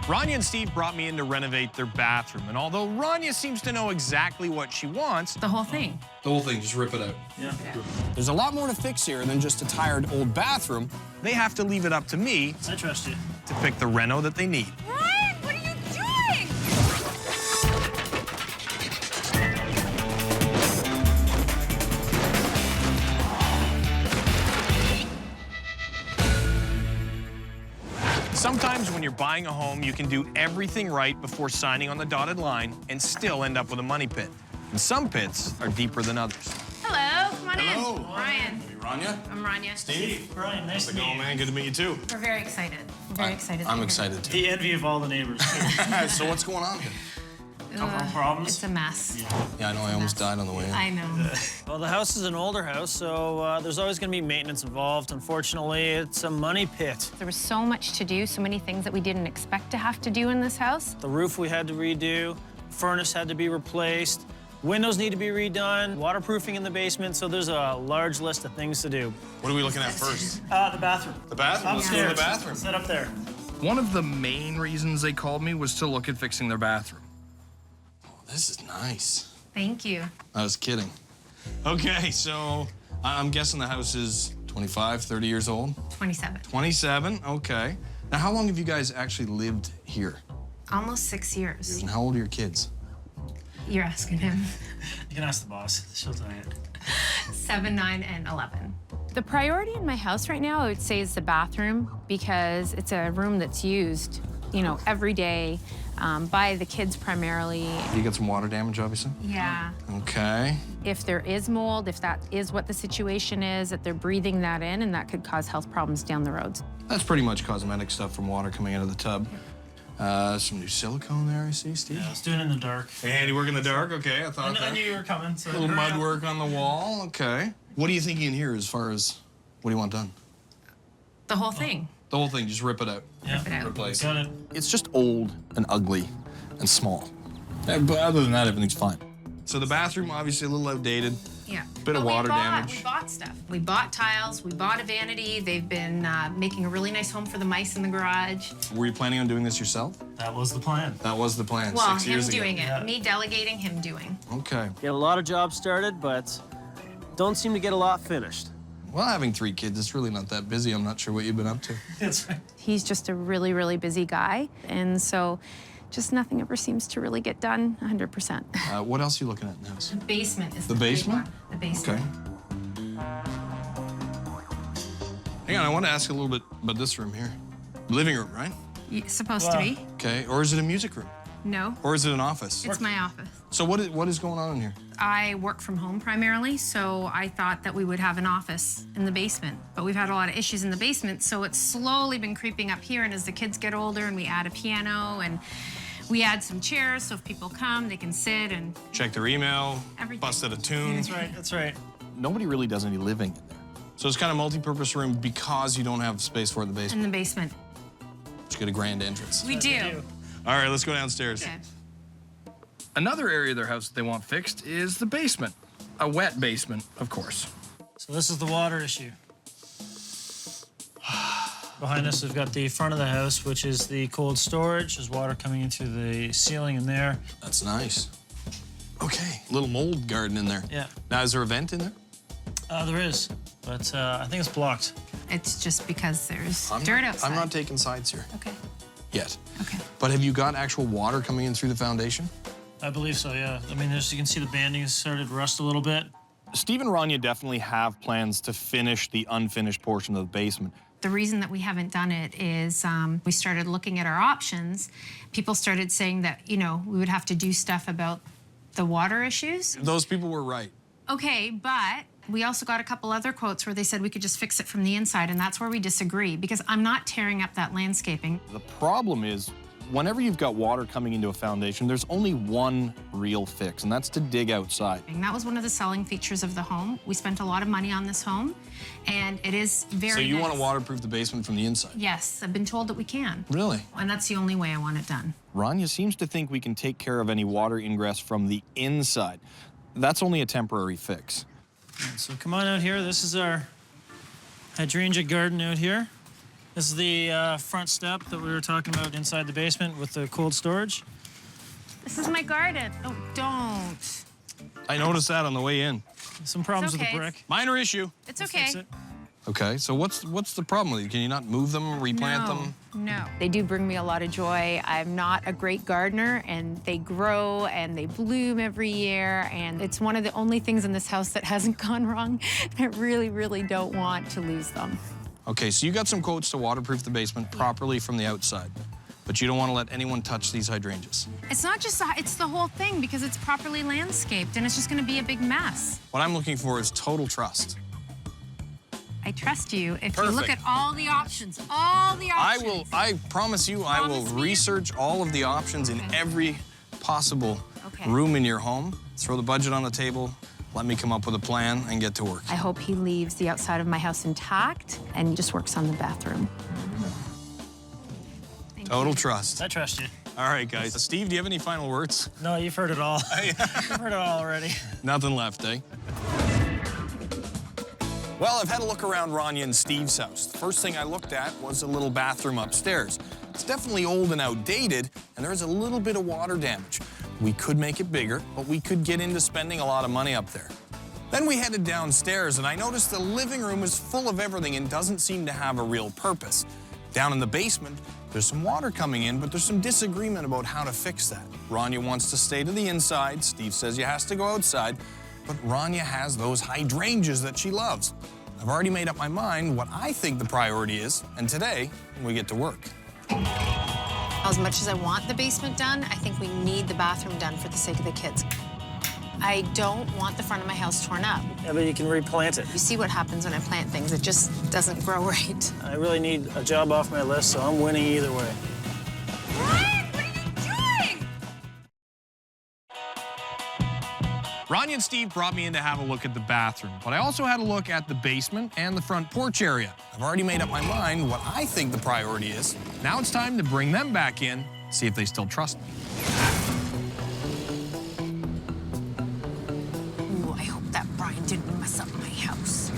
Rania and Steve brought me in to renovate their bathroom, and although Rania seems to know exactly what she wants... The whole thing. The whole thing, just rip it out. Yeah. There's a lot more to fix here than just a tired old bathroom. They have to leave it up to me I trust you. to pick the reno that they need. Ryan, what are you doing? Sometimes when you're buying a home, you can do everything right before signing on the dotted line and still end up with a money pit. And some pits are deeper than others. Hello, come on Hello. in. Ryan. Are you Rania? I'm Rania. Steve, Brian, nice to meet you. man. Good to meet you, too. We're very excited. We're very excited. I'm excited, too. The envy of all the neighbors. So what's going on here? Couple of problems? It's a mess. Yeah, I know. I almost died on the way in. I know. Well, the house is an older house, so there's always going to be maintenance involved. Unfortunately, it's a money pit. There was so much to do, so many things that we didn't expect to have to do in this house. The roof we had to redo, furnace had to be replaced, windows need to be redone, waterproofing in the basement, so there's a large list of things to do. What are we looking at first? The bathroom. The bathroom? Let's go to the bathroom. Set up there. One of the main reasons they called me was to look at fixing their bathroom. This is nice. Thank you. I was kidding. Okay, so I'm guessing the house is 25, 30 years old? 27. 27, okay. Now, how long have you guys actually lived here? Almost 6 years. And how old are your kids? You're asking him. You can ask the boss. She'll tell you. 7, 9, and 11. The priority in my house right now, I would say, is the bathroom because it's a room that's used, you know, every day by the kids primarily. You got some water damage, obviously? Yeah. Okay. If there is mold, if that is what the situation is, that they're breathing that in, and that could cause health problems down the road. That's pretty much cosmetic stuff from water coming out of the tub. Some new silicone there, I see, Steve. Yeah, I was doing it in the dark. And you work in the dark? Okay, I thought I knew you were coming, so... A little mud work on the wall, okay. What are you thinking in here as far as what do you want done? The whole thing. The whole thing, just rip it out. Yeah, Rip it out. Replace. got it. It's just old and ugly and small. Yeah, but other than that, everything's fine. So the bathroom, obviously a little outdated. Yeah. Bit of water damage. We bought stuff. We bought tiles. We bought a vanity. They've been making a really nice home for the mice in the garage. Were you planning on doing this yourself? That was the plan. That was the plan, Well, 6 him years ago. doing it. Yeah. Me delegating, him doing. Okay. Get a lot of jobs started, but don't seem to get a lot finished. Well, having 3 kids, it's really not that busy. I'm not sure what you've been up to. That's right. He's just a really, really busy guy. And so just nothing ever seems to really get done 100%. What else are you looking at in the house? The basement is The the big basement? one. The basement. Okay. Hang on, I want to ask a little bit about this room here. Living room, right? Supposed to be. Okay, or is it a music room? No, Or is it an office? it's my office. So what is going on in here? I work from home primarily, so I thought that we would have an office in the basement. But we've had a lot of issues in the basement, so it's slowly been creeping up here. And as the kids get older and we add a piano and we add some chairs, so if people come, they can sit and... Check their email, Everything. busted a tune. That's right, that's right. Nobody really does any living in there. So it's kind of multi-purpose room because you don't have space for it in the In basement. the basement. You get a grand entrance. We do. All right, let's go downstairs. Okay. Another area of their house that they want fixed is the basement. A wet basement, of course. So this is the water issue. Behind us, we've got the front of the house, which is the cold storage. There's water coming into the ceiling in there. That's nice. Okay, little mold garden in there. Yeah. Now, is there a vent in there? There is, but I think it's blocked. It's just because there's dirt outside. I'm not taking sides here Okay. yet. Okay. But have you got actual water coming in through the foundation? I believe so, yeah. I mean, as you can see, the banding has started to rust a little bit. Steve and Rania definitely have plans to finish the unfinished portion of the basement. The reason that we haven't done it is we started looking at our options. People started saying that, you know, we would have to do stuff about the water issues. Those people were right. Okay, but we also got a couple other quotes where they said we could just fix it from the inside, and that's where we disagree, because I'm not tearing up that landscaping. The problem is, whenever you've got water coming into a foundation, there's only one real fix, and that's to dig outside. And that was one of the selling features of the home. We spent a lot of money on this home, and it is very So you nice. want to waterproof the basement from the inside? Yes, I've been told that we can. Really? And that's the only way I want it done. Rania seems to think we can take care of any water ingress from the inside. That's only a temporary fix. So come on out here. This is our hydrangea garden out here. This is the front step that we were talking about inside the basement with the cold storage. This is my garden. Oh, don't. I noticed that on the way in. Some problems It's with okay. the brick. Minor issue. It's We'll okay. fix it. Okay, so what's the problem with it? Can you not move them, replant them? No. They do bring me a lot of joy. I'm not a great gardener, and they grow and they bloom every year, and it's one of the only things in this house that hasn't gone wrong. I really, really don't want to lose them. Okay, so you got some quotes to waterproof the basement properly from the outside, but you don't want to let anyone touch these hydrangeas. It's not just it's the whole thing because it's properly landscaped and it's just going to be a big mess. What I'm looking for is total trust. I trust you if you Perfect. look at all the options. All the options. I promise you, I will Promise me? research all of the options in every possible Okay. room in your home. Throw the budget on the table. Let me come up with a plan and get to work. I hope he leaves the outside of my house intact and just works on the bathroom. Thank Total you. trust. I trust you. All right, guys. Steve, do you have any final words? No, you've heard it all. You've heard it all already. Nothing left, eh? Well, I've had a look around Rania and Steve's house. The first thing I looked at was a little bathroom upstairs. It's definitely old and outdated, and there is a little bit of water damage. We could make it bigger, but we could get into spending a lot of money up there. Then we headed downstairs, and I noticed the living room is full of everything and doesn't seem to have a real purpose. Down in the basement, there's some water coming in, but there's some disagreement about how to fix that. Rania wants to stay to the inside. Steve says he has to go outside. But Rania has those hydrangeas that she loves. I've already made up my mind what I think the priority is, and today we get to work. As much as I want the basement done, I think we need the bathroom done for the sake of the kids. I don't want the front of my house torn up. Yeah, but you can replant it. You see what happens when I plant things. It just doesn't grow right. I really need a job off my list, so I'm winning either way. Brian, what are you doing? Rania and Steve brought me in to have a look at the bathroom, but I also had a look at the basement and the front porch area. I've already made up my mind what I think the priority is. Now it's time to bring them back in, see if they still trust me. Ooh, I hope that Brian didn't mess up my house.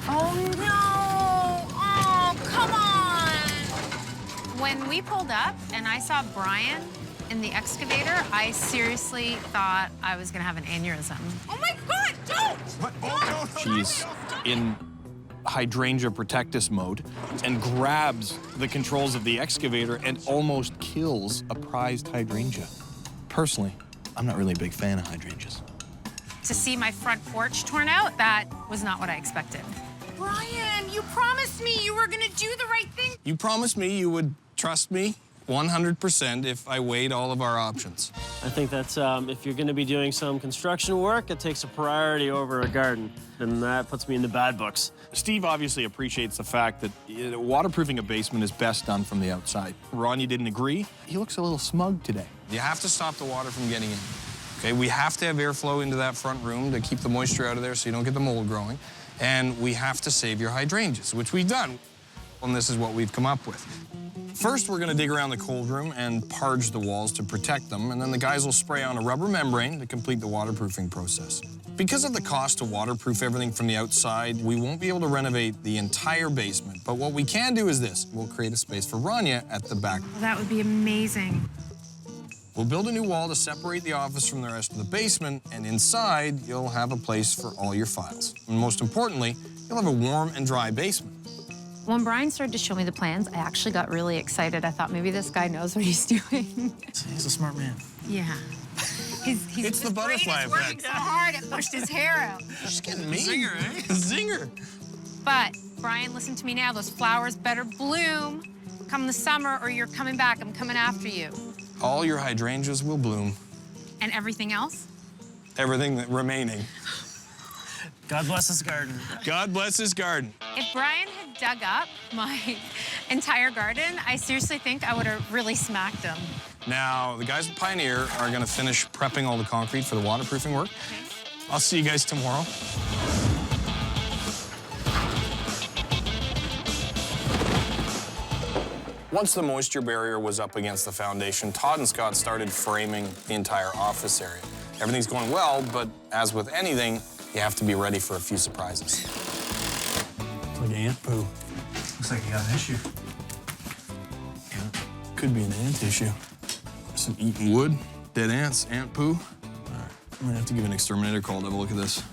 Oh, no. Oh, come on. When we pulled up and I saw Brian in the excavator, I seriously thought I was gonna have an aneurysm. Oh my God, don't! What? Oh, no. She's in hydrangea protectus mode and grabs the controls of the excavator and almost kills a prized hydrangea. Personally, I'm not really a big fan of hydrangeas. To see my front porch torn out, that was not what I expected. Brian, you promised me you were gonna do the right thing. You promised me you would trust me 100% if I weighed all of our options. I think that's if you're going to be doing some construction work, it takes a priority over a garden, and that puts me in the bad books. Steve obviously appreciates the fact that waterproofing a basement is best done from the outside. Ronnie didn't agree. He looks a little smug today. You have to stop the water from getting in. Okay, we have to have airflow into that front room to keep the moisture out of there so you don't get the mold growing. And we have to save your hydrangeas, which we've done. And this is what we've come up with. First, we're gonna dig around the cold room and parge the walls to protect them, and then the guys will spray on a rubber membrane to complete the waterproofing process. Because of the cost to waterproof everything from the outside, we won't be able to renovate the entire basement, but what we can do is this. We'll create a space for Rania at the back. That would be amazing. We'll build a new wall to separate the office from the rest of the basement, and inside, you'll have a place for all your files. And most importantly, you'll have a warm and dry basement. When Brian started to show me the plans, I actually got really excited. I thought maybe this guy knows what he's doing. He's a smart man. Yeah. It's the butterfly working effect. so hard, it pushed his hair out. She's getting mean. Zinger, eh? Zinger. But, Brian, listen to me now. Those flowers better bloom come the summer or you're coming back. I'm coming after you. All your hydrangeas will bloom. And everything else? Everything that remaining. God bless his garden. God bless his garden. If Brian had dug up my entire garden, I seriously think I would have really smacked him. Now, the guys at Pioneer are gonna finish prepping all the concrete for the waterproofing work. Okay. I'll see you guys tomorrow. Once the moisture barrier was up against the foundation, Todd and Scott started framing the entire office area. Everything's going well, but as with anything, you have to be ready for a few surprises. Like Aunt Pooh. Looks like you got an issue. Yeah, could be an ant issue. Some eaten wood, dead ants, ant poo. All right, I'm gonna have to give an exterminator call to have a look at this.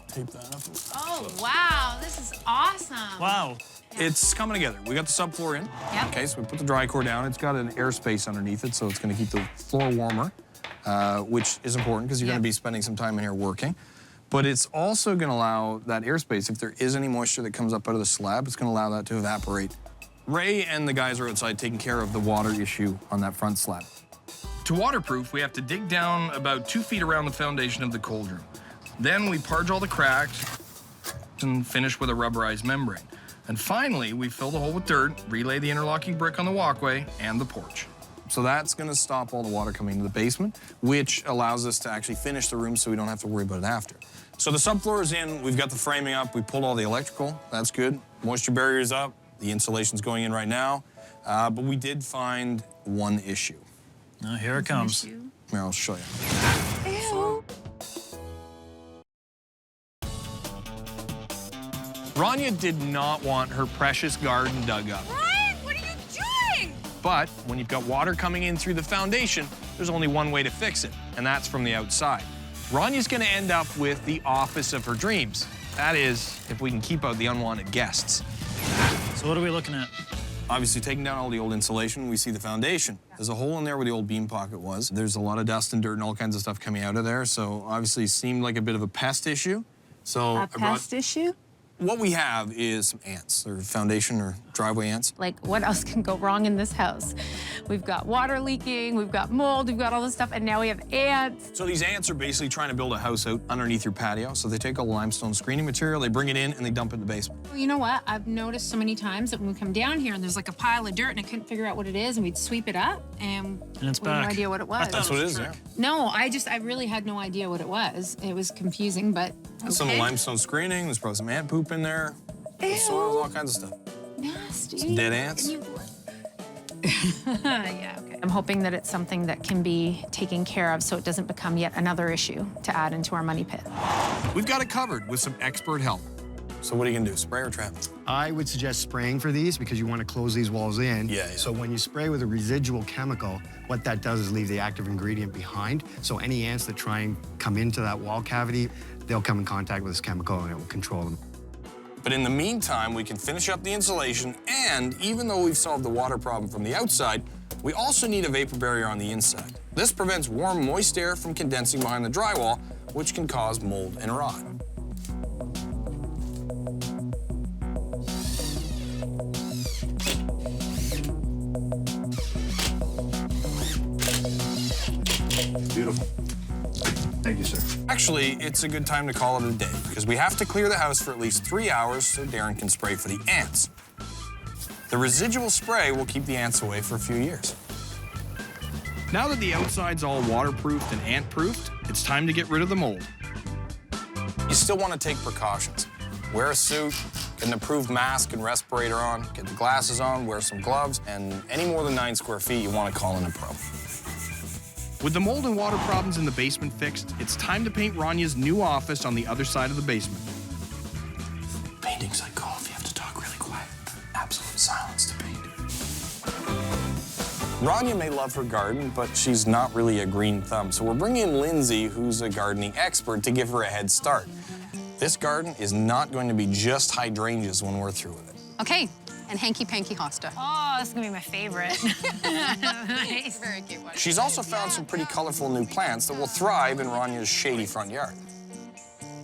Tape that up. Oh, wow, this is awesome. Wow. It's coming together. We got the subfloor in. Yep. Okay, so we put the dry core down. It's got an air space underneath it, so it's gonna keep the floor warmer, which is important because you're gonna be spending some time in here working. But it's also gonna allow that airspace, if there is any moisture that comes up out of the slab, it's gonna allow that to evaporate. Ray and the guys are outside taking care of the water issue on that front slab. To waterproof, we have to dig down about 2 feet around the foundation of the cold room. Then we parge all the cracks and finish with a rubberized membrane. And finally, we fill the hole with dirt, relay the interlocking brick on the walkway and the porch. So that's gonna stop all the water coming into the basement, which allows us to actually finish the room so we don't have to worry about it after. So the subfloor is in, we've got the framing up, we pulled all the electrical, that's good. Moisture barrier's up, the insulation's going in right now, but we did find one issue. Now here it comes. Here, I'll show you. Ew. Rania did not want her precious garden dug up. Brian, what are you doing? But when you've got water coming in through the foundation, there's only one way to fix it, and that's from the outside. Rania's gonna end up with the office of her dreams. That is, if we can keep out the unwanted guests. So what are we looking at? Obviously, taking down all the old insulation, we see the foundation. There's a hole in there where the old beam pocket was. There's a lot of dust and dirt and all kinds of stuff coming out of there, so obviously it seemed like a bit of a pest issue. So A pest issue? What we have is some ants, or foundation or driveway ants. Like, what else can go wrong in this house? We've got water leaking, we've got mold, we've got all this stuff, and now we have ants. So these ants are basically trying to build a house out underneath your patio. So they take all the limestone screening material, they bring it in, and they dump it in the basement. Well, you know what? I've noticed so many times that when we come down here and there's like a pile of dirt and I couldn't figure out what it is, and we'd sweep it up, and it's we had no back. idea what it was. That's what it is, yeah. No, I really had no idea what it was. It was confusing, but okay. Some limestone screening, there's probably some ant poop in there. Ew. Soils, all kinds of stuff. Nasty. Some dead ants. Yeah, okay. I'm hoping that it's something that can be taken care of so it doesn't become yet another issue to add into our money pit. We've got it covered with some expert help. So what are you gonna do, spray or trap? I would suggest spraying for these because you want to close these walls in. Yeah. So when you spray with a residual chemical, what that does is leave the active ingredient behind. So any ants that try and come into that wall cavity, they'll come in contact with this chemical and it will control them. But in the meantime, we can finish up the insulation, and even though we've solved the water problem from the outside, we also need a vapor barrier on the inside. This prevents warm, moist air from condensing behind the drywall, which can cause mold and rot. Beautiful. Thank you, sir. Actually, it's a good time to call it a day because we have to clear the house for at least 3 hours so Darren can spray for the ants. The residual spray will keep the ants away for a few years. Now that the outside's all waterproofed and ant-proofed, it's time to get rid of the mold. You still want to take precautions. Wear a suit, get an approved mask and respirator on, get the glasses on, wear some gloves, and any more than 9 square feet, you want to call in a pro. With the mold and water problems in the basement fixed, it's time to paint Rania's new office on the other side of the basement. Painting's like golf. You have to talk really quiet. Absolute silence to paint. Rania may love her garden, but she's not really a green thumb. So we're bringing in Lindsay, who's a gardening expert, to give her a head start. This garden is not going to be just hydrangeas when we're through with it. Okay, and hanky-panky hosta. Oh, this is gonna be my favorite. Nice. Very cute one. She's also found some pretty colorful new plants that will thrive in Rania's shady front yard.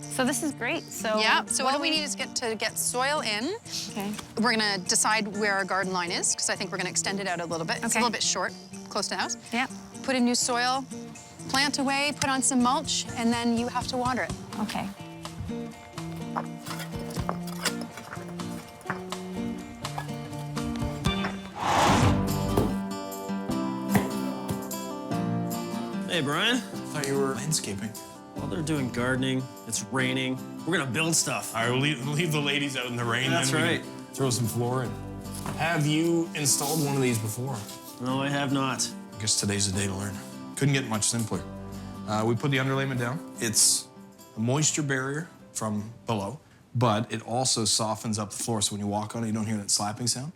So this is great. So Yeah, so what do we need is get soil in. Okay. We're gonna decide where our garden line is, because I think we're gonna extend it out a little bit. It's a Okay. little bit short, close to the house. Yeah. Put in new soil, plant away, put on some mulch, and then you have to water it. Okay. Hey, Brian. I thought you were landscaping. Well, they're doing gardening. It's raining. We're gonna build stuff. All right, we'll leave the ladies out in the rain. That's then we right. can throw some floor in. Have you installed one of these before? No, I have not. I guess today's the day to learn. Couldn't get much simpler. We put the underlayment down. It's a moisture barrier from below, but it also softens up the floor, so when you walk on it, you don't hear that slapping sound.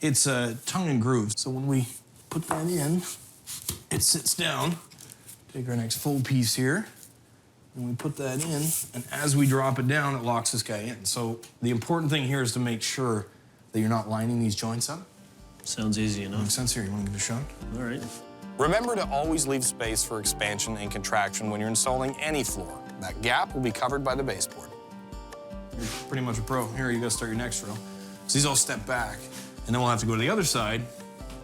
It's a tongue and groove, so when we put that in, it sits down. Take our next full piece here, and we put that in, and as we drop it down, it locks this guy in. So the important thing here is to make sure that you're not lining these joints up. Sounds easy enough. Makes sense here. You want to give it a shot? All right. Remember to always leave space for expansion and contraction when you're installing any floor. That gap will be covered by the baseboard. You're pretty much a pro. Here, you gotta start your next row. So these all step back, and then we'll have to go to the other side,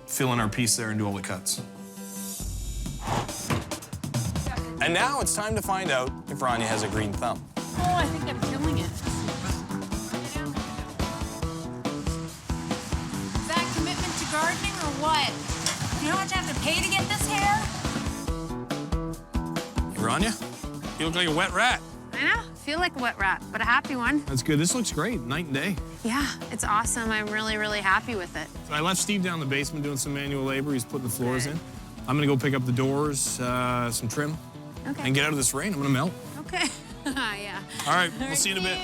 fill in our piece there, and do all the cuts. And now it's time to find out if Rania has a green thumb. Oh, I think I'm killing it. Is that commitment to gardening or what? You know how much I have to pay to get this hair? Hey, Rania, you look like a wet rat. I know, feel like a wet rat, but a happy one. That's good. This looks great, night and day. Yeah, it's awesome. I'm really, really happy with it. So I left Steve down in the basement doing some manual labor. He's putting the floors in. I'm gonna go pick up the doors, some trim, and get out of this rain. I'm gonna melt. Okay. Yeah. All right, we'll see you in a bit.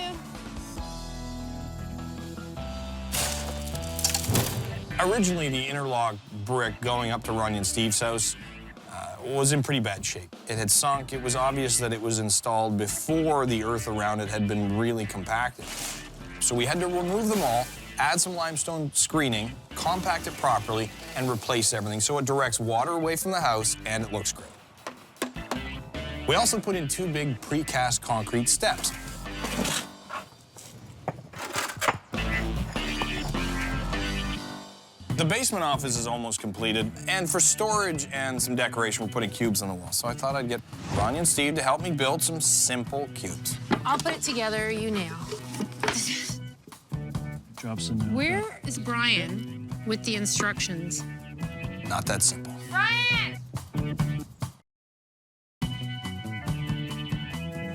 Originally, the interlock brick going up to Rania and Steve's house was in pretty bad shape. It had sunk. It was obvious that it was installed before the earth around it had been really compacted. So we had to remove them all, add some limestone screening, compact it properly, and replace everything so it directs water away from the house and it looks great. We also put in 2 big precast concrete steps. The basement office is almost completed, and for storage and some decoration, we're putting cubes on the wall. So I thought I'd get Rania and Steve to help me build some simple cubes. I'll put it together, you nail. Drop some down. Where is Brian with the instructions? Not that simple. Brian!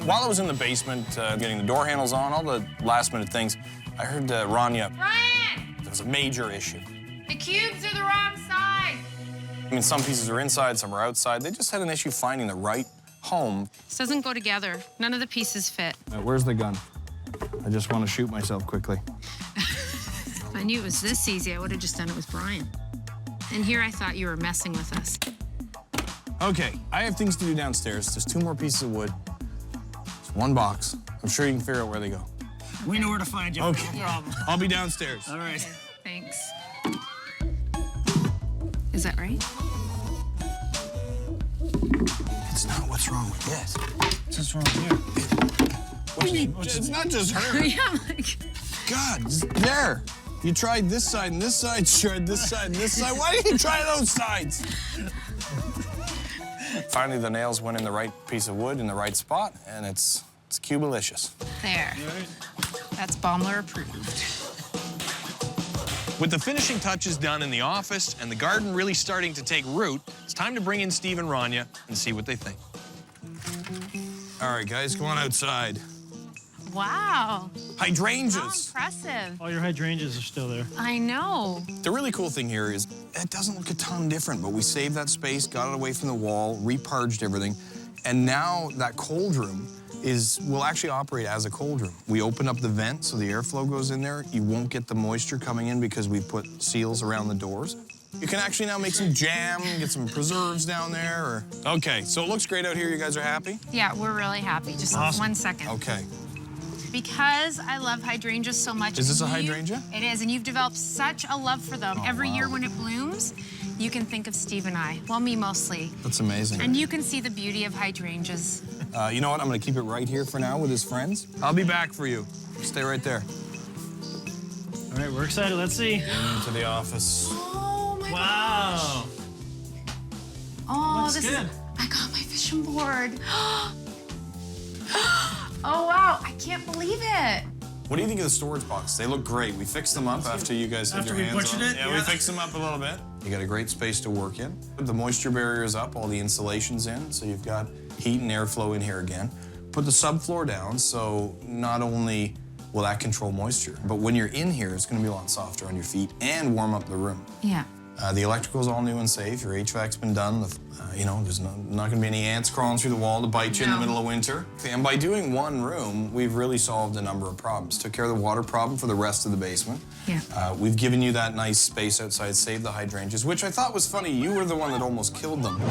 While I was in the basement getting the door handles on, all the last-minute things, I heard Rania. Brian! There was a major issue. The cubes are the wrong side. I mean, some pieces are inside, some are outside. They just had an issue finding the right home. This doesn't go together. None of the pieces fit. Where's the gun? I just want to shoot myself quickly. If I knew it was this easy, I would have just done it with Brian. And here I thought you were messing with us. Okay, I have things to do downstairs. There's 2 more pieces of wood. There's 1 box. I'm sure you can figure out where they go. We know where to find you. Okay. No problem. I'll be downstairs. All right. Thanks. Is that right? It's not what's wrong with this. What's wrong here? What do you mean? It's not just her. Yeah, like... God, there. You tried this side and this side, you tried this side and this side. Why didn't you try those sides? Finally, the nails went in the right piece of wood in the right spot, and it's cubelicious. There. That's Baeumler approved. With the finishing touches done in the office and the garden really starting to take root, it's time to bring in Steve and Rania and see what they think. All right, guys, come on outside. Wow. Hydrangeas. How impressive. All your hydrangeas are still there. I know. The really cool thing here is it doesn't look a ton different, but we saved that space, got it away from the wall, reparged everything, and now that cold room will actually operate as a cold room. We open up the vent so the airflow goes in there. You won't get the moisture coming in because we put seals around the doors. You can actually now make some jam, get some preserves down there. Okay, so it looks great out here. You guys are happy? Yeah, we're really happy. Just 1 second. Okay. Because I love hydrangeas so much. Is this a hydrangea? It is, and you've developed such a love for them. Every year when it blooms, you can think of Steve and I. Well, me mostly. That's amazing. And you can see the beauty of hydrangeas. You know what? I'm going to keep it right here for now with his friends. I'll be back for you. Stay right there. All right, we're excited. Let's see. Into the office. Oh, my Wow. Oh, Looks this good. is... I got my fishing board. Oh, wow. I can't believe it. What do you think of the storage boxes? They look great. We fixed them up after you guys had After your we hands on butchered them. it? We Yeah. fixed them up a little bit. You got a great space to work in. The moisture barrier is up, all the insulation's in, so you've got heat and airflow in here again. Put the subfloor down, so not only will that control moisture, but when you're in here, it's gonna be a lot softer on your feet and warm up the room. Yeah. The electrical's all new and safe. Your HVAC's been done. You know, there's not going to be any ants crawling through the wall to bite you in the middle of winter. And by doing one room, we've really solved a number of problems. Took care of the water problem for the rest of the basement. Yeah. We've given you that nice space outside, saved the hydrangeas, which I thought was funny. You were the one that almost killed them.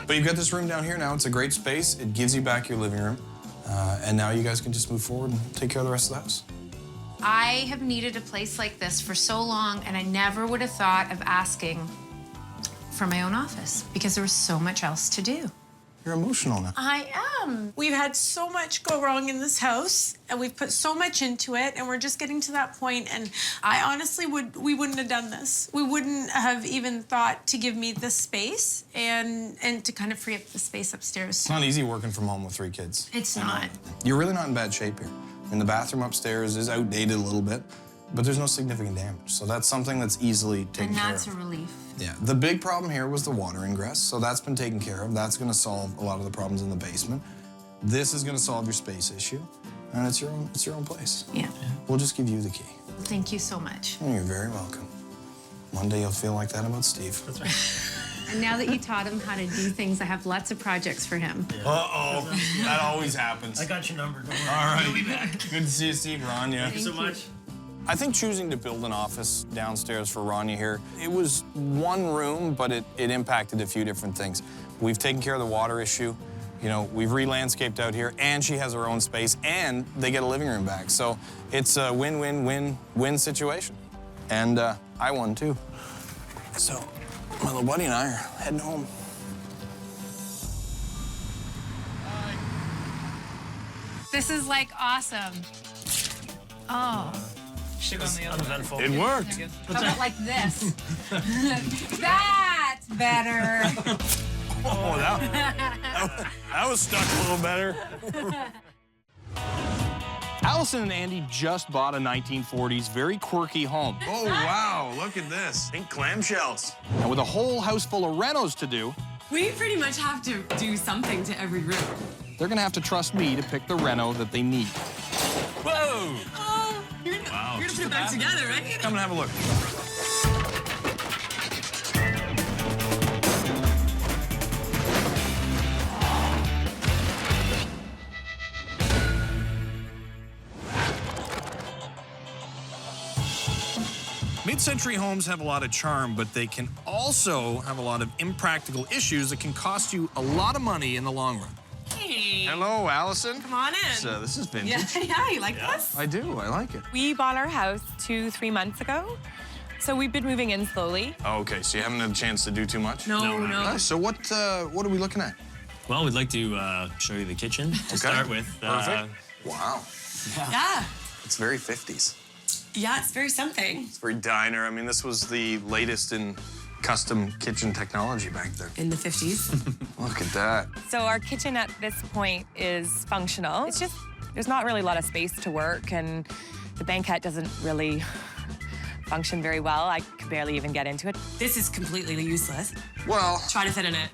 But you've got this room down here now. It's a great space. It gives you back your living room. And now you guys can just move forward and take care of the rest of the house. I have needed a place like this for so long, and I never would have thought of asking for my own office because there was so much else to do. You're emotional now. I am. We've had so much go wrong in this house, and we've put so much into it, and we're just getting to that point, and I honestly we wouldn't have done this. We wouldn't have even thought to give me this space and to kind of free up the space upstairs. It's not easy working from home with 3 kids. It's not. You're really not in bad shape here. I mean, the bathroom upstairs is outdated a little bit, but there's no significant damage. So that's something that's easily taken care of. And that's a relief. Yeah, the big problem here was the water ingress, so that's been taken care of. That's gonna solve a lot of the problems in the basement. This is gonna solve your space issue, and it's your own place. Yeah. We'll just give you the key. Thank you so much. Oh, you're very welcome. One day you'll feel like that about Steve. That's right. And now that you taught him how to do things, I have lots of projects for him. Uh-oh, that always happens. I got your number. Don't worry. All right. We'll be back. Good to see you, Steve. Rania. Thank you so much. I think choosing to build an office downstairs for Rania here, it was one room, but it impacted a few different things. We've taken care of the water issue. You know, we've re-landscaped out here, and she has her own space, and they get a living room back. So it's a win-win-win-win situation. And I won, too. So my little buddy and I are heading home. This is like awesome. Oh. Uneventful. It worked. How about like this? That's better. Oh, that was stuck a little better. Allison and Andy just bought a 1940s, very quirky home. Oh, wow, look at this. Pink clamshells. And with a whole house full of renos to do, We pretty much have to do something to every room. they're gonna have to trust me to pick the reno that they need. Whoa! Oh, you're gonna put it back together, right? Come and have a look. Mid-century homes have a lot of charm, but they can also have a lot of impractical issues that can cost you a lot of money in the long run. Hey. Hello, Allison. Come on in. So this is vintage. Yeah, you like this? I do, I like it. We bought our house 2-3 months ago, so we've been moving in slowly. Oh, okay, so you haven't had a chance to do too much? No. So what are we looking at? Well, we'd like to show you the kitchen to start with. Perfect. Wow. Yeah. It's very 50s. Yeah, it's very something. It's very diner. I mean, this was the latest in custom kitchen technology back there. In the 50s. Look at that. So our kitchen at this point is functional. It's just, there's not really a lot of space to work, and the banquette doesn't really function very well. I could barely even get into it. This is completely useless. Well, Try to fit in it.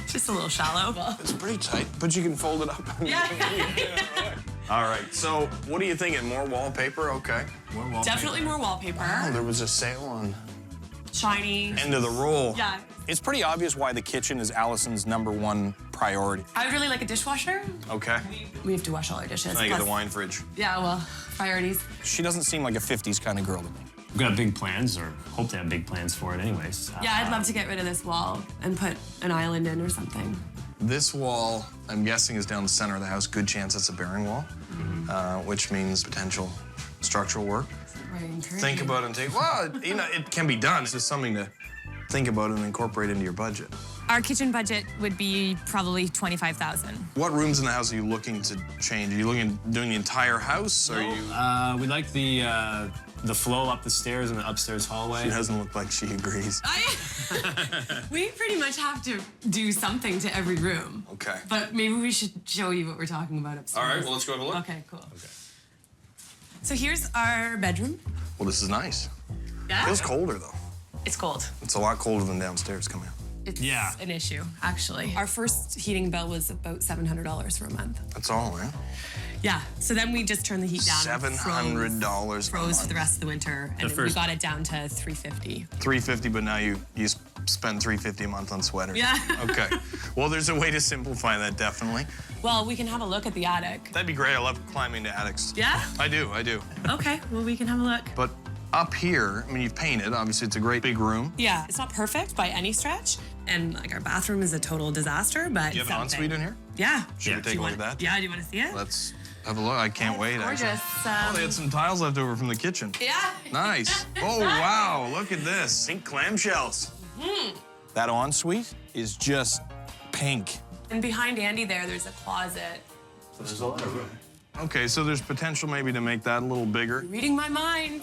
Just a little shallow. it's pretty tight, but you can fold it up. Yeah. All right, so what are you thinking? More wallpaper? Okay. More wallpaper. Definitely more wallpaper. Oh, there was a sale on Shiny. end of the roll. Yeah. It's pretty obvious why the kitchen is Allison's #1 priority. I would really like a dishwasher. Okay. We have to wash all our dishes. Now you get the Plus- wine fridge. Yeah, well, priorities. She doesn't seem like a 50s kind of girl to me. We've got big plans, or hope to have big plans for it anyways. Yeah, I'd love to get rid of this wall and put an island in or something. This wall, I'm guessing, is down the center of the house. Good chance it's a bearing wall, which means potential structural work. Think about it and take, well, you know, it can be done. It's just something to think about and incorporate into your budget. Our kitchen budget would be probably $25,000. What rooms in the house are you looking to change? Are you looking doing the entire house? Or are you? We like the flow up the stairs in the upstairs hallway. She doesn't look like she agrees. We pretty much have to do something to every room. Okay. But maybe we should show you what we're talking about upstairs. All right, well, let's go have a look. Okay, cool. Okay. So here's our bedroom. Well, this is nice. Yeah? Feels colder, though. It's cold. It's a lot colder than downstairs. Come here. It's Yeah. an issue, actually. Our first heating bill was about $700 for a month. That's all, right? Yeah, so then we just turned the heat down. $700 Froze for the rest of the winter, and we got it down to $350. $350, but now you spend $350 a month on sweaters. Yeah. Okay. Well, there's a way to simplify that, definitely. Well, we can have a look at the attic. That'd be great. I love climbing to attics. Yeah? I do. Okay, well, we can have a look. But up here, I mean, you've painted. Obviously, it's a great big room. Yeah, it's not perfect by any stretch, and like our bathroom is a total disaster, but Do you have an ensuite in here? Yeah. Should we take a look at that? Yeah, do you want to see it? Let's have a look. I can't wait, actually. Gorgeous. Oh, they had some tiles left over from the kitchen. Yeah. Nice. Oh, wow. Look at this. Pink clamshells. That ensuite is just pink. And behind Andy there's a closet. So there's a lot of room. Okay, so there's potential maybe to make that a little bigger. Reading my mind.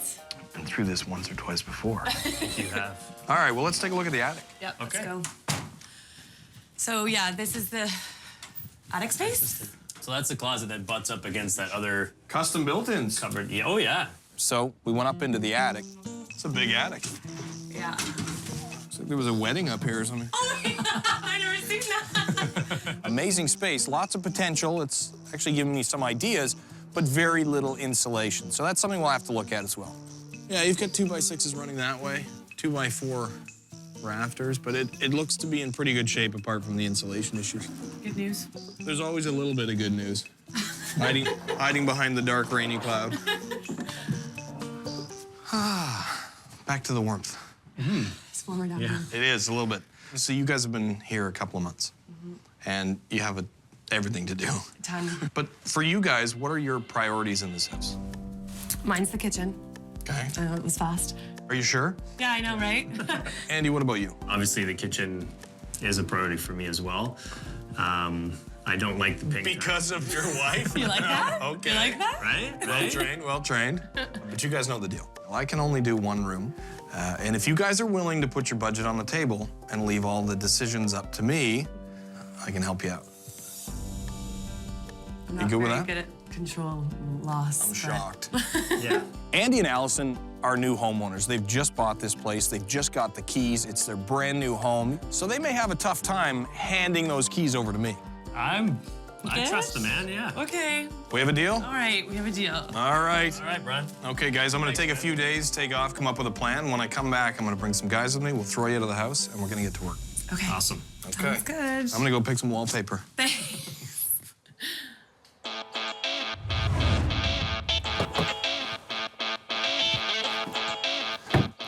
Been through this once or twice before. You have. All right, well, let's take a look at the attic. Yep, Okay. let's go. So yeah, this is the attic space. So that's the closet that butts up against that other Custom built-ins. cupboard. Yeah, oh, yeah. So we went up into the attic. It's a big attic. Yeah. Looks like there was a wedding up here or something. Oh my God, I've never seen that. Amazing space, lots of potential. It's actually giving me some ideas, but very little insulation. So that's something we'll have to look at as well. Yeah, you've got 2x6s running that way, 2x4 rafters, but it looks to be in pretty good shape apart from the insulation issues. Good news. There's always a little bit of good news. hiding behind the dark, rainy cloud. Back to the warmth. It's warmer down here. It is, a little bit. So you guys have been here a couple of months, and you have everything to do. A ton. But for you guys, what are your priorities in this house? Mine's the kitchen. Okay. I know it was fast. Are you sure? Yeah, I know, right? Andy, what about you? Obviously, the kitchen is a priority for me as well. I don't like the pink. Because of your wife? You like that? Okay. You like that? Right? Well trained. But you guys know the deal. Well, I can only do one room. And if you guys are willing to put your budget on the table and leave all the decisions up to me, I can help you out. I'm You not good with very that? good at control loss. I'm shocked. Yeah. Andy and Allison are new homeowners. They've just bought this place. They've just got the keys. It's their brand new home. So they may have a tough time handing those keys over to me. I Good? trust the man, yeah. Okay. We have a deal? All right, we have a deal. All right. All right, Brian. Okay, guys, I'm gonna take a few days, take off, come up with a plan. When I come back, I'm gonna bring some guys with me. We'll throw you out of the house, and we're gonna get to work. Okay. Awesome. Okay. Sounds good. I'm gonna go pick some wallpaper. Thanks.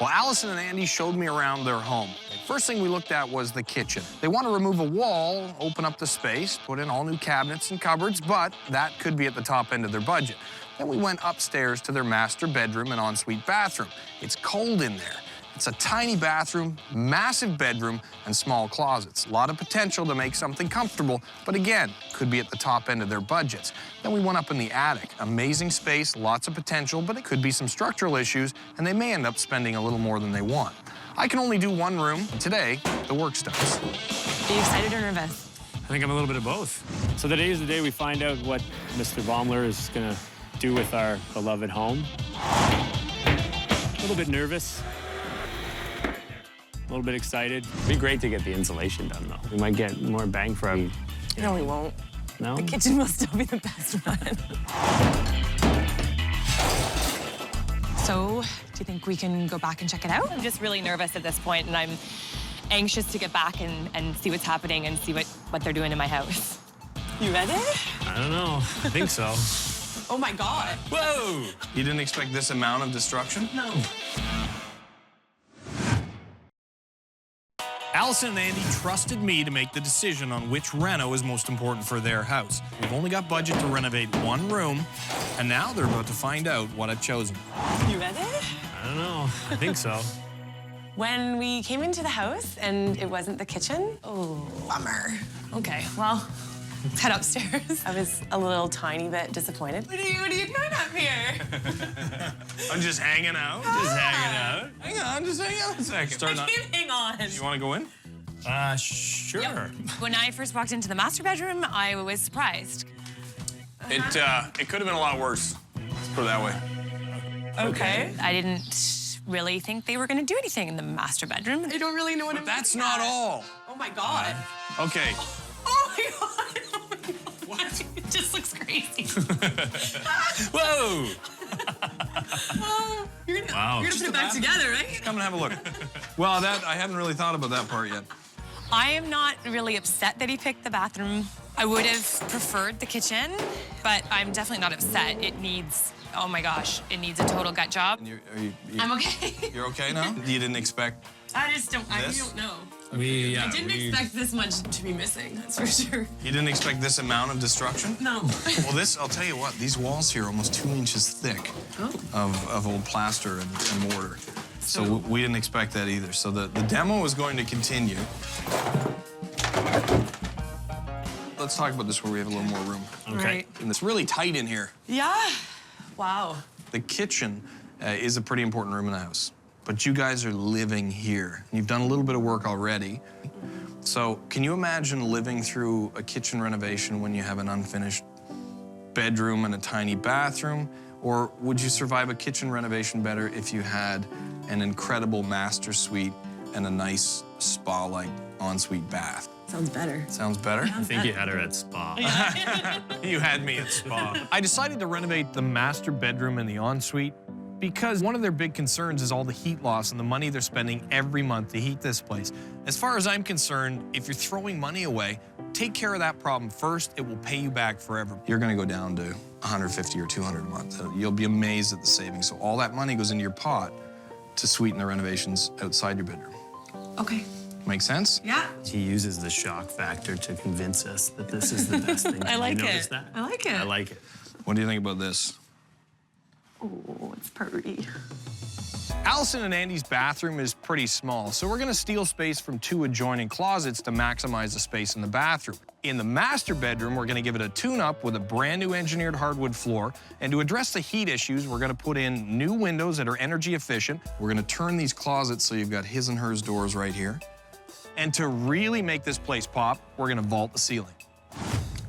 Well, Allison and Andy showed me around their home. First thing we looked at was the kitchen. They want to remove a wall, open up the space, put in all new cabinets and cupboards, but that could be at the top end of their budget. Then we went upstairs to their master bedroom and ensuite bathroom. It's cold in there. It's a tiny bathroom, massive bedroom, and small closets. A lot of potential to make something comfortable, but again, could be at the top end of their budgets. Then we went up in the attic. Amazing space, lots of potential, but it could be some structural issues, and they may end up spending a little more than they want. I can only do one room, and today, the work starts. Are you excited or nervous? I think I'm a little bit of both. So today is the day we find out what Mr. Baeumler is gonna do with our beloved home. A little bit nervous. A little bit excited. It'd be great to get the insulation done, though. We might get more bang for our... No, we won't. No? The kitchen will still be the best one. So, do you think we can go back and check it out? I'm just really nervous at this point, and I'm anxious to get back and see what's happening and see what they're doing in my house. You ready? I don't know. I think so. Oh my God. Whoa! You didn't expect this amount of destruction? No. Allison and Andy trusted me to make the decision on which reno is most important for their house. We've only got budget to renovate one room, and now they're about to find out what I've chosen. You ready? I don't know. I think so. When we came into the house and it wasn't the kitchen, oh, bummer. Okay, well, let's head upstairs. I was a little tiny bit disappointed. What are you doing up here? I'm just hanging out. Just hanging out. Hang on, just hang on a second. I can't hang on. You want to go in? Sure. Yep. When I first walked into the master bedroom, I was surprised. It could have been a lot worse. Let's put it that way. Okay. I didn't really think they were going to do anything in the master bedroom. I don't really know what That's not all. Oh Oh my God. Okay. Oh my God. Oh my God. What? It just looks crazy. Whoa! You're gonna put it back together, right? Come and have a look. Well, I hadn't really thought about that part yet. I am not really upset that he picked the bathroom. I would have preferred the kitchen, but I'm definitely not upset. It needs, oh my gosh, it needs a total gut job. I'm okay. You're okay now? You didn't expect I just don't, I This? don't know. I I didn't expect this much to be missing, that's for sure. You didn't expect this amount of destruction? No. Well, I'll tell you what, these walls here are almost 2 inches thick of old plaster and mortar. So we didn't expect that either. So the demo is going to continue. Let's talk about this where we have a little more room. Okay. Right. And it's really tight in here. Yeah. Wow. The kitchen is a pretty important room in the house. But you guys are living here. You've done a little bit of work already. So can you imagine living through a kitchen renovation when you have an unfinished bedroom and a tiny bathroom? Or would you survive a kitchen renovation better if you had an incredible master suite and a nice spa-like ensuite bath? Sounds better. Sounds better? I think you had her at spa. You had me at spa. I decided to renovate the master bedroom and the ensuite because one of their big concerns is all the heat loss and the money they're spending every month to heat this place. As far as I'm concerned, if you're throwing money away, take care of that problem first. It will pay you back forever. You're gonna go down to $150 or $200 a month. You'll be amazed at the savings. So all that money goes into your pot to sweeten the renovations outside your bedroom. Okay. Make sense? Yeah. He uses the shock factor to convince us that this is the best thing. I like you it. notice that? I like it. I like it. What do you think about this? Oh, it's pretty. Allison and Andy's bathroom is pretty small, so we're gonna steal space from 2 adjoining closets to maximize the space in the bathroom. In the master bedroom, we're gonna give it a tune-up with a brand new engineered hardwood floor, and to address the heat issues, we're gonna put in new windows that are energy efficient. We're gonna turn these closets so you've got his and hers doors right here. And to really make this place pop, we're gonna vault the ceiling.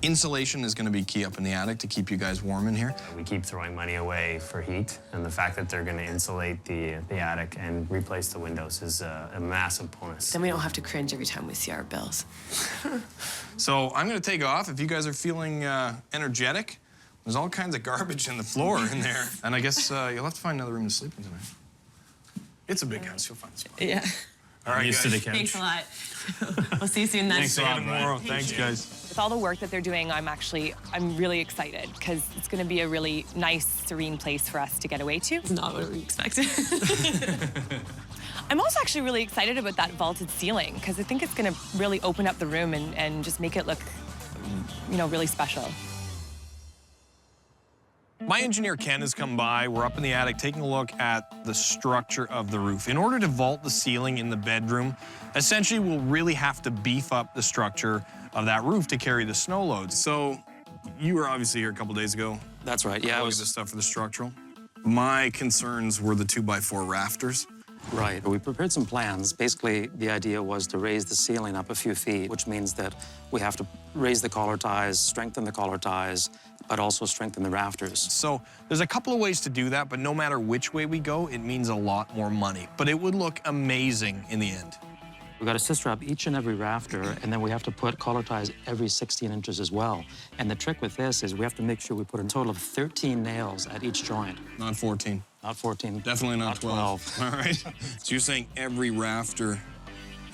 Insulation is gonna be key up in the attic to keep you guys warm in here. We keep throwing money away for heat, and the fact that they're going to insulate the attic and replace the windows is a massive bonus. Then we don't have to cringe every time we see our bills. So I'm gonna take off. If you guys are feeling energetic, there's all kinds of garbage in the floor in there. And I guess you'll have to find another room to sleep in tonight. It's a big house, you'll find a spot. Yeah. All right, Used guys. to the couch. Thanks a lot. We'll see you soon then. See you tomorrow. Thanks, guys. With all the work that they're doing, I'm really excited because it's going to be a really nice, serene place for us to get away to. It's not what we expected. I'm also actually really excited about that vaulted ceiling because I think it's going to really open up the room and just make it look, really special. My engineer Ken has come by. We're up in the attic taking a look at the structure of the roof. In order to vault the ceiling in the bedroom, essentially we'll really have to beef up the structure of that roof to carry the snow loads. So you were obviously here a couple days ago. That's right, yeah. Look at the stuff for the structural. My concerns were the 2x4 rafters. Right, we prepared some plans. Basically, the idea was to raise the ceiling up a few feet, which means that we have to raise the collar ties, strengthen the collar ties, but also strengthen the rafters. So there's a couple of ways to do that, but no matter which way we go, it means a lot more money. But it would look amazing in the end. We've got to sister up each and every rafter, and then we have to put collar ties every 16 inches as well. And the trick with this is we have to make sure we put a total of 13 nails at each joint. Not 14. Not 14. Definitely not 12. All right. So you're saying every rafter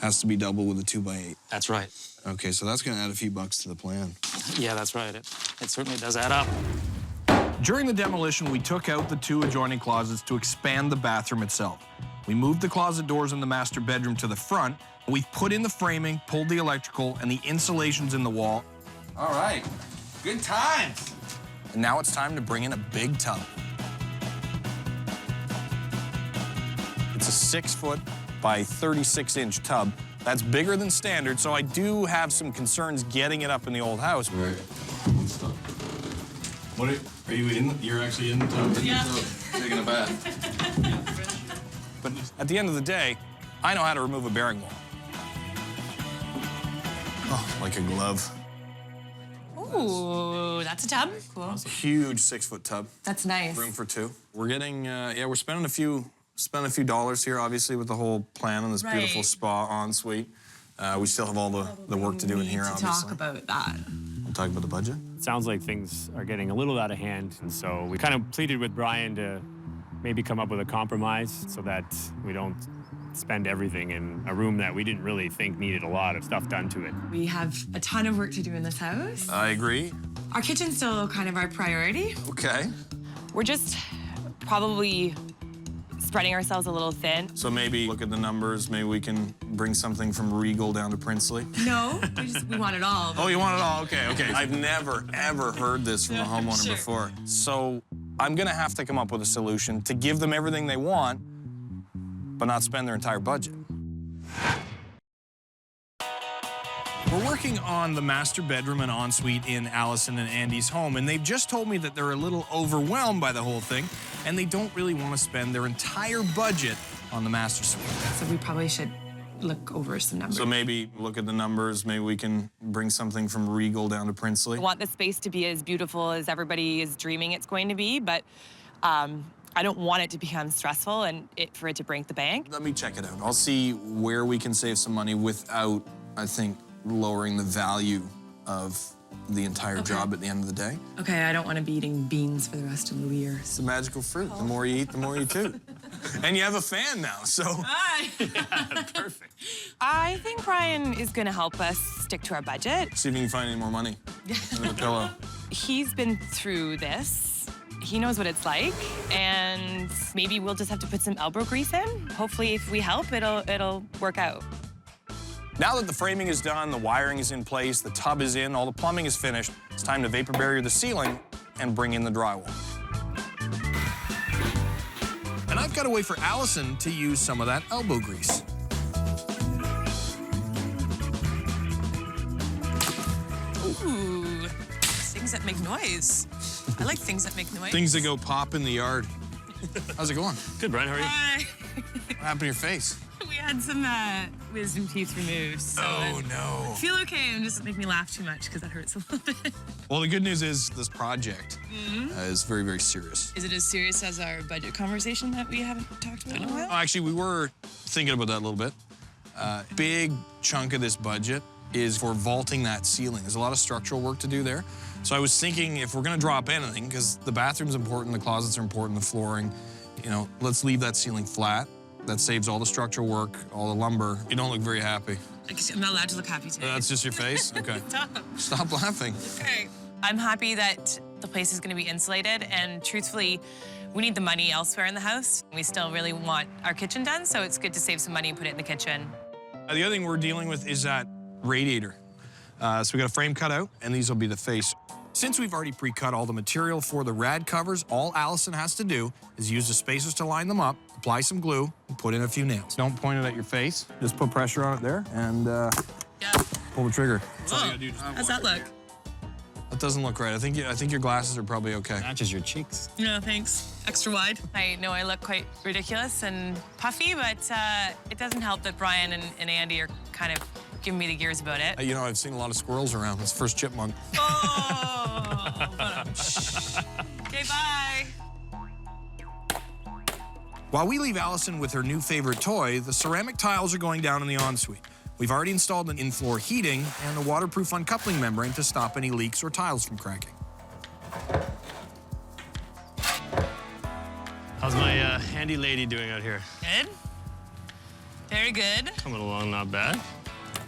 has to be double with a 2x8. That's right. Okay, so that's gonna add a few bucks to the plan. Yeah, that's right. It certainly does add up. During the demolition, we took out the 2 adjoining closets to expand the bathroom itself. We moved the closet doors in the master bedroom to the front. We've put in the framing, pulled the electrical, and the insulation's in the wall. All right, good times. And now it's time to bring in a big tub. It's a 6-foot by 36-inch tub. That's bigger than standard, so I do have some concerns getting it up in the old house. Right. What are you in? You're actually in the tub? Yeah. Taking a bath. But at the end of the day, I know how to remove a bearing wall. Oh, like a glove. Ooh, that's a tub. Cool. It's a huge 6-foot tub. That's nice. Room for 2. We're getting, we're spending a few dollars here, obviously, with the whole plan on this beautiful spa ensuite. We still have all the work to do in here, obviously. Talk about that. We'll talk about the budget. It sounds like things are getting a little out of hand, and so we kind of pleaded with Bryan to maybe come up with a compromise so that we don't spend everything in a room that we didn't really think needed a lot of stuff done to it. We have a ton of work to do in this house. I agree. Our kitchen's still kind of our priority. Okay. We're just probably spreading ourselves a little thin. So maybe look at the numbers. Maybe we can bring something from Regal down to Princely. No, we want it all. Oh, you want it all? Okay, okay. I've never, ever heard this from a homeowner before. So I'm gonna have to come up with a solution to give them everything they want, but not spend their entire budget. We're working on the master bedroom and ensuite in Allison and Andy's home, and they've just told me that they're a little overwhelmed by the whole thing, and they don't really want to spend their entire budget on the master suite. So we probably should look over some numbers. So maybe look at the numbers. Maybe we can bring something from Regal down to Princely. I want the space to be as beautiful as everybody is dreaming it's going to be, but I don't want it to become stressful and for it to break the bank. Let me check it out. I'll see where we can save some money without, I think, lowering the value of the entire job at the end of the day. Okay, I don't want to be eating beans for the rest of the year. It's the magical fruit. The more you eat, the more you toot. And you have a fan now, so. Perfect. I think Bryan is going to help us stick to our budget. See if you can find any more money under the pillow. He's been through this. He knows what it's like, and maybe we'll just have to put some elbow grease in. Hopefully, if we help, it'll work out. Now that the framing is done, the wiring is in place, the tub is in, all the plumbing is finished, it's time to vapor barrier the ceiling and bring in the drywall. And I've got a way for Allison to use some of that elbow grease. Ooh, things that make noise. I like things that make noise. Things that go pop in the yard. How's it going? Good, Bryan. How are you? Hi. What happened to your face? We had some wisdom teeth removed. So Oh, no. I feel okay, and just make me laugh too much because that hurts a little bit. Well, the good news is this project is very, very serious. Is it as serious as our budget conversation that we haven't talked about in a while? Actually, we were thinking about that a little bit. Big chunk of this budget is for vaulting that ceiling. There's a lot of structural work to do there. So I was thinking if we're gonna drop anything, because the bathroom's important, the closets are important, the flooring, you know, let's leave that ceiling flat. That saves all the structural work, all the lumber. You don't look very happy. I'm not allowed to look happy today. That's just your face? Okay. Stop laughing. Okay. I'm happy that the place is going to be insulated, and truthfully, we need the money elsewhere in the house. We still really want our kitchen done, so it's good to save some money and put it in the kitchen. The other thing we're dealing with is that radiator. So we got a frame cut out, and these will be the face. Since we've already pre-cut all the material for the rad covers, all Allison has to do is use the spacers to line them up, apply some glue, and put in a few nails. Don't point it at your face. Just put pressure on it there and pull the trigger. That's all you gotta do. How's that look? That doesn't look right. I think your glasses are probably okay. Matches your cheeks. No, thanks. Extra wide. I know I look quite ridiculous and puffy, but it doesn't help that Bryan and Andy are kind of giving me the gears about it. You know, I've seen a lot of squirrels around. It's the first chipmunk. Oh. Okay, bye. While we leave Allison with her new favorite toy, the ceramic tiles are going down in the ensuite. We've already installed an in-floor heating and a waterproof uncoupling membrane to stop any leaks or tiles from cracking. How's my handy lady doing out here? Good. Very good. Coming along not bad.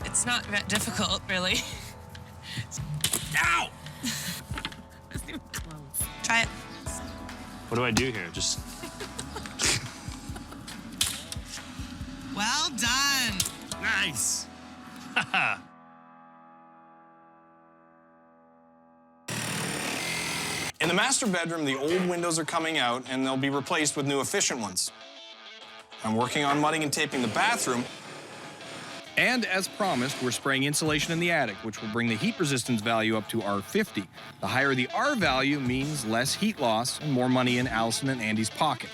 It's not that difficult, really. Ow! It's even close. Try it. What do I do here? Just... Well done. Nice. In the master bedroom, the old windows are coming out and they'll be replaced with new efficient ones. I'm working on mudding and taping the bathroom. And as promised, we're spraying insulation in the attic, which will bring the heat resistance value up to R50. The higher the R value means less heat loss and more money in Allison and Andy's pocket.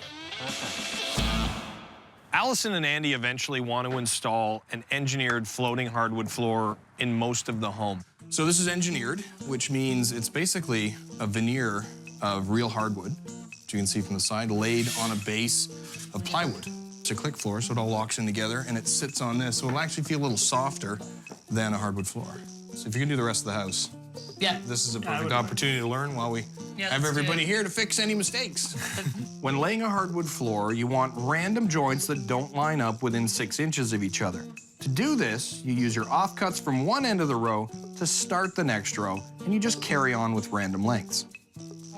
Allison and Andy eventually want to install an engineered floating hardwood floor in most of the home. So this is engineered, which means it's basically a veneer of real hardwood, which you can see from the side, laid on a base of plywood. It's a click floor, so it all locks in together, and it sits on this, so it'll actually feel a little softer than a hardwood floor. So if you're gonna do the rest of the house, this is a perfect opportunity to learn while we have everybody here to fix any mistakes. When laying a hardwood floor, you want random joints that don't line up within 6 inches of each other. To do this, you use your offcuts from one end of the row to start the next row, and you just carry on with random lengths.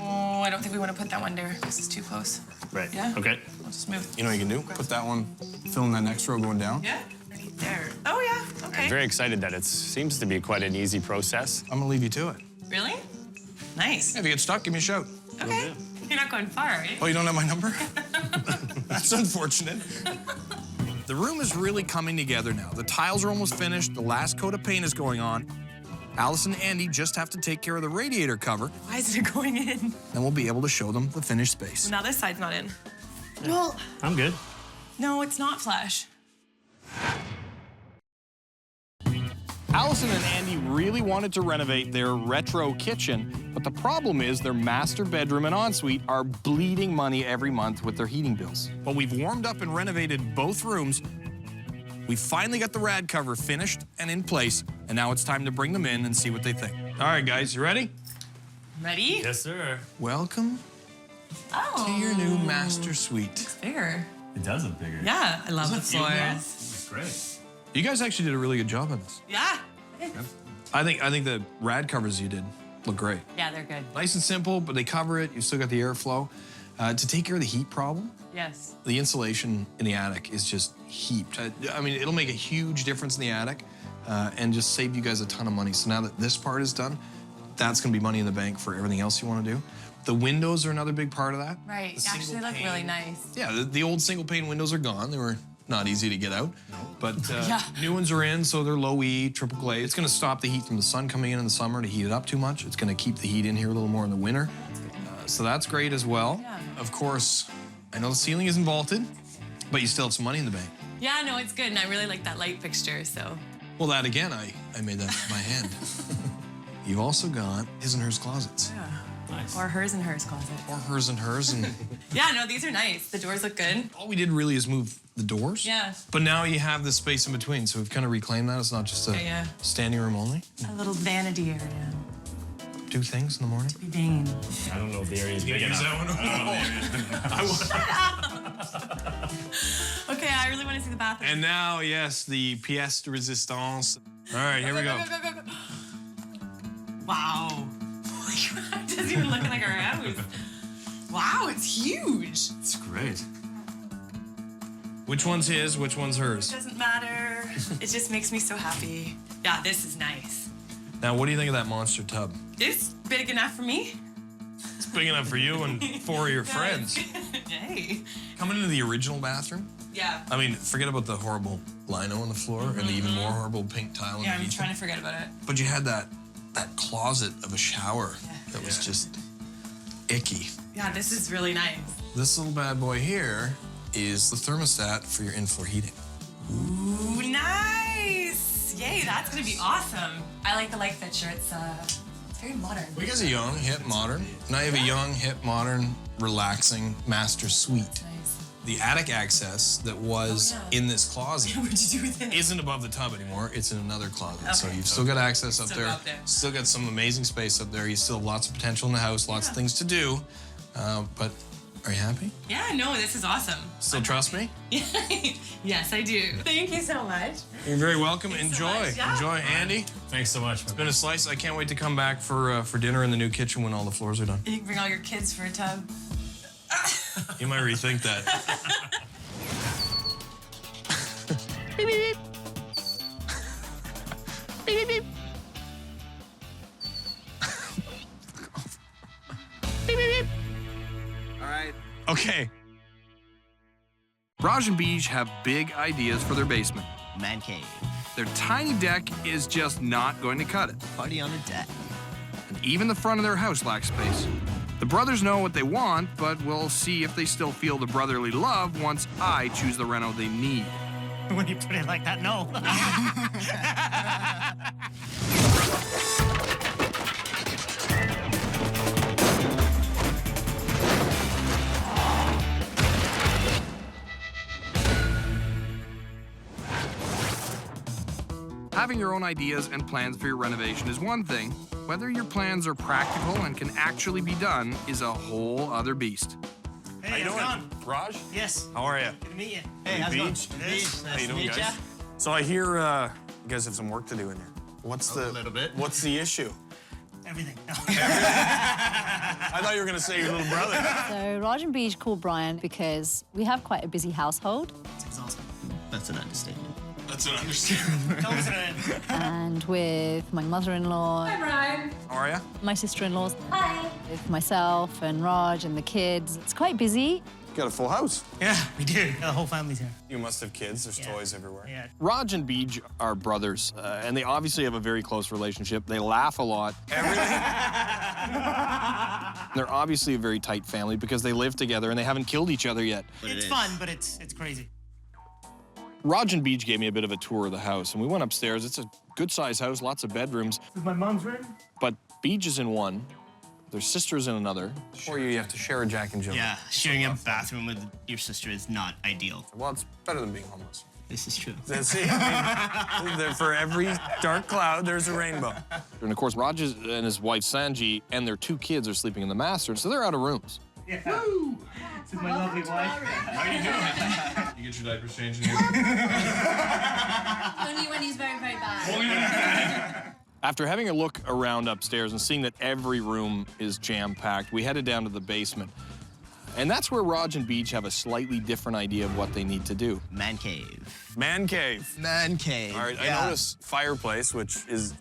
Oh, I don't think we want to put that one there. This is too close. Right. Yeah? Okay. I'll just move. You know what you can do? Put that one, fill in that next row going down. Yeah? Right there. Oh, yeah. Okay. I'm very excited that it seems to be quite an easy process. I'm gonna leave you to it. Really? Nice. Yeah, if you get stuck, give me a shout. Okay. You're not going far, right? Oh, you don't have my number? That's unfortunate. The room is really coming together now. The tiles are almost finished. The last coat of paint is going on. Alice and Andy just have to take care of the radiator cover. Why is it going in? Then we'll be able to show them the finished space. Well, now this side's not in. Well, I'm good. no, it's not flush. Allison and Andy really wanted to renovate their retro kitchen, but the problem is their master bedroom and ensuite are bleeding money every month with their heating bills. But we've warmed up and renovated both rooms. We finally got the rad cover finished and in place, and now it's time to bring them in and see what they think. All right, guys, you ready? Ready? Yes, sir. Welcome to your new master suite. It's bigger. It does look bigger. Yeah, I love the floors. It's great. You guys actually did a really good job on this. Yeah. I think the rad covers you did look great. Yeah, they're good. Nice and simple, but they cover it. You've still got the airflow. To take care of the heat problem, Yes. the insulation in the attic is just heaped. I mean, it'll make a huge difference in the attic and just save you guys a ton of money. So now that this part is done, that's gonna be money in the bank for everything else you wanna do. The windows are another big part of that. Right. The Actually, they look single really pane. nice. Yeah, the old single pane windows are gone. They were not easy to get out. But Yeah. new ones are in, so they're low E, triple glaze. It's gonna stop the heat from the sun coming in the summer to heat it up too much. It's gonna keep the heat in here a little more in the winter. So that's great as well. Yeah. Of course, I know the ceiling isn't vaulted, but you still have some money in the bank. Yeah, no, it's good, and I really like that light fixture, so. Well, that again, I made that with my hand. You've also got his and hers closets. Yeah. Nice. Or hers and hers closet. Or hers and hers. And Yeah, no, these are nice. The doors look good. all we did really is move the doors. Yeah. But now you have the space in between, so we've kind of reclaimed that. It's not just a Yeah. standing room only. A little vanity area. Do things in the morning. Be vain. I don't know if the area is big enough. Okay, I really want to see the bathroom. And now, yes, the pièce de résistance. All right, here we go. Wow. It doesn't even look like our house. Wow, it's huge. It's great. Which one's his, which one's hers? Doesn't matter. It just makes me so happy. Yeah, this is nice. Now, what do you think of that monster tub? It's big enough for me. It's big enough for you and 4 of your friends. Hey. Coming into the original bathroom, Yeah. I mean, forget about the horrible lino on the floor and the even more horrible pink tile Yeah, I'm underneath trying it. to forget about it. But you had that closet of a shower that was just icky. Yeah, this is really nice. This little bad boy here is the thermostat for your in-floor heating. Ooh, nice. Yay, that's gonna be awesome. I like the light fixture. It's very modern. Well, you guys are young, hip, modern. Now you have a young, hip, modern, relaxing master suite. Nice. The attic access that was in this closet What'd you do with it? isn't above the tub anymore. It's in another closet. So Okay. you've still got access up Still there. up there. Still got some amazing space up there. You still have lots of potential in the house, lots of things to do. But are you happy? Yeah, no, this is awesome. Still trust me? Yes, I do. Thank you so much. You're very welcome. Thanks so Enjoy. much. Yeah. Enjoy, Andy. Thanks so much. It's been a slice. I can't wait to come back for dinner in the new kitchen when all the floors are done. You can bring all your kids for a tub. You might rethink that. Beep, beep, beep. Beep, beep, beep. Beep, beep, beep. All right. Okay. Raj and Beej have big ideas for their basement. Man cave. Their tiny deck is just not going to cut it. Party on the deck. And even the front of their house lacks space. The brothers know what they want, but we'll see if they still feel the brotherly love once I choose the reno they need. When you put it like that, no. Having your own ideas and plans for your renovation is one thing. Whether your plans are practical and can actually be done is a whole other beast. Hey, How you doing? Raj? Yes. How are you? Good to meet you. Hey, how's it going? Beach? Nice How you to doing, meet guys? ya. So I hear you guys have some work to do in here. What's A little bit. What's the issue? Everything. I thought you were going to say your little brother. So Raj and Beach called Bryan because we have quite a busy household. It's exhausting. That's an understatement. That's an understatement. And with my mother-in-law, Hi, Bryan. How are you? my sister-in-laws, Hi. with myself and Raj and the kids. It's quite busy. Got a full house. Yeah, we do. The whole family's here. You must have kids. There's toys everywhere. Yeah. Raj and Beej are brothers, and they obviously have a very close relationship. They laugh a lot. Everything. They're obviously a very tight family because they live together and they haven't killed each other yet. It's fun, but it's crazy. Raj and Beej gave me a bit of a tour of the house, and we went upstairs. It's a good-sized house, lots of bedrooms. This is my mom's room. But Beej is in one, their sister's in another. Or you have to share a Jack and Jill. Yeah, sharing a bathroom with your sister is not ideal. Well, it's better than being homeless. This is true. See, I mean, for every dark cloud, there's a rainbow. And of course, Raj and his wife Sanji and their 2 kids are sleeping in the master, so they're out of rooms. Yeah. Woo! This is my lovely wife. How you doing? You get your diapers changed in here? Only when he's very, very bad. After having a look around upstairs and seeing that every room is jam-packed, we headed down to the basement. And that's where Raj and Beej have a slightly different idea of what they need to do. Man cave. Man cave. Man cave. All right, yeah. I noticed fireplace, which is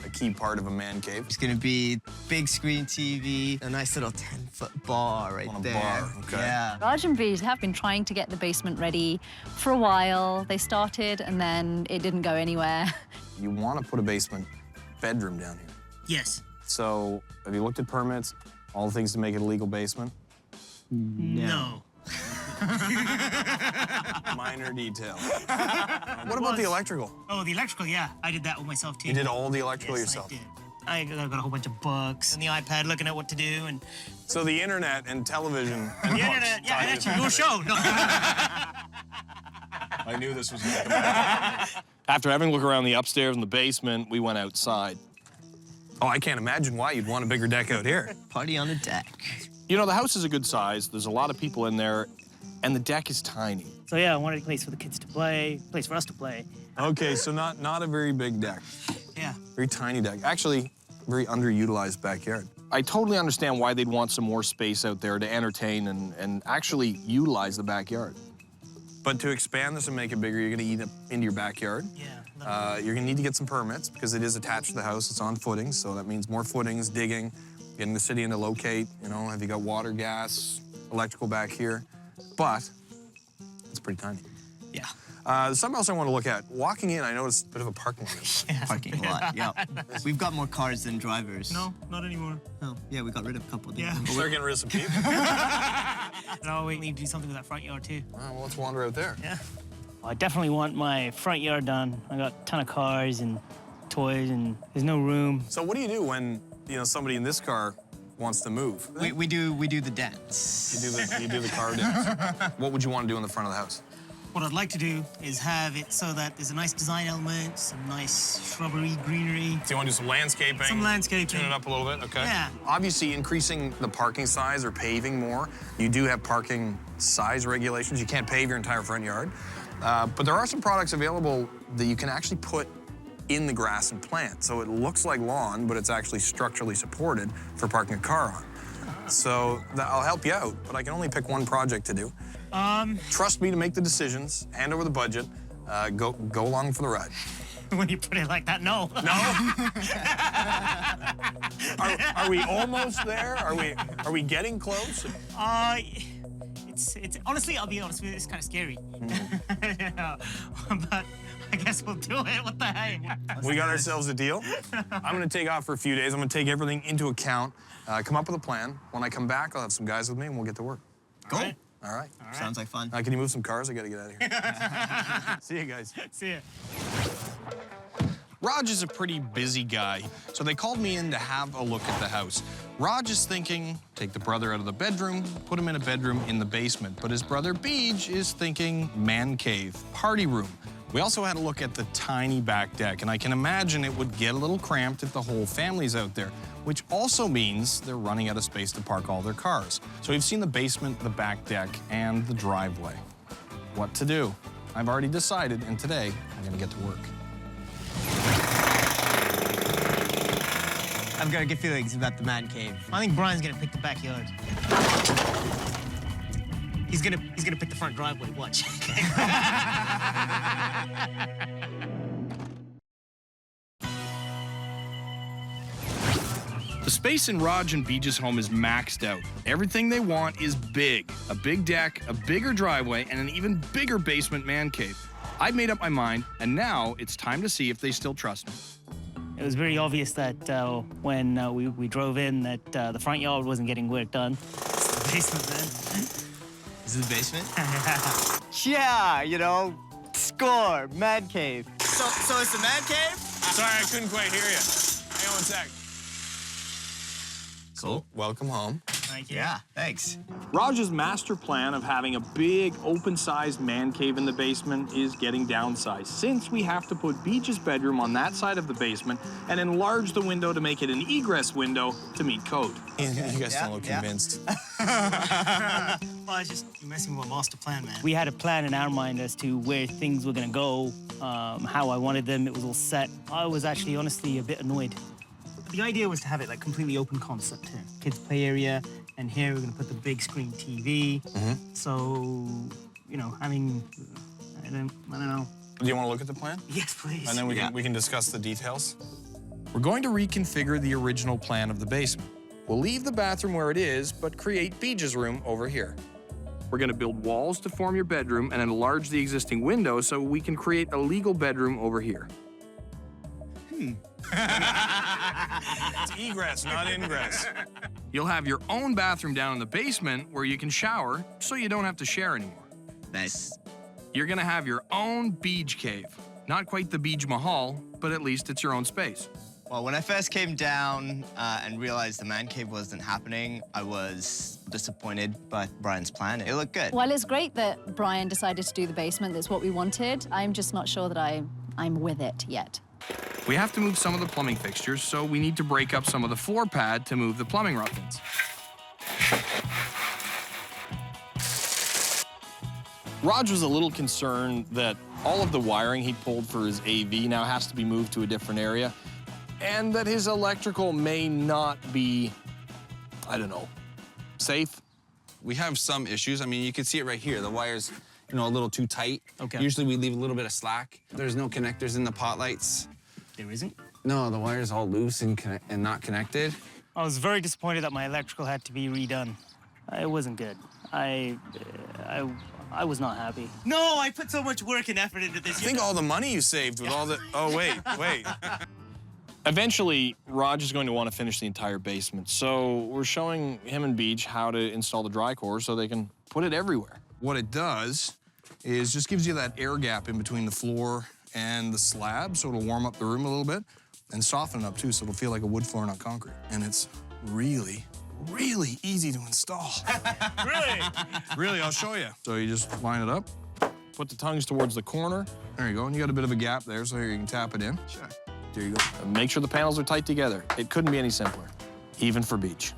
a key part of a man cave. It's gonna be big screen TV, a nice little 10-foot bar right On a there. bar, okay. Yeah. Raj and Beej have been trying to get the basement ready for a while. They started and then it didn't go anywhere. You want to put a basement bedroom down here. Yes. So have you looked at permits, all the things to make it a legal basement? No. Minor detail. What about the electrical? Oh, the electrical, yeah. I did that with myself, too. You did all the electrical Yes, yourself? I did. I got a whole bunch of books and the iPad looking at what to do. And So the internet and television and the books internet, yeah, taught and you actually to your do show. No. I knew this was going to come out. After having a look around the upstairs and the basement, we went outside. Oh, I can't imagine why you'd want a bigger deck out here. Party on the deck. You know, the house is a good size. There's a lot of people in there, and the deck is tiny. So yeah, I wanted a place for the kids to play, a place for us to play. Okay, so not a very big deck. Yeah. Very tiny deck. Actually, very underutilized backyard. I totally understand why they'd want some more space out there to entertain and actually utilize the backyard. But to expand this and make it bigger, you're gonna eat it into your backyard. Yeah. You're gonna need to get some permits because it is attached to the house. It's on footings, so that means more footings, digging, getting the city in to locate, you know, have you got water, gas, electrical back here? But it's pretty tiny. Yeah. There's something else I want to look at. Walking in, I noticed a bit of a parking lot. Yeah. Parking lot, yeah. We've got more cars than drivers. No, not anymore. Oh, yeah, we got rid of a couple. Yeah. We're getting rid of some people. No, we need to do something with that front yard too. Well, let's wander out there. Yeah. Well, I definitely want my front yard done. I got a ton of cars and toys, and there's no room. So what do you do when, you know, somebody in this car wants to move? We do the dance. You do the car dance. What would you want to do in the front of the house? What I'd like to do is have it so that there's a nice design element, some nice shrubbery, greenery. So you want to do some landscaping? Some landscaping. Tune it up a little bit, okay. Yeah. Obviously, increasing the parking size or paving more, you do have parking size regulations. You can't pave your entire front yard. But there are some products available that you can actually put in the grass and plant. So it looks like lawn, but it's actually structurally supported for parking a car on. So I'll help you out, but I can only pick one project to do. Trust me to make the decisions, hand over the budget, go along for the ride. When you put it like that, no. No? Are we almost there? Are we getting close? It's honestly, I'll be honest with you, it's kind of scary. Yeah. But I guess we'll do it. What the heck? We got ourselves a deal. I'm gonna take off for a few days. I'm gonna take everything into account, come up with a plan. When I come back, I'll have some guys with me and we'll get to work. Go. All right. Sounds like fun. Can you move some cars? I gotta get out of here. See you guys. See ya. Raj is a pretty busy guy, so they called me in to have a look at the house. Raj is thinking, take the brother out of the bedroom, put him in a bedroom in the basement. But his brother Beej is thinking man cave, party room. We also had a look at the tiny back deck, and I can imagine it would get a little cramped if the whole family's out there, which also means they're running out of space to park all their cars. So we've seen the basement, the back deck, and the driveway. What to do? I've already decided, and today I'm gonna get to work. I've got good feelings about the man cave. I think Brian's gonna pick the backyard. He's gonna pick the front driveway. Watch. The space in Raj and Beej's home is maxed out. Everything they want is big. A big deck, a bigger driveway, and an even bigger basement man cave. I've made up my mind, and now it's time to see if they still trust me. It was very obvious that when we drove in that the front yard wasn't getting work done. It's the basement, man. Is it the basement? Yeah, you know, score, man cave. So it's the man cave? Sorry, I couldn't quite hear you. Hang on one sec. Cool. Welcome home. Thank you. Yeah, thanks. Raj's master plan of having a big, open-sized man cave in the basement is getting downsized, since we have to put Beej's bedroom on that side of the basement and enlarge the window to make it an egress window to meet code. You guys don't look convinced. Well, it's just you're messing with my master plan, man. We had a plan in our mind as to where things were gonna go, how I wanted them. It was all set. I was actually, honestly, a bit annoyed. The idea was to have it like completely open concept here. Kids play area, and here we're gonna put the big screen TV. So, you know, I don't know. Do you want to look at the plan? Yes, please. And then we can discuss the details. We're going to reconfigure the original plan of the basement. We'll leave the bathroom where it is, but create Beej's room over here. We're gonna build walls to form your bedroom and enlarge the existing window so we can create a legal bedroom over here. It's egress, not ingress. You'll have your own bathroom down in the basement where you can shower so you don't have to share anymore. Nice. You're gonna have your own Beej cave. Not quite the Beej Mahal, but at least it's your own space. Well, when I first came down and realized the man cave wasn't happening, I was disappointed by Brian's plan. It looked good. Well, it's great that Brian decided to do the basement. That's what we wanted. I'm just not sure that I'm with it yet. We have to move some of the plumbing fixtures, so we need to break up some of the floor pad to move the plumbing rough-ins. Raj was a little concerned that all of the wiring he pulled for his AV now has to be moved to a different area, and that his electrical may not be, I don't know, safe. We have some issues. I mean, you can see it right here. The wire's, you know, a little too tight. Okay. Usually we leave a little bit of slack. There's no connectors in the pot lights. There isn't? No, the wire's all loose and not connected. I was very disappointed that my electrical had to be redone. It wasn't good. I was not happy. No, I put so much work and effort into this. Think all the money you saved with all the... Oh, wait. Eventually, Raj is going to want to finish the entire basement, so we're showing him and Beej how to install the dry core so they can put it everywhere. What it does is just gives you that air gap in between the floor and the slab, so it'll warm up the room a little bit and soften it up too, so it'll feel like a wood floor, not concrete. And it's really, really easy to install. Really? Really, I'll show you. So you just line it up, put the tongues towards the corner. There you go, and you got a bit of a gap there, so here you can tap it in. Sure. There you go. And make sure the panels are tight together. It couldn't be any simpler, even for Beej.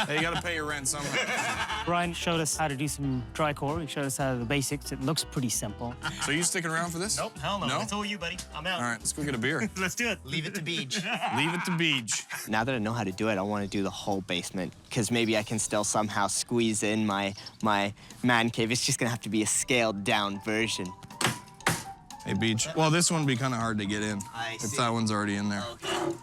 Hey, you gotta pay your rent somehow. Brian showed us how to do some dry core. He showed us how to do the basics. It looks pretty simple. So you sticking around for this? Nope, hell no. No? It's all you, buddy. I'm out. All right, let's go get a beer. Let's do it. Leave it to Beej. Leave it to Beej. Now that I know how to do it, I want to do the whole basement, because maybe I can still somehow squeeze in my man cave. It's just gonna have to be a scaled down version. Hey, Beej. Well, this one would be kind of hard to get in if that one's already in there. Okay.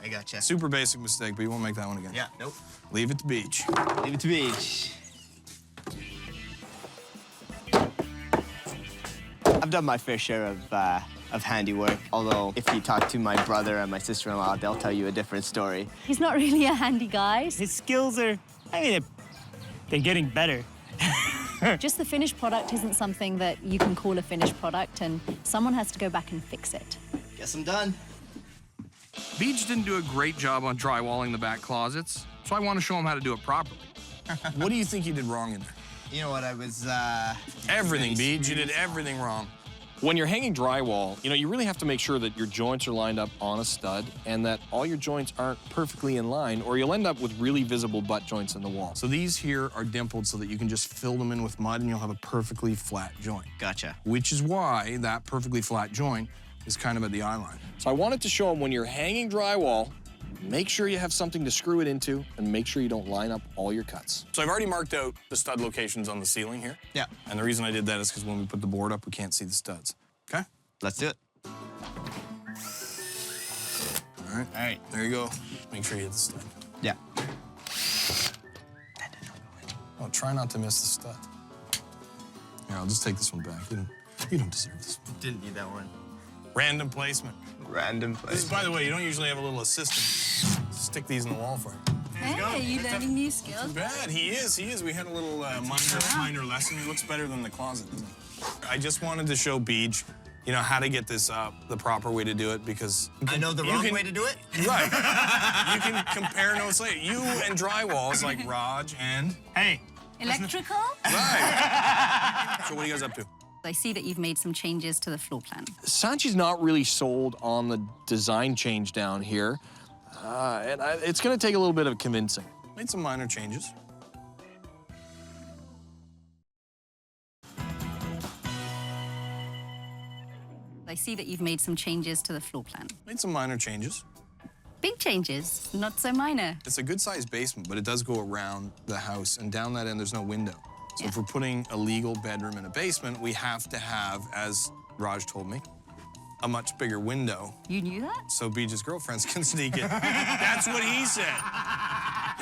I gotcha. Super basic mistake, but you won't make that one again. Yeah, nope. Leave it to Beej. Leave it to Beej. I've done my fair share of handiwork, although if you talk to my brother and my sister-in-law, they'll tell you a different story. He's not really a handy guy. His skills are, I mean, they're getting better. Just the finished product isn't something that you can call a finished product, and someone has to go back and fix it. Guess I'm done. Beej didn't do a great job on drywalling the back closets, so I want to show him how to do it properly. What do you think you did wrong in there? You know what, I was, Everything, Beej. You did everything wrong. When you're hanging drywall, you really have to make sure that your joints are lined up on a stud and that all your joints aren't perfectly in line, or you'll end up with really visible butt joints in the wall. So these here are dimpled so that you can just fill them in with mud and you'll have a perfectly flat joint. Gotcha. Which is why that perfectly flat joint is kind of at the eye line. So I wanted to show them when you're hanging drywall, make sure you have something to screw it into and make sure you don't line up all your cuts. So I've already marked out the stud locations on the ceiling here. Yeah. And the reason I did that is because when we put the board up, we can't see the studs. Okay? Let's do it. All right, there you go. Make sure you hit the stud. Yeah. Oh, try not to miss the stud. Here, I'll just take this one back. You don't deserve this one. Didn't need that one. Random placement. Random placement. This is, by the way, you don't usually have a little assistant. Stick these in the wall for you. Hey, you learning new skills? Too bad. He is. We had a little minor lesson. He looks better than the closet, doesn't he? I just wanted to show Beej, how to get this up the proper way to do it, because... I know the wrong way to do it? Right. You can compare notes later. You and drywalls like Raj and... Hey. Electrical? Right. So what are you guys up to? I see that you've made some changes to the floor plan. Sanchi's not really sold on the design change down here. And it's going to take a little bit of convincing. Made some minor changes. I see that you've made some changes to the floor plan. Made some minor changes. Big changes, not so minor. It's a good-sized basement, but it does go around the house, and down that end, there's no window. So if we're putting a legal bedroom in a basement, we have to have, as Raj told me, a much bigger window. You knew that? So Beej's girlfriends can sneak in. That's what he said.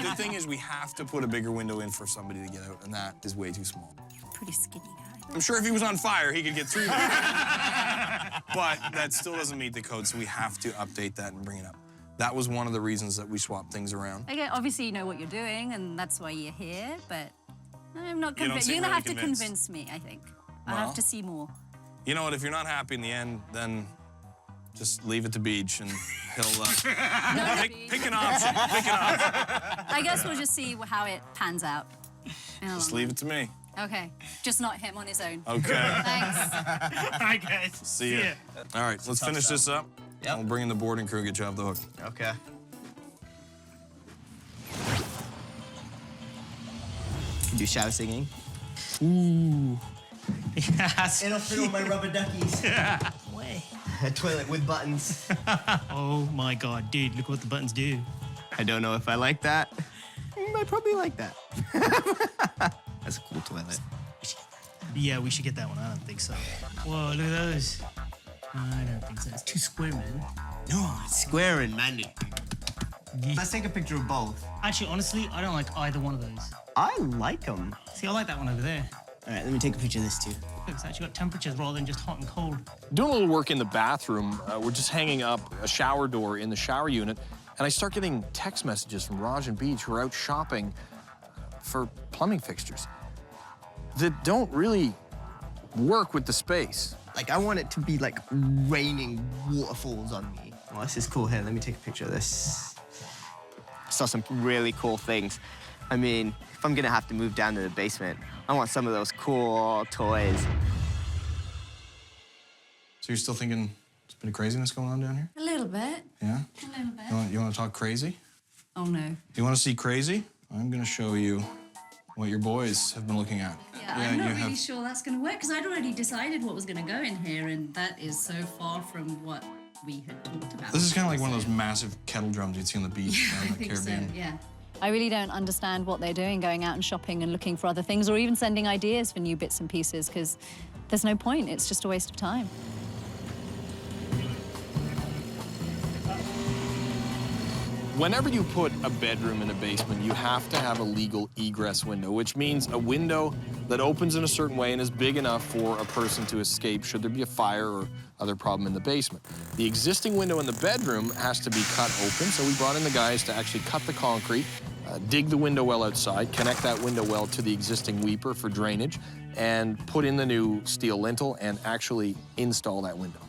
The thing is, we have to put a bigger window in for somebody to get out, and that is way too small. Pretty skinny guy. I'm sure if he was on fire, he could get through that. But that still doesn't meet the code, so we have to update that and bring it up. That was one of the reasons that we swapped things around. Okay, obviously you know what you're doing, and that's why you're here, but I'm not convinced. You're really gonna have to convinced. convince me, I think. I'll have to see more. You know what, if you're not happy in the end, then just leave it to Beej and he'll pick an option. Pick an option. I guess we'll just see how it pans out. Just leave it to me. Okay, just not him on his own. Okay. Thanks. Hi, guys. See ya. All right, let's finish this up. Yep. We'll bring in the boarding crew and get you off the hook. Okay. Can you shower singing? Ooh. Yes. It'll fit all my rubber duckies. Way. A toilet with buttons. Oh my God, dude, look what the buttons do. I don't know if I like that. I probably like that. That's a cool toilet. Yeah, we should get that one. I don't think so. Whoa, look at those. I don't think so. It's too square, man. No, it's square and mandatory. Yeah. Let's take a picture of both. Actually, honestly, I don't like either one of those. I like them. See, I like that one over there. All right, let me take a picture of this too. It's actually got temperatures rather than just hot and cold. Doing a little work in the bathroom. We're just hanging up a shower door in the shower unit, and I start getting text messages from Raj and Beej, who are out shopping for plumbing fixtures that don't really work with the space. Like, I want it to be like raining waterfalls on me. Oh, this is cool. Here, let me take a picture of this. I saw some really cool things. I mean, if I'm gonna have to move down to the basement, I want some of those cool toys. So you're still thinking there's a bit of craziness going on down here? A little bit. Yeah? A little bit. You want to talk crazy? Oh, no. You want to see crazy? I'm going to show you what your boys have been looking at. Yeah, I'm not really sure that's going to work, because I'd already decided what was going to go in here, and that is so far from what we had talked about. This is kind of like one of those massive kettle drums you'd see on the beach down in the Caribbean. Yeah. I really don't understand what they're doing, going out and shopping and looking for other things, or even sending ideas for new bits and pieces, because there's no point. It's just a waste of time. Whenever you put a bedroom in a basement, you have to have a legal egress window, which means a window that opens in a certain way and is big enough for a person to escape should there be a fire or other problem in the basement. The existing window in the bedroom has to be cut open, so we brought in the guys to actually cut the concrete, dig the window well outside, connect that window well to the existing weeper for drainage, and put in the new steel lintel and actually install that window.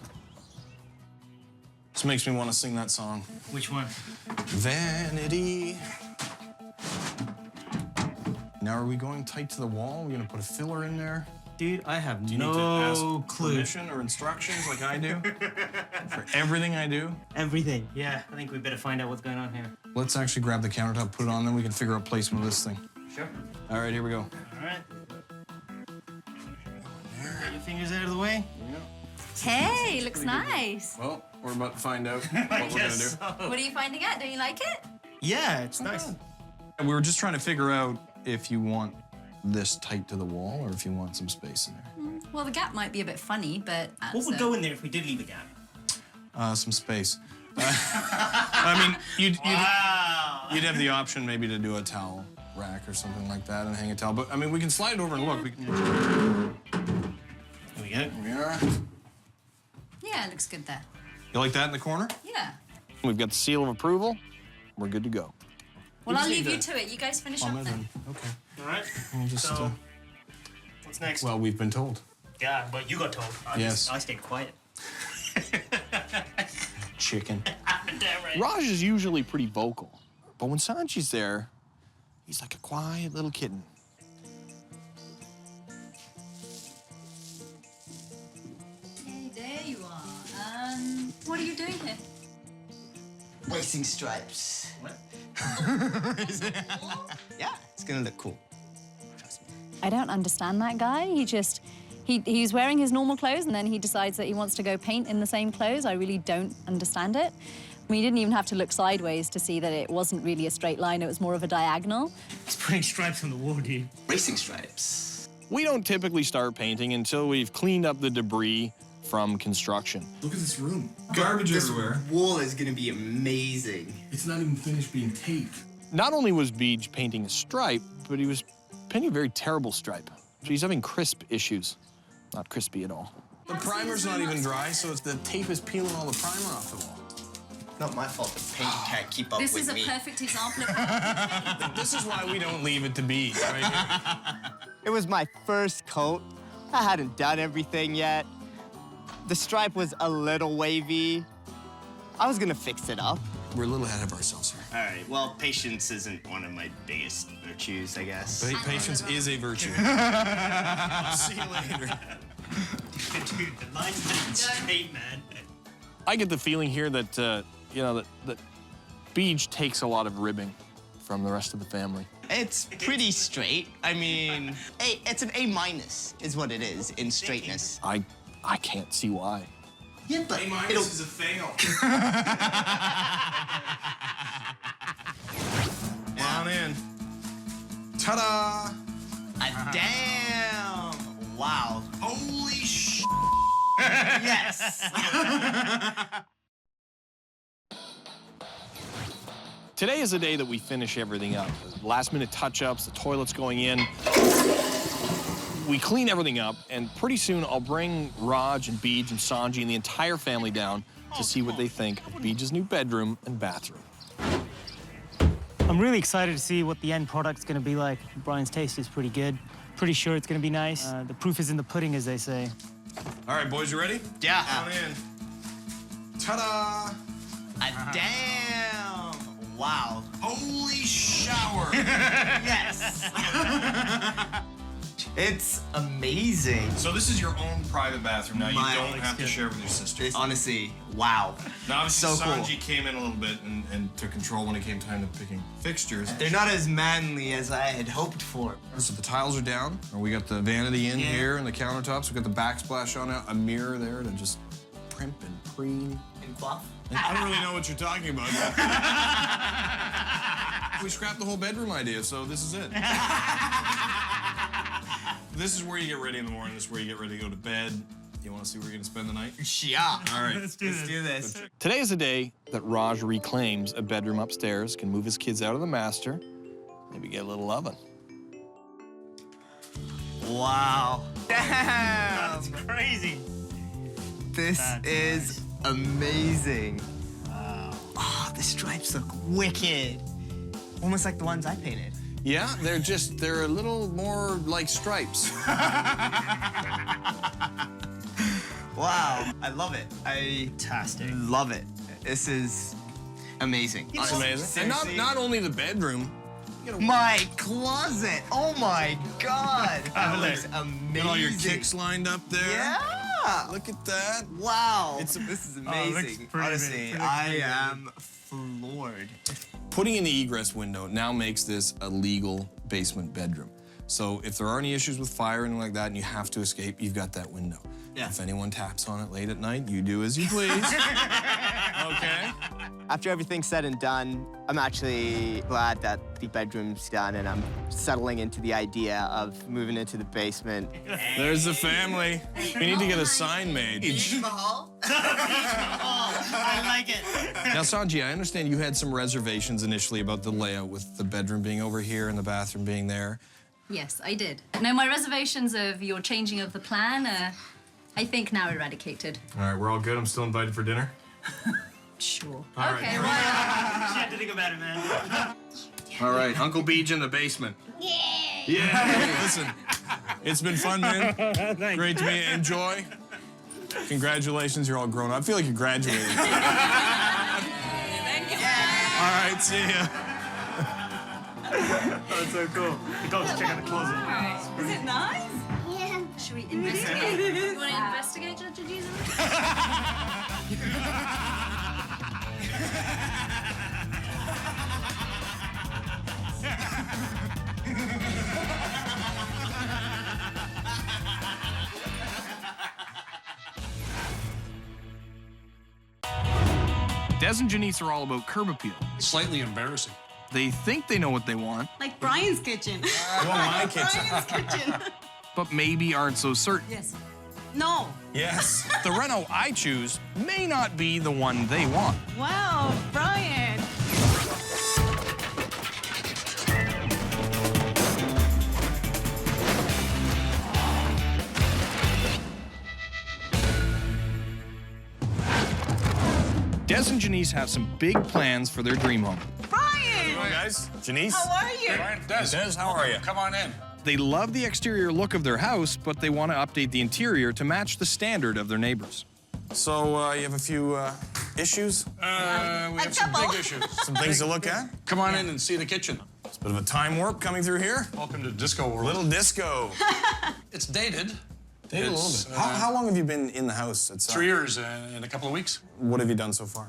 This makes me want to sing that song. Which one? Vanity. Now, are we going tight to the wall? We're going to put a filler in there. Dude, I have Do you need to ask permission or instructions like I do? For everything I do? Everything. Yeah, I think we better find out what's going on here. Let's actually grab the countertop, put it on, then we can figure out placement of this thing. Sure. All right, here we go. All right. Get your fingers out of the way. Hey, looks nice. Well, we're about to find out what we're gonna do. So. What are you finding out? Don't you like it? Yeah, it's nice. We were just trying to figure out if you want this tight to the wall or if you want some space in there. Well, the gap might be a bit funny, but What would go in there if we did leave a gap? Some space. I mean, you'd have the option maybe to do a towel rack or something like that and hang a towel. But I mean, we can slide it over and look. There we go. Here we are. yeah, it looks good there. You like that in the corner? Yeah. We've got the seal of approval. We're good to go. Well, I'll leave you to it. You guys finish up then. Okay. All right. We'll just. So, what's next? Well, we've been told. Yeah, but you got told. I stayed quiet. Chicken. Damn right. Raj is usually pretty vocal, but when Sanji's there, he's like a quiet little kitten. Hey, there you are. What are you doing here? Racing stripes. What? Yeah, it's gonna look cool. Trust me. I don't understand that guy. He's wearing his normal clothes and then he decides that he wants to go paint in the same clothes. I really don't understand it. I mean, you didn't even have to look sideways to see that it wasn't really a straight line, it was more of a diagonal. He's putting stripes on the wall, dude. Racing stripes. We don't typically start painting until we've cleaned up the debris from construction. Look at this room. Garbage everywhere. This wall is gonna be amazing. It's not even finished being taped. Not only was Beej painting a stripe, but he was painting a very terrible stripe. So he's having crisp issues. Not crispy at all. The primer's not even dry, so the tape is peeling all the primer off the wall. Not my fault the paint can't keep up This with is a me. perfect example of This is why we don't leave it to Beej, right here. It was my first coat. I hadn't done everything yet. The stripe was a little wavy. I was gonna fix it up. We're a little ahead of ourselves here. All right, well, patience isn't one of my biggest virtues, I guess. Patience is a virtue. I'll see you later. Dude, the line's not even straight, man. I get the feeling here that, that Beej takes a lot of ribbing from the rest of the family. It's pretty straight. I mean, it's an A- is what it is in straightness. I can't see why. Yeah, but A- is a fail. Come on in. Ta-da! Damn! Wow. Holy sh! Yes! Today is the day that we finish everything up. Last-minute touch-ups, the toilet's going in. We clean everything up, and pretty soon I'll bring Raj and Beej and Sanji and the entire family down to see what they think of Beej's new bedroom and bathroom. I'm really excited to see what the end product's gonna be like. Brian's taste is pretty good. Pretty sure it's gonna be nice. The proof is in the pudding, as they say. All right, boys, you ready? Yeah. Come on in. Ta-da! Damn! Wow. Holy shower! Yes! It's amazing. So this is your own private bathroom now. You don't have to share with your sister. Honestly, wow. Now, obviously, So cool. Sanji came in a little bit and took control when it came time to picking fixtures. They're not as manly as I had hoped for. So the tiles are down. We got the vanity in here and the countertops. We got the backsplash on it, a mirror there to just primp and preen. And fluff. I don't really know what you're talking about. We scrapped the whole bedroom idea, so this is it. This is where you get ready in the morning. This is where you get ready to go to bed. You want to see where you're going to spend the night? Yeah. All right. Let's do this. Today is the day that Raj reclaims a bedroom upstairs, can move his kids out of the master, maybe get a little oven. Wow. Damn. That's crazy. This is amazing. Wow. Oh, the stripes look wicked. Almost like the ones I painted. Yeah, they're a little more like stripes. Wow, I love it. Fantastic. Love it. This is amazing. It's amazing. And not only the bedroom, My closet. Oh my God. That looks amazing. Got all your kicks lined up there. Yeah. Look at that. Wow. This is amazing. pretty Honestly, big. I am floored. Putting in the egress window now makes this a legal basement bedroom. So if there are any issues with fire or anything like that and you have to escape, you've got that window. Yeah. If anyone taps on it late at night, you do as you please. Okay? After everything's said and done, I'm actually glad that the bedroom's done and I'm settling into the idea of moving into the basement. There's the family. We need to get a sign made. Mahal? I like it. Now, Sanji, I understand you had some reservations initially about the layout with the bedroom being over here and the bathroom being there. Yes, I did. No, my reservations of your changing of the plan are, I think, now eradicated. All right, we're all good. I'm still invited for dinner. Sure. All okay, right. well. She had to think about it, man. All right, Uncle Beej in the basement. Yeah. Yeah. Listen, it's been fun, man. Great to meet you. Enjoy. Congratulations, you're all grown up. I feel like you graduated. Thank you. All right, see ya. That's so cool. You go check out the closet. Is it nice? Yeah. Should we investigate? You want to investigate, Judge Jesus? Des and Janice are all about curb appeal. Slightly embarrassing. They think they know what they want, Like Brian's kitchen. You want my kitchen? Brian's kitchen. but maybe aren't so certain. Yes. No. Yes. The reno I choose may not be the one they want. Wow, Brian. Des and Janice have some big plans for their dream home. Brian! Hi, guys. Janice? How are you? Brian, Des, how are you? Come on in. They love the exterior look of their house, but they want to update the interior to match the standard of their neighbors. So, you have a few issues? We have some big issues. Some things to look at? Come on in and see the kitchen. It's a bit of a time warp coming through here. Welcome to Disco World. Little disco. It's dated. Dated a little bit. How long have you been in the house? It's 3 years in a couple of weeks. What have you done so far?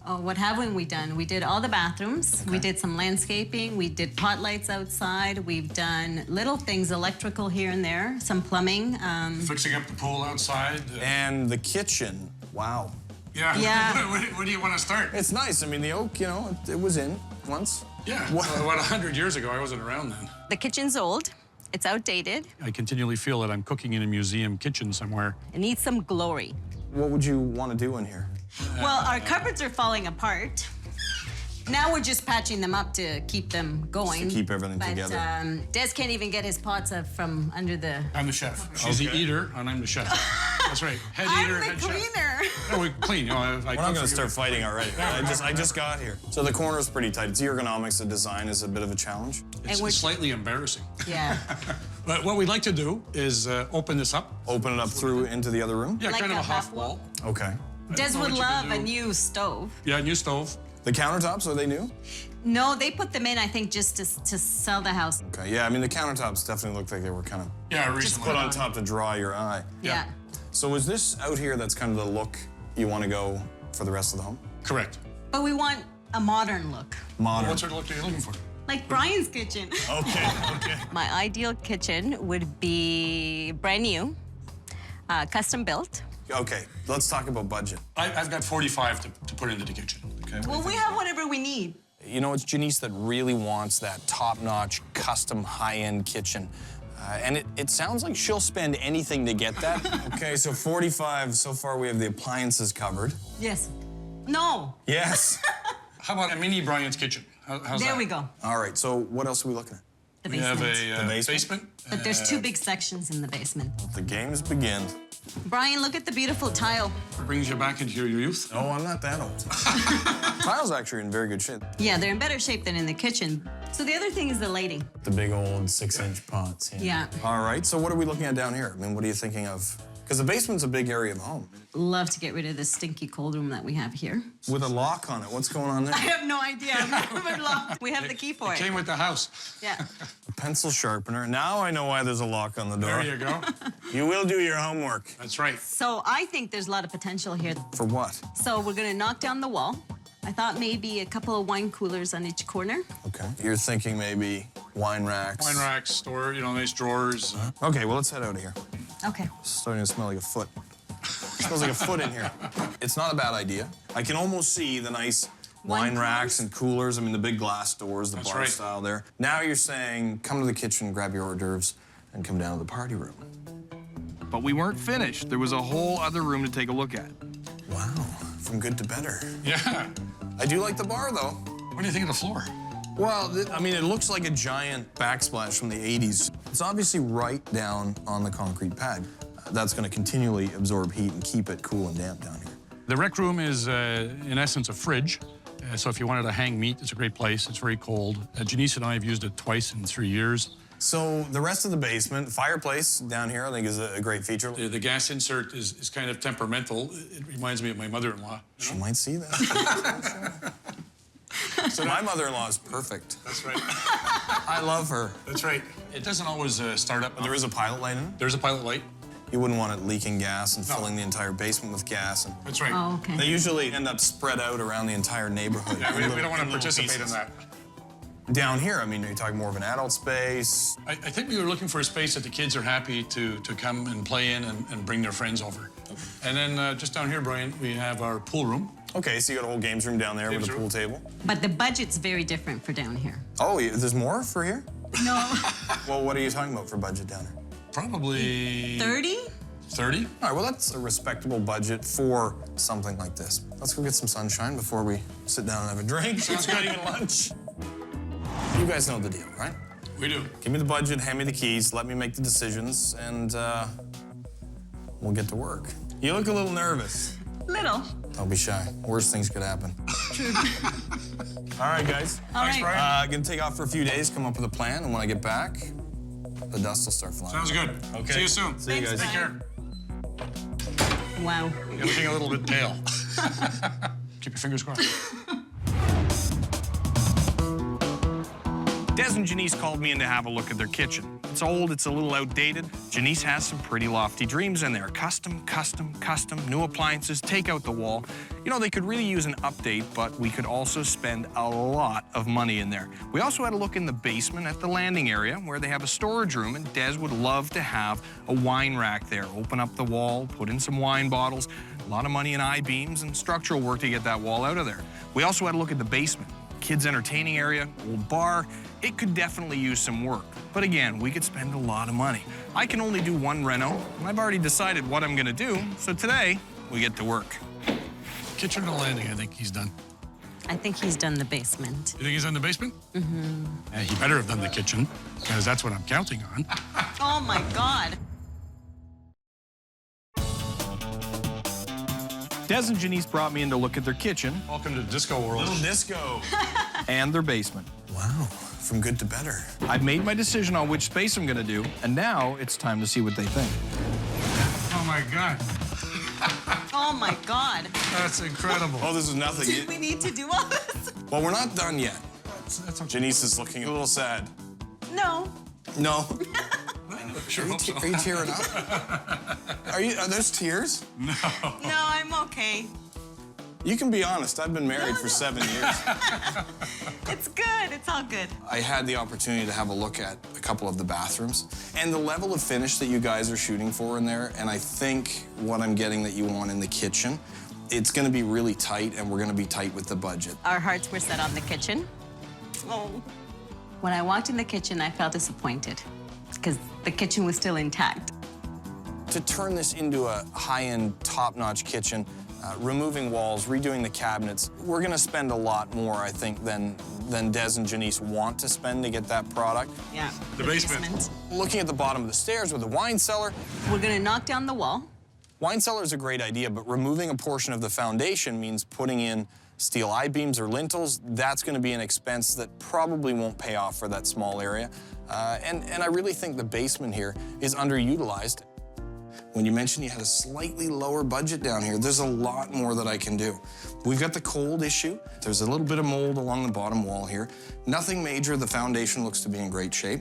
Oh, what haven't we done? We did all the bathrooms. Okay. We did some landscaping. We did pot lights outside. We've done little things, electrical here and there, some plumbing. Fixing up the pool outside. And the kitchen. Wow. Yeah. Yeah. Where do you want to start? It's nice. I mean, the oak, you know, it was in once. Yeah. About 100 years ago, I wasn't around then. The kitchen's old. It's outdated. I continually feel that I'm cooking in a museum kitchen somewhere. It needs some glory. What would you want to do in here? Well, our cupboards are falling apart. Now we're just patching them up to keep them going. Just to keep everything but, together. Des can't even get his pots up from under the... I'm the chef. She's the eater, and I'm the chef. That's right. Head eater, head chef. I'm the cleaner. No, we clean. You know, We're not going to start fighting already. I just got here. So the corner's pretty tight. It's ergonomics. The design is a bit of a challenge. It's slightly embarrassing. Yeah. But what we'd like to do is open this up. Open it up through into the other room? Yeah, Like kind of a a half half wall. Okay. Des would love a new stove. Yeah, new stove. The countertops, are they new? No, they put them in, I think, just to sell the house. Okay, yeah, I mean, the countertops definitely looked like they were kind of recently put on top to draw your eye. Yeah. So is this out here that's kind of the look you want to go for the rest of the home? Correct. But we want a modern look. Modern. What sort of look are you looking for? Like Brian's kitchen. Okay, okay. My ideal kitchen would be brand new, custom built. Okay, let's talk about budget. I've got 45 to put into the kitchen. Okay. Well, we have whatever we need. You know, it's Janice that really wants that top-notch, custom, high-end kitchen. And it sounds like she'll spend anything to get that. Okay, so 45, so far we have the appliances covered. Yes. No. Yes. How about a mini Brian's kitchen? How's There that? we go. All right, so what else are we looking at? The We basement. have a basement. But there's two big sections in the basement. The games begin. Brian, look at the beautiful tile. It brings you back into your youth. Oh, I'm not that old. Tile's actually in very good shape. Yeah, they're in better shape than in the kitchen. So the other thing is the lighting. The big old 6-inch pots. Yeah. All right, so what are we looking at down here? I mean, what are you thinking of Because the basement's a big area of the home. Love to get rid of this stinky cold room that we have here. With a lock on it, what's going on there? I have no idea. I've never locked. We have the key for it. Came with the house. Yeah. A pencil sharpener. Now I know why there's a lock on the door. There you go. You will do your homework. That's right. So I think there's a lot of potential here. For what? So we're gonna knock down the wall. I thought maybe a couple of wine coolers on each corner. Okay. You're thinking maybe wine racks. Wine racks, store, nice drawers. Okay, well, let's head out of here. Okay. It's starting to smell like a foot. It smells like a foot in here. It's not a bad idea. I can almost see the nice wine racks and coolers. I mean, the big glass doors, the bar style there. Now you're saying, come to the kitchen, grab your hors d'oeuvres, and come down to the party room. But we weren't finished. There was a whole other room to take a look at. Wow, from good to better. Yeah. I do like the bar, though. What do you think of the floor? Well, I mean, it looks like a giant backsplash from the 80s. It's obviously right down on the concrete pad. That's going to continually absorb heat and keep it cool and damp down here. The rec room is, in essence, a fridge. So if you wanted to hang meat, it's a great place. It's very cold. Janice and I have used it twice in 3 years. So the rest of the basement, fireplace down here, I think is a great feature. The gas insert is kind of temperamental. It reminds me of my mother-in-law. She might see that. So my mother-in-law is perfect. That's right. I love her. That's right. It doesn't always start up. But there is a pilot light in it? There's a pilot light. You wouldn't want it leaking gas and filling the entire basement with gas. That's right. Oh, okay. They usually end up spread out around the entire neighborhood. Yeah, we don't want to participate in that. Down here, I mean, are you talking more of an adult space? I think we were looking for a space that the kids are happy to come and play in and bring their friends over. And then just down here, Brian, we have our pool room. Okay, so you got a whole games room down there with a pool table. But the budget's very different for down here. Oh, there's more for here? No. Well, what are you talking about for budget down here? Probably 30? 30? All right, well, that's a respectable budget for something like this. Let's go get some sunshine before we sit down and have a drink. Sounds good, eat lunch. You guys know the deal, right? We do. Give me the budget, hand me the keys, let me make the decisions, and we'll get to work. You look a little nervous. Little. Don't be shy. Worst things could happen. True. All right, guys. Thanks, Brian. Gonna take off for a few days, come up with a plan, and when I get back, the dust will start flying. Sounds good. Okay. See you soon. See you guys. Take care. Wow. You're looking a little bit pale. Keep your fingers crossed. Des and Janice called me in to have a look at their kitchen. It's old, it's a little outdated. Janice has some pretty lofty dreams in there. Custom, new appliances, take out the wall. You know, they could really use an update, but we could also spend a lot of money in there. We also had a look in the basement at the landing area where they have a storage room, and Des would love to have a wine rack there. Open up the wall, put in some wine bottles. A lot of money in I-beams and structural work to get that wall out of there. We also had a look at the basement. Kids' entertaining area, old bar. It could definitely use some work. But again, we could spend a lot of money. I can only do one reno, and I've already decided what I'm gonna do, so today, we get to work. Kitchen to landing, I think he's done. I think he's done the basement. You think he's done the basement? Mm-hmm. Yeah, he better have done the kitchen, because that's what I'm counting on. Oh, my God. Des and Janice brought me in to look at their kitchen. Welcome to Disco World. Little disco. And their basement. Wow, from good to better. I've made my decision on which space I'm gonna do, and now it's time to see what they think. Oh my God. Oh, my God. That's incredible. Oh, this is nothing. Do we need to do all this? Well, we're not done yet. That's okay. Janice is looking a little sad. No. No. Sure hope so. Are you tearing up? Are those tears? No. No, I'm okay. You can be honest. I've been married for 7 years. It's good. It's all good. I had the opportunity to have a look at a couple of the bathrooms and the level of finish that you guys are shooting for in there, and I think what I'm getting that you want in the kitchen, it's gonna be really tight, and we're gonna be tight with the budget. Our hearts were set on the kitchen. Oh. When I walked in the kitchen, I felt disappointed because the kitchen was still intact. To turn this into a high-end, top-notch kitchen, removing walls, redoing the cabinets, we're gonna spend a lot more, I think, than Des and Janice want to spend to get that product. Yeah. The basement. Looking at the bottom of the stairs with the wine cellar. We're gonna knock down the wall. Wine cellar is a great idea, but removing a portion of the foundation means putting in steel I-beams or lintels. That's gonna be an expense that probably won't pay off for that small area. And I really think the basement here is underutilized. when you mentioned you had a slightly lower budget down here, there's a lot more that I can do. We've got the cold issue. There's a little bit of mold along the bottom wall here. Nothing major. The foundation looks to be in great shape.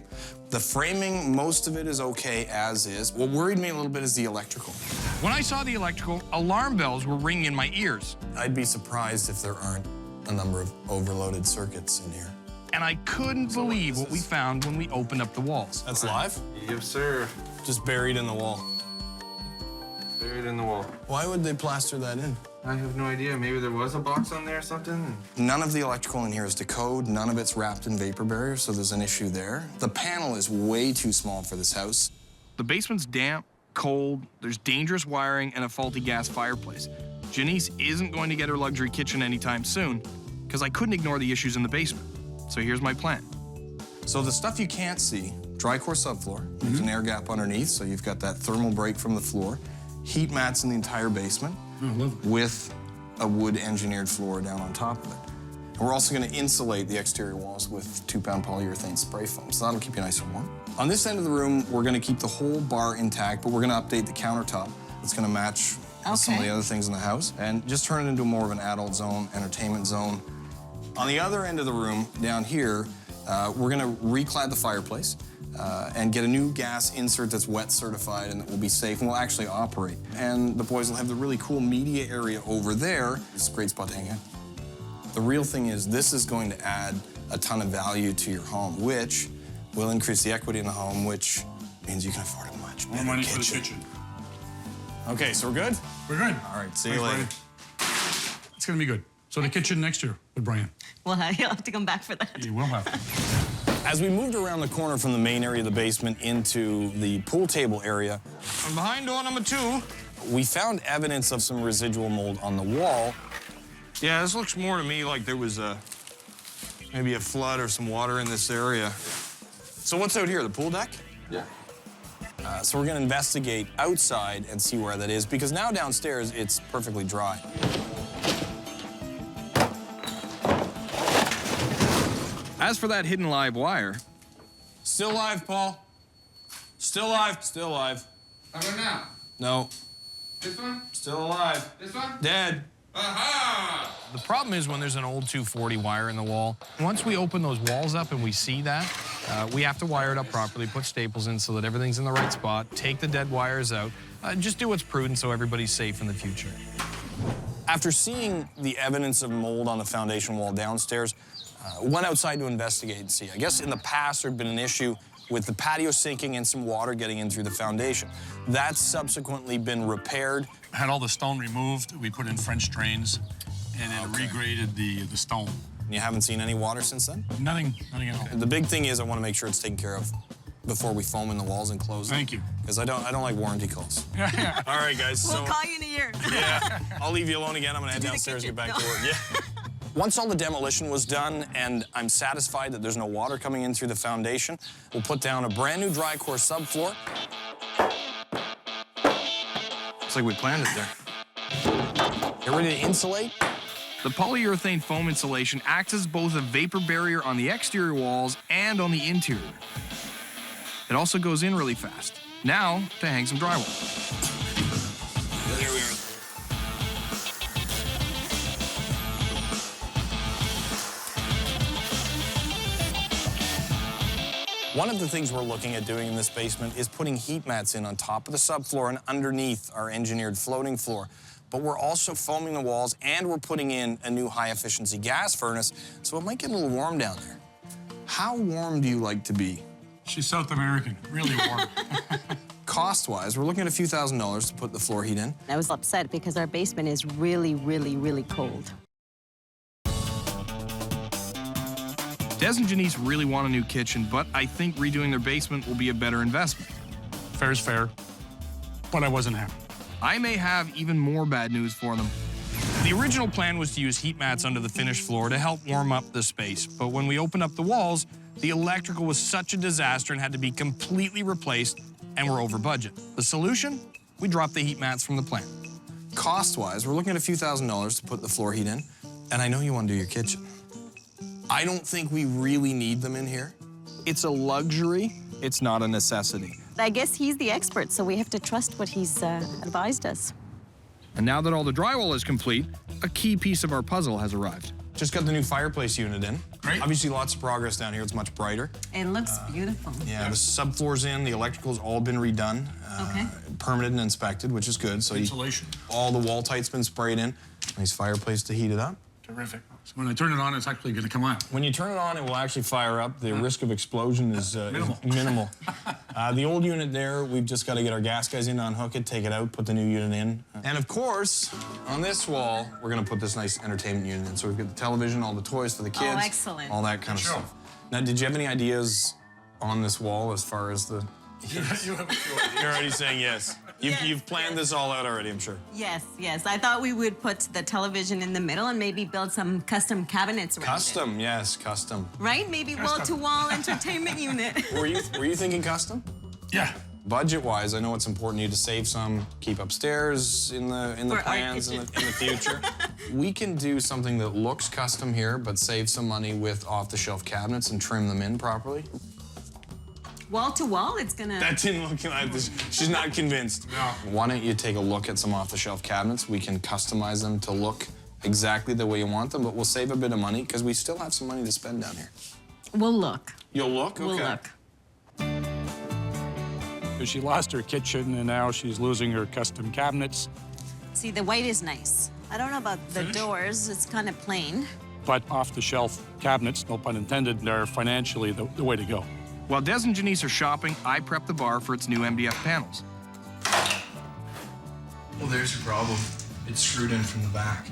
The framing, most of it is okay as is. What worried me a little bit is the electrical. When I saw the electrical, alarm bells were ringing in my ears. I'd be surprised if there aren't a number of overloaded circuits in here. And I couldn't believe what we found when we opened up the walls. That's live? Yes, sir. Just buried in the wall. Buried in the wall. Why would they plaster that in? I have no idea. Maybe there was a box on there or something. None of the electrical in here is to code. None of it's wrapped in vapor barrier, so there's an issue there. The panel is way too small for this house. The basement's damp, cold, there's dangerous wiring, and a faulty gas fireplace. Janice isn't going to get her luxury kitchen anytime soon, because I couldn't ignore the issues in the basement. So here's my plan. So the stuff you can't see, dry core subfloor. There's an air gap underneath, so you've got that thermal break from the floor. Heat mats in the entire basement with a wood engineered floor down on top of it. And we're also going to insulate the exterior walls with 2-pound polyurethane spray foam, so that'll keep you nice and warm. On this end of the room, we're going to keep the whole bar intact, but we're going to update the countertop. It's going to match some of the other things in the house and just turn it into more of an adult zone, entertainment zone. On the other end of the room, down here, we're going to reclad the fireplace and get a new gas insert that's wet certified and that will be safe and will actually operate. And the boys will have the really cool media area over there. It's a great spot to hang out. The real thing is this is going to add a ton of value to your home, which will increase the equity in the home, which means you can afford a much better More money for the kitchen. Okay, so we're good? We're good. All right, see you later. It's gonna be good. So the kitchen next year with Bryan. Well, you'll have to come back for that. You will have to. As we moved around the corner from the main area of the basement into the pool table area, I'm behind door number 2. we found evidence of some residual mold on the wall. Yeah, this looks more to me like there was maybe a flood or some water in this area. So what's out here, the pool deck? Yeah. So we're gonna investigate outside and see where that is, because now downstairs it's perfectly dry. As for that hidden live wire, Still live, Paul. Still live, still live. How about now? No, This one? still alive. This one? Dead. Aha! The problem is when there's an old 240 wire in the wall, once we open those walls up and we see that, we have to wire it up properly, put staples in so that everything's in the right spot, take the dead wires out, just do what's prudent so everybody's safe in the future. After seeing the evidence of mold on the foundation wall downstairs, went outside to investigate and see. I guess in the past there'd been an issue with the patio sinking and some water getting in through the foundation. That's subsequently been repaired. Had all the stone removed. We put in French drains and then regraded the stone. You haven't seen any water since then? Nothing at all. The big thing is I want to make sure it's taken care of before we foam in the walls and close them. Thank you. Because I don't like warranty calls. All right, guys. We'll call you in a year. Yeah, I'll leave you alone again. I'm gonna head downstairs and get back to work. Yeah. Once all the demolition was done and I'm satisfied that there's no water coming in through the foundation, we'll put down a brand new dry core subfloor. Looks like we planned it there. Get ready to insulate. the polyurethane foam insulation acts as both a vapor barrier on the exterior walls and on the interior. It also goes in really fast. Now to hang some drywall. There we are. One of the things we're looking at doing in this basement is putting heat mats in on top of the subfloor and underneath our engineered floating floor. But we're also foaming the walls and we're putting in a new high-efficiency gas furnace, so it might get a little warm down there. How warm do you like to be? She's South American, really warm. Cost-wise, we're looking at a few $1,000s to put the floor heat in. I was upset because our basement is really, really, really cold. Des and Janice really want a new kitchen, but I think redoing their basement will be a better investment. Fair's fair, but I wasn't happy. I may have even more bad news for them. The original plan was to use heat mats under the finished floor to help warm up the space, but when we opened up the walls, the electrical was such a disaster and had to be completely replaced, and we're over budget. The solution? We dropped the heat mats from the plan. Cost-wise, we're looking at a few $1,000s to put the floor heat in, and I know you want to do your kitchen. I don't think we really need them in here. It's a luxury, it's not a necessity. I guess he's the expert, so we have to trust what he's advised us. And now that all the drywall is complete, a key piece of our puzzle has arrived. Just got the new fireplace unit in. Great. Obviously, lots of progress down here. It's much brighter. It looks beautiful. Yeah, the subfloor's in, the electrical's all been redone. Okay. Permitted and inspected, which is good. So Insulation. all the wall tight's been sprayed in. Nice fireplace to heat it up. Terrific. So when I turn it on, it's actually going to come on. When you turn it on, it will actually fire up. The risk of explosion is Minimal. minimal. The old unit there, we've just got to get our gas guys in to unhook it, take it out, put the new unit in. And of course, on this wall, we're going to put this nice entertainment unit in. So we've got the television, all the toys for the kids. Oh, excellent. All that kind of stuff. Now, did you have any ideas on this wall as far as the... You have a few ideas. You're already saying yes. You've planned this all out already, I'm sure. Yes, yes. I thought we would put the television in the middle and maybe build some custom cabinets around Custom, yes, custom. it. Right? Maybe wall-to-wall entertainment unit. Were you thinking custom? Yeah. Budget-wise, I know it's important you to save some, keep upstairs in the For our plans in the kitchen. future. We can do something that looks custom here, but save some money with off-the-shelf cabinets and trim them in properly. Wall-to-wall, it's gonna... That didn't look like this. She's not convinced. No. Why don't you take a look at some off-the-shelf cabinets? We can customize them to look exactly the way you want them, but we'll save a bit of money because we still have some money to spend down here. We'll look. You'll look? Okay. We'll look. She lost her kitchen, and now she's losing her custom cabinets. See, the white is nice. I don't know about the doors. It's kind of plain. But off-the-shelf cabinets, no pun intended, are financially the way to go. While Des and Janice are shopping, I prep the bar for its new MDF panels. Well, there's your problem. It's screwed in from the back.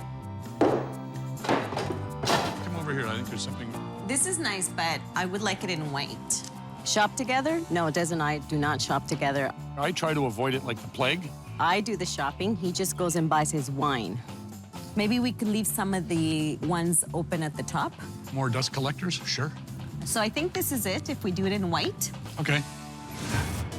Come over here. I think there's something. This is nice, but I would like it in white. Shop together? No, Des and I do not shop together. I try to avoid it like the plague. I do the shopping. He just goes and buys his wine. Maybe we could leave some of the ones open at the top. More dust collectors, sure. So I think this is it if we do it in white. Okay.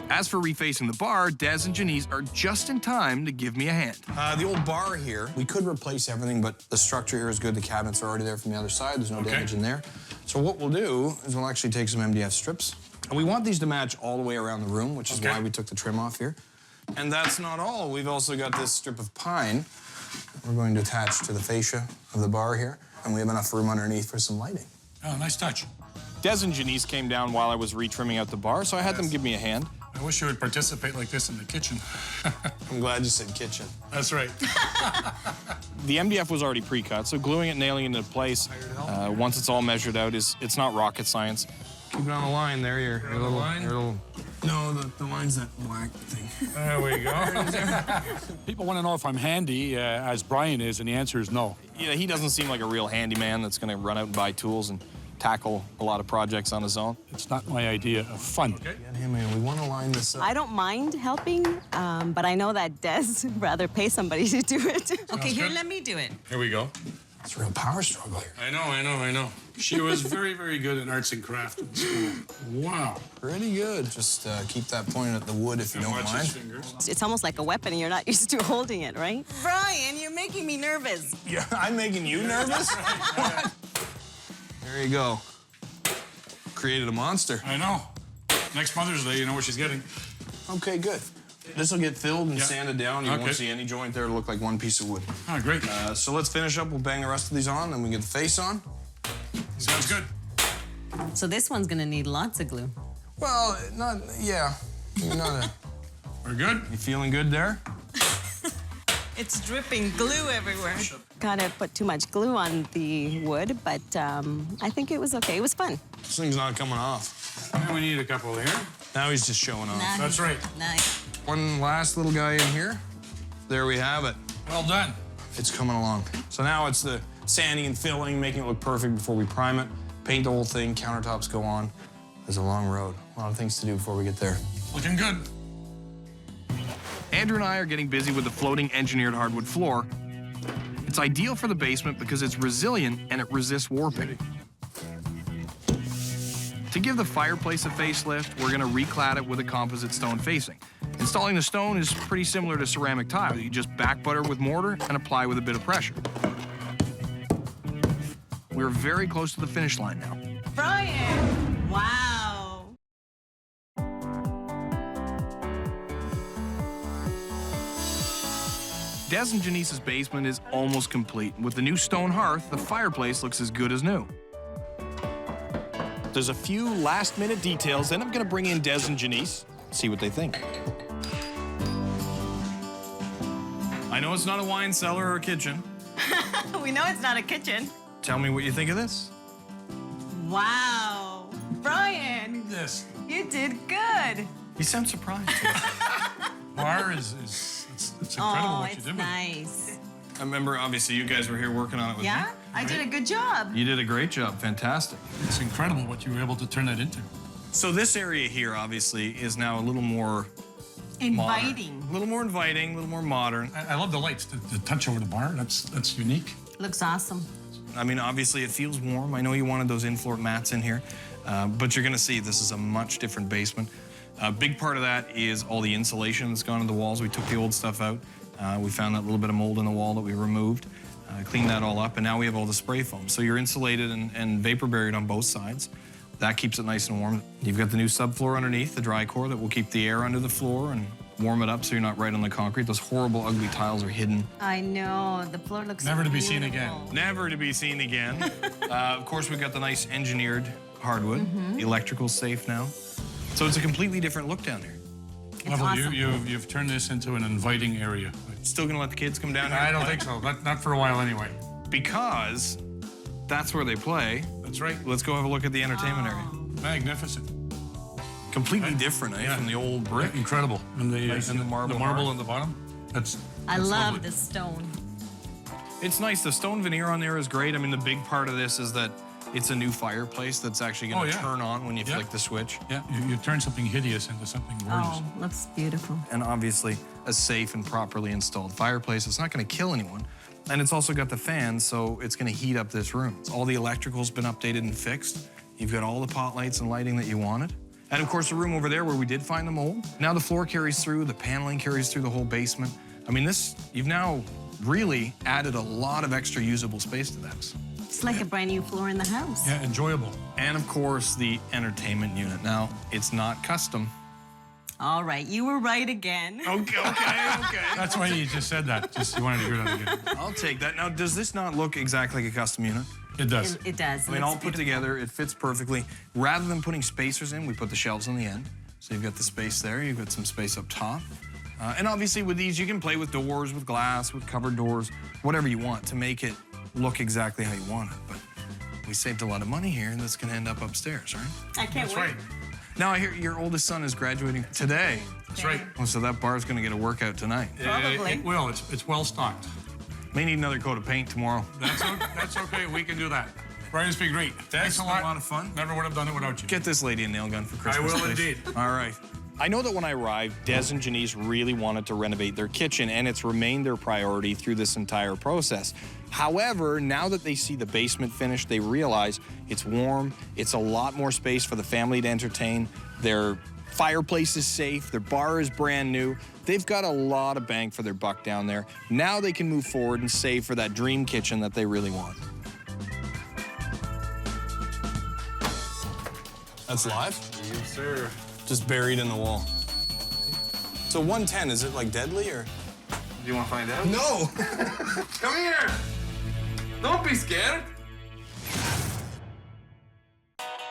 As for refacing the bar, Des and Janice are just in time to give me a hand. The old bar here, we could replace everything, but the structure here is good. The cabinets are already there from the other side. There's no damage in there. So what we'll do is we'll actually take some MDF strips. And we want these to match all the way around the room, which is why we took the trim off here. And that's not all. We've also got this strip of pine we're going to attach to the fascia of the bar here. And we have enough room underneath for some lighting. Oh, nice touch. Des and Janice came down while I was re-trimming out the bar, so I had them give me a hand. I wish you would participate like this in the kitchen. I'm glad you said kitchen. That's right. The MDF was already pre-cut, so gluing it, nailing it into place, once it's all measured out, it's not rocket science. Keep it on the line there, your little... No, the line's that black thing. There we go. People want to know if I'm handy, as Bryan is, and the answer is no. Yeah, he doesn't seem like a real handyman that's going to run out and buy tools and tackle a lot of projects on his own. It's not my idea of fun. Get him in. We want to line this up. I don't mind helping, but I know that Des would rather pay somebody to do it. Okay, here, let me do it. Here we go. It's a real power struggle here. I know. She was very, very good in arts and crafts in school. Wow. Pretty good. Just keep that pointed at the wood if you don't mind. It's almost like a weapon and you're not used to holding it, right? Bryan, you're making me nervous. Yeah, I'm making you nervous? What? There you go. Created a monster. I know. Next Mother's Day, you know what she's getting. Okay, good. This will get filled and sanded down. You won't see any joint there. It'll look like one piece of wood. Oh, great. So let's finish up. We'll bang the rest of these on, then we get the face on. Sounds good. So this one's gonna need lots of glue. Well, not, yeah. Not a... We're good? You feeling good there? It's dripping glue everywhere. Gotta put too much glue on the wood, but I think it was okay. It was fun. This thing's not coming off. And we need a couple here. Now he's just showing off. Nice. That's right. Nice. One last little guy in here. There we have it. Well done. It's coming along. So now it's the sanding and filling, making it look perfect before we prime it. Paint the whole thing, countertops go on. There's a long road. A lot of things to do before we get there. Looking good. Andrew and I are getting busy with the floating engineered hardwood floor. It's ideal for the basement because it's resilient and it resists warping. To give the fireplace a facelift, we're gonna reclad it with a composite stone facing. Installing the stone is pretty similar to ceramic tile. You just back butter with mortar and apply with a bit of pressure. We're very close to the finish line now. Bryan! Wow. Des and Janice's basement is almost complete. With the new stone hearth, the fireplace looks as good as new. There's a few last-minute details, and I'm gonna bring in Des and Janice, see what they think. I know it's not a wine cellar or a kitchen. We know it's not a kitchen. Tell me what you think of this. Wow. Brian, This you did good. You sound surprised. bar it's incredible what you did with it. Nice. I remember, obviously, you guys were here working on it with me. Yeah, I did a good job. You did a great job. Fantastic. It's incredible what you were able to turn that into. So this area here, obviously, is now a little more Inviting. modern. A little more inviting, a little more modern. I love the lights, the touch over the bar. That's unique. Looks awesome. I mean, obviously, it feels warm. I know you wanted those in-floor mats in here, but you're gonna see this is a much different basement. A big part of that is all the insulation that's gone in the walls. We took the old stuff out. We found that little bit of mold in the wall that we removed, cleaned that all up, and now we have all the spray foam. So you're insulated and vapor barried on both sides. That keeps it nice and warm. You've got the new subfloor underneath, the dry core, that will keep the air under the floor and warm it up so you're not right on the concrete. Those horrible, ugly tiles are hidden. I know, the floor looks Never to be beautiful. seen again. Never to be seen again. Of course, we've got the nice engineered hardwood. The electrical's safe now. So it's a completely different look down there. Lovely. awesome. You've turned this into an inviting area. Still gonna let the kids come down here? I don't think so. Not for a while anyway. Because that's where they play. That's right. Let's go have a look at the entertainment area. Magnificent. Completely different, from the old brick. Yeah, incredible. And the, Nice and new marble the marble hearth. on the bottom. That's I love lovely. the stone. It's nice. The stone veneer on there is great. I mean, the big part of this is that it's a new fireplace that's actually going to turn on when you flick the switch. Yeah, you turn something hideous into something gorgeous. Oh, looks beautiful. And obviously, a safe and properly installed fireplace. It's not going to kill anyone. And it's also got the fans, so it's going to heat up this room. All the electrical's been updated and fixed. You've got all the pot lights and lighting that you wanted. And of course, the room over there where we did find the mold. Now the floor carries through, the paneling carries through the whole basement. I mean, you've now really added a lot of extra usable space to that. It's like a brand new floor in the house. Yeah, enjoyable. And of course, the entertainment unit. Now, it's not custom. All right, you were right again. Okay. That's why you just said that. Just you wanted to hear that again. I'll take that. Now, does this not look exactly like a custom unit? It does. It does. I mean, Looks all put together, it fits perfectly. Rather than putting spacers in, we put the shelves on the end. So you've got the space there, you've got some space up top. And obviously with these, you can play with doors, with glass, with covered doors, whatever you want to make it look exactly how you want it. But we saved a lot of money here, and that's gonna end up upstairs, right? I can't That's wait. right. Now I hear your oldest son is graduating today. That's right. Oh, so that bar's gonna get a workout tonight. Probably. It will. It's well stocked. May need another coat of paint tomorrow. That's okay. We can do that. Brian, it's been great. Thanks a lot. a lot of fun. Never would have done it without you. Get this lady a nail gun for I Christmas. will please. indeed. All right. I know that when I arrived, Des and Janice really wanted to renovate their kitchen, and it's remained their priority through this entire process. However, now that they see the basement finished, they realize it's warm, it's a lot more space for the family to entertain, their fireplace is safe, their bar is brand new. They've got a lot of bang for their buck down there. Now they can move forward and save for that dream kitchen that they really want. That's live? Yes, sir. Just buried in the wall. So 110, is it like deadly or? Do you want to find out? No! Come here. Don't be scared.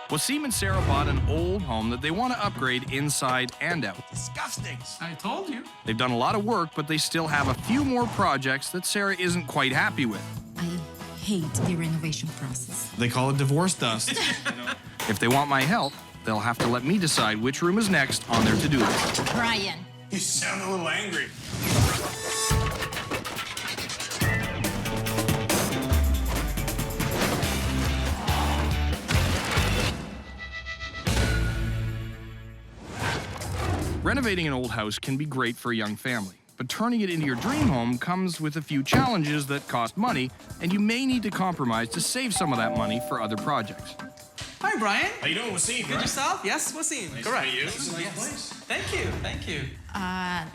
Wasim and Sarah bought an old home that they want to upgrade inside and out. Disgusting! I told you. They've done a lot of work, but they still have a few more projects that Sarah isn't quite happy with. I hate the renovation process. They call it divorce dust. If they want my help, they'll have to let me decide which room is next on their to-do list. Brian. You sound a little angry. Renovating an old house can be great for a young family, but turning it into your dream home comes with a few challenges that cost money, and you may need to compromise to save some of that money for other projects. Hi, Brian. How you doing, Wasim? Good yourself? Yes, Wasim. Nice Correct. to meet you. It's a nice place. Thank you. Thank you.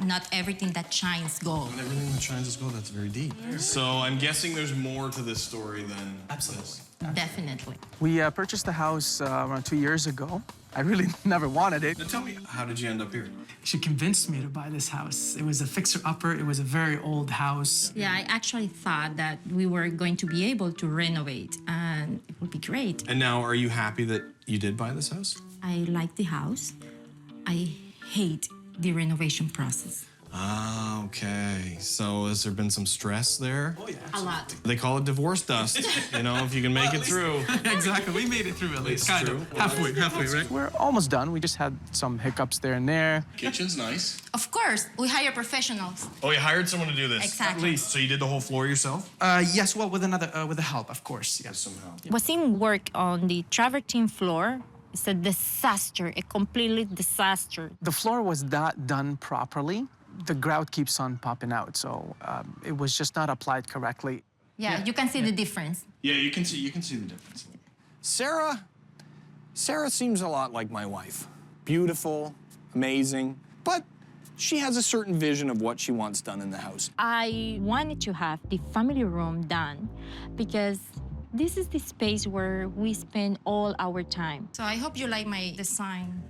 Not everything that shines gold. Everything that shines is gold. That's very deep. So I'm guessing there's more to this story than Absolutely. Definitely. We purchased the house around 2 years ago. I really never wanted it. Now tell me, how did you end up here? She convinced me to buy this house. It was a fixer-upper. It was a very old house. Yeah, I actually thought that we were going to be able to renovate and it would be great. And now, are you happy that you did buy this house? I like the house. I hate the renovation process. Ah, okay. So has there been some stress there? Oh, yeah. A lot. They call it divorce dust, you know, if you can make it through. Exactly. We made it through at least. Kind true. of. Halfway, right? We're almost done. We just had some hiccups there and there. Kitchen's nice. Of course, we hire professionals. Oh, you hired someone to do this? Exactly. At least. So you did the whole floor yourself? Yes, well, with the help, of course. Yes. Some help. Wasim work on the travertine floor. It's a disaster, a completely disaster. The floor was not done properly. The grout keeps on popping out, so it was just not applied correctly. Yeah, you can see the difference. Yeah, you can see the difference. Sarah seems a lot like my wife. Beautiful, amazing, but she has a certain vision of what she wants done in the house. I wanted to have the family room done because this is the space where we spend all our time. So I hope you like my design.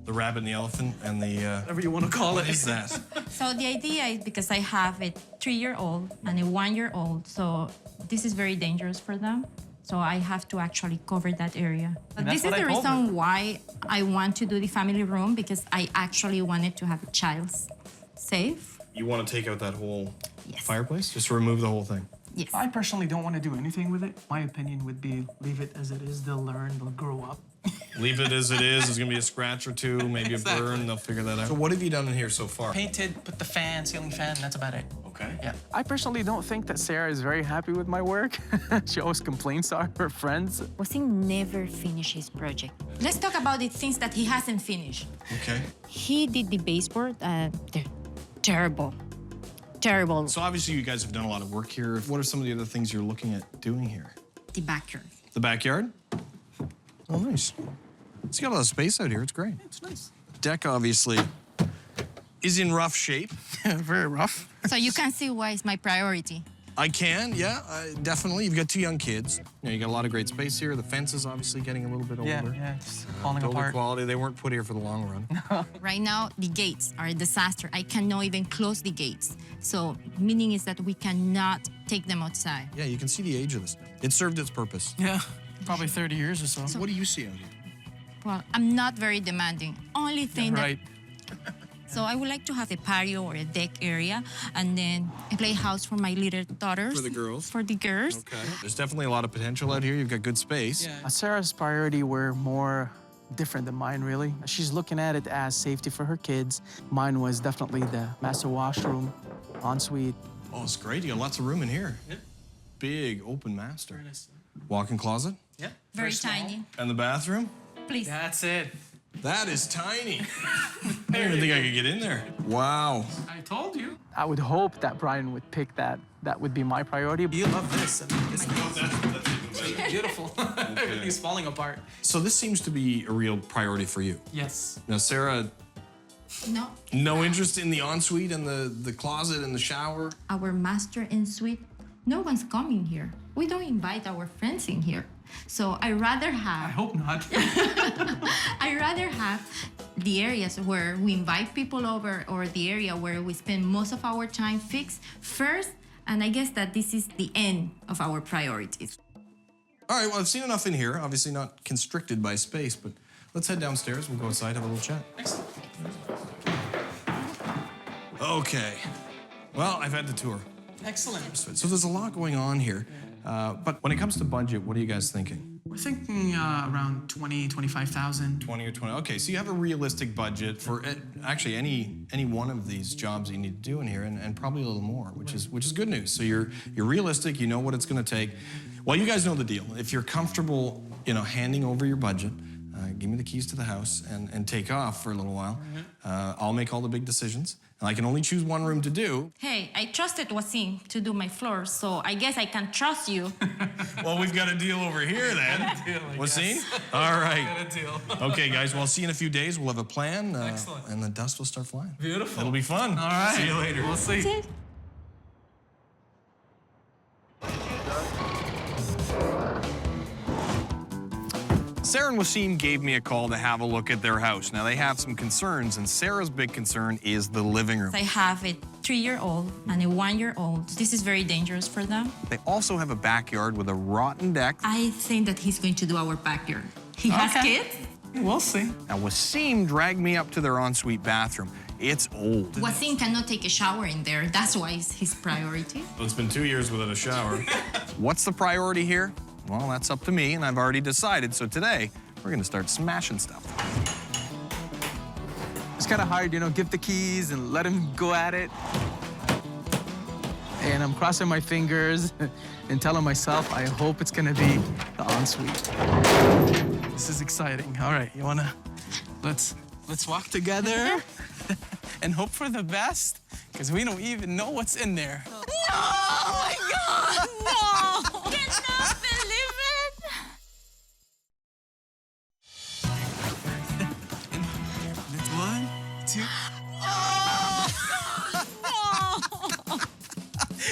The rabbit and the elephant and the... Whatever you want to call it. What is that? So the idea is because I have a 3-year-old and a 1-year-old, so this is very dangerous for them. So I have to actually cover that area. But this is the reason why I want to do the family room, because I actually wanted to have a child safe. You want to take out that whole Yes. fireplace? Just remove the whole thing? Yes. I personally don't want to do anything with it. My opinion would be leave it as it is. They'll learn, they'll grow up. Leave it as it is. There's going to be a scratch or two, maybe a burn. They'll figure that out. So what have you done in here so far? Painted, put the fan, ceiling fan, and that's about it. Okay. Yeah. I personally don't think that Sarah is very happy with my work. She always complains to her friends. Wasim never finished his project. Let's talk about the things that he hasn't finished. Okay. He did the baseboard, they're terrible. Terrible. So obviously you guys have done a lot of work here. What are some of the other things you're looking at doing here? The backyard. The backyard? Oh, nice. It's got a lot of space out here. It's great. It's nice. Deck, obviously, is in rough shape. Very rough. So you can see why it's my priority. I can, yeah, definitely. You've got 2 young kids. You got a lot of great space here. The fence is obviously getting a little bit older. Yeah, it's falling Builder apart. quality. They weren't put here for the long run. Right now, the gates are a disaster. I cannot even close the gates. So meaning is that we cannot take them outside. Yeah, you can see the age of this. It served its purpose. Yeah, probably 30 years or so. What do you see out here? Well, I'm not very demanding. Only thing Right. So I would like to have a patio or a deck area, and then a playhouse for my little daughters. For the girls? For the girls. Okay. There's definitely a lot of potential out here. You've got good space. Sarah's priority were more different than mine, really. She's looking at it as safety for her kids. Mine was definitely the master washroom, ensuite. Oh, it's great. You got lots of room in here. Yeah. Big open master. Walk-in closet. Yeah. Very tiny. And the bathroom? Please. That's it. That is tiny. I don't even think I could get in there. Wow. I told you. I would hope that Bryan would pick that. That would be my priority. You love this. I mean, it's beautiful. Everything's falling apart. So this seems to be a real priority for you. Yes. Now, Sarah, No. no interest in the ensuite and the closet and the shower? Our master en suite, no one's coming here. We don't invite our friends in here. So I rather have... I hope not. I rather have the areas where we invite people over, or the area where we spend most of our time fixed first, and I guess that this is the end of our priorities. All right, well, I've seen enough in here. Obviously not constricted by space, but let's head downstairs. We'll go outside, have a little chat. Okay. Well, I've had the tour. Excellent. So there's a lot going on here. But when it comes to budget, what are you guys thinking? We're thinking around 20, 25,000. 20 or 20. Okay, so you have a realistic budget for actually any one of these jobs that you need to do in here, and probably a little more, which is good news. So you're realistic. You know what it's going to take. Well, you guys know the deal. If you're comfortable, handing over your budget, give me the keys to the house and take off for a little while. I'll make all the big decisions. And I can only choose one room to do. Hey, I trusted Wasim to do my floors, so I guess I can trust you. Well, we've got a deal over here then. Wasim? All right. Got a deal. Okay, guys. Well, I'll see you in a few days. We'll have a plan. Excellent. And the dust will start flying. Beautiful. It'll be fun. All right. See you later. We'll see. Sarah and Wasim gave me a call to have a look at their house. Now, they have some concerns, and Sarah's big concern is the living room. I have a 3-year-old and a 1-year-old. This is very dangerous for them. They also have a backyard with a rotten deck. I think that he's going to do our backyard. He has kids. We'll see. Now, Wasim dragged me up to their ensuite bathroom. It's old. Wasim cannot take a shower in there. That's why it's his priority. Well, it's been 2 years without a shower. What's the priority here? Well, that's up to me, and I've already decided. So today, we're gonna start smashing stuff. It's kind of hard, you know, give the keys and let him go at it. And I'm crossing my fingers and telling myself, I hope it's gonna be the ensuite. This is exciting. All right, you wanna, let's walk together and hope for the best, because we don't even know what's in there. No! Oh my God! No! Cannot believe it! That's 1, 2.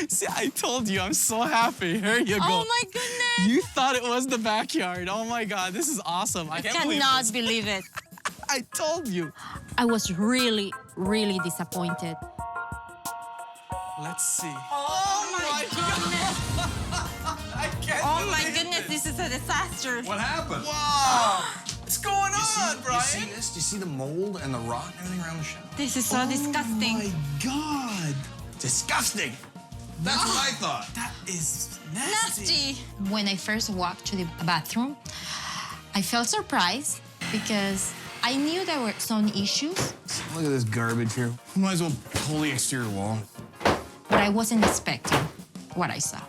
See, I told you, I'm so happy. Here you go. Oh my goodness! You thought it was the backyard. Oh my God, this is awesome. I can't cannot believe it. I told you. I was really, really disappointed. Let's see. Oh my goodness! I can't Oh my goodness, this is a disaster. What happened? Wow! What's going on, Brian? You see this? Do you see the mold and the rot and everything around the shower? This is so disgusting. Oh my God! Disgusting. That's what I thought. That is nasty. When I first walked to the bathroom, I felt surprised because I knew there were some issues, Look at this garbage here. We might as well pull the exterior wall. but I wasn't expecting what I saw.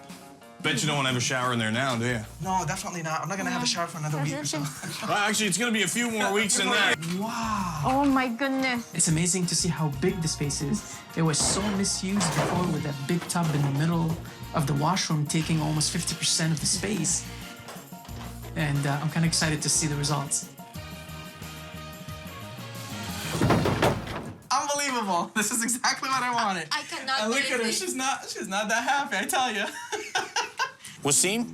Bet you don't want to have a shower in there now, do you? No, definitely not. I'm not gonna have a shower for another week or so. Well, actually, it's going to be a few more weeks than that. Wow. Oh my goodness. It's amazing to see how big the space is. It was so misused before with that big tub in the middle of the washroom taking almost 50% of the space. And I'm kind of excited to see the results. Unbelievable. This is exactly what I wanted. I cannot And look at her. believe She's not that happy, I tell you. Wasim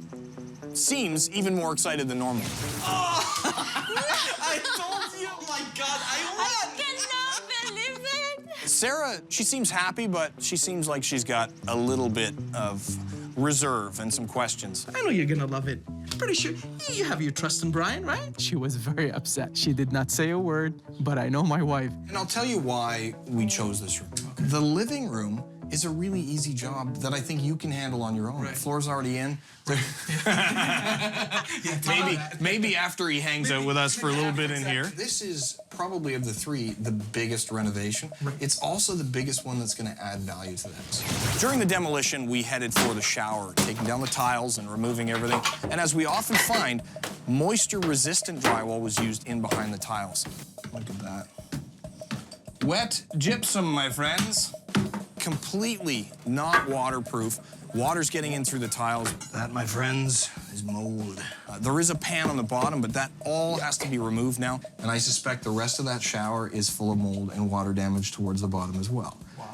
seems even more excited than normal. I told you. Oh my God, I won. Cannot believe it. Sarah, she seems happy, but she seems like she's got a little bit of reserve and some questions. I know you're gonna love it. I'm pretty sure you have your trust in Brian, right? She was very upset. She did not say a word, but I know my wife. And I'll tell you why we chose this room. Okay. The living room is a really easy job that I think you can handle on your own. Right. The floor's already in. Maybe after he hangs out with us for a little bit in here. This is probably of the three the biggest renovation. Right. It's also the biggest one that's going to add value to the house. During the demolition, we headed for the shower, taking down the tiles and removing everything. And as we often find, moisture-resistant drywall was used in behind the tiles. Look at that. Wet gypsum, my friends. Completely not waterproof. Water's getting in through the tiles. That, my friends, is mold. There is a pan on the bottom, but that all has to be removed now. And I suspect the rest of that shower is full of mold and water damage towards the bottom as well. Wow.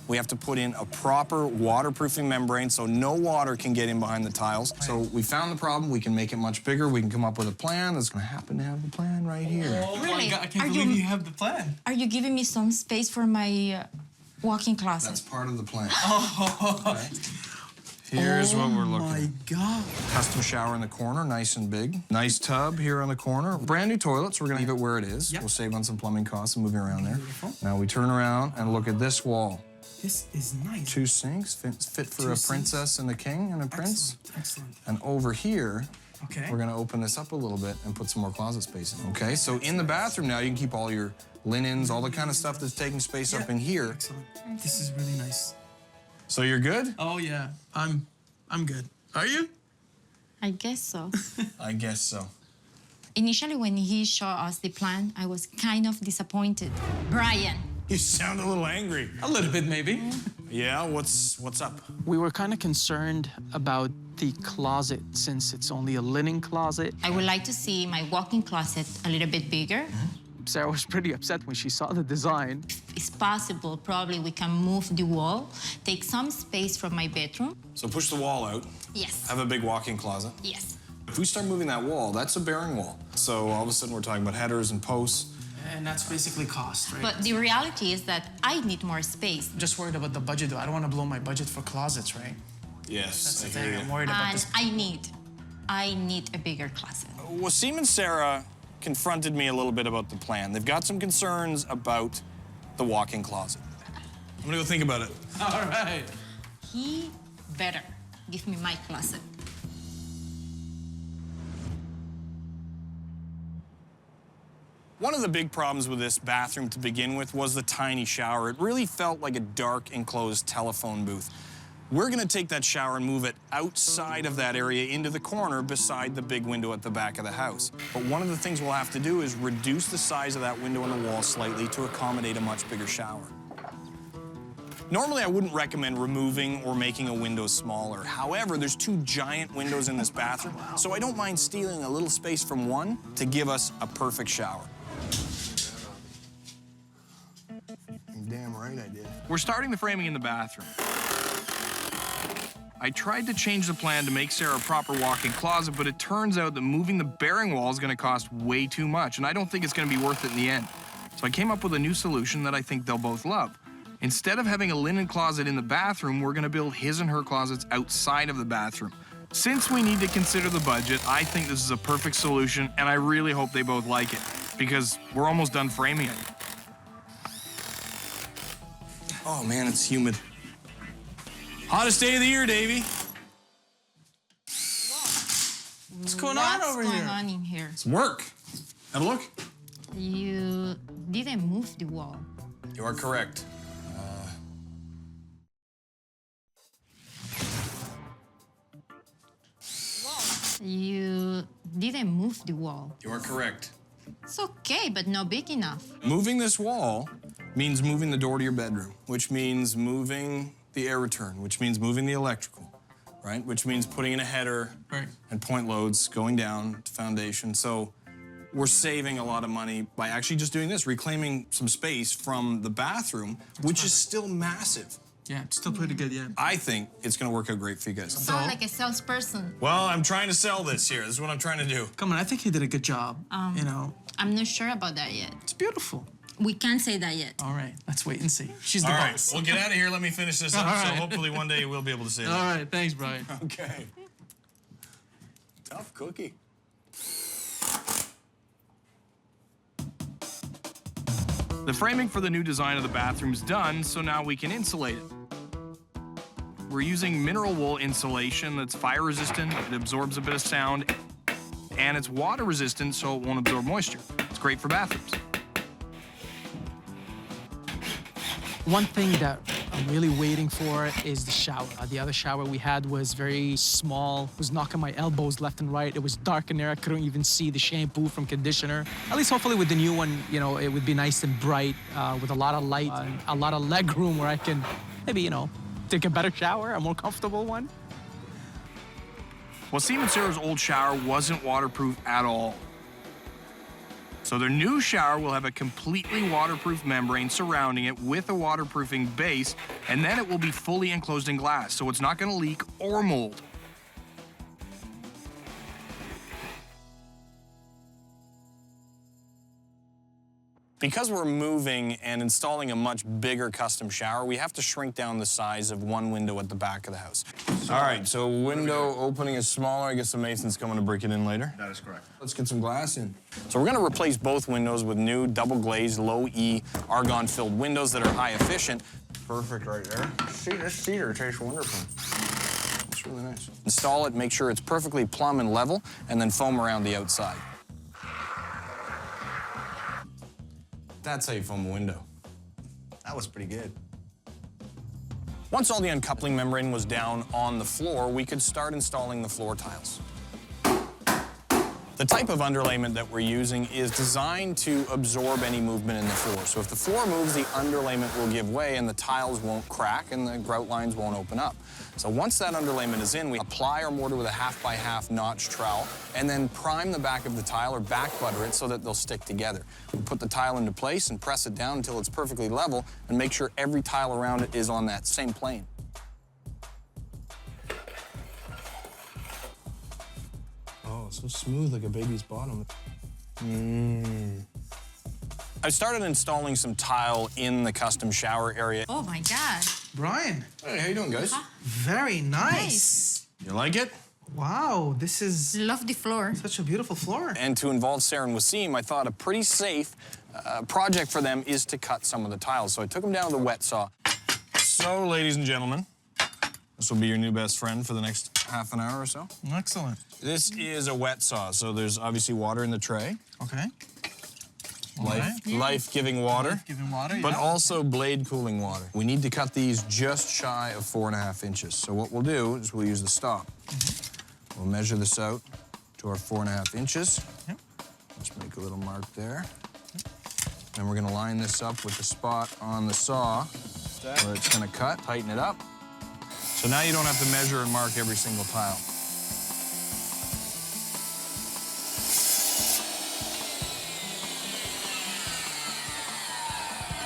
We have to put in a proper waterproofing membrane so no water can get in behind the tiles. So we found the problem. We can make it much bigger. We can come up with a plan. That's going to happen to have the plan right here. Oh Really? my God, I can't believe you have the plan. Are you giving me some space for my walk-in closet? That's part of the plan. Oh. Here's what we're looking at. Oh my God. Custom shower in the corner, nice and big. Nice tub here on the corner. Brand new toilets. We're going to leave it where it is. Yep. We'll save on some plumbing costs and moving around there. Beautiful. Now we turn around and look at this wall. This is nice. 2 sinks, fit for a princess and a king and a prince. Excellent. And over here, Okay. we're gonna open this up a little bit and put some more closet space in. Okay, so in the bathroom now, you can keep all your linens, all the kind of stuff that's taking space up in here. Excellent. This is really nice. So you're good? Oh yeah, I'm good. Are you? I guess so. I guess so. Initially, when he showed us the plan, I was kind of disappointed. Brian. You sound a little angry. A little bit, maybe. Yeah, what's up? We were kind of concerned about the closet since it's only a linen closet. I would like to see my walk-in closet a little bit bigger. Sarah was pretty upset when she saw the design. If it's possible, probably we can move the wall, take some space from my bedroom. So push the wall out. Yes. Have a big walk-in closet. Yes. If we start moving that wall, that's a bearing wall. So all of a sudden we're talking about headers and posts. And that's basically cost, right? But the reality is that I need more space. I'm just worried about the budget, though. I don't want to blow my budget for closets, right? Yes, That's the I thing. hear I'm you. worried about And this. I need a bigger closet. Wasim and Sarah confronted me a little bit about the plan. They've got some concerns about the walk-in closet. I'm gonna go think about it. All right. He better give me my closet. One of the big problems with this bathroom to begin with was the tiny shower. It really felt like a dark, enclosed telephone booth. We're gonna take that shower and move it outside of that area into the corner beside the big window at the back of the house. But one of the things we'll have to do is reduce the size of that window in the wall slightly to accommodate a much bigger shower. Normally, I wouldn't recommend removing or making a window smaller. However, there's 2 giant windows in this bathroom, so I don't mind stealing a little space from one to give us a perfect shower. Damn right I did. We're starting the framing in the bathroom. I tried to change the plan to make Sarah a proper walk-in closet, but it turns out that moving the bearing wall is going to cost way too much, and I don't think it's going to be worth it in the end. So I came up with a new solution that I think they'll both love. Instead of having a linen closet in the bathroom, we're going to build his and her closets outside of the bathroom. Since we need to consider the budget, I think this is a perfect solution, and I really hope they both like it, because we're almost done framing it. Oh man, it's humid. Hottest day of the year, Davey. What's going on over What's here? going on in here? It's work. Have a look. You didn't move the wall. You are correct. You didn't move the wall. You are correct. It's okay, but not big enough. Moving this wall means moving the door to your bedroom, which means moving the air return, which means moving the electrical, right? Which means putting in a header and point loads going down to foundation. So we're saving a lot of money by actually just doing this, reclaiming some space from the bathroom, which is still massive. Yeah, it's still pretty good, yeah. I think it's gonna work out great for you guys. Sound like a salesperson. Well, I'm trying to sell this here. This is what I'm trying to do. Come on, I think you did a good job, you know. I'm not sure about that yet. It's beautiful. We can't say that yet. All right, let's wait and see. She's the All right, boss. well, get out of here. Let me finish this up, All so right. hopefully one day we'll be able to say that. All right, thanks, Brian. Okay. Tough cookie. The framing for the new design of the bathroom is done, so now we can insulate it. We're using mineral wool insulation that's fire resistant, it absorbs a bit of sound, and it's water resistant so it won't absorb moisture. It's great for bathrooms. One thing that I'm really waiting for is the shower. The other shower we had was very small. It was knocking my elbows left and right. It was dark in there. I couldn't even see the shampoo from conditioner. At least hopefully with the new one, you know, it would be nice and bright with a lot of light and a lot of leg room where I can maybe, you know, take a better shower, a more comfortable one. Well, Wasim and Sarah's old shower wasn't waterproof at all. So their new shower will have a completely waterproof membrane surrounding it with a waterproofing base, and then it will be fully enclosed in glass, so it's not going to leak or mold. Because we're moving and installing a much bigger custom shower, we have to shrink down the size of one window at the back of the house. All right, so window opening is smaller. I guess the mason's coming to break it in later. That is correct. Let's get some glass in. So we're gonna replace both windows with new double-glazed, low-E, argon-filled windows that are high efficient. Perfect right there. See, this cedar tastes wonderful. It's really nice. Install it, make sure it's perfectly plumb and level, and then foam around the outside. That's how you foam a window. That was pretty good. Once all the uncoupling membrane was down on the floor, we could start installing the floor tiles. The type of underlayment that we're using is designed to absorb any movement in the floor. So if the floor moves, the underlayment will give way and the tiles won't crack and the grout lines won't open up. So once that underlayment is in, we apply our mortar with a 1/2 notch trowel and then prime the back of the tile or back butter it so that they'll stick together. We put the tile into place and press it down until it's perfectly level and make sure every tile around it is on that same plane. Oh, So smooth, like a baby's bottom. I started installing some tile in the custom shower area. Oh my God. Brian. Hey, how you doing, guys? Very nice. You like it? Wow, this is... Love the floor. Such a beautiful floor. And to involve Sarah and Wasim, I thought a pretty safe project for them is to cut some of the tiles. So I took them down to the wet saw. So, ladies and gentlemen, this will be your new best friend for the next half an hour or so. Excellent. This is a wet saw, so there's obviously water in the tray. Okay. Life-giving water. Life-giving water, But also blade cooling water. We need to cut these just shy of 4.5 inches. So what we'll do is we'll use the stop. We'll measure this out to our 4.5 inches. Yep. Just make a little mark there. Then we're gonna line this up with the spot on the saw where it's gonna cut, tighten it up. So now you don't have to measure and mark every single tile.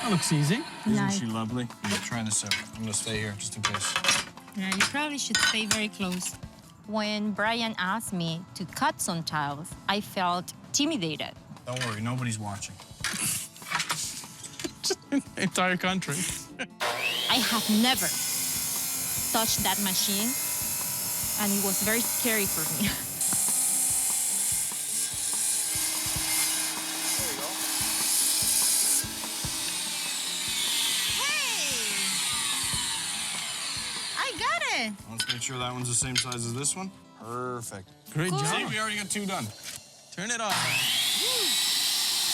That looks easy. Isn't she lovely? I'm gonna try this out. I'm gonna stay here just in case. Yeah, you probably should stay very close. When Brian asked me to cut some tiles, I felt intimidated. Don't worry, nobody's watching. Entire country. I have never touched that machine, and it was very scary for me. Let's make sure that one's the same size as this one. Perfect. Great job. See, we already got 2 done. Turn it on.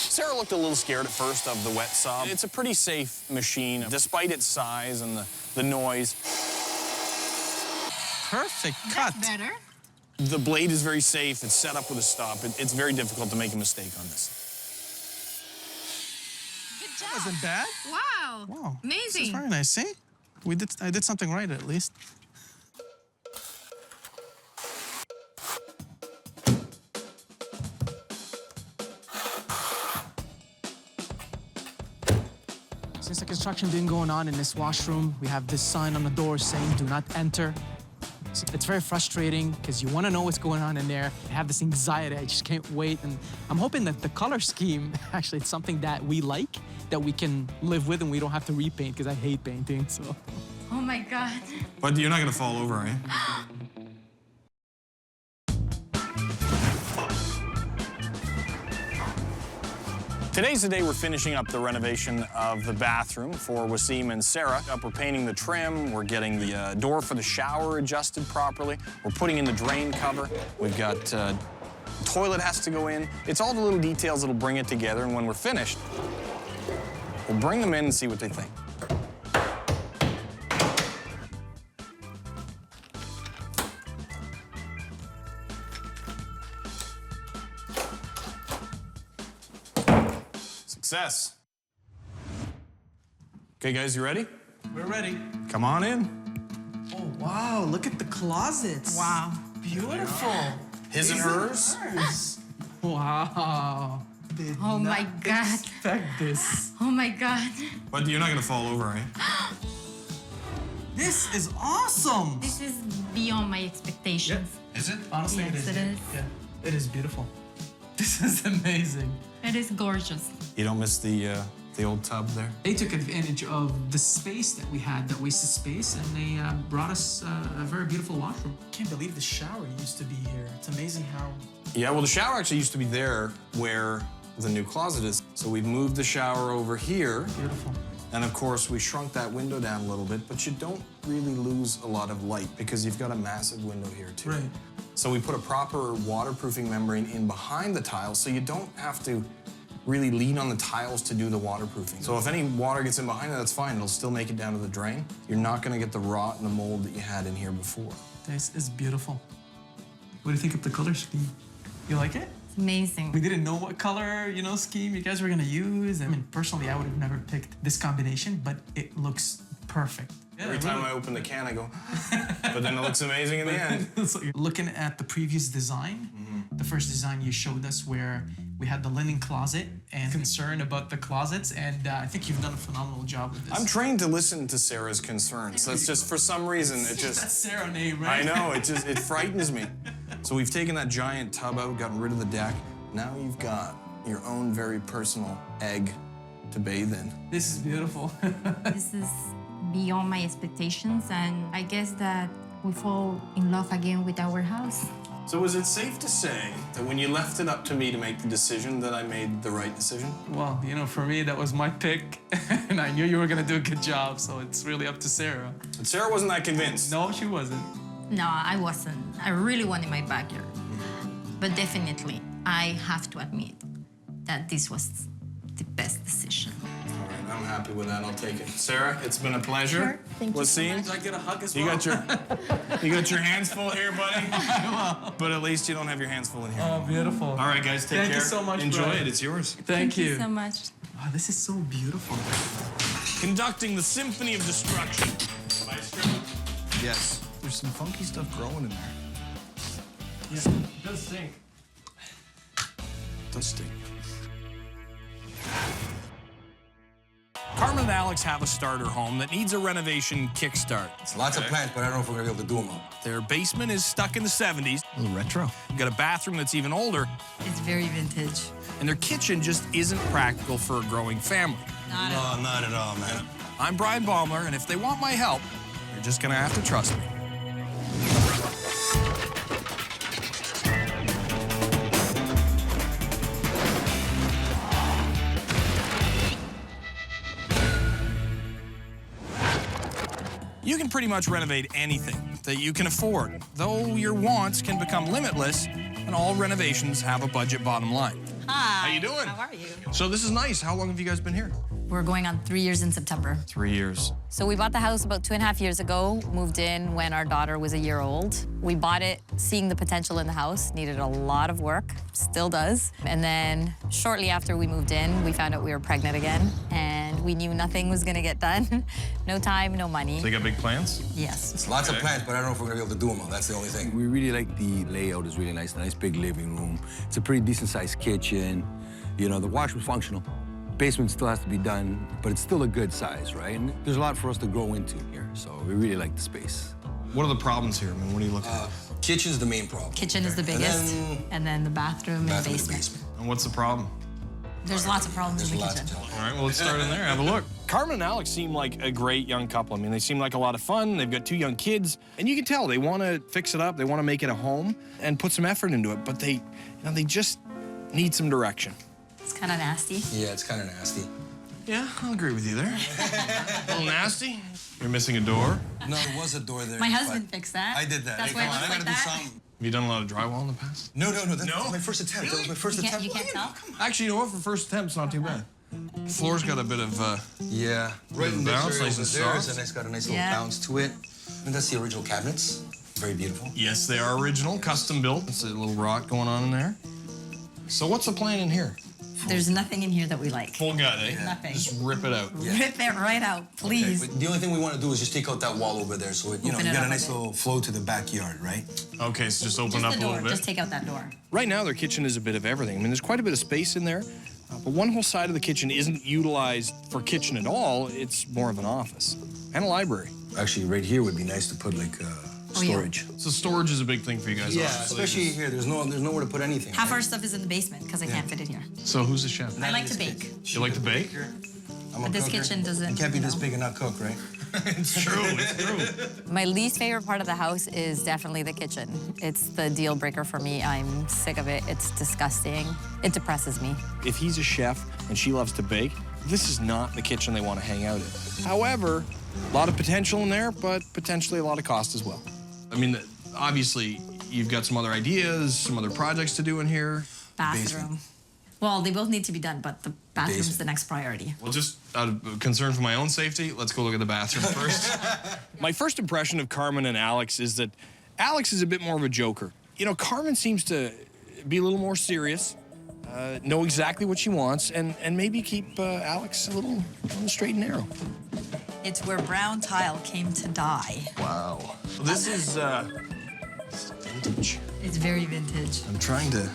Sarah looked a little scared at first of the wet saw. It's a pretty safe machine, despite its size and the noise. Perfect cut. That's better. The blade is very safe. It's set up with a stop. It's very difficult to make a mistake on this. Good job. That wasn't bad. Wow. Wow. Amazing. This is very nice. See? I did something right at least. Since the construction been going on in this washroom, we have this sign on the door saying "Do not enter." It's very frustrating because you want to know what's going on in there. I have this anxiety. I just can't wait, and I'm hoping that the color scheme actually it's something that we like, that we can live with, and we don't have to repaint because I hate painting. So. Oh my God. But you're not gonna fall over, are you? Today's the day we're finishing up the renovation of the bathroom for Wasim and Sarah. We're painting the trim, we're getting the door for the shower adjusted properly, we're putting in the drain cover, we've got toilet has to go in. It's all the little details that'll bring it together, and when we're finished, we'll bring them in and see what they think. Success. Okay, guys, you ready? We're ready. Come on in. Oh, wow, look at the closets. Wow. Beautiful. His and hers. Wow. Oh my God. Expect this. Oh my God. But you're not gonna fall over, right? This is awesome. This is beyond my expectations. Is it? Honestly, Yes, it is. it is. Yeah, it is beautiful. This is amazing. It is gorgeous. You don't miss the old tub there? They took advantage of the space that we had, that wasted space, and they brought us a very beautiful washroom. Can't believe the shower used to be here. It's amazing how... Yeah, well, the shower actually used to be there where the new closet is. So we've moved the shower over here. Beautiful. And of course, we shrunk that window down a little bit, but you don't really lose a lot of light because you've got a massive window here too. Right. So we put a proper waterproofing membrane in behind the tiles so you don't have to really lean on the tiles to do the waterproofing. So if any water gets in behind it, that's fine. It'll still make it down to the drain. You're not gonna get the rot and the mold that you had in here before. This is beautiful. What do you think of the color scheme? You like it? It's amazing. We didn't know what color, scheme you guys were gonna use. I mean, personally, I would have never picked this combination, but it looks perfect. Every time I open the can, I go, but then it looks amazing in the end. So looking at the previous design, the first design you showed us where we had the linen closet and concern about the closets, and I think you've done a phenomenal job with this. I'm trained to listen to Sarah's concerns. That's just, for some reason, it just... That's Sarah name, right? I know, it frightens me. So we've taken that giant tub out, gotten rid of the deck. Now you've got your own very personal egg to bathe in. This is beautiful. This is beyond my expectations, and I guess that we fall in love again with our house. So is it safe to say that when you left it up to me to make the decision that I made the right decision? Well, you know, for me, that was my pick, and I knew you were gonna do a good job, so it's really up to Sarah. But Sarah wasn't that convinced. No, she wasn't. No, I wasn't. I really wanted my backyard. But definitely, I have to admit that this was the best decision. All right, I'm happy with that. I'll take it. Sarah, it's been a pleasure. Sure. Thank you so much. I get a hug as You well. you got your hands full here, buddy. But at least you don't have your hands full in here. Oh, beautiful. All right, guys, take care. Thank you so much, Enjoy Bryan. it. It's yours. Thank you. so much. Wow, this is so beautiful. Conducting the symphony of destruction. Maestro? Yes. There's some funky stuff growing in there. Yeah, it does stink. It does stink. Carmen and Alex have a starter home that needs a renovation kickstart. It's lots of plans, but I don't know if we're gonna be able to do them all. Their basement is stuck in the 70s. A little retro. They've got a bathroom that's even older. It's very vintage. And their kitchen just isn't practical for a growing family. No, not at all, man. I'm Bryan Baeumler, and if they want my help, you're just gonna have to trust me. You can pretty much renovate anything that you can afford, though your wants can become limitless, and all renovations have a budget bottom line. Hi. How you doing? How are you? So this is nice. How long have you guys been here? We're going on 3 years in September. 3 years. So we bought the house about 2.5 years ago, moved in when our daughter was a year old. We bought it seeing the potential in the house, needed a lot of work, still does. And then shortly after we moved in, we found out we were pregnant again, and we knew nothing was gonna get done. No time, no money. So you got big plans? Yes. It's lots of plans, but I don't know if we're gonna be able to do them all. That's the only thing. We really like the layout. Is really nice. Nice big living room. It's a pretty decent-sized kitchen. You know, the washroom's functional. Basement still has to be done, but it's still a good size, right? And there's a lot for us to grow into here, so we really like the space. What are the problems here? I mean, what are you looking at? Kitchen's the main problem. Kitchen is the biggest, and then the bathroom and basement. And what's the problem? There's lots of problems in the kitchen. All right, well, let's start in there. Have a look. Carmen and Alex seem like a great young couple. I mean, they seem like a lot of fun. They've got 2 young kids, and you can tell they want to fix it up. They want to make it a home and put some effort into it, but they just need some direction. It's kind of nasty. Yeah, it's kind of nasty. Yeah, I'll agree with you there. A little nasty. You're missing a door. No, there was a door there. My husband fixed that. I did that. That's Hey, why it come on, looks I like gotta do that. something. Have you done a lot of drywall in the past? No, that's my first attempt. That was my first attempt. You can't tell? Actually, you know what? For first attempt, it's not too bad. The floor's got a bit of yeah, right in bounce, this area nice over and there, soft. it's got a nice little Yeah. bounce to it. And that's the original cabinets. Very beautiful. Yes, they are original, custom built. It's a little rock going on in there. So what's the plan in here? There's nothing in here that we like. Full gut, eh? Nothing. Just rip it out. Rip it right out, please. Okay, but the only thing we want to do is just take out that wall over there, so it, you Open know, it you got up a a nice bit. little flow to the backyard, right? Okay, so just open Just up the a door. little bit. Just take out that door. Right now, their kitchen is a bit of everything. I mean, there's quite a bit of space in there, but one whole side of the kitchen isn't utilized for kitchen at all. It's more of an office and a library. Actually, right here would be nice to put like storage. So storage is a you for you guys. Yeah, obviously. especially here. There's nowhere to put anything. Half our stuff is in the basement because I can't fit it here. So who's the chef? I like to bake. You like to bake? I'm a But this cooker. kitchen doesn't, You can't be you this know. big and not cook, right? It's true. It's true. My least favorite part of the house is definitely the kitchen. It's the deal breaker for me. I'm sick of it. It's disgusting. It depresses me. If he's a chef and she loves to bake, this is not the kitchen they want to hang out in. However, a lot of potential in there, but potentially a lot of cost as well. I mean, obviously, you've got some other ideas, some other projects to do in here. Bathroom. Well, they both need to be done, but the bathroom's the next priority. Well, just out of concern for my own safety, let's go look at the bathroom first. My first impression of Carmen and Alex is that Alex is a bit more of a joker. You know, Carmen seems to be a little more serious, know exactly what she wants, and maybe keep Alex a little straight and narrow. It's where brown tile came to die. Wow. Well, this is vintage. It's very vintage. I'm trying to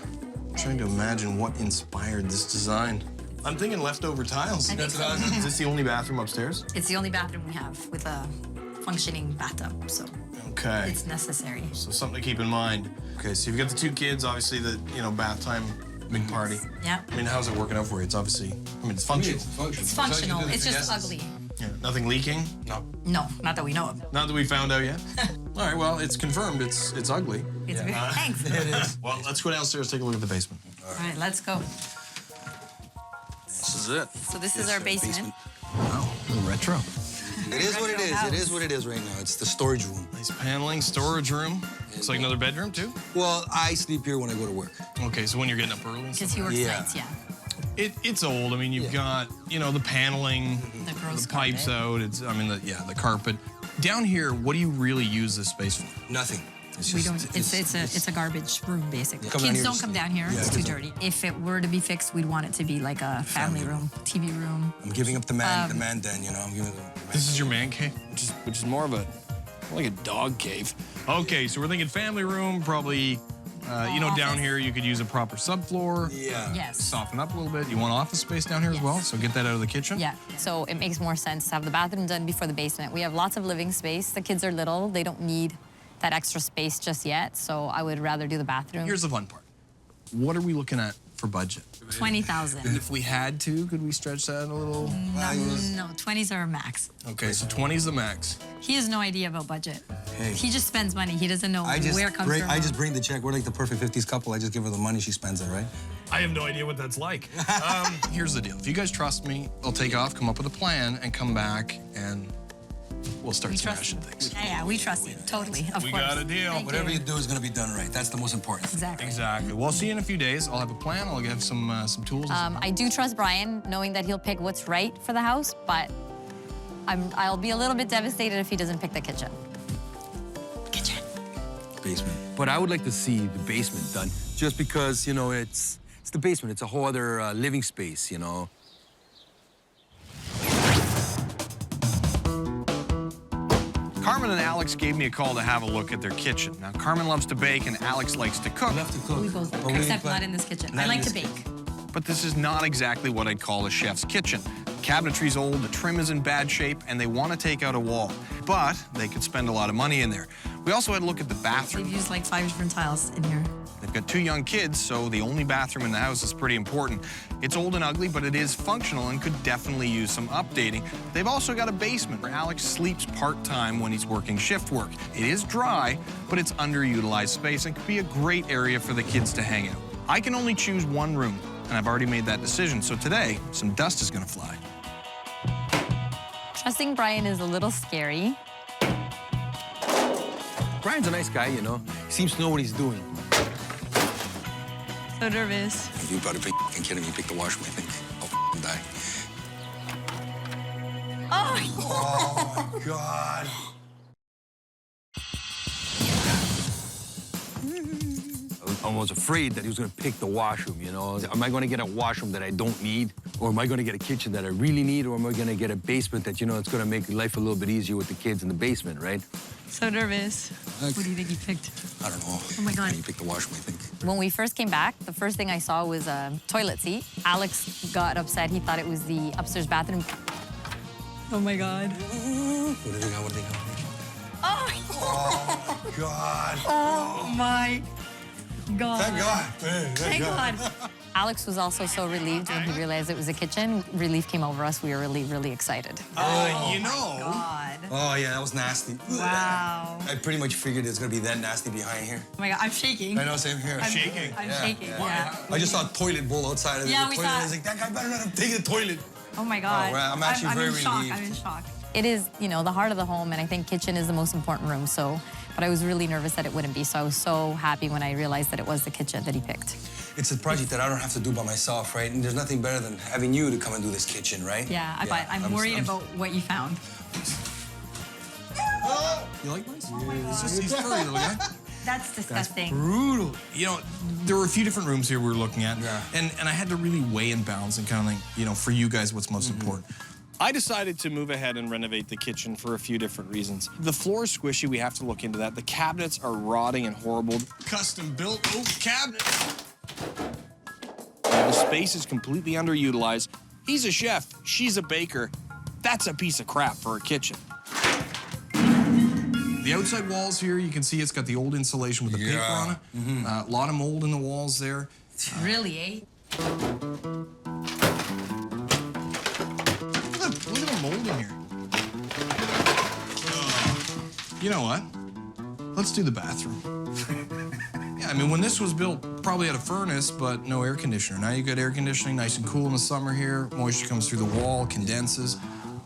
imagine what inspired this design. I'm thinking leftover tiles. I think so. Is this the only bathroom upstairs? It's the only bathroom we have with a functioning bathtub, so. Okay. It's necessary. So something to keep in mind. Okay, so you've got the 2 kids, obviously the, bath time, big party. Yeah. I mean, how's it working out for you? It's obviously, it's functional. It's functional. It's just ugly. Yeah, nothing leaking? No. No, not that we know of. Not that we found out yet? All right, well, it's confirmed. It's ugly. It's very thanks. It is. Well, let's go downstairs, take a look at the basement. All right, let's go. This is it. So this is our basement. Wow, retro. It is what it is. It is what it is right now. It's the storage room. Nice paneling, storage room. Looks like another bedroom, too? Well, I sleep here when I go to work. Okay, so when you're getting up early? Because he works nights, yeah. It's old. I mean, you've got, the paneling, the pipes out. The carpet. Down here, what do you really use this space for? Nothing. We don't. It's a garbage room, basically. Kids don't come down here. It's too dirty. If it were to be fixed, we'd want it to be like a family room, TV room. I'm giving up the man den, I'm giving it. This is your man cave, which is more of like a dog cave. Okay, so we're thinking family room, probably. Down here you could use a proper subfloor. Yeah. Yes. Soften up a little bit. You want office space down here as well, so get that out of the kitchen. Yeah. So it makes more sense to have the bathroom done before the basement. We have lots of living space. The kids are little. They don't need that extra space just yet. So I would rather do the bathroom. Here's the fun part. What are we looking at for budget? 20,000. If we had to, could we stretch that a little? No, 20s are max. Okay, so 20 is the max. He has no idea about budget. Hey. He just spends money. He doesn't know where it comes from. I just bring the check. We're like the perfect 50s couple. I just give her the money, she spends it, right? I have no idea what that's like. Here's the deal. If you guys trust me, I'll take off, come up with a plan, and come back, and we'll start smashing things. Yeah, we trust you. Totally, of course. We got a deal. Whatever you do is going to be done right. That's the most important. Exactly. Well, I'll see you in a few days. I'll have a plan. I'll have some tools. I do trust Bryan, knowing that he'll pick what's right for the house, but I'll be a little bit devastated if he doesn't pick the kitchen. Basement. But I would like to see the basement done, just because, it's the basement. It's a whole other living space, Carmen and Alex gave me a call to have a look at their kitchen. Now, Carmen loves to bake and Alex likes to cook. We both, except not in this kitchen. I like to bake. But this is not exactly what I'd call a chef's kitchen. The cabinetry's old, the trim is in bad shape, and they want to take out a wall. But they could spend a lot of money in there. We also had a look at the bathroom. They've used like 5 different tiles in here. They've got 2 young kids, so the only bathroom in the house is pretty important. It's old and ugly, but it is functional and could definitely use some updating. They've also got a basement where Alex sleeps part-time when he's working shift work. It is dry, but it's underutilized space and could be a great area for the kids to hang out. I can only choose one room, and I've already made that decision, so today, some dust is gonna fly. Trusting Bryan is a little scary. Bryan's a nice guy, He seems to know what he's doing. So nervous. You better be kidding me. Pick the washroom, I think. I'll die. Oh my God. I was afraid that he was going to pick the washroom, Am I going to get a washroom that I don't need? Or am I going to get a kitchen that I really need? Or am I going to get a basement that, it's going to make life a little bit easier with the kids in the basement, right? So nervous. What do you think you picked? I don't know. Oh, my God. You picked the washroom, I think. When we first came back, the first thing I saw was a toilet seat. Alex got upset. He thought it was the upstairs bathroom. Oh, my God. What do they got? What do they got? Oh, God. Oh, my God. Thank God. Thank God. Alex was also so relieved when he realized it was a kitchen. Relief came over us. We were really, really excited. God. Oh, yeah, that was nasty. Wow. I pretty much figured it's going to be that nasty behind here. Oh, my God, I'm shaking. I know, same here. I'm shaking. I'm shaking, yeah. I just saw a toilet bowl outside of the toilet. I was like, that guy better not have taken the toilet. Oh, my God. Oh, well, I'm actually very relieved. I'm in shock. It is, the heart of the home, and I think kitchen is the most important room, but I was really nervous that it wouldn't be, so I was so happy when I realized that it was the kitchen that he picked. It's a project that I don't have to do by myself, right? And there's nothing better than having you to come and do this kitchen, right? Yeah, but I'm worried about what you found. You like mice? Oh, my God. He's furry, little guy. That's disgusting. Brutal. There were a few different rooms here we were looking at, and I had to really weigh and balance and kind of like, for you guys, what's most important. I decided to move ahead and renovate the kitchen for a few different reasons. The floor is squishy, we have to look into that. The cabinets are rotting and horrible. Custom built oak cabinet. The space is completely underutilized. He's a chef, she's a baker. That's a piece of crap for a kitchen. The outside walls here, you can see it's got the old insulation with the paper on it. A lot of mold in the walls there. Really, eh? Look at the mold in here. You know what? Let's do the bathroom. Yeah, I mean, when this was built, probably had a furnace, but no air conditioner. Now you got air conditioning, nice and cool in the summer here. Moisture comes through the wall, condenses.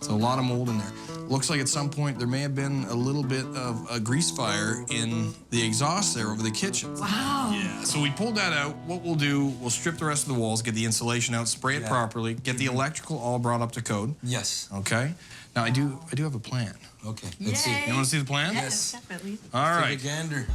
So a lot of mold in there. Looks like at some point there may have been a little bit of a grease fire in the exhaust there over the kitchen. Wow. Yeah, so we pulled that out. What we'll do, we'll strip the rest of the walls, get the insulation out, spray it properly, get the electrical all brought up to code. Yes. Okay. Now I do have a plan. Okay, let's see. You want to see the plan? Yes, definitely. All right. Take a gander.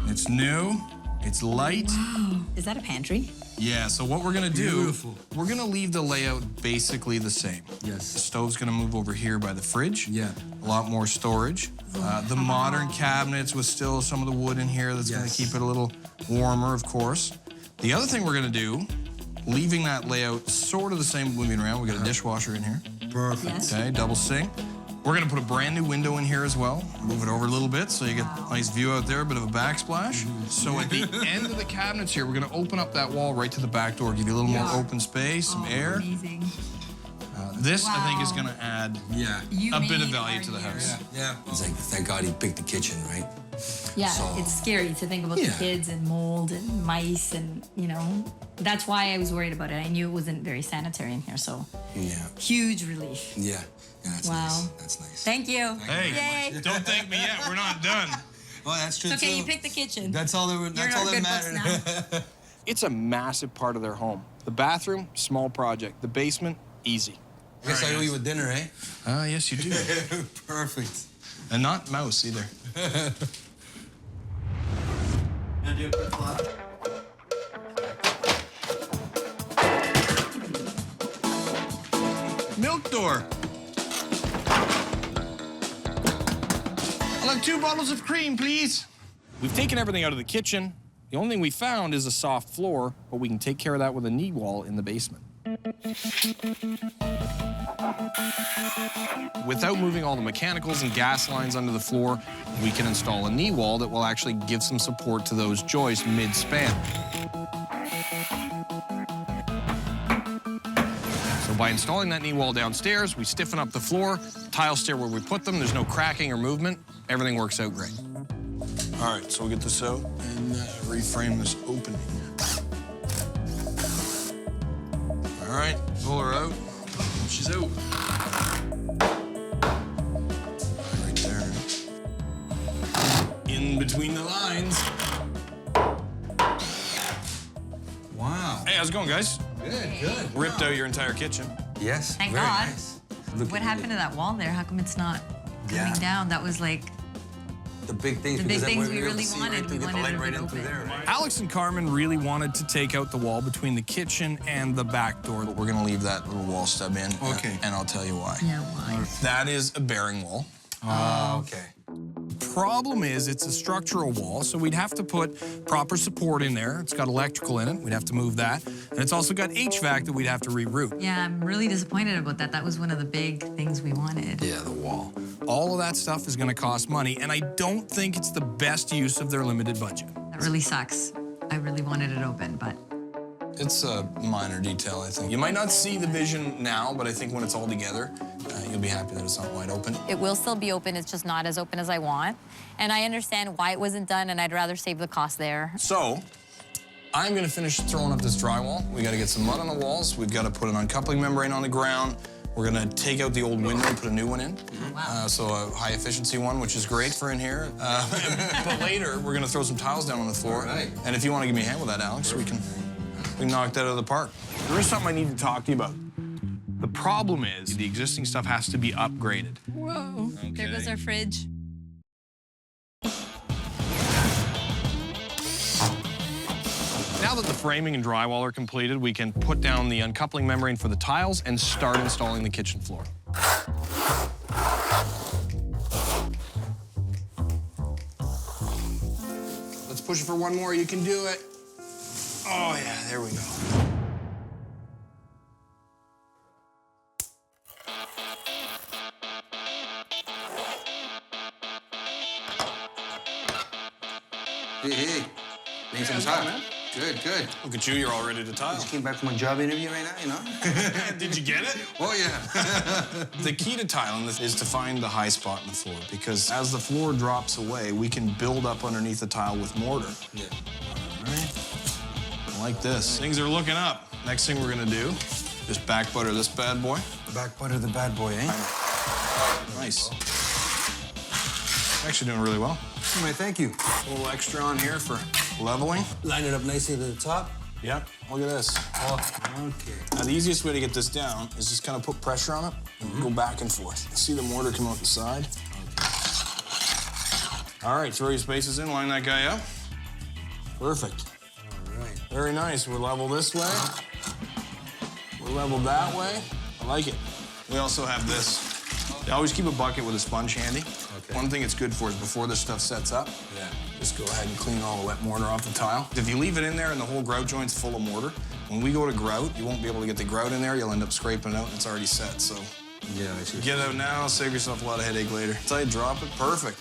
It's new. It's light. Wow. Is that a pantry? Yeah, so what we're gonna do, we're gonna leave the layout basically the same. Yes. The stove's gonna move over here by the fridge. Yeah. A lot more storage. The modern cabinets with still some of the wood in here that's gonna keep it a little warmer, of course. The other thing we're gonna do, leaving that layout sort of the same moving around, we got a dishwasher in here. Perfect. Yes. Okay, double sink. We're gonna put a brand new window in here as well. Move it over a little bit so you get a nice view out there, a bit of a backsplash. So at the end of the cabinets here, we're gonna open up that wall right to the back door, give you a little more open space, some air. Amazing. This, I think, is gonna add a bit of value to the house. Yeah. It's like, thank God he picked the kitchen, right? Yeah, So- it's scary to think about the kids and mold and mice and, you know, that's why I was worried about it. I knew it wasn't very sanitary in here, so Yeah. huge relief. Yeah. That's Wow. nice. That's nice. Thank you. Hey, Yay. don't thank me yet. We're not done. Oh, that's true It's okay, too. you picked the kitchen. That's all that, that's all that mattered. It's a massive part of their home. The bathroom, small project. The basement, easy. I guess I owe you a dinner, eh? Yes, you do. Perfect. And not mouse either. Gonna do a quick flop. Milk door. I'll have 2 bottles of cream, please. We've taken everything out of the kitchen. The only thing we found is a soft floor, but we can take care of that with a knee wall in the basement. Without moving all the mechanicals and gas lines under the floor, we can install a knee wall that will actually give some support to those joists mid-span. So by installing that knee wall downstairs, we stiffen up the floor, tile stair where we put them, there's no cracking or movement, everything works out great. All right, so we get this out and reframe this opening. All right, pull her out. She's out. Right there. In between the lines. Wow. Hey, how's it going, guys? Good. Ripped out your entire kitchen. Yes. Thank very God. Nice. Look What at happened to that wall there? How come it's not coming down? That was like the big things. the big because then things we're we able to really see wanted. Right We through, get the wanted light it right to in be through open. there. Right? Alex and Carmen really wanted to take out the wall between the kitchen and the back door, but we're gonna leave that little wall stub in. Okay. And I'll tell you why. Yeah, why? That is a bearing wall. Okay. Problem is, it's a structural wall, so we'd have to put proper support in there. It's got electrical in it. We'd have to move that. And it's also got HVAC that we'd have to reroute. Yeah, I'm really disappointed about that. That was one of the big things we wanted. Yeah, the wall. All of that stuff is gonna cost money, and I don't think it's the best use of their limited budget. That really sucks. I really wanted it open, but It's a minor detail, I think. You might not see the vision now, but I think when it's all together, you'll be happy that it's not wide open. It will still be open, it's just not as open as I want. And I understand why it wasn't done, and I'd rather save the cost there. So, I'm gonna finish throwing up this drywall. We gotta get some mud on the walls. We've gotta put an uncoupling membrane on the ground. We're gonna take out the old window and put a new one in. So a high efficiency one, which is great for in here. But later, we're gonna throw some tiles down on the floor. Right. And if you wanna give me a hand with that, Alex, we can knock that out of the park. There is something I need to talk to you about. The problem is the existing stuff has to be upgraded. whoa, there goes our fridge. Now that the framing and drywall are completed, we can put down the uncoupling membrane for the tiles and start installing the kitchen floor. Let's push it for one more. You can do it. Oh, yeah, there we go. Hey. Made some time, man. Good. Look at you, you're all ready to tile. Just came back from a job interview right now, you know? Did you get it? Oh, yeah. The key to tiling this is to find the high spot in the floor, because as the floor drops away, we can build up underneath the tile with mortar. Yeah. All right. Like this. Things are looking up. Next thing we're gonna do, just back butter this bad boy. Back butter the bad boy, eh? Nice. Actually doing really well. All right, thank you. A little extra on here for leveling. Line it up nicely to the top. Yep, look at this. Oh, okay. Now, the easiest way to get this down is just kind of put pressure on it and go back and forth. See the mortar come out the side? All right, throw your spaces in, line that guy up. Perfect. All right. Very nice. We're level this way. We're level that way. I like it. We also have this. You always keep a bucket with a sponge handy. Okay. One thing it's good for is before this stuff sets up, just go ahead and clean all the wet mortar off the tile. If you leave it in there and the whole grout joint's full of mortar, when we go to grout, you won't be able to get the grout in there. You'll end up scraping it out and it's already set. So yeah, I see. Get it out now, save yourself a lot of headache later. Until you drop it, perfect.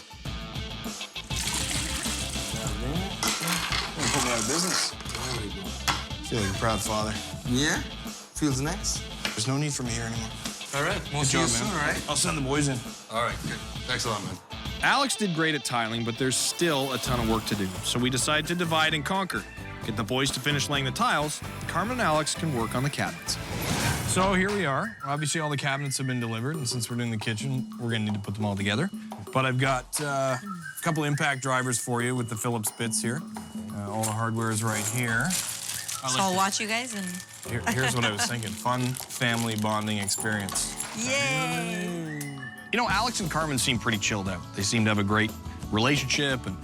Put me out of business. There we go. Feel like a proud father. Yeah? Feels nice. There's no need for me here anymore. All right. We'll Good see you job, soon, man. all right? I'll send the boys in. All right, good. Thanks a lot, man. Alex did great at tiling, but there's still a ton of work to do. So we decided to divide and conquer. Get the boys to finish laying the tiles. Carmen and Alex can work on the cabinets. So here we are. Obviously, all the cabinets have been delivered, and since we're doing the kitchen, we're gonna need to put them all together. But I've got a couple impact drivers for you with the Phillips bits here. All the hardware is right here. So I'll watch you guys and... Here's what I was thinking. Fun family bonding experience. Yay! You know, Alex and Carmen seem pretty chilled out. They seem to have a great relationship, and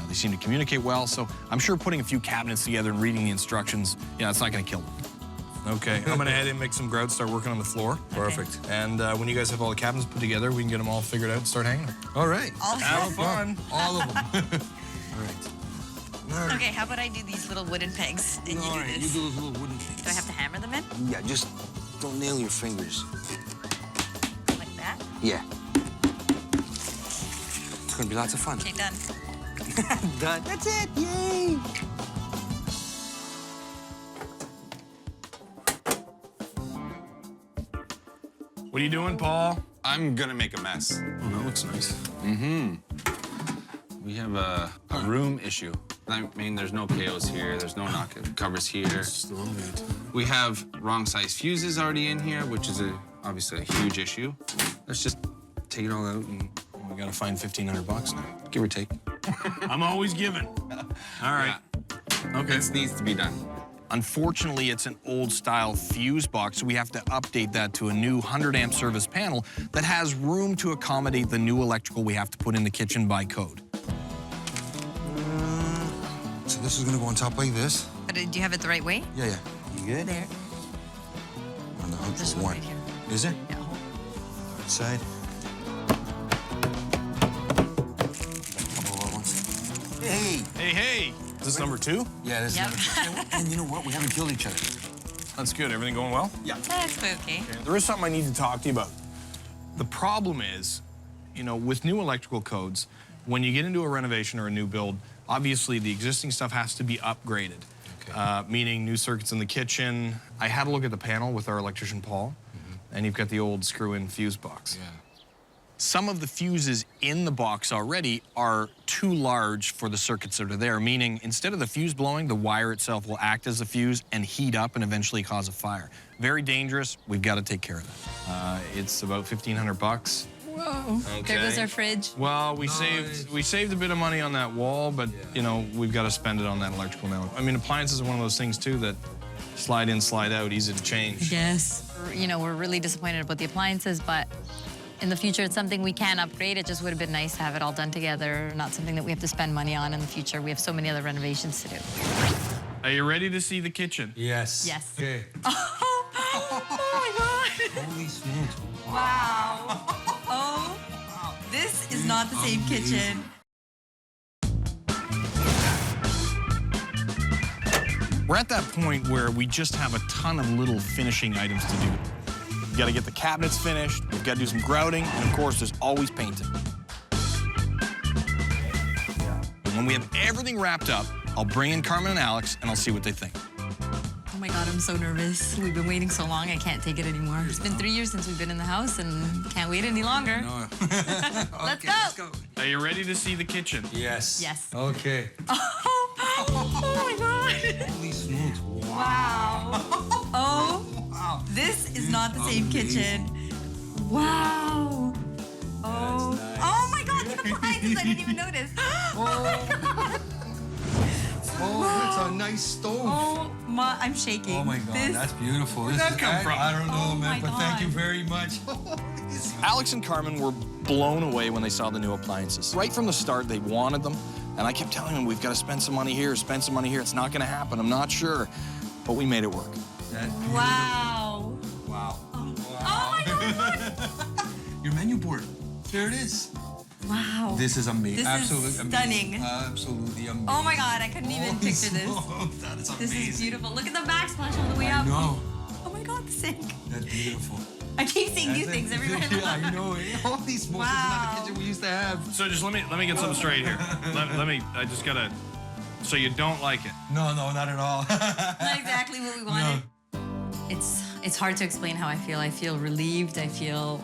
they seem to communicate well. So I'm sure putting a few cabinets together and reading the instructions, it's not going to kill them. Okay, I'm going to head in, make some grout, start working on the floor. Perfect. And when you guys have all the cabinets put together, we can get them all figured out and start hanging them. All right. Have fun. All of them. All right. Okay, how about I do these little wooden pegs and All you right, do you this? do those little wooden things. Do I have to hammer them in? Yeah, just don't nail your fingers. Like that? Yeah. It's gonna be lots of fun. Okay, done. Done. That's it. Yay! What are you doing, Paul? I'm gonna make a mess. Oh, that looks nice. Mm-hmm. We have a room issue. I mean, there's no KOs here. There's no knock covers here. We have wrong size fuses already in here, which is obviously a huge issue. Let's just take it all out and we gotta find $1,500 now. give or take. I'm always giving. All right. Yeah. Okay. This needs to be done. Unfortunately, it's an old-style fuse box, so we have to update that to a new 100-amp service panel that has room to accommodate the new electrical we have to put in the kitchen by code. So this is gonna go on top like this. But do you have it the right way? Yeah. You good? There. On the hook This for one one. right here. Is there? Yeah. Right side. Couple of ones. Hey! Hey! Is this number 2? Yeah, this Yep. is number 2. And you know what? We haven't killed each other. That's good. Everything going well? Yeah. That's okay. There is something I need to talk to you about. The problem is, with new electrical codes, when you get into a renovation or a new build, obviously the existing stuff has to be upgraded, meaning new circuits in the kitchen. I had a look at the panel with our electrician, Paul, and you've got the old screw-in fuse box. Yeah. Some of the fuses in the box already are too large for the circuits that are there, meaning instead of the fuse blowing, the wire itself will act as a fuse and heat up and eventually cause a fire. Very dangerous. We've got to take care of that. It's about $1,500. Whoa. There goes our fridge. Well, we saved a bit of money on that wall, but we've got to spend it on that electrical now. I mean, appliances are one of those things too that slide in, slide out, easy to change. Yes. We're really disappointed about the appliances, but in the future, it's something we can upgrade. It just would have been nice to have it all done together, not something that we have to spend money on in the future. We have so many other renovations to do. Are you ready to see the kitchen? Yes. Yes. Okay. Oh my God. Holy smokes. Wow. Oh, this is not the same kitchen. We're at that point where we just have a ton of little finishing items to do. We've got to get the cabinets finished, we've got to do some grouting, and of course, there's always painting. And When we have everything wrapped up, I'll bring in Carmen and Alex, and I'll see what they think. Oh my God, I'm so nervous. We've been waiting so long, I can't take it anymore. It's been 3 years since we've been in the house and can't wait any longer. No. Let's go. Are you ready to see the kitchen? Yes. Yes. Okay. Oh my God. Holy smokes. Wow. Oh, Wow. this is not the same Amazing. kitchen. Wow. Oh. Nice. Oh my God, the appliances, I didn't even notice. Oh my God. Oh, that's a nice stove. Oh my, I'm shaking. Oh my God, This, that's beautiful. Where'd that come from? I don't know, Oh man, my but thank you God. very much. Alex and Carmen were blown away when they saw the new appliances. Right from the start, they wanted them, and I kept telling them, we've got to spend some money here, spend some money here. It's not going to happen. I'm not sure. But we made it work. wow. Wow. Oh my God. Your menu board. There it is. Wow. This is amazing. This Absolutely is amazing. stunning. Absolutely amazing. Oh my God, I couldn't even Holy picture this. smokes, that is This amazing. is beautiful. Look at the backsplash all the way up. No, Oh my God, the sink. that's beautiful. I keep seeing new things everywhere. Yeah, I know. All these smokes. This is not the kitchen we used to have. So just let me get something straight here. I just gotta. So you don't like it? No, not at all. Not exactly what we wanted. It's hard to explain how I feel. I feel relieved. I feel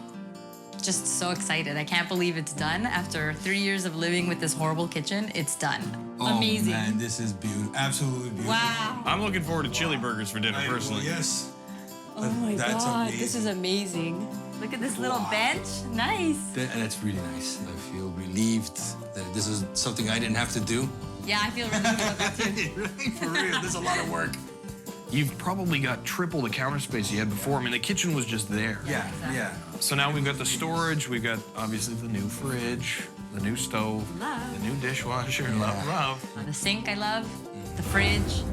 just so excited. I can't believe it's done. After 3 years of living with this horrible kitchen, it's done. Oh, Amazing. man, this is beautiful. Absolutely beautiful. Wow. I'm looking forward to chili burgers for dinner, personally. Yes. Oh my That's God, amazing. this is amazing. Look at this little bench. Nice. That's really nice. I feel relieved that this is something I didn't have to do. Yeah, I feel relieved about that too. Right, for real. There's a lot of work. You've probably got triple the counter space you had before. I mean, the kitchen was just there. Yeah, yeah. So now we've got the storage, we've got obviously the new fridge, the new stove, the new dishwasher, love. The sink I love, the fridge.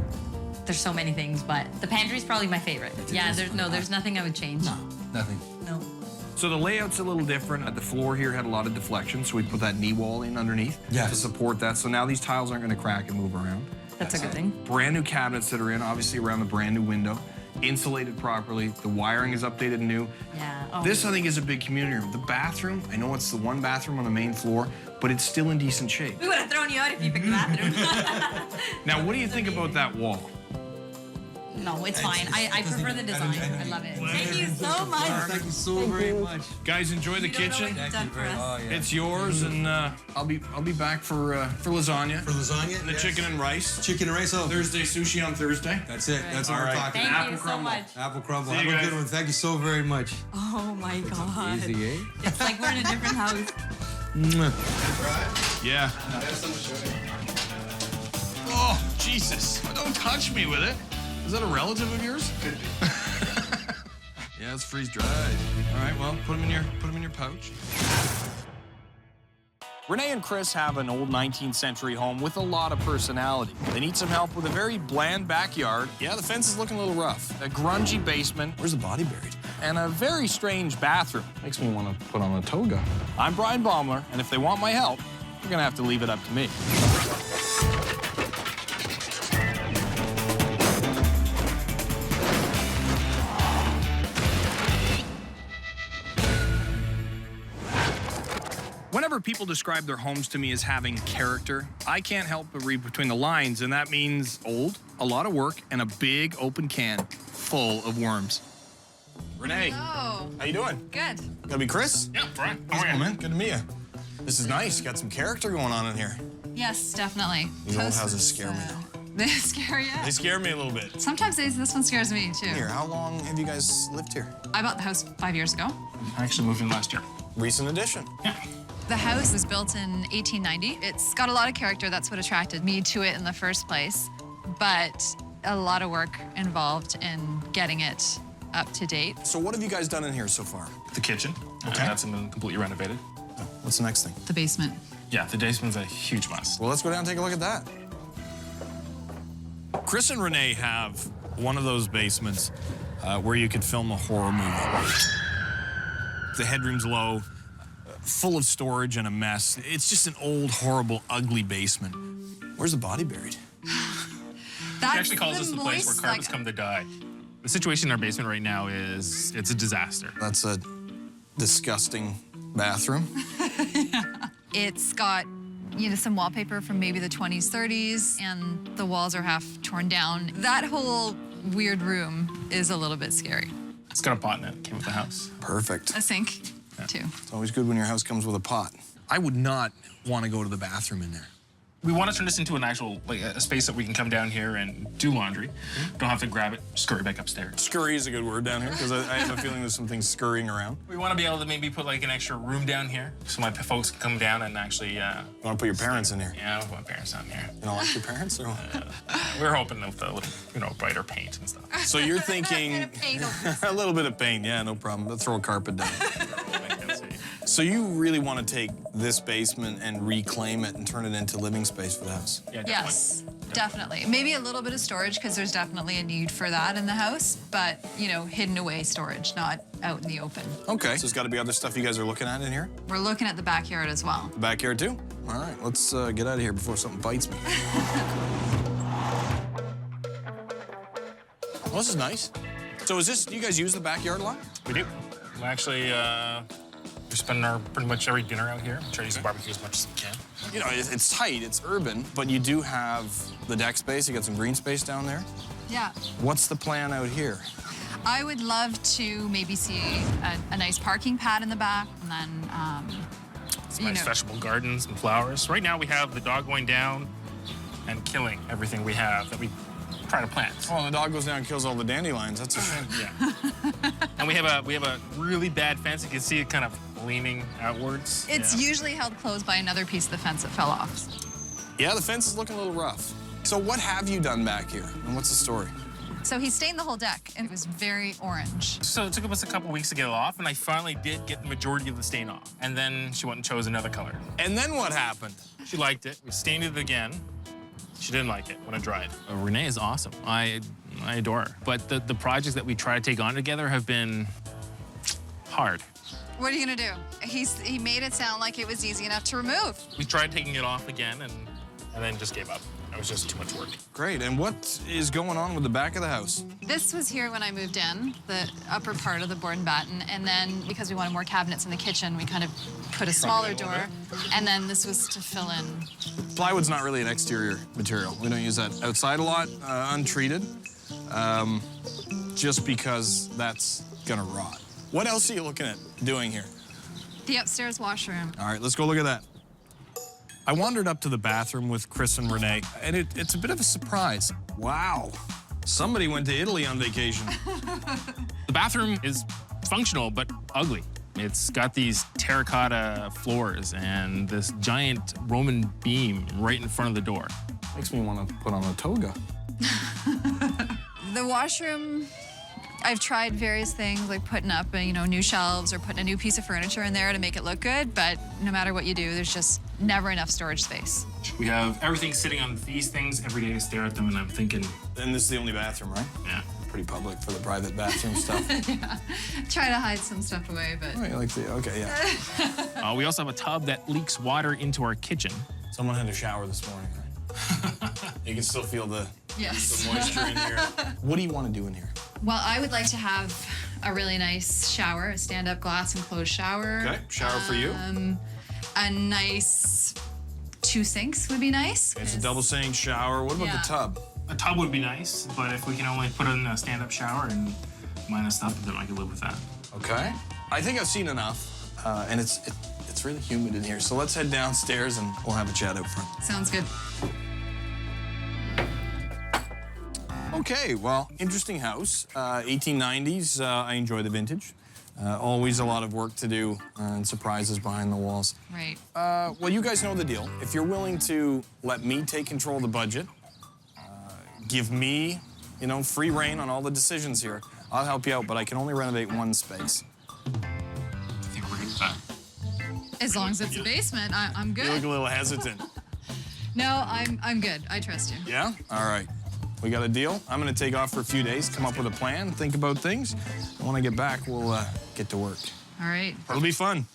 There's so many things, but the pantry's probably my favorite. Yeah, there's nothing I would change. No, nothing. No. So the layout's a little different. The floor here had a lot of deflection, so we put that knee wall in underneath to support that. So now these tiles aren't gonna crack and move around. That's a good thing. Brand new cabinets that are in, obviously around the brand new window, insulated properly. The wiring is updated and new. Yeah. Oh. This, I think, is a big community room. The bathroom, I know it's the one bathroom on the main floor, but it's still in decent shape. We would have thrown you out if you picked the bathroom. Now, what do you think about that wall? No, it's fine. I prefer the design. I love it. Thank you so much. Thank you so very much. Guys, enjoy the kitchen. You've done for us. Oh, yeah. It's yours, and I'll be back for lasagna. For lasagna? And the chicken and rice. Chicken and rice. Oh, Thursday sushi on Thursday. that's it. That's what All we're right. talking Thank about. you Apple so crumble. much. Apple crumble. See Have you a guys. good one. Thank you so very much. Oh my God. Easy, eh? It's like we're in a different house. Yeah. Oh, Jesus. Don't touch me with it. Is that a relative of yours? Could be. Yeah, it's freeze dried. All right, well, put them in your pouch. Renee and Chris have an old 19th century home with a lot of personality. They need some help with a very bland backyard. Yeah, the fence is looking a little rough. A grungy basement. Where's the body buried? And a very strange bathroom. Makes me want to put on a toga. I'm Bryan Baeumler, and if they want my help, they're gonna have to leave it up to me. Whenever people describe their homes to me as having character, I can't help but read between the lines, and that means old, a lot of work, and a big open can full of worms. Renee, Oh, how you doing? good. Gonna be Chris? Yeah, Brian. How's it going, man? Good to meet you. This is nice. Got some character going on in here. Yes, definitely. These old houses scare me, though. They scare you? They scare me a little bit. Sometimes this one scares me, too. Here, how long have you guys lived here? I bought the house 5 years ago. I actually moved in last year. Recent addition. The house was built in 1890. It's got a lot of character. That's what attracted me to it in the first place. But a lot of work involved in getting it up to date. So what have you guys done in here so far? The kitchen. Okay. That's been completely renovated. What's the next thing? The basement. Yeah, the basement's a huge mess. Well, let's go down and take a look at that. Chris and Renee have one of those basements where you could film a horror movie. The headroom's low, full of storage and a mess. It's just an old, horrible, ugly basement. Where's the body buried? He actually calls this the place where carpets come to die. The situation in our basement right now is, it's a disaster. That's a disgusting bathroom. It's got you know, some wallpaper from maybe the 20s, 30s, and the walls are half torn down. That whole weird room is a little bit scary. It's got a pot in it. Came with the house. Perfect. A sink, too. It's always good when your house comes with a pot. I would not want to go to the bathroom in there. We want to turn this into an actual, like, a space that we can come down here and do laundry. Don't have to grab it, scurry back upstairs. Scurry is a good word down here, because I have a feeling there's some things scurrying around. We want to be able to maybe put, like, an extra room down here so my folks can come down and actually... You want to put your parents in here? Yeah, I want to put my parents down here. You don't like your parents? Or we're hoping with a little, you know, brighter paint and stuff. So you're thinking... a little bit of paint, yeah, no problem. Let's throw a carpet down. So you really want to take this basement and reclaim it and turn it into living space for the house? Yeah, Yes, definitely. Maybe a little bit of storage, because there's definitely a need for that in the house, but, you know, hidden away storage, not out in the open. Okay, so there's got to be other stuff you guys are looking at in here? We're looking at the backyard as well. The backyard, too? All right, let's get out of here before something bites me. Well, this is nice. So do you guys use the backyard a lot? We do. We actually, we spend our pretty much every dinner out here. Try to use the barbecue as much as we can. You know, it's tight, it's urban, but you do have the deck space. You got some green space down there. Yeah. What's the plan out here? I would love to maybe see a nice parking pad in the back, and then, Some nice vegetable gardens and flowers. Right now we have the dog going down and killing everything we have that we try to plant. Oh, the dog goes down and kills all the dandelions. That's a shame. Yeah. And we have a really bad fence. You can see it kind of leaning outwards. It's usually held closed by another piece of the fence that fell off. Yeah, the fence is looking a little rough. So what have you done back here, and what's the story? So he stained the whole deck, and it was very orange. So it took us a couple weeks to get it off, and I finally did get the majority of the stain off. And then she went and chose another color. And then what happened? She liked it. We stained it again. She didn't like it when it dried. Renee is awesome. I adore her. But the projects that we try to take on together have been hard. What are you gonna do? He made it sound like it was easy enough to remove. We tried taking it off again and then just gave up. It was just too much work. Great, and what is going on with the back of the house? This was here when I moved in, the upper part of the board and batten, and then because we wanted more cabinets in the kitchen, we kind of put a smaller door, and then this was to fill in. Plywood's not really an exterior material. We don't use that outside a lot, untreated, just because that's gonna rot. What else are you looking at doing here? The upstairs washroom. All right, let's go look at that. I wandered up to the bathroom with Chris and Renee, and it's a bit of a surprise. Wow, somebody went to Italy on vacation. The bathroom is functional, but ugly. It's got these terracotta floors and this giant Roman beam right in front of the door. Makes me want to put on a toga. The washroom, I've tried various things like putting up, new shelves or putting a new piece of furniture in there to make it look good, but no matter what you do, there's just never enough storage space. We have everything sitting on these things every day. I stare at them and I'm thinking. And this is the only bathroom, right? Yeah. Pretty public for the private bathroom stuff. Yeah. Try to hide some stuff away, but. Oh, you like the, okay, yeah. We also have a tub that leaks water into our kitchen. Someone had a shower this morning, right? You can still feel the moisture in here. What do you want to do in here? Well, I would like to have a really nice shower, a stand-up glass enclosed shower. Okay, shower for you. A nice 2 sinks would be nice. It's a double sink shower. What about the tub? A tub would be nice, but if we can only put in a stand-up shower and minus stuff, then I can live with that. Okay. I think I've seen enough, and it's really humid in here. So let's head downstairs and we'll have a chat out front. Sounds good. Okay, well, interesting house. 1890s, I enjoy the vintage. Always a lot of work to do and surprises behind the walls. Right. Well, you guys know the deal. If you're willing to let me take control of the budget, give me, free reign on all the decisions here, I'll help you out, but I can only renovate one space. I think we're good. As long as it's a basement, I'm good. You look a little hesitant. No, I'm good. I trust you. Yeah? All right. We got a deal. I'm going to take off for a few days, come up with a plan, think about things. And when I get back, we'll get to work. All right. It'll be fun.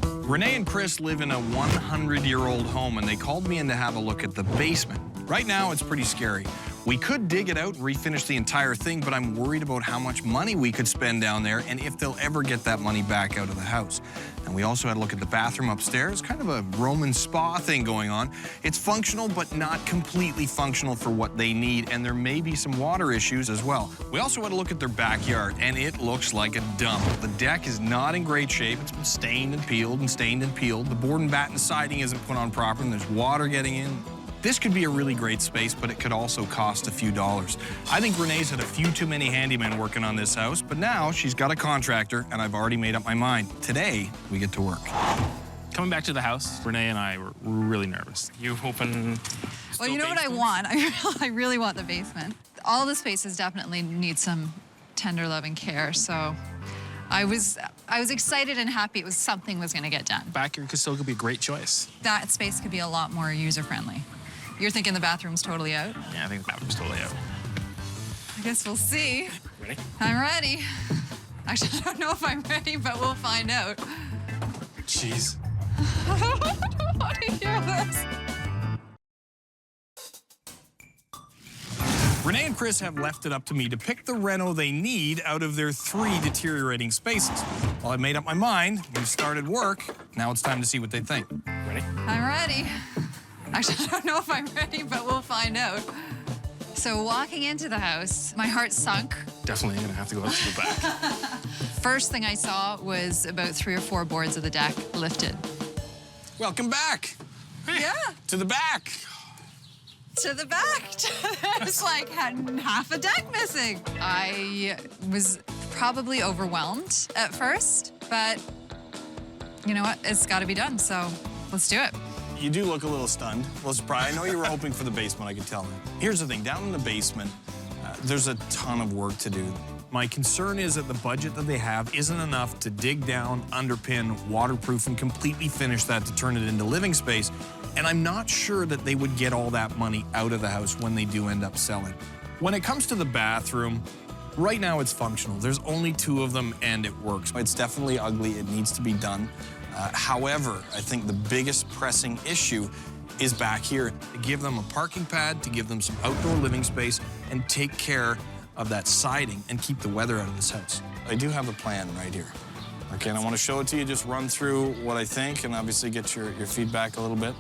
Renee and Chris live in a 100-year-old home, and they called me in to have a look at the basement. Right now, it's pretty scary. We could dig it out and refinish the entire thing, but I'm worried about how much money we could spend down there and if they'll ever get that money back out of the house. And we also had a look at the bathroom upstairs, kind of a Roman spa thing going on. It's functional, but not completely functional for what they need, and there may be some water issues as well. We also had a look at their backyard, and it looks like a dump. The deck is not in great shape. It's been stained and peeled and stained and peeled. The board and batten siding isn't put on properly, and there's water getting in. This could be a really great space, but it could also cost a few dollars. I think Renee's had a few too many handymen working on this house, but now she's got a contractor, and I've already made up my mind. Today, we get to work. Coming back to the house, Renee and I were really nervous. You hoping? Well, you know what I want? I really want the basement. All the spaces definitely need some tender loving care, so I was excited and happy it was something was going to get done. Backyard could still be a great choice. That space could be a lot more user-friendly. You're thinking the bathroom's totally out? Yeah, I think the bathroom's totally out. I guess we'll see. Ready? I'm ready. Actually, I don't know if I'm ready, but we'll find out. Jeez. I don't want to hear this. Renee and Chris have left it up to me to pick the reno they need out of their 3 deteriorating spaces. Well, I've made up my mind. We've started work. Now it's time to see what they think. Ready? I'm ready. Actually, I don't know if I'm ready, but we'll find out. So walking into the house, my heart sunk. Definitely gonna have to go up to the back. First thing I saw was about 3 or 4 boards of the deck lifted. Welcome back. Yeah. To the back. To the back. There's like half a deck missing. I was probably overwhelmed at first, but you know what? It's got to be done, so let's do it. You do look a little stunned. Well, surprised. I know you were hoping for the basement, I could tell. Here's the thing, down in the basement, there's a ton of work to do. My concern is that the budget that they have isn't enough to dig down, underpin, waterproof, and completely finish that to turn it into living space. And I'm not sure that they would get all that money out of the house when they do end up selling. When it comes to the bathroom, right now it's functional. There's only 2 of them and it works. It's definitely ugly, it needs to be done. However, I think the biggest pressing issue is back here. To give them a parking pad, to give them some outdoor living space, and take care of that siding and keep the weather out of this house. I do have a plan right here. Okay, and I want to show it to you, just run through what I think and obviously get your feedback a little bit.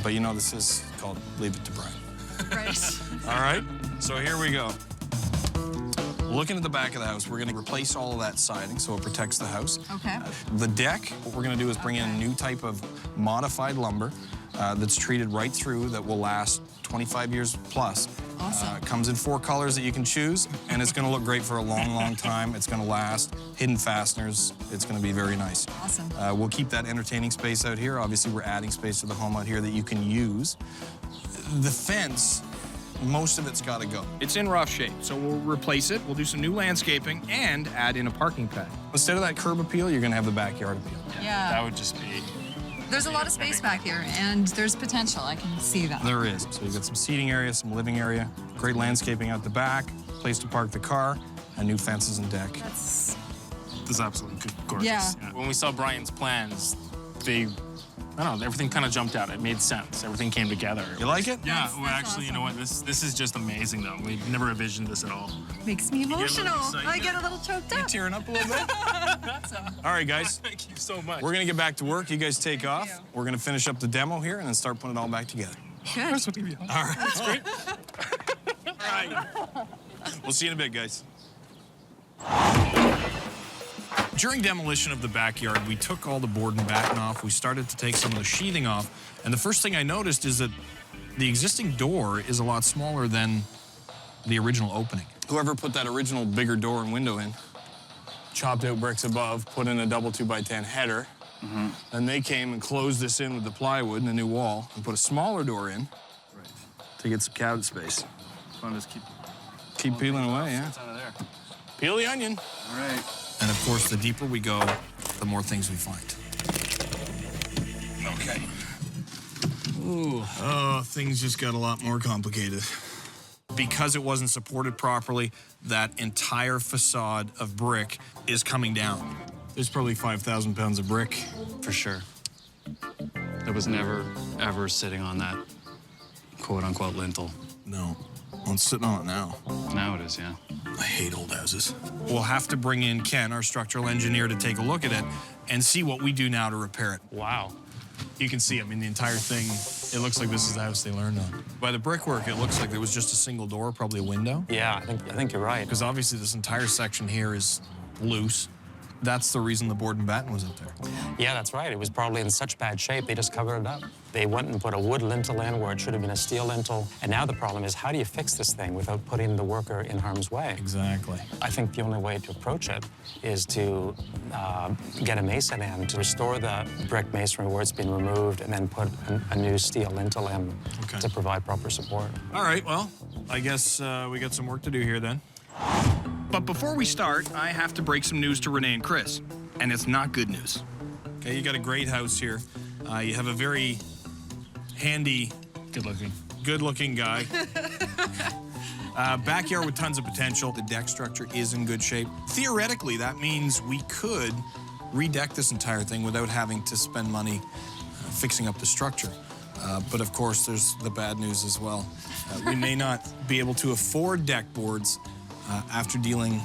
But you know, this is called Leave It to Bryan. Right. All right, so here we go. Looking at the back of the house, we're going to replace all of that siding so it protects the house. Okay. The deck, what we're going to do is bring in a new type of modified lumber that's treated right through that will last 25 years plus. Awesome. It comes in 4 colors that you can choose, and it's going to look great for a long, long time. It's going to last. Hidden fasteners. It's going to be very nice. Awesome. We'll keep that entertaining space out here. Obviously, we're adding space to the home out here that you can use. The fence, most of it's got to go. It's in rough shape, so we'll replace it. We'll do some new landscaping and add in a parking pad. Instead of that curb appeal, you're going to have the backyard appeal. Yeah. That would just be... There's a lot of space back here, and there's potential. I can see that. There is. So you've got some seating area, some living area, great landscaping out the back, place to park the car, and new fences and deck. That's absolutely gorgeous. Yeah. When we saw Brian's plans, I don't know, everything kind of jumped out. It made sense. Everything came together. You like it? Yeah, well, actually, you know what? This is just amazing, though. We never envisioned this at all. Makes me emotional. excited. I get a little choked up. Tearing up a little bit? All right, guys. Thank you so much. We're going to get back to work. You guys take off. We're going to finish up the demo here and then start putting it all back together. Good. All right. That's great. All right. We'll see you in a bit, guys. During demolition of the backyard, we took all the board and batten off. We started to take some of the sheathing off. And the first thing I noticed is that the existing door is a lot smaller than the original opening. Whoever put that original bigger door and window in, chopped out bricks above, put in a double 2x10 header. Then they came and closed this in with the plywood and a new wall and put a smaller door in to get some cabinet space. I'll just keep peeling away, yeah. What's out of there? Peel the onion. All right. And of course, the deeper we go, the more things we find. Okay. Ooh. Oh, things just got a lot more complicated. Because it wasn't supported properly, that entire facade of brick is coming down. There's probably 5,000 pounds of brick. For sure. It was never, ever sitting on that quote-unquote lintel. No. Well, it's sitting on it now. Now it is, yeah. I hate old houses. We'll have to bring in Ken, our structural engineer, to take a look at it and see what we do now to repair it. Wow. You can see, I mean, the entire thing, it looks like this is the house they learned on. By the brickwork, it looks like there was just a single door, probably a window. Yeah, I think you're right. Because obviously this entire section here is loose. That's the reason the board and batten was up there. Yeah, that's right. It was probably in such bad shape, they just covered it up. They went and put a wood lintel in where it should have been a steel lintel. And now the problem is, how do you fix this thing without putting the worker in harm's way? Exactly. I think the only way to approach it is to get a mason in to restore the brick masonry where it's been removed and then put a new steel lintel in to provide proper support. All right, well, I guess we got some work to do here then. But before we start, I have to break some news to Renee and Chris, and it's not good news. Okay, you got a great house here. You have a very handy, good-looking guy. Backyard with tons of potential. The deck structure is in good shape. Theoretically, that means we could redeck this entire thing without having to spend money fixing up the structure. But of course, there's the bad news as well. We may not be able to afford deck boards after dealing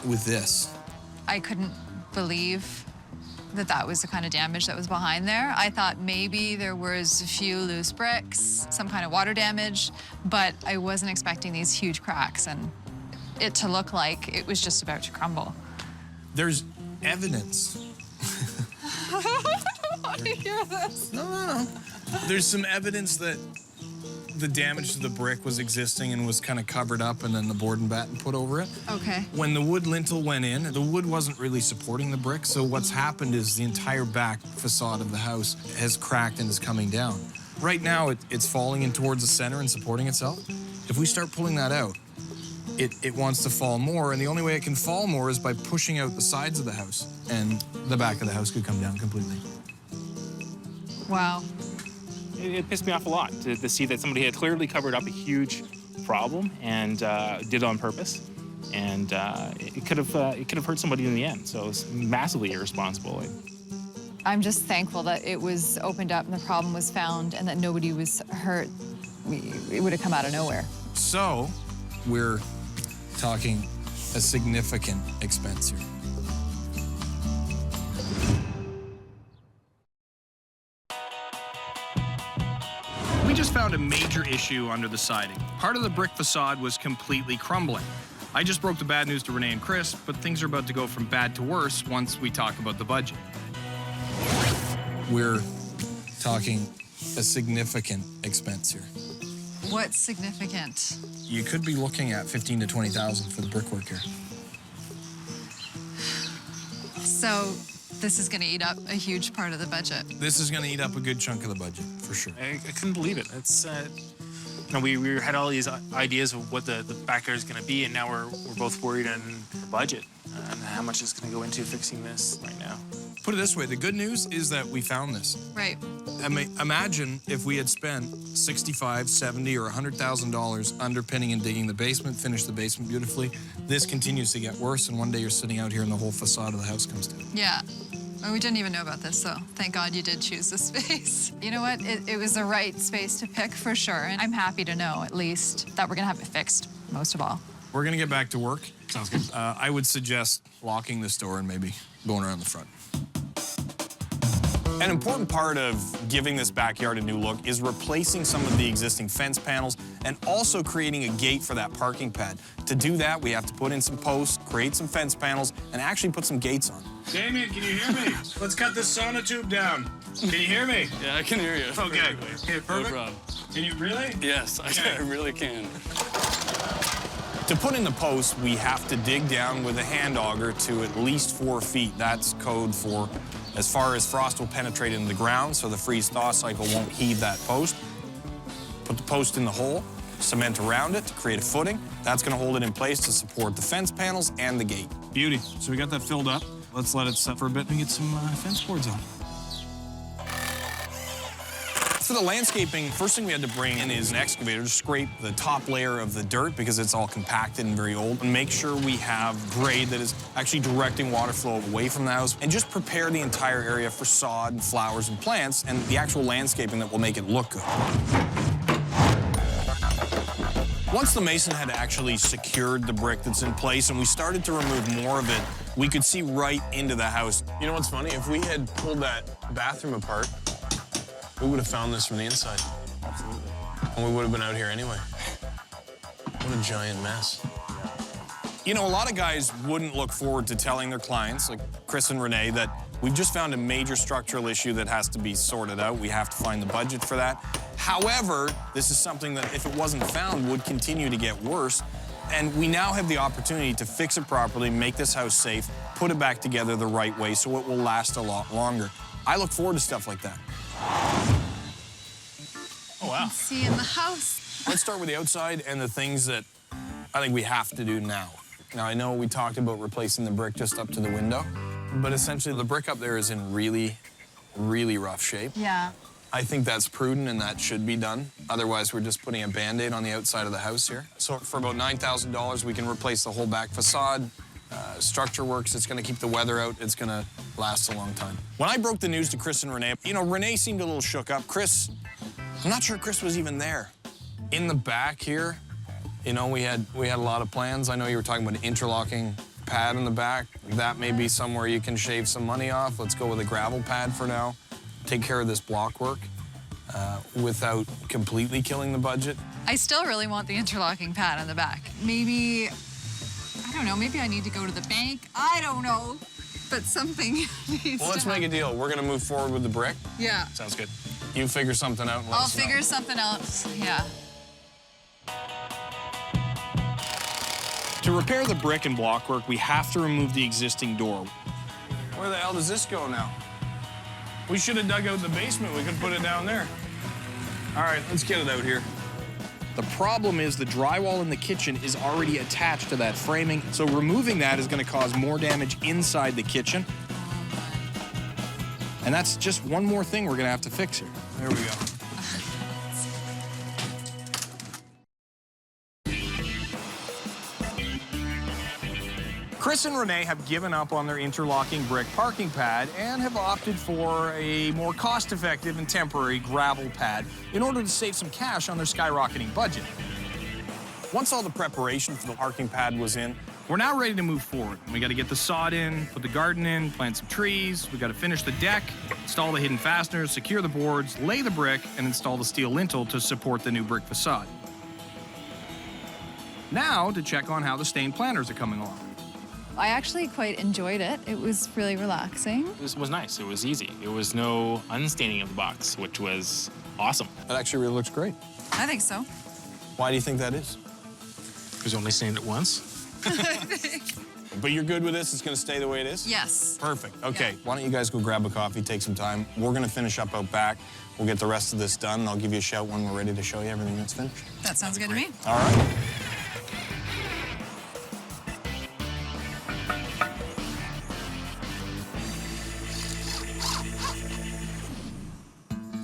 with this. I couldn't believe that that was the kind of damage that was behind there. I thought maybe there was a few loose bricks, some kind of water damage, but I wasn't expecting these huge cracks and it to look like it was just about to crumble. There's evidence. I don't want to hear this. No. There's some evidence that the damage to the brick was existing and was kind of covered up and then the board and batten put over it. Okay. When the wood lintel went in, the wood wasn't really supporting the brick, so what's happened is the entire back facade of the house has cracked and is coming down. Right now, it's falling in towards the center and supporting itself. If we start pulling that out, it wants to fall more, and the only way it can fall more is by pushing out the sides of the house, and the back of the house could come down completely. Wow. It pissed me off a lot to see that somebody had clearly covered up a huge problem and did it on purpose. And it could have hurt somebody in the end. So it's massively irresponsible. I'm just thankful that it was opened up and the problem was found and that nobody was hurt. It would have come out of nowhere. So we're talking a significant expense here. We just found a major issue under the siding. Part of the brick facade was completely crumbling. I just broke the bad news to Renee and Chris, but things are about to go from bad to worse once we talk about the budget. We're talking a significant expense here. What's significant? You could be looking at $15,000 to $20,000 for the brickwork here. So this is going to eat up a huge part of the budget. This is going to eat up a good chunk of the budget, for sure. I couldn't believe it. It's, you know, we had all these ideas of what the backyard is going to be, and now we're both worried on the budget and how much is going to go into fixing this right now. Put it this way, the good news is that we found this. Right. Imagine if we had spent $65,000, $70,000, or $100,000 underpinning and digging the basement, finished the basement beautifully. This continues to get worse, and one day you're sitting out here and the whole facade of the house comes down. Yeah. Well, we didn't even know about this, so thank God you did choose this space. You know what? It was the right space to pick for sure, and I'm happy to know, at least, that we're going to have it fixed, most of all. We're going to get back to work. Sounds good. I would suggest locking this door and maybe going around the front. An important part of giving this backyard a new look is replacing some of the existing fence panels and also creating a gate for that parking pad. To do that, we have to put in some posts, create some fence panels, and actually put some gates on. Damien, can you hear me? Let's cut this sonotube down. Can you hear me? Yeah, I can hear you. Okay. Okay, perfect. No problem. Can you really? Yes, I really can. To put in the post, we have to dig down with a hand auger to at least 4 feet. That's code for as far as frost will penetrate into the ground, so the freeze-thaw cycle won't heave that post. Put the post in the hole, cement around it to create a footing. That's going to hold it in place to support the fence panels and the gate. Beauty. So we got that filled up. Let's let it set for a bit and get some fence boards on. For the landscaping, first thing we had to bring in is an excavator to scrape the top layer of the dirt because it's all compacted and very old, and make sure we have grade that is actually directing water flow away from the house, and just prepare the entire area for sod and flowers and plants and the actual landscaping that will make it look good. Once the mason had actually secured the brick that's in place and we started to remove more of it, we could see right into the house. You know what's funny? If we had pulled that bathroom apart, we would have found this from the inside. Absolutely. And we would have been out here anyway. What a giant mess. You know, a lot of guys wouldn't look forward to telling their clients, like Chris and Renee, that we've just found a major structural issue that has to be sorted out. We have to find the budget for that. However, this is something that, if it wasn't found, would continue to get worse. And we now have the opportunity to fix it properly, make this house safe, put it back together the right way so it will last a lot longer. I look forward to stuff like that. Oh, wow. See in the house. Let's start with the outside and the things that I think we have to do now. Now, I know we talked about replacing the brick just up to the window, but essentially the brick up there is in really, really rough shape. Yeah. I think that's prudent and that should be done. Otherwise, we're just putting a Band-Aid on the outside of the house here. So for about $9,000, we can replace the whole back facade. Structure works, it's gonna keep the weather out, it's gonna last a long time. When I broke the news to Chris and Renee, you know, Renee seemed a little shook up. Chris, I'm not sure Chris was even there. In the back here, you know, we had a lot of plans. I know you were talking about an interlocking pad in the back. That may be somewhere you can shave some money off. Let's go with a gravel pad for now. Take care of this block work without completely killing the budget. I still really want the interlocking pad on the back. Maybe, I don't know, maybe I need to go to the bank. I don't know, but something needs Well, let's make a deal. We're gonna move forward with the brick. Yeah. Sounds good. You figure something out and let I'll us know. figure something else, yeah. To repair the brick and block work, we have to remove the existing door. Where the hell does this go now? We should have dug out the basement. We could put it down there. All right, let's get it out here. The problem is the drywall in the kitchen is already attached to that framing, so removing that is going to cause more damage inside the kitchen. And that's just one more thing we're going to have to fix here. There we go. Chris and Renee have given up on their interlocking brick parking pad and have opted for a more cost-effective and temporary gravel pad in order to save some cash on their skyrocketing budget. Once all the preparation for the parking pad was in, we're now ready to move forward. We got to get the sod in, put the garden in, plant some trees, we got to finish the deck, install the hidden fasteners, secure the boards, lay the brick, and install the steel lintel to support the new brick facade. Now to check on how the stain planters are coming along. I actually quite enjoyed it. It was really relaxing. This was nice. It was easy. There was no unstaining of the box, which was awesome. That actually really looks great. I think so. Why do you think that is? Because you only stained it once. But you're good with this? It's going to stay the way it is? Yes. Perfect. Okay, why don't you guys go grab a coffee, take some time. We're going to finish up out back. We'll get the rest of this done, and I'll give you a shout when we're ready to show you everything that's finished. That sounds good to me. All right.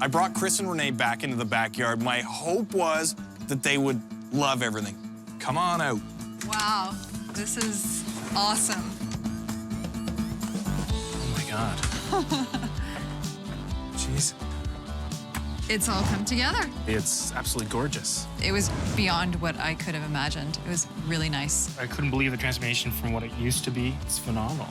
I brought Chris and Renee back into the backyard. My hope was that they would love everything. Come on out. Wow, this is awesome. Oh my God. Jeez. It's all come together. It's absolutely gorgeous. It was beyond what I could have imagined. It was really nice. I couldn't believe the transformation from what it used to be. It's phenomenal.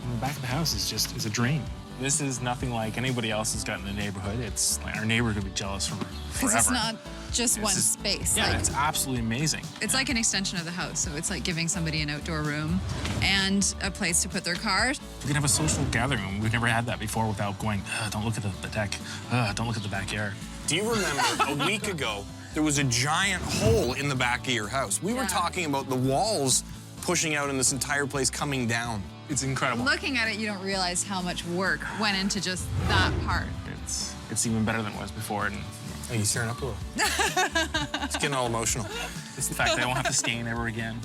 And the back of the house is a dream. This is nothing like anybody else has got in the neighborhood. It's like our neighbor could be jealous from Because forever. it's not just one space. Yeah, Like, it's absolutely amazing. it's like an extension of the house. So it's like giving somebody an outdoor room and a place to put their car. We can have a social gathering room. We've never had that before without going, don't look at the deck. Don't look at the backyard. Do you remember a week ago, there was a giant hole in the back of your house? We were talking about the walls pushing out and this entire place coming down. It's incredible. Looking at it, you don't realize how much work went into just that part. It's even better than it was before. And you tearing up a little. It's getting all emotional. It's the fact that I won't have to stain ever again.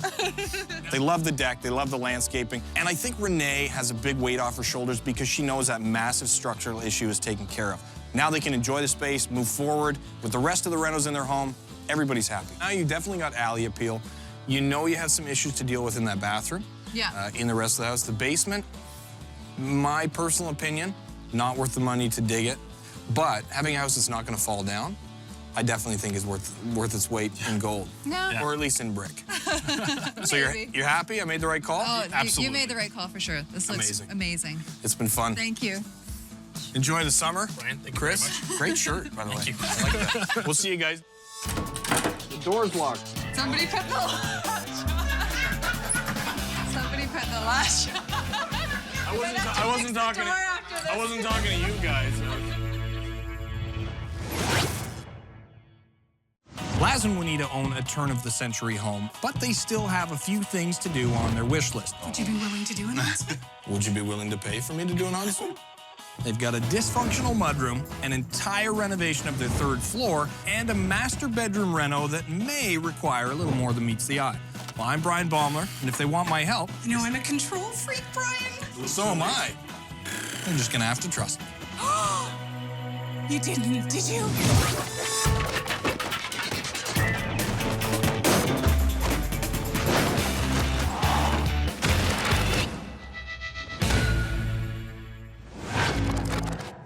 They love the deck, they love the landscaping, and I think Renee has a big weight off her shoulders because she knows that massive structural issue is taken care of. Now they can enjoy the space, move forward with the rest of the renos in their home. Everybody's happy. Now you definitely got alley appeal. You know you have some issues to deal with in that bathroom. Yeah. In the rest of the house. The basement, my personal opinion, not worth the money to dig it. But having a house that's not going to fall down I definitely think is worth its weight in gold. No. Or at least in brick. So you're happy? I made the right call? Oh, Absolutely. you made the right call for sure. This looks amazing. It's been fun. Thank you. Enjoy the summer. Brian, thank you Chris, very much. great shirt, by the way. Thank you. I like that. We'll see you guys. The door's locked. Somebody put the latch. I wasn't talking to you guys. Laz and Juanita own a turn-of-the-century home, but they still have a few things to do on their wish list. Would you be willing to do an ensuite? Would you be willing to pay for me to do an ensuite? They've got a dysfunctional mudroom, an entire renovation of their 3rd floor, and a master bedroom reno that may require a little more than meets the eye. Well, I'm Bryan Baeumler, and if they want my help... You know, I'm a control freak, Brian. So am I. They're just gonna have to trust me. You didn't, did you?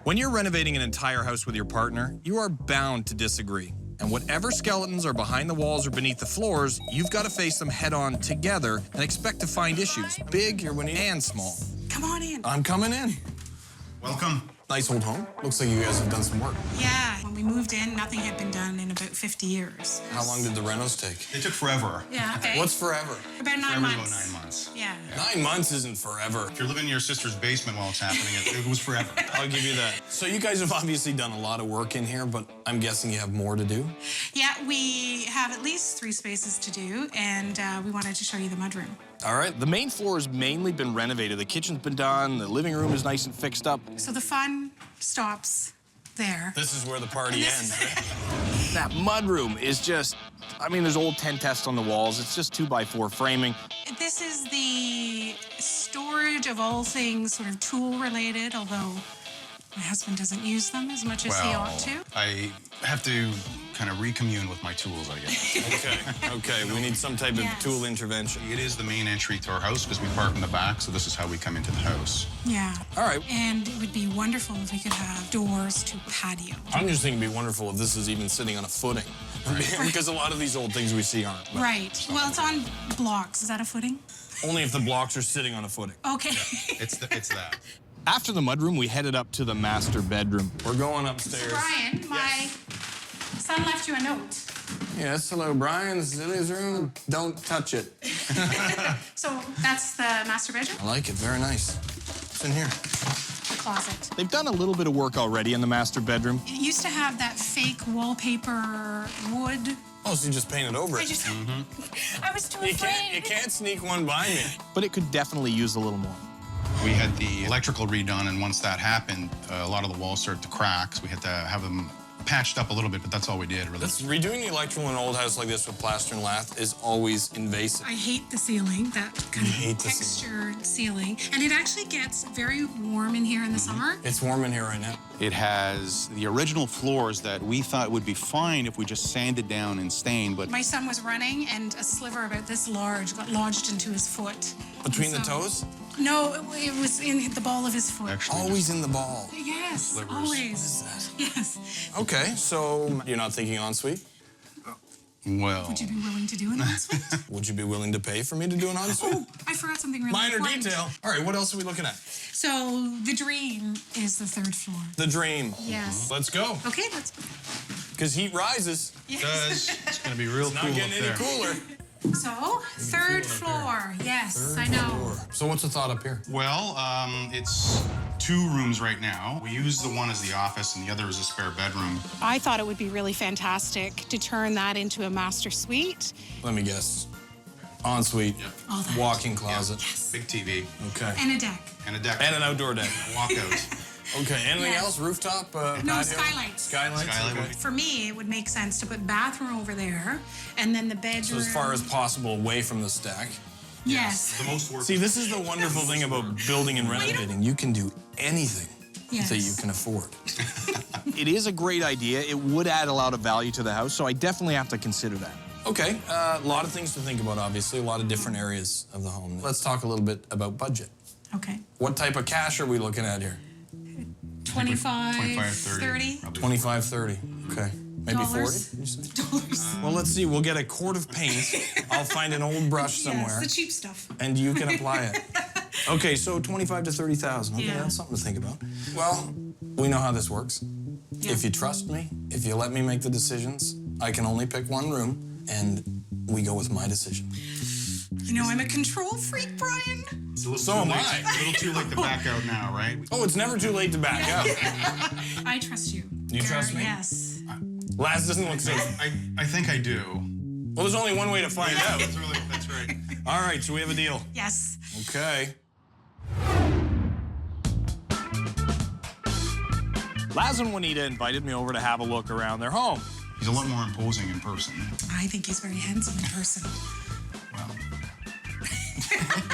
When you're renovating an entire house with your partner, you are bound to disagree. And whatever skeletons are behind the walls or beneath the floors, you've got to face them head-on together and expect to find issues, big and small. Come on in. I'm coming in. Welcome. Nice old home. Looks like you guys have done some work. Yeah, when we moved in, nothing had been done in about 50 years. How long did the renos take? They took forever. Yeah, okay. What's forever? About 9 Forever's months. about 9 months. Yeah. 9 months isn't forever. If you're living in your sister's basement while it's happening, it was forever. I'll give you that. So you guys have obviously done a lot of work in here, but I'm guessing you have more to do? Yeah, we have at least 3 spaces to do, and we wanted to show you the mudroom. All right. The main floor has mainly been renovated. The kitchen's been done. The living room is nice and fixed up. So the fun stops there. This is where the party ends. That mudroom is just, I mean, there's old tent tests on the walls. It's just 2x4 framing. This is the storage of all things sort of tool related, although my husband doesn't use them as much as he ought to. I have to kind of recommune with my tools, I guess. Okay, we need some type of tool intervention. It is the main entry to our house because we park in the back, so this is how we come into the house. Yeah. All right. And it would be wonderful if we could have doors to patio. I'm just thinking it'd be wonderful if this is even sitting on a footing. Right. Because a lot of these old things we see aren't. But Right. Well, it's on blocks. Is that a footing? only if the blocks are sitting on a footing. Okay. It's that. After the mudroom, we headed up to the master bedroom. We're going upstairs. Brian, my son left you a note. Yes, hello, Brian. This is Lily's room. Don't touch it. So that's the master bedroom? I like it. Very nice. What's in here? The closet. They've done a little bit of work already in the master bedroom. It used to have that fake wallpaper wood. Oh, so you just painted over it. I just, I was too afraid. You can't sneak one by me. But it could definitely use a little more. We had the electrical redone, and once that happened, a lot of the walls started to crack, so we had to have them patched up a little bit, but that's all we did, really. Redoing the electrical in an old house like this with plaster and lath is always invasive. I hate the ceiling, that kind of textured ceiling. And it actually gets very warm in here in the summer. It's warm in here right now. It has the original floors that we thought would be fine if we just sanded down and stained, but My son was running, and a sliver about this large got lodged into his foot. Between the toes? No, it was in the ball of his foot. Always in the ball. Yes, Slivers. always. Yes. Okay, so you're not thinking ensuite? Well. Would you be willing to do an ensuite? Would you be willing to pay for me to do an ensuite? Oh, I forgot something really Minor important. detail. All right, what else are we looking at? So the dream is the 3rd floor. The dream. Yes. Let's go. Okay, let's go. Because heat rises. Yes. it does. It's going to be real It's cool not getting up any there. cooler. So, 3rd floor. Yes, I know. So what's the thought up here? Well, it's 2 rooms right now. We use the one as the office, and the other is a spare bedroom. I thought it would be really fantastic to turn that into a master suite. Let me guess. Ensuite, All that. walk-in closet. Big TV. Okay. And a deck. And a deck. And an outdoor deck. Walkout. Okay, anything Yes. else? Rooftop? No, patio? skylights. Skylights? Skylight. Okay. For me, it would make sense to put bathroom over there, and then the bedroom. So as far as possible away from the stack. Yes. The most work. See, this is the wonderful thing about building and renovating. You can do anything Yes. that you can afford. It is a great idea. It would add a lot of value to the house, so I definitely have to consider that. Okay, a lot of things to think about, obviously, a lot of different areas of the home. Let's talk a little bit about budget. Okay. What type of cash are we looking at here? 25, 25, 30. 25, 30. Okay. Maybe Dollars. 40? Well, let's see. We'll get a quart of paint. I'll find an old brush somewhere. Yes, the cheap stuff. And you can apply it. Okay, so 25 to 30,000. Okay, Yeah. that's something to think about. Well, we know how this works. Yeah. If you trust me, if you let me make the decisions, I can only pick one room, and we go with my decision. You know, I'm a control freak, Brian. So am I. A little too late to back out now, right? Oh, it's never too late to back out. I trust you. You trust me? Yes. Laz doesn't look so. I think I do. Well, there's only one way to find out. That's right. All right, so we have a deal. Yes. Okay. Laz and Juanita invited me over to have a look around their home. He's a lot more imposing in person. I think he's very handsome in person.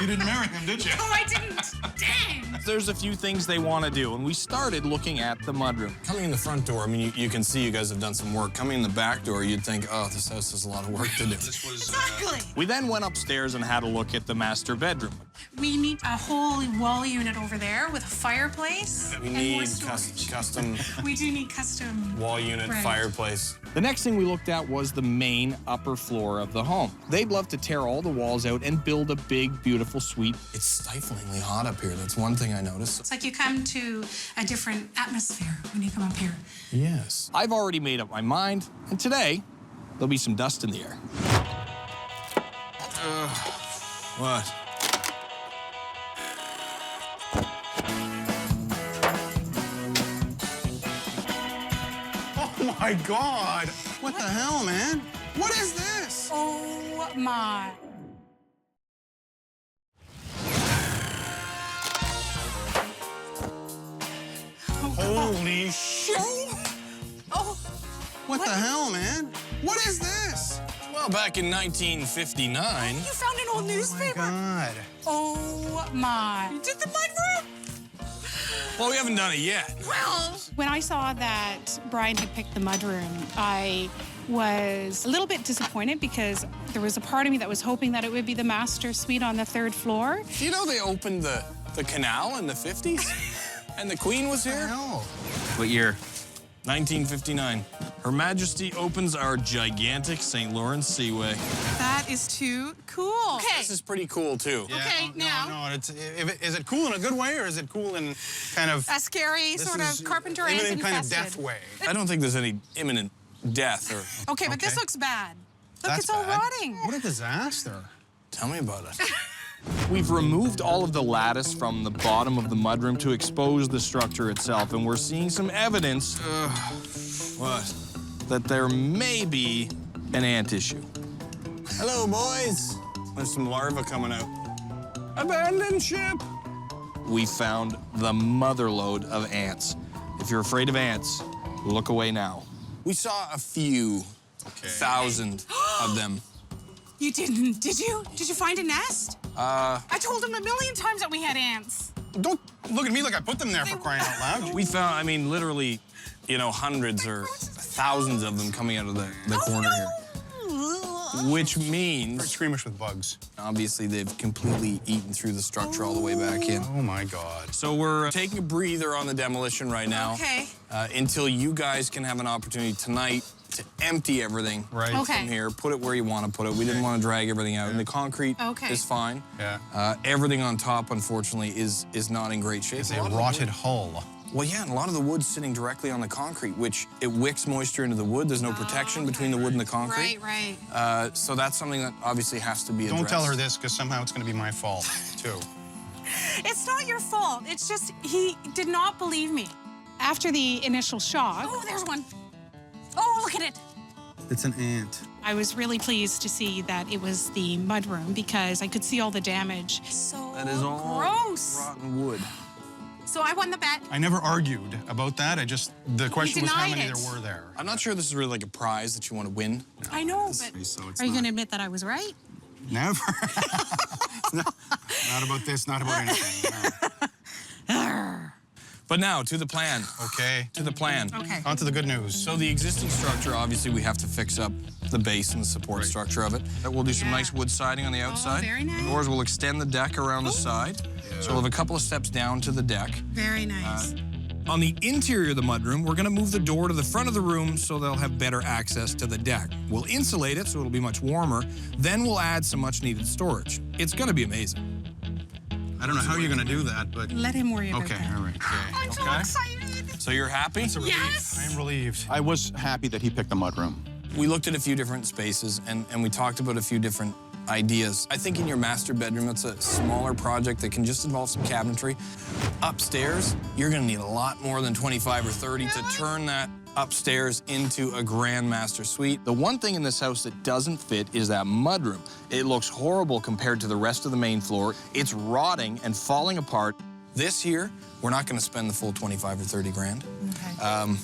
You didn't marry him, did you? No, I didn't. Dang. There's a few things they want to do, and we started looking at the mudroom. Coming in the front door, I mean, you can see you guys have done some work. Coming in the back door, you'd think, oh, this house has a lot of work to do. Exactly. We then went upstairs and had a look at the master bedroom. We need a whole wall unit over there with a fireplace. We and need more storage. custom We do need custom wall unit, Right. fireplace. The next thing we looked at was the main upper floor of the home. They'd love to tear all the walls out and build a big, beautiful suite. It's stiflingly hot up here. That's one thing I noticed. It's like you come to a different atmosphere when you come up here. Yes. I've already made up my mind, and today, there'll be some dust in the air. What? Oh my God! What the hell, man? What is this? Oh my. Holy shit! Oh. What the hell, man? What is this? Well, back in 1959. You found an old newspaper? God. Oh my. You did the mudroom? Well, we haven't done it yet. Well. When I saw that Brian had picked the mudroom, I was a little bit disappointed because there was a part of me that was hoping that it would be the master suite on the 3rd floor. Do you know they opened the canal in the 50s? And the Queen was here? What year? 1959. Her Majesty opens our gigantic St. Lawrence Seaway. That is too cool. Okay. This is pretty cool, too. Yeah, Okay, now. No, is it cool in a good way or is it cool in kind of... A scary This sort is of carpenter ant imminent kind of infested. death way? I don't think there's any imminent death or... Okay, but this looks bad. Look, That's it's all bad. rotting. What a disaster. Tell me about it. We've removed all of the lattice from the bottom of the mudroom to expose the structure itself, and we're seeing some evidence What? that there may be an ant issue. Hello, boys. There's some larvae coming out. Abandoned ship. We found the motherlode of ants. If you're afraid of ants, look away now. We saw a few thousand of them. You didn't, did you? Did you find a nest? I told him a million times that we had ants. Don't look at me like I put them there for crying out loud. We found, I mean, literally, you know, hundreds or thousands of them coming out of the corner here. Which means... Pretty squeamish with bugs. Obviously, they've completely eaten through the structure all the way back in. Oh, my God. So we're taking a breather on the demolition right now. Okay. Until you guys can have an opportunity tonight to empty everything Okay. from here, put it where you want to put it. We didn't want to drag everything out. And the concrete is fine. Yeah. Everything on top, unfortunately, is not in great shape. It's a rotted hull. Well, yeah, and a lot of the wood's sitting directly on the concrete, which it wicks moisture into the wood. There's no protection between the wood and the concrete. Right. So that's something that obviously has to be addressed. Don't tell her this, because somehow it's going to be my fault, too. It's not your fault. It's just he did not believe me. After the initial shock, Oh, there's one. Oh, look at it. It's an ant. I was really pleased to see that it was the mudroom because I could see all the damage. So That is all gross. rotten wood. So I won the bet. I never argued about that. The question was how denied many it. there were there. I'm not sure this is really like a prize that you want to win. I know, but So it's Are you not- going to admit that I was right? Never. Not about this, not about anything. No. But now, to the plan. Okay. To the plan. Okay. On to the good news. So the existing structure, obviously, we have to fix up the base and the support structure of it. We'll do some nice wood siding on the outside. very nice. Doors will extend the deck around the side. So we'll have a couple of steps down to the deck. Very nice. On the interior of the mudroom, we're gonna move the door to the front of the room so they'll have better access to the deck. We'll insulate it so it'll be much warmer. Then we'll add some much needed storage. It's gonna be amazing. I don't know how you're gonna do that, but... Let him worry about Okay, that. all right. I'm so excited. So you're happy? Yes. I am relieved. I was happy that he picked the mudroom. We looked at a few different spaces and we talked about a few different ideas. I think in your master bedroom, it's a smaller project that can just involve some cabinetry. Upstairs, you're gonna need a lot more than 25 or 30 to turn that upstairs into a grand master suite. The one thing in this house that doesn't fit is that mudroom. It looks horrible compared to the rest of the main floor. It's rotting and falling apart. This here, we're not gonna spend the full 25 or 30 grand. Okay.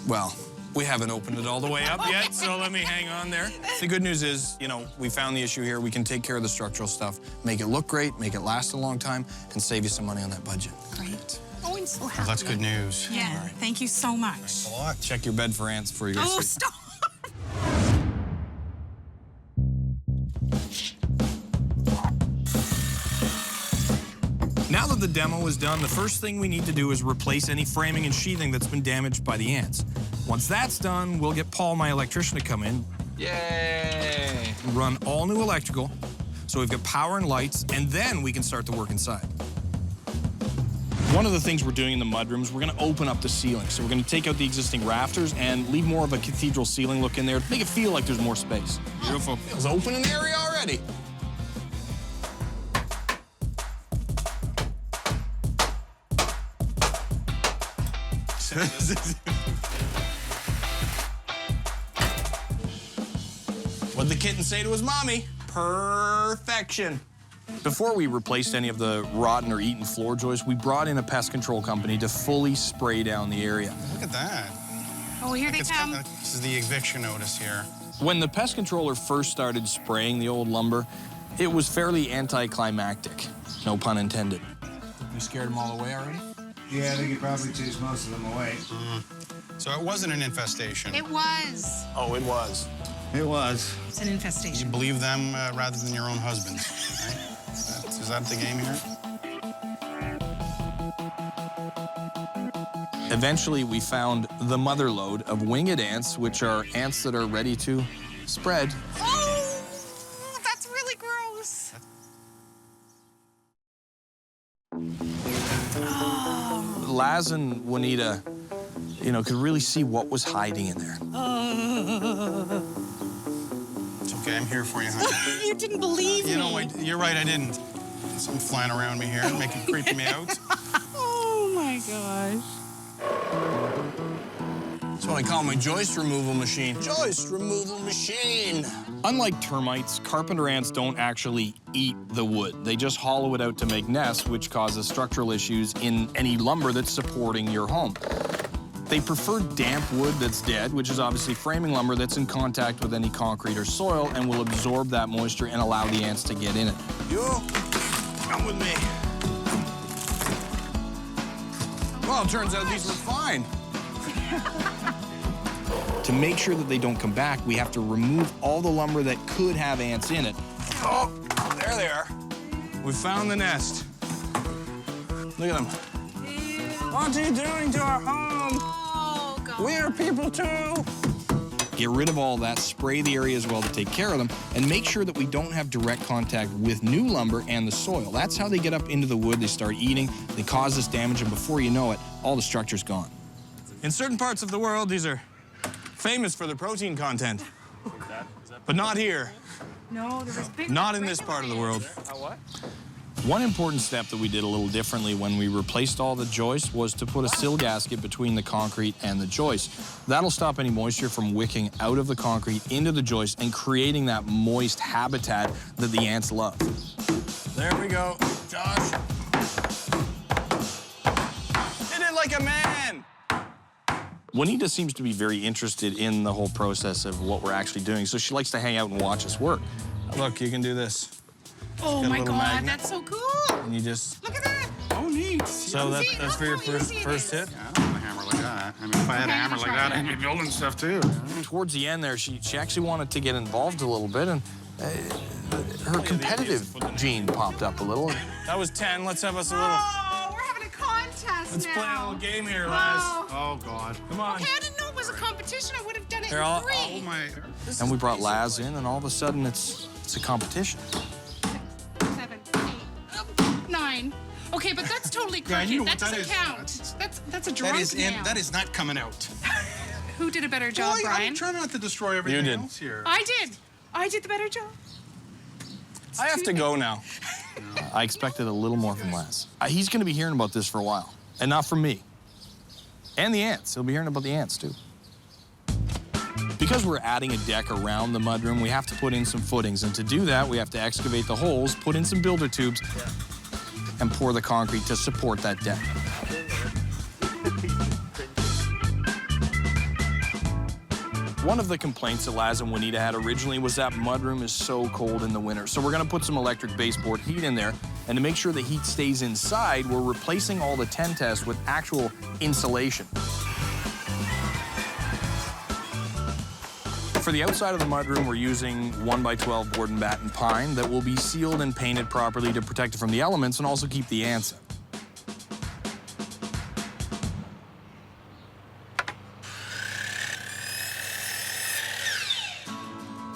Well, we haven't opened it all the way up yet, so let me hang on there. The good news is, you know, we found the issue here. We can take care of the structural stuff, make it look great, make it last a long time, and save you some money on that budget. Great. Oh, I'm so Well, happy. that's good news. Yeah, thank you so much. A lot. Check your bed for ants before you go to Oh, sleep. stop. Now that the demo is done, the first thing we need to do is replace any framing and sheathing that's been damaged by the ants. Once that's done, we'll get Paul, my electrician, to come in. Yay! Run all new electrical, so we've got power and lights, and then we can start the work inside. One of the things we're doing in the mudrooms, we're gonna open up the ceiling. So we're gonna take out the existing rafters and leave more of a cathedral ceiling look in there to make it feel like there's more space. Beautiful. It was open in the area already. What'd the kitten say to his mommy? Perfection. Before we replaced any of the rotten or eaten floor joists, we brought in a pest control company to fully spray down the area. Look at that. Oh, here they come. This is the eviction notice here. When the pest controller first started spraying the old lumber, it was fairly anticlimactic. No pun intended. We scared them all away already? Yeah, I think you probably chased most of them away. So it wasn't an infestation. It was. Oh, it was. It was. It's an infestation. You believe them rather than your own husbands, right? Is that the game here? Eventually, we found the mother lode of winged ants, which are ants that are ready to spread. Oh, that's really gross. Laz and Juanita, you know, could really see what was hiding in there. It's okay, I'm here for you, honey. You didn't believe me. You know, you're right, I didn't. Something flying around me here, creeping me out. Oh, my gosh. That's what I call my joist removal machine. Joist removal machine. Unlike termites, carpenter ants don't actually eat the wood. They just hollow it out to make nests, which causes structural issues in any lumber that's supporting your home. They prefer damp wood that's dead, which is obviously framing lumber that's in contact with any concrete or soil and will absorb that moisture and allow the ants to get in it. Yo, come with me. Well, it turns out these were fine. To make sure that they don't come back, we have to remove all the lumber that could have ants in it. Oh, there they are. We found the nest. Look at them. What are you doing to our home? Oh, God. We are people too. Get rid of all that, spray the area as well to take care of them, and make sure that we don't have direct contact with new lumber and the soil. That's how they get up into the wood, they start eating, they cause this damage, and before you know it, all the structure's gone. In certain parts of the world, these are famous for their protein content, but not here. No, there was big. Not in this part of the world. What? One important step that we did a little differently when we replaced all the joists was to put a sill gasket between the concrete and the joist. That'll stop any moisture from wicking out of the concrete into the joist and creating that moist habitat that the ants love. There we go, Josh. Hit it like a man. Juanita seems to be very interested in the whole process of what we're actually doing, so she likes to hang out and watch us work. Look, you can do this. Oh, Got a my little God, magnet. that's so cool. And you just... Look at that. Oh, neat. So that's for your first hit? Yeah, I don't have a hammer like that. I mean, if I had a hammer like that, I'd be building stuff too. Towards the end there, she actually wanted to get involved a little bit, and her competitive gene popped up a little. That was 10. Let's have us a little... Oh, we're having a contest. contest Let's now. play a little game here, Les. Oh, God. Come on. Okay, I didn't know it was a competition. I would have done it Here, in I'll- 3. Oh, my. And we brought Laz in, and all of a sudden it's a competition. 7, 8, 9. Okay, but that's totally Yeah, crooked. you know that what that doesn't is. count. That's a drunk nail. That is not coming out. Who did a better job, Well, Brian? I'm trying not to destroy everything did. else here. I did. I did the better job. I have to go now. I expected a little more from Les. He's going to be hearing about this for a while, and not from me. And the ants. He'll be hearing about the ants, too. Because we're adding a deck around the mudroom, we have to put in some footings. And to do that, we have to excavate the holes, put in some builder tubes, and pour the concrete to support that deck. One of the complaints that Laz and Juanita had originally was that mudroom is so cold in the winter. So we're gonna put some electric baseboard heat in there, and to make sure the heat stays inside, we're replacing all the tent tests with actual insulation. For the outside of the mudroom, we're using 1x12 board and batten pine that will be sealed and painted properly to protect it from the elements and also keep the ants in.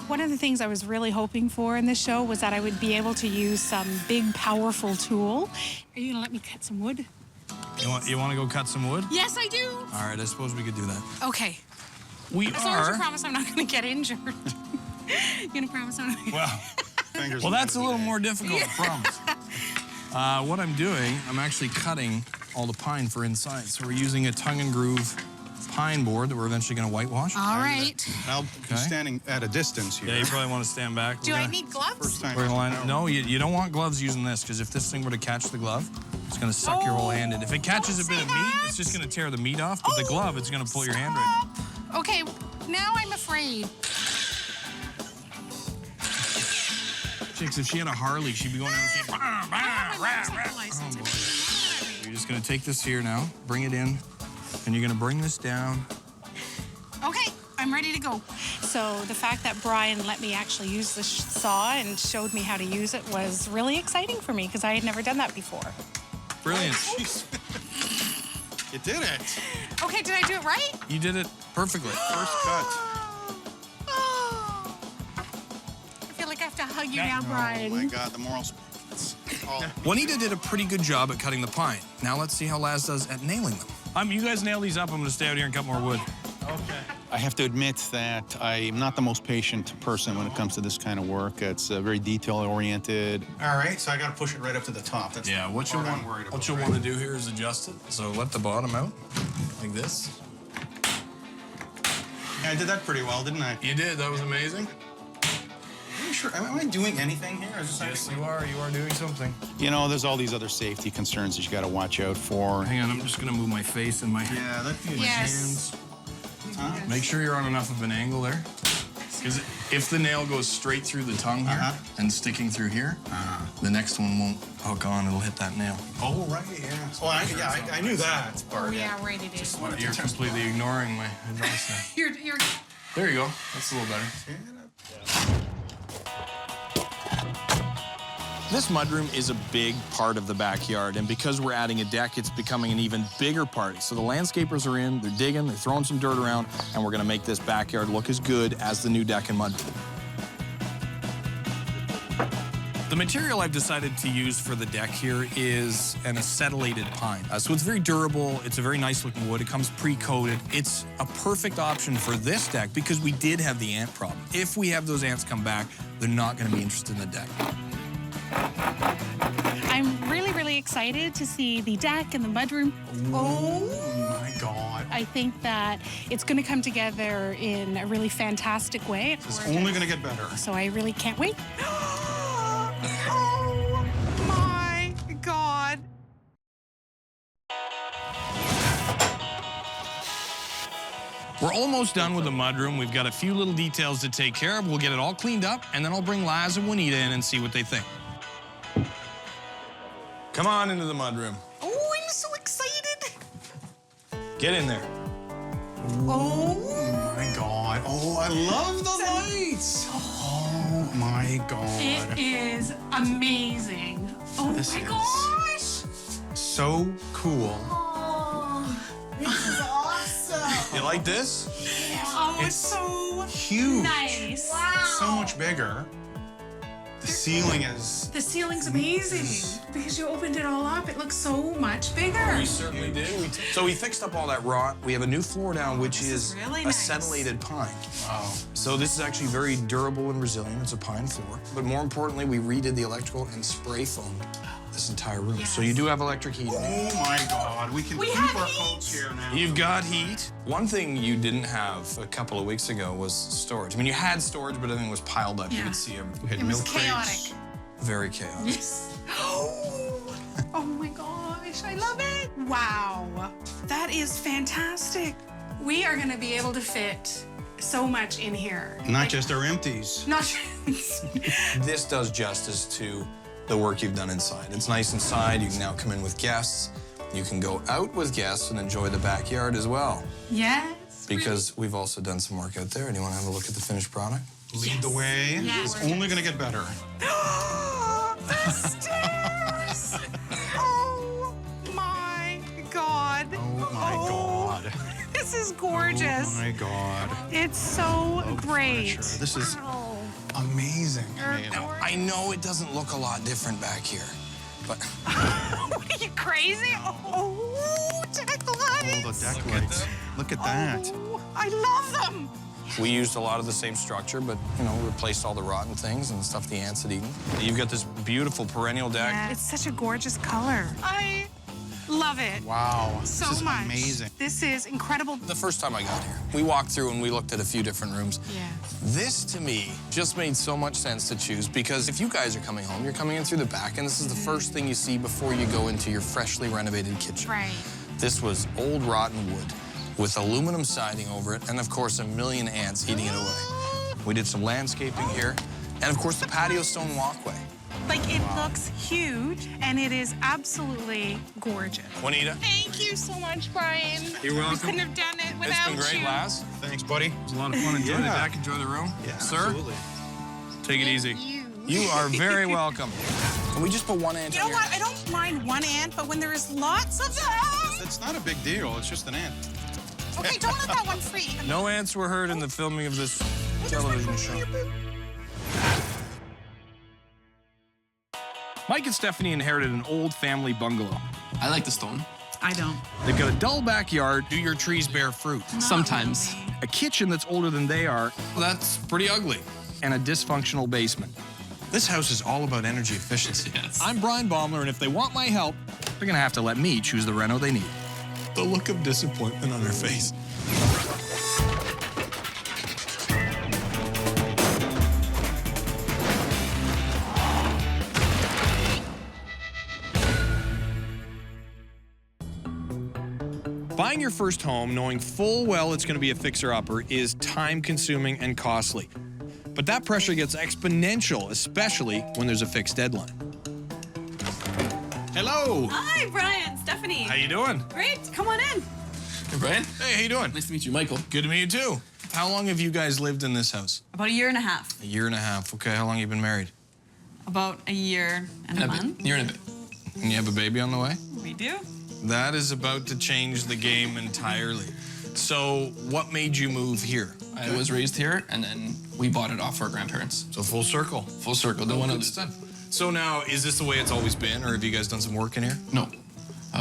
One of the things I was really hoping for in this show was that I would be able to use some big, powerful tool. Are you gonna let me cut some wood? You want to go cut some wood? Yes, I do. All right, I suppose we could do that. Okay. We As long as you are. promise I'm not gonna get injured. You gonna promise I'm not gonna... Well, that's a little more difficult, I promise. What I'm doing, I'm actually cutting all the pine for inside. So we're using a tongue and groove pine board that we're eventually going to whitewash. All right. I'll be standing at a distance here. Yeah, you probably want to stand back. Do I need gloves? First time. We're gonna line, no, you don't want gloves using this, because if this thing were to catch the glove, it's going to suck your whole hand in. If it catches a bit of meat, it's just going to tear the meat off, but the glove, it's going to pull your hand right in. Okay, now I'm afraid. Chicks, if she had a Harley, she'd be going down and saying, bah, bah, rah, rah. Oh, boy. You're just going to take this here now, bring it in, and you're going to bring this down. Okay, I'm ready to go. So the fact that Brian let me actually use the saw and showed me how to use it was really exciting for me because I had never done that before. Brilliant. You did it. Okay, did I do it right? You did it perfectly. First cut. I feel like I have to hug you now, Brian. Oh, my God, the morals. Juanita did a pretty good job at cutting the pine. Now let's see how Laz does at nailing them. You guys nail these up. I'm going to stay out here and cut more wood. Okay. I have to admit that I'm not the most patient person when it comes to this kind of work. It's very detail-oriented. All right, so I got to push it right up to the top. That's what you'll want to do here is adjust it. So let the bottom out like this. Yeah, I did that pretty well, didn't I? You did. That was amazing. Are you sure? Am I doing anything here? Or is this Yes, you are. You are doing something. You know, there's all these other safety concerns that you got to watch out for. Hang on, I'm just going to move my face and my hands. Make sure you're on enough of an angle there. Because if the nail goes straight through the tongue here and sticking through here, the next one won't hook on. It'll hit that nail. Oh, right, yeah. Well, I knew that part. Oh, yeah, right it is. You're completely ignoring my advice now. You're... There you go. That's a little better. This mudroom is a big part of the backyard, and because we're adding a deck, it's becoming an even bigger party. So the landscapers are in, they're digging, they're throwing some dirt around, and we're gonna make this backyard look as good as the new deck and mudroom. The material I've decided to use for the deck here is an acetylated pine. So it's very durable, it's a very nice looking wood, it comes pre-coated. It's a perfect option for this deck because we did have the ant problem. If we have those ants come back, they're not gonna be interested in the deck. I'm really, really excited to see the deck and the mudroom. Oh my God. I think that it's going to come together in a really fantastic way. It's only going to get better. So I really can't wait. Oh my God. We're almost done with the mudroom. We've got a few little details to take care of. We'll get it all cleaned up, and then I'll bring Laz and Juanita in and see what they think. Come on into the mudroom. Oh, I'm so excited. Get in there. Oh my God. Oh, I love the lights. Oh my God. It is amazing. Oh This my is gosh. so cool. This is awesome. You like this? Oh, it's so huge. nice. So much bigger. The ceiling is... The ceiling's amazing because you opened it all up. It looks so much bigger. We certainly did. So we fixed up all that rot. We have a new floor down, which is really a nice. acetylated pine. Wow. So this is actually very durable and resilient. It's a pine floor. But more importantly, we redid the electrical and spray foamed this entire room. Yes. So you do have electric heat. Oh my God, we can keep have our heat. coats here now. You've got heat. One thing you didn't have a couple of weeks ago was storage. I mean, you had storage, but everything was piled up. You Yeah. could see them. We had It was milk crates. chaotic. Very chaotic. Yes. Oh my gosh, I love it. Wow, that is fantastic. We are gonna be able to fit so much in here. Not just our empties. Not This does justice to the work you've done inside. It's nice inside. You can now come in with guests. You can go out with guests and enjoy the backyard as well. Yes. Because we've also done some work out there. Do you want to have a look at the finished product? Lead the way. Yes. It's only gonna get better. The stairs! Oh my God. Oh my God. This is gorgeous. Oh my God. It's so great. Furniture. This is Wow. amazing. Now, I know it doesn't look a lot different back here, but What are you crazy? Oh, deck lights. Oh, the deck lights. Look at that. Oh, I love them. we used a lot of the same structure, but, you know, replaced all the rotten things and stuff the ants had eaten. You've got this beautiful perennial deck. Yeah, it's such a gorgeous color. I love it. Wow. So this is much. amazing. This is incredible. The first time I got here, we walked through and we looked at a few different rooms. Yeah. This, to me, just made so much sense to choose because if you guys are coming home, you're coming in through the back, and this is the first thing you see before you go into your freshly renovated kitchen. Right. This was old rotten wood with aluminum siding over it, and of course, a million ants eating it away. We did some landscaping here, and of course, the patio stone walkway. Like, it looks huge, and it is absolutely gorgeous. Juanita? Thank you so much, Brian. You're welcome. We couldn't have done it without It's been great, you. Laz. Thanks, buddy. It was a lot of fun. Enjoy the deck, enjoy the room. Yeah, Sir? absolutely. Take it easy. You are very welcome. Can we just put one ant You in know here? what? I don't mind one ant, but when there is lots of them. It's not a big deal. It's just an ant. Okay, don't let that one free. No ants were heard in the filming of this television show. Mike and Stephanie inherited an old family bungalow. I like the stone. I don't. They've got a dull backyard. Do your trees bear fruit? Sometimes. A kitchen that's older than they are. That's pretty ugly. And a dysfunctional basement. This house is all about energy efficiency. Yes. I'm Bryan Baeumler, and if they want my help, they're gonna have to let me choose the reno they need. The look of disappointment on her face. Buying your first home knowing full well it's going to be a fixer-upper is time-consuming and costly. But that pressure gets exponential, especially when there's a fixed deadline. Hello. Hi, Brian, Stephanie. How you doing? Great. Come on in. Hey, Brian. Hey, how you doing? Nice to meet you, Michael. Good to meet you too. How long have you guys lived in this house? About a year and a half. A year and a half. Okay, how long have you been married? About a year and a month. Year and a bit. And you have a baby on the way? We do. That is about to change the game entirely. So, what made you move here? I was raised here, and then we bought it off our grandparents. So full circle. Full circle. Don't want to lose. So now, is this the way it's always been, or have you guys done some work in here? No.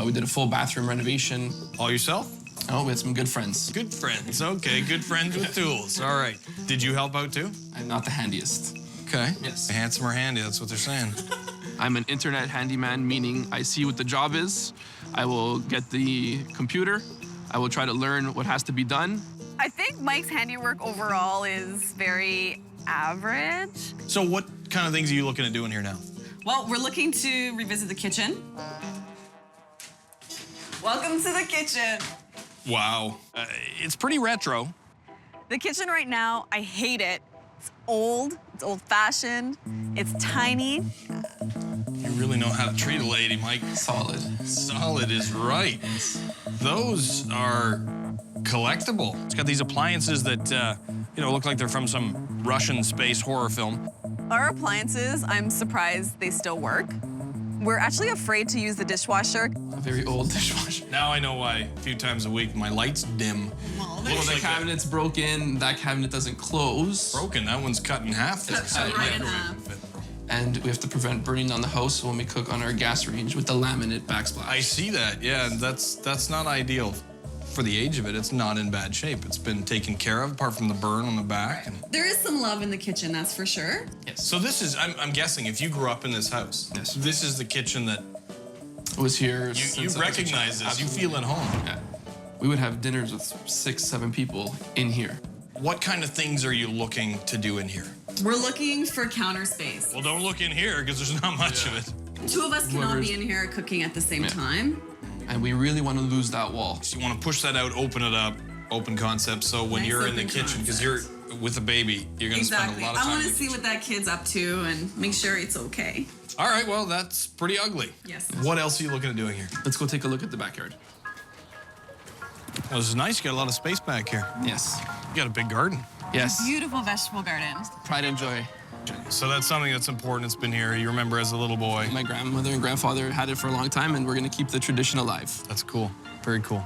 We did a full bathroom renovation. All yourself? Oh, we had some good friends. Good friends. Okay, good friends with tools. All right. Did you help out too? I'm not the handiest. Okay. Yes. Handsome or handy, that's what they're saying. I'm an internet handyman, meaning I see what the job is. I will get the computer. I will try to learn what has to be done. I think Mike's handiwork overall is very average. So what kind of things are you looking at doing here now? Well, we're looking to revisit the kitchen. Welcome to the kitchen. Wow. It's pretty retro. The kitchen right now, I hate it. It's old-fashioned, it's tiny. You really know how to treat a lady, Mike. Solid. Solid is right. Those are collectible. It's got these appliances that, look like they're from some Russian space horror film. Our appliances, I'm surprised they still work. We're actually afraid to use the dishwasher. A very old dishwasher. Now I know why a few times a week my lights dim. Well, the cabinet's broken. That cabinet doesn't close. Broken? That one's cut in half. Right in half. And we have to prevent burning down the house when we cook on our gas range with the laminate backsplash. I see that, yeah, and that's not ideal. For the age of it, it's not in bad shape. It's been taken care of, apart from the burn on the back. There is some love in the kitchen, that's for sure. Yes. So this is, I'm guessing, if you grew up in this house, yes, this is the kitchen that was here. You recognize this. You feel at home. Yeah. We would have dinners with 6, 7 people in here. What kind of things are you looking to do in here? We're looking for counter space. Well, don't look in here because there's not much of it. 2 of us cannot be in here cooking at the same time. And we really want to lose that wall. So you want to push that out, open it up, open concept. So when you're in the kitchen, because you're with a baby, you're going to spend a lot of time. I want to see what that kid's up to and make sure it's okay. All right, well, that's pretty ugly. Yes. What else are you looking to do in here? Let's go take a look at the backyard. Well, this is nice. You got a lot of space back here. Yes. You got a big garden. Yes. Beautiful vegetable garden. Pride and joy. So that's something that's important. It's been here. You remember as a little boy. My grandmother and grandfather had it for a long time, and we're going to keep the tradition alive. That's cool. Very cool.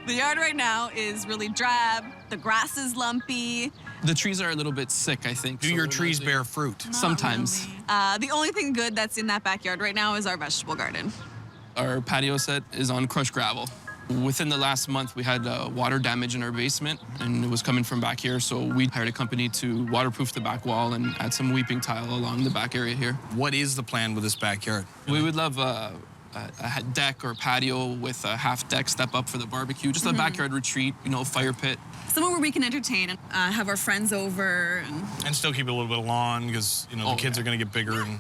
The yard right now is really drab. The grass is lumpy. The trees are a little bit sick, I think. Do your trees bear fruit? Sometimes. The only thing good that's in that backyard right now is our vegetable garden. Our patio set is on crushed gravel. Within the last month, we had water damage in our basement, and it was coming from back here, so we hired a company to waterproof the back wall and add some weeping tile along the back area here. What is the plan with this backyard? We would love a deck or patio with a half deck step up for the barbecue, just a backyard retreat, you know, fire pit. Somewhere where we can entertain and have our friends over. And still keep a little bit of lawn because, you know, the kids are going to get bigger. And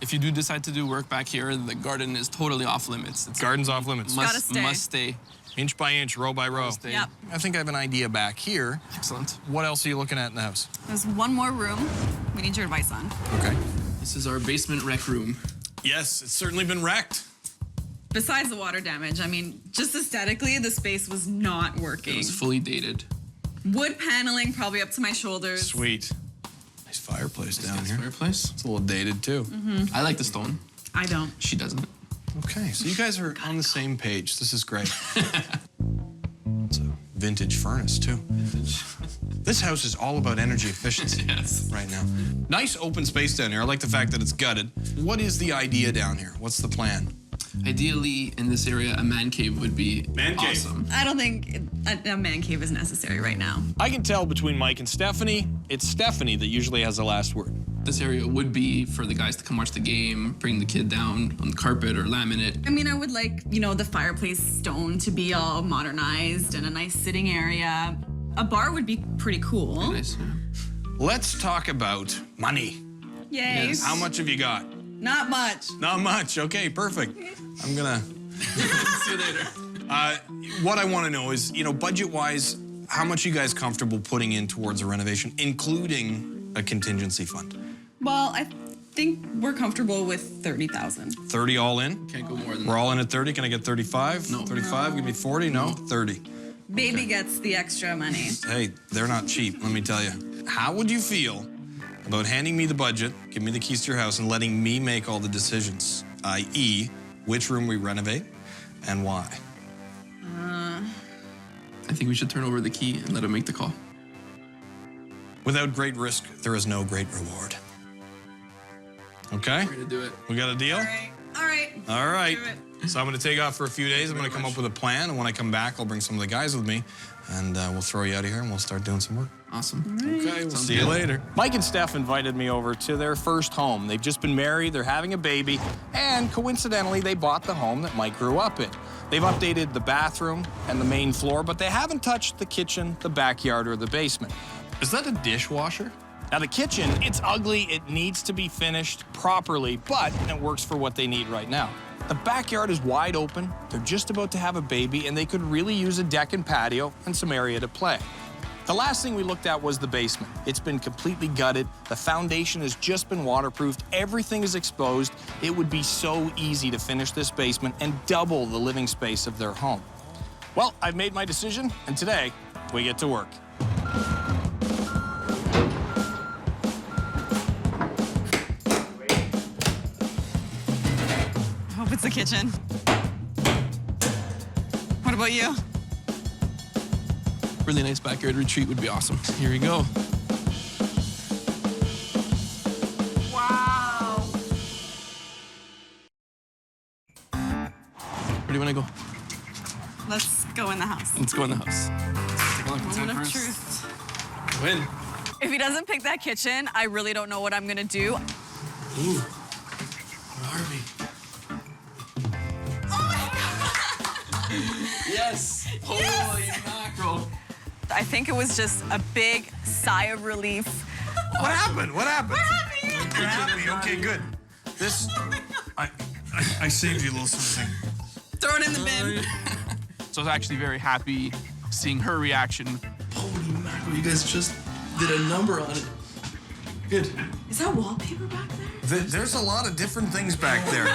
if you do decide to do work back here, the garden is totally off limits. Garden's off limits. Must stay. Inch by inch, row by row. Yep. I think I have an idea back here. Excellent. What else are you looking at in the house? There's one more room we need your advice on. Okay. This is our basement rec room. Yes, it's certainly been wrecked. Besides the water damage, I mean, just aesthetically, the space was not working. It was fully dated. Wood paneling probably up to my shoulders. Sweet. Nice fireplace down here. Fireplace. It's a little dated too. I like the stone. I don't. She doesn't. Okay, so you guys are on the same page. This is great. It's a vintage furnace too. This house is all about energy efficiency right now. Nice open space down here. I like the fact that it's gutted. What is the idea down here? What's the plan? Ideally, in this area, a man cave would be awesome. I don't think a man cave is necessary right now. I can tell between Mike and Stephanie, it's Stephanie that usually has the last word. This area would be for the guys to come watch the game, bring the kid down on the carpet or laminate. I mean, I would like, you know, the fireplace stone to be all modernized and a nice sitting area. A bar would be pretty cool. Nice, yeah. Let's talk about money. Yay. Yes. How much have you got? Not much. Not much. Okay, perfect. I'm gonna... See you later. What I want to know is, you know, budget-wise, how much are you guys comfortable putting in towards a renovation, including a contingency fund? Well, I think we're comfortable with 30,000. 30 all in? Can't go more than We're all in at 30. Can I get 35? No. 35? Give me 40? No? 30. Baby gets the extra money. Hey, they're not cheap, let me tell you. How would you feel about handing me the budget, give me the keys to your house, and letting me make all the decisions, i.e., which room we renovate and why? I think we should turn over the key and let him make the call. Without great risk, there is no great reward. Okay? We're gonna do it. We got a deal? All right. All right. So I'm going to take off for a few days. I'm going to come up with a plan, and when I come back, I'll bring some of the guys with me, and we'll throw you out of here, and we'll start doing some work. Awesome. Okay, we'll see you later. Mike and Steph invited me over to their first home. They've just been married, they're having a baby, and coincidentally, they bought the home that Mike grew up in. They've updated the bathroom and the main floor, but they haven't touched the kitchen, the backyard, or the basement. Is that a dishwasher? Now, the kitchen, it's ugly, it needs to be finished properly, but it works for what they need right now. The backyard is wide open, they're just about to have a baby, and they could really use a deck and patio and some area to play. The last thing we looked at was the basement. It's been completely gutted, the foundation has just been waterproofed, everything is exposed. It would be so easy to finish this basement and double the living space of their home. Well, I've made my decision, and today, we get to work. kitchen. What about you? Really nice backyard retreat would be awesome. Here we go. Wow. Where do you want to go? Let's go in the house. Let's go in the house. Moment of truth. Win. If he doesn't pick that kitchen, I really don't know what I'm gonna do. Ooh. Harvey. Yes! Holy mackerel. I think it was just a big sigh of relief. What happened? What happened? We're happy! You're happy. Okay, good. This, I saved you a little something. Throw it in the bin. So I was actually very happy seeing her reaction. Holy mackerel, you guys just did a number on it. Good. Is that wallpaper back there? There's a lot of different things back there.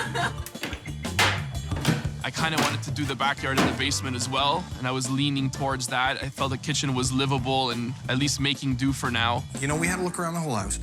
I kind of wanted to do the backyard and the basement as well, and I was leaning towards that. I felt the kitchen was livable and at least making do for now. You know, we had to look around the whole house.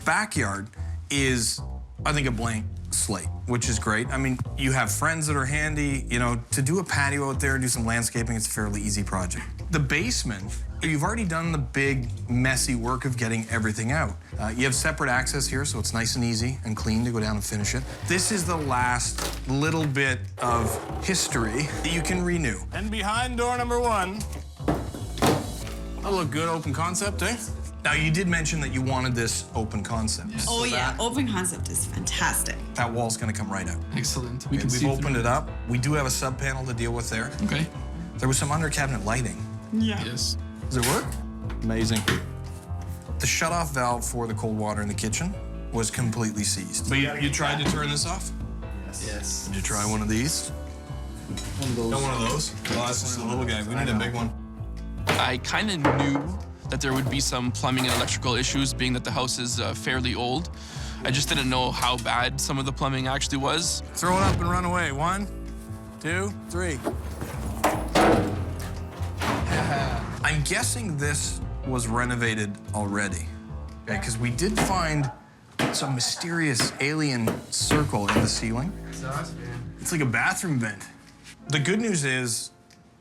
Backyard is, I think, a blank slate, which is great. I mean, you have friends that are handy. You know, to do a patio out there and do some landscaping, it's a fairly easy project. The basement, you've already done the big, messy work of getting everything out. You have separate access here, so it's nice and easy and clean to go down and finish it. This is the last little bit of history that you can renew. And behind door number 1. That'll look good, open concept, eh? Now, you did mention that you wanted this open concept. Oh yeah, open concept is fantastic. That wall's gonna come right out. Excellent. We've opened it up. We do have a sub panel to deal with there. Okay. There was some under cabinet lighting. Yeah. Yes. Does it work? Amazing. The shutoff valve for the cold water in the kitchen was completely seized. But you tried to turn this off? Yes. Did you try one of these? One of those. No, one of those? Oh, that's just a little guy. We need a big one. I kind of knew that there would be some plumbing and electrical issues, being that the house is fairly old. I just didn't know how bad some of the plumbing actually was. Throw it up and run away. 1, 2, 3. I'm guessing this was renovated already. Okay, because we did find some mysterious alien circle in the ceiling. It's like a bathroom vent. The good news is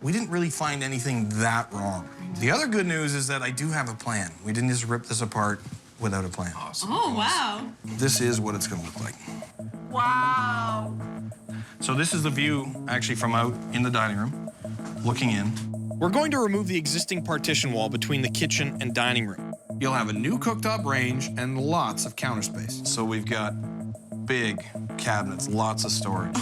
we didn't really find anything that wrong. The other good news is that I do have a plan. We didn't just rip this apart without a plan. Awesome. Oh wow. This is what it's gonna look like. Wow. So this is the view actually from out in the dining room, looking in. We're going to remove the existing partition wall between the kitchen and dining room. You'll have a new cooktop range and lots of counter space. So we've got big cabinets, lots of storage.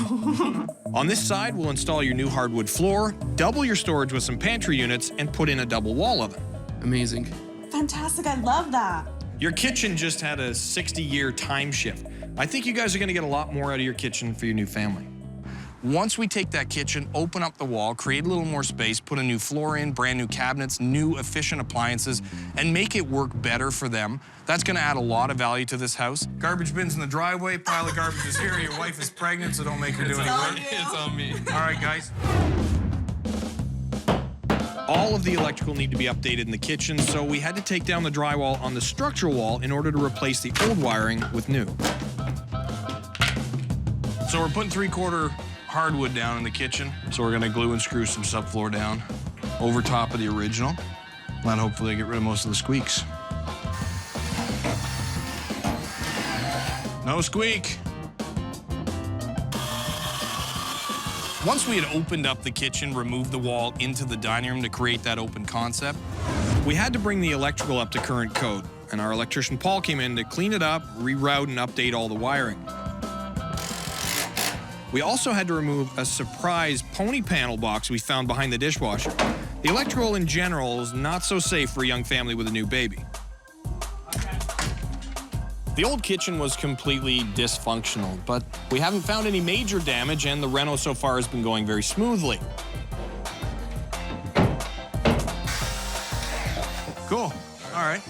On this side, we'll install your new hardwood floor, double your storage with some pantry units, and put in a double wall oven. Amazing. Fantastic, I love that. Your kitchen just had a 60-year time shift. I think you guys are gonna get a lot more out of your kitchen for your new family. Once we take that kitchen, open up the wall, create a little more space, put a new floor in, brand new cabinets, new efficient appliances, and make it work better for them, that's gonna add a lot of value to this house. Garbage bin's in the driveway, pile of garbage is here. Your wife is pregnant, so don't make her do any work. It's on me. All right, guys. All of the electrical need to be updated in the kitchen, so we had to take down the drywall on the structural wall in order to replace the old wiring with new. So we're putting 3/4 hardwood down in the kitchen. So we're gonna glue and screw some subfloor down over top of the original. And hopefully get rid of most of the squeaks. No squeak. Once we had opened up the kitchen, removed the wall into the dining room to create that open concept, we had to bring the electrical up to current code. And our electrician Paul came in to clean it up, reroute and update all the wiring. We also had to remove a surprise pony panel box we found behind the dishwasher. The electrical in general is not so safe for a young family with a new baby. The old kitchen was completely dysfunctional, but we haven't found any major damage, and the reno so far has been going very smoothly. Cool. All right.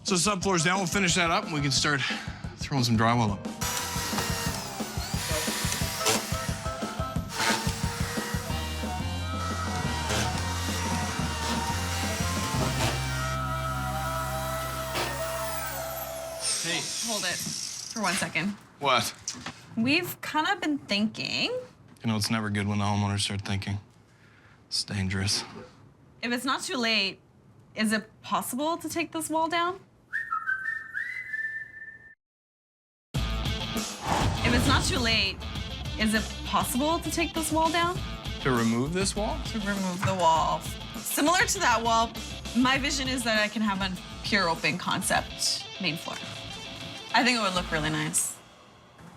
So subfloor's down. We'll finish that up, and we can start throwing some drywall up. Hold it for 1 second. What? We've kind of been thinking. You know, it's never good when the homeowners start thinking. It's dangerous. If it's not too late, is it possible to take this wall down? If it's not too late, is it possible to take this wall down? To remove this wall? To remove the wall. Similar to that wall, my vision is that I can have a pure open concept main floor. I think it would look really nice.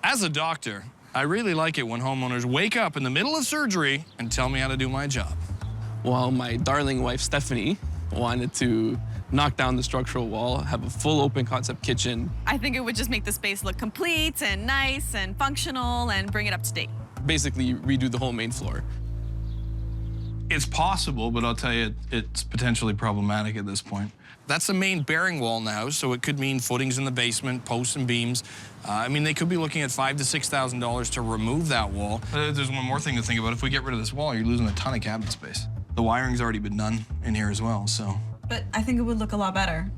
As a doctor, I really like it when homeowners wake up in the middle of surgery and tell me how to do my job. Well, my darling wife, Stephanie, wanted to knock down the structural wall, have a full open concept kitchen. I think it would just make the space look complete and nice and functional and bring it up to date. Basically, redo the whole main floor. It's possible, but I'll tell you, it's potentially problematic at this point. That's the main bearing wall now, so it could mean footings in the basement, posts and beams. I mean, they could be looking at $5,000 to $6,000 to remove that wall. There's one more thing to think about. If we get rid of this wall, you're losing a ton of cabinet space. The wiring's already been done in here as well, so. But I think it would look a lot better.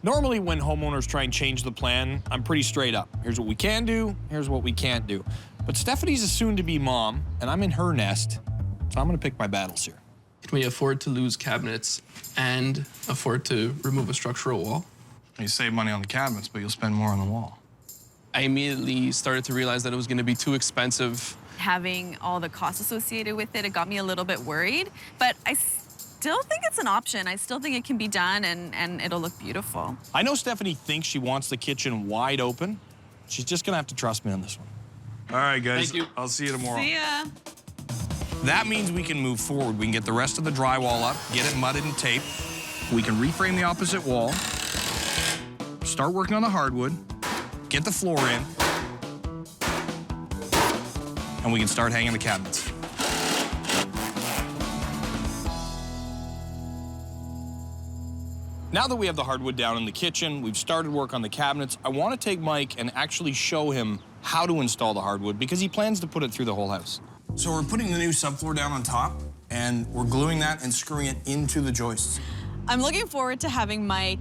Normally when homeowners try and change the plan, I'm pretty straight up. Here's what we can do, here's what we can't do. But Stephanie's a soon-to-be mom, and I'm in her nest, so I'm gonna pick my battles here. Can we afford to lose cabinets and afford to remove a structural wall? You save money on the cabinets, but you'll spend more on the wall. I immediately started to realize that it was gonna be too expensive. Having all the costs associated with it, it got me a little bit worried, but I still think it's an option. I still think it can be done and it'll look beautiful. I know Stephanie thinks she wants the kitchen wide open. She's just gonna have to trust me on this one. All right, guys. Thank you. I'll see you tomorrow. See ya. That means we can move forward. We can get the rest of the drywall up, get it mudded and taped. We can reframe the opposite wall, start working on the hardwood, get the floor in, and we can start hanging the cabinets. Now that we have the hardwood down in the kitchen, we've started work on the cabinets, I want to take Mike and actually show him how to install the hardwood because he plans to put it through the whole house. So we're putting the new subfloor down on top, and we're gluing that and screwing it into the joists. I'm looking forward to having Mike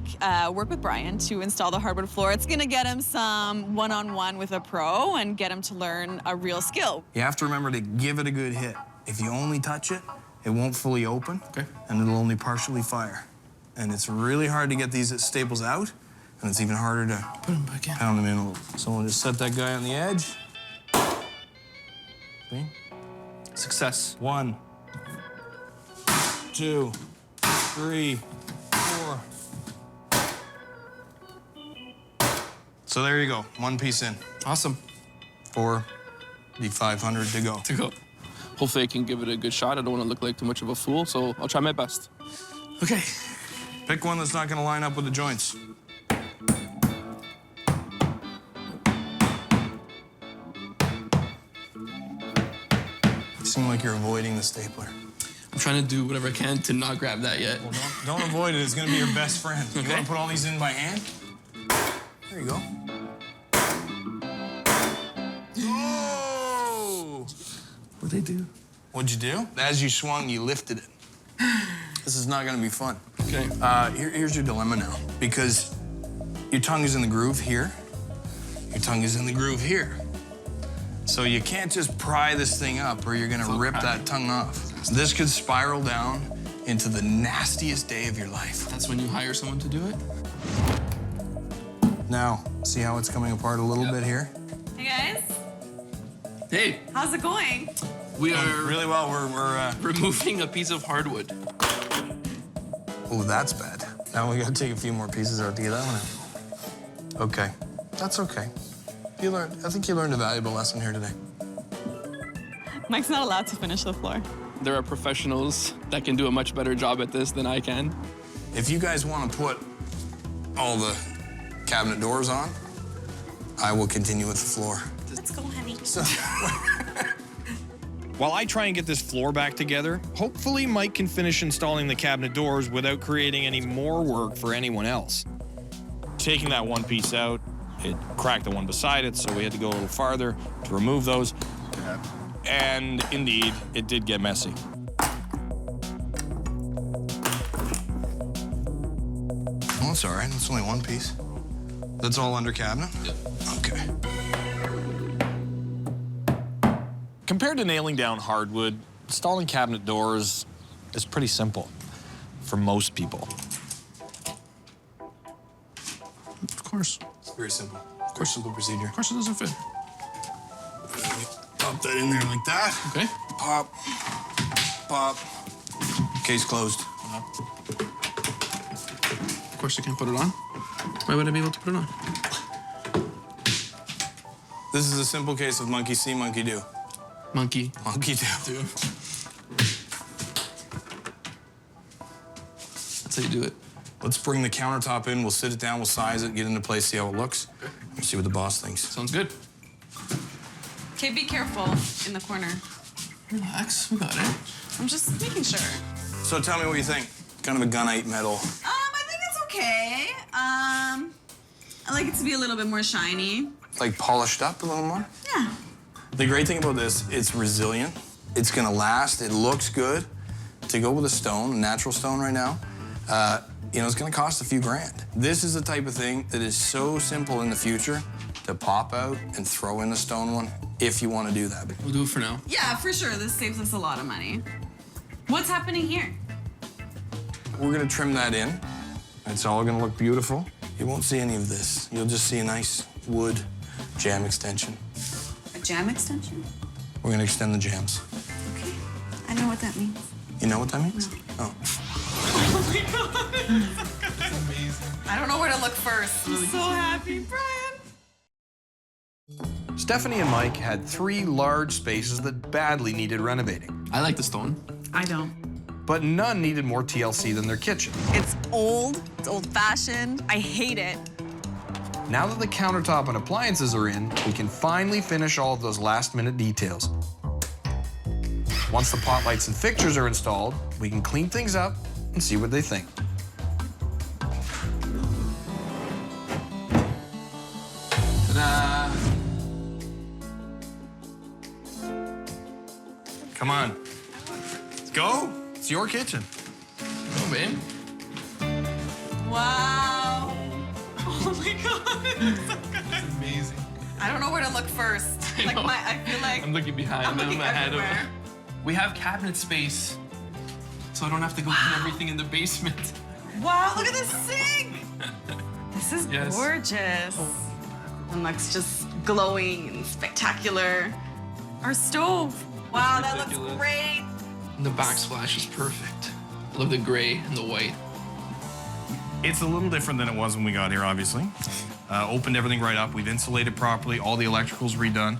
work with Bryan to install the hardwood floor. It's gonna get him some one-on-one with a pro and get him to learn a real skill. You have to remember to give it a good hit. If you only touch it, it won't fully open, and it'll only partially fire. And it's really hard to get these staples out, and it's even harder to put them back in. Pound them in a little. So we'll just set that guy on the edge. See? Success. 1, 2, 3, 4. So there you go, one piece in. Awesome. 4,500 to go. Hopefully I can give it a good shot. I don't want to look like too much of a fool, so I'll try my best. Okay. Pick one that's not going to line up with the joints. You seem like you're avoiding the stapler. I'm trying to do whatever I can to not grab that yet. Well, don't avoid it. It's going to be your best friend. Okay. You want to put all these in by hand? There you go. Oh! What'd they do? What'd you do? As you swung, you lifted it. This is not going to be fun. Okay. Here's your dilemma now. Because your tongue is in the groove here. Your tongue is in the groove here. So you can't just pry this thing up or you're going to rip that tongue off. This could spiral down into the nastiest day of your life. That's when you hire someone to do it? Now, see how it's coming apart a little bit here? Hey, guys. Hey. How's it going? We are really well. We're removing a piece of hardwood. Oh, that's bad. Now we got to take a few more pieces out to get that one out. Okay, that's okay. I think you learned a valuable lesson here today. Mike's not allowed to finish the floor. There are professionals that can do a much better job at this than I can. If you guys want to put all the cabinet doors on, I will continue with the floor. Let's go, honey. While I try and get this floor back together, hopefully Mike can finish installing the cabinet doors without creating any more work for anyone else. Taking that one piece out, it cracked the one beside it, so we had to go a little farther to remove those. And indeed, it did get messy. Well, it's all right. It's only one piece. That's all under cabinet? Yep. Okay. Compared to nailing down hardwood, installing cabinet doors is pretty simple for most people. Of course. It's very simple. Of course, simple procedure. Of course it doesn't fit. Pop that in there like that. Okay. Pop. Pop. Case closed. Of course, I can't put it on. Why would I be able to put it on? This is a simple case of monkey see, monkey do. Monkey. Monkey do. That's how you do it. Let's bring the countertop in. We'll sit it down. We'll size it, get into place, see how it looks. Okay. We'll see what the boss thinks. Sounds good. Okay, be careful in the corner. Relax, we got it. I'm just making sure. So tell me what you think. Kind of a gunite metal. I think it's okay. I like it to be a little bit more shiny. Like polished up a little more? Yeah. The great thing about this, it's resilient. It's gonna last. It looks good. To go with a stone, a natural stone right now, you know, it's gonna cost a few grand. This is the type of thing that is so simple in the future to pop out and throw in a stone one if you want to do that. We'll do it for now. Yeah, for sure. This saves us a lot of money. What's happening here? We're gonna trim that in. It's all gonna look beautiful. You won't see any of this. You'll just see a nice wood jam extension. A jam extension? We're gonna extend the jams. Okay. I know what that means. You know what that means? No. Oh. Oh my God. That's amazing. I don't know where to look first. I'm so happy, Brian. Stephanie and Mike had 3 large spaces that badly needed renovating. I like the stone. I don't. But none needed more TLC than their kitchen. It's old. It's old-fashioned. I hate it. Now that the countertop and appliances are in, we can finally finish all of those last-minute details. Once the pot lights and fixtures are installed, we can clean things up and see what they think. Ta-da! Come on. Let's go. It's your kitchen. Go, babe. Wow. Oh my God. It's so good. It's amazing. I don't know where to look first. I feel like I'm looking behind I'm looking everywhere. We have cabinet space, so I don't have to go put everything in the basement. Wow, look at this sink. This is Yes. gorgeous. And looks just glowing and spectacular. Our stove. Wow, that looks ridiculous. great. And the backsplash is perfect. I love the gray and the white. It's a little different than it was when we got here, obviously. Opened everything right up. We've insulated properly. All the electrical's redone.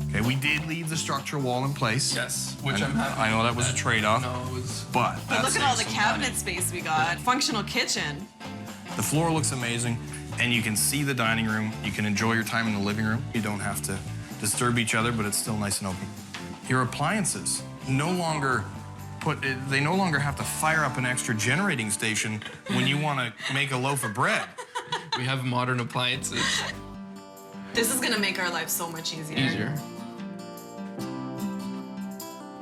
Okay, we did leave the structural wall in place. Yes, which And I'm happy I know with that was a trade-off. No, it was. But But look at all the saves some cabinet money. space we got. Functional kitchen. The floor looks amazing, and you can see the dining room. You can enjoy your time in the living room. You don't have to disturb each other, but it's still nice and open. Your appliances no longer they no longer have to fire up an extra generating station when you want to make a loaf of bread. We have modern appliances. This is gonna make our life so much easier. Easier.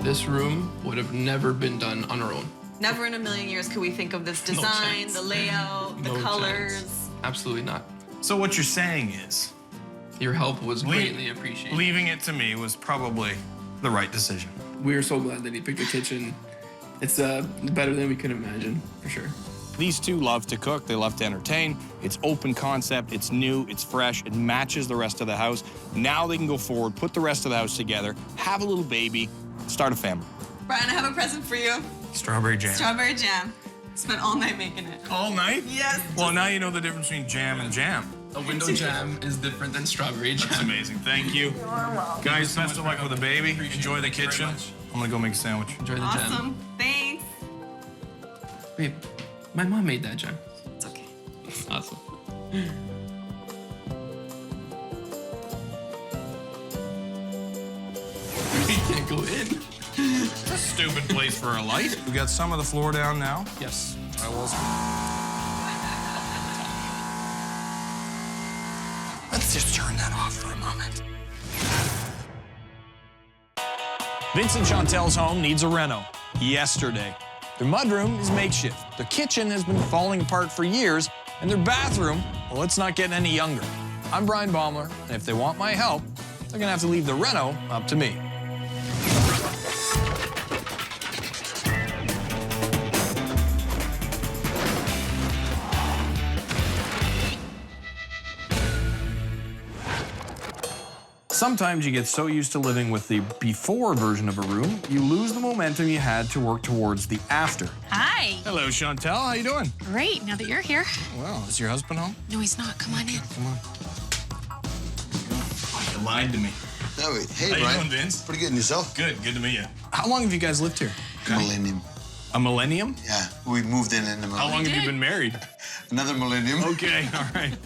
This room would have never been done on our own. Never in a million years could we think of this No design, chance. the layout, the No colors. chance. Absolutely not. So what you're saying is, your help was greatly appreciated. Leaving it to me was probably the right decision. We're so glad that he picked the kitchen. It's better than we could imagine, for sure. These two love to cook, they love to entertain. It's open concept, it's new, it's fresh, it matches the rest of the house. Now they can go forward, put the rest of the house together, have a little baby, start a family. Brian, I have a present for you. Strawberry jam. Strawberry jam. Spent all night making it. All night? Yes. Well, now you know the difference between jam and jam. A window jam is different than strawberry jam. That's amazing. Thank you. Guys, best of luck with the baby. Enjoy the kitchen. I'm gonna go make a sandwich. Enjoy the jam. Awesome. Thanks. Babe, my mom made that jam. It's okay. Awesome. We can't go in. It's a stupid place for a light. We got some of the floor down now. Yes. I will. Let's just turn that off for a moment. Vincent Chantel's home needs a reno yesterday. Their mudroom is makeshift. Their kitchen has been falling apart for years, and their bathroom, well, it's not getting any younger. I'm Bryan Baeumler, and if they want my help, they're gonna have to leave the reno up to me. Sometimes you get so used to living with the before version of a room, you lose the momentum you had to work towards the after. Hi. Hello, Chantel. How you doing? Great, now that you're here. Well, is your husband home? No, he's not. Come on in. Come on. You lied to me. No, hey, How you Bryan. doing, Vince? Pretty good, and yourself? Good to meet you. How long have you guys lived here? Millennium. A millennium? Yeah, we moved in the millennium. How long have you been married? Another millennium. Okay, all right.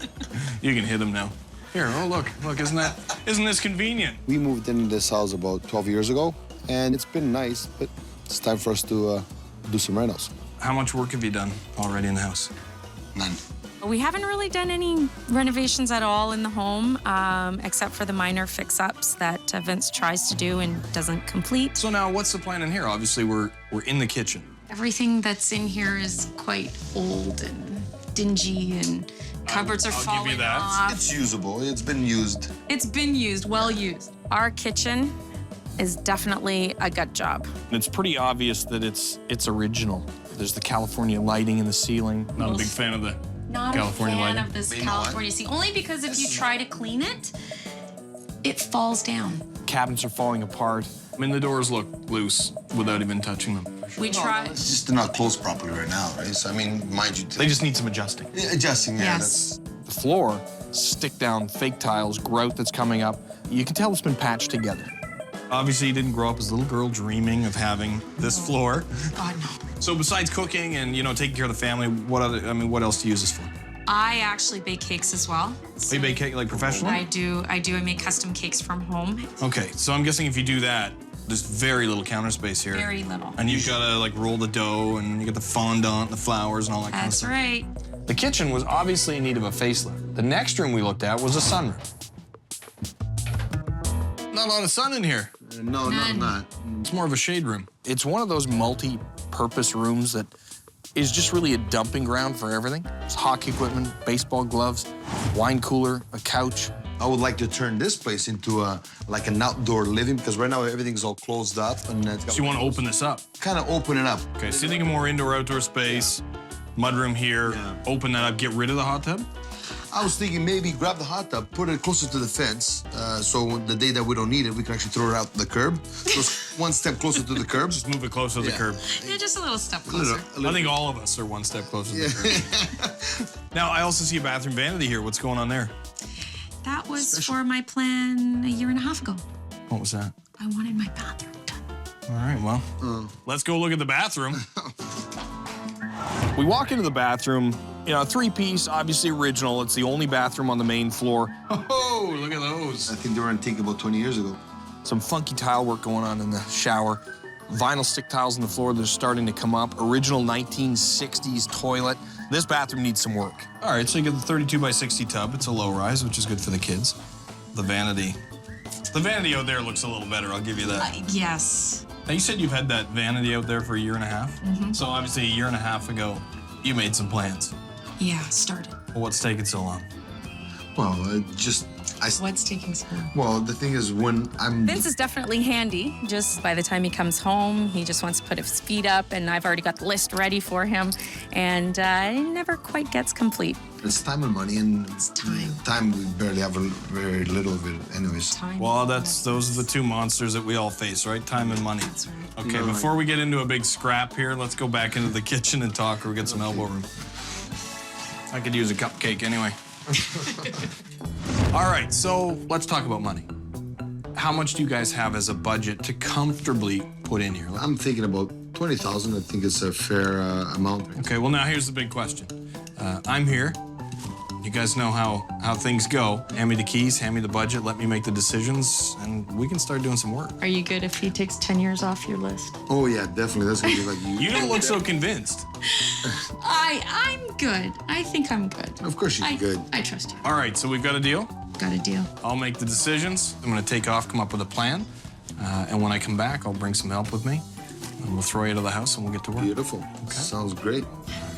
You can hit him now. Here, oh look, isn't this convenient? We moved in this house about 12 years ago, and it's been nice, but it's time for us to do some renos. How much work have you done already in the house? None. We haven't really done any renovations at all in the home, except for the minor fix-ups that Vince tries to do and doesn't complete. So now, what's the plan in here? Obviously, we're in the kitchen. Everything that's in here is quite old and dingy, and cupboards are falling give you that. off. It's usable. It's been used. It's been used, well used. Our kitchen is definitely a gut job. It's pretty obvious that it's original. There's the California lighting in the ceiling. Not a big fan of the Not California a fan lighting. of this California sea, only because if you try to clean it, it falls down. Cabinets are falling apart. I mean, the doors look loose without even touching them. We try. It's just they're not closed properly right now, right? So, I mean, mind you. They just need some adjusting. Yeah, adjusting, yeah. Yes. The floor, stick down, fake tiles, grout that's coming up. You can tell it's been patched together. Obviously, you didn't grow up as a little girl dreaming of having this floor. God, no. So besides cooking and, taking care of the family, what else do you use this for? I actually bake cakes as well. You bake cake like professionally? I do. I make custom cakes from home. Okay, so I'm guessing if you do that, there's very little counter space here. Very little. And you've got to roll the dough, and you got the fondant, the flowers, and all that kind of That's stuff. right. The kitchen was obviously in need of a facelift. The next room we looked at was a sunroom. Not a lot of sun in here. No, not. It's more of a shade room. It's one of those multi-purpose rooms that is just really a dumping ground for everything. There's hockey equipment, baseball gloves, wine cooler, a couch. I would like to turn this place into like an outdoor living, because right now everything's all closed up. And So you want to open this up? Kind of open it up. Okay, so you think of more indoor-outdoor space, mudroom here, open that up, get rid of the hot tub? I was thinking maybe grab the hot tub, put it closer to the fence, so the day that we don't need it, we can actually throw it out the curb. So it's one step closer to the curb. Just move it closer to the curb. Yeah, just a little step closer. I think all of us are one step closer to the curb. Now, I also see a bathroom vanity here. What's going on there? That was for my plan a year and a half ago. What was that? I wanted my bathroom done. All right, well, let's go look at the bathroom. We walk into the bathroom, a three-piece, obviously original. It's the only bathroom on the main floor. Oh, look at those. I think they were antique about 20 years ago. Some funky tile work going on in the shower. Vinyl stick tiles on the floor that are starting to come up. Original 1960s toilet. This bathroom needs some work. All right, so you get the 32 by 60 tub. It's a low rise, which is good for the kids. The vanity out there looks a little better, I'll give you that. Yes. Now, you said you've had that vanity out there for a year and a half. So obviously a year and a half ago, you made some plans. Yeah, started. Well, what's taking so long? Well, What's taking so long? Well, the thing is, when I'm... Vince is definitely handy. Just by the time he comes home, he just wants to put his feet up, and I've already got the list ready for him, and it never quite gets complete. It's time and money, and time we barely have very little of it anyways. Well, those are the two monsters that we all face, right? Time and money. That's right. Okay, before we get into a big scrap here, let's go back into the kitchen and talk, or get some elbow room. I could use a cupcake anyway. All right, so let's talk about money. How much do you guys have as a budget to comfortably put in here? I'm thinking about 20,000. I think it's a fair amount. Okay, well now here's the big question. I'm here. You guys know how things go. Hand me the keys, hand me the budget, let me make the decisions, and we can start doing some work. Are you good if he takes 10 years off your list? Oh yeah, definitely. That's gonna be like you. You don't look so convinced. I'm good. I think I'm good. Of course you're good. I trust you. All right, so we've got a deal? Got a deal. I'll make the decisions. I'm gonna take off, come up with a plan, and when I come back, I'll bring some help with me, and we'll throw you out of the house and we'll get to work. Beautiful. Okay. Sounds great.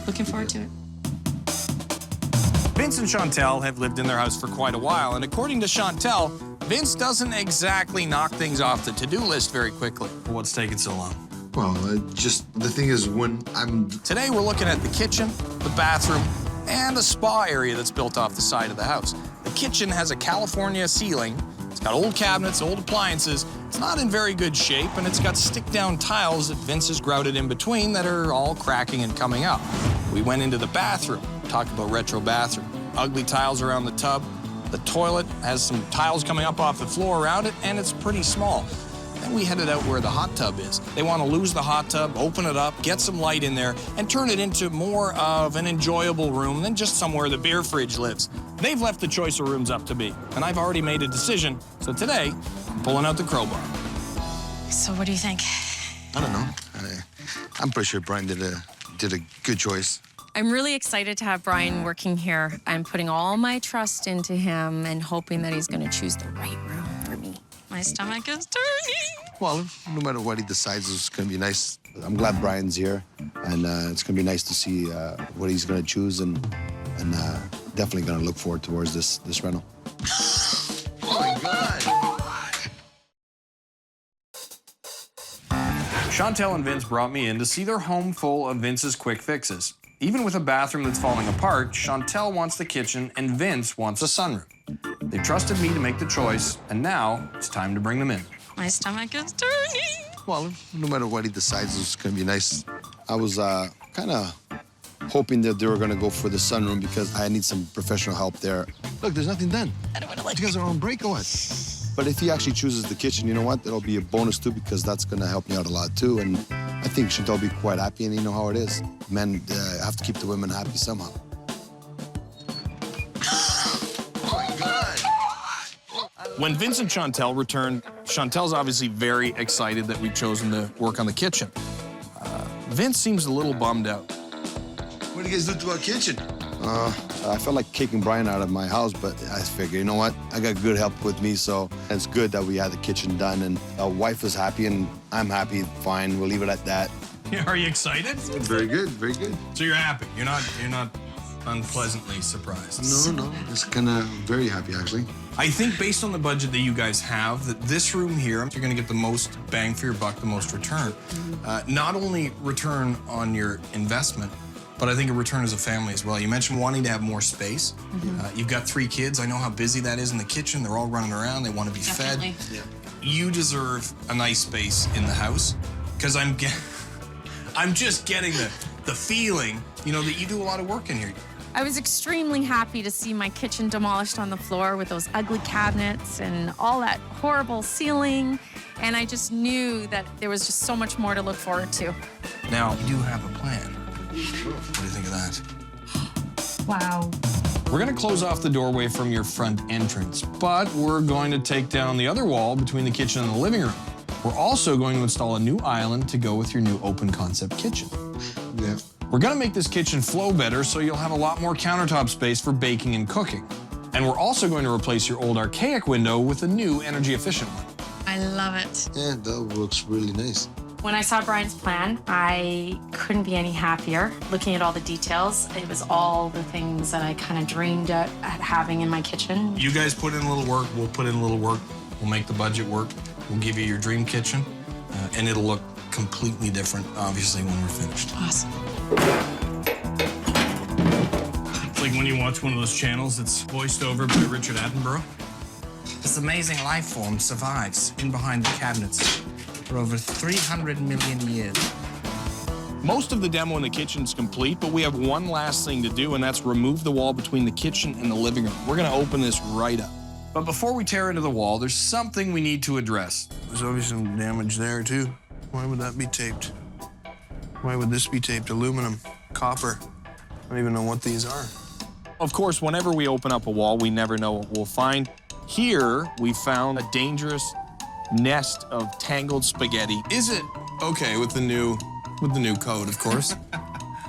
Looking forward to it. Vince and Chantel have lived in their house for quite a while, and according to Chantel, Vince doesn't exactly knock things off the to-do list very quickly. What's taking so long? Well, the thing is, when I'm... Today we're looking at the kitchen, the bathroom, and the spa area that's built off the side of the house. The kitchen has a California ceiling. It's got old cabinets, old appliances. It's not in very good shape, and it's got stick-down tiles that Vince has grouted in between that are all cracking and coming up. We went into the bathroom, talked about retro bathroom. Ugly tiles around the tub. The toilet has some tiles coming up off the floor around it, and it's pretty small. Then we headed out where the hot tub is. They want to lose the hot tub, open it up, get some light in there, and turn it into more of an enjoyable room than just somewhere the beer fridge lives. They've left the choice of rooms up to me, and I've already made a decision. So today, I'm pulling out the crowbar. So what do you think? I don't know. I'm pretty sure Brian did a good choice. I'm really excited to have Bryan working here. I'm putting all my trust into him and hoping that he's going to choose the right room for me. My stomach is turning. Well, no matter what he decides, it's going to be nice. I'm glad Brian's here, and it's going to be nice to see what he's going to choose, and definitely going to look forward towards this rental. Oh, my God. Chantel and Vince brought me in to see their home full of Vince's quick fixes. Even with a bathroom that's falling apart, Chantel wants the kitchen and Vince wants a sunroom. They trusted me to make the choice, and now it's time to bring them in. My stomach is turning. Well, no matter what he decides, it's going to be nice. I was kind of hoping that they were going to go for the sunroom because I need some professional help there. Look, there's nothing done. I don't want to let you guys are on break or what? But if he actually chooses the kitchen, you know what? It'll be a bonus too because that's going to help me out a lot too. And I think Chantel will be quite happy, and you know how it is. Men have to keep the women happy somehow. When Vince and Chantel returned, Chantel's obviously very excited that we've chosen to work on the kitchen. Vince seems a little bummed out. What do you guys do to our kitchen? I felt like kicking Brian out of my house, but I figured, you know what? I got good help with me, so it's good that we had the kitchen done, and our wife was happy, and I'm happy. Fine, we'll leave it at that. Are you excited? Very good, very good. So you're happy? You're not unpleasantly surprised? No, just kind of very happy, actually. I think based on the budget that you guys have, that this room here, you're going to get the most bang for your buck, the most return. Not only return on your investment, but I think a return as a family as well. You mentioned wanting to have more space. You've got 3 kids. I know how busy that is in the kitchen. They're all running around. They want to be fed. Yeah. You deserve a nice space in the house because I'm just getting the feeling, you know, that you do a lot of work in here. I was extremely happy to see my kitchen demolished on the floor with those ugly cabinets and all that horrible ceiling. And I just knew that there was just so much more to look forward to. Now, you do have a plan. What do you think of that? Wow. We're going to close off the doorway from your front entrance, but we're going to take down the other wall between the kitchen and the living room. We're also going to install a new island to go with your new open concept kitchen. Yeah. We're going to make this kitchen flow better so you'll have a lot more countertop space for baking and cooking. And we're also going to replace your old archaic window with a new energy efficient one. I love it. Yeah, that looks really nice. When I saw Bryan's plan, I couldn't be any happier. Looking at all the details, it was all the things that I kind of dreamed at having in my kitchen. You guys put in a little work, we'll put in a little work, we'll make the budget work, we'll give you your dream kitchen, and it'll look completely different, obviously, when we're finished. Awesome. It's like when you watch one of those channels that's voiced over by Richard Attenborough. This amazing life form survives in behind the cabinets for over 300 million years. Most of the demo in the kitchen is complete, but we have one last thing to do, and that's remove the wall between the kitchen and the living room. We're gonna open this right up. But before we tear into the wall, there's something we need to address. There's obviously some damage there, too. Why would that be taped? Why would this be taped? Aluminum, copper. I don't even know what these are. Of course, whenever we open up a wall, we never know what we'll find. Here, we found a dangerous nest of tangled spaghetti. Is it okay with the new code, of course?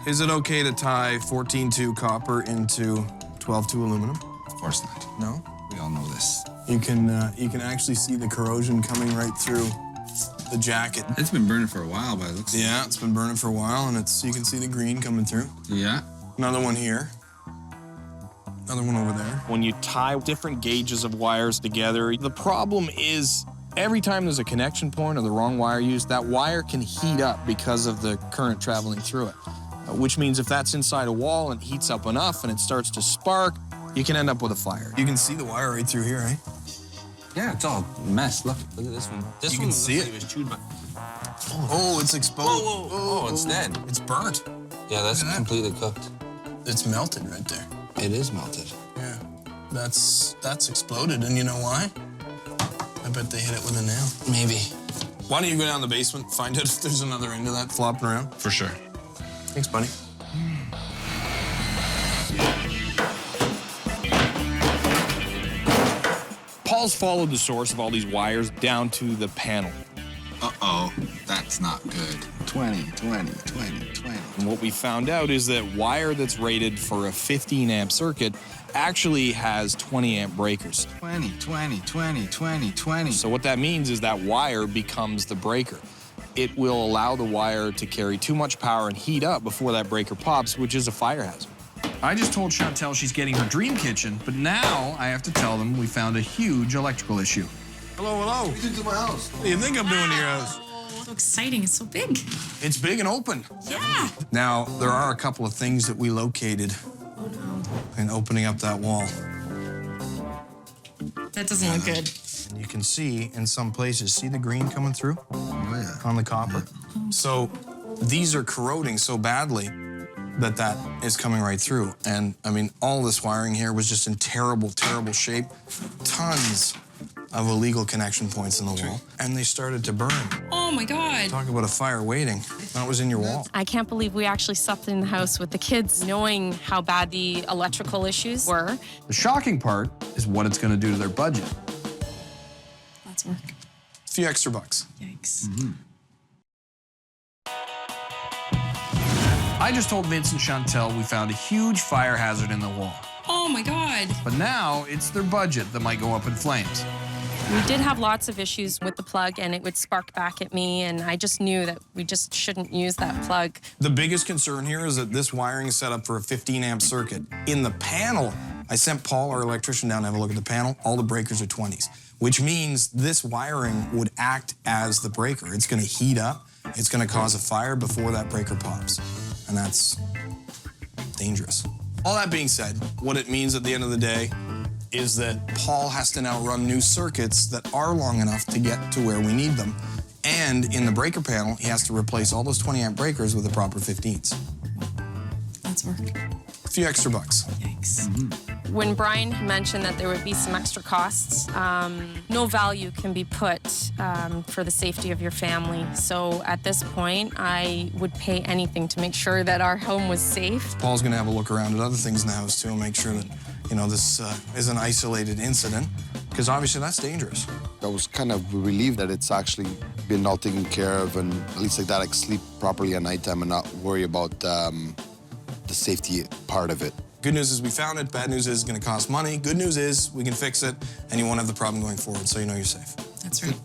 Is it okay to tie 14-2 copper into 12-2 aluminum? Of course not. No? We all know this. You can actually see the corrosion coming right through the jacket. It's been burning for a while, but it looks. Yeah, it's been burning for a while, and you can see the green coming through. Yeah. Another one here. another one over there. When you tie different gauges of wires together, the problem is every time there's a connection point or the wrong wire used, that wire can heat up because of the current traveling through it. Which means if that's inside a wall and heats up enough and it starts to spark, you can end up with a fire. You can see the wire right through here, right? Yeah, it's all a mess. Look at this one. This You one can see looks it. like was chewed by. Oh, it's exposed. Whoa, whoa. Oh, it's dead. It's burnt. Yeah, that's completely cooked. It's melted right there. It is melted. Yeah, that's exploded, and you know why? I bet they hit it with a nail. Maybe. Why don't you go down the basement, find out if there's another end of that flopping around? For sure. Thanks, buddy. Paul's followed the source of all these wires down to the panel. Uh-oh, that's not good. 20, 20, 20, 20. And what we found out is that wire that's rated for a 15 amp circuit actually has 20 amp breakers. 20, 20, 20, 20, 20. So what that means is that wire becomes the breaker. It will allow the wire to carry too much power and heat up before that breaker pops, which is a fire hazard. I just told Chantel she's getting her dream kitchen, but now I have to tell them we found a huge electrical issue. Hello, hello. What do you do to my house? What do you think I'm doing to your house? So exciting. It's so big. It's big and open. Yeah. Now, there are a couple of things that we located in opening up that wall. That doesn't look good. And you can see in some places, see the green coming through? Oh, yeah. On the copper. So these are corroding so badly that is coming right through. And I mean, all this wiring here was just in terrible, terrible shape. Tons of illegal connection points in the wall. And they started to burn. Oh my God. Talk about a fire waiting. That was in your wall. I can't believe we actually slept in the house with the kids, knowing how bad the electrical issues were. The shocking part is what it's going to do to their budget. Lots of work. A few extra bucks. Yikes. I just told Vince and Chantel we found a huge fire hazard in the wall. Oh my God. But now it's their budget that might go up in flames. We did have lots of issues with the plug, and it would spark back at me, and I just knew that we just shouldn't use that plug. The biggest concern here is that this wiring is set up for a 15 amp circuit. In the panel, I sent Paul, our electrician, down to have a look at the panel. All the breakers are 20s, which means this wiring would act as the breaker. It's going to heat up. It's going to cause a fire before that breaker pops. And that's dangerous. All that being said, what it means at the end of the day is that Paul has to now run new circuits that are long enough to get to where we need them. And in the breaker panel, he has to replace all those 20 amp breakers with the proper 15s. That's work. A few extra bucks. Yikes. When Bryan mentioned that there would be some extra costs, no value can be put for the safety of your family. So at this point, I would pay anything to make sure that our home was safe. Paul's gonna have a look around at other things in the house too and make sure that, you know, this is an isolated incident, because obviously that's dangerous. I was kind of relieved that it's actually been all taken care of, and at least like that I can sleep properly at nighttime and not worry about the safety part of it. Good news is we found it. Bad news is it's gonna cost money. Good news is we can fix it and you won't have the problem going forward, so you know you're safe. That's right.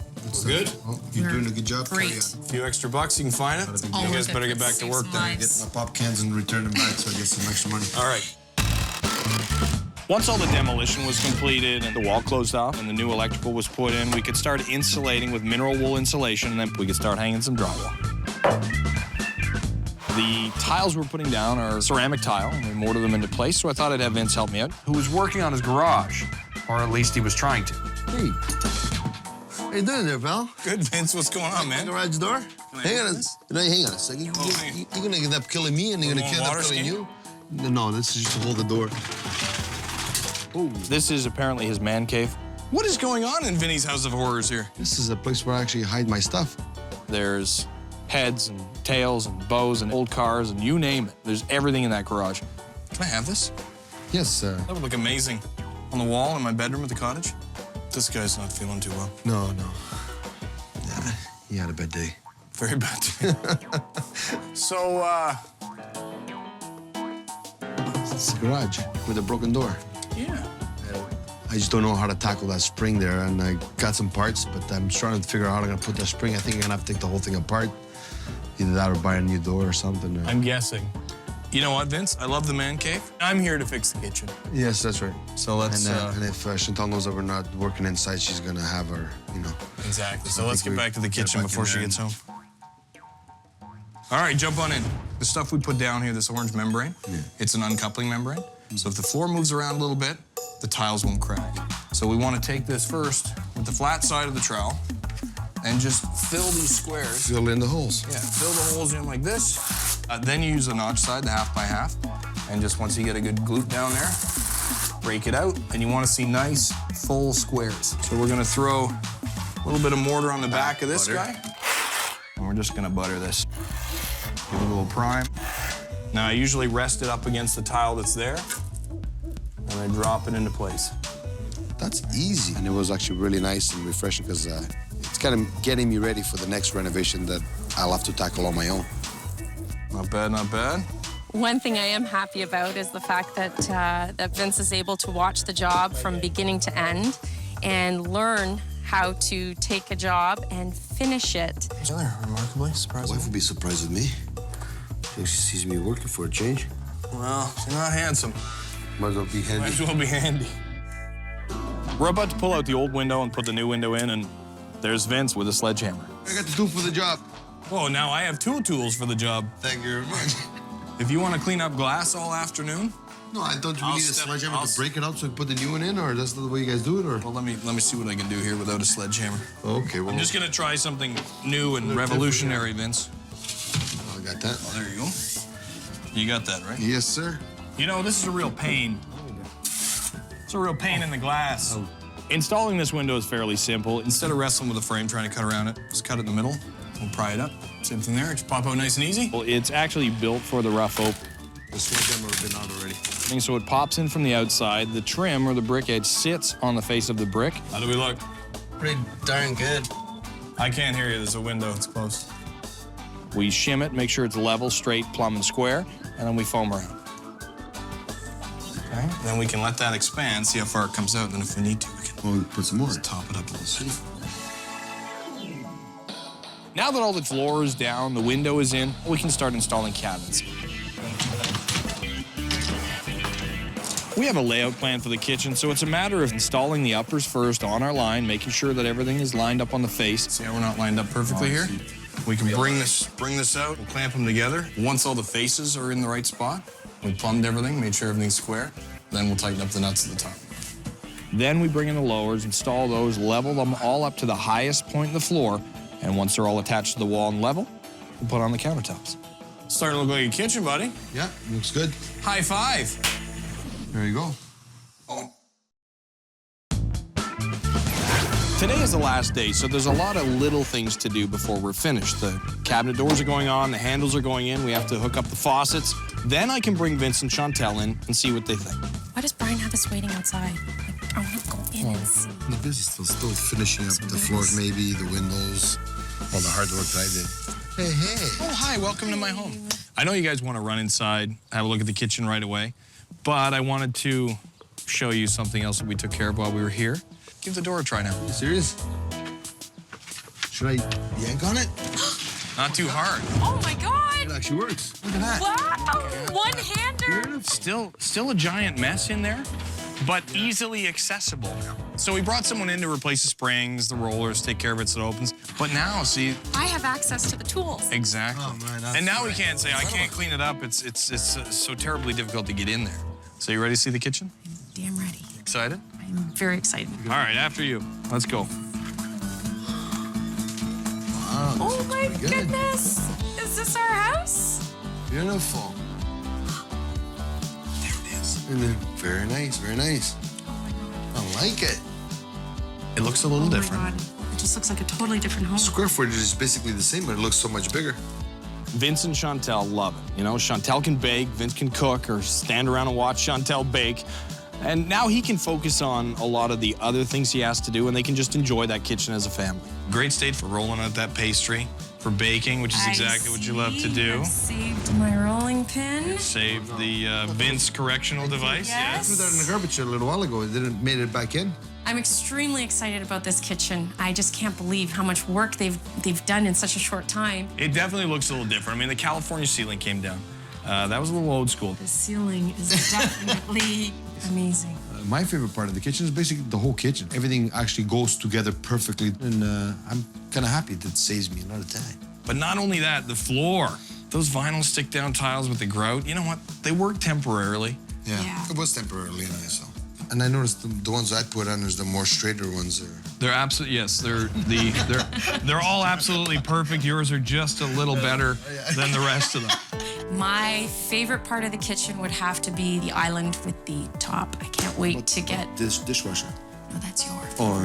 Good? Well, you're doing a good job. Great. A few extra bucks, you can find it. You All guys of it. better get back to work then. Get my pop cans and return them back so I get some extra money. All right. Once all the demolition was completed and the wall closed off and the new electrical was put in, we could start insulating with mineral wool insulation, and then we could start hanging some drywall. The tiles we're putting down are ceramic tile, and we mortared them into place, so I thought I'd have Vince help me out. Who was working on his garage, or at least he was trying to. Hey. How you doing there, pal? Good, Vince. What's going on, man? Garage door? Hang on a second. You're gonna end up killing me, and you're gonna end up killing you. No, this is just to hold the door. Ooh. This is apparently his man cave. What is going on in Vinny's House of Horrors here? This is a place where I actually hide my stuff. There's heads and tails and bows and old cars and you name it. There's everything in that garage. Can I have this? Yes, sir. That would look amazing on the wall in my bedroom at the cottage. This guy's not feeling too well. No. Yeah, he had a bad day. Very bad day. So, it's the garage with a broken door. Yeah. I just don't know how to tackle that spring there, and I got some parts, but I'm trying to figure out how I'm gonna put that spring. I think I'm gonna have to take the whole thing apart. Either that or buy a new door or something. I'm guessing You know what, Vince? I love the man cave. I'm here to fix the kitchen. Yes, that's right. So let's... And if Chantal knows that we're not working inside, she's gonna have her, you know. Exactly. So let's get back to the kitchen before she gets home. All right, jump on in. The stuff we put down here, this orange membrane, it's an uncoupling membrane. So if the floor moves around a little bit, the tiles won't crack. So we want to take this first with the flat side of the trowel and just fill these squares. Fill in the holes. Yeah, fill the holes in like this. Then you use the notch side, the 1/2 by 1/2. And just once you get a good glute down there, break it out. And you want to see nice, full squares. So we're going to throw a little bit of mortar on the back of this guy. And we're just going to butter this. Give it a little prime. Now, I usually rest it up against the tile that's there, and I drop it into place. That's easy. And it was actually really nice and refreshing because it's kind of getting me ready for the next renovation that I'll have to tackle on my own. Not bad, not bad. One thing I am happy about is the fact that that Vince is able to watch the job from beginning to end and learn how to take a job and finish it. They're remarkably surprised. My wife would be surprised with me. I think she sees me working for a change. Well, you're not handsome. Might as well be handy. Might as well be handy. We're about to pull out the old window and put the new window in, and there's Vince with a sledgehammer. I got the tool for the job. Oh, now I have 2 tools for the job. Thank you very much. If you want to clean up glass all afternoon, No, I don't really need a sledgehammer to break it up so we put the new one in, or that's not the way you guys do it, or? well, let me see what I can do here without a sledgehammer. Okay, well. I'm just gonna try something new and revolutionary, Vince. I got that. Oh, there you go. You got that, right? Yes, sir. You know, this is a real pain. It's a real pain in the glass. Installing this window is fairly simple. Instead of wrestling with the frame, trying to cut around it, just cut it in the middle and pry it up. Same thing there, just pop out nice and easy. Well, it's actually built for the rough open. The sledgehammer has been out already. So it pops in from the outside. The trim or the brick edge sits on the face of the brick. How do we look? Pretty darn good. I can't hear you, there's a window, it's close. We shim it, make sure it's level, straight, plumb, and square, and then we foam around. Okay, then we can let that expand, see how far it comes out, and then if we need to, we can Well, we put some more. just top it up a little bit. Now that all the floor is down, the window is in, we can start installing cabinets. We have a layout plan for the kitchen, so it's a matter of installing the uppers first on our line, making sure that everything is lined up on the face. See how we're not lined up perfectly here? We can bring this out and clamp them together. Once all the faces are in the right spot, we plumbed everything, made sure everything's square, then we'll tighten up the nuts at the top. Then we bring in the lowers, install those, level them all up to the highest point in the floor, and once they're all attached to the wall and level, we'll put on the countertops. Starting to look like a kitchen, buddy. Yeah, looks good. High five. There you go. Today is the last day, so there's a lot of little things to do before we're finished. The cabinet doors are going on, the handles are going in, we have to hook up the faucets. Then I can bring Vince and Chantel in and see what they think. Why does Brian have us waiting outside? Like, I want to go in and see. I'm busy still finishing up the floors, maybe, the windows, all the hard work that I did. Hey, hey. Oh, hi, welcome to my home. I know you guys want to run inside, have a look at the kitchen right away, but I wanted to show you something else that we took care of while we were here. Give the door a try now. You serious? Should I yank on it? Not too hard. Oh my God! It actually works. Look at that. Wow! One-hander! Still a giant mess in there, but easily accessible. So we brought someone in to replace the springs, the rollers, take care of it so it opens. But now, see... I have access to the tools. Exactly. Oh, man, and now we can't say, I can't clean it up. It's so terribly difficult to get in there. So you ready to see the kitchen? Damn ready. Excited? I'm very excited. All right, after you. Let's go. Wow, Oh my pretty good. goodness! Is this our house? Beautiful. There it is. And then, very nice, very nice. I like it. It looks a little different. Oh my God. It just looks like a totally different home. Square footage is basically the same, but it looks so much bigger. Vince and Chantel love it. You know, Chantel can bake, Vince can cook, or stand around and watch Chantel bake. And now he can focus on a lot of the other things he has to do, and they can just enjoy that kitchen as a family. Great state for rolling out that pastry, for baking, which is exactly what you love to do. I saved my rolling pin. Save the Vince correctional device. I threw that in the garbage a little while ago. It didn't made it back in. I'm extremely excited about this kitchen. I just can't believe how much work they've done in such a short time. It definitely looks a little different. I mean, the California ceiling came down. That was a little old school. The ceiling is definitely amazing. My favorite part of the kitchen is basically the whole kitchen. Everything actually goes together perfectly, and I'm kind of happy that it saves me a lot of time. But not only that, the floor. Those vinyl stick-down tiles with the grout, you know what? They work temporarily. Yeah. It was temporarily nice, though. And I noticed the ones I put on is the more straighter ones. They're absolutely, yes, they're all absolutely perfect. Yours are just a little better than the rest of them. My favorite part of the kitchen would have to be the island with the top. I can't wait to get... This dishwasher. No, that's yours. Oh,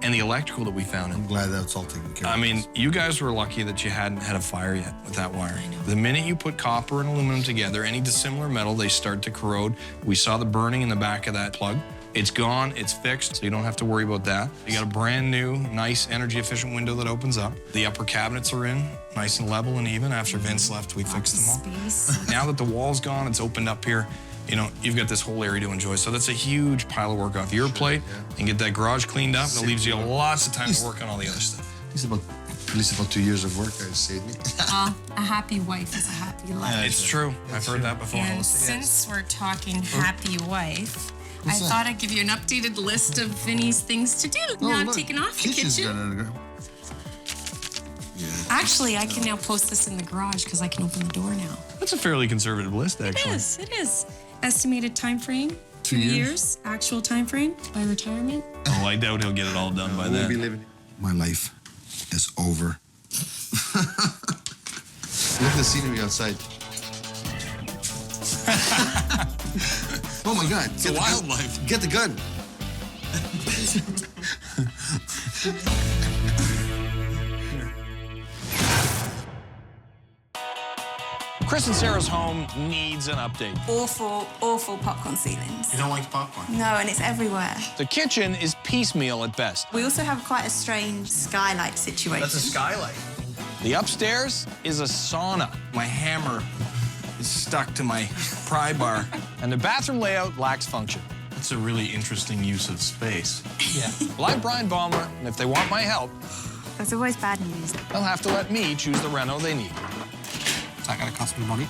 and the electrical that we found. I'm glad that's all taken care of. I mean, you guys were lucky that you hadn't had a fire yet with that wiring. The minute you put copper and aluminum together, any dissimilar metal, they start to corrode. We saw the burning in the back of that plug. It's gone, it's fixed, so you don't have to worry about that. You got a brand new, nice, energy-efficient window that opens up. The upper cabinets are in, nice and level and even. After Vince left, we fixed them all. Now that the wall's gone, it's opened up here. You know, you've got this whole area to enjoy. So that's a huge pile of work off your plate. And get that garage cleaned up, and it leaves you lots of time to work on all the other stuff. At least about 2 years of work it saved me. A happy wife is a happy life. It's true. I've heard that before. And since we're talking happy wife, I thought I'd give you an updated list of Vinny's things to do. Now I'm taking off the kitchen. Actually, I can now post this in the garage because I can open the door now. That's a fairly conservative list, actually. It is. Estimated time frame, 2 years. Actual time frame by retirement. Oh, I doubt he'll get it all done by then. My life is over. Look at the scenery outside. Oh my God! It's a wildlife. Get the gun. Chris and Sarah's home needs an update. Awful, awful popcorn ceilings. You don't like popcorn? No, and it's everywhere. The kitchen is piecemeal at best. We also have quite a strange skylight situation. That's a skylight. The upstairs is a sauna. My hammer is stuck to my pry bar. And the bathroom layout lacks function. It's a really interesting use of space. Yeah. Well, I'm Bryan Baeumler, and if they want my help, There's always bad news. they'll have to let me choose the reno they need. Is that going to cost me money?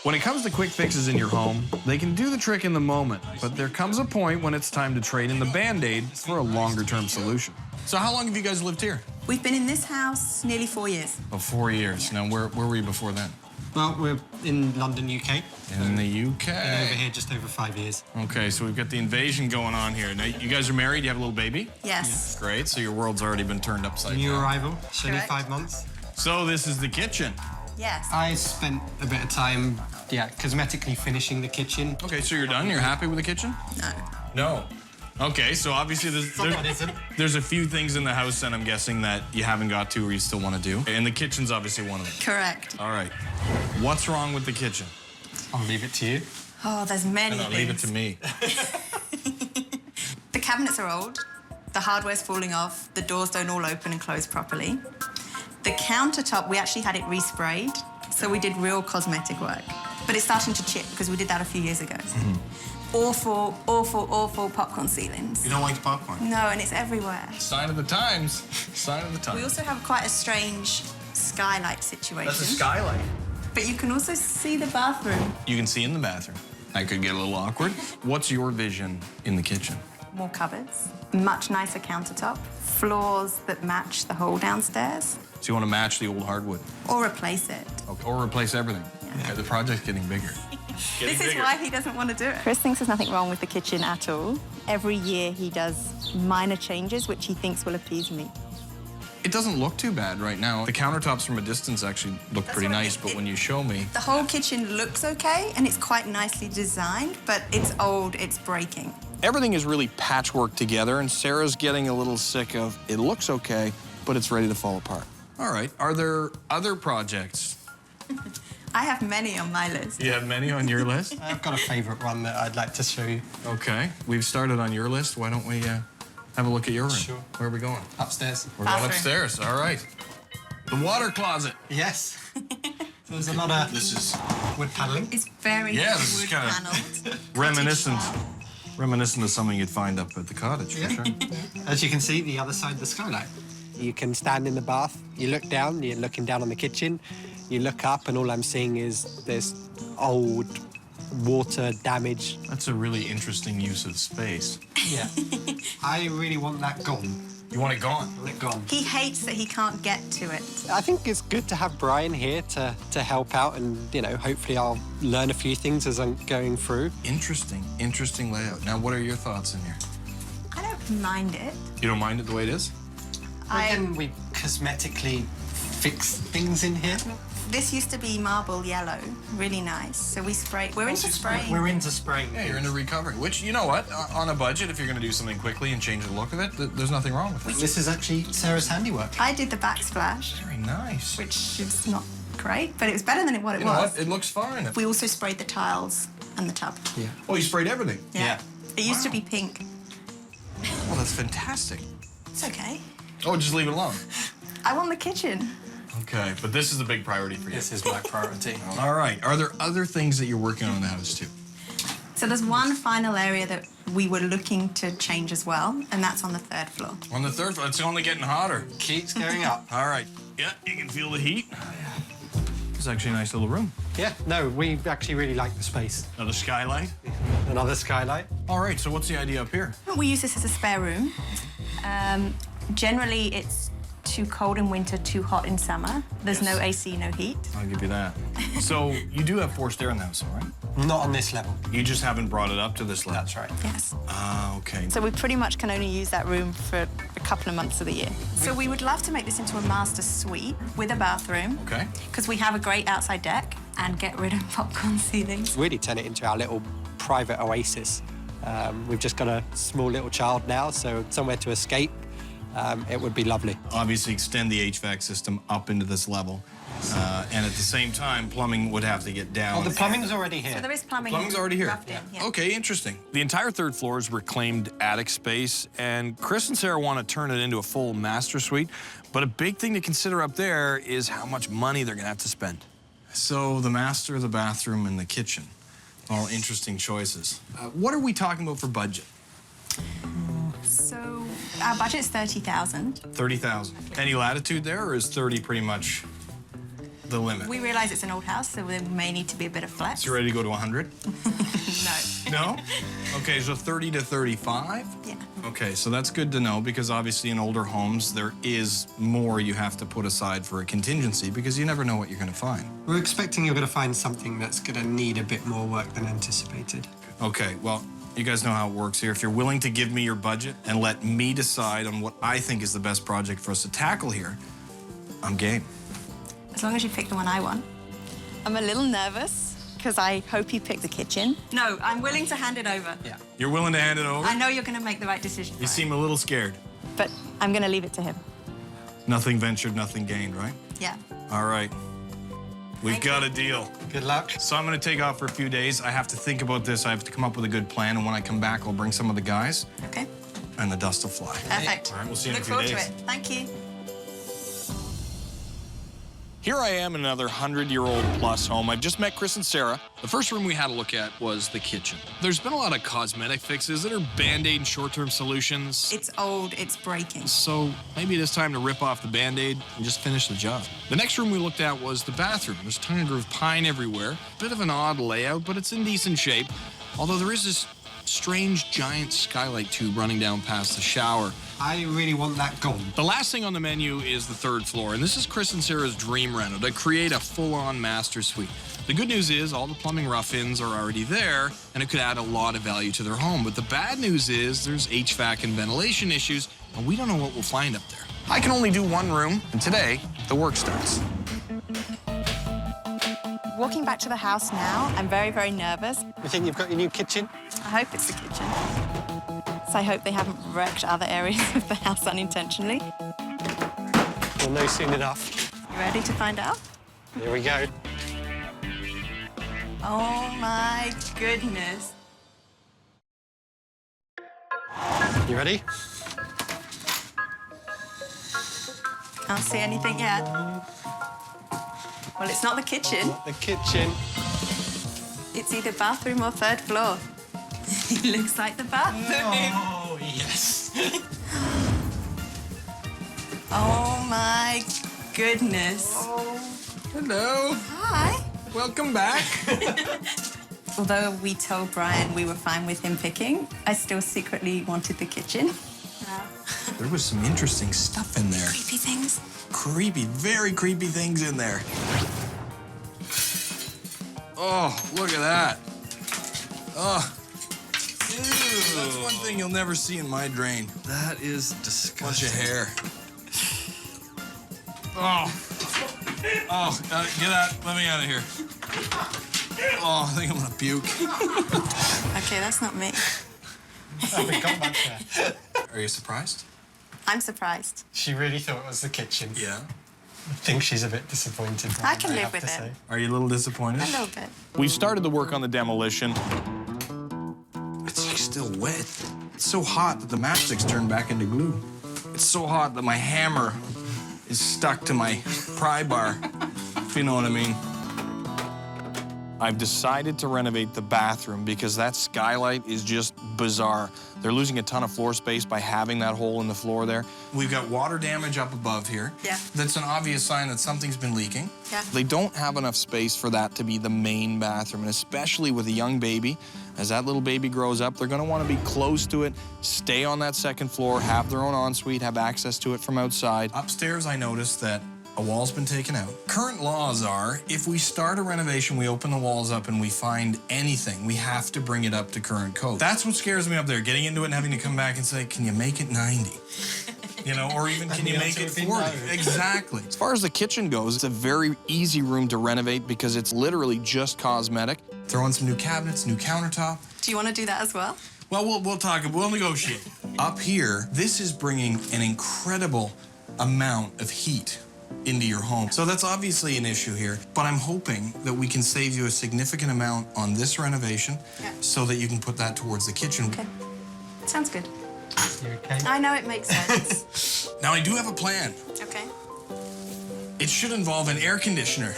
When it comes to quick fixes in your home, they can do the trick in the moment, but there comes a point when it's time to trade in the Band-Aid for a longer-term solution. So how long have you guys lived here? We've been in this house nearly 4 years. Oh, 4 years. Now, where were you before then? Well, we're in London, UK. In the UK? Been over here just over 5 years. Okay, so we've got the invasion going on here. Now, you guys are married, you have a little baby? Yes. Great, so your world's already been turned upside down. New arrival, it's only Correct. 5 months. So this is the kitchen. Yes. I spent a bit of time, cosmetically finishing the kitchen. Okay, so you're done? You're happy with the kitchen? No. No. Okay, so obviously Someone isn't. there's a few things in the house that I'm guessing that you haven't got to or you still want to do. And the kitchen's obviously one of them. Correct. All right. What's wrong with the kitchen? I'll leave it to you. Oh, there's many No, things. leave it to me. The cabinets are old. The hardware's falling off. The doors don't all open and close properly. The countertop, we actually had it resprayed, so we did real cosmetic work. But it's starting to chip because we did that a few years ago. Awful, awful, awful popcorn ceilings. You don't like popcorn? No, and it's everywhere. Sign of the times. Sign of the times. We also have quite a strange skylight situation. That's a skylight. But you can also see the bathroom. You can see in the bathroom. That could get a little awkward. What's your vision in the kitchen? More cupboards, much nicer countertop, floors that match the whole downstairs, So you want to match the old hardwood? or replace it. Okay. Or replace everything? Yeah, the project's getting bigger. This is why he doesn't want to do it. Chris thinks there's nothing wrong with the kitchen at all. Every year he does minor changes which he thinks will appease me. It doesn't look too bad right now. The countertops from a distance actually look pretty nice, but when you show me... The whole kitchen looks okay and it's quite nicely designed, but it's old, it's breaking. Everything is really patchwork together, and Sarah's getting a little sick of, it looks okay, but it's ready to fall apart. All right, are there other projects? I have many on my list. You have many on your list? I've got a favorite one that I'd like to show you. Okay, we've started on your list. Why don't we have a look at your room? Sure. Where are we going? Upstairs. We're going upstairs, all right. The water closet. Yes. There's a lot of... This is wood paneling. It's very this is wood kind paneled. of reminiscent of something you'd find up at the cottage, for sure. As you can see, the other side of the skylight. You can stand in the bath, you look down, you're looking down on the kitchen, you look up, and all I'm seeing is this old water damage. That's a really interesting use of space. Yeah. I really want that gone. You want it gone? I want it gone. He hates that he can't get to it. I think it's good to have Bryan here to help out, and, you know, hopefully I'll learn a few things as I'm going through. Interesting layout. Now, what are your thoughts in here? I don't mind it. You don't mind it the way it is? Can we cosmetically fix things in here? This used to be marble yellow, really nice. So we spray. We're into spraying. We're into spraying. Yeah, you're into recovering, which, you know what? On a budget, if you're going to do something quickly and change the look of it, there's nothing wrong with it. This is actually Sarah's handiwork. I did the backsplash. Very nice. Which is not great, but it was better than what it You know was. what? It looks fine. We also sprayed the tiles and the tub. Yeah. Oh, you sprayed everything? Yeah. It used to be pink. Oh, that's fantastic. It's okay. Oh, just leave it alone. I want the kitchen. Okay, but this is a big priority for you. This is my priority. All right. Are there other things that you're working on in the house, too? So there's one final area that we were looking to change as well, and that's on the 3rd floor. On the 3rd floor, it's only getting hotter. Keeps going up. All right. Yeah, you can feel the heat. It's actually a nice little room. Yeah, no, we actually really like the space. Another skylight? Another skylight. All right, so what's the idea up here? We use this as a spare room. Generally, it's too cold in winter, too hot in summer. There's no AC, no heat. I'll give you that. So you do have forced air in the house, all right? Not on this level. You just haven't brought it up to this level? That's right. Yes. Ah, okay. So we pretty much can only use that room for a couple of months of the year. So we would love to make this into a master suite with a bathroom. Okay. Because we have a great outside deck and get rid of popcorn ceilings. Really turn it into our little private oasis. We've just got a small little child now, so somewhere to escape. It would be lovely. Obviously, extend the HVAC system up into this level. And at the same time, plumbing would have to get down. Oh, the plumbing's already here. So there is plumbing. Plumbing's already here. roughed in, yeah. Okay, interesting. The entire 3rd floor is reclaimed attic space, and Chris and Sarah want to turn it into a full master suite. But a big thing to consider up there is how much money they're going to have to spend. So the master, the bathroom, and the kitchen. All interesting choices. What are we talking about for budget? So our budget's $30,000. 30,000. Any latitude there, or is 30 pretty much the limit? We realise it's an old house, so there may need to be a bit of flex. So you ready to go to 100? No. No? Okay, so 30 to 35? Yeah. Okay, so that's good to know, because obviously in older homes, there is more you have to put aside for a contingency, because you never know what you're going to find. We're expecting you're going to find something that's going to need a bit more work than anticipated. Okay, well, you guys know how it works here. If you're willing to give me your budget and let me decide on what I think is the best project for us to tackle here, I'm game. As long as you pick the one I want. I'm a little nervous because I hope you pick the kitchen. No, I'm willing to hand it over. Yeah. You're willing to hand it over? I know you're going to make the right decision. You seem a little scared. But I'm going to leave it to him. Nothing ventured, nothing gained, right? Yeah. All right. We've got a deal. Good luck. So I'm going to take off for a few days. I have to think about this. I have to come up with a good plan. And when I come back, I'll bring some of the guys. Okay. And the dust will fly. Perfect. All right, we'll see you in a Look few forward days. to it. Thank you. Here I am in another 100-year-old plus home. I've just met Chris and Sarah. The first room we had a look at was the kitchen. There's been a lot of cosmetic fixes that are Band-Aid and short-term solutions. It's old, it's breaking. So maybe it is time to rip off the Band-Aid and just finish the job. The next room we looked at was the bathroom. There's tongue and groove pine everywhere. Bit of an odd layout, but it's in decent shape. Although there is this strange giant skylight tube running down past the shower. I really want that gone. The last thing on the menu is the 3rd floor, and this is Chris and Sarah's dream reno to create a full-on master suite. The good news is all the plumbing rough-ins are already there, and it could add a lot of value to their home. But the bad news is there's HVAC and ventilation issues, and we don't know what we'll find up there. I can only do one room, and today, the work starts. Walking back to the house now, I'm very, very nervous. You think you've got your new kitchen? I hope it's the kitchen. So I hope they haven't wrecked other areas of the house unintentionally. We'll know soon enough. You ready to find out? Here we go. Oh my goodness. You ready? Can't see anything yet. Well, it's not the kitchen. The kitchen. It's either bathroom or third floor. It looks like the bathroom. Oh, yes. Oh my goodness. Hello. Hi. Welcome back. Although we told Bryan we were fine with him picking, I still secretly wanted the kitchen. There was some interesting stuff in there. Creepy things. Creepy, very creepy things in there. Oh, look at that. Oh. Ew. That's one thing you'll never see in my drain. That is disgusting. Bunch of hair. Oh. Oh, get out. Let me out of here. Oh, I think I'm gonna puke. Okay, that's not me. Are you surprised? I'm surprised. She really thought it was the kitchen. Yeah. I think she's a bit disappointed. I can live with it. Are you a little disappointed? A little bit. We've started the work on the demolition. It's like still wet. It's so hot that the matchsticks turn back into glue. It's so hot that my hammer is stuck to my pry bar, if you know what I mean. I've decided to renovate the bathroom because that skylight is just bizarre. They're losing a ton of floor space by having that hole in the floor there. We've got water damage up above here. Yeah. That's an obvious sign that something's been leaking. Yeah. They don't have enough space for that to be the main bathroom, and especially with a young baby, as that little baby grows up, they're gonna wanna be close to it, stay on that second floor, have their own ensuite, have access to it from outside. Upstairs, I noticed that a wall's been taken out. Current laws are, if we start a renovation, we open the walls up and we find anything, we have to bring it up to current code. That's what scares me up there, getting into it and having to come back and say, can you make it 90? You know, or even can you make it 40? Exactly. As far as the kitchen goes, it's a very easy room to renovate because it's literally just cosmetic. Throw in some new cabinets, new countertop. Do you want to do that as well? Well, we'll negotiate. Up here, this is bringing an incredible amount of heat into your home. So that's obviously an issue here, but I'm hoping that we can save you a significant amount on this renovation so that you can put that towards the kitchen. Okay. Sounds good. You okay? I know it makes sense. Now, I do have a plan. Okay. It should involve an air conditioner.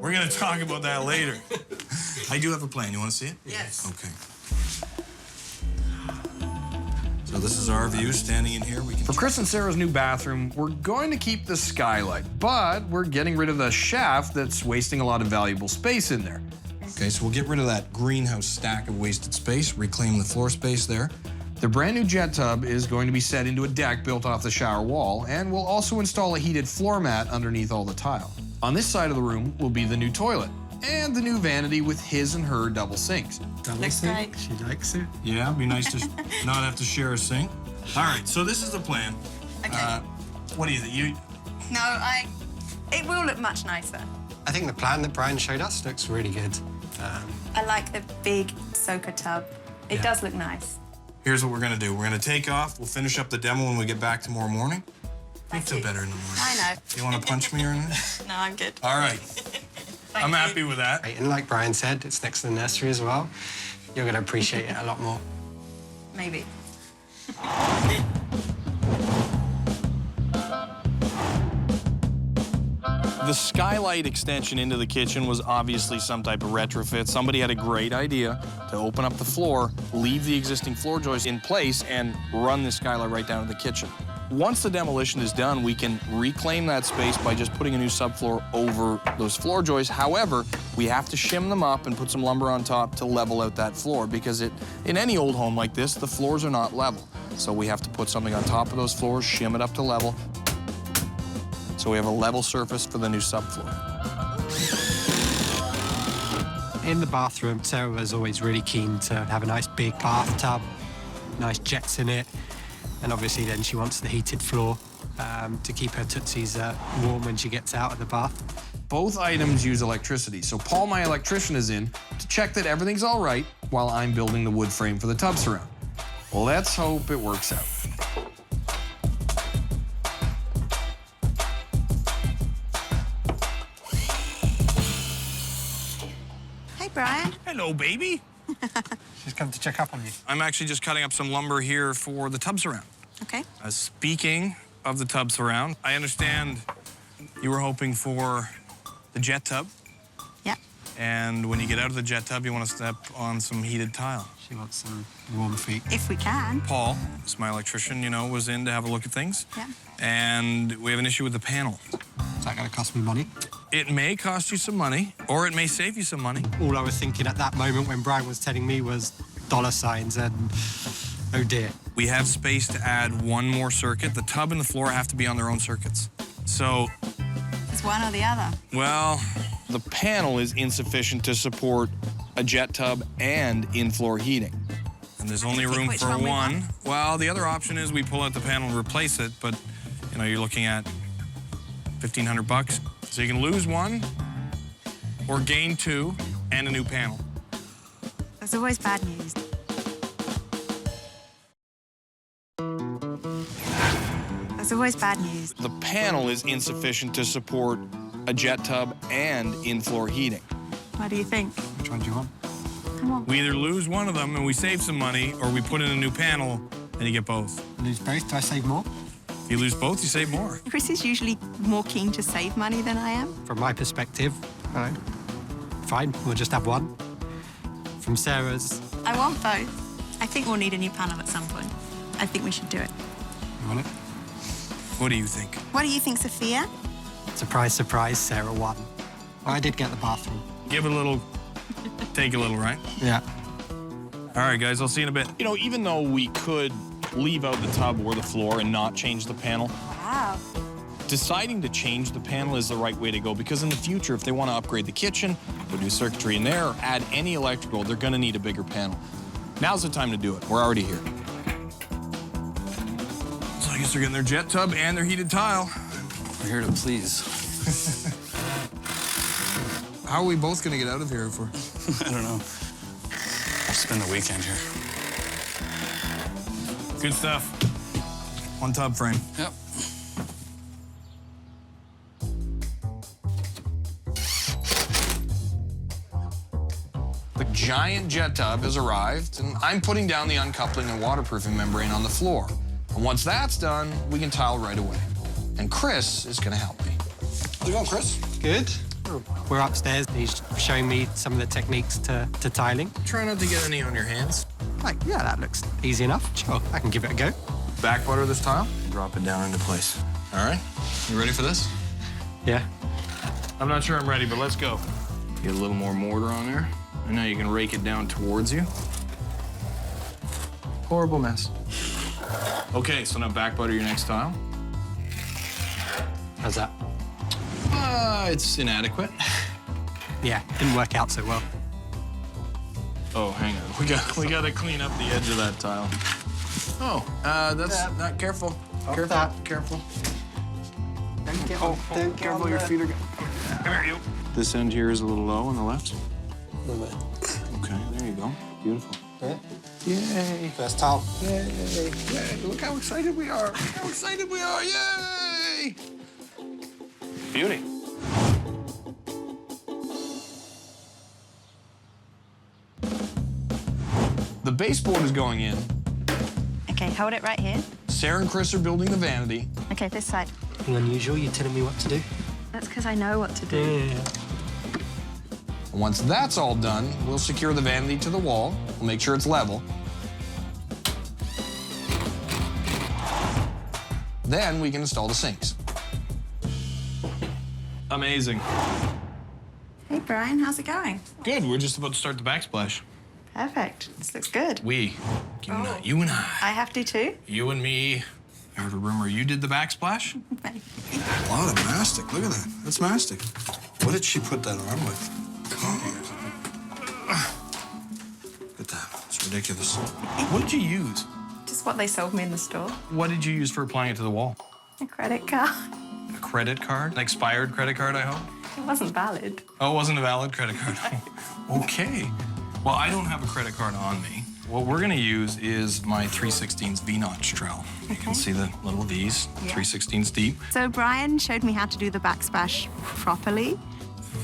We're gonna talk about that later. I do have a plan. You wanna see it? Yes. Okay. So this is our view, standing in here. For Chris and Sarah's new bathroom, we're going to keep the skylight, but we're getting rid of the shaft that's wasting a lot of valuable space in there. Okay, so we'll get rid of that greenhouse stack of wasted space, reclaim the floor space there. The brand new jet tub is going to be set into a deck built off the shower wall, and we'll also install a heated floor mat underneath all the tile. On this side of the room will be the new toilet and the new vanity with his and her double sinks. Double sink? She likes it. Yeah, it'd be nice to not have to share a sink. All right, so this is the plan. Okay. What do you think? No, it will look much nicer. I think the plan that Bryan showed us looks really good. I like the big soaker tub. It does look nice. Here's what we're gonna do. We're gonna take off. We'll finish up the demo when we get back tomorrow morning. You feel better in the morning. I know. You wanna punch me or anything? No, I'm good. All right. I'm happy with that. And like Bryan said, it's next to the nursery as well. You're going to appreciate it a lot more. Maybe. The skylight extension into the kitchen was obviously some type of retrofit. Somebody had a great idea to open up the floor, leave the existing floor joists in place, and run the skylight right down to the kitchen. Once the demolition is done, we can reclaim that space by just putting a new subfloor over those floor joists. However, we have to shim them up and put some lumber on top to level out that floor because in any old home like this, the floors are not level. So we have to put something on top of those floors, shim it up to level, so we have a level surface for the new subfloor. In the bathroom, Sarah was always really keen to have a nice big bathtub, nice jets in it. And obviously then she wants the heated floor to keep her tootsies warm when she gets out of the bath. Both items use electricity, so Paul, my electrician, is in to check that everything's all right while I'm building the wood frame for the tub surround. Let's hope it works out. Hey, Bryan. Hello, baby. She's come to check up on you. I'm actually just cutting up some lumber here for the tub surround. Okay. Speaking of the tub surround, I understand you were hoping for the jet tub. Yeah. And when you get out of the jet tub, you want to step on some heated tile. She wants some warm feet. If we can. Paul, this is my electrician, you know, was in to have a look at things. Yeah. And we have an issue with the panel. Is that going to cost me money? It may cost you some money, or it may save you some money. All I was thinking at that moment when Brian was telling me was dollar signs and oh dear. We have space to add one more circuit. The tub and the floor have to be on their own circuits. So, It's one or the other. well, the panel is insufficient to support a jet tub and in-floor heating. And there's only room which for one we one. want. Well, the other option is we pull out the panel and replace it, but you know, you're looking at $1,500. So you can lose one or gain two and a new panel. There's always bad news. There's always bad news. The panel is insufficient to support a jet tub and in-floor heating. What do you think? Which one do you want? Come on. We either lose one of them and we save some money, or we put in a new panel and you get both. Lose both, do I save more? If you lose both, you save more. Chris is usually more keen to save money than I am. From my perspective, fine, we'll just have one. From Sarah's, I want both. I think we'll need a new panel at some point. I think we should do it. you want it? What do you think? What do you think, Sophia? Surprise, surprise, Sarah won. I did get the bathroom. Give it a little, take a little, right? Yeah. All right, guys, I'll see you in a bit. You know, even though we could leave out the tub or the floor and not change the panel, Wow. deciding to change the panel is the right way to go, because in the future, if they want to upgrade the kitchen, put new circuitry in there, or add any electrical, they're going to need a bigger panel. Now's the time to do it. We're already here. So I guess they're getting their jet tub and their heated tile. We're here to please. How are we both going to get out of here for? I don't know. I'll spend the weekend here. Good stuff. One tub frame. Yep. The giant jet tub has arrived, and I'm putting down the uncoupling and waterproofing membrane on the floor. And once that's done, we can tile right away. And Chris is gonna help me. How's it going, Chris? Good. We're upstairs. He's showing me some of the techniques to tiling. Try not to get any on your hands. Like, yeah, that looks easy enough. Sure, I can give it a go. Back butter this tile, drop it down into place. All right, you ready for this? Yeah. I'm not sure I'm ready, but let's go. Get a little more mortar on there, and now you can rake it down towards you. Horrible mess. Okay, so now back butter your next tile. How's that? It's inadequate. Yeah, didn't work out so well. Oh, hang on. We gotta clean up the edge of that tile. Oh, that's not careful. Careful. Don't Careful, your feet are going. Come here, you. This end here is a little low on the left. Okay, there you go. Beautiful. Yeah. Yay. First tile. Yay. Yay. Look how excited we are. How excited we are. Yay. Beauty. The baseboard is going in. Okay, hold it right here. Sarah and Chris are building the vanity. Okay, this side. Nothing unusual, you're telling me what to do? That's because I know what to do. Yeah. And once that's all done, we'll secure the vanity to the wall. We'll make sure it's level. Then we can install the sinks. Amazing. Hey, Brian, how's it going? Good, we're just about to start the backsplash. Perfect. This looks good. We, you and I. I have to too? You and me. I heard a rumor you did the backsplash? A lot of mastic. Look at that. That's mastic. What did she put that on with? Look at that. It's ridiculous. What did you use? Just what they sold me in the store. What did you use for applying it to the wall? A credit card. A credit card? An expired credit card, I hope? It wasn't valid. Oh, it wasn't a valid credit card. Okay. Well, I don't have a credit card on me. What we're gonna use is my 3/16 V-notch trowel. You can see the little V's, 3/16 deep. So Brian showed me how to do the backsplash properly.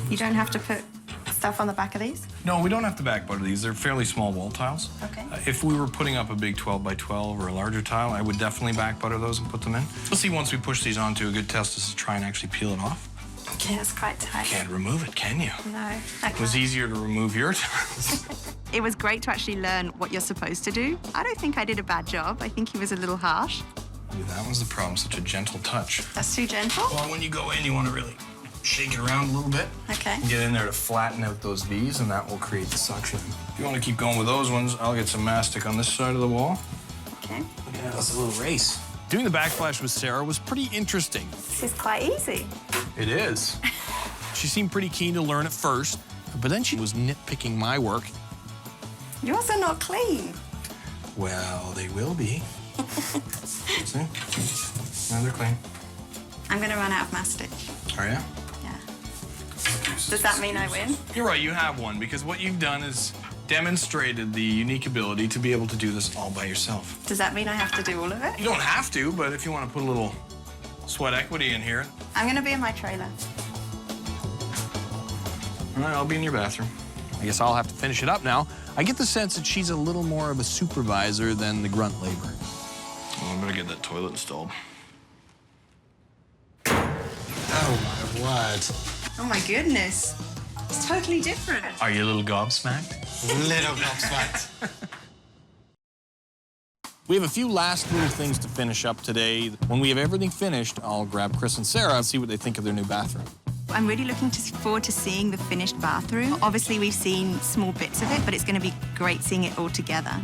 You don't have to put stuff on the back of these? No, we don't have to back butter these. They're fairly small wall tiles. Okay. If we were putting up a big 12 by 12 or a larger tile, I would definitely back butter those and put them in. We'll see once we push these onto. A good test is to try and actually peel it off. Yeah, it's quite tight. Can't remove it, can you? No. It was easier to remove your tiles. It was great to actually learn what you're supposed to do. I don't think I did a bad job. I think he was a little harsh. That was the problem, such a gentle touch. That's too gentle? Well, when you go in, you want to really shake it around a little bit. Okay. Get in there to flatten out those V's, and that will create the suction. If you want to keep going with those ones, I'll get some mastic on this side of the wall. Okay. Yeah, that's a little race. Doing the backsplash with Sarah was pretty interesting. This is quite easy. It is. She seemed pretty keen to learn at first, but then she was nitpicking my work. Yours are not clean. Well, they will be. See? Now they're clean. I'm going to run out of mastic. Are you? Yeah. Does that mean I win? You're right, you have one, because what you've done is demonstrated the unique ability to be able to do this all by yourself. Does that mean I have to do all of it? You don't have to, but if you want to put a little sweat equity in here. I'm going to be in my trailer. All right, I'll be in your bathroom. I guess I'll have to finish it up now. I get the sense that she's a little more of a supervisor than the grunt labor. Well, I better get that toilet installed. Oh, my word. Oh, my goodness. It's totally different. Are you a little gobsmacked? Little gobsmacked. We have a few last little things to finish up today. When we have everything finished, I'll grab Chris and Sarah and see what they think of their new bathroom. I'm really looking forward to seeing the finished bathroom. Obviously, we've seen small bits of it, but it's going to be great seeing it all together.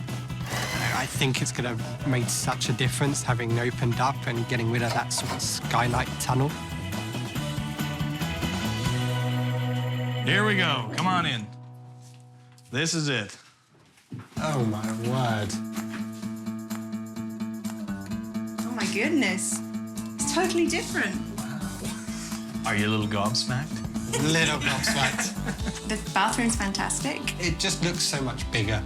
I think it's going to have made such a difference having opened up and getting rid of that sort of skylight tunnel. Here we go. Come on in. This is it. Oh, my word. Oh, my goodness. It's totally different. Are you a little gobsmacked? Little gobsmacked. The bathroom's fantastic. It just looks so much bigger.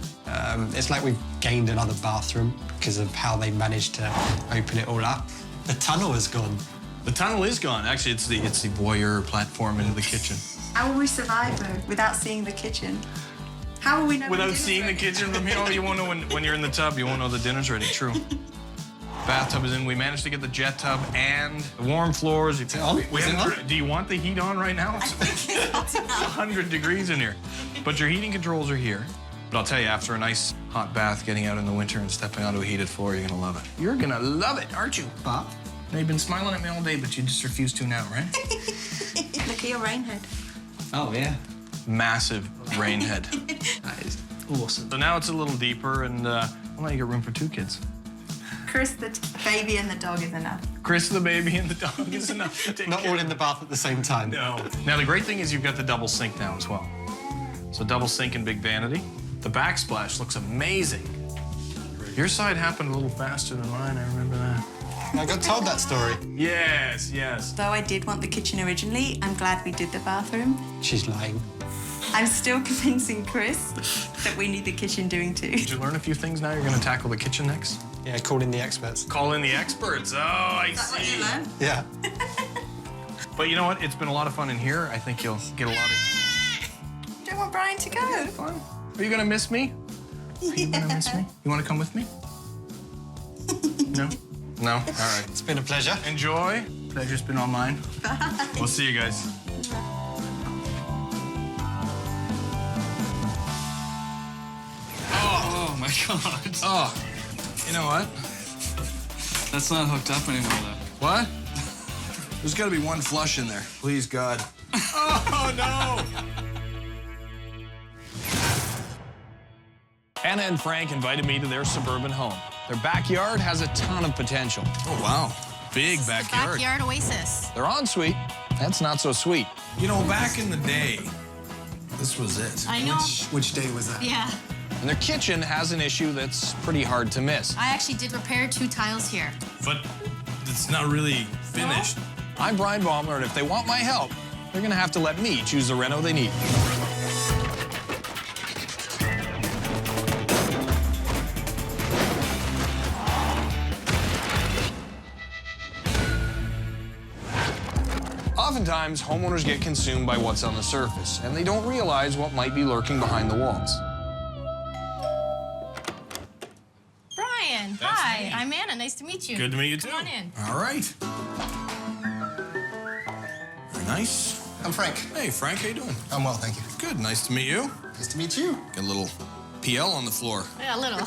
It's like we've gained another bathroom because of how they managed to open it all up. The tunnel is gone. The tunnel is gone. Actually, it's the voyeur platform into the kitchen. How will we survive, though, without seeing the kitchen? How will we know? Without seeing the kitchen from here, you won't know when you're in the tub. You won't know the dinner's ready. True. Bathtub is in. We managed to get the jet tub and the warm floors. Is it on? Do you want the heat on right now? It's 100 degrees in here. But your heating controls are here. But I'll tell you, after a nice hot bath, getting out in the winter and stepping onto a heated floor, you're gonna love it. You're gonna love it, aren't you, Bob? Now, you've been smiling at me all day, but you just refuse to now, right? Look at your rain head. Oh, yeah. Massive rain head. That is awesome. So now it's a little deeper, and well, now you got room for 2 kids. Chris, the baby and the dog is enough. Chris, the baby, and the dog is enough to take Not all in the bath at the same time. No. Now, the great thing is you've got the double sink now as well. So double sink and big vanity. The backsplash looks amazing. Your side happened a little faster than mine, I remember that. I got told that story. Yes, yes. Though I did want the kitchen originally, I'm glad we did the bathroom. She's lying. I'm still convincing Chris that we need the kitchen doing too. Did you learn a few things now? You're going to tackle the kitchen next? Yeah, call in the experts. Call in the experts. Oh, I see. What you learned? Yeah. But you know what? It's been a lot of fun in here. I think you'll get a lot of... You don't want Bryan to go. Fun. Are you going to miss me? Are you going to miss me? You want to come with me? No? No? All right. It's been a pleasure. Enjoy. Pleasure's been all mine. Bye. We'll see you guys. Oh my God. Oh, you know what? That's not hooked up anymore, though. What? There's got to be one flush in there. Please, God. Oh, no! Anna and Frank invited me to their suburban home. Their backyard has a ton of potential. Oh, wow. Big backyard. Backyard oasis. Their ensuite, that's not so sweet. You know, back in the day, this was it. I know. Which day was that? Yeah. And their kitchen has an issue that's pretty hard to miss. I actually did repair 2 tiles here. But it's not really finished. I'm Bryan Baeumler, and if they want my help, they're gonna have to let me choose the reno they need. Oftentimes, homeowners get consumed by what's on the surface, and they don't realize what might be lurking behind the walls. Bryan, That's hi. me. I'm Anna. Nice to meet you. Good to meet you, too. Come on in. All right. Very Nice. I'm Frank. Hey, Frank, how you doing? I'm well, thank you. Good, nice to meet you. Nice to meet you. Got a little PL on the floor. Yeah, a little.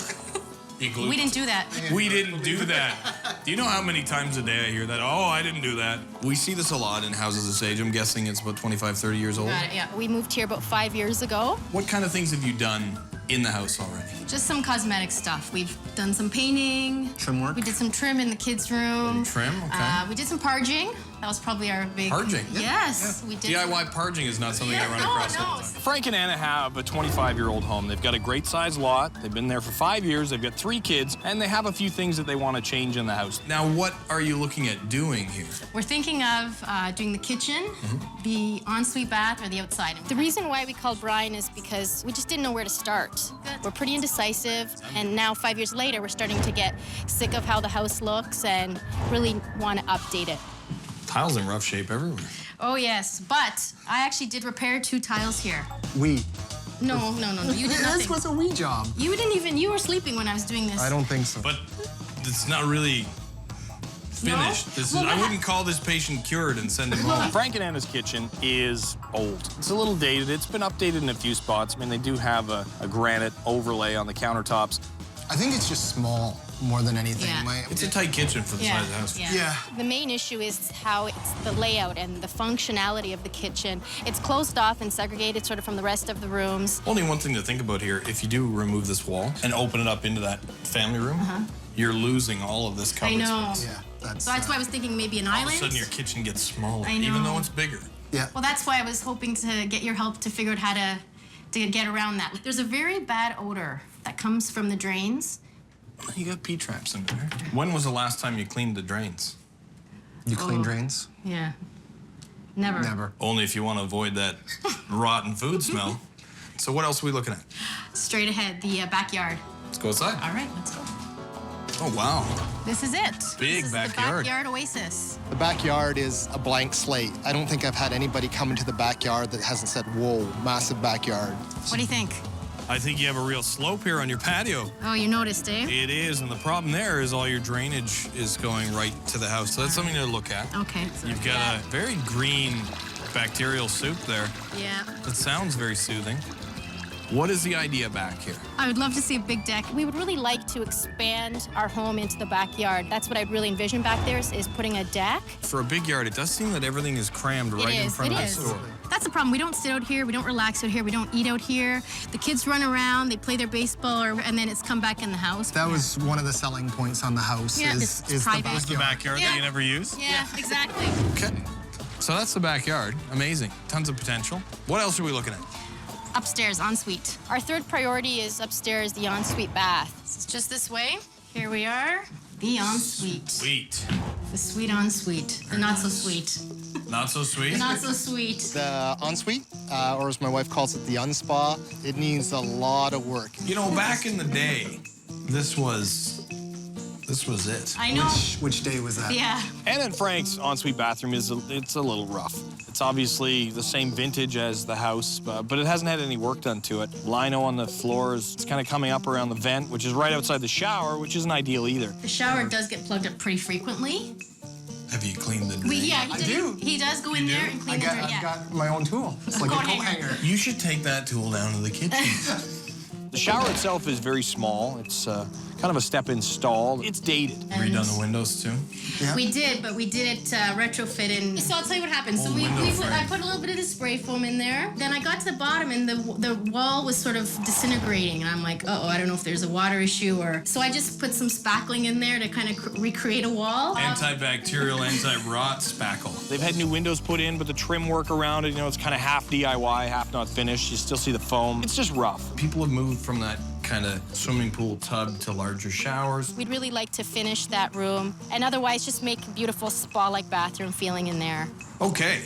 You We didn't do that. We didn't do that. Do you know how many times a day I hear that? Oh, I didn't do that. We see this a lot in houses this age. I'm guessing it's about 25, 30 years old. Got it, yeah. We moved here about 5 years ago. What kind of things have you done in the house already? Just some cosmetic stuff. We've done some painting. Trim work? We did some trim in the kids' room. Trim, okay. We did some parging. That was probably our big... Parging? Yes, we did. DIY parging is not something I run across all the time. Frank and Anna have a 25-year-old home. They've got a great sized lot. They've been there for 5 years. They've got 3 kids, and they have a few things that they want to change in the house. Now, what are you looking at doing here? We're thinking of doing the kitchen, the ensuite bath, or the outside. The reason why we called Bryan is because we just didn't know where to start. We're pretty indecisive, and now 5 years later, we're starting to get sick of how the house looks and really want to update it. Tiles in rough shape everywhere. Oh, yes, but I actually did repair 2 tiles here. We. No, you did nothing. This was a we job. You were sleeping when I was doing this. I don't think so. But it's not really finished. I wouldn't call this patient cured and send him home. Frank and Anna's kitchen is old. It's a little dated. It's been updated in a few spots. I mean, they do have a granite overlay on the countertops. I think it's just small more than anything. Yeah. It's a tight kitchen for the size of the house. Yeah. The main issue is how it's the layout and the functionality of the kitchen. It's closed off and segregated sort of from the rest of the rooms. Only one thing to think about here, if you do remove this wall and open it up into that family room, you're losing all of this covered I know. space. Yeah, so that's why I was thinking maybe an All island. of a sudden your kitchen gets smaller, I know. even though it's bigger. Yeah. Well, that's why I was hoping to get your help to figure out how to get around that. There's a very bad odor that comes from the drains. You got P-traps in there. When was the last time you cleaned the drains? You clean drains? Yeah. Never. Never. Only if you want to avoid that rotten food smell. So what else are we looking at? Straight ahead, the backyard. Let's go outside. All right, let's go. Oh, wow. This is it. Big this is backyard. The backyard oasis. The backyard is a blank slate. I don't think I've had anybody come into the backyard that hasn't said, whoa, massive backyard. What do you think? I think you have a real slope here on your patio. Oh, you noticed, eh? It is, and the problem there is all your drainage is going right to the house. So that's something to look at. Okay. So You've got a very green bacterial soup there. Yeah. It sounds very soothing. What is the idea back here? I would love to see a big deck. We would really like to expand our home into the backyard. That's what I'd really envision back there is putting a deck. For a big yard, it does seem that everything is crammed right in front of the store. That's the problem. We don't sit out here. We don't relax out here. We don't eat out here. The kids run around. They play their baseball, and then it's come back in the house. That was one of the selling points on the house is the backyard. The backyard that you never use? Yeah, exactly. Okay. So that's the backyard. Amazing. Tons of potential. What else are we looking at? Upstairs, ensuite. Our third priority is upstairs, the ensuite bath. It's just this way. Here we are. The ensuite. Sweet. The sweet ensuite. The not so sweet. Not so sweet? The not so sweet. The ensuite, or as my wife calls it, the unspa, it needs a lot of work. You know, back in the day, this was it. I know. Which day was that? Yeah. Anna and Frank's ensuite bathroom it's a little rough. It's obviously the same vintage as the house, but it hasn't had any work done to it. Lino on the floors, it's kind of coming up around the vent, which is right outside the shower, which isn't ideal either. The shower does get plugged up pretty frequently. Have you cleaned the drain? He does go in there and clean the drain. I've got my own tool. It's like a coat hanger. You should take that tool down to the kitchen. The shower itself is very small. It's kind of a step-in stall. It's dated. Redone the windows too? Yeah. We did, but we did it retrofit in. So I'll tell you what happened. So I put a little bit of the spray foam in there. Then I got to the bottom and the wall was sort of disintegrating. And I'm like, uh-oh, I don't know if there's a water issue or... So I just put some spackling in there to kind of recreate a wall. Antibacterial, anti-rot spackle. They've had new windows put in, but the trim work around it, you know, it's kind of half DIY, half not finished. You still see the foam. It's just rough. People have moved from that kind of swimming pool tub to larger showers. We'd really like to finish that room and otherwise just make a beautiful spa-like bathroom feeling in there. Okay.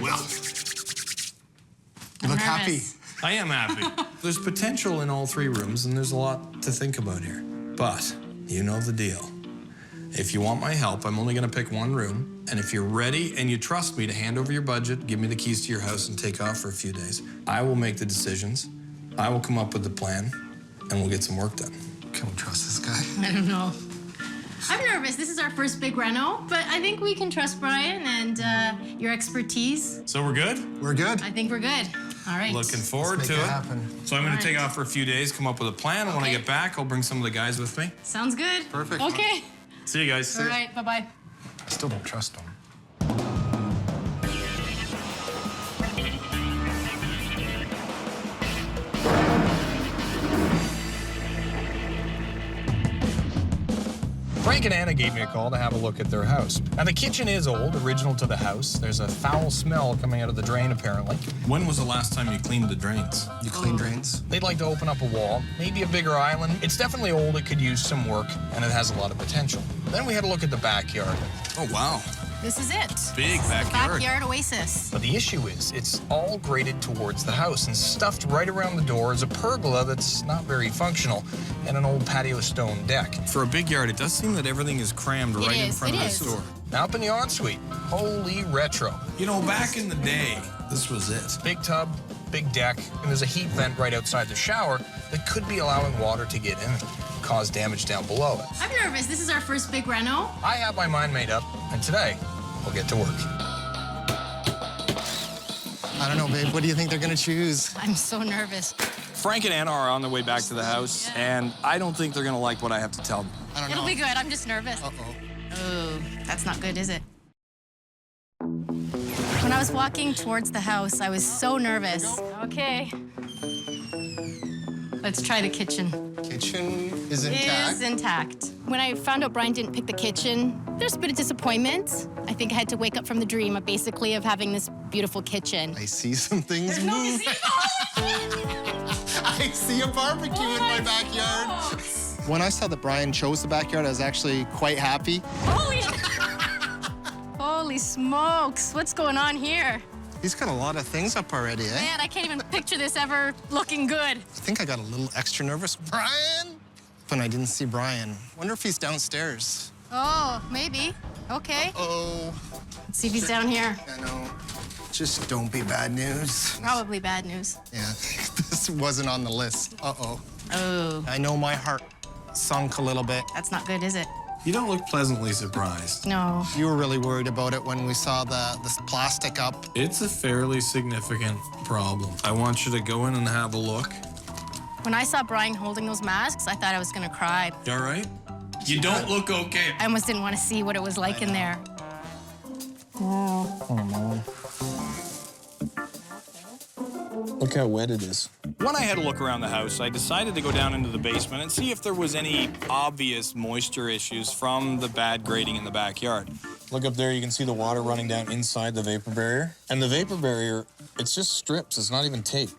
Well, you look happy. I am happy. There's potential in all 3 rooms, and there's a lot to think about here. But you know the deal. If you want my help, I'm only going to pick 1 room. And if you're ready and you trust me to hand over your budget, give me the keys to your house, and take off for a few days, I will make the decisions. I will come up with the plan, and we'll get some work done. Can we trust this guy? I don't know. I'm nervous. This is our first big reno, but I think we can trust Bryan and your expertise. So we're good? We're good. I think we're good. All right. Looking forward to it. So I'm going to take off for a few days, come up with a plan, and when I get back, I'll bring some of the guys with me. Sounds good. Perfect. Okay. See you guys. All right. Bye-bye. I still don't trust him. Frank and Anna gave me a call to have a look at their house. Now, the kitchen is old, original to the house. There's a foul smell coming out of the drain, apparently. When was the last time you cleaned the drains? You clean drains? They'd like to open up a wall, maybe a bigger island. It's definitely old, it could use some work, and it has a lot of potential. Then we had a look at the backyard. Oh, wow. This is it. Big This is the backyard. backyard oasis. But the issue is, it's all graded towards the house, and stuffed right around the door is a pergola that's not very functional, and an old patio stone deck. For a big yard, it does seem that everything is crammed right in front of the door. Now up in the ensuite, holy retro. You know, back in the day, this was it. Big tub, big deck, and there's a heat vent right outside the shower that could be allowing water to get in and cause damage down below it. I'm nervous. This is our first big reno. I have my mind made up, and today, we'll get to work. I don't know, babe. What do you think they're going to choose? I'm so nervous. Frank and Anna are on their way back to the house, and I don't think they're going to like what I have to tell them. I don't It'll know. be good. I'm just nervous. Uh-oh. Oh, that's not good, is it? When I was walking towards the house, I was so nervous. Okay. Let's try the kitchen. Kitchen is intact. Is intact. When I found out Bryan didn't pick the kitchen, there's a bit of disappointment. I think I had to wake up from the dream of basically of having this beautiful kitchen. I see some things move. I see a barbecue in my backyard. When I saw that Bryan chose the backyard, I was actually quite happy. Holy smokes, what's going on here? He's got a lot of things up already, eh? Man, I can't even picture this ever looking good. I think I got a little extra nervous. Bryan! When I didn't see Bryan. Wonder if he's downstairs. Oh, maybe. Okay. Oh. Let's see if he's down here. I know. Just don't be bad news. Probably bad news. Yeah, this wasn't on the list. Uh-oh. Oh. I know my heart sunk a little bit. That's not good, is it? You don't look pleasantly surprised. No. You were really worried about it when we saw this plastic up. It's a fairly significant problem. I want you to go in and have a look. When I saw Bryan holding those masks, I thought I was gonna cry. You all right? You don't look okay. I almost didn't want to see what it was like in there. Oh, Mom. Look how wet it is. When I had a look around the house, I decided to go down into the basement and see if there was any obvious moisture issues from the bad grading in the backyard. Look up there, you can see the water running down inside the vapor barrier. And the vapor barrier, it's just strips, it's not even tape.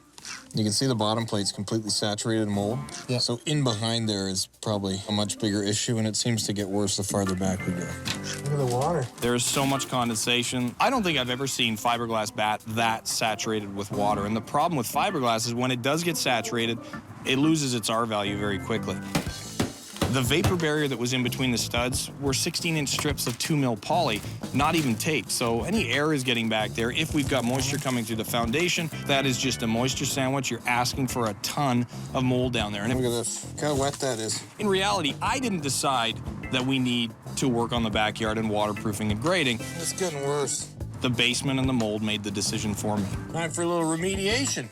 You can see the bottom plate's completely saturated in mold. Yeah. So in behind there is probably a much bigger issue, and it seems to get worse the farther back we go. Look at the water. There's so much condensation. I don't think I've ever seen fiberglass bat that saturated with water. And the problem with fiberglass is when it does get saturated, it loses its R value very quickly. The vapor barrier that was in between the studs were 16-inch strips of 2mm poly, not even tape. So any air is getting back there. If we've got moisture coming through the foundation, that is just a moisture sandwich. You're asking for a ton of mold down there. And look at this, look how wet that is. In reality, I didn't decide that we need to work on the backyard and waterproofing and grading. It's getting worse. The basement and the mold made the decision for me. Time for a little remediation.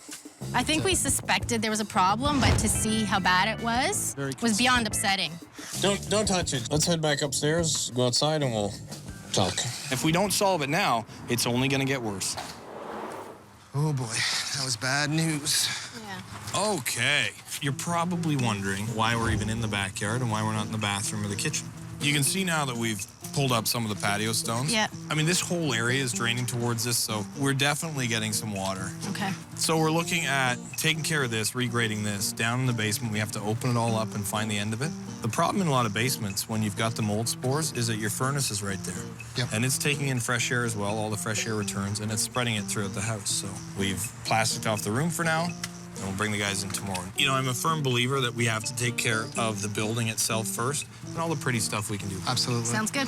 I think we suspected there was a problem, but to see how bad it was beyond upsetting. Don't touch it. Let's head back upstairs, go outside, and we'll talk. If we don't solve it now, it's only going to get worse. Oh, boy. That was bad news. Yeah. Okay. You're probably wondering why we're even in the backyard and why we're not in the bathroom or the kitchen. You can see now that we've pulled up some of the patio stones. Yeah. I mean, this whole area is draining towards this, so we're definitely getting some water. Okay. So we're looking at taking care of this, regrading this. Down in the basement, we have to open it all up and find the end of it. The problem in a lot of basements, when you've got the mold spores, is that your furnace is right there. Yep. And it's taking in fresh air as well, all the fresh air returns, and it's spreading it throughout the house. So we've plasticed off the room for now, and we'll bring the guys in tomorrow. You know, I'm a firm believer that we have to take care of the building itself first, and all the pretty stuff we can do. Absolutely. Sounds good.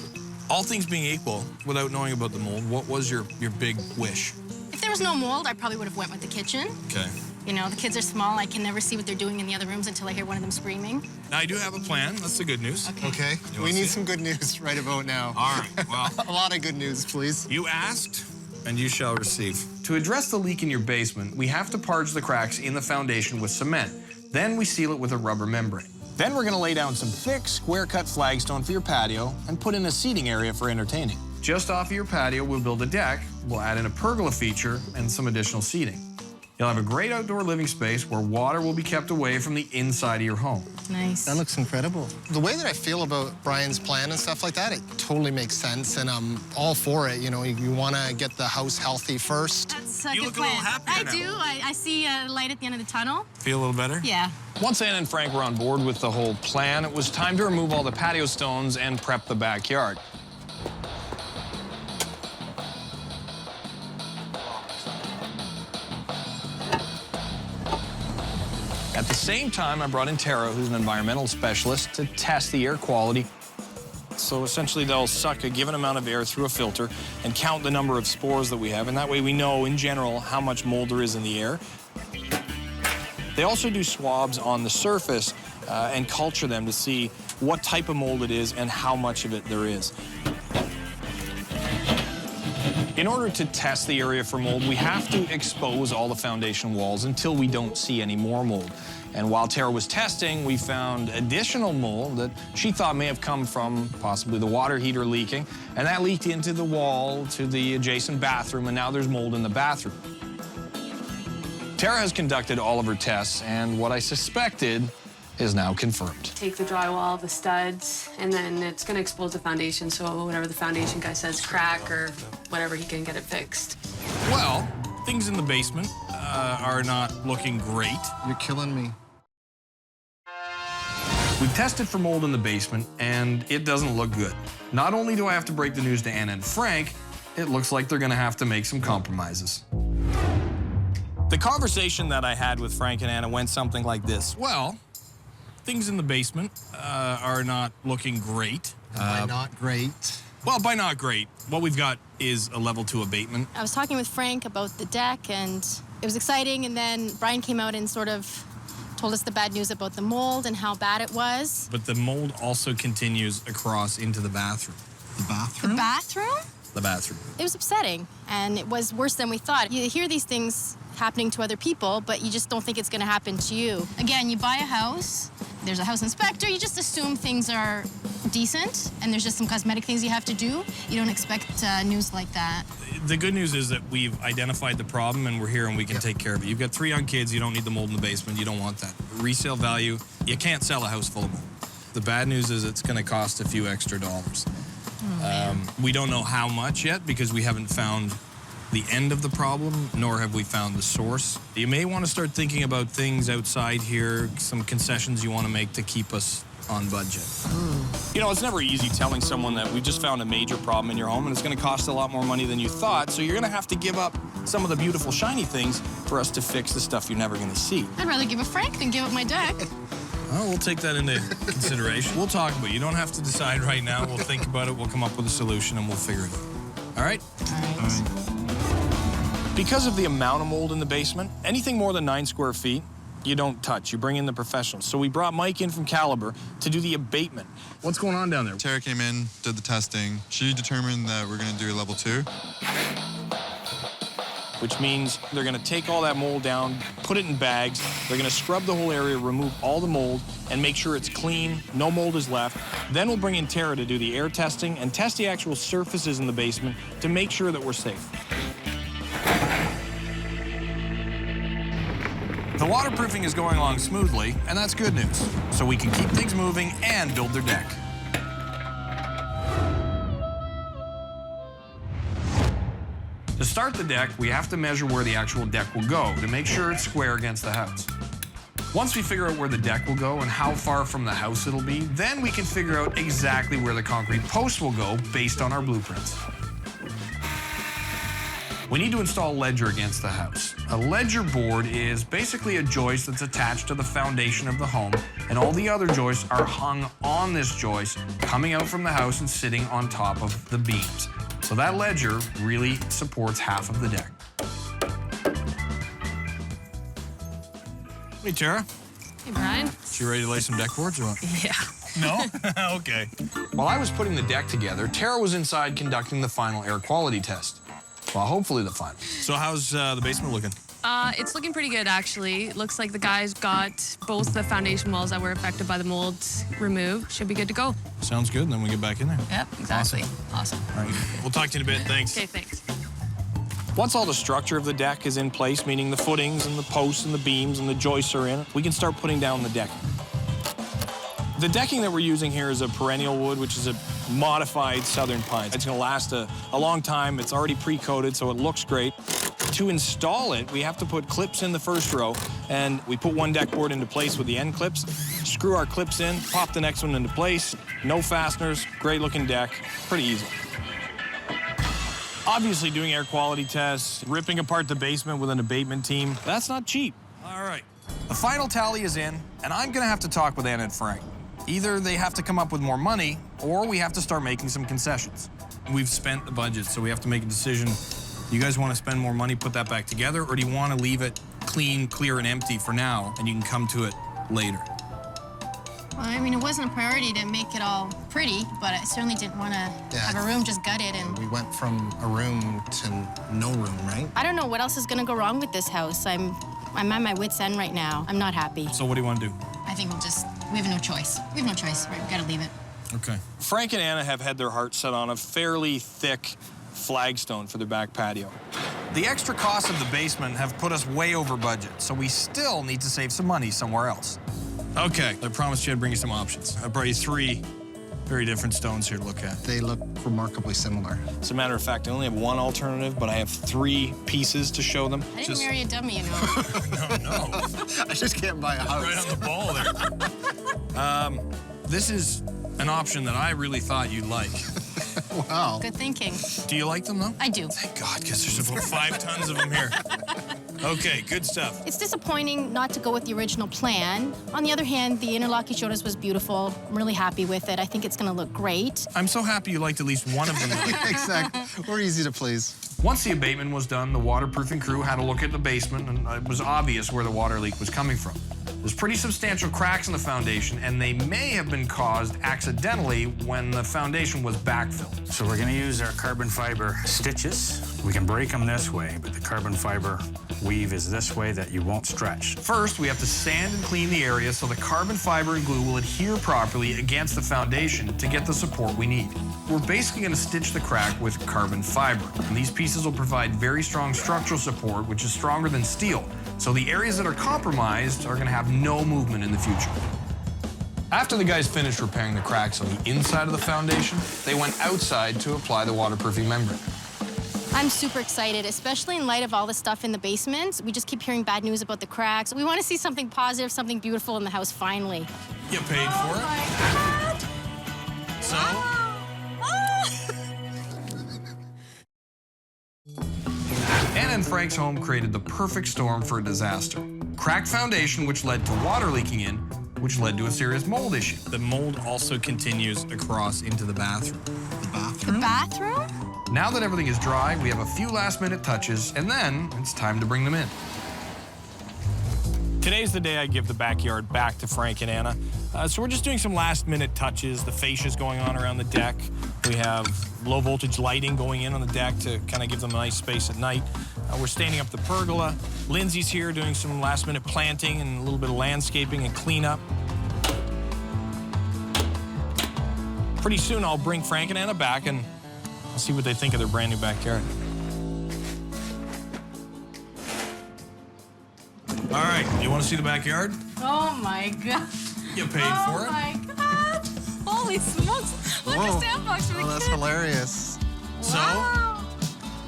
All things being equal, without knowing about the mold, what was your big wish? If there was no mold, I probably would have went with the kitchen. Okay. You know, the kids are small. I can never see what they're doing in the other rooms until I hear one of them screaming. Now, I do have a plan. That's the good news. Okay. We need some good news right about now. All right, well. A lot of good news, please. You asked, and you shall receive. To address the leak in your basement, we have to parge the cracks in the foundation with cement. Then we seal it with a rubber membrane. Then we're gonna lay down some thick, square-cut flagstone for your patio and put in a seating area for entertaining. Just off of your patio, we'll build a deck, we'll add in a pergola feature, and some additional seating. You'll have a great outdoor living space where water will be kept away from the inside of your home. Nice. That looks incredible. The way that I feel about Brian's plan and stuff like that, it totally makes sense, and I'm all for it. You know, you want to get the house healthy first. That's a You good look a plan. little happier I do. I see a light at the end of the tunnel. Feel a little better? Yeah. Once Anna and Frank were on board with the whole plan, it was time to remove all the patio stones and prep the backyard. At the same time, I brought in Tara, who's an environmental specialist, to test the air quality. So essentially, they'll suck a given amount of air through a filter and count the number of spores that we have, and that way we know, in general, how much mold there is in the air. They also do swabs on the surface and culture them to see what type of mold it is and how much of it there is. In order to test the area for mold, we have to expose all the foundation walls until we don't see any more mold. And while Tara was testing, we found additional mold that she thought may have come from possibly the water heater leaking, and that leaked into the wall to the adjacent bathroom, and now there's mold in the bathroom. Tara has conducted all of her tests, and what I suspected is now confirmed. Take the drywall, the studs, and then it's going to expose the foundation, so whatever the foundation guy says, crack or whatever, he can get it fixed. Well, things in the basement are not looking great. You're killing me. We've tested for mold in the basement, and it doesn't look good. Not only do I have to break the news to Anna and Frank, it looks like they're gonna have to make some compromises. The conversation that I had with Frank and Anna went something like this. Well, things in the basement are not looking great. By not great. Well, by not great, what we've got is a level 2 abatement. I was talking with Frank about the deck, and it was exciting, and then Brian came out and sort of told us the bad news about the mold and how bad it was. But the mold also continues across into the bathroom. The bathroom? The bathroom? The bathroom. It was upsetting, and it was worse than we thought. You hear these things happening to other people, but you just don't think it's going to happen to you. Again, you buy a house, there's a house inspector, you just assume things are decent, and there's just some cosmetic things you have to do. You don't expect news like that. The good news is that we've identified the problem and we're here and we can take care of it. You've got 3 young kids, you don't need the mold in the basement, you don't want that. Resale value, you can't sell a house full of mold. The bad news is it's going to cost a few extra dollars. We don't know how much yet because we haven't found the end of the problem, nor have we found the source. You may want to start thinking about things outside here, some concessions you want to make to keep us on budget. You know, it's never easy telling someone that we just found a major problem in your home and it's going to cost a lot more money than you thought, so you're going to have to give up some of the beautiful, shiny things for us to fix the stuff you're never going to see. I'd rather give up Frank than give up my deck. Well, we'll take that into consideration. We'll talk about it. You don't have to decide right now. We'll think about it, we'll come up with a solution, and we'll figure it out. All right? All right. Because of the amount of mold in the basement, anything more than 9 square feet, you don't touch. You bring in the professionals. So we brought Mike in from Caliber to do the abatement. What's going on down there? Tara came in, did the testing. She determined that we're going to do level 2. Which means they're going to take all that mold down, put it in bags. They're going to scrub the whole area, remove all the mold, and make sure it's clean, no mold is left. Then we'll bring in Tara to do the air testing and test the actual surfaces in the basement to make sure that we're safe. The waterproofing is going along smoothly, and that's good news. So we can keep things moving and build their deck. To start the deck, we have to measure where the actual deck will go to make sure it's square against the house. Once we figure out where the deck will go and how far from the house it'll be, then we can figure out exactly where the concrete posts will go based on our blueprints. We need to install a ledger against the house. A ledger board is basically a joist that's attached to the foundation of the home, and all the other joists are hung on this joist, coming out from the house and sitting on top of the beams. So that ledger really supports half of the deck. Hey, Tara. Hey, Brian. She ready to lay some deck boards or what? Yeah. No? Okay. While I was putting the deck together, Tara was inside conducting the final air quality test. Well, hopefully the final. So how's the basement looking? It's looking pretty good, actually. It looks like the guys got both the foundation walls that were affected by the mold removed. Should be good to go. Sounds good, then we get back in there. Yep, exactly. Awesome. All right, we'll talk to you in a bit, thanks. Okay, thanks. Once all the structure of the deck is in place, meaning the footings and the posts and the beams and the joists are in, we can start putting down the decking. The decking that we're using here is a perennial wood, which is a modified southern pine. It's gonna last a long time. It's already pre-coated, so it looks great. To install it, we have to put clips in the first row, and we put one deck board into place with the end clips, screw our clips in, pop the next one into place, no fasteners, great looking deck, pretty easy. Obviously, doing air quality tests, ripping apart the basement with an abatement team, that's not cheap. All right, the final tally is in, and I'm gonna have to talk with Anna and Frank. Either they have to come up with more money, or we have to start making some concessions. We've spent the budget, so we have to make a decision. Do you guys want to spend more money, put that back together, or do you want to leave it clean, clear, and empty for now, and you can come to it later? Well, I mean, it wasn't a priority to make it all pretty, but I certainly didn't want to have a room just gutted. And We went from a room to no room, right? I don't know what else is going to go wrong with this house. I'm at my wit's end right now. I'm not happy. So what do you want to do? I think we have no choice. We have no choice. We've got to leave it. Okay. Frank and Anna have had their hearts set on a fairly thick flagstone for their back patio. The extra costs of the basement have put us way over budget, so we still need to save some money somewhere else. Okay, I promised you I'd bring you some options. I brought you 3 very different stones here to look at. They look remarkably similar. As a matter of fact, I only have one alternative, but I have 3 pieces to show them. I didn't marry a dummy, you know. No. I just can't buy a house. Right on the ball there. This is an option that I really thought you'd like. Wow. Good thinking. Do you like them, though? I do. Thank God, because there's about 5 tons of them here. Okay, good stuff. It's disappointing not to go with the original plan. On the other hand, the interlock you showed us was beautiful. I'm really happy with it. I think it's going to look great. I'm so happy you liked at least one of them. Exactly. We're easy to please. Once the abatement was done, the waterproofing crew had a look at the basement, and it was obvious where the water leak was coming from. There's pretty substantial cracks in the foundation, and they may have been caused accidentally when the foundation was backfilled. So we're gonna use our carbon fiber stitches. We can break them this way, but the carbon fiber weave is this way that you won't stretch. First, we have to sand and clean the area so the carbon fiber and glue will adhere properly against the foundation to get the support we need. We're basically going to stitch the crack with carbon fiber, and these pieces will provide very strong structural support, which is stronger than steel, so the areas that are compromised are going to have no movement in the future. After the guys finished repairing the cracks on the inside of the foundation, they went outside to apply the waterproofing membrane. I'm super excited, especially in light of all the stuff in the basement. We just keep hearing bad news about the cracks. We want to see something positive, something beautiful in the house finally. You paid for it? God. So? Anna and Frank's home created the perfect storm for a disaster. Cracked foundation, which led to water leaking in, which led to a serious mold issue. The mold also continues across into the bathroom. The bathroom? The bathroom? Now that everything is dry, we have a few last-minute touches, and then it's time to bring them in. Today's the day I give the backyard back to Frank and Anna. So we're just doing some last-minute touches. The fascia's going on around the deck. We have low-voltage lighting going in on the deck to kind of give them a nice space at night. We're standing up the pergola. Lindsay's here doing some last-minute planting and a little bit of landscaping and cleanup. Pretty soon, I'll bring Frank and Anna back, and I'll see what they think of their brand-new backyard. All right, you want to see the backyard? Oh, my God. You paid for it? Oh, my God. Holy smokes. Look, Whoa. a sandbox for the That's kids. hilarious. Wow.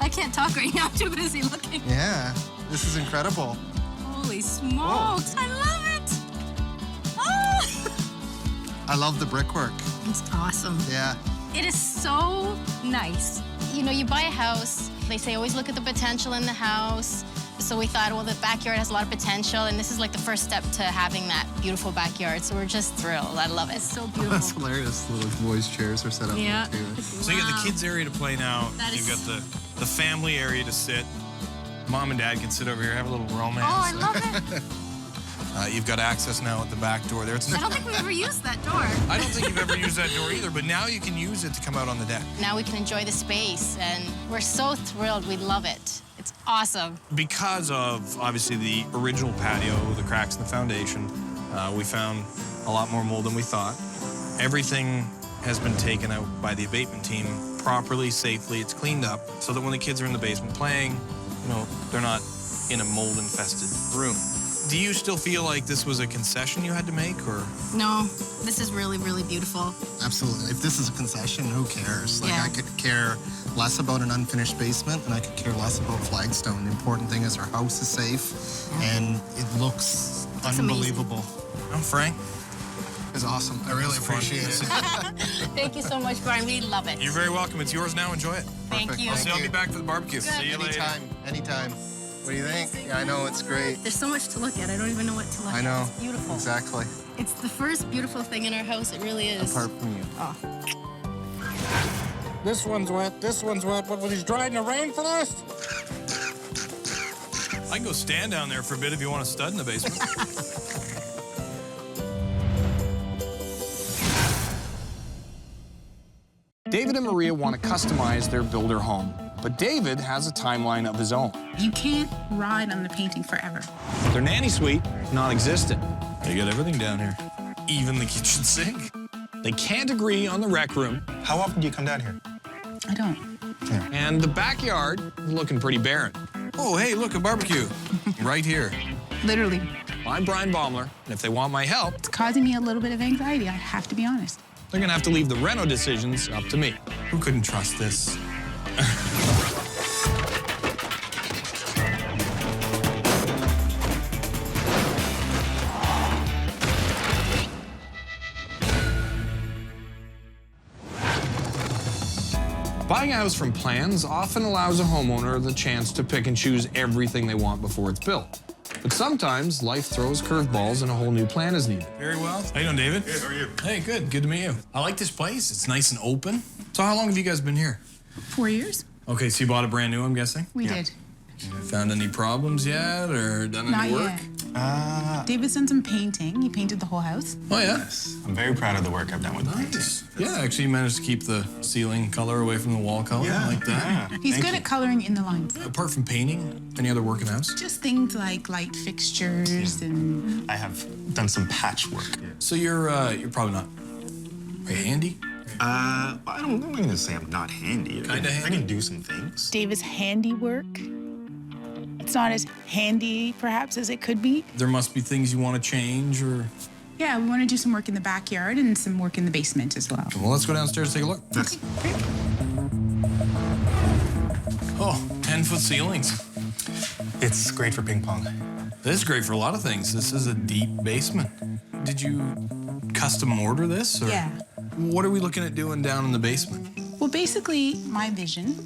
I can't talk right now. I'm too busy looking. Yeah, this is incredible. Holy smokes. I love it. Oh. I love the brickwork. It's awesome. Yeah. It is so nice. You know, you buy a house, they say always look at the potential in the house. So we thought, well, the backyard has a lot of potential, and this is like the first step to having that beautiful backyard. So we're just thrilled. I love it. It's so beautiful. That's hilarious. Little boys' chairs are set up. Yeah. So you got the kids' area to play now. You've got the family area to sit. Mom and Dad can sit over here, have a little romance. Oh, I love it. You've got access now at the back door there. I don't think we've ever used that door. I don't think you've ever used that door either, but now you can use it to come out on the deck. Now we can enjoy the space, and we're so thrilled. We love it. It's awesome. Because of, obviously, the original patio, the cracks in the foundation, we found a lot more mold than we thought. Everything has been taken out by the abatement team properly, safely. It's cleaned up so that when the kids are in the basement playing, they're not in a mold-infested room. Do you still feel like this was a concession you had to make, or? No, this is really, really beautiful. Absolutely. If this is a concession, who cares? Like, Yeah. I could care less about an unfinished basement, and I could care less about flagstone. The important thing is our house is safe, and it looks unbelievable. Oh, Frank? It's awesome. I really appreciate it. Thank you so much, Brian. We love it. You're very welcome. It's yours now. Enjoy it. Thank you. I'll be back for the barbecue. See you later. Anytime. What do you think? Yeah, I know, it's great. There's so much to look at. I don't even know what to look at. I know. It's beautiful. Exactly. It's the first beautiful thing in our house. It really is. Apart from you. Oh. This one's wet, this one's wet. What, he's drying the rainforest? I can go stand down there for a bit if you want a stud in the basement. David and Maria want to customize their builder home, but David has a timeline of his own. You can't ride on the painting forever. Their nanny suite, non-existent. They got everything down here, even the kitchen sink. They can't agree on the rec room. How often do you come down here? I don't. And the backyard is looking pretty barren. Oh, hey, look, a barbecue right here. Literally. I'm Bryan Baeumler, and if they want my help, It's causing me a little bit of anxiety, I have to be honest. they're gonna have to leave the reno decisions up to me. Who couldn't trust this? Buying a house from plans often allows a homeowner the chance to pick and choose everything they want before it's built. But sometimes life throws curveballs and a whole new plan is needed. Very well. How you doing, David? Good, how are you? Hey, good. Good to meet you. I like this place. It's nice and open. So how long have you guys been here? 4 years? Okay, so you bought it brand new, I'm guessing? We did. Found any problems yet or done Not any work? yet. David's done some painting. He painted the whole house. Oh, yeah? I'm very proud of the work I've done with Nice. Yeah, actually, you managed to keep the ceiling color away from the wall color. I like that. He's good at coloring in the lines. Apart from painting, any other work in the house? Just things like light fixtures and... I have done some patchwork. So you're probably not very handy? I'm not going to say I'm not handy. Kinda handy? I can do some things. David's handiwork. It's not as handy, perhaps, as it could be. There must be things you want to change or... Yeah, we want to do some work in the backyard and some work in the basement as well. Well, let's go downstairs and take a look. Okay, great. Oh, 10-foot ceilings. It's great for ping pong. This is great for a lot of things. This is a deep basement. Did you custom order this? Or Yeah. What are we looking at doing down in the basement? Well, basically, my vision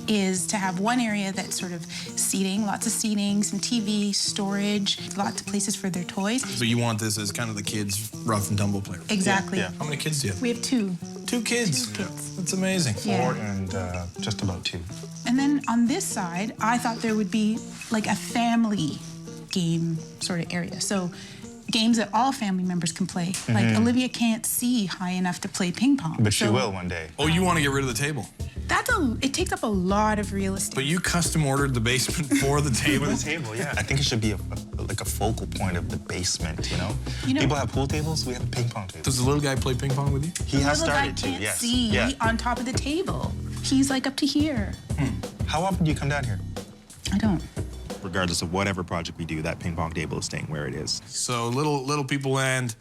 is to have one area that's sort of seating, lots of seating, some TV, storage, lots of places for their toys. So you want this as kind of the kids' rough and tumble playroom? Exactly. Yeah. How many kids do you have? We have two. 2 kids? 2 kids. That's amazing. Yeah. 4 and just about 2. And then on this side, I thought there would be like a family game sort of area. So games that all family members can play. Like Olivia can't see high enough to play ping pong. But she so will one day. Oh, you want to get rid of the table? it takes up a lot of real estate. But you custom ordered the basement for the table? For the table, yeah. I think it should be like a focal point of the basement, you know? You know- People have pool tables, we have a ping pong table. Does the little guy play ping pong with you? He has The little started guy to, can't yes. see Yeah. on top of the table. He's like up to here. How often do you come down here? I don't. Regardless of whatever project we do, that ping pong table is staying where it is. So little people land,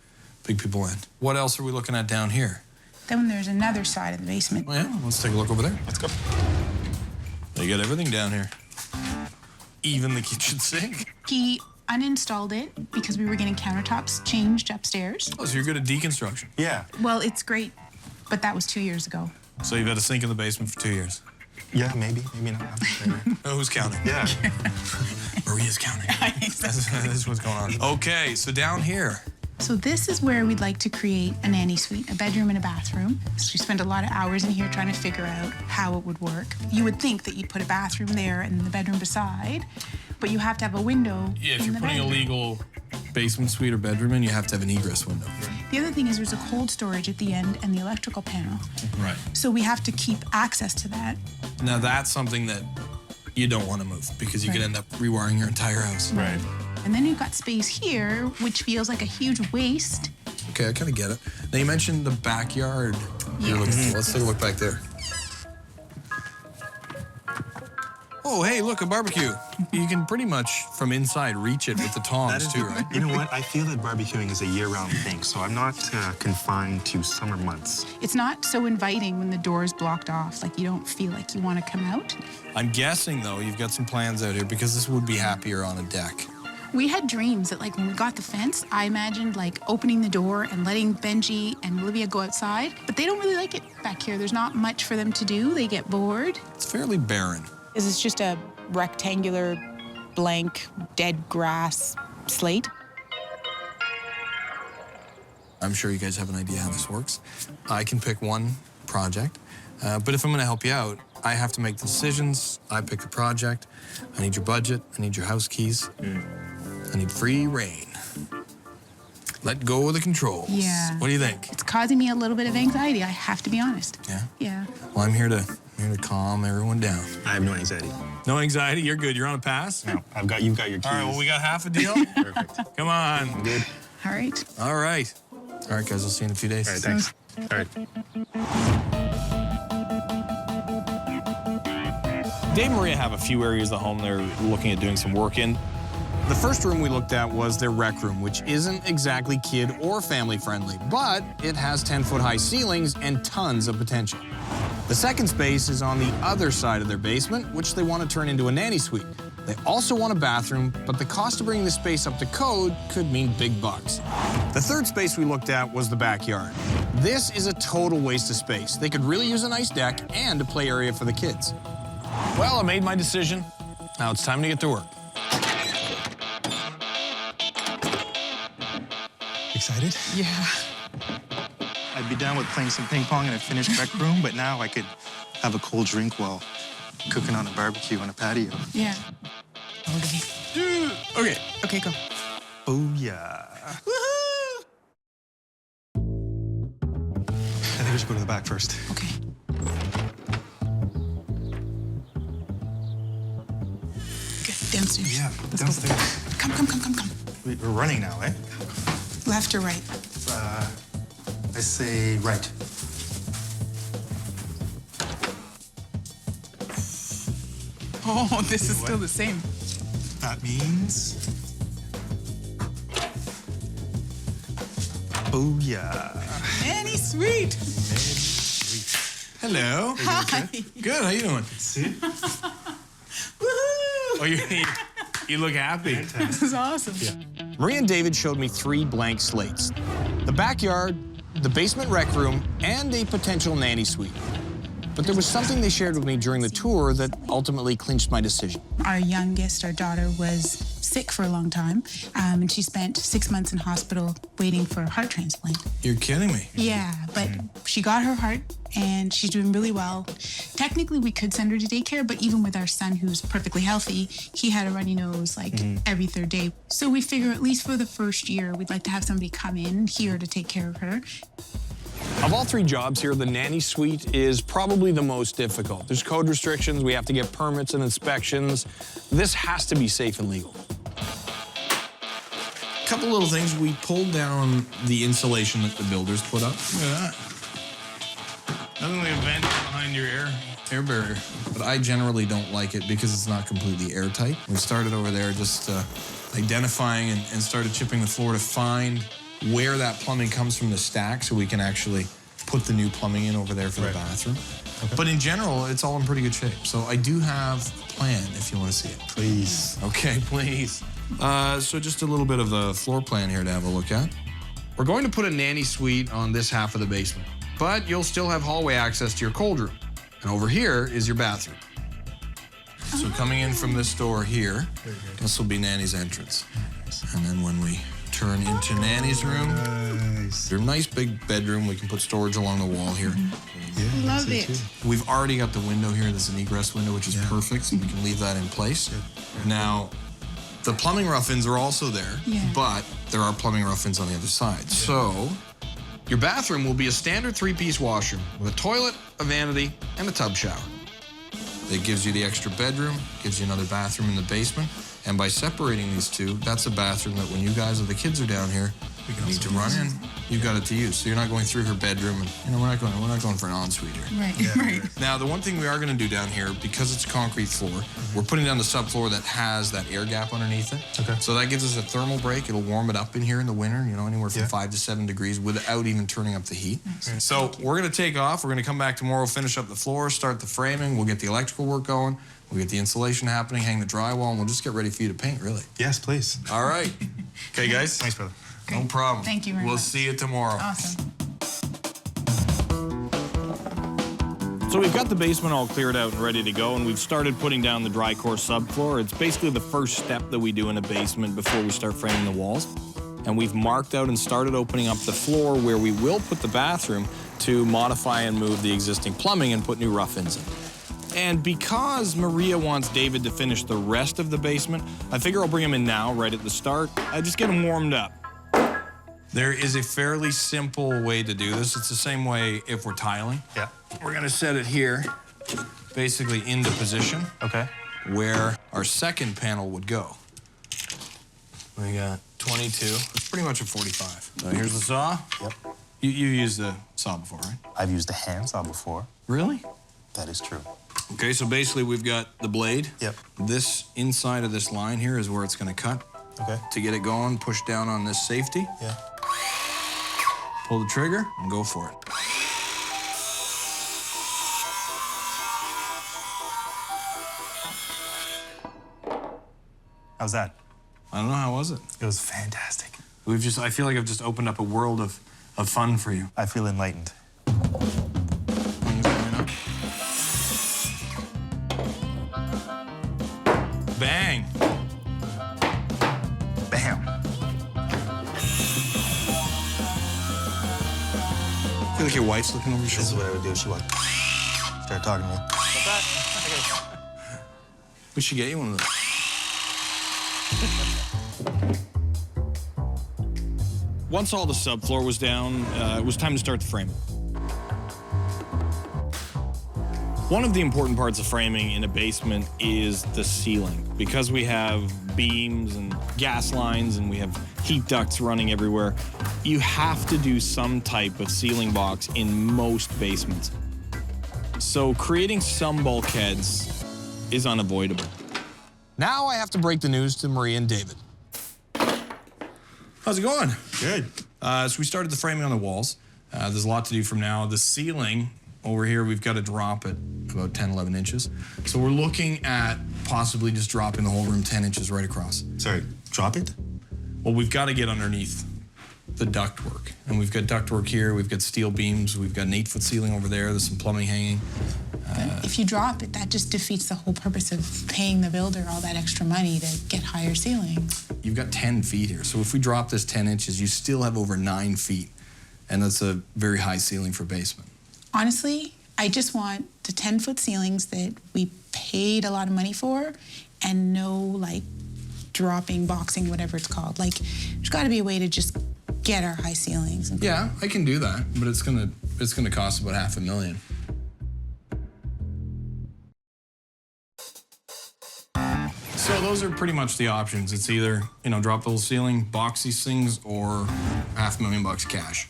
big people land. What else are we looking at down here? Then there's another side of the basement. Oh, yeah? Let's take a look over there. Let's go. They got everything down here. Even the kitchen sink. He uninstalled it because we were getting countertops changed upstairs. Oh, so you're good at deconstruction. Yeah. Well, it's great, but that was 2 years ago. So you've had a sink in the basement for 2 years. Yeah, maybe not. Oh, who's counting? Yeah. Maria's counting. That's what's going on. Okay, so down here. So this is where we'd like to create a nanny suite, a bedroom and a bathroom. So we spent a lot of hours in here trying to figure out how it would work. You would think that you'd put a bathroom there and the bedroom beside, but you have to have a window Yeah, if in you're the putting a bedroom. legal basement suite or bedroom in, you have to have an egress window. The other thing is there's a cold storage at the end and the electrical panel. Right. So we have to keep access to that. Now that's something that you don't want to move because you could end up rewiring your entire house. Right. And then you've got space here, which feels like a huge waste. Okay, I kind of get it. Now you mentioned the backyard. Yeah. Let's take a look back there. Oh, hey, look, a barbecue. You can pretty much, from inside, reach it with the tongs, too, right? You know what? I feel that barbecuing is a year-round thing, so I'm not confined to summer months. It's not so inviting when the door is blocked off. Like, you don't feel like you want to come out. I'm guessing, though, you've got some plans out here because this would be happier on a deck. We had dreams that, like, when we got the fence, I imagined, like, opening the door and letting Benji and Olivia go outside. But they don't really like it back here. There's not much for them to do. They get bored. It's fairly barren. Is this just a rectangular, blank, dead grass slate? I'm sure you guys have an idea how this works. I can pick one project, but if I'm going to help you out, I have to make the decisions. I pick the project. I need your budget. I need your house keys. I need free reign. Let go of the controls. Yeah. What do you think? It's causing me a little bit of anxiety, I have to be honest. Yeah? Yeah. Well, I'm here to calm everyone down. I have no anxiety. No anxiety? You're good. You're on a pass? No, you've got your keys. All right, well, we got half a deal? Perfect. Come on. I'm good. All right. All right. All right, guys, I'll see you in a few days. All right, thanks. All right. Dave and Maria have a few areas of the home they're looking at doing some work in. The first room we looked at was their rec room, which isn't exactly kid or family friendly, but it has 10-foot high ceilings and tons of potential. The second space is on the other side of their basement, which they want to turn into a nanny suite. They also want a bathroom, but the cost of bringing the space up to code could mean big bucks. The third space we looked at was the backyard. This is a total waste of space. They could really use a nice deck and a play area for the kids. Well, I made my decision. Now it's time to get to work. Excited? Yeah. I'd be down with playing some ping pong in a finished rec room, but now I could have a cold drink while cooking on a barbecue on a patio. Yeah. Okay. Okay, go. Oh, yeah. Woohoo! I think we should go to the back first. Okay. Good. Downstairs. Yeah, Let's downstairs. Go. Come. We're running now, eh? Left or right? I say right. Oh, this is still the same. That means... Oh, yeah. Nanny suite. Hello. Hi. Good. How you doing? See? Oh, you look happy. This is awesome. Yeah. Maria and David showed me 3 blank slates. The backyard, the basement rec room, and a potential nanny suite. But there was something they shared with me during the tour that ultimately clinched my decision. Our youngest, our daughter, was sick for a long time, and she spent 6 months in hospital waiting for a heart transplant. You're kidding me. Yeah, but she got her heart, and she's doing really well. Technically, we could send her to daycare, but even with our son, who's perfectly healthy, he had a runny nose like every third day. So we figure at least for the first year, we'd like to have somebody come in here to take care of her. Of all 3 jobs here, the nanny suite is probably the most difficult. There's code restrictions, we have to get permits and inspections. This has to be safe and legal. Couple little things, we pulled down the insulation that the builders put up. Look at that. Nothing like a vent behind your air barrier. But I generally don't like it because it's not completely airtight. We started over there just identifying and started chipping the floor to find where that plumbing comes from the stack so we can actually put the new plumbing in over there for the bathroom. Okay. But in general, it's all in pretty good shape. So I do have a plan if you want to see it. Please. Okay, please. So just a little bit of a floor plan here to have a look at. We're going to put a nanny suite on this half of the basement, but you'll still have hallway access to your cold room. And over here is your bathroom. So coming in from this door here, this will be Nanny's entrance. And then when we turn into Nanny's room, their nice big bedroom. We can put storage along the wall here. Yeah, love it. We've already got the window here. There's an egress window, which is perfect, so we can leave that in place. Now, The plumbing rough-ins are also there, but there are plumbing rough-ins on the other side. So your bathroom will be a standard 3-piece washroom with a toilet, a vanity, and a tub shower. It gives you the extra bedroom, gives you another bathroom in the basement, and by separating these two, that's a bathroom that when you guys or the kids are down here, you need to run in, you've got it to use. So you're not going through her bedroom, and we're not going for an ensuite here. Right, right. Now, the one thing we are going to do down here, because it's a concrete floor, we're putting down the subfloor that has that air gap underneath it. Okay. So that gives us a thermal break. It'll warm it up in here in the winter, anywhere from 5 to 7 degrees without even turning up the heat. So we're going to take off. We're going to come back tomorrow, finish up the floor, start the framing. We'll get the electrical work going. We'll get the insulation happening, hang the drywall, and we'll just get ready for you to paint, really. Yes, please. All right. Okay, guys? Thanks, brother. No problem. Thank you very much. We'll see you tomorrow. Awesome. So we've got the basement all cleared out and ready to go, and we've started putting down the dry core subfloor. It's basically the first step that we do in a basement before we start framing the walls. And we've marked out and started opening up the floor where we will put the bathroom to modify and move the existing plumbing and put new rough-ins in. And because Maria wants David to finish the rest of the basement, I figure I'll bring him in now, right at the start. I just get him warmed up. There is a fairly simple way to do this. It's the same way if we're tiling. Yeah. We're gonna set it here, basically into position. Okay. Where our second panel would go. We got 22. It's pretty much a 45. So here's the saw. Yep. You used the saw before, right? I've used a hand saw before. Really? That is true. Okay, so basically we've got the blade. Yep. This inside of this line here is where it's gonna cut. Okay. To get it going, push down on this safety. Yeah. Pull the trigger and go for it. How's that? I don't know, how was it? It was fantastic. I feel like I've just opened up a world of fun for you. I feel enlightened. Bang. Bam. I feel like your wife's looking over your shoulder. This is what I would do if she would start talking to me. We should get you one of those. Once all the subfloor was down, it was time to start the framing. One of the important parts of framing in a basement is the ceiling. Because we have beams and gas lines and we have heat ducts running everywhere, you have to do some type of ceiling box in most basements. So creating some bulkheads is unavoidable. Now I have to break the news to Maria and David. How's it going? Good. So we started the framing on the walls. There's a lot to do from now. The ceiling over here, we've got to drop it about 10, 11 inches. So we're looking at possibly just dropping the whole room 10 inches right across. Sorry, drop it? Well, we've got to get underneath the ductwork. And we've got ductwork here, we've got steel beams, we've got an 8-foot ceiling over there, there's some plumbing hanging. If you drop it, that just defeats the whole purpose of paying the builder all that extra money to get higher ceilings. You've got 10 feet here. So if we drop this 10 inches, you still have over 9 feet. And that's a very high ceiling for basement. Honestly, I just want the 10-foot ceilings that we paid a lot of money for and no, like, dropping, boxing, whatever it's called. Like, there's got to be a way to just get our high ceilings. Yeah, I can do that, but it's gonna cost about $500,000. So those are pretty much the options. It's either, drop the whole ceiling, box these things, or $500,000 cash.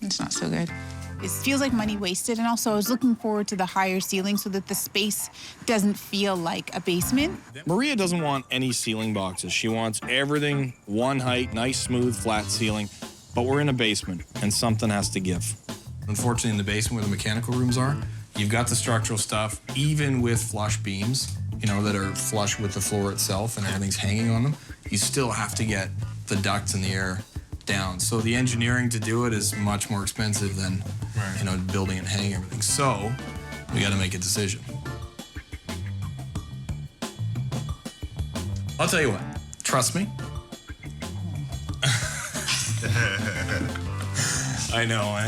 It's not so good. It feels like money wasted, and also I was looking forward to the higher ceiling so that the space doesn't feel like a basement. Maria doesn't want any ceiling boxes. She wants everything one height, nice, smooth, flat ceiling. But we're in a basement, and something has to give. Unfortunately, in the basement where the mechanical rooms are, you've got the structural stuff, even with flush beams, that are flush with the floor itself and everything's hanging on them. You still have to get the ducts in the air down. So the engineering to do it is much more expensive than, building and hanging everything. So we got to make a decision. I'll tell you what, trust me. I know,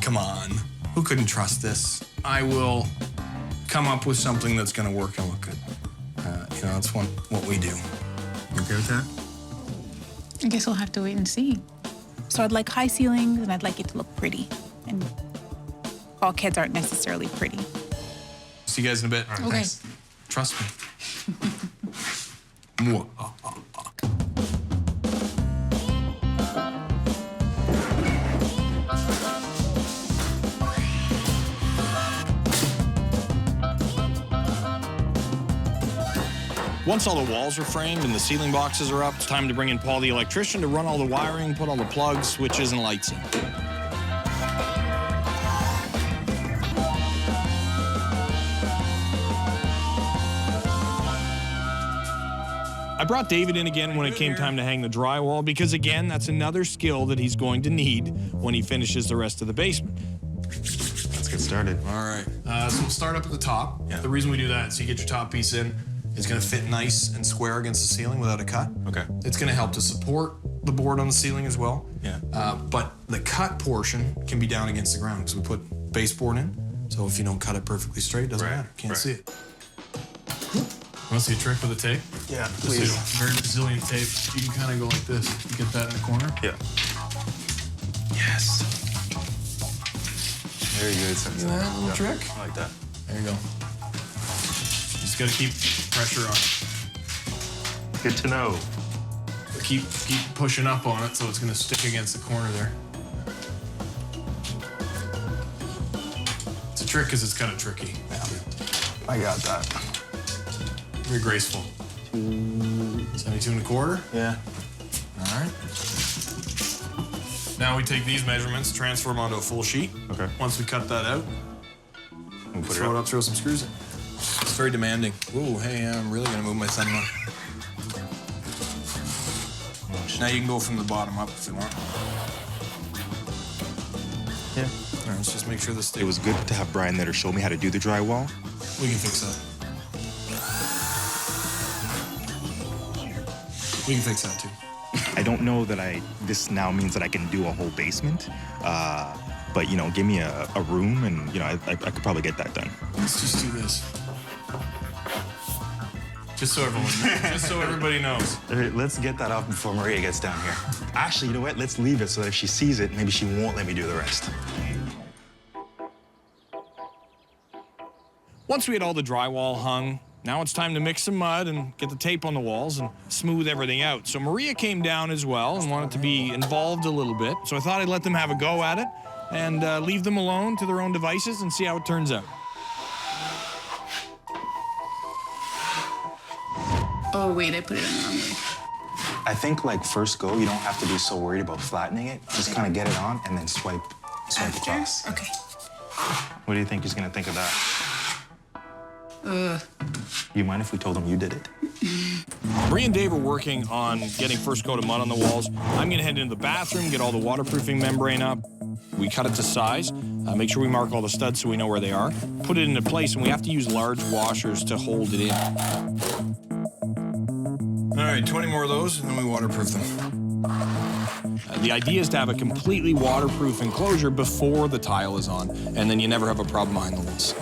come on. Who couldn't trust this? I will come up with something that's going to work and look good. You know, that's what we do. You okay with that? I guess we'll have to wait and see. So I'd like high ceilings, and I'd like it to look pretty. And bulkheads aren't necessarily pretty. See you guys in a bit. Okay. Trust me. Mwah. Once all the walls are framed and the ceiling boxes are up, it's time to bring in Paul the electrician to run all the wiring, put all the plugs, switches, and lights in. I brought David in again when it came time to hang the drywall because, again, that's another skill that he's going to need when he finishes the rest of the basement. Let's get started. All right. So we'll start up at the top. Yeah. The reason we do that is you get your top piece in. It's going to fit nice and square against the ceiling without a cut. Okay. It's going to help to support the board on the ceiling as well. Yeah. But the cut portion can be down against the ground because we put baseboard in. So if you don't cut it perfectly straight, it doesn't matter. Can't see it. Want to see a trick with the tape? Yeah, please. Very resilient tape. You can kind of go like this. You get that in the corner? Yeah. Yes. Very good. See that little trick? I like that. There you go. Just got to keep pressure on it. Good to know. Keep pushing up on it so it's going to stick against the corner there. It's a trick because it's kind of tricky. Yeah. I got that. Very graceful. 72 1/4? Yeah. All right. Now we take these measurements, transfer them onto a full sheet. Okay. Once we cut that out, throw it up, throw some screws in. It's very demanding. Ooh, hey, I'm really gonna move my thumb now. Now you can go from the bottom up if you want. Yeah. All right, let's just make sure this stays. It was good to have Bryan there to show me how to do the drywall. We can fix that. We can fix that too. I don't know that this now means that I can do a whole basement, but you know, give me a room and you know, I could probably get that done. Let's just do this. Just so everyone knows. Just so everybody knows. All right, let's get that off before Maria gets down here. Actually, you know what? Let's leave it so that if she sees it, maybe she won't let me do the rest. Once we had all the drywall hung, now it's time to mix some mud and get the tape on the walls and smooth everything out. So Maria came down as well and wanted to be involved a little bit. So I thought I'd let them have a go at it and leave them alone to their own devices and see how it turns out. Oh, wait, I put it in the wrong way. I think like first go, you don't have to be so worried about flattening it. Just kind of get it on and then swipe across. Okay. What do you think he's gonna think of that? You mind if we told him you did it? Maria and Dave are working on getting first coat of mud on the walls. I'm gonna head into the bathroom, get all the waterproofing membrane up. We cut it to size, make sure we mark all the studs so we know where they are, put it into place, and we have to use large washers to hold it in. All right, 20 more of those, and then we waterproof them. The idea is to have a completely waterproof enclosure before the tile is on, and then you never have a problem behind the walls.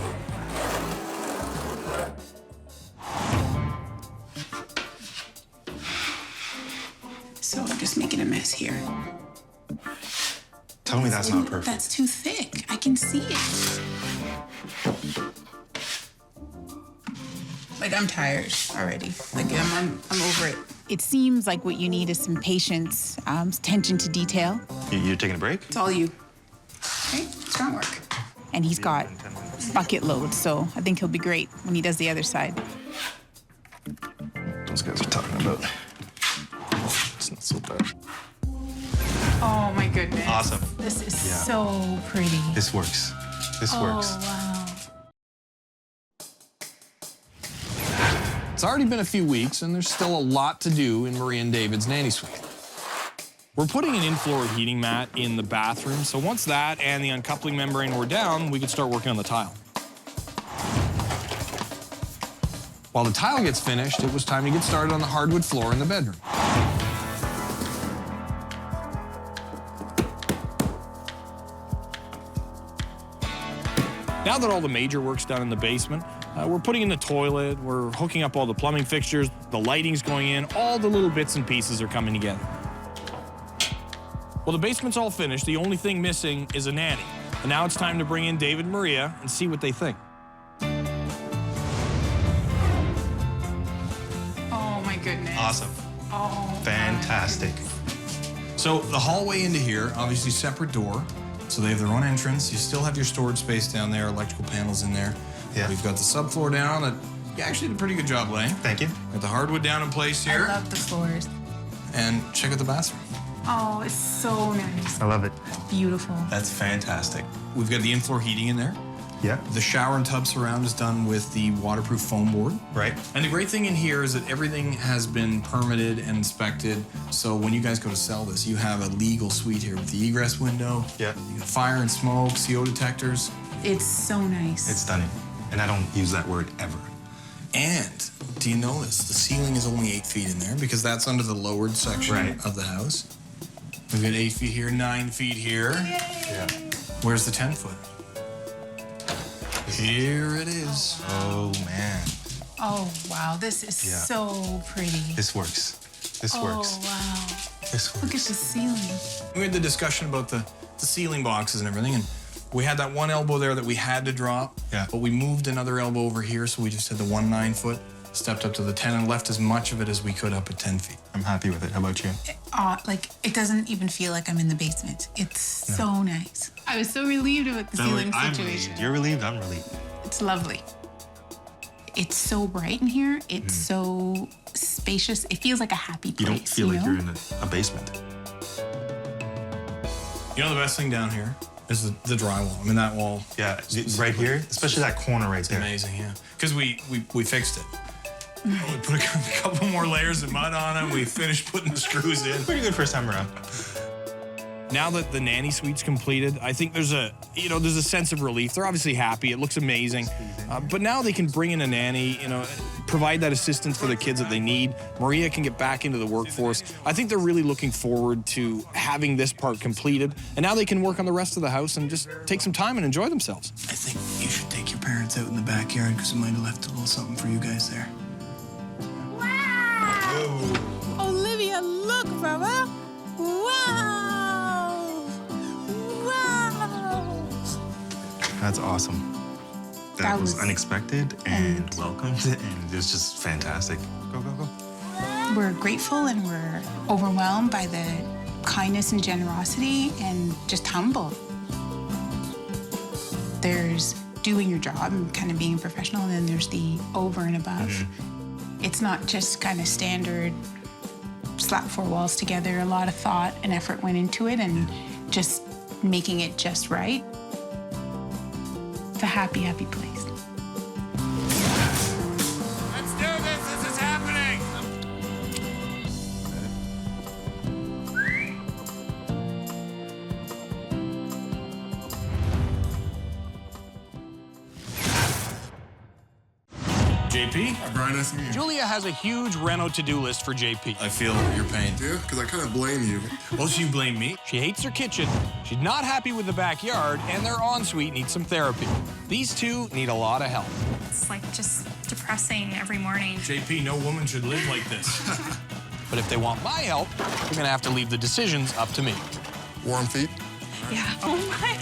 So I'm just making a mess here. Tell me that's not perfect. That's too thick. I can see it. Like, I'm tired already. Like, I'm over it. It seems like what you need is some patience, attention to detail. You're taking a break? It's all you. Okay, strong work. And he's got bucket loads, so I think he'll be great when he does the other side. Those guys are talking about. It's not so bad. Oh my goodness. Awesome. This is so pretty. This works. This works. Wow. It's already been a few weeks, and there's still a lot to do in Maria and David's nanny suite. We're putting an in-floor heating mat in the bathroom, so once that and the uncoupling membrane were down, we could start working on the tile. While the tile gets finished, it was time to get started on the hardwood floor in the bedroom. Now that all the major work's done in the basement, We're putting in the toilet, we're hooking up all the plumbing fixtures, the lighting's going in, all the little bits and pieces are coming together. Well, the basement's all finished. The only thing missing is a nanny. And now it's time to bring in David and Maria and see what they think. Oh my goodness. Awesome. Oh. Fantastic. So the hallway into here, obviously separate door. So they have their own entrance. You still have your storage space down there, electrical panels in there. Yeah. We've got the subfloor down that you actually did a pretty good job laying. Thank you. Got the hardwood down in place here. I love the floors. And check out the bathroom. Oh, it's so nice. I love it. Beautiful. That's fantastic. We've got the in-floor heating in there. Yeah. The shower and tub surround is done with the waterproof foam board. Right. And the great thing in here is that everything has been permitted and inspected. So when you guys go to sell this, you have a legal suite here with the egress window. Yeah. You got fire and smoke, CO detectors. It's so nice. It's stunning. And I don't use that word ever. And do you know this? The ceiling is only 8 feet in there because that's under the lowered section of the house. We've got 8 feet here, 9 feet here. Yeah. Where's the 10 foot? Here it is. Oh, man. Oh, wow. This is so pretty. This works. This works. Oh, wow. This works. Look at the ceiling. We had the discussion about the ceiling boxes and everything, and we had that one elbow there that we had to drop, but we moved another elbow over here, so we just had the 1 9-foot, stepped up to the 10, and left as much of it as we could up at 10 feet. I'm happy with it. How about you? Like, it doesn't even feel like I'm in the basement. It's so nice. I was so relieved about the ceiling situation. Relieved. You're relieved, I'm relieved. It's lovely. It's so bright in here. It's so spacious. It feels like a happy place. You don't feel like you're in a basement. You know the best thing down here is the drywall. I mean, that wall. Yeah, right here, especially that corner right there. Amazing, yeah. Because we fixed it. We put a couple more layers of mud on it. We finished putting the screws in. Pretty good first time around. Now that the nanny suite's completed, I think there's a sense of relief. They're obviously happy. It looks amazing. But now they can bring in a nanny, provide that assistance for the kids that they need. Maria can get back into the workforce. I think they're really looking forward to having this part completed. And now they can work on the rest of the house and just take some time and enjoy themselves. I think you should take your parents out in the backyard because it might have left a little something for you guys there. Olivia, look, Mama. Wow. Wow. That's awesome. That was unexpected and welcomed, and it was just fantastic. Go, go, go. We're grateful and we're overwhelmed by the kindness and generosity and just humble. There's doing your job and kind of being a professional, and then there's the over and above. It's not just kind of standard slap 4 walls together. A lot of thought and effort went into it and just making it just right. It's a happy, happy place. Let's do this. This is happening. JP? Brian, nice to meet you. Julia has a huge reno to-do list for JP. I feel your pain. Yeah, because I kind of blame you. Well, she blamed me. She hates her kitchen. She's not happy with the backyard, and their ensuite needs some therapy. These two need a lot of help. It's like just depressing every morning. JP, no woman should live like this. But if they want my help, they're gonna have to leave the decisions up to me. Warm feet? Yeah. Oh my.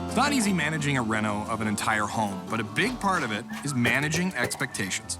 It's not easy managing a reno of an entire home, but a big part of it is managing expectations.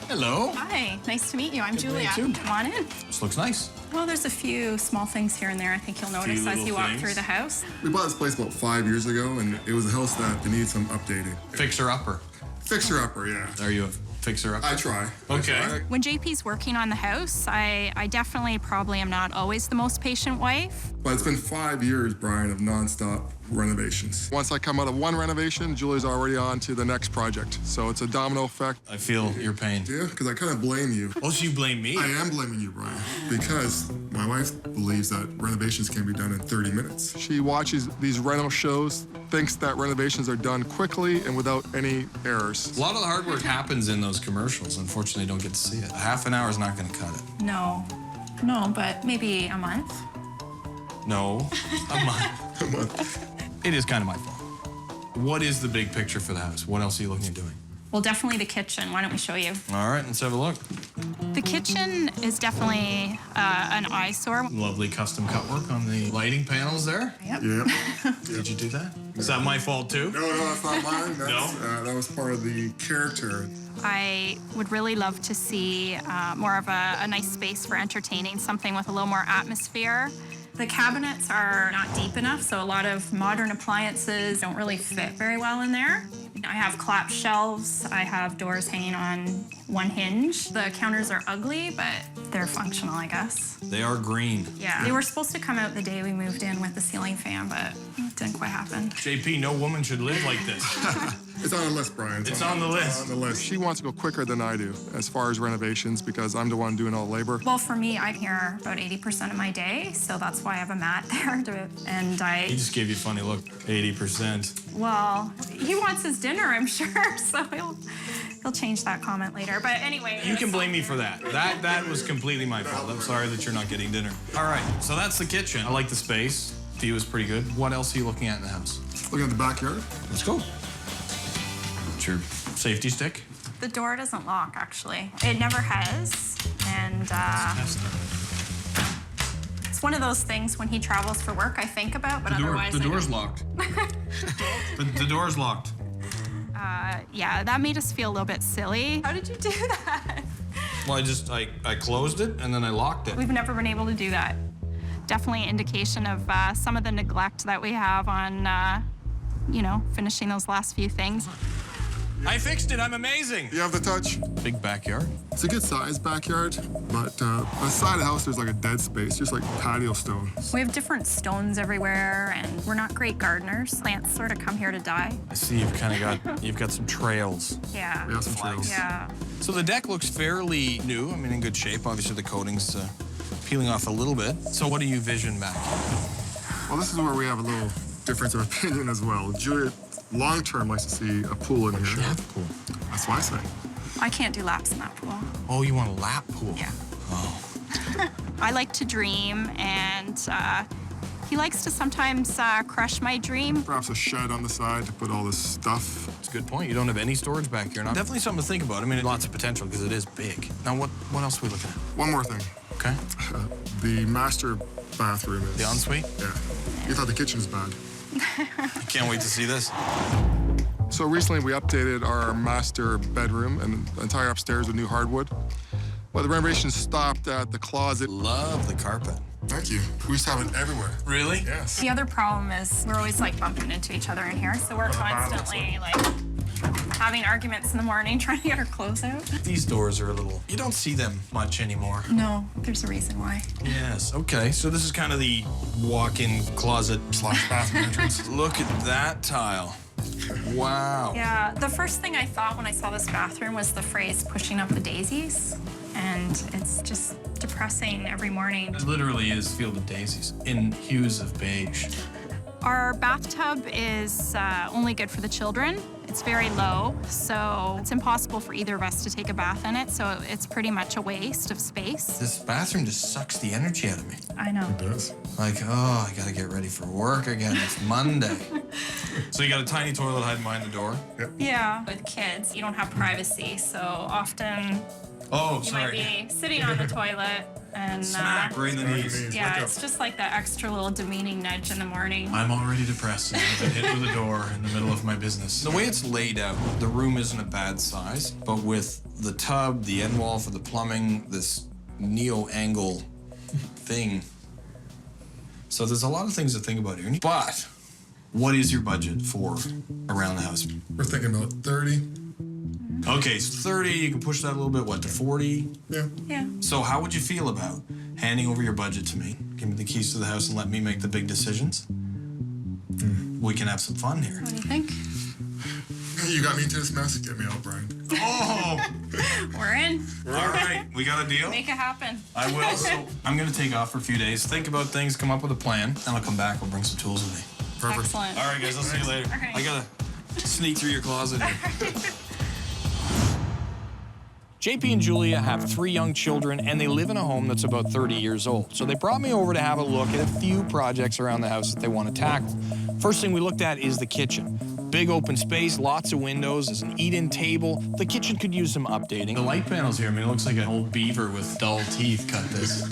Hello. Hi, nice to meet you. I'm Julia. to meet you. Come on in. This looks nice. Well, there's a few small things here and there I think you'll notice as you walk through the house. We bought this place about 5 years ago, and it was a house that needed some updating. Fixer-upper. Fixer-upper, yeah. Are you a fixer-upper? I try. Okay. When JP's working on the house, I definitely probably am not always the most patient wife. But it's been 5 years, Brian, of nonstop renovations. Once I come out of one renovation, Julie's already on to the next project. So it's a domino effect. I feel your pain. Yeah, because I kind of blame you. Oh, so you blame me? I am blaming you, Bryan, because my wife believes that renovations can be done in 30 minutes. She watches these reno shows, thinks that renovations are done quickly and without any errors. A lot of the hard work happens in those commercials. Unfortunately, you don't get to see it. Half an hour is not going to cut it. No, but maybe a month. No, a month. A month. It is kind of my fault. What is the big picture for the house? What else are you looking at doing? Well, definitely the kitchen. Why don't we show you? All right, let's have a look. The kitchen is definitely an eyesore. Lovely custom cut work on the lighting panels there. Yep. Did you do that? Is that my fault too? No, that's not mine. That was part of the character. I would really love to see more of a nice space for entertaining, something with a little more atmosphere. The cabinets are not deep enough, so a lot of modern appliances don't really fit very well in there. I have clap shelves. I have doors hanging on one hinge. The counters are ugly, but they're functional, I guess. They are green. Yeah. They were supposed to come out the day we moved in with the ceiling fan, but it didn't quite happen. JP, no woman should live like this. It's on the list, Bryan. It's on the list. On the list. She wants to go quicker than I do as far as renovations because I'm the one doing all the labor. Well, for me, I'm here about 80% of my day, so that's why I have a mat there. He just gave you a funny look. 80%. Well, he wants his dinner, I'm sure, so he'll change that comment later. But anyway. You can blame me for that. That was completely my fault. I'm sorry that you're not getting dinner. All right, so that's the kitchen. I like the space. View is pretty good. What else are you looking at in the house? Looking at the backyard. Let's go. It's your safety stick. The door doesn't lock, actually. It never has, and it's one of those things when he travels for work I think about, but otherwise the door's locked. The door's locked. Yeah, that made us feel a little bit silly. How did you do that? Well, I closed it and then I locked it. We've never been able to do that. Definitely an indication of some of the neglect that we have on, finishing those last few things. I fixed it. I'm amazing. You have the touch. Big backyard. It's a good sized backyard, but beside the house there's like a dead space, just like patio stone. We have different stones everywhere, and we're not great gardeners. Plants sort of come here to die. I see you've got some trails. Yeah. We have some trails. Yeah. So the deck looks fairly new. I mean, in good shape. Obviously, the coating's peeling off a little bit. So what do you vision back here? Well, this is where we have a little difference of opinion as well. Julia, long-term, likes to see a pool in here. You have a pool. That's what I say. I can't do laps in that pool. Oh, you want a lap pool? Yeah. Oh. I like to dream, and he likes to sometimes crush my dream. Perhaps a shed on the side to put all this stuff. That's a good point. You don't have any storage back here. Now, definitely something to think about. I mean, lots of potential because it is big. Now, what else are we looking at? One more thing. Okay. The master bathroom is... The ensuite? Yeah. You thought the kitchen was bad. I can't wait to see this. So recently we updated our master bedroom and the entire upstairs with new hardwood. Well, the renovation stopped at the closet. Love the carpet. Thank you. We used to have it everywhere. Really? Yes. The other problem is we're always bumping into each other in here, so we're constantly having arguments in the morning trying to get our clothes out. These doors are a little... You don't see them much anymore. No, there's a reason why. Yes, okay. So this is kind of the walk-in closet / bathroom entrance. Look at that tile. Wow. Yeah, the first thing I thought when I saw this bathroom was the phrase pushing up the daisies. And it's just depressing every morning. It literally is Field of Daisies in hues of beige. Our bathtub is only good for the children. It's very low, so it's impossible for either of us to take a bath in it, so it's pretty much a waste of space. This bathroom just sucks the energy out of me. I know. It does. Like, oh, I gotta get ready for work again. It's Monday. So you got a tiny toilet hiding behind the door? Yep. Yeah. With kids, you don't have privacy, so often you might be sitting on the toilet and Smack right in the knees. yeah, it's just like that extra little demeaning nudge in the morning. I'm already depressed and I've been hit with a door in the middle of my business. The way it's laid out, the room isn't a bad size, but with the tub, the end wall for the plumbing, this neo-angle thing. So there's a lot of things to think about here. But what is your budget for around the house? We're thinking about 30. Okay, so 30, you can push that a little bit, what, to 40? Yeah. Yeah. So how would you feel about handing over your budget to me? Give me the keys to the house and let me make the big decisions? we can have some fun here. What do you think? You got me into this mess. Get me out, Brian. Oh! We're in. All right, we got a deal? Make it happen. I will. So I'm going to take off for a few days, think about things, come up with a plan, and I'll come back. We'll bring some tools with me. Perfect. Excellent. All right, guys, I'll see you later. Okay. I got to sneak through your closet here. JP and Julia have 3 young children, and they live in a home that's about 30 years old. So they brought me over to have a look at a few projects around the house that they want to tackle. First thing we looked at is the kitchen. Big open space, lots of windows, there's an eat-in table. The kitchen could use some updating. The light panels here, I mean, it looks like an old beaver with dull teeth cut this.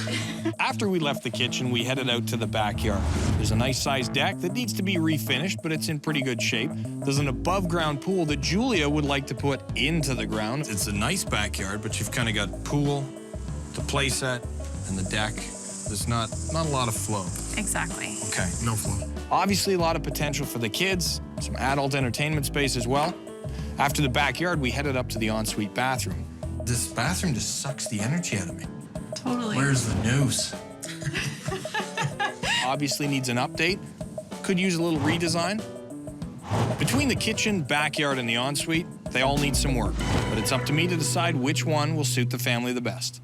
After we left the kitchen, we headed out to the backyard. There's a nice-sized deck that needs to be refinished, but it's in pretty good shape. There's an above-ground pool that Julia would like to put into the ground. It's a nice backyard, but you've kind of got pool, the play set, and the deck. There's not a lot of flow. Exactly. Okay. No flow. Obviously, a lot of potential for the kids, some adult entertainment space as well. After the backyard, we headed up to the ensuite bathroom. This bathroom just sucks the energy out of me. Totally. Where's the noose? Obviously needs an update. Could use a little redesign. Between the kitchen, backyard, and the ensuite, they all need some work. But it's up to me to decide which one will suit the family the best.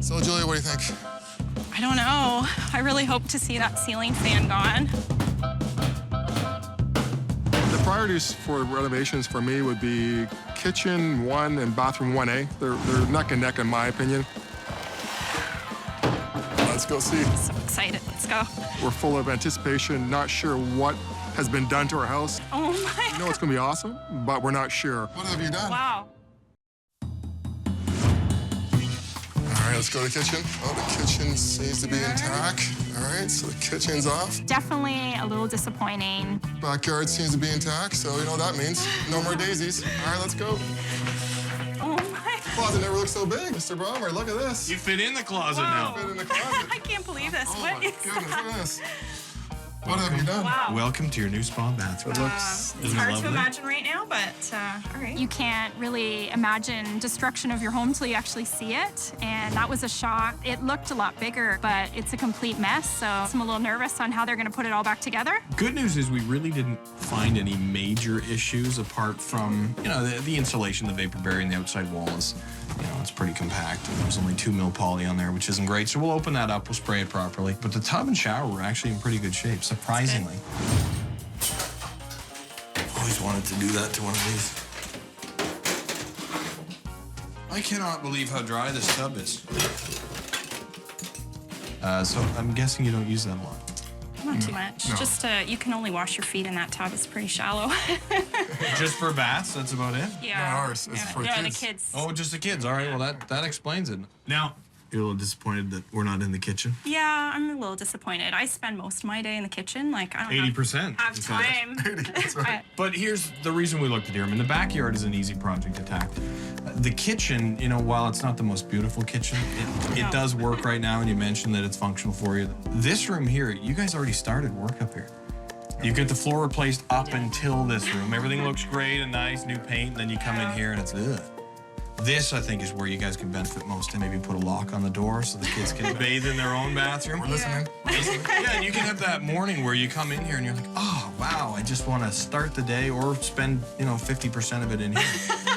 So, Julia, what do you think? I don't know. I really hope to see that ceiling fan gone. The priorities for renovations for me would be kitchen 1 and bathroom 1A. They're neck and neck in my opinion. Let's go see. So excited. Let's go. We're full of anticipation, not sure what has been done to our house. Oh my. We know it's gonna be awesome, but we're not sure. What have you done? Wow. All right, let's go to the kitchen. Oh, the kitchen seems to be intact. All right, so the kitchen's off. Definitely a little disappointing. Backyard seems to be intact, so you know what that means. No more daisies. All right, let's go. Oh my. Closet never looked so big, Mr. Baeumler. Look at this. You fit in the closet now. Fit in the closet. I can't believe this. Oh What my is goodness, that? look at this. What have you done? Wow. Welcome to your new spa bathroom. It looks. It's hard to imagine right now, but all right. You can't really imagine destruction of your home till you actually see it, and that was a shock. It looked a lot bigger, but it's a complete mess, so I'm a little nervous on how they're going to put it all back together. Good news is we really didn't find any major issues apart from, you know, the insulation, the vapor barrier, and the outside wall is, you know, it's pretty compact. And there's only 2 mil poly on there, which isn't great. So we'll open that up, we'll spray it properly. But the tub and shower were actually in pretty good shape, surprisingly. Always wanted to do that to one of these. I cannot believe how dry this tub is. So I'm guessing you don't use that a lot. Not too much. No. Just you can only wash your feet in that tub. It's pretty shallow. Just for baths, that's about it? Yeah. Not ours. It's for yeah, kids. the kids. Oh, just the kids. All right, well, that explains it. Now, you're a little disappointed that we're not in the kitchen? Yeah, I'm a little disappointed. I spend most of my day in the kitchen. Like, I don't 80%. have time. But here's the reason we looked at here. I mean, the backyard is an easy project to tackle. The kitchen, you know, while it's not the most beautiful kitchen, it does work right now, and you mentioned that it's functional for you. This room here, you guys already started work up here. You get the floor replaced up until this room. Everything looks great and nice, new paint, and then you come in here and it's ugh. This, I think, is where you guys can benefit most, and maybe put a lock on the door so the kids can bathe in their own bathroom. We're listening. Yeah, and you can have that morning where you come in here and you're like, oh, wow, I just want to start the day or spend, you know, 50% of it in here.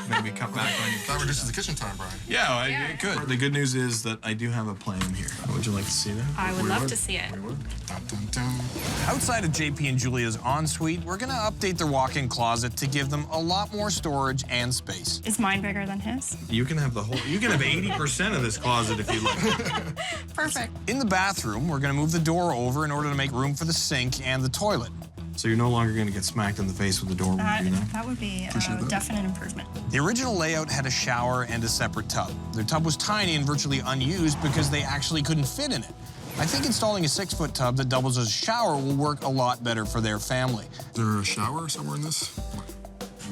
Maybe cut back on your That reduces the kitchen time, Brian. Yeah, it could. The good news is that I do have a plan here. Would you like to see that? I would love to see it. We would. Dun, dun, dun. Outside of JP and Julia's ensuite, we're going to update their walk-in closet to give them a lot more storage and space. Is mine bigger than his? You can have the whole, you can have 80% of this closet if you like. Perfect. In the bathroom, we're going to move the door over in order to make room for the sink and the toilet. So you're no longer going to get smacked in the face with the door when you know? That would be a definite improvement. The original layout had a shower and a separate tub. Their tub was tiny and virtually unused because they actually couldn't fit in it. I think installing a 6-foot tub that doubles as a shower will work a lot better for their family. Is there a shower somewhere in this?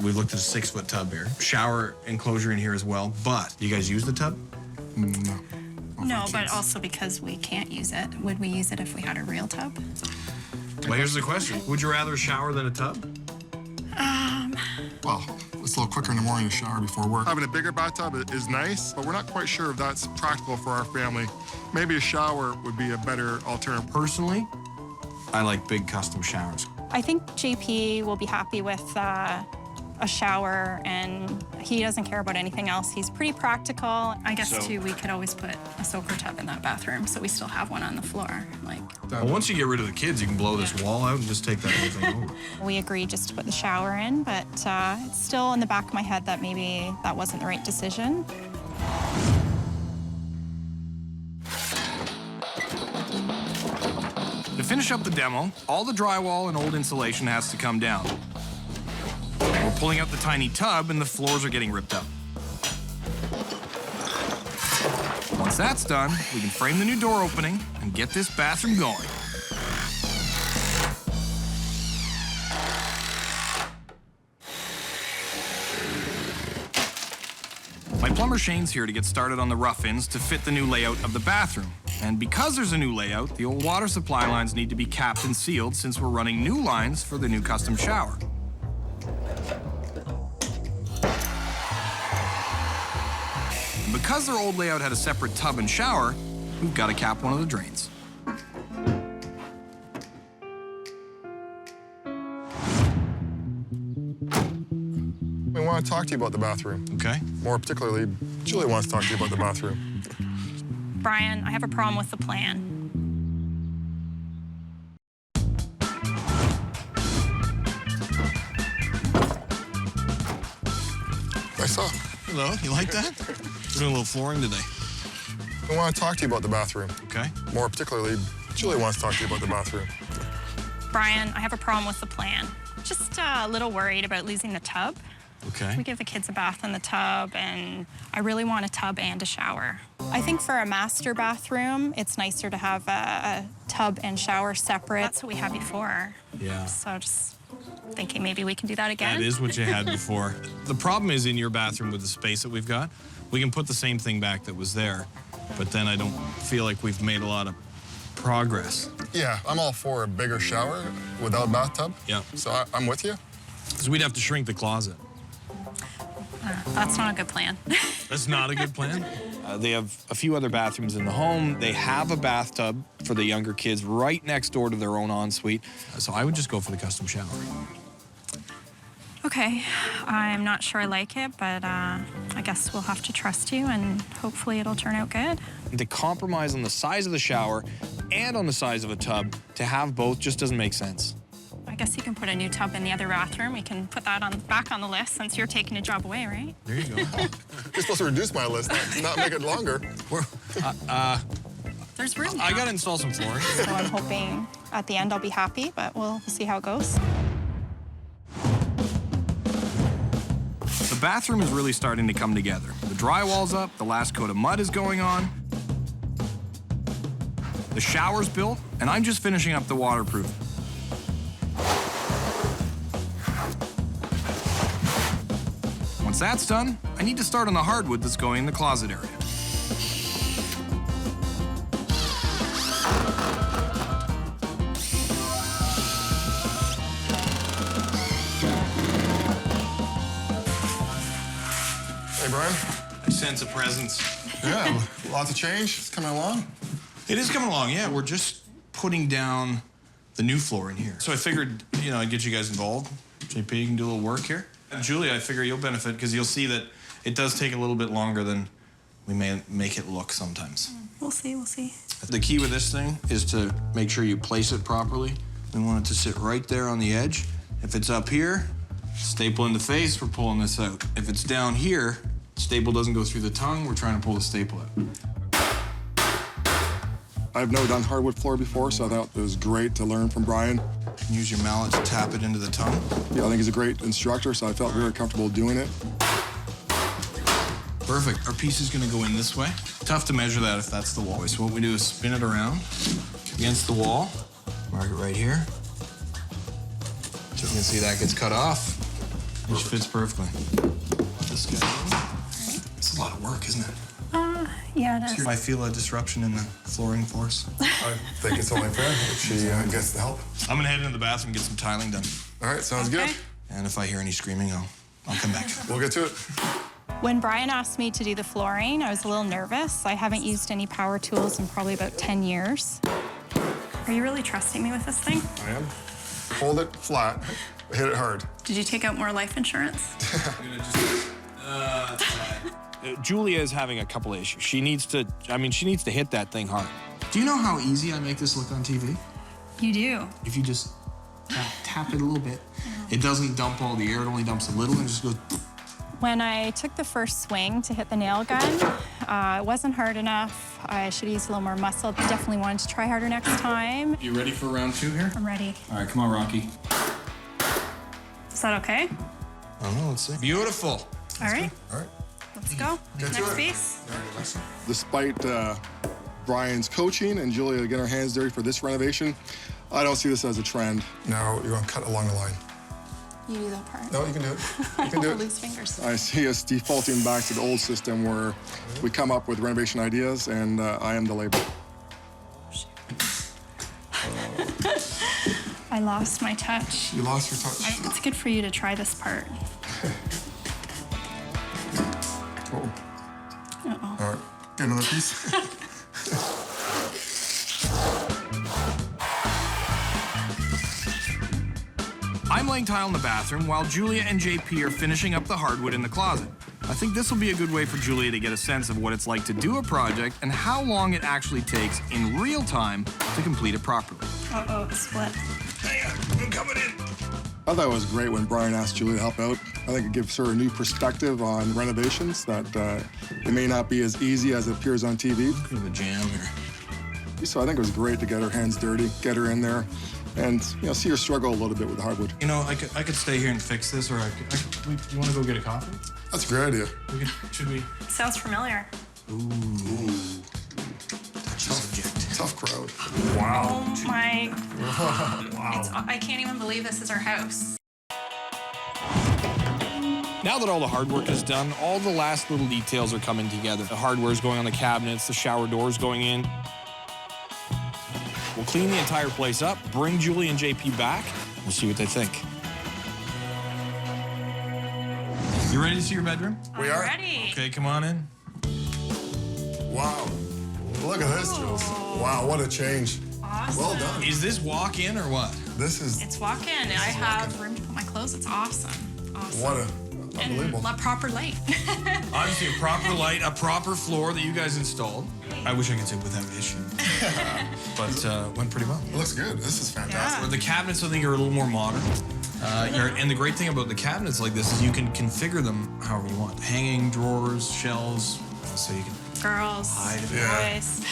We've looked at a 6-foot tub here. Shower enclosure in here as well, but do you guys use the tub? No. No, but also because we can't use it. Would we use it if we had a real tub? Well, here's the question. Would you rather a shower than a tub? Well, it's a little quicker in the morning to shower before work. Having a bigger bathtub is nice, but we're not quite sure if that's practical for our family. Maybe a shower would be a better alternative. Personally, I like big custom showers. I think JP will be happy with a shower, and he doesn't care about anything else. He's pretty practical. I guess, too, we could always put a soaker tub in that bathroom, so we still have one on the floor. Well, once you get rid of the kids, you can blow this wall out and just take that whole thing over. We agreed just to put the shower in, but it's still in the back of my head that maybe that wasn't the right decision. To finish up the demo, all the drywall and old insulation has to come down. We're pulling out the tiny tub and the floors are getting ripped up. Once that's done, we can frame the new door opening and get this bathroom going. My plumber Shane's here to get started on the rough-ins to fit the new layout of the bathroom. And because there's a new layout, the old water supply lines need to be capped and sealed since we're running new lines for the new custom shower. And because their old layout had a separate tub and shower, we've got to cap one of the drains. We want to talk to you about the bathroom. Okay. More particularly, Julie wants to talk to you about the bathroom. Brian, I have a problem with the plan. I saw. Hello, you like that? We're doing a little flooring today. We want to talk to you about the bathroom. Okay. More particularly, Julie wants to talk to you about the bathroom. Brian, I have a problem with the plan. Just a little worried about losing the tub. Okay. We give the kids a bath in the tub, and I really want a tub and a shower. I think for a master bathroom, it's nicer to have a tub and shower separate. That's what we had before. Yeah. So just thinking maybe we can do that again. That is what you had before. The problem is in your bathroom with the space that we've got, we can put the same thing back that was there, but then I don't feel like we've made a lot of progress. Yeah, I'm all for a bigger shower without a bathtub. Yeah. So I'm with you. Because we'd have to shrink the closet. That's not a good plan. That's not a good plan? They have a few other bathrooms in the home. They have a bathtub for the younger kids right next door to their own ensuite. So I would just go for the custom shower. Okay, I'm not sure I like it, but I guess we'll have to trust you, and hopefully it'll turn out good. To compromise on the size of the shower and on the size of a tub, to have both just doesn't make sense. I guess you can put a new tub in the other bathroom. We can put that back on the list since you're taking a job away, right? There you go. You're supposed to reduce my list, not make it longer. There's room now. I gotta install some flooring. So I'm hoping at the end I'll be happy, but we'll see how it goes. The bathroom is really starting to come together. The drywall's up, the last coat of mud is going on. The shower's built, and I'm just finishing up the waterproofing. Once that's done, I need to start on the hardwood that's going in the closet area. Hey, Brian. I sense a presence. Yeah, lots of change. It's coming along. It is coming along, yeah. We're just putting down the new floor in here. So I figured, I'd get you guys involved. JP, you can do a little work here. And Julie, I figure you'll benefit because you'll see that it does take a little bit longer than we may make it look sometimes. We'll see, we'll see. The key with this thing is to make sure you place it properly. We want it to sit right there on the edge. If it's up here, staple in the face, we're pulling this out. If it's down here, staple doesn't go through the tongue, we're trying to pull the staple out. I've never done hardwood floor before, so I thought it was great to learn from Brian. Use your mallet to tap it into the tongue. Yeah, I think he's a great instructor, so I felt very comfortable doing it. Perfect. Our piece is gonna go in this way. Tough to measure that if that's the wall. So what we do is spin it around against the wall, mark it right here. So you can see that gets cut off, which fits perfectly. This guy. It's a lot of work, isn't it? Yeah, it is. I feel a disruption in the flooring force. I think it's only fair if she gets the help. I'm gonna head into the bathroom and get some tiling done. All right, sounds good. Yeah, And if I hear any screaming, I'll come back. We'll get to it. When Bryan asked me to do the flooring, I was a little nervous. I haven't used any power tools in probably about 10 years. Are you really trusting me with this thing? I am. Hold it flat. Hit it hard. Did you take out more life insurance? Julia is having a couple of issues. She needs to hit that thing hard. Do you know how easy I make this look on TV? You do. If you just tap it a little bit, it doesn't dump all the air, it only dumps a little and it just goes. When I took the first swing to hit the nail gun, it wasn't hard enough. I should use a little more muscle. Definitely wanted to try harder next time. You ready for round 2 here? I'm ready. All right, come on, Rocky. Is that okay? I don't know, let's see. Beautiful. All right. All right. Let's go. Get to Next it. piece. Despite Bryan's coaching and Julia getting her hands dirty for this renovation, I don't see this as a trend. Now you're gonna cut along the line. You do that part. No, you can do it. You can do it. Loose fingers. I see us defaulting back to the old system where we come up with renovation ideas and I am the labor. I lost my touch. You lost your touch. It's good for you to try this part. Uh-oh. All right, get another piece. I'm laying tile in the bathroom while Julia and JP are finishing up the hardwood in the closet. I think this will be a good way for Julia to get a sense of what it's like to do a project and how long it actually takes in real time to complete it properly. Uh-oh, it's split. I'm coming in. I thought it was great when Bryan asked Julia to help out. I think it gives her a new perspective on renovations, that it may not be as easy as it appears on TV. Bit of a jam here. So I think it was great to get her hands dirty, get her in there, and see her struggle a little bit with hardwood. You know, I could stay here and fix this, or you want to go get a coffee? That's a great idea. Should we? Sounds familiar. Ooh. Tough crowd. Oh my. Wow. I can't even believe this is our house. Now that all the hard work is done, all the last little details are coming together. The hardware is going on the cabinets, the shower doors going in. We'll clean the entire place up, bring Julie and JP back. We'll see what they think. You ready to see your bedroom? We are. Ready. Okay, come on in. Wow. Look at this, Jules. Wow, what a change. Awesome. Well done. Is this walk-in or what? This is It's walk-in. I have room to put my clothes. It's awesome. Awesome. what a unbelievable. And proper light. Obviously, a proper light, a proper floor that you guys installed. I wish I could say without issue. But went pretty well. It looks good. This is fantastic. The cabinets, I think, are a little more modern. And the great thing about the cabinets like this is you can configure them however you want. Hanging, drawers, shelves, so you can Girls, boys.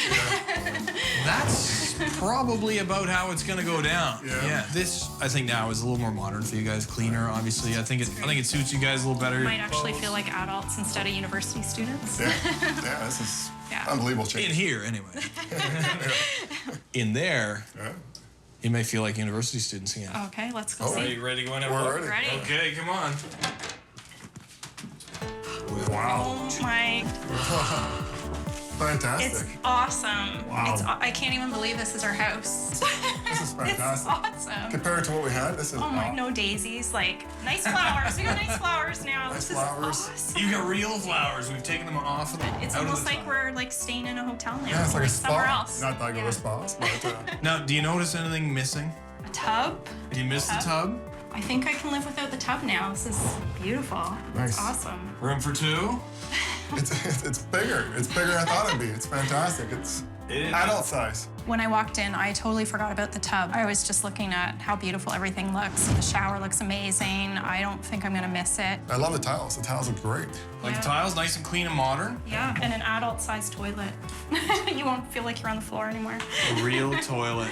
That's probably about how it's gonna go down. Yeah. This, I think, now is a little more modern for you guys, cleaner, obviously. I think it suits you guys a little better. Might actually feel like adults instead of university students. Yeah, this is unbelievable change. In here, anyway. In there, you may feel like university students again. Okay, let's go Are see. you ready to go in? We're ready. Okay, come on. Wow. Oh my. Fantastic. It's awesome. Wow. I can't even believe this is our house. This is fantastic. It's awesome. Compared to what we had, this is Oh my, no daisies. Like, nice flowers. We got nice flowers now. Nice This flowers. is awesome. You got real flowers. We've taken them off of the It's out of almost the like we're like staying in a hotel now. Yeah, it's like a spa. somewhere else. Not that good of a spa, but Now, do you notice anything missing? A tub. Do you miss the tub? I think I can live without the tub now. This is beautiful. Nice. It's awesome. Room for two? it's bigger. It's bigger than I thought it'd be. It's fantastic. It's adult size. When I walked in, I totally forgot about the tub. I was just looking at how beautiful everything looks. The shower looks amazing. I don't think I'm gonna miss it. I love the tiles. The tiles look great. Like the tiles, nice and clean and modern? Yeah, and an adult-sized toilet. You won't feel like you're on the floor anymore. A real toilet.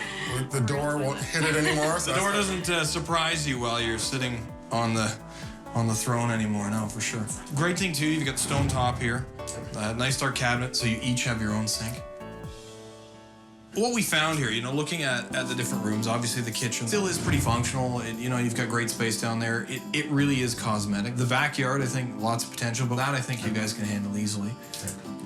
The door won't hit it anymore. The door doesn't surprise you while you're sitting on the throne anymore, no, for sure. Great thing too, you've got the stone top here. Nice dark cabinet, so you each have your own sink. What we found here, looking at the different rooms, obviously the kitchen still is pretty functional. You've got great space down there. It really is cosmetic. The backyard, I think, lots of potential, but that I think you guys can handle easily.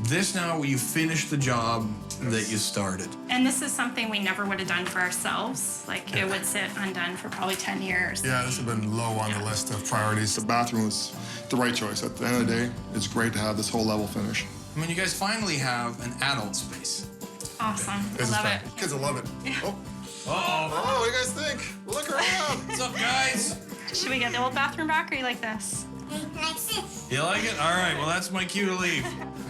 This now, you finish the job that you started. And this is something we never would have done for ourselves. Like, it would sit undone for probably 10 years. Yeah, this has been low on the list of priorities. The bathroom was the right choice. At the end of the day, it's great to have this whole level finish. I mean, you guys finally have an adult space. Awesome. I This is love fun. it. Kids will love it. Oh. Uh-oh. Oh, what do you guys think? Look around. What's up, guys? Should we get the old bathroom back, or you like this? You like it? All right, well, that's my cue to leave.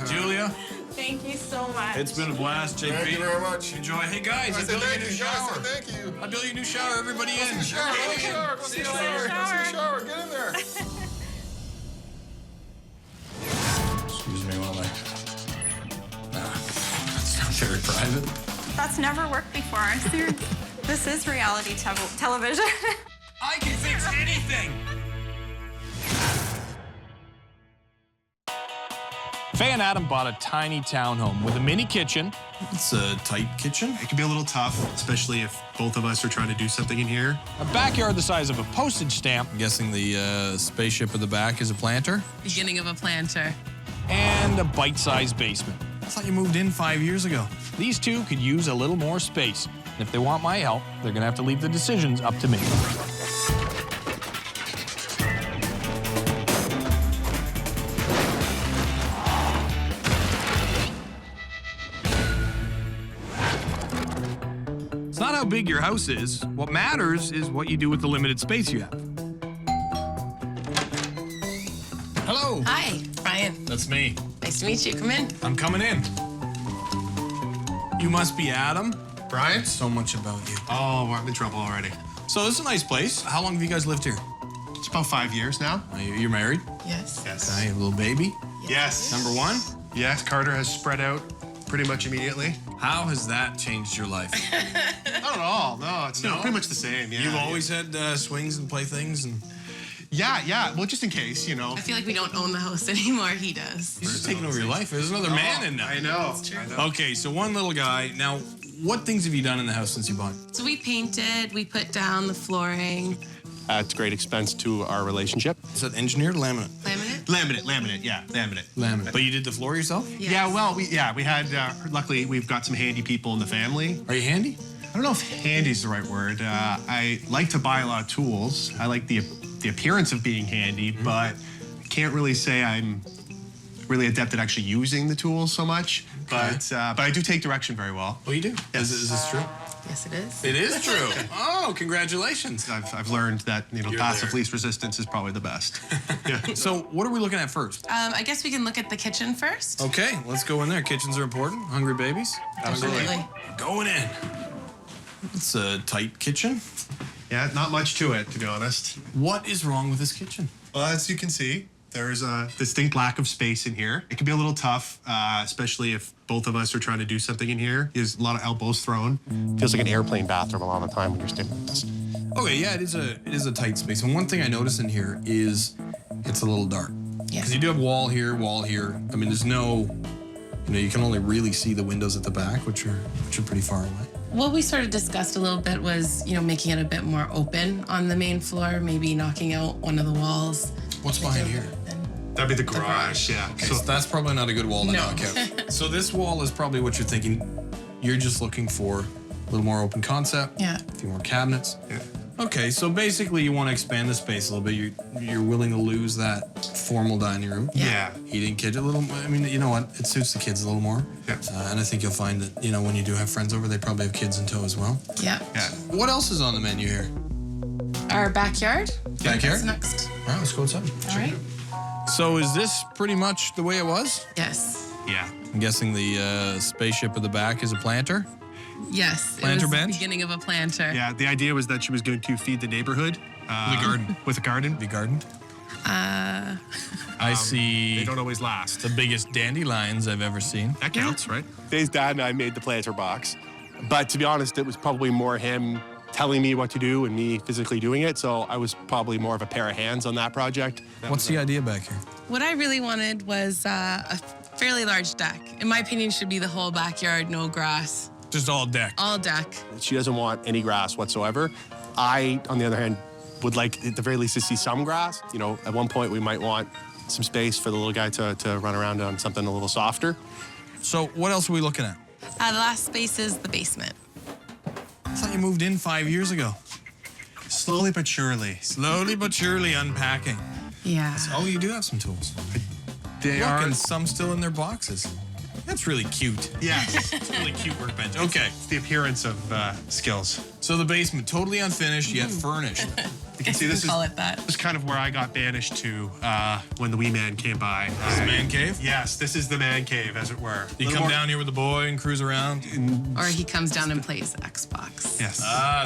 Julia? Thank you so much. It's been a blast, JP. Thank you very much. Enjoy. Hey, guys, I built you a new shower. Thank you. I built you a new shower. Everybody in. Go see the shower. Go see the shower. Go see the shower. Go see the shower. Get in there. Excuse me while I... That's not very private. That's never worked before. I'm serious. This is reality television. I can fix anything. Faye and Adam bought a tiny townhome with a mini kitchen. It's a tight kitchen. It can be a little tough, especially if both of us are trying to do something in here. A backyard the size of a postage stamp. I'm guessing the spaceship at the back is a planter. Beginning of a planter. And a bite-sized basement. I thought you moved in 5 years ago. These two could use a little more space. And if they want my help, they're gonna have to leave the decisions up to me. It's not how big your house is. What matters is what you do with the limited space you have. Hello. Hi, Brian. That's me. Nice to meet you. Come in. I'm coming in. You must be Adam. Brian? So much about you. Oh, I'm in trouble already. So this is a nice place. How long have you guys lived here? It's about 5 years now. You're married? Yes. Yes. Okay, a little baby? Yes. Number one? Yes, Carter has spread out pretty much immediately. How has that changed your life? Not at all. No, it's pretty much the same. Yeah. You've always had swings and playthings and... Yeah. Well, just in case, you know. I feel like we don't own the house anymore. He does. He's just taking over your life. There's another man in now. I know. Okay, so one little guy. Now, what things have you done in the house since you bought it? So we painted, we put down the flooring. It's great expense to our relationship. Is that engineered or laminate? Laminate? Yeah, laminate. Laminate. But you did the floor yourself? Yes. Yeah, well, we had, luckily, we've got some handy people in the family. Are you handy? I don't know if handy's the right word. I like to buy a lot of tools. I like the appearance of being handy, but I can't really say I'm really adept at actually using the tools so much. Okay. But I do take direction very well. Oh, you do? Yes. Is this true? Yes, it is. It is true. Oh, congratulations. I've learned that path of least resistance is probably the best. Yeah. So what are we looking at first? I guess we can look at the kitchen first. Okay, let's go in there. Kitchens are important. Hungry babies? Absolutely. Going in. It's a tight kitchen. Yeah, not much to it, to be honest. What is wrong with this kitchen? Well, as you can see, there's a distinct lack of space in here. It can be a little tough, especially if both of us are trying to do something in here. There's a lot of elbows thrown. Feels like an airplane bathroom a lot of the time when you're standing with this. Okay, yeah, it is a tight space. And one thing I notice in here is it's a little dark. Yeah. Because you do have wall here. I mean, there's no, you can only really see the windows at the back, which are pretty far away. What we sort of discussed a little bit was, making it a bit more open on the main floor, maybe knocking out one of the walls. What's behind here? That'd be the garage, yeah. Okay, so that's probably not a good wall to knock out. So this wall is probably what you're thinking. You're just looking for a little more open concept. Yeah. A few more cabinets. Yeah. Okay, so basically you want to expand the space a little bit. You're willing to lose that formal dining room. Yeah. Eating kitchen a little. I mean, you know what? It suits the kids a little more. Yeah. And I think you'll find that when you do have friends over, they probably have kids in tow as well. Yeah. Yeah. What else is on the menu here? Our backyard. Backyard? That's next. All right, let's go outside. All right. So is this pretty much the way it was? Yes. Yeah. I'm guessing the spaceship at the back is a planter. Yes. Planter it was bench? The beginning of a planter. Yeah, the idea was that she was going to feed the neighborhood. With a garden. With a garden. Be gardened. I see. They don't always last. The biggest dandelions I've ever seen. That counts, right? Faye's dad and I made the planter box. But to be honest, it was probably more him telling me what to do and me physically doing it. So I was probably more of a pair of hands on that project. What's the idea back here? What I really wanted was a fairly large deck. In my opinion, should be the whole backyard, no grass. Just all deck. All deck. She doesn't want any grass whatsoever. I, on the other hand, would like at the very least to see some grass. At one point we might want some space for the little guy to run around on something a little softer. So what else are we looking at? The last space is the basement. I thought you moved in 5 years ago. Slowly but surely. Slowly but surely unpacking. Yeah. Oh, you do have some tools. They Look, are. and some still in their boxes. That's really cute. Yes, it's a really cute workbench. Okay. It's the appearance of skills. So the basement, totally unfinished, yet furnished. You can see this is, call it that. this is kind of where I got banished to when the wee man came by. This is the man cave? Yes, this is the man cave, as it were. You come down here with the boy and cruise around? Or he comes down and plays Xbox. Yes.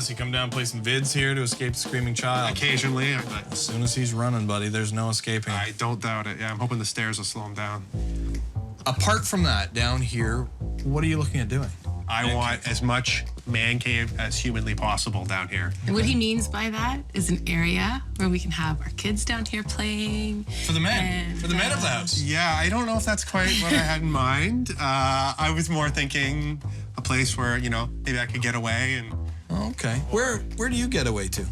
So you come down and play some vids here to escape the screaming child? Occasionally, but as soon as he's running, buddy, there's no escaping. I don't doubt it. Yeah, I'm hoping the stairs will slow him down. Apart from that, down here, what are you looking at doing? I want as much man cave as humanly possible down here. And what he means by that is an area where we can have our kids down here playing. For the men. For the men of the house. Yeah, I don't know if that's quite what I had in mind. I was more thinking a place where, you know, maybe I could get away and... Okay. Where do you get away to?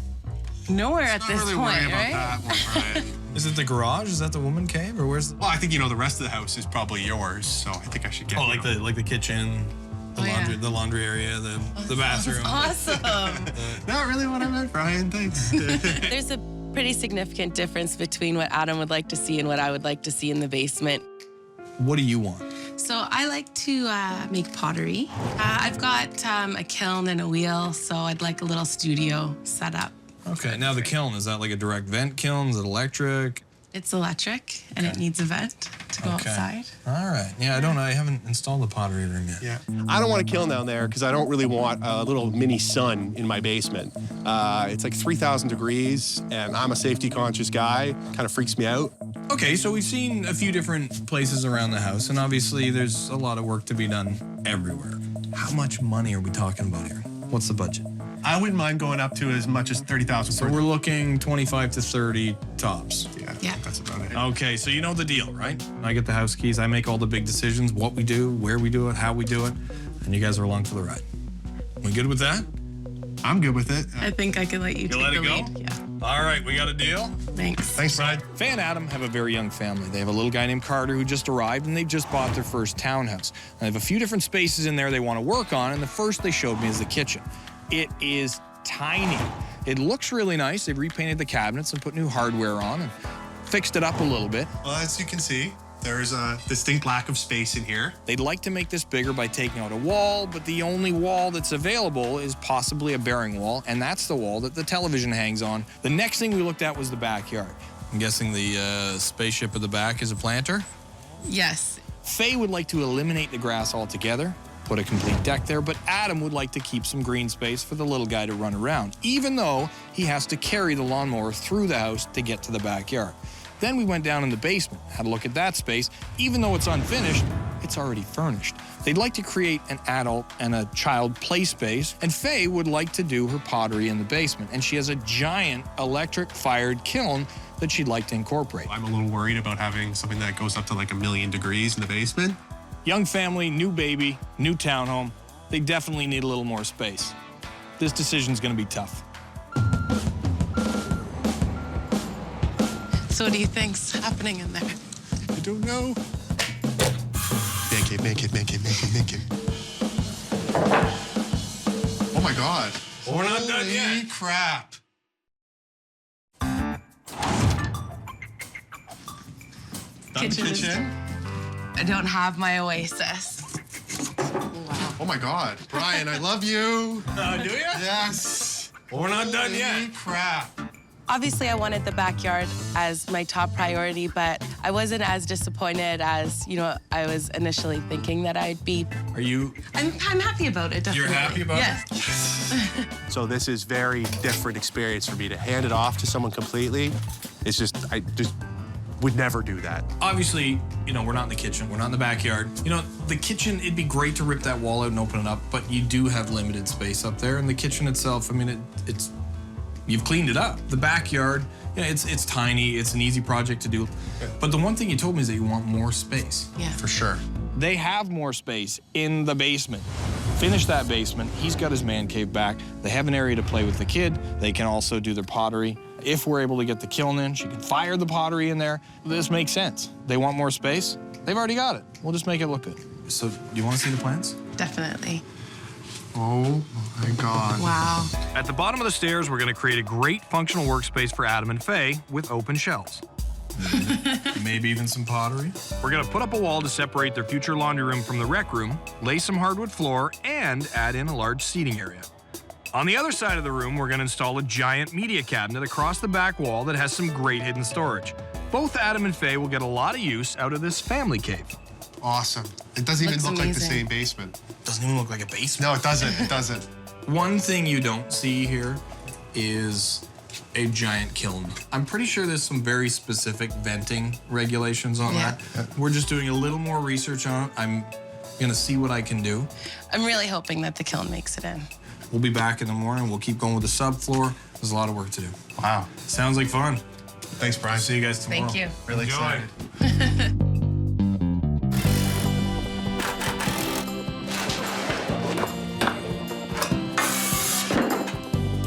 Nowhere at this really point, worry about right? that one, Brian. Is it the garage? Is that the woman cave? Or where's the... Well, I think, you know, the rest of the house is probably yours, so I think I should get... Oh, like the kitchen, the laundry area, the bathroom. Awesome. Not really what I meant, Brian. Thanks. There's a pretty significant difference between what Adam would like to see and what I would like to see in the basement. What do you want? So I like to make pottery. I've got a kiln and a wheel, so I'd like a little studio set up. Okay, now the kiln, is that like a direct vent kiln? Is it electric? It's electric, and it needs a vent to go outside. All right. Yeah, I don't know. I haven't installed the pottery room yet. Yeah. I don't want a kiln down there because I don't really want a little mini sun in my basement. It's like 3,000 degrees, and I'm a safety-conscious guy. Kind of freaks me out. Okay, so we've seen a few different places around the house, and obviously there's a lot of work to be done everywhere. How much money are we talking about here? What's the budget? I wouldn't mind going up to as much as 30,000. So we're looking 25 to 30, tops. Yeah. That's about it. Okay, so you know the deal, right? I get the house keys, I make all the big decisions, what we do, where we do it, how we do it, and you guys are along for the ride. We good with that? I'm good with it. I think I could let you take let the it go? lead. Yeah. All right, we got a deal? Thanks. Thanks, Brian. Faye and Adam have a very young family. They have a little guy named Carter who just arrived, and they've just bought their first townhouse. And they have a few different spaces in there they want to work on, and the first they showed me is the kitchen. It is tiny. It looks really nice. They've repainted the cabinets and put new hardware on and fixed it up a little bit. Well, as you can see, there's a distinct lack of space in here. They'd like to make this bigger by taking out a wall, but the only wall that's available is possibly a bearing wall, and that's the wall that the television hangs on. The next thing we looked at was the backyard. I'm guessing the spaceship at the back is a planter? Yes. Faye would like to eliminate the grass altogether, put a complete deck there, but Adam would like to keep some green space for the little guy to run around, even though he has to carry the lawnmower through the house to get to the backyard. Then we went down in the basement, had a look at that space. Even though it's unfinished, it's already furnished. They'd like to create an adult and a child play space, and Faye would like to do her pottery in the basement, and she has a giant electric-fired kiln that she'd like to incorporate. I'm a little worried about having something that goes up to like 1,000,000 degrees in the basement. Young family, new baby, new townhome. They definitely need a little more space. This decision's gonna be tough. So what do you think's happening in there? I don't know. Man cave, man cave, man cave, man cave, man cave. Oh my God. Well, we're not done yet. Holy crap. Done kitchen. I don't have my oasis. Oh my God. Brian, I love you. Do you? Yes. Well, we're not done yet. Holy crap. Obviously, I wanted the backyard as my top priority, but I wasn't as disappointed as, I was initially thinking that I'd be. Are you? I'm happy about it, definitely. You're happy about it? Yes. So this is very different experience for me to hand it off to someone completely. It's just, I just would never do that. Obviously, we're not in the kitchen. We're not in the backyard. The kitchen, it'd be great to rip that wall out and open it up, but you do have limited space up there. And the kitchen itself, it's you've cleaned it up. The backyard, it's tiny. It's an easy project to do. But the one thing you told me is that you want more space. Yeah. For sure. They have more space in the basement. Finish that basement. He's got his man cave back. They have an area to play with the kid. They can also do their pottery. If we're able to get the kiln in, she can fire the pottery in there. This makes sense. They want more space. They've already got it. We'll just make it look good. So, do you want to see the plans? Definitely. Oh my God. Wow. At the bottom of the stairs, we're going to create a great functional workspace for Adam and Faye with open shelves. Maybe even some pottery. We're going to put up a wall to separate their future laundry room from the rec room, lay some hardwood floor, and add in a large seating area. On the other side of the room, we're going to install a giant media cabinet across the back wall that has some great hidden storage. Both Adam and Faye will get a lot of use out of this family cave. Awesome. It doesn't even look like the same basement. Doesn't even look like a basement. No, it doesn't. It doesn't. One thing you don't see here is a giant kiln. I'm pretty sure there's some very specific venting regulations on that. We're just doing a little more research on it. I'm gonna see what I can do. I'm really hoping that the kiln makes it in. We'll be back in the morning. We'll keep going with the subfloor. There's a lot of work to do. Wow. Sounds like fun. Thanks, Brian. See you guys tomorrow. Thank you. Really excited.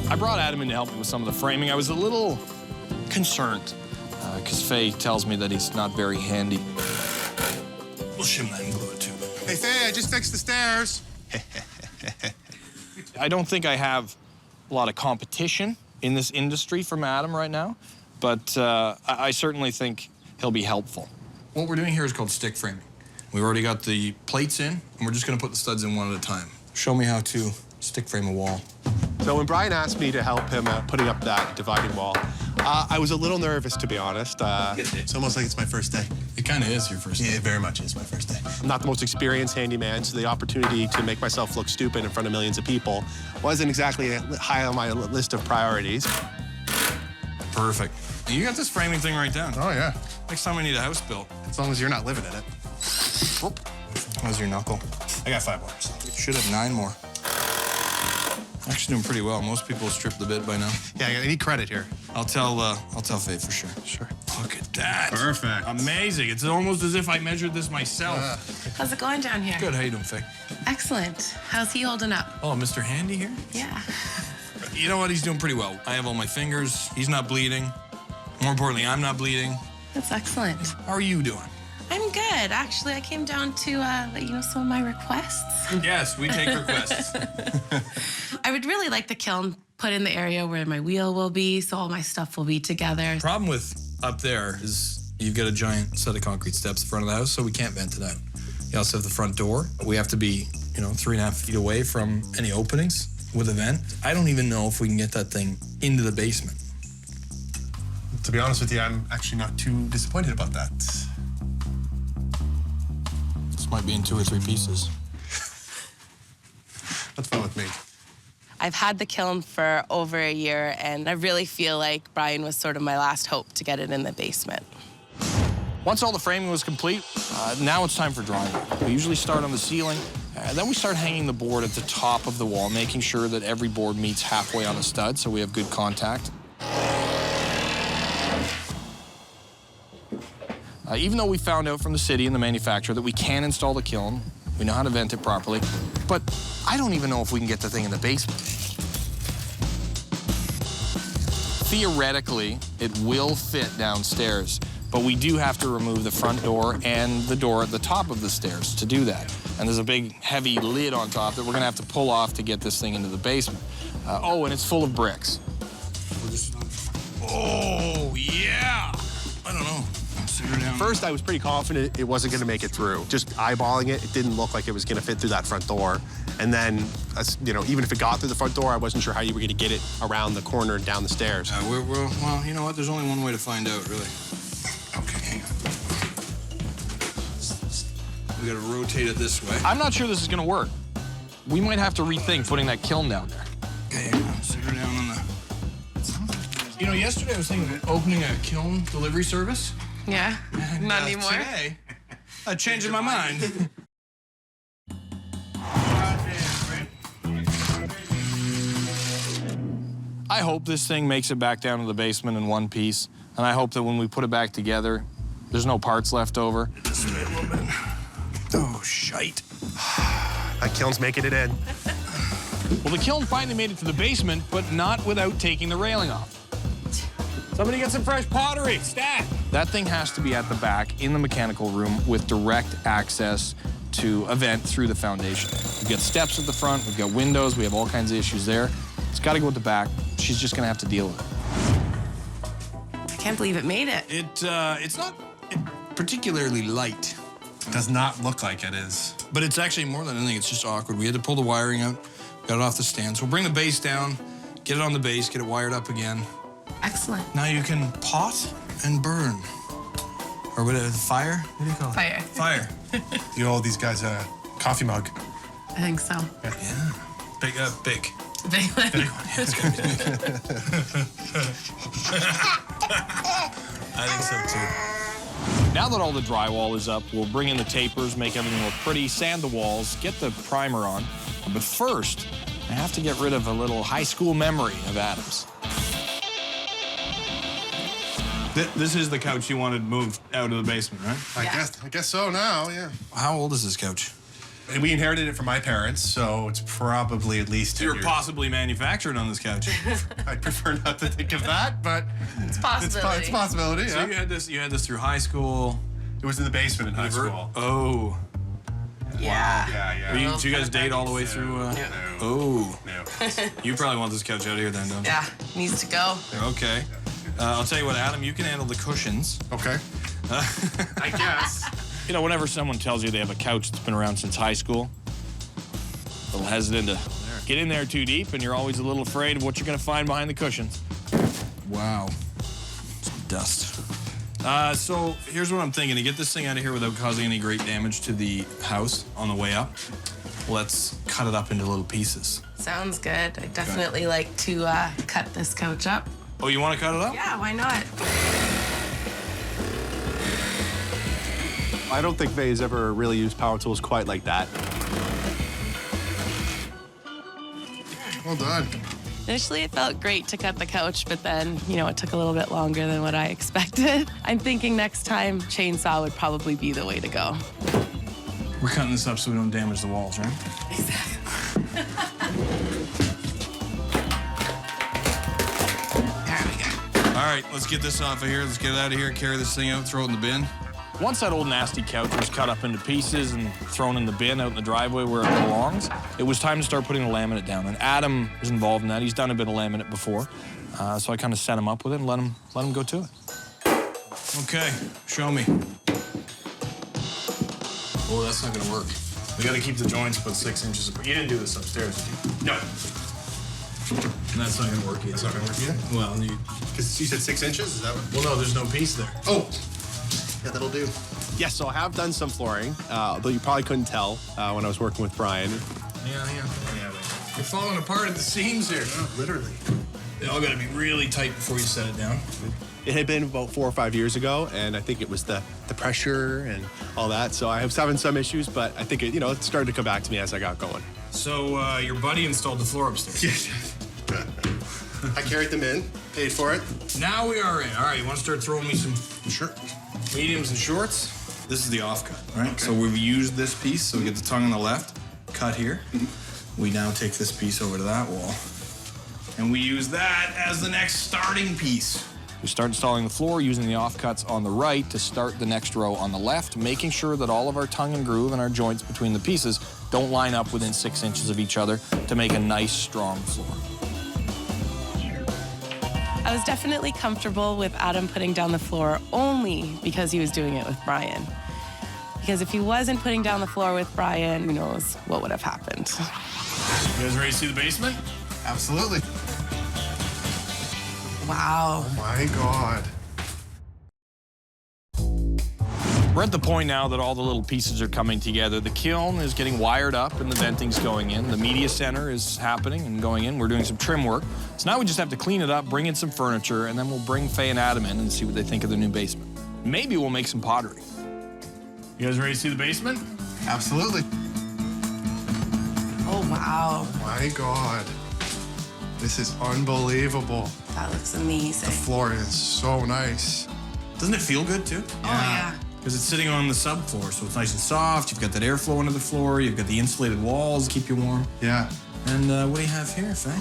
I brought Adam in to help me with some of the framing. I was a little concerned because Faye tells me that he's not very handy. We'll shim that and glue it too. Hey, Faye, I just fixed the stairs. I don't think I have a lot of competition in this industry from Adam right now, but I certainly think he'll be helpful. What we're doing here is called stick framing. We've already got the plates in, and we're just gonna put the studs in one at a time. Show me how to stick frame a wall. So when Brian asked me to help him putting up that dividing wall, I was a little nervous, to be honest. It's almost like it's my first day. It kind of is your first day. Yeah, it very much is my first day. I'm not the most experienced handyman, so the opportunity to make myself look stupid in front of millions of people wasn't exactly high on my list of priorities. Perfect. You got this framing thing right down. Oh, yeah. Next time we need a house built. As long as you're not living in it. Whoop. How's your knuckle? I got 5 more. So. You should have 9 more. Actually doing pretty well. Most people strip the bit by now. Yeah, I need credit here. I'll tell Faye for sure. Sure. Look at that. Perfect. Amazing. It's almost as if I measured this myself. How's it going down here? Good. How you doing, Faye? Excellent. How's he holding up? Oh, Mr. Handy here? Yeah. You know what? He's doing pretty well. I have all my fingers. He's not bleeding. More importantly, I'm not bleeding. That's excellent. How are you doing? I'm good. Actually, I came down to let you know some of my requests. Yes, we take requests. I would really like the kiln put in the area where my wheel will be, so all my stuff will be together. Problem with up there is you've got a giant set of concrete steps in front of the house, so we can't vent it out. You also have the front door. We have to be, 3.5 feet away from any openings with a vent. I don't even know if we can get that thing into the basement. To be honest with you, I'm actually not too disappointed about that. This might be in 2 or 3 pieces. That's fine with me. I've had the kiln for over a year, and I really feel like Brian was sort of my last hope to get it in the basement. Once all the framing was complete, now it's time for drawing. We usually start on the ceiling, and then we start hanging the board at the top of the wall, making sure that every board meets halfway on the stud so we have good contact. Even though we found out from the city and the manufacturer that we can install the kiln, we know how to vent it properly, but I don't even know if we can get the thing in the basement. Theoretically, it will fit downstairs, but we do have to remove the front door and the door at the top of the stairs to do that. And there's a big, heavy lid on top that we're gonna have to pull off to get this thing into the basement. Oh, and it's full of bricks. Oh, yeah! I don't know. First, I was pretty confident it wasn't going to make it through. Just eyeballing it, it didn't look like it was going to fit through that front door. And then, even if it got through the front door, I wasn't sure how you were going to get it around the corner and down the stairs. Well, you know what? There's only one way to find out, really. Okay, hang on. We got to rotate it this way. I'm not sure this is going to work. We might have to rethink putting that kiln down there. Okay, hang on. Sit her down on the... yesterday I was thinking of opening a kiln delivery service. Yeah, not anymore. Today, I'm changing my mind. I hope this thing makes it back down to the basement in one piece, and I hope that when we put it back together, there's no parts left over. This way a little bit. Oh, shite. That kiln's making it in. Well, the kiln finally made it to the basement, but not without taking the railing off. Somebody get some fresh pottery, stat! That thing has to be at the back in the mechanical room with direct access to a vent through the foundation. We've got steps at the front, we've got windows, we have all kinds of issues there. It's got to go at the back. She's just going to have to deal with it. I can't believe it made it. It's not particularly light. It does not look like it is. But it's actually more than anything, it's just awkward. We had to pull the wiring out, got it off the stand. So we'll bring the base down, get it on the base, get it wired up again. Excellent. Now you can pot and burn. Or what, fire? What do you call it? Fire. Fire. You owe these guys a coffee mug. I think so. Yeah. Big. Big one. Big one. Yeah, it's good. I think so too. Now that all the drywall is up, we'll bring in the tapers, make everything look pretty, sand the walls, get the primer on. But first, I have to get rid of a little high school memory of Adam's. This is the couch you wanted moved out of the basement, right? I guess so now, yeah. How old is this couch? We inherited it from my parents, so it's probably at least 10 You're years. possibly manufactured on this couch. I'd prefer not to think of that, but it's possibility. It's a possibility, So yeah. you had this through high school. It was in the basement in high school. Oh. Yeah. Yeah. Do you guys date all the way through? No. Oh. No. You probably want this couch out of here then, don't you? Yeah, needs to go. Okay. I'll tell you what, Adam, you can handle the cushions. Okay. I guess. You know, whenever someone tells you they have a couch that's been around since high school, a little hesitant to get in there too deep, and you're always a little afraid of what you're going to find behind the cushions. Wow. Some dust. So here's what I'm thinking. To get this thing out of here without causing any great damage to the house on the way up, let's cut it up into little pieces. Sounds good. I definitely like to cut this couch up. Oh, you want to cut it up? Yeah, why not? I don't think Vay's ever really used power tools quite like that. Well done. Initially, it felt great to cut the couch, but then, it took a little bit longer than what I expected. I'm thinking next time, chainsaw would probably be the way to go. We're cutting this up so we don't damage the walls, right? Exactly. All right, let's get this off of here. Let's get it out of here, carry this thing out, throw it in the bin. Once that old nasty couch was cut up into pieces and thrown in the bin out in the driveway where it belongs, it was time to start putting the laminate down. And Adam is involved in that. He's done a bit of laminate before. So I kind of set him up with it and let him go to it. Okay, show me. Oh, that's not gonna work. We gotta keep the joints about 6 inches apart. You didn't do this upstairs, did you? No. That's not gonna work either. It's not gonna work either? Well, Because you said 6 inches? Is that what? well, no, there's no piece there. Oh! Yeah, that'll do. Yes, so I have done some flooring, although you probably couldn't tell when I was working with Bryan. Yeah. You're falling apart at the seams here. Oh, literally. They all gotta be really tight before you set it down. It had been about 4 or 5 years ago, and I think it was the pressure and all that. So I was having some issues, but I think it started to come back to me as I got going. So your buddy installed the floor upstairs. Yes. I carried them in, paid for it. Now we are in. All right, you want to start throwing me some mediums and shorts? This is the offcut, right? Okay. So we've used this piece, so we get the tongue on the left, cut here. We now take this piece over to that wall, and we use that as the next starting piece. We start installing the floor using the offcuts on the right to start the next row on the left, making sure that all of our tongue and groove and our joints between the pieces don't line up within 6 inches of each other to make a nice, strong floor. I was definitely comfortable with Adam putting down the floor only because he was doing it with Bryan. Because if he wasn't putting down the floor with Bryan, who knows what would have happened. You guys ready to see the basement? Absolutely. Wow. Oh my God. We're at the point now that all the little pieces are coming together. The kiln is getting wired up and the venting's going in. The media center is happening and going in. We're doing some trim work. So now we just have to clean it up, bring in some furniture, and then we'll bring Faye and Adam in and see what they think of the new basement. Maybe we'll make some pottery. You guys ready to see the basement? Absolutely. Oh, wow. Oh my God. This is unbelievable. That looks amazing. The floor is so nice. Doesn't it feel good too? Oh, yeah. Because it's sitting on the subfloor, so it's nice and soft. You've got that airflow into the floor. You've got the insulated walls to keep you warm. Yeah. And what do you have here, Faye?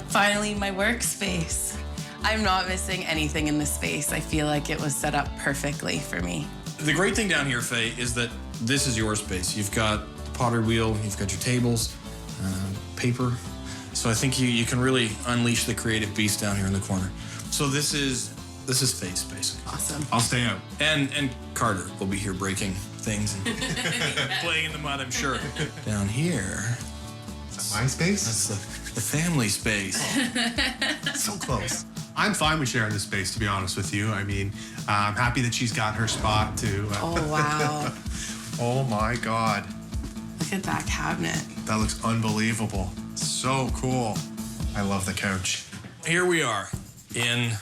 Finally, my workspace. I'm not missing anything in this space. I feel like it was set up perfectly for me. The great thing down here, Faye, is that this is your space. You've got the pottery wheel, you've got your tables, paper. So I think you can really unleash the creative beast down here in the corner. So this is Faye's space. Awesome. I'll stay out. And Carter will be here breaking things and playing in the mud, I'm sure. Down here. Is that my space? That's the family space. So close. I'm fine with sharing this space, to be honest with you. I mean, I'm happy that she's got her spot to. Oh, wow. Oh my God. Look at that cabinet. That looks unbelievable. So cool. I love the couch. Here we are in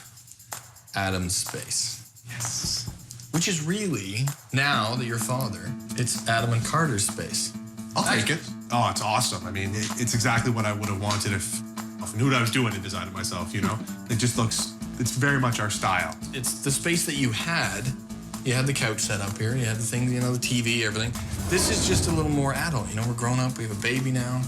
Adam's space. Yes. Which is really, now that you're father, it's Adam and Carter's space. I'll take it. Oh, it's awesome. I mean, it's exactly what I would have wanted if I knew what I was doing and designed it myself, you know? It just looks, it's very much our style. It's the space that you had. You had the couch set up here, you had the thing, you know, the TV, everything. This is just a little more adult, you know, we're grown up, we have a baby now.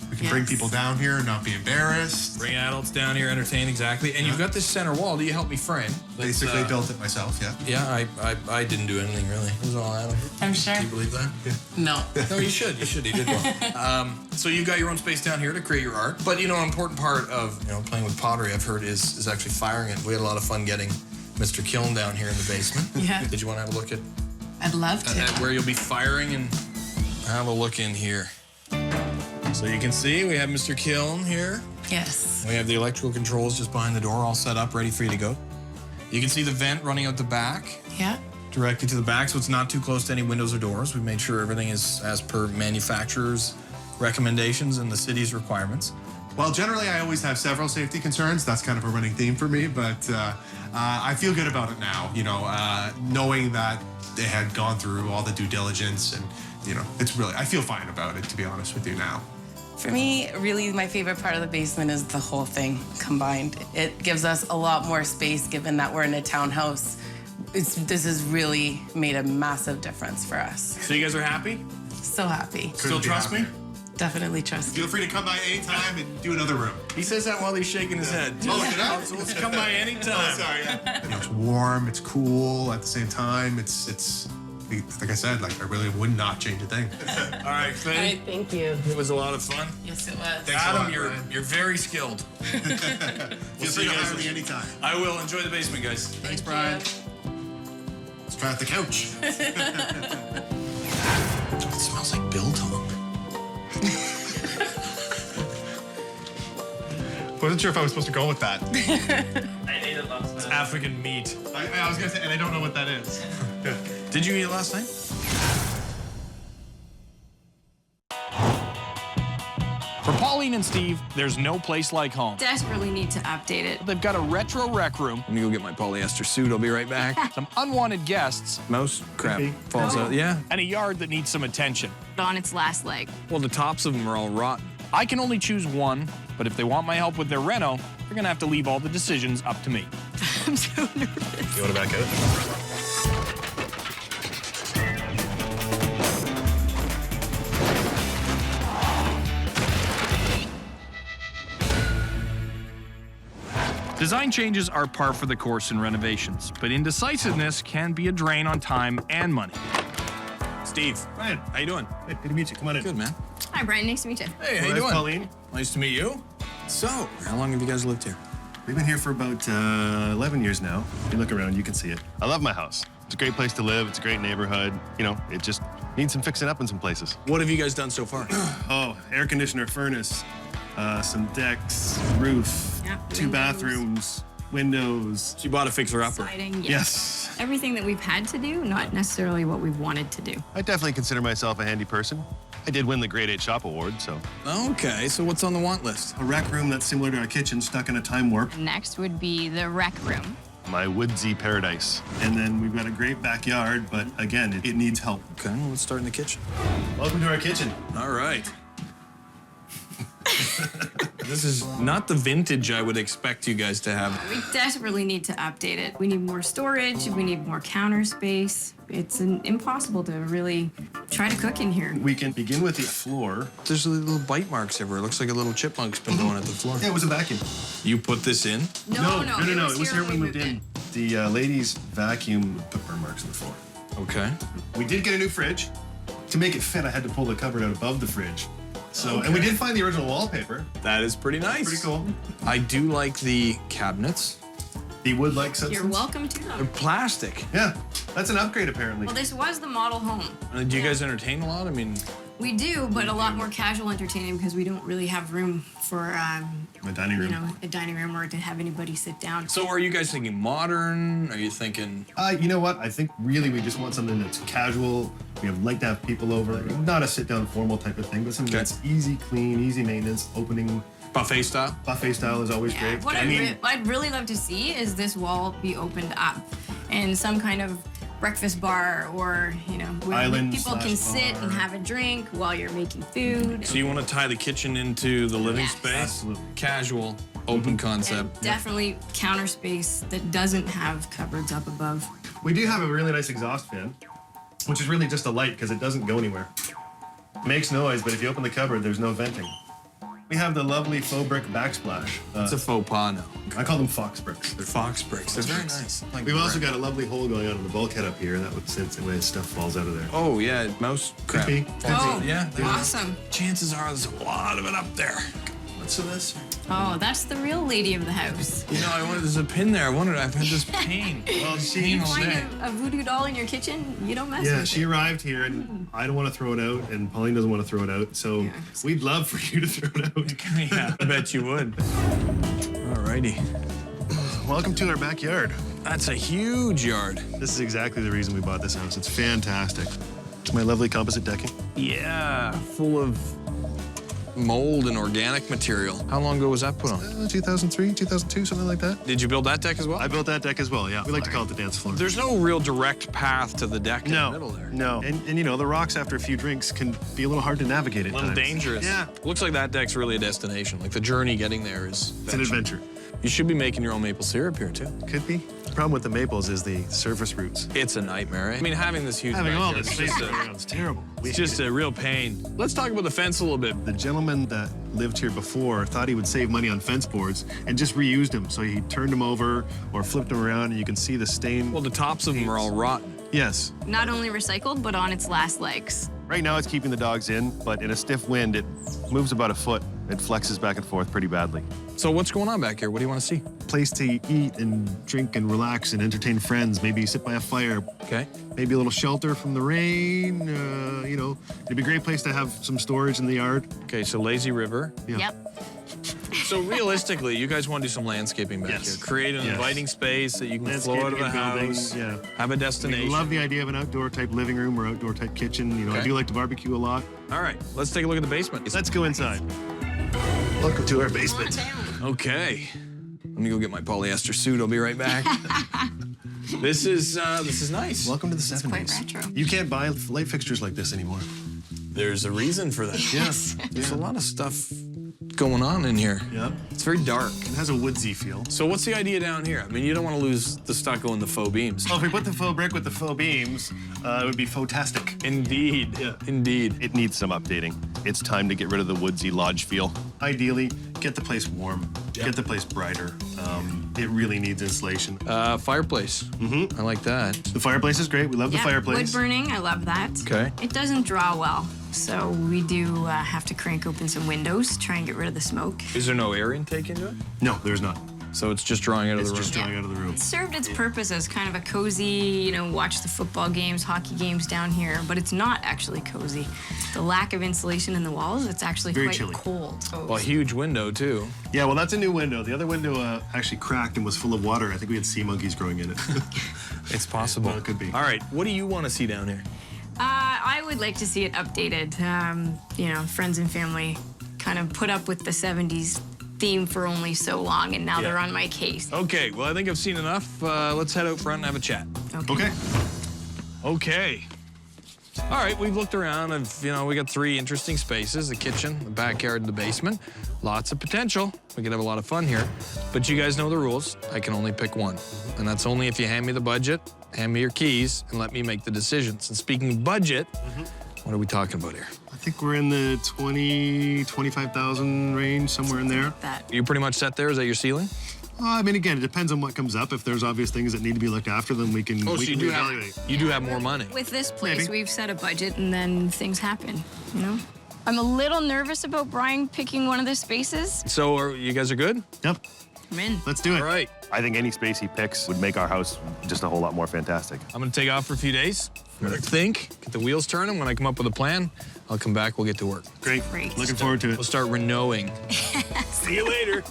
We can bring people down here and not be embarrassed. Bring adults down here, entertain, exactly. And you've got this center wall that you helped me frame. Basically built it myself, yeah. Yeah, I didn't do anything really. It was all Adam. I'm sure. Can you believe that? Yeah. No. No, you should. You did well. So you've got your own space down here to create your art. But you know, an important part of playing with pottery, I've heard, is actually firing it. We had a lot of fun getting Mr. Kiln down here in the basement. Yeah. Did you want to have a look at I'd love to. where you'll be firing and have a look in here? So you can see we have Mr. Kiln here. Yes. We have the electrical controls just behind the door, all set up, ready for you to go. You can see the vent running out the back. Yeah. Directly to the back, so it's not too close to any windows or doors. We made sure everything is as per manufacturer's recommendations and the city's requirements. Well, generally, I always have several safety concerns. That's kind of a running theme for me, but I feel good about it now, knowing that they had gone through all the due diligence and, it's really, I feel fine about it, to be honest with you now. For me, really, my favorite part of the basement is the whole thing combined. It gives us a lot more space given that we're in a townhouse. This has really made a massive difference for us. So you guys are happy? So happy. Still trust me? Definitely trust Feel free to come by anytime and do another room. He says that while he's shaking his head. Oh, look it up. So let's come by anytime. Oh, sorry, yeah. It's warm, it's cool, at the same time, it's like I said, I really would not change a thing. All right, Faye. All right, thank you. It was a lot of fun. Yes, it was. Thanks Adam, a lot, you're very skilled. Feel free to hire me anytime. I will. Enjoy the basement, guys. Thanks, Brian. Let's try out the couch. It smells like biltong. Wasn't sure if I was supposed to go with that. I ate it last night. It's African meat. I was gonna say, and I don't know what that is. Did you eat it last night? For Pauline and Steve, there's no place like home. Desperately need to update it. They've got a retro rec room. Let me go get my polyester suit. I'll be right back. Some unwanted guests. Mouse crap falls out. Yeah. And a yard that needs some attention. On its last leg. Well, the tops of them are all rotten. I can only choose one, but if they want my help with their reno, they're gonna have to leave all the decisions up to me. I'm so nervous. You wanna back out? Design changes are par for the course in renovations, but indecisiveness can be a drain on time and money. Steve, Brian, how you doing? Hey, good to meet you. Come on in. Good, man. Hi, Brian. Nice to meet you. Hey, how Well, you that's doing? Pauline. Nice to meet you. So, how long have you guys lived here? We've been here for about 11 years now. If you look around, you can see it. I love my house. It's a great place to live. It's a great neighborhood. It just needs some fixing up in some places. What have you guys done so far? Oh, air conditioner, furnace, some decks, roof, Yeah, 2 windows. bathrooms, windows. So you bought a fixer-upper? Siding, Yes. Everything that we've had to do, not necessarily what we've wanted to do. I definitely consider myself a handy person. I did win the Grade 8 Shop Award, so. Okay, so what's on the want list? A rec room that's similar to our kitchen, stuck in a time warp. Next would be the rec room. My woodsy paradise. And then we've got a great backyard, but again, it needs help. Okay, well, let's start in the kitchen. Welcome to our kitchen. All right. This is not the vintage I would expect you guys to have. We desperately need to update it. We need more storage, we need more counter space. It's impossible to really try to cook in here. We can begin with the floor. There's little bite marks everywhere. It looks like a little chipmunk's been going at the floor. Yeah, it was a vacuum. You put this in? No. It was here when we moved in. The ladies' vacuum put burn marks on the floor. Okay. We did get a new fridge. To make it fit, I had to pull the cupboard out above the fridge. So, and we did find the original wallpaper. That is pretty nice. Pretty cool. I do like the cabinets. The wood-like substance. You're welcome to They're them. plastic. Yeah, that's an upgrade apparently. Well, this was the model home. Do you guys entertain a lot? I mean, We do, but a lot more casual entertaining because we don't really have room for, a dining room. a dining room or to have anybody sit down. so are you guys thinking modern? Are you thinking? You know what? I think really we just want something that's casual. We would like to have people over. Not a sit-down formal type of thing, but something that's easy, clean, easy maintenance, opening. Buffet style? Buffet style is always great. What I'd really love to see is this wall be opened up and some kind of breakfast bar or, where Island people can sit and have a drink while you're making food. So you want to tie the kitchen into the living Yes. space? Absolutely. Casual, open concept. And definitely counter space that doesn't have cupboards up above. We do have a really nice exhaust fan, which is really just a light because it doesn't go anywhere. It makes noise, but if you open the cupboard, there's no venting. We have the lovely faux brick backsplash. It's a faux pas now. I call them fox bricks. They're fox bricks. They're very nice. Like We've also got a lovely hole going on in the bulkhead up here. That would sense the way stuff falls out of there. Oh yeah, mouse crap. Could be. Oh, Yeah. awesome. Chances are there's a lot of it up there. What's this? Oh, that's the real lady of the house. I wondered, there's a pin there. I wondered, I've had this pain. Well, pain You all find day. a voodoo doll in your kitchen, you don't mess Yeah, with she it. arrived here, and I don't want to throw it out, and Pauline doesn't want to throw it out. So we'd love for you to throw it out. Yeah, I bet you would. Alrighty. Welcome to our backyard. That's a huge yard. This is exactly the reason we bought this house. It's fantastic. It's my lovely composite decking. Yeah, full of mold and organic material. How long ago was that put on? 2003, 2002, something like that. Did you build that deck as well? I built that deck as well, yeah. We like to call it the dance floor. There's no real direct path to the deck in the middle there. No. And the rocks after a few drinks can be a little hard to navigate at A little times. dangerous. Yeah. Looks like that deck's really a destination. Like the journey getting there is It's an adventure. You should be making your own maple syrup here too. Could be. The problem with the maples is the surface roots. It's a nightmare. I mean, having this huge Having all backyard, this it's space just around is terrible. It's just a real pain. Let's talk about the fence a little bit. The gentleman that lived here before thought he would save money on fence boards and just reused them. So he turned them over or flipped them around, and you can see the stain. Well, the tops of them are all rotten. Yes. Not only recycled, but on its last legs. Right now it's keeping the dogs in, but in a stiff wind, it moves about a foot. It flexes back and forth pretty badly. So what's going on back here? What do you want to see? Place to eat and drink and relax and entertain friends. Maybe sit by a fire. Okay. Maybe a little shelter from the rain. It'd be a great place to have some storage in the yard. Okay, so lazy river. Yeah. Yep. So realistically, you guys want to do some landscaping back Yes. here. Create an Yes. inviting space that you can flow out of the Landscaping and building, house. yeah. Have a destination. We love the idea of an outdoor type living room or outdoor type kitchen. I Okay. do like to barbecue a lot. All right, let's take a look at the basement. Let's go inside. Welcome to our basement. Okay. Let me go get my polyester suit. I'll be right back. This is nice. Welcome to the 70s. Quite retro. You can't buy light fixtures like this anymore. There's a reason for that. Yes. There's a lot of stuff going on in here. Yep. It's very dark. It has a woodsy feel. So what's the idea down here? I mean, you don't want to lose the stucco and the faux beams. Well, if we put the faux brick with the faux beams, it would be faux-tastic. Indeed. Yeah. Indeed. It needs some updating. It's time to get rid of the woodsy lodge feel. Ideally, get the place warm, get the place brighter. It really needs insulation. Fireplace. Mm-hmm. I like that. The fireplace is great. We love the Yep, fireplace. wood burning, I love that. Okay. It doesn't draw well, so we do have to crank open some windows, try and get rid of the smoke. Is there no air intake into it? No, there's not. So it's just drawing out of the room. It's just drawing out of the room. It served its purpose as kind of a cozy, watch the football games, hockey games down here, but it's not actually cozy. The lack of insulation in the walls, it's actually Very quite chilly. cold. Well, a huge window, too. Yeah, well, that's a new window. The other window actually cracked and was full of water. I think we had sea monkeys growing in it. It's possible. Well, it could be. All right, what do you want to see down here? I would like to see it updated. Friends and family kind of put up with the 70s theme for only so long, and now they're on my case. Okay, well, I think I've seen enough. Let's head out front and have a chat. Okay. Okay. All right, we've looked around and, we got 3 interesting spaces, the kitchen, the backyard, and the basement. Lots of potential. We could have a lot of fun here. But you guys know the rules. I can only pick one. And that's only if you hand me the budget, hand me your keys, and let me make the decisions. And speaking of budget, what are we talking about here? I think we're in the 20, 25,000 range, somewhere in there. You pretty much set there? Is that your ceiling? I mean, again, it depends on what comes up. If there's obvious things that need to be looked after, then we can, Oh, so we you can do evaluate. you do have more money. With this place, Maybe. we've set a budget and then things happen, I'm a little nervous about Bryan picking one of the spaces. So you guys are good? Yep. I'm in. Let's do it. All right. I think any space he picks would make our house just a whole lot more fantastic. I'm gonna take off for a few days. I'm gonna think, get the wheels turning. When I come up with a plan, I'll come back, we'll get to work. Great. Looking forward to it. We'll start renowing. See you later.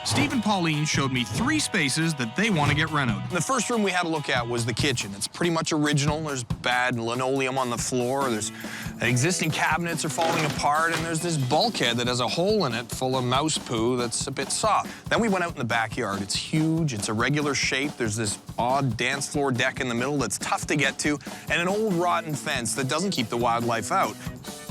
Steve and Pauline showed me 3 spaces that they want to get renoed. The first room we had a look at was the kitchen. It's pretty much original. There's bad linoleum on the floor. There's existing cabinets are falling apart, and there's this bulkhead that has a hole in it full of mouse poo that's a bit soft. Then we went out in the backyard. It's huge. It's a regular shape. There's this odd dance floor deck in the middle that's tough to get to, and an old rotten fence that doesn't keep the wildlife out.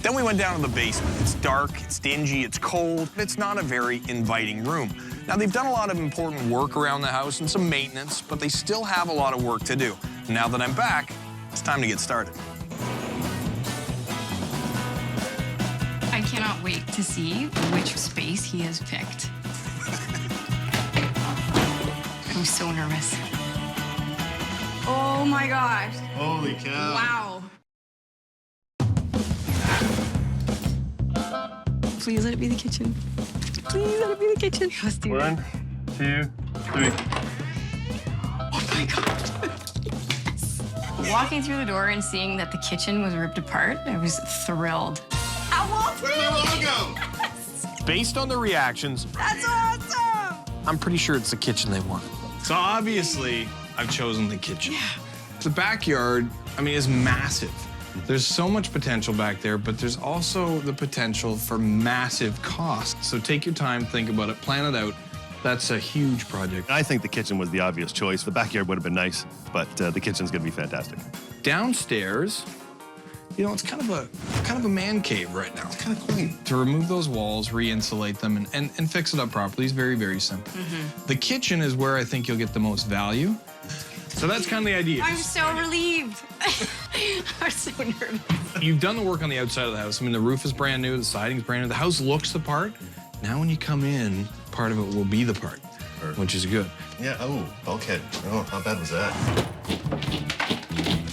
Then we went down to the basement. It's dark, it's dingy, it's cold. It's not a very inviting room. Now, they've done a lot of important work around the house and some maintenance, but they still have a lot of work to do. Now that I'm back, it's time to get started. I cannot wait to see which space he has picked. I'm so nervous. Oh my gosh. Holy cow. Wow. Please let it be the kitchen. Please let it be the kitchen. Let's do it. 1, 2, 3. Oh my God. Yes. Walking through the door and seeing that the kitchen was ripped apart, I was thrilled. I want Where's my logo? Based on the reactions, That's awesome! I'm pretty sure it's the kitchen they wanted. So obviously, I've chosen the kitchen. Yeah. The backyard, is massive. There's so much potential back there, but there's also the potential for massive costs. So take your time, think about it, plan it out. That's a huge project. I think the kitchen was the obvious choice. The backyard would have been nice, but the kitchen's gonna be fantastic. Downstairs, it's kind of a man cave right now. It's kind of quaint. To remove those walls, re-insulate them, and fix it up properly is very, very simple. The kitchen is where I think you'll get the most value. So that's kind of the idea. I'm so relieved. I'm so nervous. You've done the work on the outside of the house. The roof is brand new, the siding's brand new. The house looks the part. Now when you come in, part of it will be the part, which is good. Yeah, oh, bulkhead. Oh, how bad was that?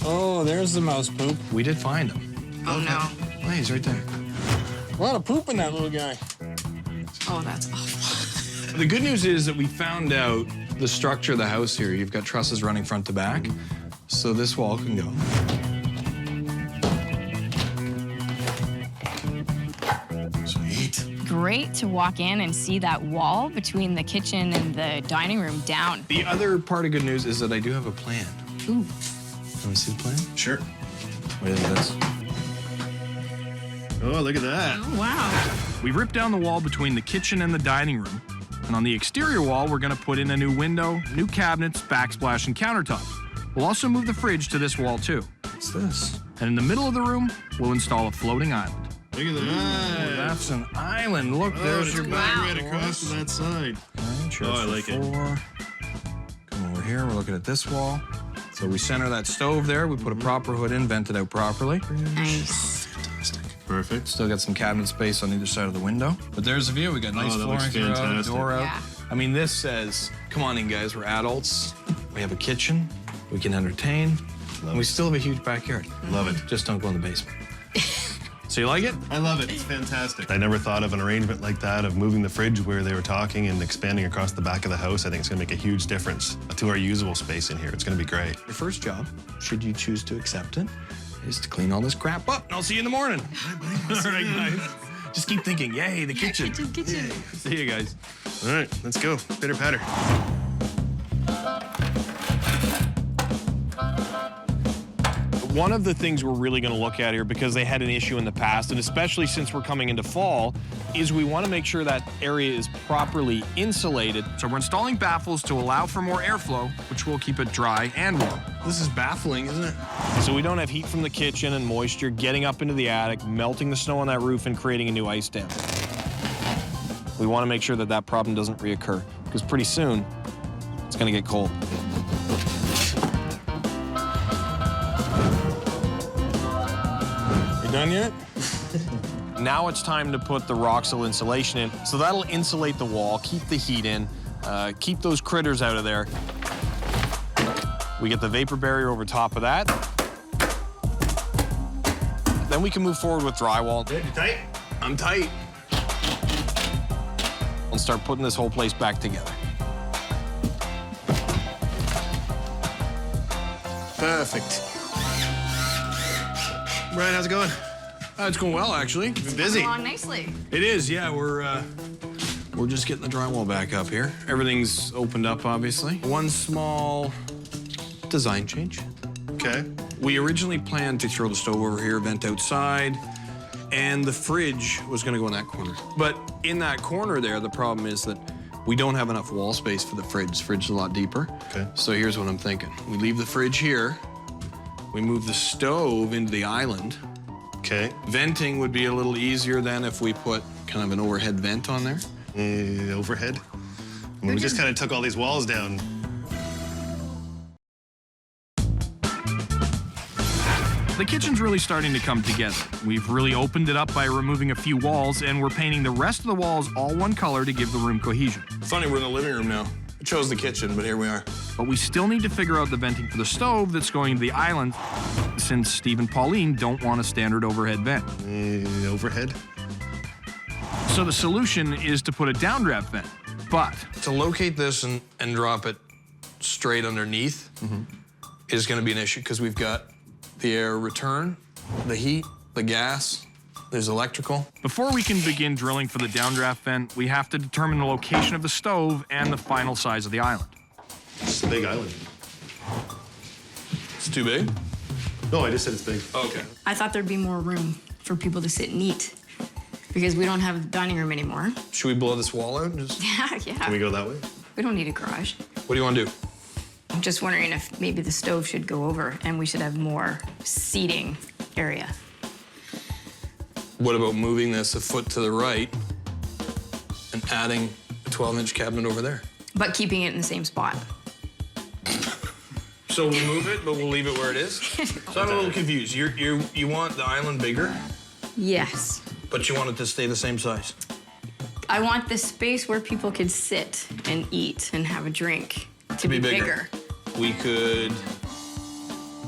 Oh, there's the mouse poop. We did find him. Oh no. Oh, he's right there. A lot of poop in that little guy. Oh, that's awful. The good news is that we found out the structure of the house here. You've got trusses running front to back, so this wall can go. Sweet. Great to walk in and see that wall between the kitchen and the dining room down. The other part of good news is that I do have a plan. Ooh. Want to see the plan? Sure. What is this? Oh, look at that. Oh, wow. We ripped down the wall between the kitchen and the dining room. And on the exterior wall, we're gonna put in a new window, new cabinets, backsplash, and countertops. We'll also move the fridge to this wall too. What's this? And in the middle of the room, we'll install a floating island. Look at that. That's an island. Look, there's your back right across to that side. Right, Oh, I like it. Come over here, we're looking at this wall. So we center that stove there, we put a proper hood in, vent it out properly. Nice. Fantastic. Perfect. Still got some cabinet space on either side of the window. But there's the view, we got nice that looks flooring throughout, fantastic. door out. Yeah. This says, come on in guys, we're adults. We have a kitchen, we can entertain, and we still have a huge backyard. Love it. Just don't go in the basement. So you like it? I love it. It's fantastic. I never thought of an arrangement like that, of moving the fridge where they were talking and expanding across the back of the house. I think it's going to make a huge difference to our usable space in here. It's going to be great. Your first job, should you choose to accept it, is to clean all this crap up. And I'll see you in the morning. All right, guys. Just keep thinking, yay, the kitchen. Kitchen. See you guys. All right, let's go. Pitter patter. One of the things we're really going to look at here, because they had an issue in the past, and especially since we're coming into fall, is we want to make sure that area is properly insulated. So we're installing baffles to allow for more airflow, which will keep it dry and warm. This is baffling, isn't it? So we don't have heat from the kitchen and moisture getting up into the attic, melting the snow on that roof and creating a new ice dam. We want to make sure that that problem doesn't reoccur, because pretty soon it's going to get cold. You done yet? Now it's time to put the Roxel insulation in. So that'll insulate the wall, keep the heat in, keep those critters out of there. We get the vapor barrier over top of that. Then we can move forward with drywall. You tight? I'm tight. And start putting this whole place back together. Perfect. Brian, how's it going? It's going well, actually. You've been busy. Along nicely. It is, yeah. We're just getting the drywall back up here. Everything's opened up, obviously. One small design change. Okay. We originally planned to throw the stove over here, vent outside, and the fridge was gonna go in that corner. But in that corner there, the problem is that we don't have enough wall space for the fridge. The fridge is a lot deeper. Okay. So here's what I'm thinking. We leave the fridge here. We move the stove into the island. Okay. Venting would be a little easier than if we put kind of an overhead vent on there. Overhead? We just kind of took all these walls down. The kitchen's really starting to come together. We've really opened it up by removing a few walls, and we're painting the rest of the walls all one color to give the room cohesion. Funny, we're in the living room now. I chose the kitchen, but here we are. But we still need to figure out the venting for the stove that's going to the island, since Steve and Pauline don't want a standard overhead vent. Overhead? So the solution is to put a downdraft vent, but to locate this and drop it straight underneath is going to be an issue, because we've got the air return, the heat, the gas, there's electrical. Before we can begin drilling for the downdraft vent, we have to determine the location of the stove and the final size of the island. It's a big island. It's too big? No, I just said it's big. Okay. I thought there'd be more room for people to sit and eat because we don't have a dining room anymore. Should we blow this wall out? Yeah. Can we go that way? We don't need a garage. What do you want to do? I'm just wondering if maybe the stove should go over and we should have more seating area. What about moving this a foot to the right and adding a 12-inch cabinet over there? But keeping it in the same spot. So we'll move it, but we'll leave it where it is? So I'm a little confused. You want the island bigger, Yes. but you want it to stay the same size? I want the space where people could sit and eat and have a drink to be bigger. We could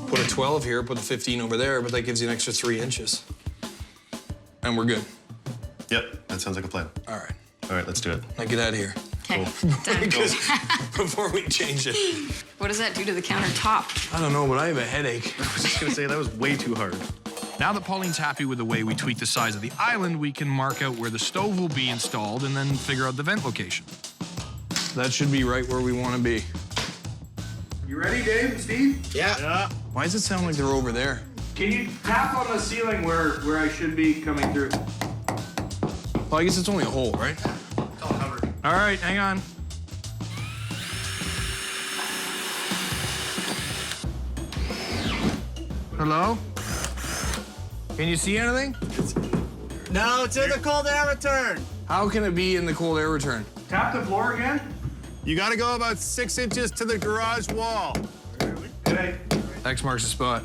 put a 12 here, put the 15 over there, but that gives you an extra 3 inches. And we're good. Yep, that sounds like a plan. All right. All right, let's do it. Now get out of here. Okay, done. Because before we change it. What does that do to the countertop? I don't know, but I have a headache. I was just gonna say, that was way too hard. Now that Pauline's happy with the way we tweak the size of the island, we can mark out where the stove will be installed and then figure out the vent location. That should be right where we want to be. You ready, Dave and Steve? Yeah. Why does it sound like they're over there? Can you tap on the ceiling where I should be coming through? Well, I guess it's only a hole, right? It's all covered. All right, hang on. Hello? Can you see anything? No, it's in the cold air return. How can it be in the cold air return? Tap the floor again. You gotta go about 6 inches to the garage wall. Okay. X marks the spot.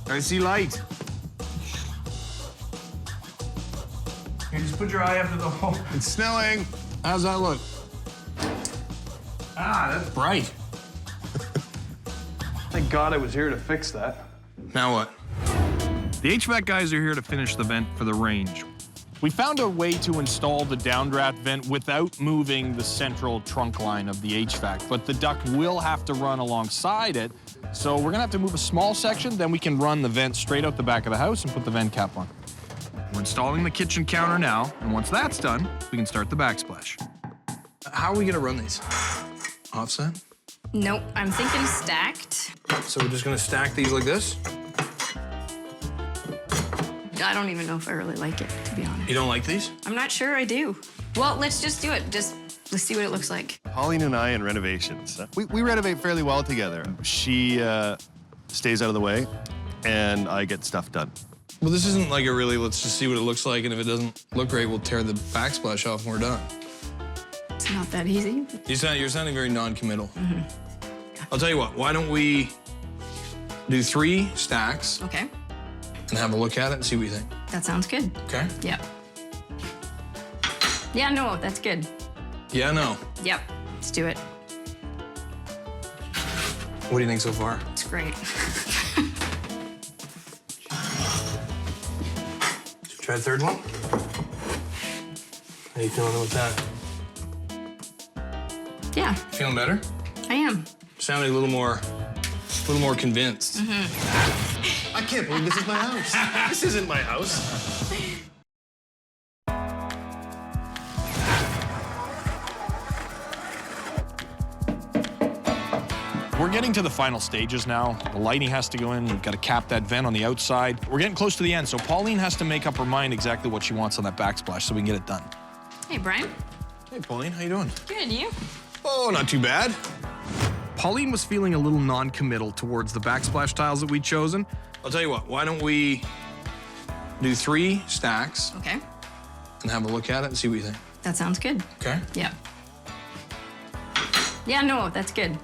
I see light. You just put your eye up to the hole. It's snowing. How's that look? Ah, that's bright. Thank God I was here to fix that. Now what? The HVAC guys are here to finish the vent for the range. We found a way to install the downdraft vent without moving the central trunk line of the HVAC, but the duct will have to run alongside it. So we're gonna have to move a small section, then we can run the vent straight out the back of the house and put the vent cap on. We're installing the kitchen counter now, and once that's done, we can start the backsplash. How are we gonna run these? Offset? Nope, I'm thinking stacked. So we're just gonna stack these like this? I don't even know if I really like it, to be honest. You don't like these? I'm not sure I do. Well, let's just do it. Let's see what it looks like. Pauline and I in renovations, we renovate fairly well together. She stays out of the way, and I get stuff done. Well, this isn't like a really, let's just see what it looks like, and if it doesn't look great, we'll tear the backsplash off when we're done. It's not that easy. You're sounding very non-committal. I'll tell you what, why don't we do 3 stacks Okay, and have a look at it and see what you think. that sounds good. Okay? Yep. Yeah, no, that's good. Yeah, no. Yep, let's do it. What do you think so far? It's great. Try the third one. How you feeling with that? Yeah, Feeling better? I am. Sounding a little more convinced. I can't believe this is my house. This isn't my house. We're getting to the final stages now. The lighting has to go in. We've got to cap that vent on the outside. We're getting close to the end, so Pauline has to make up her mind exactly what she wants on that backsplash so we can get it done. Hey, Brian. Hey, Pauline, how you doing? Good, you? Oh, not too bad. Pauline was feeling a little non-committal towards the backsplash tiles that we'd chosen. I'll tell you what, why don't we do 3 stacks Okay, and have a look at it and see what you think. that sounds good. Okay? Yep. Yeah, no, that's good.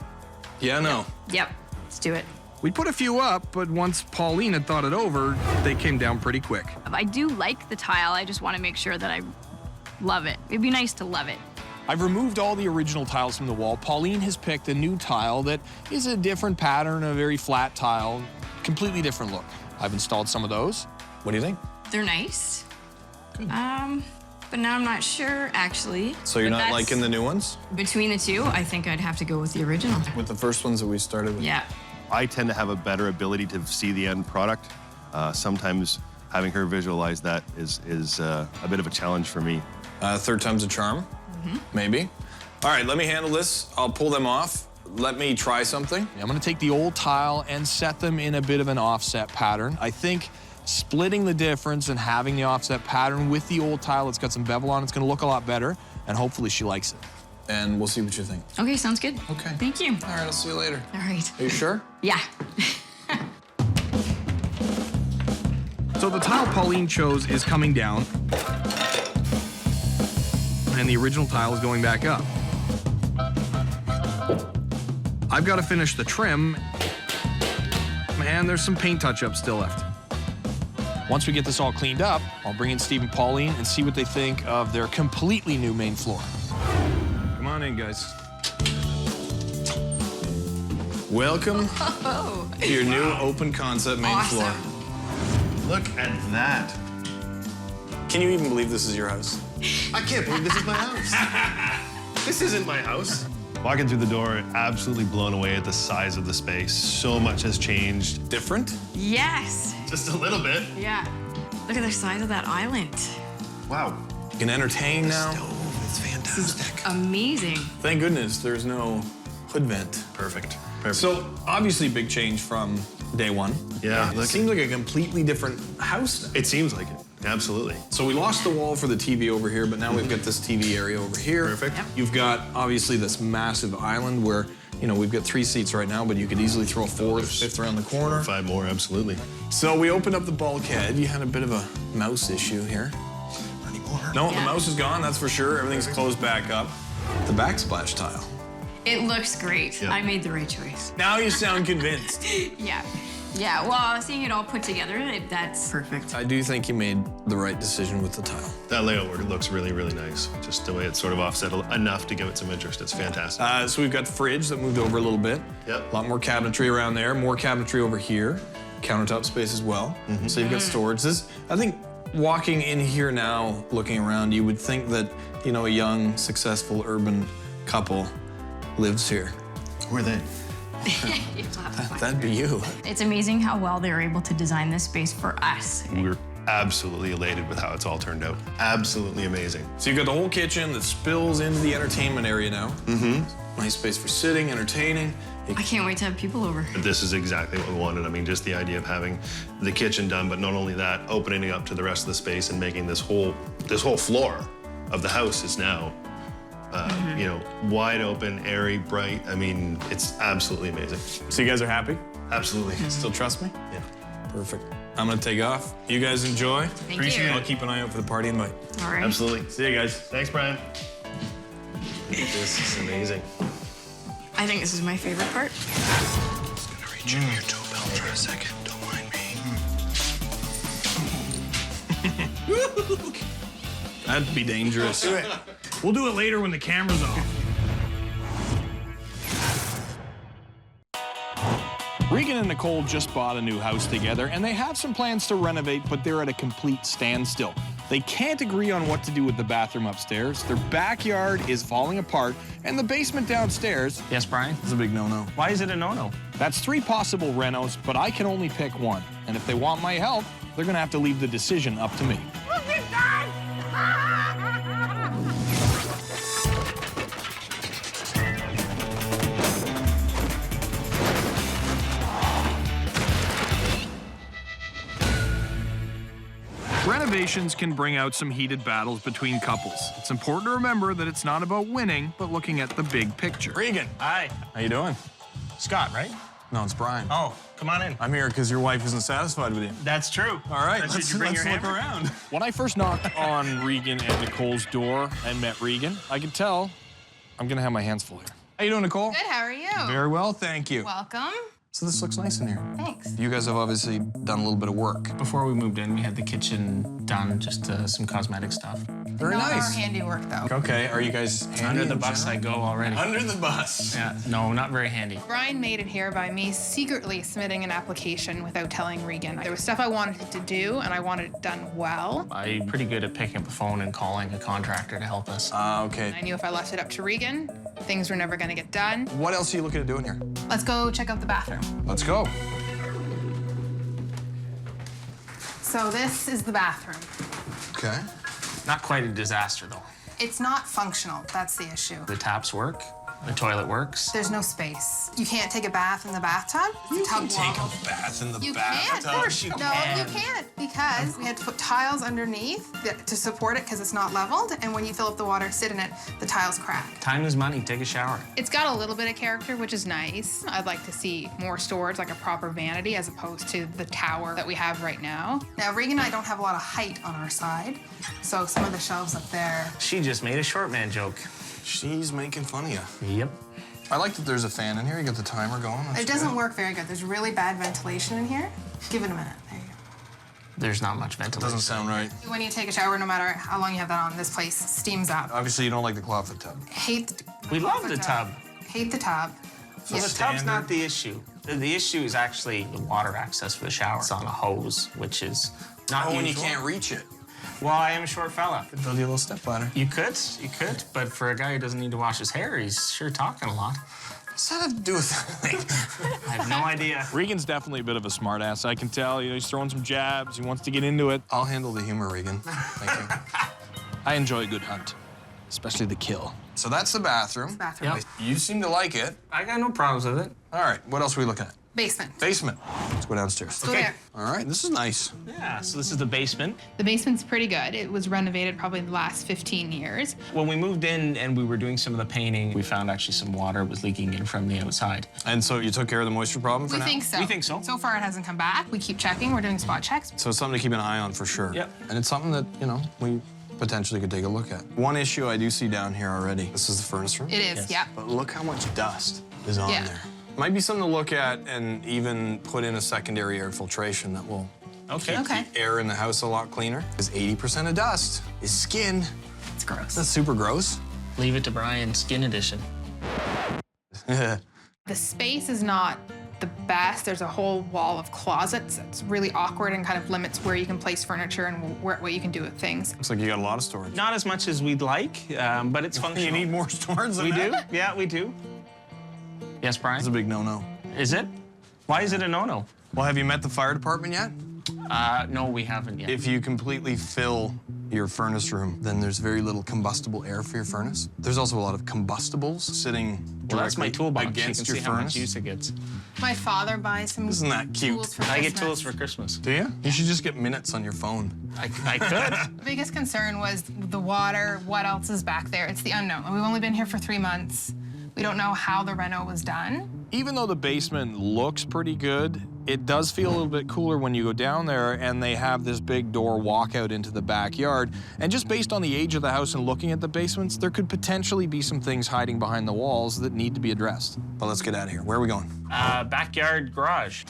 Yeah, no. Yep, let's do it. We put a few up, but once Pauline had thought it over, they came down pretty quick. I do like the tile. I just want to make sure that I love it. It'd be nice to love it. I've removed all the original tiles from the wall. Pauline has picked a new tile that is a different pattern, a very flat tile, completely different look. I've installed some of those. What do you think? They're nice. Good. But now I'm not sure, actually. So you're But not that's- liking the new ones? Between the two, I think I'd have to go with the original. With the first ones that we started with? Yeah. I tend to have a better ability to see the end product. Sometimes having her visualize that is a bit of a challenge for me. Third time's a charm, maybe. All right, let me handle this. I'll pull them off. Let me try something. I'm gonna take the old tile and set them in a bit of an offset pattern. I think splitting the difference and having the offset pattern with the old tile that's got some bevel on, it's gonna look a lot better, and hopefully she likes it. And we'll see what you think. Okay, sounds good. Okay. Thank you. All right, I'll see you later. All right. Are you sure? Yeah. So the tile Pauline chose is coming down, and the original tile is going back up. I've got to finish the trim, and there's some paint touch-ups still left. Once we get this all cleaned up, I'll bring in Steve and Pauline and see what they think of their completely new main floor. Come on in, guys. Welcome to your new open concept main floor. Look at that. Can you even believe this is your house? I can't believe this is my house. This isn't my house. Walking through the door, absolutely blown away at the size of the space. So much has changed. Different? Yes. Just a little bit. Yeah. Look at the size of that island. Wow. You can entertain now. It's fantastic. Amazing. Thank goodness there's no hood vent. Perfect. So obviously big change from day one. Yeah. It seems like a completely different house now. It seems like it. Absolutely. So we lost the wall for the TV over here, but now we've got this TV area over here. Perfect. Yep. You've got obviously this massive island where, you know, we've got 3 seats right now, but you could easily throw a 4th, 5th around the corner. 5 more, absolutely. So we opened up the bulkhead. You had a bit of a mouse issue here. No, the mouse is gone, that's for sure. Everything's closed back up. The backsplash tile. It looks great. Yeah. I made the right choice. Now you sound convinced. Yeah. Yeah, well, seeing it all put together, that's perfect. I do think you made the right decision with the tile. That layout work looks really, really nice. Just the way it's sort of offset enough to give it some interest. It's fantastic. So we've got the fridge that moved over a little bit. Yep. A lot more cabinetry around there, more cabinetry over here. Countertop space as well. So you've got storage. This, I think, walking in here now, looking around, you would think that, you know, a young, successful urban couple lives here. Who are they? That'd be you. It's amazing how well they were able to design this space for us. We're absolutely elated with how it's all turned out. Absolutely amazing. So you've got the whole kitchen that spills into the entertainment area now. Nice space for sitting, entertaining. I can't wait to have people over. This is exactly what we wanted. I mean, just the idea of having the kitchen done, but not only that, opening it up to the rest of the space and making this whole floor of the house is now, you know, wide open, airy, bright. I mean, it's absolutely amazing. So you guys are happy? Absolutely. Still trust me? Yeah. Perfect. I'm gonna take off. You guys enjoy. Appreciate I'll keep an eye out for the party invite. All right. Absolutely. See you guys. Thanks, Brian. This is amazing. I think this is my favorite part. Just gonna reach in your toe belt for a second. Don't mind me. That'd be dangerous. We'll do it later when the camera's off. Regan and Nicole just bought a new house together, and they have some plans to renovate, but they're at a complete standstill. They can't agree on what to do with the bathroom upstairs. Their backyard is falling apart, and the basement downstairs. Yes, Brian? Is a big no-no. Why is it a no-no? That's 3 possible renos, but I can only pick one. And if they want my help, they're gonna have to leave the decision up to me. Renovations can bring out some heated battles between couples. It's important to remember that it's not about winning, but looking at the big picture. Regan. Hi. How you doing? Scott, right? No, it's Brian. Oh, come on in. I'm here because your wife isn't satisfied with you. That's true. All right, Did you bring your look hammer? around. When I first knocked on Regan and Nicole's door and met Regan, I could tell I'm gonna have my hands full here. How you doing, Nicole? Good, how are you? Very well, thank you. Welcome. So this looks nice in here. Thanks. You guys have obviously done a little bit of work. Before we moved in, we had the kitchen done, just some cosmetic stuff. Very Not nice. our handiwork, though. Okay, are you guys handy Under the in bus I general? go already. Under the bus. Yeah, no, not very handy. Brian made it here by me secretly submitting an application without telling Regan. There was stuff I wanted to do, and I wanted it done well. I'm pretty good at picking up the phone and calling a contractor to help us. Okay. I knew if I left it up to Regan, things were never gonna get done. What else are you looking at doing here? Let's go check out the bathroom. Let's go. So this is the bathroom. Okay. Not quite a disaster, though. It's not functional, that's the issue. The taps work, the toilet works. There's no space. You can't take a bath in the bathtub. You can take a bath in the You bathtub. can't. Of course you can. No, you can't because we had to put tiles underneath to support it because it's not leveled. And when you fill up the water, sit in it, the tiles crack. Time is money, take a shower. It's got a little bit of character, which is nice. I'd like to see more storage, like a proper vanity, as opposed to the tower that we have right now. Now, Regan and I don't have a lot of height on our side, so some of the shelves up there. She just made a short man joke. She's making fun of you. Yep. I like that there's a fan in here. You got the timer going. That's It doesn't good. work very good. There's really bad ventilation in here. Give it a minute. There you go. There's not much ventilation. Doesn't sound right. When you take a shower, no matter how long you have that on, this place steams up. Obviously, you don't like the clawfoot tub. Hate the We love the tub. Hate the tub. So the tub's not the issue. The issue is actually the water access for the shower. It's on a hose, which is not when you usual. can't reach it. Well, I am a short fella. Build you a little step ladder. You could, but for a guy who doesn't need to wash his hair, he's sure talking a lot. What's that have to do with anything? I have no idea. Regan's definitely a bit of a smartass. I can tell. You know, he's throwing some jabs. He wants to get into it. I'll handle the humor, Regan. Thank you. I enjoy a good hunt, especially the kill. So that's the bathroom. Bathroom. Yep. You seem to like it. I got no problems with it. All right, what else are we looking at? Basement. Basement. Let's go downstairs. Go there. All right, this is nice. Yeah, so this is the basement. The basement's pretty good. It was renovated probably in the last 15 years. When we moved in and we were doing some of the painting, we found actually some water was leaking in from the outside. And so you took care of the moisture problem for We now? think so. We think so. So far, it hasn't come back. We keep checking. We're doing spot checks. So it's something to keep an eye on for sure. Yep. And it's something that, you know, we potentially could take a look at. One issue I do see down here already. This is the furnace room. It is, yeah. But look how much dust is on Yeah. there. Might be something to look at and even put in a secondary air filtration that will Okay. keep the air in the house a lot cleaner. Because 80% of dust is skin. It's gross. That's super gross. Leave it to Brian, skin edition. The space is not the best. There's a whole wall of closets. It's really awkward and kind of limits where you can place furniture and what you can do with things. Looks like you got a lot of storage. Not as much as we'd like, but it's functional. You need more storage than We that? do? Yeah, we do. Yes, Brian? It's a big no-no. Is it? Why is it a no-no? Well, have you met the fire department yet? No, we haven't yet. If you completely fill your furnace room, then there's very little combustible air for your furnace. There's also a lot of combustibles sitting Well, that's my directly toolbox. against You can your see how much furnace. use it gets. My father buys some Isn't that cute? tools for I get Christmas. tools for Christmas. Do you? You should just get minutes on your phone. I could. The biggest concern was the water, what else is back there. It's the unknown. We've only been here for 3 months. We don't know how the reno was done. Even though the basement looks pretty good, it does feel a little bit cooler when you go down there and they have this big door walkout into the backyard. And just based on the age of the house and looking at the basements, there could potentially be some things hiding behind the walls that need to be addressed. Well, let's get out of here. Where are we going? Backyard garage.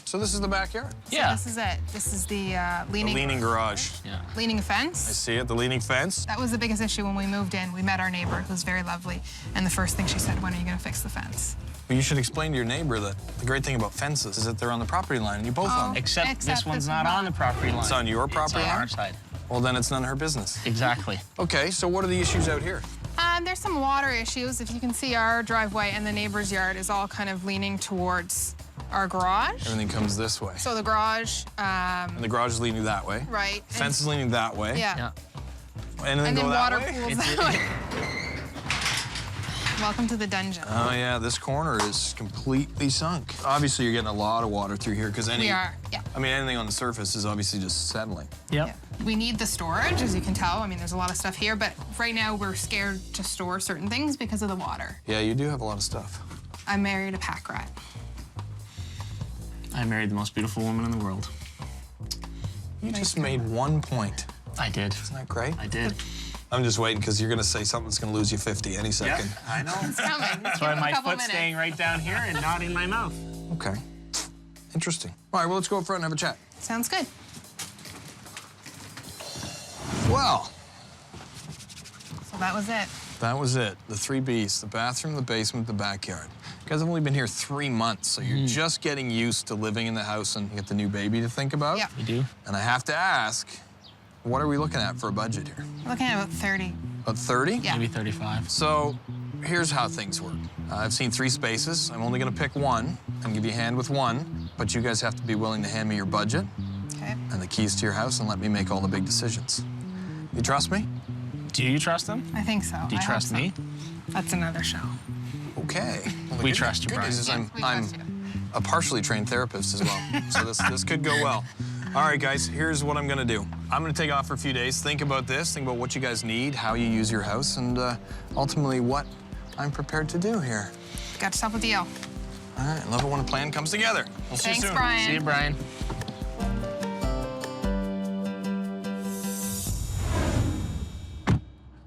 So this is the backyard? So this is it. This is the leaning. The leaning garage. Yeah. Leaning I fence. see it, the leaning fence. That was the biggest issue when we moved in. We met our neighbor, who was very lovely, and the first thing she said, "When are you going to fix the fence?" Well, you should explain to your neighbor that the great thing about fences is that they're on the property line and you both own them. Except this one's not on the property line. It's on your property It's on line? our side. Well, then it's none of her business. Exactly. Okay, so what are the issues out here? There's some water issues. If you can see, our driveway and the neighbor's yard is all kind of leaning towards our garage. Everything comes this way. So the garage, And the garage is leaning that way. right. Fence is leaning that way. Yeah. Anything And go then that water way? pools that way. Welcome to the dungeon. Oh yeah, this corner is completely sunk. Obviously, you're getting a lot of water through here because We are, yeah. I mean, anything on the surface is obviously just settling. Yep. We need the storage, as you can tell. I mean, there's a lot of stuff here, but right now we're scared to store certain things because of the water. Yeah, you do have a lot of stuff. I married a pack rat. I married the most beautiful woman in the world. You just made 1 point. I did. Isn't that great? I did. I'm just waiting because you're going to say something that's going to lose you 50 any second. Yeah, I know. It's coming. That's why my foot's staying right down here and not in my mouth. Okay. Interesting. All right, well, let's go up front and have a chat. Sounds good. Well, So that was it. that was it. The 3 Bs, the bathroom, the basement, the backyard. You guys have only been here 3 months, so you're just getting used to living in the house and you get the new baby to think about. Yeah. You do? And I have to ask, what are we looking at for a budget here? We're looking at about 30. About 30? Yeah. Maybe 35. So here's how things work. I've seen 3 spaces. I'm only gonna pick one and give you a hand with one, but you guys have to be willing to hand me your budget Okay. and the keys to your house and let me make all the big decisions. You trust me? Do you trust them? I think so. Do you I hope trust so. me? That's another show. Okay. Well, the We good- trust you, good Bryan. news is I'm we trust you. a partially trained therapist as well, so this could go well. All right, guys, here's what I'm gonna do. I'm gonna take off for a few days, think about this, think about what you guys need, how you use your house, and ultimately what I'm prepared to do here. Got yourself a deal. All right, love it when a plan comes together. We'll see you Thanks, soon. Bryan. See you, Bryan.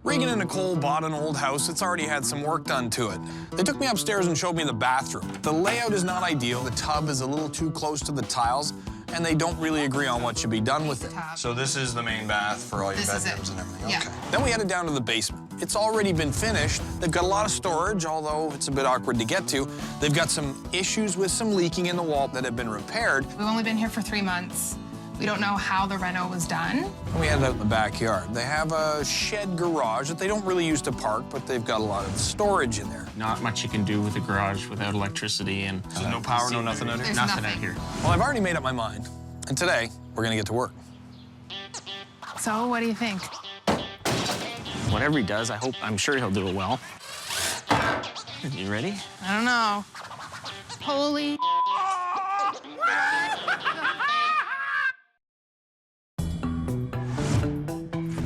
Regan and Nicole bought an old house that's already had some work done to it. They took me upstairs and showed me the bathroom. The layout is not ideal. The tub is a little too close to the tiles, and they don't really agree on what should be done with it. So this is the main bath for all your This is bedrooms it. and everything. Yeah. Okay. Then we headed down to the basement. It's already been finished. They've got a lot of storage, although it's a bit awkward to get to. They've got some issues with some leaking in the wall that have been repaired. We've only been here for 3 months. We don't know how the reno was done. And we headed out in the backyard. They have a shed garage that they don't really use to park, but they've got a lot of storage in there. Not much you can do with a garage without electricity and... So no power, no nothing out here? There's Nothing nothing. out here. Well, I've already made up my mind, and today we're gonna get to work. So what do you think? Whatever he does, I'm sure he'll do it well. You ready? I don't know. Holy.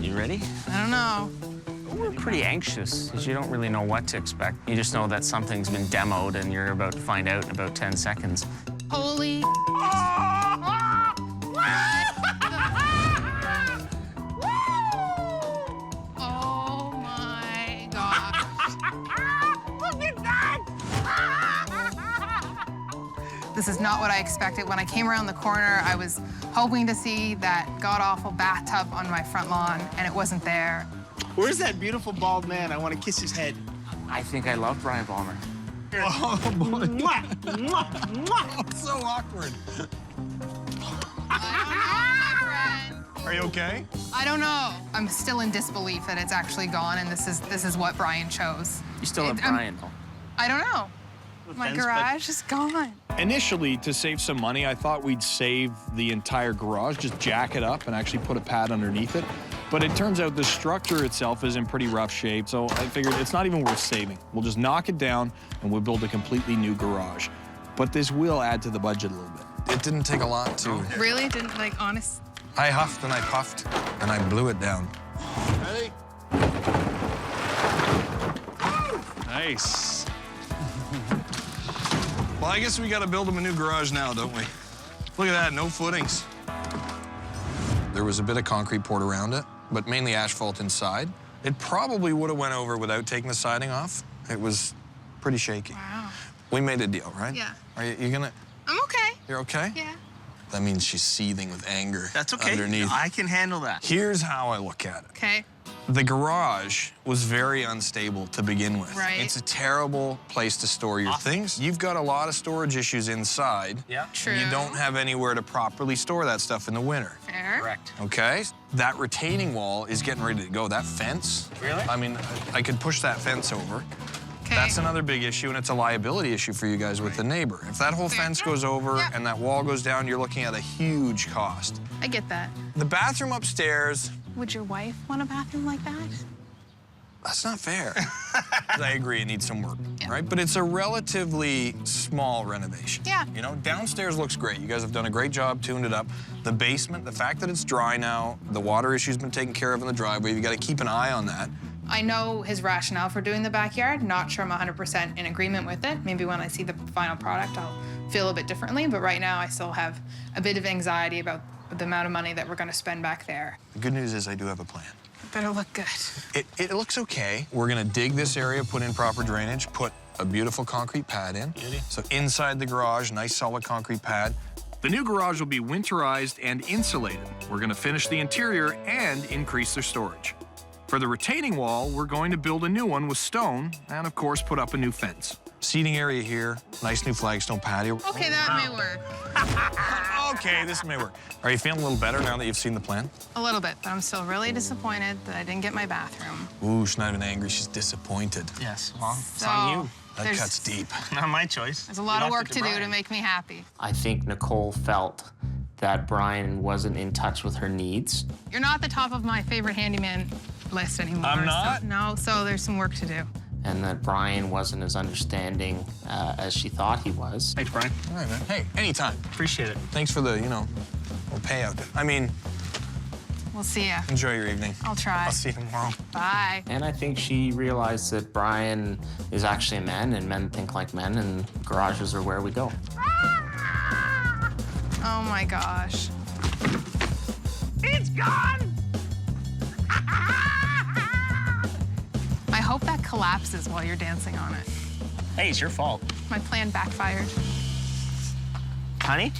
You ready? I don't know. We're pretty anxious because you don't really know what to expect. You just know that something's been demoed and you're about to find out in about 10 seconds. Holy. Oh my gosh. Look at that! This is not what I expected. When I came around the corner, I was hoping to see that god-awful bathtub on my front lawn, and it wasn't there. Where's that beautiful bald man? I want to kiss his head. I think I love Bryan Baeumler. Oh, boy. It's so awkward. Are you okay? I don't know. I'm still in disbelief that it's actually gone, and this is what Bryan chose. You still have I'm- Bryan, though. I don't know. My garage is gone. Initially, to save some money, I thought we'd save the entire garage, just jack it up and actually put a pad underneath it. But it turns out the structure itself is in pretty rough shape, so I figured it's not even worth saving. We'll just knock it down and we'll build a completely new garage. But this will add to the budget a little bit. It didn't take a lot to... Really? Didn't, like, honest? I huffed and I puffed and I blew it down. Ready? Nice. Well, I guess we gotta build him a new garage now, don't we? Look at that, no footings. There was a bit of concrete poured around it, but mainly asphalt inside. It probably would have went over without taking the siding off. It was pretty shaky. Wow. We made a deal, right? Yeah. Are you gonna... I'm okay. You're okay? Yeah. That means she's seething with anger. That's okay. Underneath. I can handle that. Here's how I look at it. Okay. The garage was very unstable to begin with. Right. It's a terrible place to store your things. You've got a lot of storage issues inside. Yeah. True. And you don't have anywhere to properly store that stuff in the winter. Fair. Correct. Okay? That retaining wall is getting ready to go. That fence. Really? I mean, I could push that fence over. Okay. That's another big issue, and it's a liability issue for you guys with the neighbor. If that whole fence goes over and that wall goes down, you're looking at a huge cost. I get that. The bathroom upstairs, Would your wife want a bathroom like that? that's not fair. I agree, it needs some work, right? But it's a relatively small renovation. Yeah. You know, downstairs looks great. You guys have done a great job, tuned it up. The basement, the fact that it's dry now, the water issue's been taken care of in the driveway, you gotta keep an eye on that. I know his rationale for doing the backyard. Not sure I'm 100% in agreement with it. Maybe when I see the final product, I'll feel a bit differently. But right now, I still have a bit of anxiety about the amount of money that we're going to spend back there. The good news is I do have a plan. It better look good. It looks okay. We're gonna dig this area, put in proper drainage, put a beautiful concrete pad in. Beauty. So inside the garage, nice solid concrete pad. The new garage will be winterized and insulated. We're gonna finish the interior and increase their storage. For the retaining wall, we're going to build a new one with stone and, of course, put up a new fence. Seating area here, nice new flagstone patio. Okay, that may work. Okay, this may work. Are you feeling a little better now that you've seen the plan? A little bit, but I'm still really disappointed that I didn't get my bathroom. Ooh, she's not even angry, she's disappointed. Yes, well, it's So, on you. That there's- cuts deep. Not my choice. There's a lot of work to do to make me happy. I think Nicole felt that Bryan wasn't in touch with her needs. You're not at the top of my favorite handyman list anymore. I'm not? So, no, so there's some work to do. And that Bryan wasn't as understanding as she thought he was. Thanks, Bryan. All right, man. Hey, anytime. Appreciate it. Thanks for the, little payout. I mean, We'll see ya. enjoy your evening. I'll try. I'll see you tomorrow. Bye. And I think she realized that Bryan is actually a man, and men think like men, and garages are where we go. Oh my gosh. It's gone! I hope that collapses while you're dancing on it. Hey, it's your fault. My plan backfired. Honey?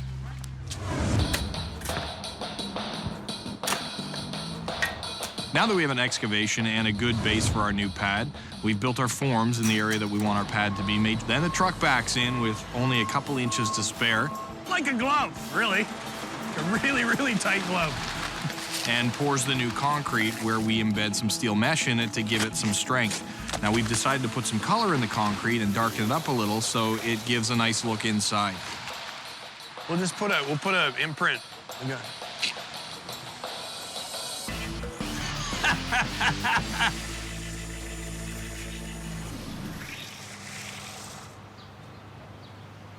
Now that we have an excavation and a good base for our new pad, we've built our forms in the area that we want our pad to be made. Then the truck backs in with only a couple inches to spare. Like a glove, really. A really, really tight glove. And pours the new concrete where we embed some steel mesh in it to give it some strength. Now we've decided to put some color in the concrete and darken it up a little so it gives a nice look inside. We'll put a imprint. Okay.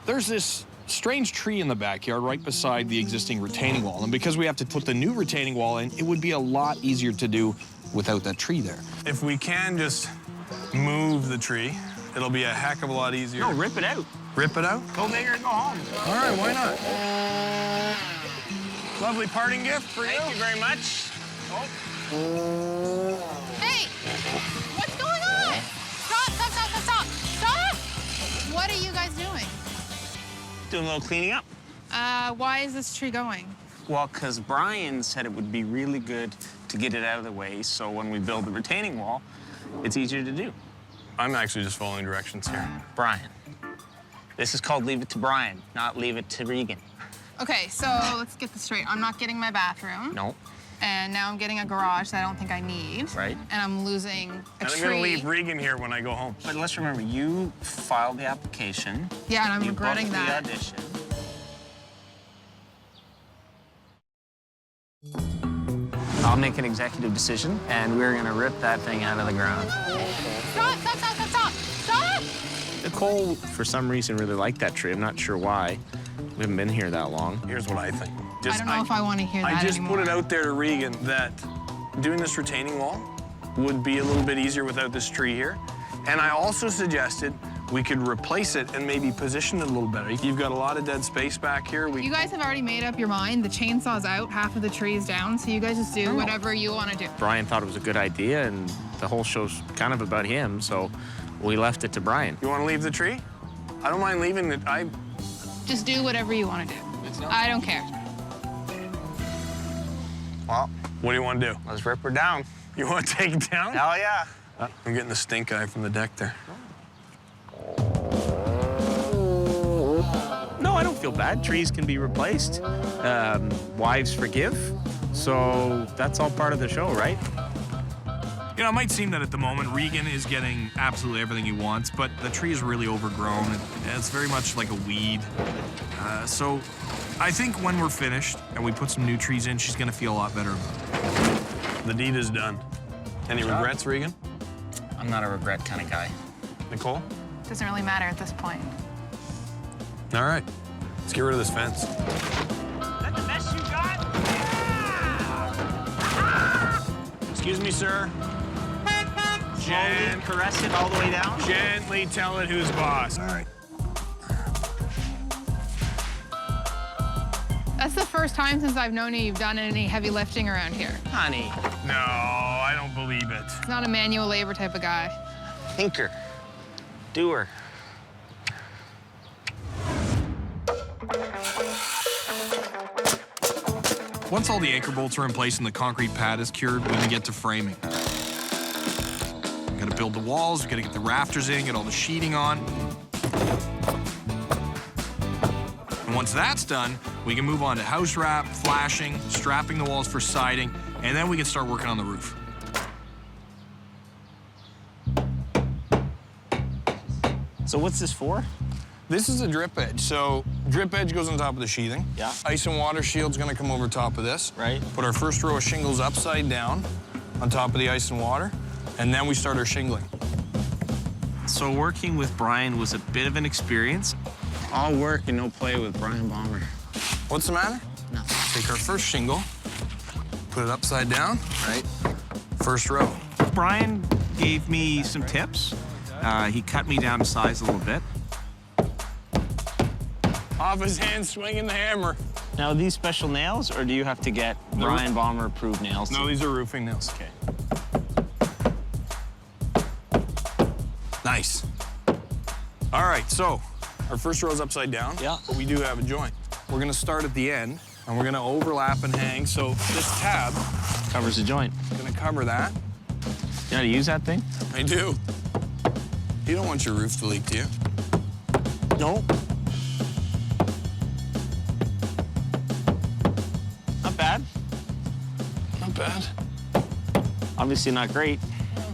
There's this strange tree in the backyard right beside the existing retaining wall. And because we have to put the new retaining wall in, it would be a lot easier to do without that tree there. If we can just move the tree, it'll be a heck of a lot easier. No, rip it out. Rip it out? Go big or go home. All right, why not? Lovely parting gift for you. Thank you very much. Hey! What's going on? Stop, stop, stop, stop, stop! Stop! What are you guys doing? Doing a little cleaning up. Why is this tree going? Well, because Bryan said it would be really good to get it out of the way so when we build the retaining wall, it's easier to do. I'm actually just following directions here. Bryan. This is called Leave It to Bryan, not Leave It to Regan. Okay, so let's get this straight. I'm not getting my bathroom. No. And now I'm getting a garage that I don't think I need. Right. And I'm losing a And tree. I'm gonna leave Regan here when I go home. But let's remember, you filed the application. Yeah, and I'm you regretting booked that. the audition. I'll make an executive decision, and we're gonna rip that thing out of the ground. Stop, stop, stop, stop, stop! Stop! Nicole, for some reason, really liked that tree. I'm not sure why. We haven't been here that long. Here's what I think. I don't know if I want to hear that I just anymore. put it out there to Regan that doing this retaining wall would be a little bit easier without this tree here. And I also suggested we could replace it and maybe position it a little better. You've got a lot of dead space back here. You guys have already made up your mind. The chainsaw's out, half of the tree's down, so you guys just do whatever you want to do. Bryan thought it was a good idea, and the whole show's kind of about him, so we left it to Bryan. You want to leave the tree? I don't mind leaving it. Just do whatever you want to do. I don't care. Well, what do you want to do? Let's rip her down. You want to take it down? Hell yeah. I'm getting the stink eye from the deck there. No, I don't feel bad. Trees can be replaced. Wives forgive. So that's all part of the show, right? You know, it might seem that at the moment Regan is getting absolutely everything he wants, but the tree is really overgrown. It's very much like a weed. So I think when we're finished and we put some new trees in, she's gonna feel a lot better about it. The deed is done. Any regrets, Regan? I'm not a regret kind of guy. Nicole? Doesn't really matter at this point. All right, let's get rid of this fence. That the best you got? Excuse me, sir. Slowly caress it all the way down? Gently tell it who's boss. All right. That's the first time since I've known you you've done any heavy lifting around here. Honey. No, I don't believe it. He's not a manual labor type of guy. Thinker. Doer. Once all the anchor bolts are in place and the concrete pad is cured, we can get to framing. We gotta build the walls, we gotta get the rafters in, get all the sheeting on. And once that's done, we can move on to house wrap, flashing, strapping the walls for siding, and then we can start working on the roof. So what's this for? This is a drip edge. So drip edge goes on top of the sheathing. Yeah. Ice and water shield's gonna come over top of this. Right. Put our first row of shingles upside down on top of the ice and water, and then we start our shingling. So working with Bryan was a bit of an experience. All work and no play with Bryan Baeumler. What's the matter? Nothing. Take our first shingle, put it upside down, right? First row. Bryan gave me some tips. He cut me down to size a little bit. Off his hand, swinging the hammer. Now, are these special nails, or do you have to get Bryan Baeumler approved nails? No, these are roofing nails. Okay. Nice. All right, so our first row is upside down. Yeah. But we do have a joint. We're gonna start at the end, and we're gonna overlap and hang. So this tab Covers the joint. is gonna cover that. You know how to use that thing? I do. You don't want your roof to leak, do you? No. Not bad. Not bad. Obviously not great.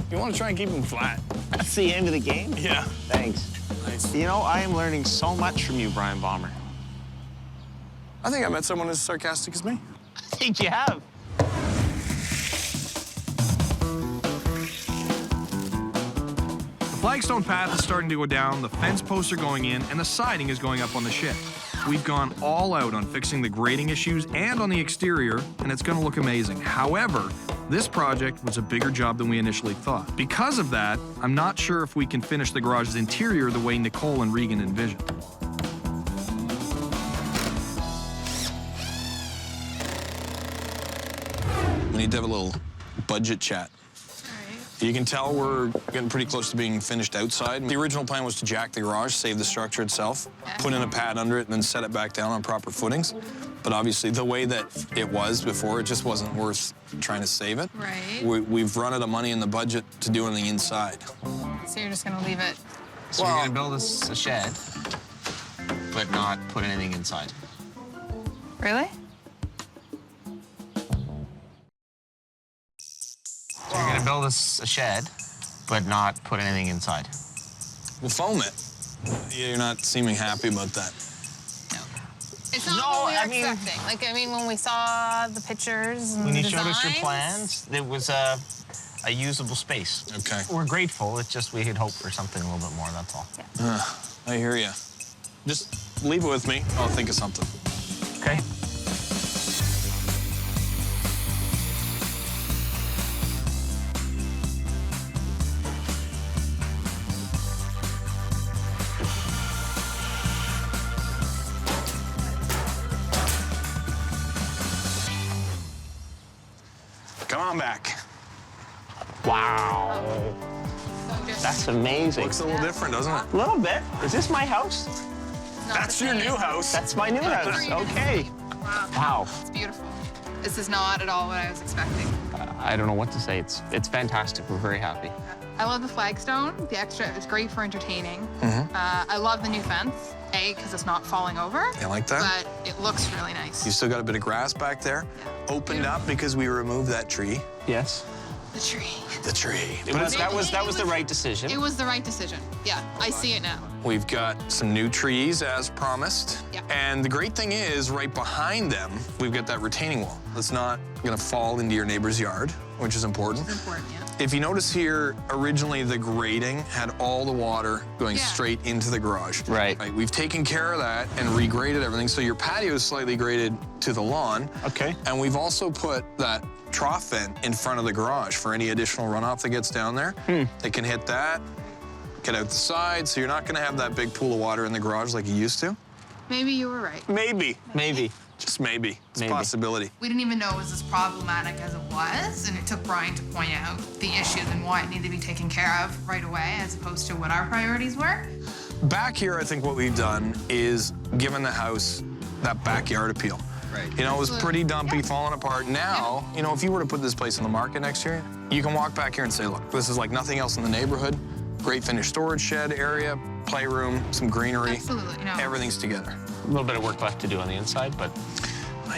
You want to try and keep them flat. That's the end of the game? Yeah. Thanks. Nice. You know, I am learning so much from you, Bryan Baeumler. I think I met someone as sarcastic as me. I think you have. The flagstone path is starting to go down, the fence posts are going in, and the siding is going up on the shed. We've gone all out on fixing the grading issues and on the exterior, and it's gonna look amazing. However, this project was a bigger job than we initially thought. Because of that, I'm not sure if we can finish the garage's interior the way Nicole and Regan envisioned. We need to have a little budget chat. You can tell we're getting pretty close to being finished outside. The original plan was to jack the garage, save the structure itself, put in a pad under it, and then set it back down on proper footings. But obviously, the way that it was before, it just wasn't worth trying to save it. Right. We've run out of money in the budget to do anything inside. So you're just gonna leave it. So you're gonna build us a shed, but not put anything inside. Really? this a shed, but not put anything inside. We'll foam it. You're not seeming happy about that. It's not what we were expecting. Like, I mean, when we saw the pictures and When the you showed us your designs, plans, it was a usable space. Okay. We're grateful. It's just we had hoped for something a little bit more, that's all. Yeah. I hear you. Just leave it with me. I'll think of something. Okay. Come on back. Wow. That's amazing. Looks a little different, doesn't it? A little bit. Is this my house? That's your new house. That's my new house. Okay. Wow. It's beautiful. This is not at all what I was expecting. I don't know what to say. It's fantastic. We're very happy. I love the flagstone. The extra is great for entertaining. I love the new fence. Because it's not falling over. You like that? But it looks really nice. You still got a bit of grass back there. Opened up because we removed that tree. Yes. The tree. The tree. That was the right decision. It was the right decision. Yeah, I see it now. We've got some new trees as promised. Yeah. And the great thing is, right behind them, we've got that retaining wall. That's not gonna fall into your neighbor's yard, which is important. It's important, yeah. If you notice here, originally the grading had all the water going straight into the garage. Right. We've taken care of that and regraded everything, so your patio is slightly graded to the lawn. Okay. And we've also put that trough vent in front of the garage for any additional runoff that gets down there. They can hit that, get out the side, so you're not gonna have that big pool of water in the garage like you used to. Maybe you were right. Maybe. Maybe. Just maybe. It's Maybe. a possibility. We didn't even know it was as problematic as it was, and it took Bryan to point out the issues and why it needed to be taken care of right away, as opposed to what our priorities were. Back here, I think what we've done is given the house that backyard appeal. Right. You know, it was pretty dumpy, falling apart. Now, you know, if you were to put this place on the market next year, you can walk back here and say, look, this is like nothing else in the neighborhood. Great finished storage shed area, playroom, some greenery. Absolutely, no. Everything's together. A little bit of work left to do on the inside, but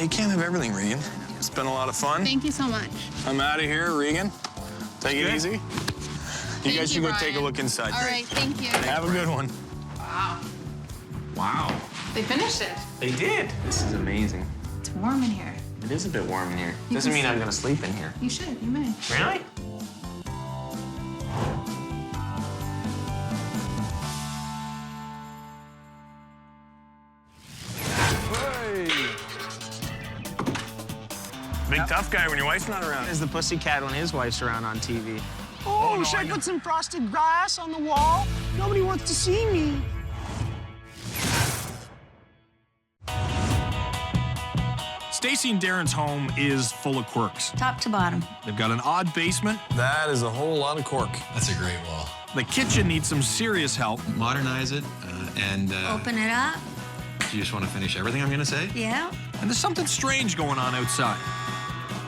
You can't have everything, Regan. It's been a lot of fun. Thank you so much. I'm out of here, Regan. Take it easy. You guys should go take a look inside. All right, thank you. Have a good one. Wow. wow. They finished it. They did. This is amazing. It's warm in here. It is a bit warm in here. You Doesn't can mean I'm sleep. gonna sleep in here. You should, you may. Really? Big tough guy when your wife's not around. Is the pussycat when his wife's around on TV? Oh, should I put some frosted glass on the wall? Nobody wants to see me. Stacy and Darren's home is full of quirks. Top to bottom. They've got an odd basement. That is a whole lot of cork. That's a great wall. The kitchen needs some serious help. Modernize it and Open it up. do you just want to finish everything I'm going to say? Yeah. And there's something strange going on outside.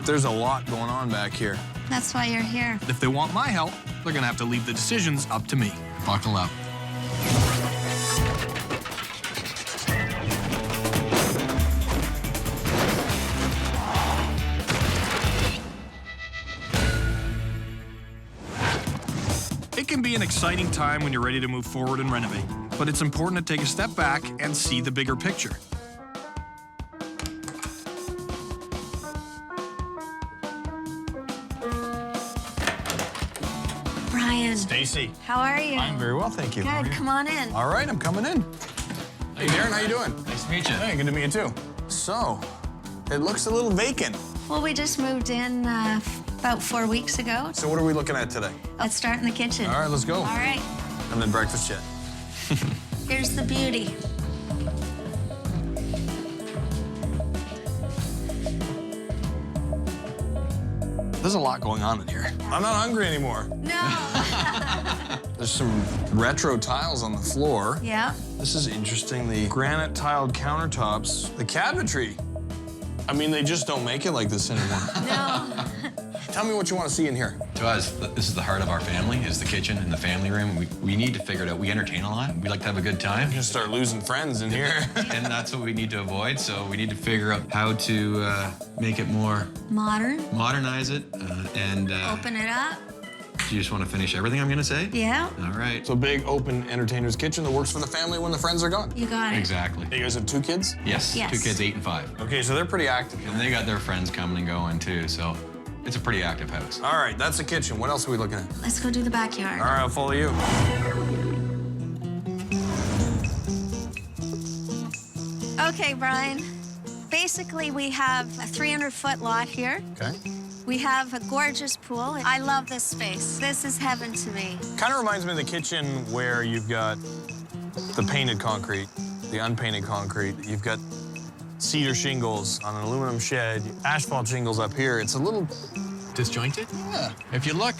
There's a lot going on back here. That's why you're here. If they want my help, they're gonna have to leave the decisions up to me. Buckle up. It can be an exciting time when you're ready to move forward and renovate, but it's important to take a step back and see the bigger picture. Bryan. Stacy. How are you? I'm very well, thank you. How are Good. you? Come on in. All right, I'm coming in. Hey, Darren, how you doing? Nice to meet you. Hey, good to meet you too. So, it looks a little vacant. Well, we just moved in about 4 weeks ago. So what are we looking at today? Let's start in the kitchen. All right, let's go. All right. And then breakfast yet. Here's the beauty. There's a lot going on in here. I'm not hungry anymore. No. There's some retro tiles on the floor. Yeah. This is interesting. The granite tiled countertops, the cabinetry. I mean, they just don't make it like this anymore. No. Tell me what you want to see in here. To us, this is the heart of our family, is the kitchen and the family room. We need to figure it out. We entertain a lot. We like to have a good time. You're gonna start losing friends in here. And that's what we need to avoid. So we need to figure out how to make it more Modern. modernize it and Open it up. You just want to finish everything I'm going to say? Yeah. All right. So big, open entertainer's kitchen that works for the family when the friends are gone. You got it. Exactly. You guys have 2 kids? Yes. Yes. 2 kids, 8 and 5. Okay, so they're pretty active. And they got their friends coming and going too, so it's a pretty active house. All right, that's the kitchen. What else are we looking at? Let's go do the backyard. All right, I'll follow you. Okay, Brian. Basically, we have a 300-foot lot here. Okay. We have a gorgeous pool. I love this space. This is heaven to me. Kind of reminds me of the kitchen where you've got the painted concrete, the unpainted concrete. You've got cedar shingles on an aluminum shed, asphalt shingles up here. It's a little disjointed? Yeah. If you look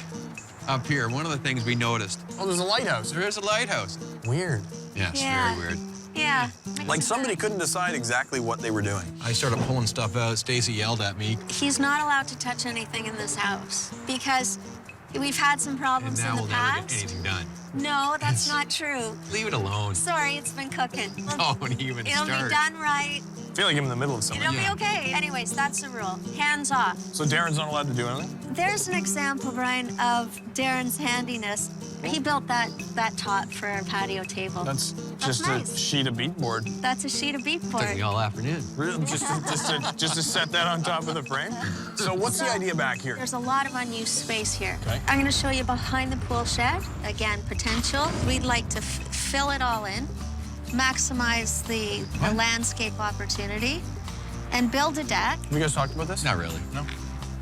up here, one of the things we noticed. Oh, there's a lighthouse. There is a lighthouse. Weird. Yes, Yeah. very weird. Yeah. Like somebody couldn't decide exactly what they were doing. I started pulling stuff out. Stacy yelled at me. He's not allowed to touch anything in this house because we've had some And problems now in we'll the never get past. anything done. No, that's not true. Leave it alone. Sorry, it's been cooking. Don't even It'll start. be done right. I feel like I'm in the middle of something. It'll be okay. Anyways, that's the rule. Hands off. So Darren's not allowed to do anything? There's an example, Brian, of Darren's handiness. He built that top for our patio table. That's just nice. a sheet of beadboard. That's a sheet of beat board. Took me all afternoon. Really? Just to set that on top of the frame? So what's the idea back here? There's a lot of unused space here. Okay. I'm going to show you behind the pool shed. Again, potential. We'd like to fill it all in, maximize the landscape opportunity, and build a deck. Have you guys talked about this? Not really. No.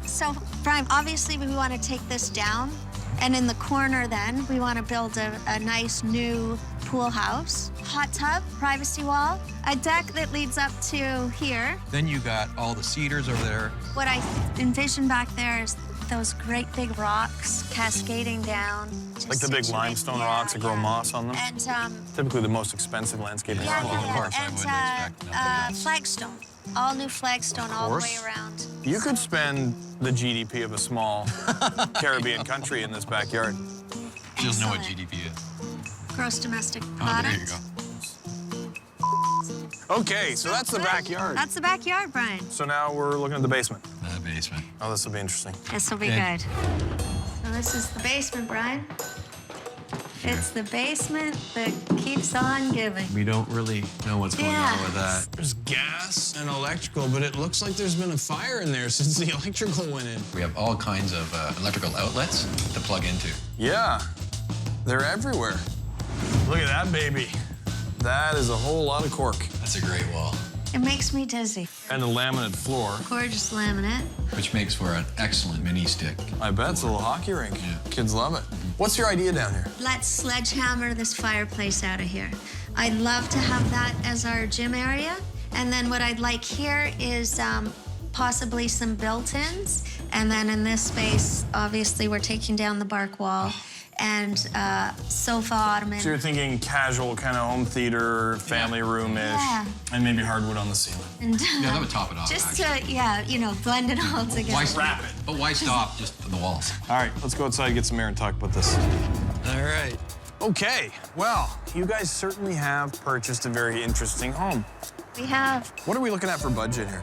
So, Brian, obviously we want to take this down, and in the corner then, we want to build a nice new pool house, hot tub, privacy wall, a deck that leads up to here. Then you got all the cedars over there. What I envision back there is those great big rocks cascading down. Like the big limestone rocks that grow moss on them? And, Typically the most expensive landscaping. and flagstone. All new flagstone all the way course. around. You could spend the GDP of a small Caribbean country in this backyard. She doesn't know what GDP is. Gross domestic Oh, product. there you go. Okay, so that's the backyard. That's the backyard, Brian. So now we're looking at the basement. The basement. Oh, this will be interesting. This will be Okay. good. So this is the basement, Brian. It's the basement that keeps on giving. We don't really know what's going on with that. There's gas and electrical, but it looks like there's been a fire in there since the electrical went in. We have all kinds of electrical outlets to plug into. Yeah, they're everywhere. Look at that baby. That is a whole lot of cork. That's a great wall. It makes me dizzy. And the laminate floor. Gorgeous laminate. Which makes for an excellent mini stick. I bet it's a little hockey rink. Kids love it. What's your idea down here? Let's sledgehammer this fireplace out of here. I'd love to have that as our gym area. And then what I'd like here is possibly some built-ins. And then in this space, obviously, we're taking down the bark wall and sofa ottoman. So you're thinking casual kind of home theater, family room-ish, Yeah. and maybe hardwood on the ceiling. And, Yeah, that would top it off. just to, blend it all together. Why wrap it? But why stop just the walls? All right, let's go outside and get some air and talk about this. All right. Okay, well, you guys certainly have purchased a very interesting home. We have What are we looking at for budget here?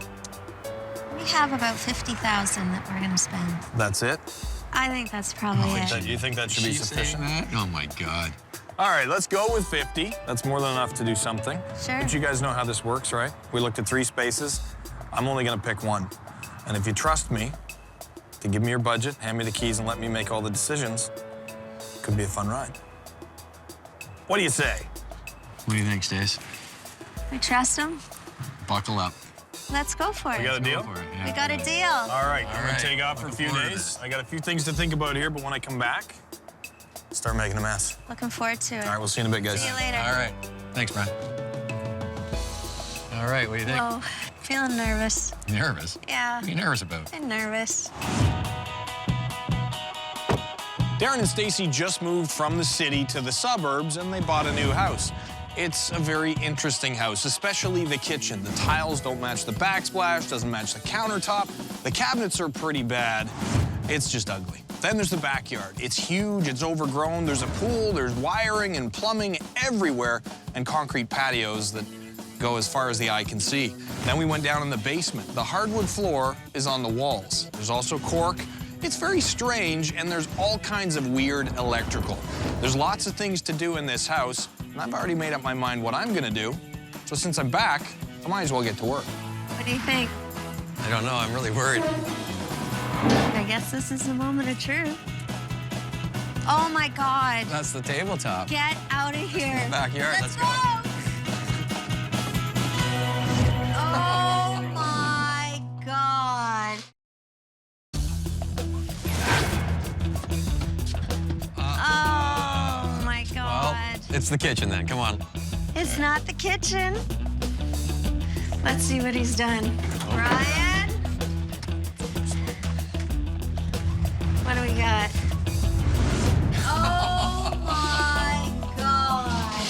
about $50,000 that we're gonna spend. That's it? I think that's probably it. You think that should be She's sufficient? saying that? Oh my God. All right, let's go with 50. That's more than enough to do something. Sure. But you guys know how this works, right? We looked at 3 spaces. I'm only gonna pick one. And if you trust me to give me your budget, hand me the keys, and let me make all the decisions, could be a fun ride. What do you say? What do you think, Stace? We trust him. Buckle up. Let's go for it. We got a deal? We got a deal. All right, we're gonna right. take off for a few Looking forward to days. I got a few things to think about here, but when I come back, start making a mess. Looking forward to it. All right, we'll see you in a bit, guys. See you later. All right. Thanks, Brian. All right, what do you think? Whoa, feeling nervous. Nervous? Yeah. What are you nervous about? I'm nervous. Darren and Stacy just moved from the city to the suburbs, and they bought a new house. It's a very interesting house, especially the kitchen. The tiles don't match the backsplash, doesn't match the countertop. The cabinets are pretty bad. It's just ugly. Then there's the backyard. It's huge, it's overgrown. There's a pool, there's wiring and plumbing everywhere, and concrete patios that go as far as the eye can see. Then we went down in the basement. The hardwood floor is on the walls. There's also cork It's very strange, and there's all kinds of weird electrical. There's lots of things to do in this house, and I've already made up my mind what I'm gonna do. So since I'm back, I might as well get to work. What do you think? I don't know, I'm really worried. I guess this is the moment of truth. Oh my God. That's the tabletop. Get out of here. Backyard, let's go. Oh my God. Oh my God. Well, it's the kitchen then, come on. It's not the kitchen. Let's see what he's done. Bryan? What do we got? Oh my God.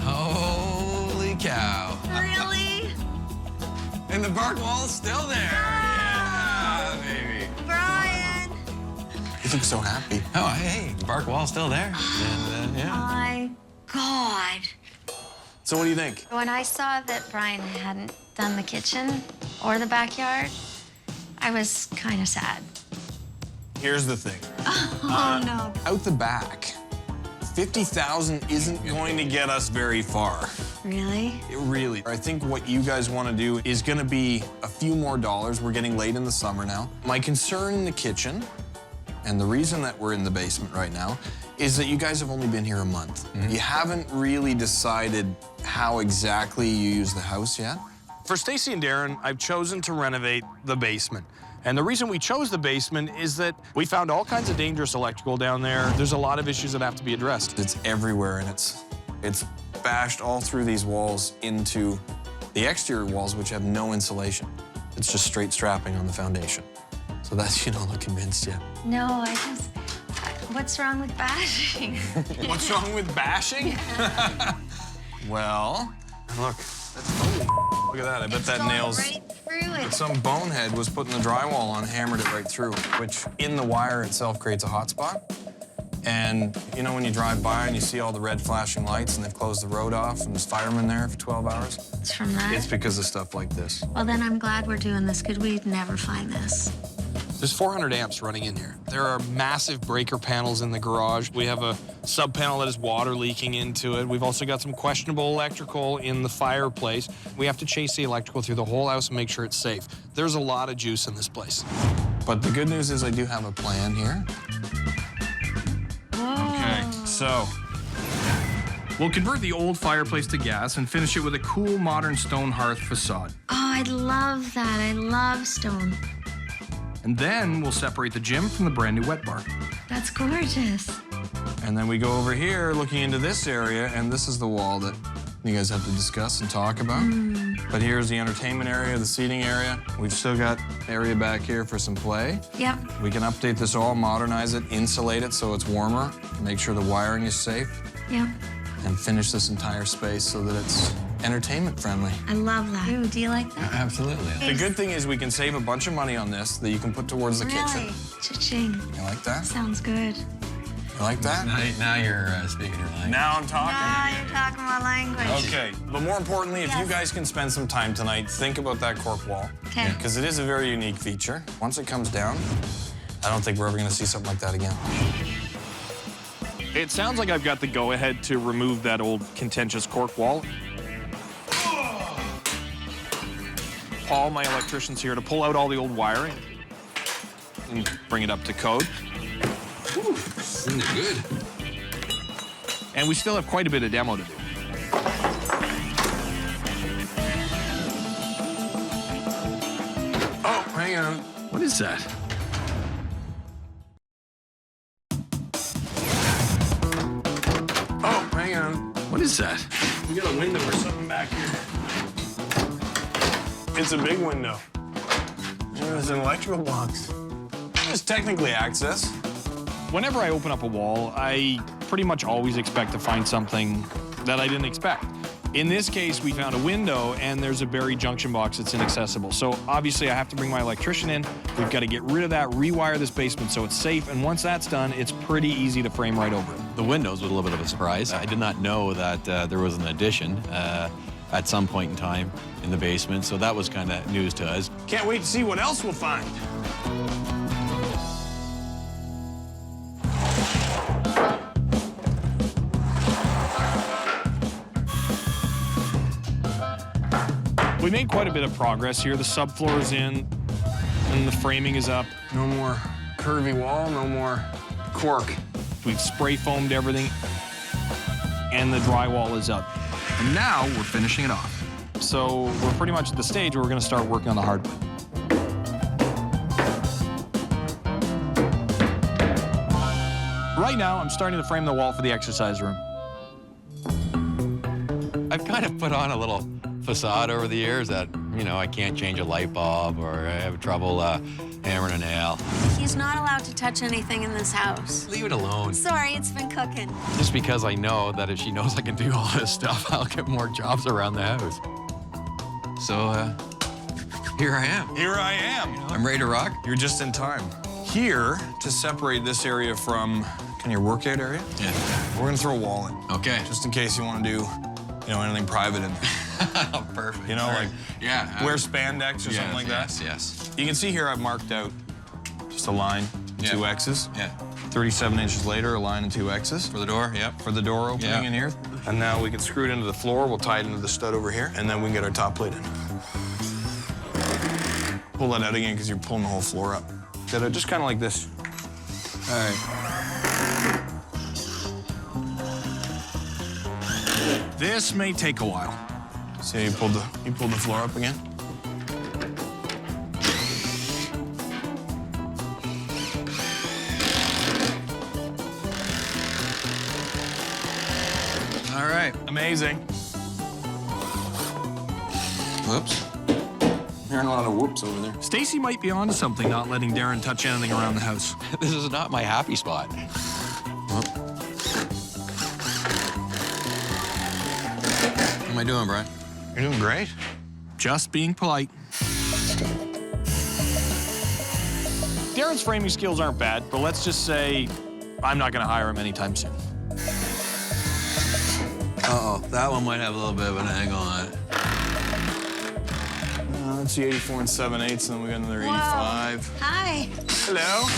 Holy cow. Really? And the bark wall's still there. Yeah, baby. Bryan? You look so happy. Oh, hey, the bark wall's still there. And, yeah. My God. So what do you think? When I saw that Bryan hadn't done the kitchen or the backyard, I was kind of sad. Here's the thing. Oh, no. Out the back, 50,000 isn't going to get us very far. Really? Really. I think what you guys want to do is going to be a few more dollars. We're getting late in the summer now. My concern in the kitchen, and the reason that we're in the basement right now, is that you guys have only been here a month. You haven't really decided how exactly you use the house yet. For Stacy and Darren, I've chosen to renovate the basement. And the reason we chose the basement is that we found all kinds of dangerous electrical down there. There's a lot of issues that have to be addressed. It's everywhere, and it's bashed all through these walls into the exterior walls, which have no insulation. It's just straight strapping on the foundation. So that's, you don't look convinced yet. No, I just... What's wrong with bashing? What's wrong with bashing? Well, look. Look at that. I bet that nails... Right through it. Some bonehead was putting the drywall on, hammered it right through, which in the wire itself creates a hot spot. And you know when you drive by and you see all the red flashing lights and they've closed the road off and there's firemen there for 12 hours? It's from that? It's because of stuff like this. Well, then I'm glad we're doing this. Could we never find this? There's 400 amps running in here. There are massive breaker panels in the garage. We have a sub panel that has water leaking into it. We've also got some questionable electrical in the fireplace. We have to chase the electrical through the whole house and make sure it's safe. There's a lot of juice in this place. But the good news is I do have a plan here. Okay, so we'll convert the old fireplace to gas and finish it with a cool, modern stone hearth facade. Oh, I love that. I love stone. And then we'll separate the gym from the brand new wet bar. That's gorgeous. And then we go over here looking into this area, and this is the wall that you guys have to discuss and talk about. But here's the entertainment area, the seating area. We've still got area back here for some play. Yep. We can update this all, modernize it, insulate it so it's warmer, make sure the wiring is safe, Yep. and finish this entire space so that it's entertainment friendly. I love that. Ooh, do you like that? Absolutely. The good thing is we can save a bunch of money on this that you can put towards the kitchen. Really? Cha-ching. You like that? Sounds good. You like that? Now you're speaking your language. Now I'm talking. Now you're talking my language. Okay, but more importantly, if Yes. you guys can spend some time tonight, think about that cork wall. Okay. Because it is a very unique feature. Once it comes down, I don't think we're ever gonna see something like that again. It sounds like I've got the go-ahead to remove that old contentious cork wall. Paul, my electrician's here to pull out all the old wiring and bring it up to code. Good. And we still have quite a bit of demo to do. Oh, hang on. What is that? Oh, hang on. What is that? We got a window or something back here. It's a big window. There's an electrical box. It's technically access. Whenever I open up a wall, I pretty much always expect to find something that I didn't expect. In this case, we found a window and there's a buried junction box that's inaccessible. So obviously I have to bring my electrician in. We've got to get rid of that, rewire this basement so it's safe. And once that's done, it's pretty easy to frame right over it. The windows was a little bit of a surprise. I did not know that there was an addition at some point in time in the basement, so that was kind of news to us. Can't wait to see what else we'll find. made quite a bit of progress here. The subfloor is in, and the framing is up. No more curvy wall, no more cork. We've spray foamed everything, and the drywall is up. And now we're finishing it off. So we're pretty much at the stage where we're gonna start working on the hardwood. Right now, I'm starting to frame the wall for the exercise room. I've kind of put on a little facade over the years that, you know, I can't change a light bulb or I have trouble hammering a nail. He's not allowed to touch anything in this house. Leave it alone. Sorry, it's been cooking. Just because I know that if she knows I can do all this stuff, I'll get more jobs around the house. So, here I am. Here I am. I'm ready to rock. You're just in time. Here, to separate this area from your workout area, we're gonna throw a wall in. Okay. Just in case you wanna do, you know, anything private in there. Oh, perfect. You know, like wear spandex or something like that. Yes. You can see here I've marked out just a line, two X's. Yeah. 37 inches later, a line and two X's. For the door, yep. For the door opening in here. And now we can screw it into the floor. We'll tie it into the stud over here, and then we can get our top plate in. Pull that out again because you're pulling the whole floor up. Just kind of like this. All right. This may take a while. See, you pulled the floor up again. All right. Amazing. Whoops. Hearing a lot of whoops over there. Stacy might be onto something, not letting Darren touch anything around the house. This is not my happy spot. How am I doing, Brian? You're doing great. Just being polite. Darren's framing skills aren't bad, but let's just say I'm not going to hire him anytime soon. Uh-oh, that one might have a little bit of an angle on it. That's the 84 7/8, and then we got another 85. Hi. Hello.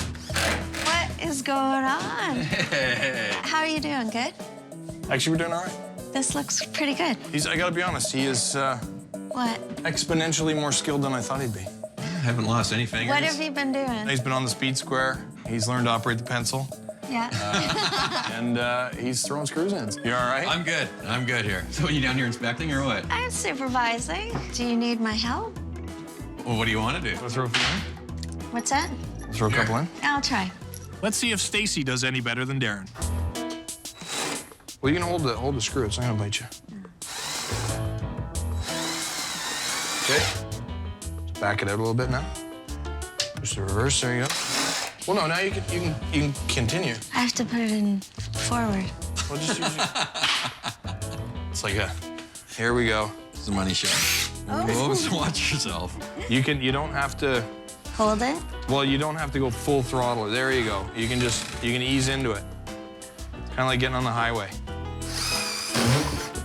What is going on? Hey. How are you doing? Good? Actually, we're doing all right. This looks pretty good. I gotta be honest, he is What? exponentially more skilled than I thought he'd be. I haven't lost any fingers. What have you been doing? He's been on the speed square. He's learned to operate the pencil. Yeah. And he's throwing screws in. You all right? I'm good. I'm good here. So are you down here inspecting or what? I'm supervising. Do you need my help? Well, what do you want to do? Let's throw a few in. What's that? Throw a couple in. I'll try. Let's see if Stacy does any better than Darren. Well, you can hold the screw. It's not gonna bite you. Okay. Just back it out a little bit now. Just the reverse. There you go. Well, no. Now you can continue. I have to put it in forward. Well, just use it. It's like a. Here we go. It's a money shot. Oh. Whoops, watch yourself. You don't have to. Hold it. Well, you don't have to go full throttle. There you go. You can ease into it. Kind of like getting on the highway.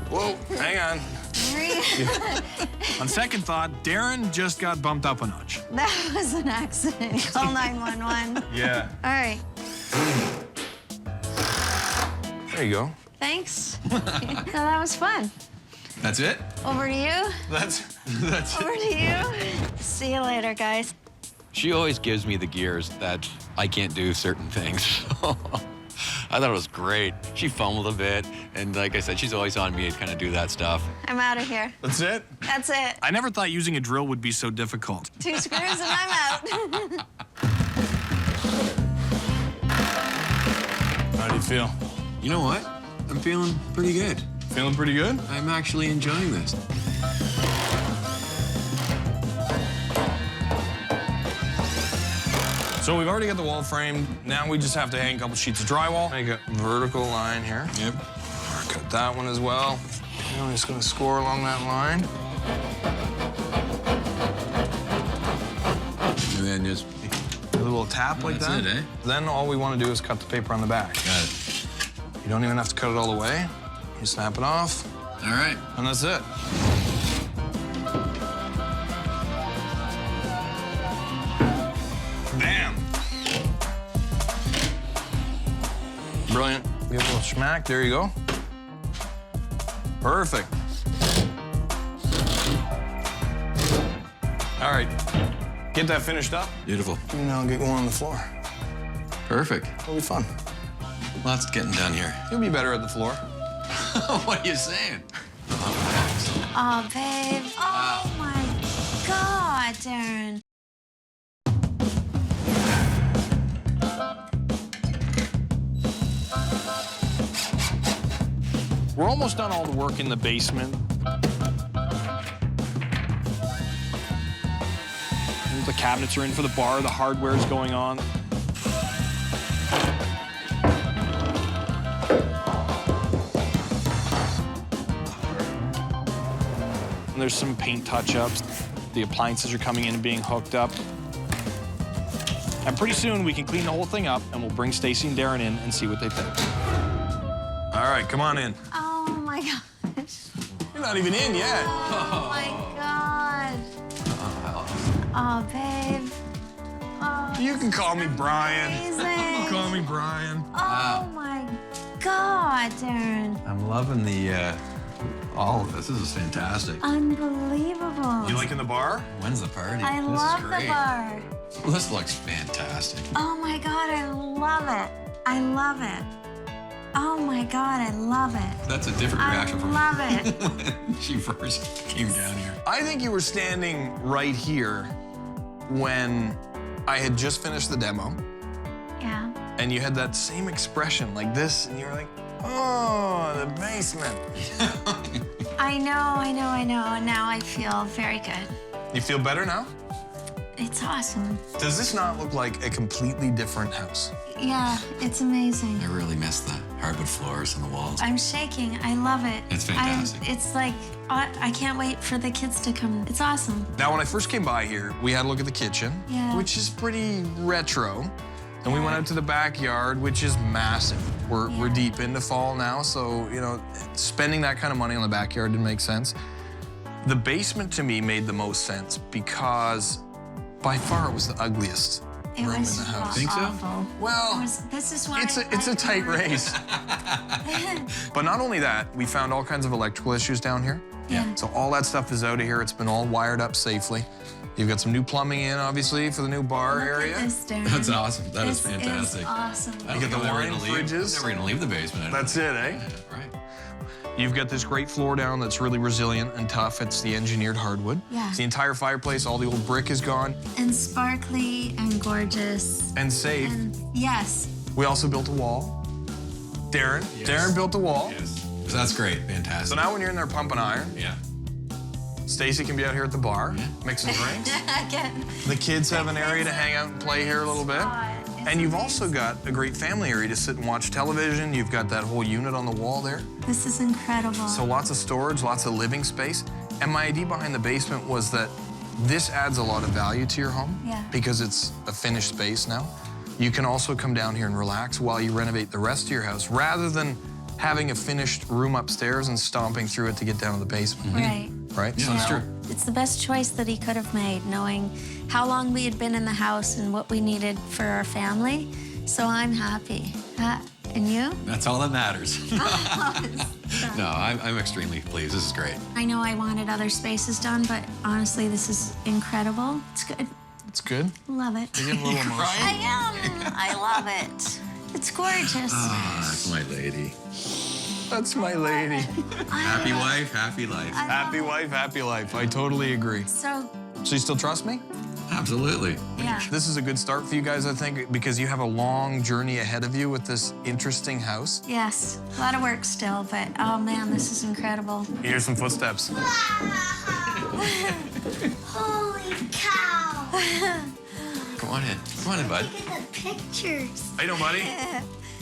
Whoa, hang on. On second thought, Darren just got bumped up a notch. That was an accident. Call 911. Yeah. All right. There you go. Thanks. No, that was fun. That's it? Over to you. That's Over to you. See you later, guys. She always gives me the gears that I can't do certain things. I thought it was great. She fumbled a bit, and like I said, she's always on me to kind of do that stuff. I'm out of here. That's it? That's it. I never thought using a drill would be so difficult. 2 screws and I'm out. How do you feel? You know what? I'm feeling pretty good. Feeling pretty good? I'm actually enjoying this. So we've already got the wall framed. Now we just have to hang a couple sheets of drywall. Make a vertical line here. Yep. Cut that one as well. Now I'm just gonna score along that line. And then just a little tap like that. That's it, eh? Then all we want to do is cut the paper on the back. Got it. You don't even have to cut it all the way. You snap it off. All right. And that's it. Bam. Brilliant. Give it a little smack. There you go. All right, get that finished up. Beautiful. You know, get going on the floor. Perfect. It'll be fun. Lots getting done here. You'll be better at the floor. What are you saying? Oh, babe. Oh, my God, Darren. We're almost done all the work in the basement. And the cabinets are in for the bar, the hardware's going on. And there's some paint touch-ups. The appliances are coming in and being hooked up. And pretty soon we can clean the whole thing up and we'll bring Stacy and Darren in and see what they think. All right, come on in. Oh, my gosh. You're not even in yet. Oh, my God. Oh, babe. Oh, you can call me Bryan. amazing. You can call me Bryan. Oh, my God, Darren. I'm loving the, all of this. This is fantastic. Unbelievable. You liking the bar? When's the party? I This love is the great. bar. Well, this looks fantastic. Oh, my God, I love it. I love it. Oh, my God, I love it. That's a different reaction from love it. when she first came down here. I think you were standing right here when I had just finished the demo, Yeah. and you had that same expression like this, and you were like, oh, the basement. I know. And now I feel very good. You feel better now? It's awesome. Does this not look like a completely different house? Yeah, it's amazing. I really miss the hardwood floors and the walls. I'm shaking. I love it. It's fantastic. It's like, I can't wait for the kids to come. It's awesome. Now, when I first came by here, we had a look at the kitchen, Yeah. which is pretty retro. And we went out to the backyard, which is massive. We're deep into fall now, so, you know, spending that kind of money on the backyard didn't make sense. The basement, to me, made the most sense because by far it was the ugliest It room was in the house. awful. Well, this is why it's a tight race. But not only that, we found all kinds of electrical issues down here. Yeah. So all that stuff is out of here. It's been all wired up safely. You've got some new plumbing in, obviously, for the new bar area. Look at this, Darren. That's awesome. That is This fantastic. is awesome. You get the wine fridges. I'm never gonna leave the basement. I don't That's it, eh? Right. You've got this great floor down that's really resilient and tough. It's the engineered hardwood. Yeah. It's the entire fireplace, all the old brick is gone. And sparkly and gorgeous. And safe. And yes. We also built a wall. Darren. Yes. Darren built a wall. Yes. So that's great. Fantastic. So now when you're in there pumping iron, Yeah. Stacy can be out here at the bar, mixing drinks. Again. The kids have an area to hang out and play here a little bit. And you've also got a great family area to sit and watch television. You've got that whole unit on the wall there. This is incredible. So lots of storage, lots of living space. And my idea behind the basement was that this adds a lot of value to your home Yeah. because it's a finished space now. You can also come down here and relax while you renovate the rest of your house rather than having a finished room upstairs and stomping through it to get down to the basement. Right. Right? Yeah, So that's now- true. It's the best choice that he could have made, knowing how long we had been in the house and what we needed for our family. So I'm happy. And you? That's all that matters. No, I'm extremely pleased. This is great. I know I wanted other spaces done, but honestly, this is incredible. It's good. It's good. Love it. You're getting a little emotional. I am. I love it. It's gorgeous. Ah, that's my lady. That's my lady. Happy wife, happy life. Happy wife, happy life. I totally agree. So, So you still trust me? Absolutely. yeah. This is a good start for you guys, I think, because you have a long journey ahead of you with this interesting house. Yes. A lot of work still, but oh man, this is incredible. You hear some footsteps. Holy cow. Come on in. Come on in, bud. Look at the pictures. How you doing, buddy?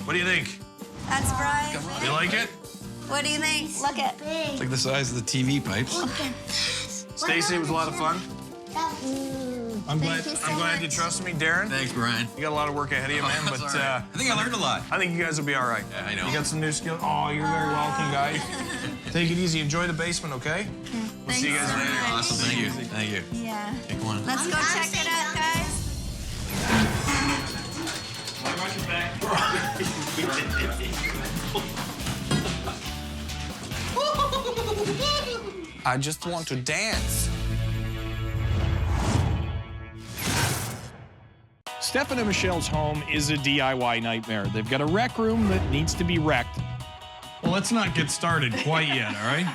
What do you think? That's Bryan. You like it? What do you think? Look at. It's like the size of the TV pipes. Stacy, it was a lot of fun. I'm Thank you so glad you much. trust me, Darren. Thanks, Brian. You got a lot of work ahead of you, man, That's but all right. I think I learned a lot. I think you guys will be all right. Yeah, I know. You got some new skills. Oh, you're very welcome, guys. Take it easy. Enjoy the basement, okay? We'll see you guys later. Awesome. Thank you. Thank you. Yeah. Okay, come on. Let's go check it out, guys. I just want to dance. Stefan and Michelle's home is a DIY nightmare. They've got a rec room that needs to be wrecked. Well, let's not get started quite yet, all right?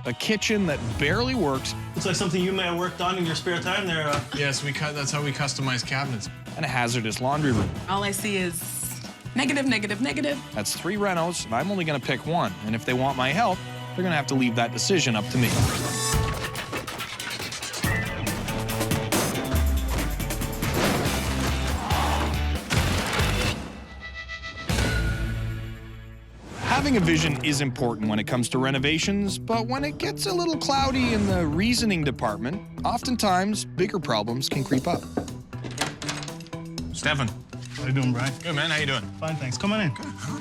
A kitchen that barely works. Looks like something you may have worked on in your spare time there. Yes, that's how we customize cabinets. And a hazardous laundry room. All I see is negative, negative, negative. That's 3 renos, and I'm only gonna pick one. And if they want my help, they're gonna have to leave that decision up to me. Having a vision is important when it comes to renovations, but when it gets a little cloudy in the reasoning department, oftentimes bigger problems can creep up. Stefan. How you doing, Brian? Good, man. How you doing? Fine, thanks. Come on in.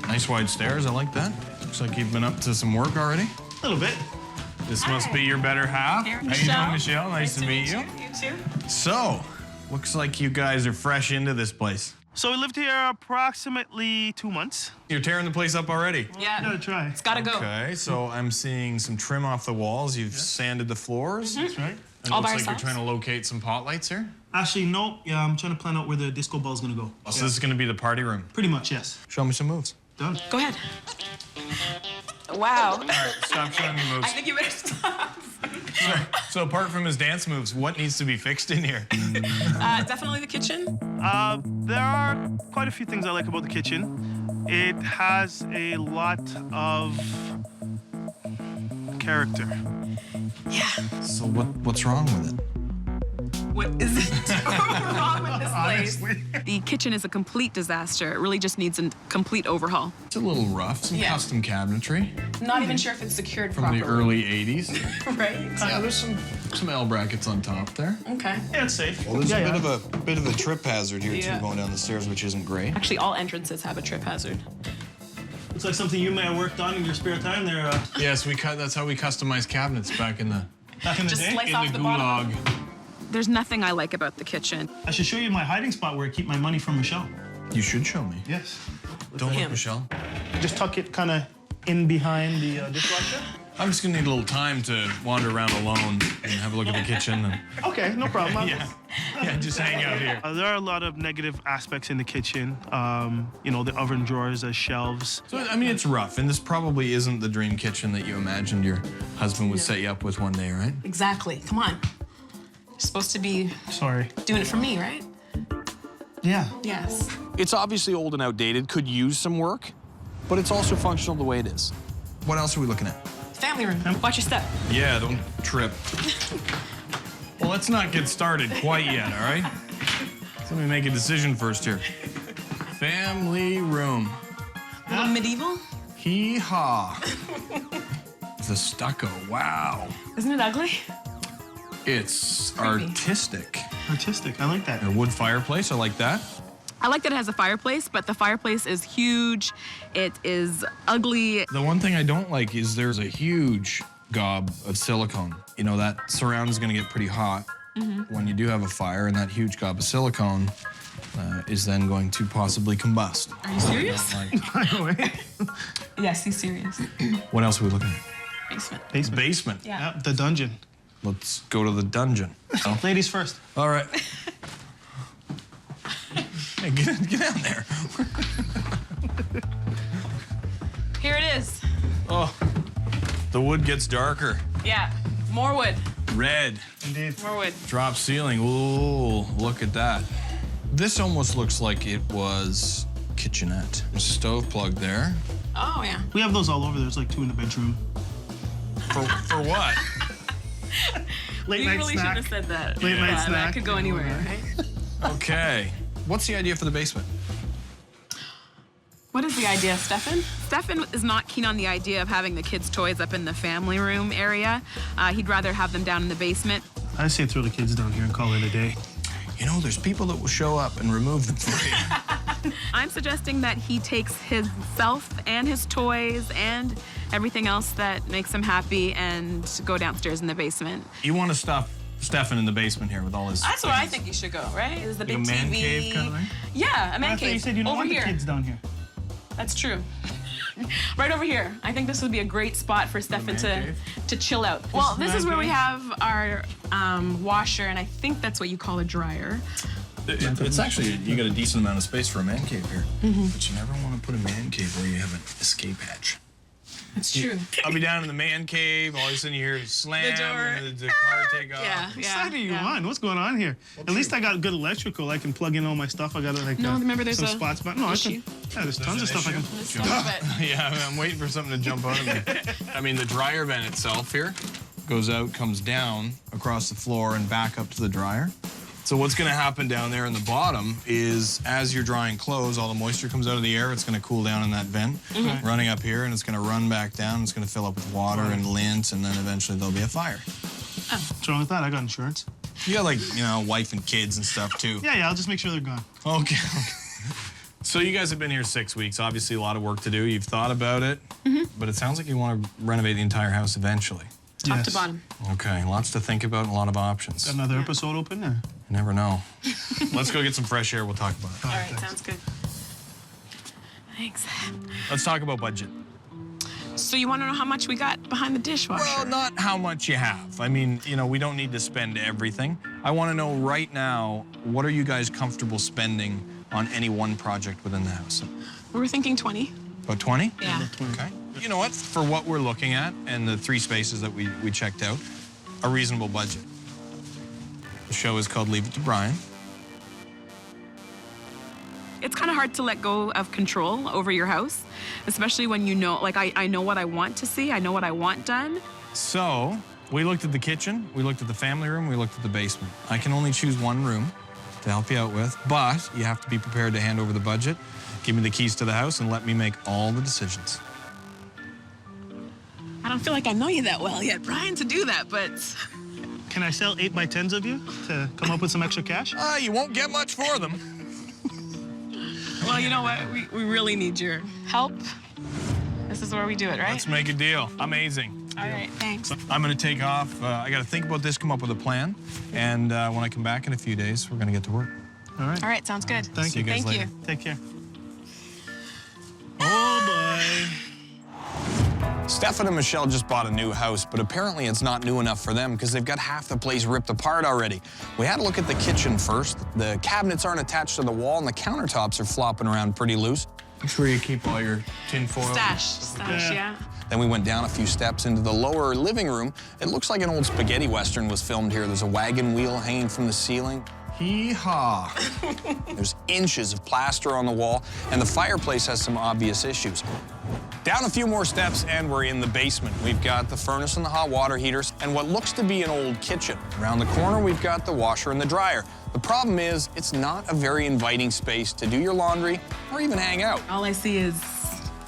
Nice wide stairs. I like that. Looks like you've been up to some work already. A little bit. This must be your better half. Here, How you doing, Michelle? Nice to meet you. You too. So, looks like you guys are fresh into this place. So we lived here approximately 2 months. You're tearing the place up already? Yeah. Gotta try. It's gotta go. Okay, so I'm seeing some trim off the walls. You've sanded the floors. That's right. It All looks by like you're ourselves? trying to locate some pot lights here. Actually, no. Yeah, I'm trying to plan out where the disco ball's gonna go. So this is gonna be the party room. Pretty much, yes. Show me some moves. Done. Go ahead. Wow. All right, stop showing me moves. I think you better stop. So apart from his dance moves, what needs to be fixed in here? Definitely the kitchen. There are quite a few things I like about the kitchen. It has a lot of character. Yeah. So what's wrong with it? What is wrong with this place? The kitchen is a complete disaster. It really just needs a complete overhaul. It's a little rough. Some custom cabinetry Not even sure if it's secured from properly. the early 80s. Right? Yeah, there's some L brackets on top there. Okay. Yeah, it's safe. Well, there's a bit of a trip hazard here Yeah. too, going down the stairs, which isn't great. Actually, all entrances have a trip hazard. Looks like something you may have worked on in your spare time there. Yes, that's how we customized cabinets back in the Just day. slice off the bottom. There's nothing I like about the kitchen. I should show you my hiding spot where I keep my money from Michelle. You should show me. Yes. Don't look, Michelle. Just tuck it kind of in behind the dishwasher. I'm just gonna need a little time to wander around alone and have a look at the kitchen. And... Okay, no problem. Yeah, just hang out here. There are a lot of negative aspects in the kitchen. You know, the oven drawers as shelves. So, I mean, it's rough, and this probably isn't the dream kitchen that you imagined your husband would set you up with one day, right? Exactly. Come on. You're supposed to be doing it for me, right? Yeah. Yes. It's obviously old and outdated, could use some work, but it's also functional the way it is. What else are we looking at? Family room. Watch your step. Yeah, don't trip. Well, let's not get started quite yet, all right? Let me make a decision first here. Family room. A little medieval? Hee-haw. The stucco, wow. Isn't it ugly? It's artistic. Artistic, I like that. A wood fireplace, I like that. I like that it has a fireplace, but the fireplace is huge. It is ugly. The one thing I don't like is there's a huge gob of silicone. You know, that surround is gonna get pretty hot when you do have a fire, and that huge gob of silicone is then going to possibly combust. Are you serious? By the way. Yes, he's serious. What else are we looking at? Basement. Basement. Yeah. The dungeon. Let's go to the dungeon. Ladies first. All right. Hey, get down there. Here it is. Oh, the wood gets darker. Yeah. More wood. Red. Indeed. More wood. Drop ceiling. Ooh, look at that. This almost looks like it was kitchenette. There's a stove plug there. Oh, yeah. We have those all over. There's like 2 in the bedroom. For what? Late You night really snack. should have said that. Late night That snack. could go anywhere, right? Okay. What's the idea for the basement? What is the idea, Stefan? Stefan is not keen on the idea of having the kids' toys up in the family room area. He'd rather have them down in the basement. I say throw the kids down here and call it a day. You know, there's people that will show up and remove them for you. I'm suggesting that he takes himself and his toys and everything else that makes him happy and go downstairs in the basement. You want to stuff Stefan in the basement here with all his That's where I think you should go, right? Is the like big a man TV. cave kind of thing? Yeah, a man I thought cave. you said you don't over want here. the kids down here. That's true. Right over here. I think this would be a great spot for Stefan to chill out. Well, this is where we have our washer, and I think that's what you call a dryer. It's actually, you got a decent amount of space for a man cave here. But you never want to put a man cave where you have an escape hatch. That's true. I'll be down in the man cave, all of a sudden you hear slam, The door. and the car take off. Yeah, What side are you on? What's going on here? At least I got good electrical. I can plug in all my stuff. I got like remember there's some a spots, but no, I can. Yeah, there's tons of stuff I can. Yeah, I'm waiting for something to jump out of me. I mean, the dryer vent itself here goes out, comes down across the floor and back up to the dryer. So what's going to happen down there in the bottom is as you're drying clothes, all the moisture comes out of the air. It's going to cool down in that vent, running up here, and it's going to run back down. It's going to fill up with water and lint, and then eventually there'll be a fire. What's wrong with that? I got insurance. You got, like, you know, wife and kids and stuff, too. Yeah, I'll just make sure they're gone. Okay. So you guys have been here 6 weeks. Obviously, a lot of work to do. You've thought about it, but it sounds like you want to renovate the entire house eventually. Top to bottom. Okay, lots to think about and a lot of options. Got another episode open there? You never know. Let's go get some fresh air. We'll talk about it. All right, sounds good. Thanks. Let's talk about budget. So you want to know how much we got behind the dishwasher? Well, not how much you have. I mean, you know, we don't need to spend everything. I want to know right now, what are you guys comfortable spending on any one project within the house? We were thinking 20. About 20? Yeah. Okay. You know what? For what we're looking at and the 3 spaces that we checked out, a reasonable budget. The show is called Leave It to Bryan. It's kind of hard to let go of control over your house, especially when you know, like I know what I want to see, I know what I want done. So, we looked at the kitchen, we looked at the family room, we looked at the basement. I can only choose one room to help you out with, but you have to be prepared to hand over the budget, give me the keys to the house, and let me make all the decisions. I don't feel like I know you that well yet, Bryan, to do that, but... Can I sell 8x10s of you to come up with some extra cash? You won't get much for them. Well, you know what? We really need your help. This is where we do it, right? Let's make a deal. Amazing. All right, thanks. I'm gonna take off. I gotta think about this, come up with a plan, and when I come back in a few days, we're gonna get to work. All right. All right, sounds good. See you guys later. Take care. Oh, boy. Stefan and Michelle just bought a new house, but apparently it's not new enough for them because they've got half the place ripped apart already. We had to look at the kitchen first. The cabinets aren't attached to the wall, and the countertops are flopping around pretty loose. That's where you keep all your tin foil. Stash, yeah. Then we went down a few steps into the lower living room. It looks like an old spaghetti western was filmed here. There's a wagon wheel hanging from the ceiling. Hee-haw. There's inches of plaster on the wall, and the fireplace has some obvious issues. Down a few more steps, and we're in the basement. We've got the furnace and the hot water heaters, and what looks to be an old kitchen. Around the corner, we've got the washer and the dryer. The problem is, it's not a very inviting space to do your laundry or even hang out. All I see is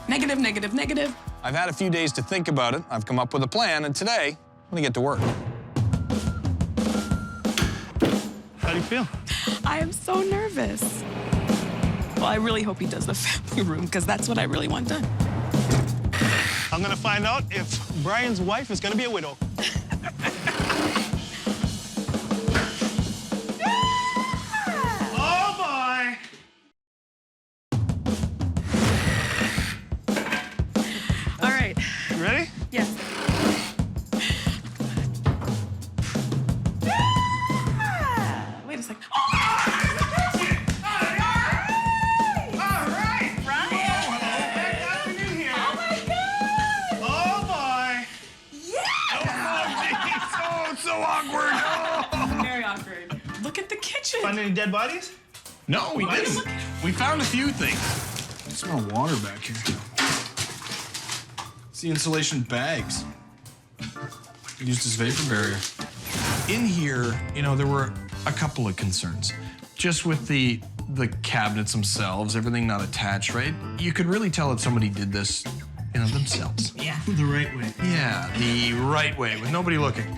negative, negative, negative. I've had a few days to think about it. I've come up with a plan, and today, I'm gonna get to work. How do you feel? I am so nervous. Well, I really hope he does the family room, because that's what I really want done. I'm gonna find out if Bryan's wife is gonna be a widow. Oh, boy! All right. You ready? Yes. Wait a second. Very awkward. Look at the kitchen. Find any dead bodies? No, we didn't. We found a few things. I smell water back here. It's the insulation bags. Used as vapor barrier. In here, you know, there were a couple of concerns. Just with the cabinets themselves, everything not attached, right? You could really tell that somebody did this, you know, themselves. Yeah. The right way. Yeah, the right way, with nobody looking.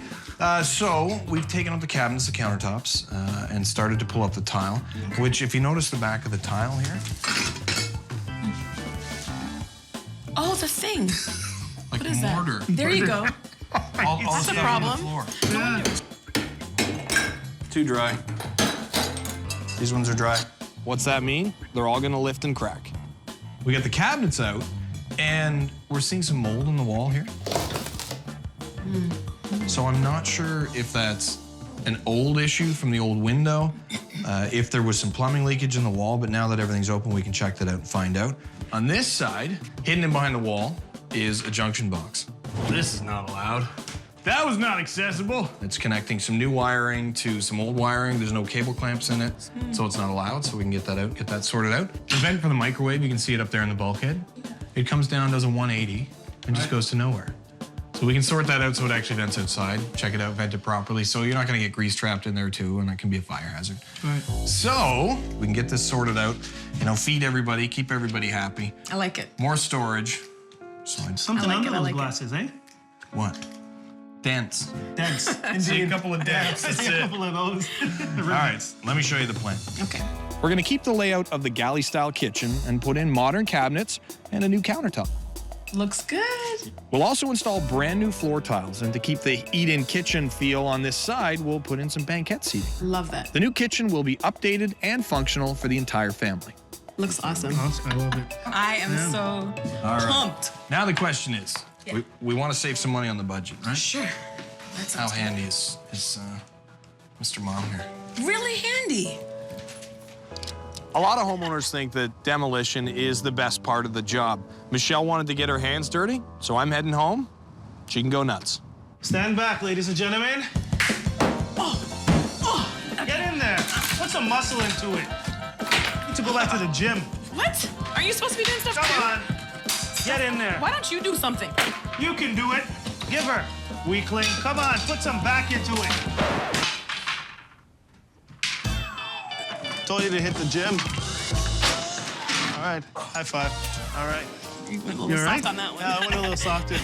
So we've taken up the cabinets, the countertops, and started to pull up the tile, which if you notice the back of the tile here. Oh, the thing. Like what is mortar. That? There you go. all That's a stuff problem. on the floor. Yeah. Too dry. These ones are dry. What's that mean? They're all gonna lift and crack. We got the cabinets out, And we're seeing some mold in the wall here. So I'm not sure if that's an old issue from the old window, if there was some plumbing leakage in the wall, but now that everything's open, we can check that out and find out. On this side, hidden in behind the wall, is a junction box. This is not allowed. That was not accessible. It's connecting some new wiring to some old wiring. There's no cable clamps in it, so it's not allowed, so we can get that out, get that sorted out. The vent for the microwave, you can see it up there in the bulkhead. It comes down, does a 180, and just goes to nowhere. So we can sort that out so it actually vents outside, check it out, vent it properly, so you're not gonna get grease trapped in there too, and that can be a fire hazard. Right. So we can get this sorted out, you know, feed everybody, keep everybody happy. I like it. More storage. Something under those glasses, eh? What? Dents. Dents. See a couple of dents. That's That's a it. couple of those. All right, let me show you the plan. Okay. We're gonna keep the layout of the galley-style kitchen and put in modern cabinets and a new countertop. Looks good. We'll also install brand new floor tiles, and to keep the eat-in kitchen feel on this side, we'll put in some banquette seating. Love that. The new kitchen will be updated and functional for the entire family. Looks awesome. I love it. I am so All right. pumped. Now the question is, we want to save some money on the budget, right? Sure. That's How handy is Mr. Mom here? really handy. A lot of homeowners think that demolition is the best part of the job. Michelle wanted to get her hands dirty, so I'm heading home. She can go nuts. Stand back, ladies and gentlemen. Get in there. Put some muscle into it. You need to go back to the gym. What? Are you supposed to be doing stuff Come too? on. Get in there. Why don't you do something? You can do it. Give her. Weakling. Come on, put some back into it. Told you to hit the gym. All right, high five. All right. You went a little You all soft right? on that one. Yeah, I went a little softer.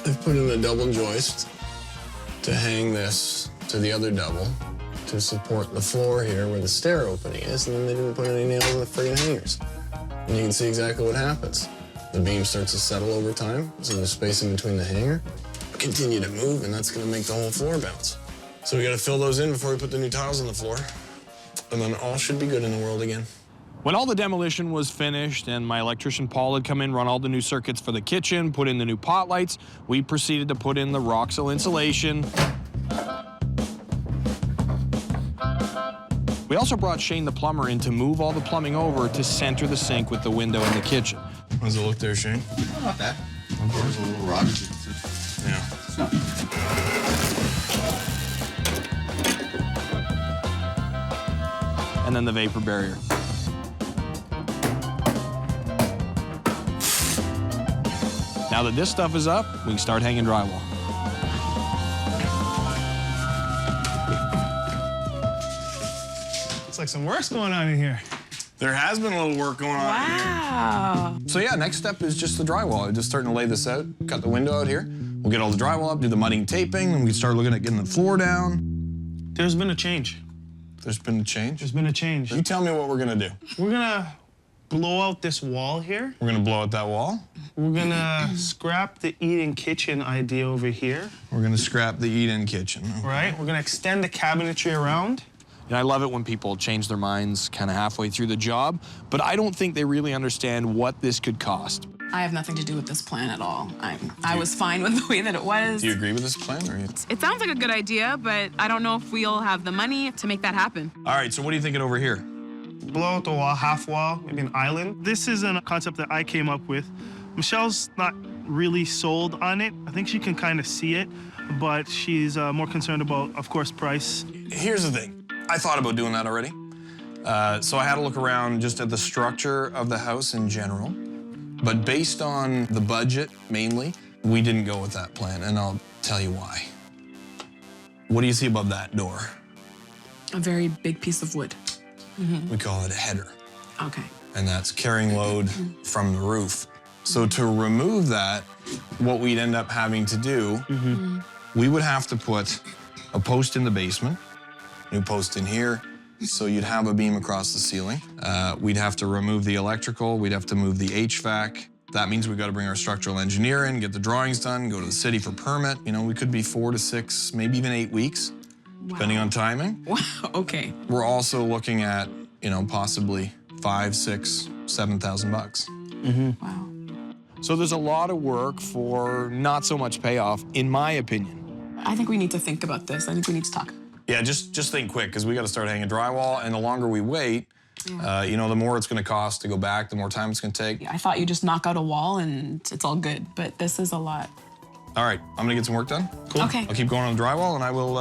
I've put in a double joist to hang this to the other double to support the floor here where the stair opening is, and then they didn't put any nails in the friggin' hangers. And you can see exactly what happens. The beam starts to settle over time, so there's space in between the hanger. Continue to move, and that's gonna make the whole floor bounce. So we gotta fill those in before we put the new tiles on the floor, and then all should be good in the world again. When all the demolition was finished and my electrician Paul had come in, run all the new circuits for the kitchen, put in the new pot lights, we proceeded to put in the Roxel insulation. We also brought Shane the plumber in to move all the plumbing over to center the sink with the window in the kitchen. How's it look there, Shane? Not bad. There's a little rock. Yeah. And then the vapor barrier. Now that this stuff is up, we can start hanging drywall. Looks like some work's going on in here. There has been a little work going on Wow. So yeah, next step is just the drywall. Just starting to lay this out, cut the window out here. We'll get all the drywall up, do the mudding taping, and we start looking at getting the floor down. There's been a change. There's been a change? There's been a change. You tell me what we're gonna do. We're gonna blow out this wall here. We're gonna blow out that wall. We're gonna scrap the eat-in kitchen idea over here. We're gonna scrap the eat-in kitchen. Right? We're gonna extend the cabinetry around. And I love it when people change their minds kind of halfway through the job, but I don't think they really understand what this could cost. I have nothing to do with this plan at all. I was fine with the way that it was. Do you agree with this plan? Or It sounds like a good idea, but I don't know if we'll have the money to make that happen. All right, so what are you thinking over here? Blow out the wall, half wall, maybe an island. This is a concept that I came up with. Michelle's not really sold on it. I think she can kind of see it, but she's more concerned about, of course, price. Here's the thing. I thought about doing that already. So I had to look around just at the structure of the house in general. But based on the budget, mainly, we didn't go with that plan, and I'll tell you why. What do you see above that door? A very big piece of wood. We call it a header, Okay. and that's carrying load from the roof. So to remove that, what we'd end up having to do, we would have to put a post in the basement, new post in here, so you'd have a beam across the ceiling. We'd have to remove the electrical, we'd have to move the HVAC. That means we've got to bring our structural engineer in, get the drawings done, go to the city for permit. You know, we could be 4 to 6, maybe even 8 weeks, depending on timing. Wow, okay. We're also looking at you know, possibly 5, 6, 7,000 bucks. Wow. So there's a lot of work for not so much payoff, in my opinion. I think we need to think about this. I think we need to talk. Yeah, just think quick, because we got to start hanging drywall, and the longer we wait, you know, the more it's going to cost to go back, the more time it's going to take. I thought you just knock out a wall and it's all good, but this is a lot. All right, I'm going to get some work done. Cool. Okay. I'll keep going on the drywall, and I will,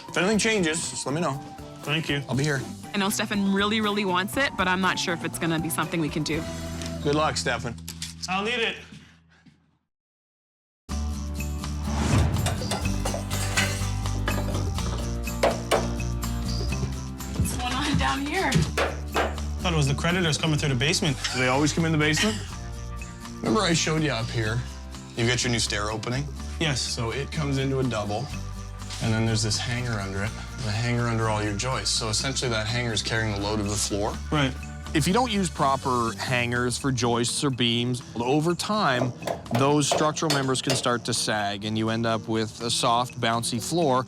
if anything changes, just let me know. Thank you. I'll be here. I know Stefan really, really wants it, but I'm not sure if it's gonna be something we can do. Good luck, Stefan. I'll need it. What's going on down here? Thought it was the creditors coming through the basement. Do they always come in the basement? Remember I showed you up here? You've got your new stair opening? Yes. So it comes into a double, and then there's this hanger under it, and a hanger under all your joists. So essentially that hanger is carrying the load of the floor. Right. If you don't use proper hangers for joists or beams, over time, those structural members can start to sag, and you end up with a soft, bouncy floor.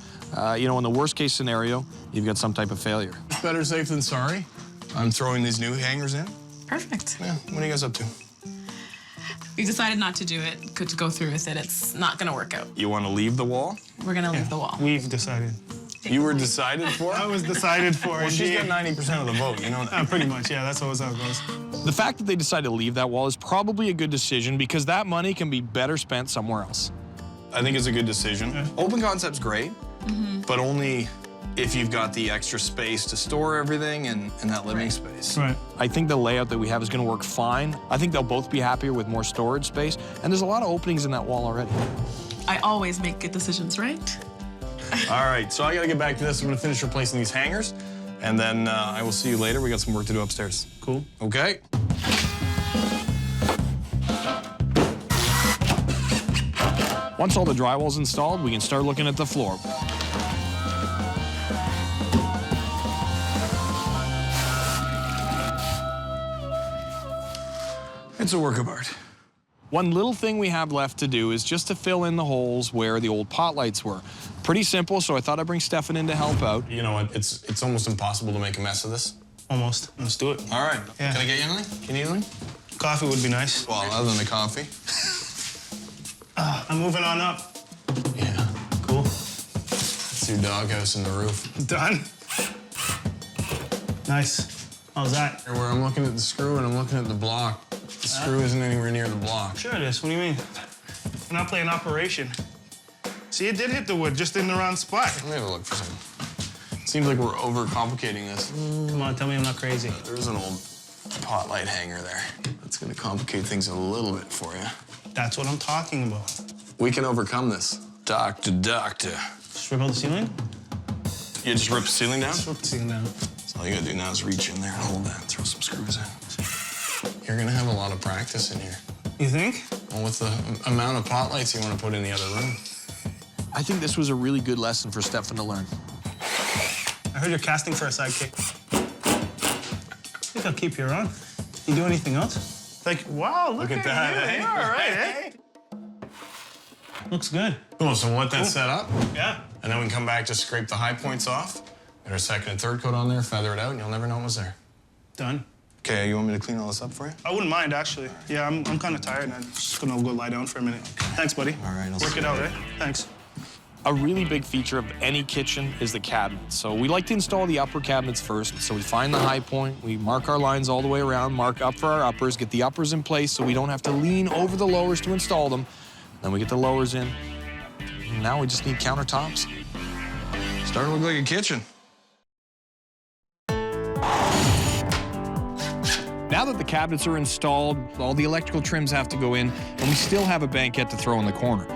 You know, in the worst case scenario, you've got some type of failure. Better safe than sorry. I'm throwing these new hangers in. Perfect. Yeah, what are you guys up to? We decided not to do it, to go through with it. It's not gonna work out. You want to leave the wall? We're gonna leave the wall. We've decided. You were decided for? I was decided for. Well, she's got 90% of the vote, you know that. Pretty much, yeah, that's always how it goes. The fact that they decided to leave that wall is probably a good decision because that money can be better spent somewhere else. I think it's a good decision. Yeah. Open concept's great, but only if you've got the extra space to store everything and that living space. Right. I think the layout that we have is going to work fine. I think they'll both be happier with more storage space, and there's a lot of openings in that wall already. I always make good decisions, right? All right, so I got to get back to this. I'm going to finish replacing these hangers, and then I will see you later. We got some work to do upstairs. Cool. Okay. Once all the drywall's installed, we can start looking at the floor. It's a work of art. One little thing we have left to do is just to fill in the holes where the old pot lights were. Pretty simple, so I thought I'd bring Stefan in to help out. You know what? It's almost impossible to make a mess of this. Almost. Let's do it. All right. Yeah. Can I get you anything? Can you need anything? Coffee would be nice. Well, other than the coffee. I'm moving on up. Yeah. Cool. It's your doghouse in the roof. Done. Nice. How's that? Where I'm looking at the screw and I'm looking at the block. The screw isn't anywhere near the block. Sure it is. What do you mean? We're not playing operation. See, it did hit the wood, just in the wrong spot. Let me have a look for something. It seems like we're overcomplicating this. Come on, tell me I'm not crazy. There's an old pot light hanger there. That's gonna complicate things a little bit for you. That's what I'm talking about. We can overcome this. Doctor. Just rip out the ceiling? You just rip the ceiling down? Just rip the ceiling down. So all you gotta do now is reach in there and hold that and throw some screws in. You're gonna have a lot of practice in here. You think? Well, with the amount of pot lights you want to put in the other room. I think this was a really good lesson for Stefan to learn. I heard you're casting for a sidekick. I think I'll keep you around. You do anything else? Like, wow, look at that. You. Eh? All right, eh? Looks good. Cool, so we'll let that set up. Yeah. And then we can come back, just scrape the high points off, get our second and third coat on there, feather it out, and you'll never know it was there. Done. Okay, you want me to clean all this up for you? I wouldn't mind, actually. Yeah, I'm kind of tired, and I'm just gonna go lie down for a minute. Thanks, buddy. All right, I'll Work see it you out, later. right? Thanks. A really big feature of any kitchen is the cabinets. So we like to install the upper cabinets first. So we find the high point, we mark our lines all the way around, mark up for our uppers, get the uppers in place so we don't have to lean over the lowers to install them. Then we get the lowers in. And now we just need countertops. Starting to look like a kitchen. Now that the cabinets are installed, all the electrical trims have to go in, and we still have a banquette to throw in the corner.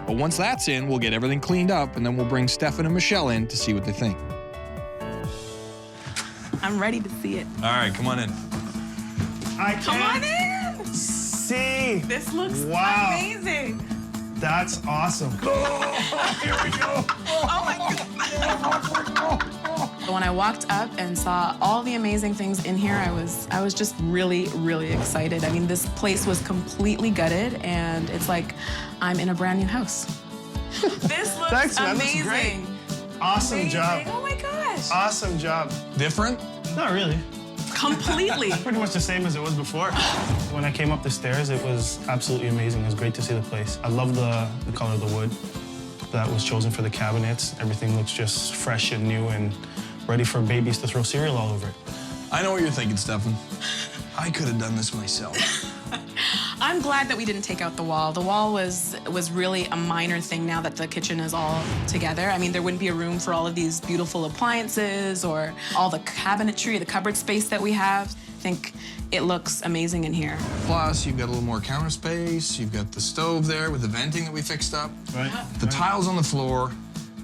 But once that's in, we'll get everything cleaned up, and then we'll bring Stefan and Michelle in to see what they think. I'm ready to see it. All right, come on in. Come on in. See. This looks amazing. That's awesome. Oh, here we go. Oh my God. When I walked up and saw all the amazing things in here, I was just really, really excited. I mean, this place was completely gutted, and it's like I'm in a brand new house. This looks Thanks, man. amazing. This is great. Awesome job. Oh my God. Nice. Awesome job. Different? Not really. Completely. Pretty much the same as it was before. When I came up the stairs, it was absolutely amazing. It was great to see the place. I love the color of the wood that was chosen for the cabinets. Everything looks just fresh and new and ready for babies to throw cereal all over it. I know what you're thinking, Stefan. I could have done this myself. I'm glad that we didn't take out the wall. The wall was really a minor thing now that the kitchen is all together. I mean, there wouldn't be a room for all of these beautiful appliances or all the cabinetry, the cupboard space that we have. I think it looks amazing in here. Plus, you've got a little more counter space. You've got the stove there with the venting that we fixed up. Right. The tiles on the floor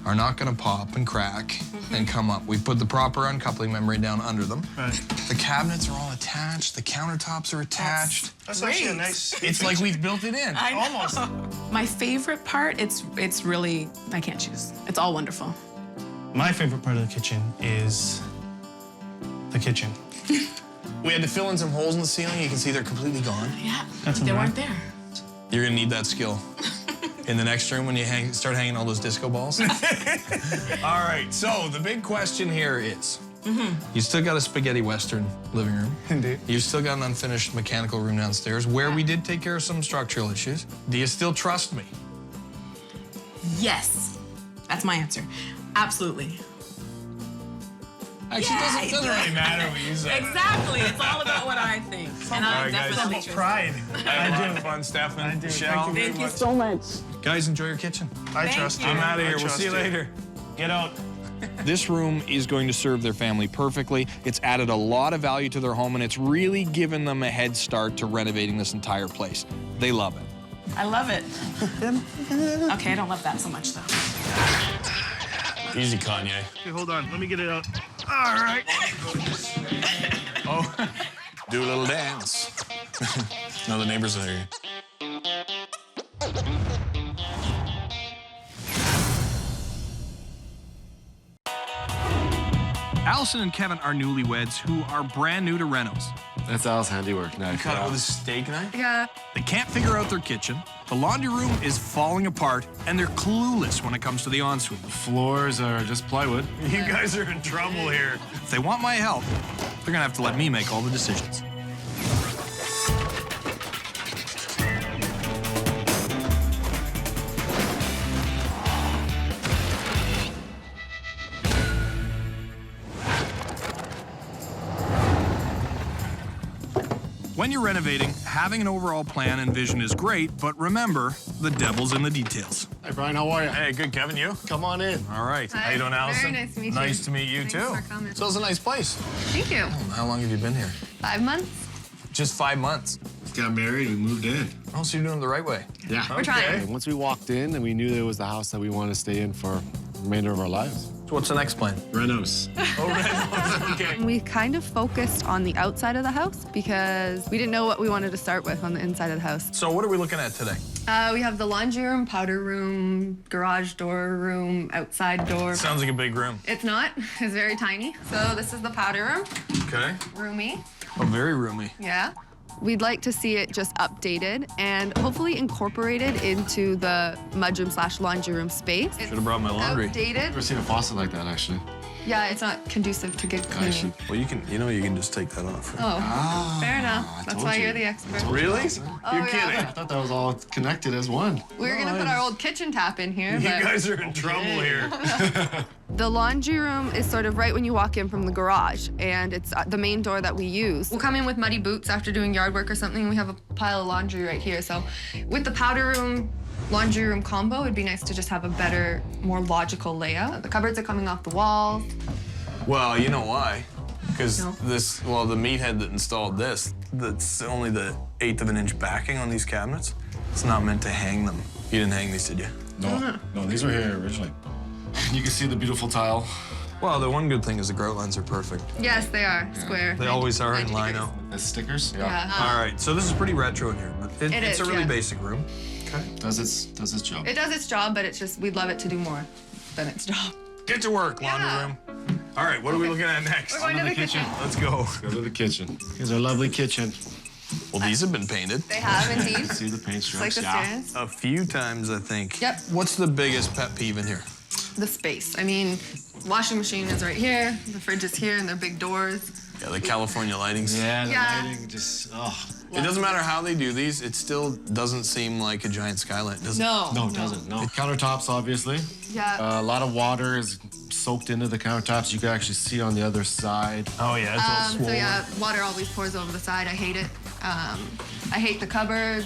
are not gonna pop and crack and come up. We put the proper uncoupling membrane down under them. Right. The cabinets are all attached. The countertops are attached. That's actually a nice... It's like we've built it in. I know. Almost. My favorite part, it's really, I can't choose. It's all wonderful. My favorite part of the kitchen is the kitchen. We had to fill in some holes in the ceiling. You can see they're completely gone. Yeah, That's they all right. weren't there. You're gonna need that skill in the next room when you start hanging all those disco balls. All right, so the big question here is, you still got a spaghetti western living room. Indeed. You've still got an unfinished mechanical room downstairs where we did take care of some structural issues. Do you still trust me? Yes, that's my answer. Absolutely. Actually, it doesn't really matter what you say. Exactly. It's all about what I think. And I right, guys. definitely It's about pride. I had fun, Stefan. I do. Michelle. Thank you so much. Guys, enjoy your kitchen. I trust you. I'm out of I here. We'll trust see you later. Get out. This room is going to serve their family perfectly. It's added a lot of value to their home, and it's really given them a head start to renovating this entire place. They love it. I love it. Okay, I don't love that so much, though. Easy, Kanye. Okay, hold on. Let me get it out. All right. Oh, do a little dance. No, the neighbors are here. Allison and Kevin are newlyweds who are brand new to renos. That's Al's handiwork. Nice. You cut it with a steak knife? Yeah. They can't figure out their kitchen. The laundry room is falling apart, and they're clueless when it comes to the ensuite. The floors are just plywood. You guys are in trouble here. If they want my help, they're gonna have to let me make all the decisions. When you're renovating, having an overall plan and vision is great, but remember, the devil's in the details. Hey, Brian, how are you? Hey, good, Kevin, you? Come on in. All right. Hi. How you doing, Allison? Very nice to meet you. Nice to meet you, Thanks too. for coming. So it's a nice place. Thank you. How long have you been here? 5 months? Just 5 months. Got married, we moved in. Oh, so you're doing it the right way. Yeah. We're trying. Once we walked in, and we knew it was the house that we wanted to stay in for the remainder of our lives. So what's the next plan? Renos. Oh, renos. Okay. We kind of focused on the outside of the house because we didn't know what we wanted to start with on the inside of the house. So what are we looking at today? We have the laundry room, powder room, garage door room, outside door. Sounds like a big room. It's not. It's very tiny. So this is the powder room. Okay. Roomy. Oh, very roomy. Yeah. We'd like to see it just updated and hopefully incorporated into the mudroom/laundry room space. Should have brought my laundry. Outdated. Never seen a faucet like that, actually. Yeah, it's not conducive to good cleaning. Well, you can just take that off. Right? Oh, fair enough. That's told why you. you're the expert. Really? Oh, You're yeah. kidding. I thought that was all connected as one. We were gonna put our old kitchen tap in here, You but guys are in trouble here. the laundry room is sort of right when you walk in from the garage, and it's the main door that we use. We'll come in with muddy boots after doing yard work or something, and we have a pile of laundry right here. So with the powder room, laundry room combo, it'd be nice to just have a better, more logical layout. The cupboards are coming off the walls. Well, you know why? Because No. the meathead that installed this, that's only the 1/8 of an inch backing on these cabinets. It's not meant to hang them. You didn't hang these, did you? No, these were here originally. You can see the beautiful tile. Well, the one good thing is the grout lines are perfect. Yes, they are square. They always are in 90 lino. The stickers? Yeah. All right, so this is pretty retro in here, but It it's is, a really yeah. basic room. Okay. Does its job. It does its job, but it's just, we'd love it to do more than its job. Get to work, laundry room. All right, what are we looking at next? We're going to the kitchen. Let's go. Go to the kitchen. Here's our lovely kitchen. Well, these have been painted. They have indeed. See the paint It's like stripes? the stairs. A few times, I think. Yep. What's the biggest pet peeve in here? The space. I mean, Washing machine is right here. The fridge is here, and they're big doors. Yeah, the California lightings. Yeah, the Yeah. lighting just, oh. It doesn't matter how they do these, it still doesn't seem like a giant skylight, does it? No, it doesn't. No. Countertops, obviously. Yeah. A lot of water is soaked into the countertops. You can actually see on the other side. Oh, yeah, it's all swollen. So yeah, water always pours over the side. I hate it. I hate the cupboards.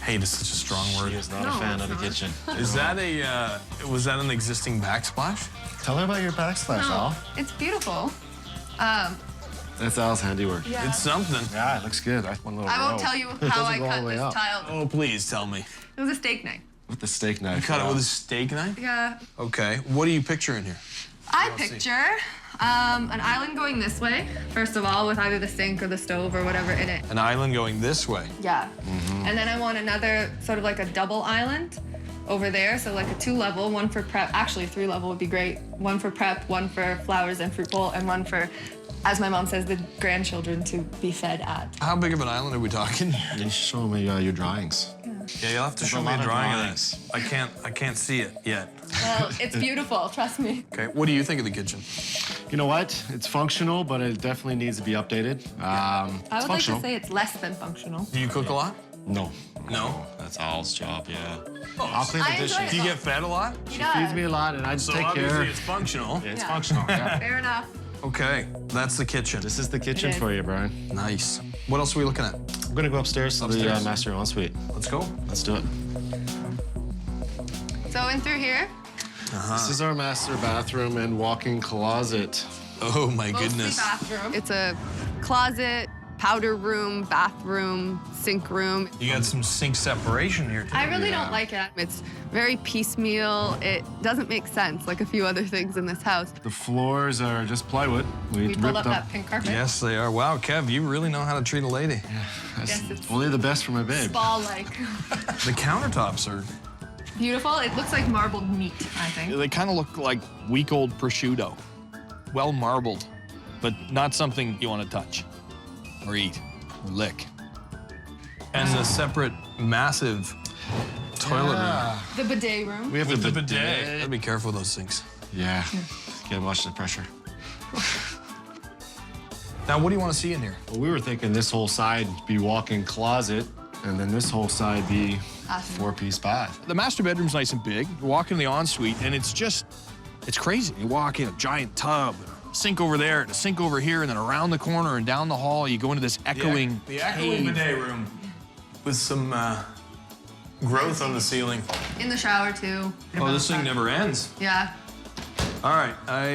Hate is such a strong word. She is not a fan of the kitchen. Is that was that an existing backsplash? Tell her about your backsplash, Al. It's beautiful. That's Al's handiwork. Yeah. It's something. Yeah, it looks good. One little I won't row. tell you It how doesn't I go all cut the way this up. tile. Oh, please tell me. It was a steak knife. With the steak knife. You cut it with a steak knife? Yeah. Okay. What are you picturing here? I picture an island going this way, first of all, with either the sink or the stove or whatever in it. An island going this way. Yeah. Mm-hmm. And then I want another sort of like a double island over there. So like a 2-level, one for prep. Actually, 3-level would be great. One for prep, one for flowers and fruit bowl, and one for, as my mom says, the grandchildren to be fed at. How big of an island are we talking? You should show me your drawings. Yeah, you'll have to There's show a me a lot of drawing of drawings. this. I can't see it yet. Well, it's beautiful, trust me. Okay, what do you think of the kitchen? You know what? It's functional, but it definitely needs to be updated. I It's would like functional. to say it's less than functional. Do you cook a lot? No. No? That's Al's job, yeah. I'll clean I the enjoy dishes. it. Do you get fed a lot? He Feeds me a lot, and I just So take obviously care. it's functional. Yeah, it's Yeah. functional. Yeah. Fair enough. Okay, that's the kitchen. This is the kitchen It is. for you, Brian. Nice. What else are we looking at? I'm gonna go upstairs to the Upstairs. master ensuite. Let's go. Let's do it. So in through here, This is our master bathroom and walk-in closet. Oh my mostly goodness. bathroom. It's a closet, powder room, bathroom, sink room. You got some sink separation here too. I really don't like it. It's very piecemeal. It doesn't make sense, like a few other things in this house. The floors are just plywood. We pulled ripped up that pink carpet. Yes, they are. Wow, Kev, you really know how to treat a lady. That's Yes, it's only the best for my babe. spa-like. The countertops are, Beautiful. It looks like marbled meat, I think. They kind of look like week-old prosciutto. Well marbled, but not something you want to touch or eat or lick. and the separate massive toilet room. The bidet room. We have With the the bidet. Gotta be careful with those things. Yeah. Can't watch the pressure. Now, what do you want to see in here? Well, we were thinking this whole side be walk-in closet, and then this whole side be four-piece bath. The master bedroom's nice and big. You walk in the ensuite, and it's crazy. You walk in a giant tub, a sink over there, and a sink over here, and then around the corner and down the hall, you go into this echoing The echoing cave. bidet room with some growth on the ceiling. In the shower, too. Oh, this thing never ends. Yeah. All right, I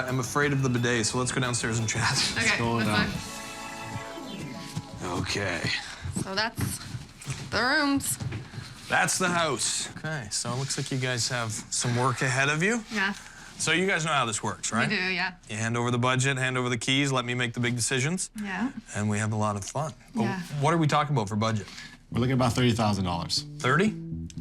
am afraid of the bidet, so let's go downstairs and chat. Okay, that's fine. Okay. So that's the rooms. That's the house. Okay, so it looks like you guys have some work ahead of you. Yeah. So you guys know how this works, right? We do, yeah. You hand over the budget, hand over the keys, let me make the big decisions, Yeah. and we have a lot of fun. But Yeah. what are we talking about for budget? We're looking at about $30,000. 30?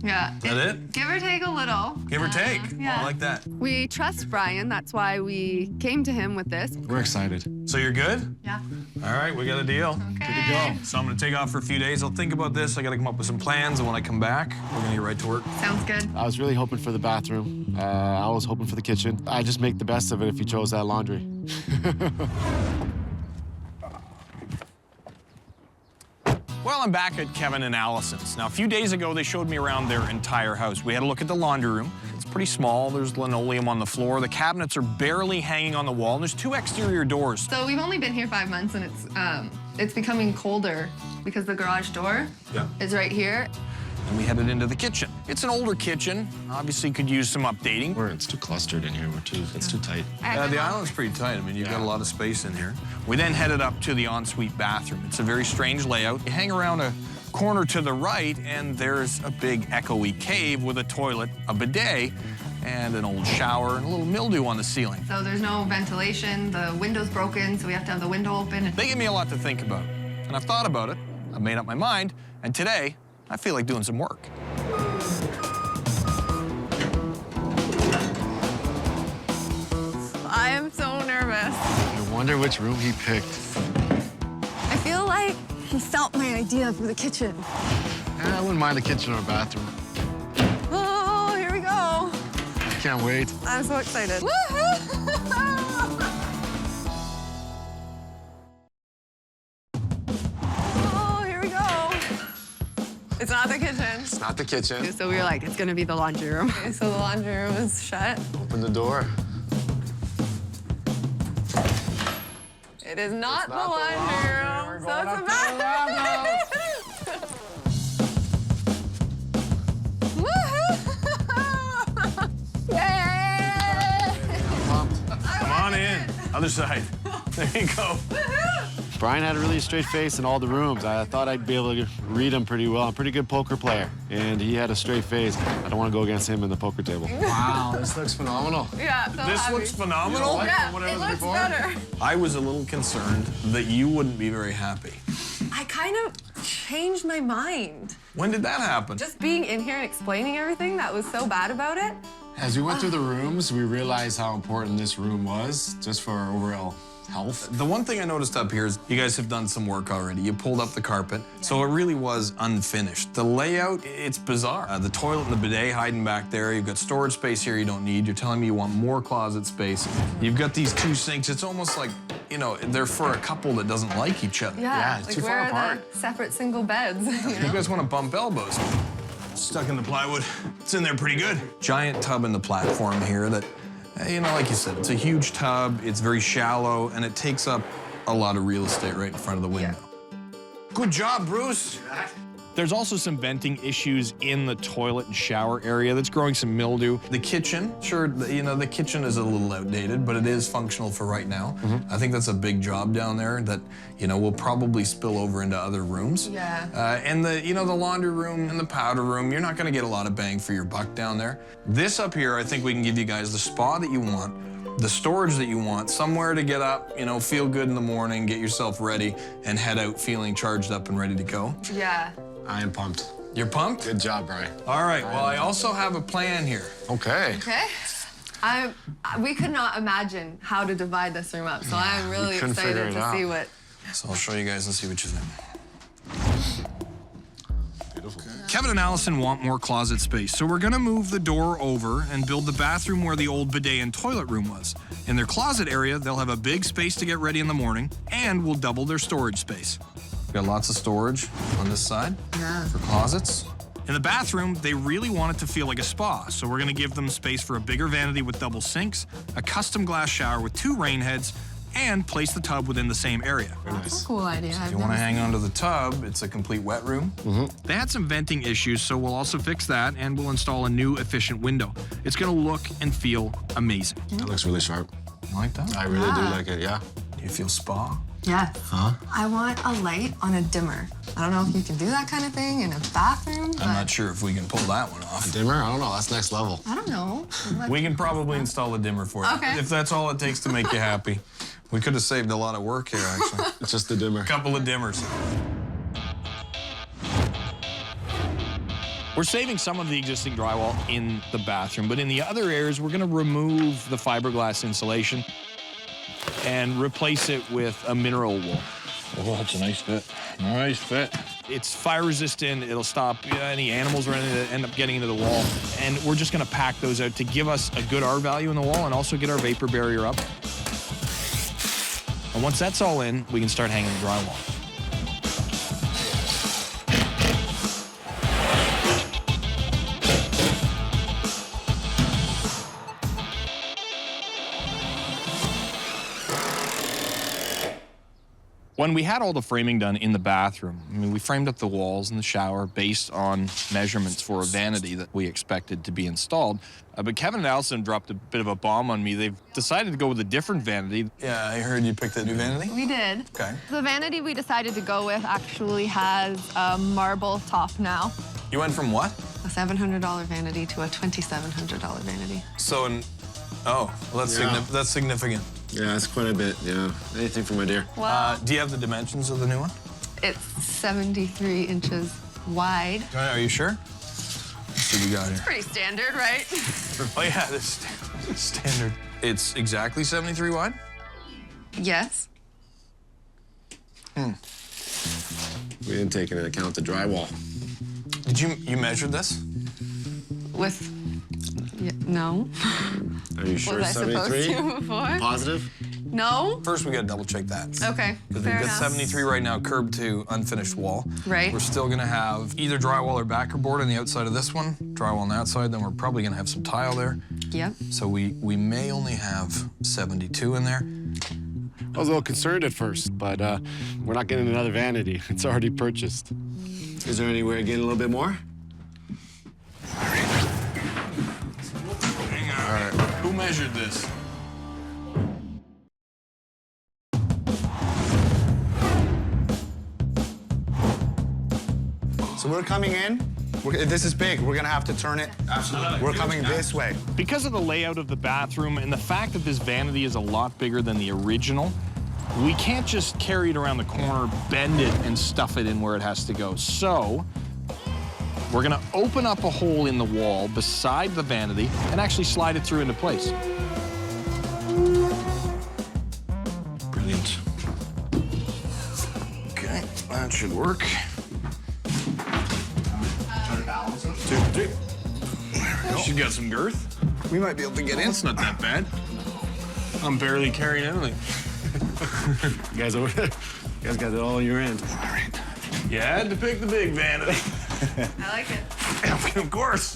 Yeah. That it? Give or take a little. Give or take. yeah. I like that. We trust Bryan. That's why we came to him with this. We're excited. So you're good? Yeah. All right, we got a deal. Okay. Good to go. So I'm gonna take off for a few days. I'll think about this. I gotta come up with some plans, and when I come back, we're gonna get right to work. Sounds good. I was really hoping for the bathroom. I was hoping for the kitchen. I just make the best of it if you chose that laundry. Well, I'm back at Kevin and Allison's. Now, a few days ago, they showed me around their entire house. We had a look at the laundry room. It's pretty small. There's linoleum on the floor. The cabinets are barely hanging on the wall, and there's 2 exterior doors. So we've only been here 5 months, and it's becoming colder because the garage door is right here. And we headed into the kitchen. It's an older kitchen. Obviously could use some updating. It's too clustered in here. It's too tight. The island's pretty tight. I mean, you've got a lot of space in here. We then headed up to the ensuite bathroom. It's a very strange layout. You hang around a corner to the right, and there's a big echoey cave with a toilet, a bidet, and an old shower and a little mildew on the ceiling. So there's no ventilation. The window's broken, so we have to have the window open. They give me a lot to think about. And I've thought about it. I've made up my mind. And today, I feel like doing some work. I am so nervous. I wonder which room he picked. I feel like he felt my idea for the kitchen. I wouldn't mind the kitchen or bathroom. Oh, here we go. can't wait. I'm so excited. Oh, here we go. It's not the kitchen. It's not the kitchen. So we were like, it's gonna be the laundry room. Okay, so the laundry room is shut. Open the door. It is not the laundry room. So it's a bathroom. Come on in. Other side. There you go. Bryan had a really straight face in all the rooms. I thought I'd be able to read him pretty well. I'm a pretty good poker player, and he had a straight face. I don't want to go against him in the poker table. Wow, this looks phenomenal. Yeah, so This happy. looks phenomenal? Yeah, it looks better. I was a little concerned that you wouldn't be very happy. I kind of changed my mind. When did that happen? Just being in here and explaining everything that was so bad about it. As we went through the rooms, we realized how important this room was just for our overall health. The one thing I noticed up here is you guys have done some work already. You pulled up the carpet, so it really was unfinished. The layout, it's bizarre. The toilet and the bidet hiding back there. You've got storage space here you don't need. You're telling me you want more closet space. You've got these two sinks. It's almost like, you know, they're for a couple that doesn't like each other. Yeah, it's like too where far are apart. the separate single beds? You guys want to bump elbows. Stuck in the plywood. It's in there pretty good. Giant tub in the platform here that, you know, like you said, it's a huge tub, it's very shallow, and it takes up a lot of real estate right in front of the window. Good job, Bruce. There's also some venting issues in the toilet and shower area that's growing some mildew. The kitchen, sure, you know, the kitchen is a little outdated, but it is functional for right now. I think that's a big job down there that, you know, will probably spill over into other rooms. Yeah. And the, you know, the laundry room and the powder room, you're not gonna get a lot of bang for your buck down there. This up here, I think we can give you guys the spa that you want, the storage that you want, somewhere to get up, you know, feel good in the morning, get yourself ready, and head out feeling charged up and ready to go. Yeah. I am pumped. You're pumped? Good job, Bryan. All right, well, I also have a plan here. Okay. Okay. We could not imagine how to divide this room up, so I'm really excited to see what. So I'll show you guys and see what you think. Beautiful. Kevin and Allison want more closet space, so we're gonna move the door over and build the bathroom where the old bidet and toilet room was. In their closet area, they'll have a big space to get ready in the morning, and we'll double their storage space. Got lots of storage on this side for closets. In the bathroom, they really want it to feel like a spa, so we're gonna give them space for a bigger vanity with double sinks, a custom glass shower with 2 rain heads, and place the tub within the same area. That's a cool idea. If you want to hang onto the tub, it's a complete wet room. They had some venting issues, so we'll also fix that, and we'll install a new efficient window. It's gonna look and feel amazing. That looks really sharp. You like that? I really do like it, yeah. You feel spa? Yeah. Huh? I want a light on a dimmer. I don't know if you can do that kind of thing in a bathroom, but I'm not sure if we can pull that one off. A dimmer? I don't know. That's next level. I don't know. We can probably install a dimmer for you. Okay. If that's all it takes to make you happy. We could have saved a lot of work here, actually. It's just the dimmer. A couple of dimmers. We're saving some of the existing drywall in the bathroom, but in the other areas, we're gonna remove the fiberglass insulation and replace it with a mineral wool. Oh, that's a nice fit. Nice fit. It's fire resistant. It'll stop any animals or anything that end up getting into the wall. And we're just gonna pack those out to give us a good R value in the wall and also get our vapor barrier up. And once that's all in, we can start hanging the drywall. When we had all the framing done in the bathroom, I mean, we framed up the walls and the shower based on measurements for a vanity that we expected to be installed. But Kevin and Allison dropped a bit of a bomb on me. They've decided to go with a different vanity. Yeah, I heard you picked a new vanity. we did. Okay. The vanity we decided to go with actually has a marble top now. You went from what? A $700 vanity to a $2,700 vanity. So, well, that's significant. Yeah, that's quite a bit, yeah. Anything for my dear. Wow. Do you have the dimensions of the new one? It's 73 inches wide. Are you sure? Let's see what we got here. Pretty standard, right? Oh, yeah, this is standard. It's exactly 73 wide? Yes. We didn't take into account the drywall. Did you measure this? With Yeah, no. Are you sure Was I supposed 73? to before? Positive? No? First, we gotta double check that. Okay, Because fair we've got enough. 73 right now, curb to unfinished wall. Right. We're still gonna have either drywall or backer board on the outside of this one, drywall on the outside, then we're probably gonna have some tile there. Yep. So we may only have 72 in there. I was a little concerned at first, but we're not getting another vanity. It's already purchased. Is there any way of getting a little bit more? Hang on. All right. Who measured this? So we're coming in. This is big. We're gonna have to turn it. Absolutely. We're coming this way. Because of the layout of the bathroom and the fact that this vanity is a lot bigger than the original, we can't just carry it around the corner, bend it, and stuff it in where it has to go. So we're gonna open up a hole in the wall beside the vanity and actually slide it through into place. Brilliant. Okay, that should work. 2, 3. There we go. She's got some girth. We might be able to get in. It's not that bad. I'm barely carrying anything. You guys over there? You guys got it all on your end. All right. You had to pick the big vanity. I like it. Of course.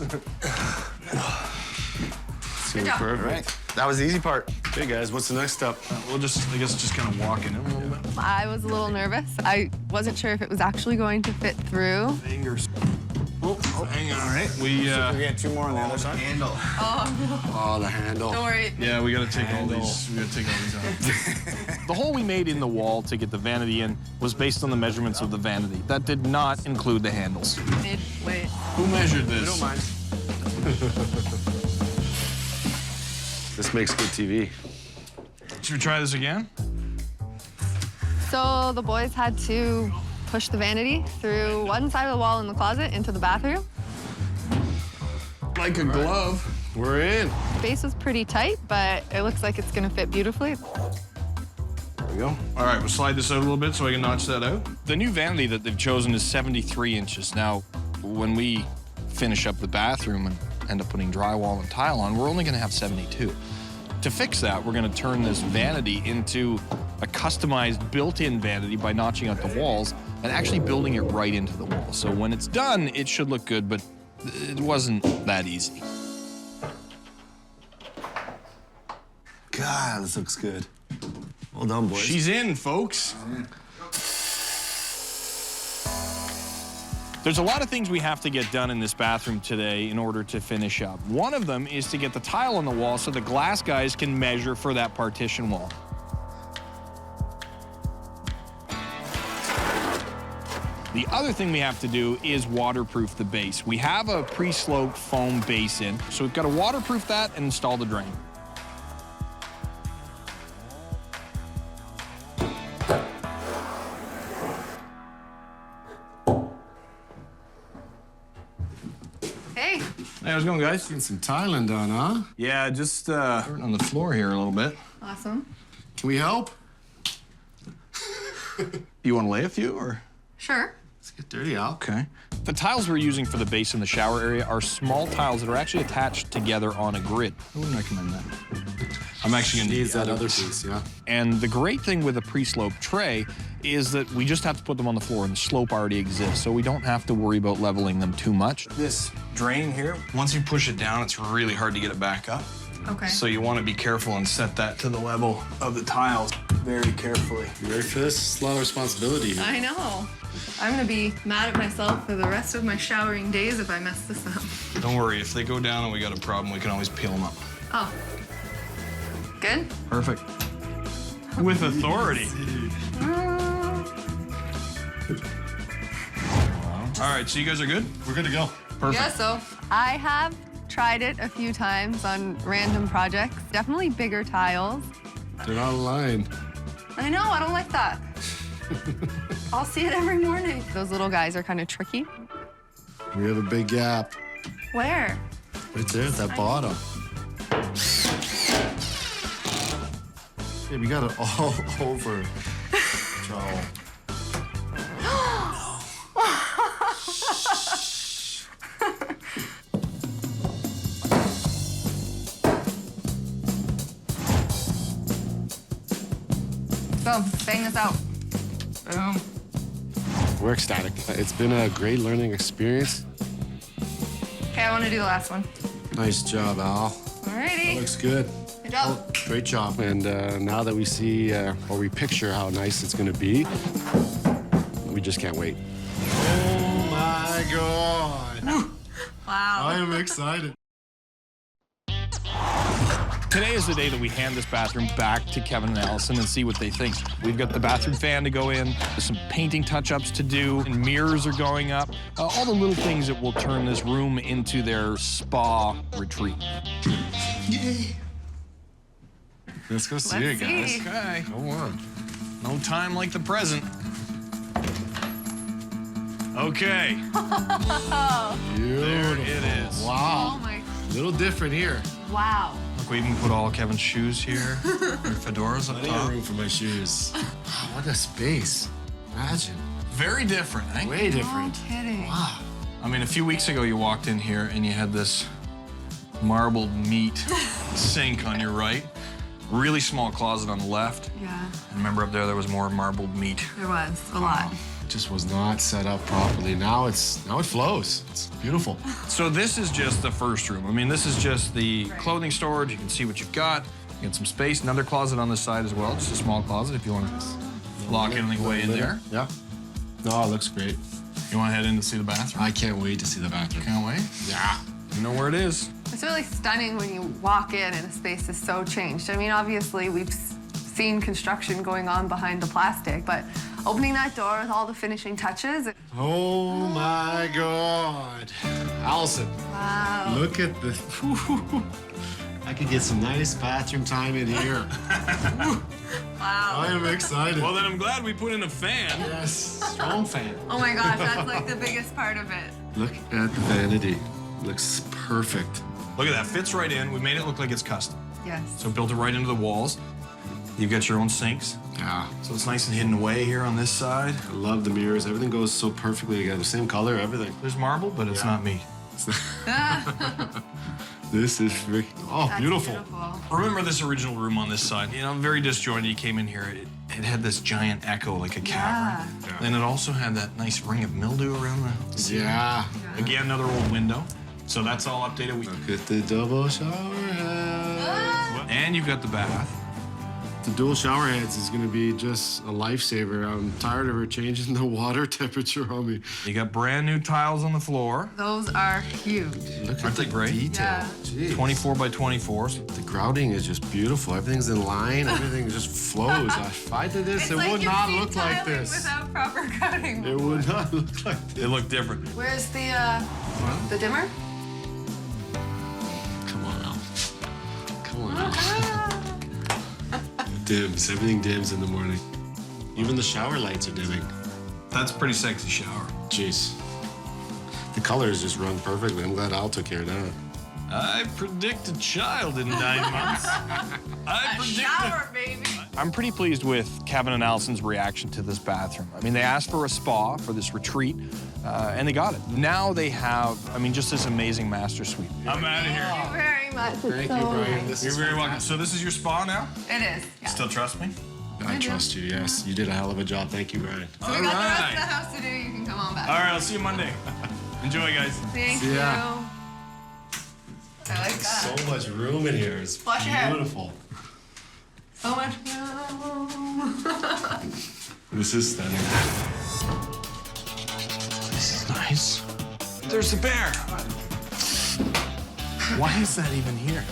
Good job. All right. That was the easy part. Hey guys, what's the next step? We'll just, I guess, just kind of walk in a little bit. I was a little nervous. I wasn't sure if it was actually going to fit through. Fingers. Oh, hang on. All right. We get 2 more on the other side. Handle. Oh, the handle. Don't worry. Yeah, we got to take all these. We got to take all these out. The hole we made in the wall to get the vanity in was based on the measurements of the vanity. That did not include the handles. Wait. Who measured this? We don't mind. This makes good TV. Should we try this again? So the boys had to push the vanity through one side of the wall in the closet into the bathroom. Like a glove. We're in. The base was pretty tight, but it looks like it's gonna fit beautifully. There we go. All right, we'll slide this out a little bit so I can notch that out. The new vanity that they've chosen is 73 inches. Now, when we finish up the bathroom and end up putting drywall and tile on, we're only gonna have 72. To fix that, we're gonna turn this vanity into a customized built-in vanity by notching out the walls and actually building it right into the wall. So when it's done, it should look good, but it wasn't that easy. God, this looks good. Well done, boys. She's in, folks. There's a lot of things we have to get done in this bathroom today in order to finish up. One of them is to get the tile on the wall so the glass guys can measure for that partition wall. The other thing we have to do is waterproof the base. We have a pre-sloped foam base in, so we've got to waterproof that and install the drain. Hey. Hey, how's it going, guys? Getting some tiling done, huh? Yeah, just on the floor here a little bit. Awesome. Can we help? You want to lay a few, or? Sure. Let's get dirty, Al. Okay. The tiles we're using for the base in the shower area are small tiles that are actually attached together on a grid. I wouldn't recommend that. I'm actually going to Needs that other piece, yeah. And the great thing with a pre-sloped tray is that we just have to put them on the floor and the slope already exists, so we don't have to worry about leveling them too much. This drain here, once you push it down, it's really hard to get it back up. Okay. So you want to be careful and set that to the level of the tiles very carefully. You ready for this? It's a lot of responsibility here. I know. I'm gonna be mad at myself for the rest of my showering days if I mess this up. Don't worry, if they go down and we got a problem, we can always peel them up. Oh. Good? Perfect. With authority. All right, so you guys are good? We're good to go. Perfect. Yeah, so I have tried it a few times on random projects. Definitely bigger tiles. They're not aligned. I know, I don't like that. I'll see it every morning. Those little guys are kind of tricky. We have a big gap. Where? Right there at that bottom. Yeah, we got it all over. Joel. go. Bang this out. Boom. We're ecstatic. It's been a great learning experience. Okay, I want to do the last one. Nice job, Al. Alrighty. Looks good. Good job. Great job. And now that we see or we picture how nice it's going to be, we just can't wait. Oh my God. Wow. I am excited. Today is the day that we hand this bathroom back to Kevin and Allison and see what they think. We've got the bathroom fan to go in, there's some painting touch-ups to do, and mirrors are going up. All the little things that will turn this room into their spa retreat. Yay. Let's go see it, guys. Okay. Go on. No time like the present. Okay. Beautiful. There it is. Wow. Oh my. A little different here. Wow. Look, we even put all Kevin's shoes here. Their fedoras up Plenty of top. room for my shoes. Wow, what a space. Imagine. Very different, eh? Way different. No kidding. Wow. I mean, a few weeks ago, you walked in here and you had this marbled meat sink on your right. Really small closet on the left. Yeah, And remember up there was more marbled meat. there was a lot. It just was not set up properly. Now it flows. It's beautiful. So this is just the first room. I mean, this is just the clothing storage. You can see what you've got. You got some space. Another closet on this side as well. Just a small closet if you want to lock anything away in there. Yeah. No, it looks great. You want to head in to see the bathroom? I can't wait to see the bathroom. Can't wait? Yeah. You know where it is. It's really stunning when you walk in and the space is so changed. I mean, obviously, we've seen construction going on behind the plastic, but opening that door with all the finishing touches. Oh my God. Allison. Wow. Look at the. I could get some nice bathroom time in here. Wow. I am excited. Well, then I'm glad we put in a fan. Yes, strong fan. Oh my gosh, that's like the biggest part of it. Look at the vanity. Looks perfect. Look at that. Fits right in. We made it look like it's custom. Yes. So built it right into the walls. You've got your own sinks. Yeah. So it's nice and hidden away here on this side. I love the mirrors. Everything goes so perfectly together. Same color, everything. There's marble, but it's not meat. This is freaking. Oh, That's beautiful. Remember this original room on this side? You know, very disjointed. You came in here, it had this giant echo like a cavern. Yeah. And it also had that nice ring of mildew around the ceiling. Yeah. Again, another old window. So that's all updated. Look at the double shower head. And you've got the bath. The dual shower heads is going to be just a lifesaver. I'm tired of her changing the water temperature on me. You got brand new tiles on the floor. Those are huge. Look Aren't they great? detail. Yeah. Jeez. 24 by 24s. The grouting is just beautiful. Everything's in line. Everything just flows. If I did this, It's it like would you've not seen look like tiling this. Without proper cutting. It would not look like this. It looked different. Where's the dimmer? Come on, Al. Come on, Al. Dims. Everything dims in the morning. Even the shower lights are dimming. That's a pretty sexy shower. Jeez. The colors just run perfectly. I'm glad Al took care of that. I predict a child in 9 months. I predict Shower, baby. I'm pretty pleased with Kevin and Allison's reaction to this bathroom. I mean, they asked for a spa for this retreat, and they got it. Now they have, I mean, just this amazing master suite. I'm out of here. Thank you very much. Thank you, Brian. This You're is very welcome. fantastic. So this is your spa now? It is. Yeah. Still trust me? I trust you, yes. You did a hell of a job. Thank you, Brian. So we got the rest of the house to do. You can come on back. All right, I'll see you Monday. Enjoy, guys. Thank See you. ya. I like that. So much room in here. It's Flush your hair. beautiful. So much room. This is stunning. This is nice. There's the bear. Why is that even here?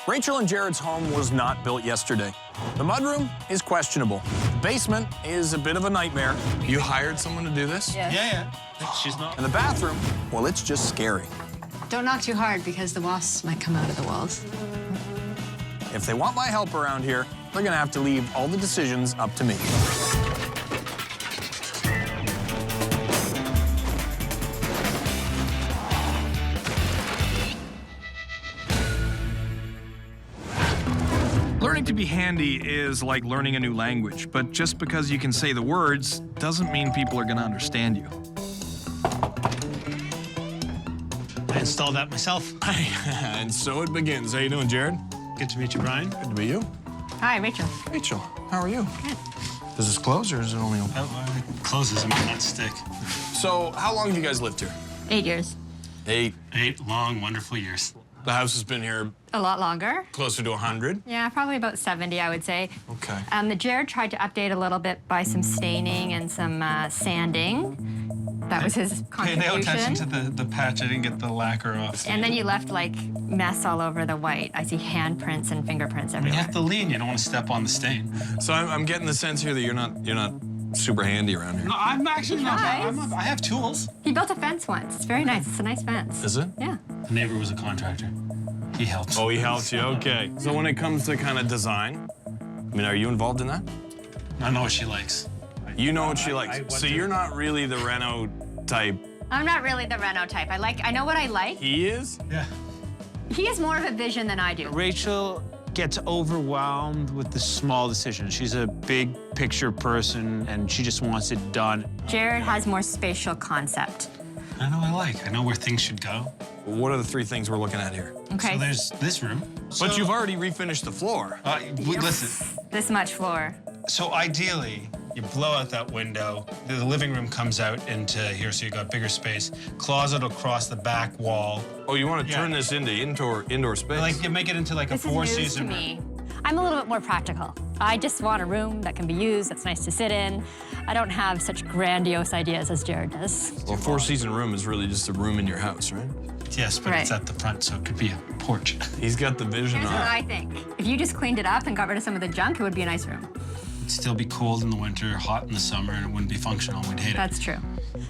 Rachel and Jared's home was not built yesterday. The mudroom is questionable. The basement is a bit of a nightmare. You hired someone to do this? Yes. Yeah. She's not. And the bathroom, well, it's just scary. Don't knock too hard because the wasps might come out of the walls. If they want my help around here, they're gonna have to leave all the decisions up to me. Learning to be handy is like learning a new language, but just because you can say the words doesn't mean people are gonna understand you. I installed that myself. And so it begins. How you doing, Jared? Good to meet you, Brian. Good to meet you. Hi, Rachel. Rachel, how are you? Good. Does this close or is it only open? It closes. I mean, that stick. So, how long have you guys lived here? 8 years. 8. 8 long, wonderful years. The house has been here A lot longer. closer to 100. Yeah, probably about 70, I would say. Okay. The Jared tried to update a little bit by some staining and some sanding. That was his Pay contribution. no attention to the patch. I didn't get the lacquer off. And then you left like mess all over the white. I see handprints and fingerprints You everywhere. have to lean. You don't want to step on the stain. So I'm getting the sense here that you're not super handy around here. No, I'm actually not. I have tools. He built a fence once. It's very nice. It's a nice fence. Is it? Yeah. The neighbor was a contractor. He helped. Oh, he helps you. Okay. So when it comes to kind of design, I mean, are you involved in that? I know what she likes. You know what she likes. So you're not really the reno type. I'm not really the reno type. I know what I like. He is? Yeah. He has more of a vision than I do. Rachel gets overwhelmed with the small decisions. She's a big picture person, and she just wants it done. Jared has more spatial concept. I know I like. I know where things should go. What are the 3 things we're looking at here? Okay. So there's this room. But you've already refinished the floor. Listen. This much floor. So ideally, you blow out that window. The living room comes out into here, so you got bigger space. Closet across the back wall. Oh, you want to turn this into indoor space? Like you make it into like This a is news to four-season room. me. I'm a little bit more practical. I just want a room that can be used, that's nice to sit in. I don't have such grandiose ideas as Jared does. Well, a 4-season room is really just a room in your house, right? Yes, but it's Right. at the front, so it could be a porch. He's got the vision Here's on what it. I think. If you just cleaned it up and got rid of some of the junk, it would be a nice room. It'd still be cold in the winter, hot in the summer, and it wouldn't be functional. We'd hate it. That's true.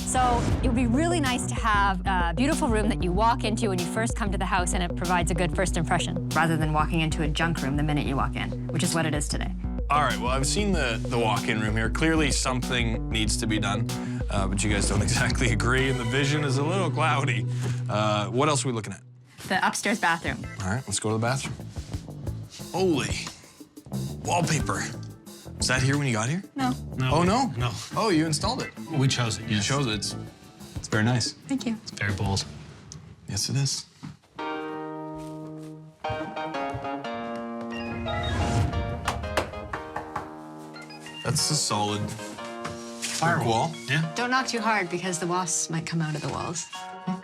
So it would be really nice to have a beautiful room that you walk into when you first come to the house and it provides a good first impression, rather than walking into a junk room the minute you walk in, which is what it is today. All right, well, I've seen the walk-in room here. Clearly something needs to be done, but you guys don't exactly agree, and the vision is a little cloudy. What else are we looking at? The upstairs bathroom. All right, let's go to the bathroom. Holy wallpaper. Was that here when you got here? No. Oh, no? No. Oh, you installed it. We chose it, yes. You chose it. It's very nice. Thank you. It's very bold. Yes, it is. That's a solid firewall. Yeah. Don't knock too hard because the wasps might come out of the walls.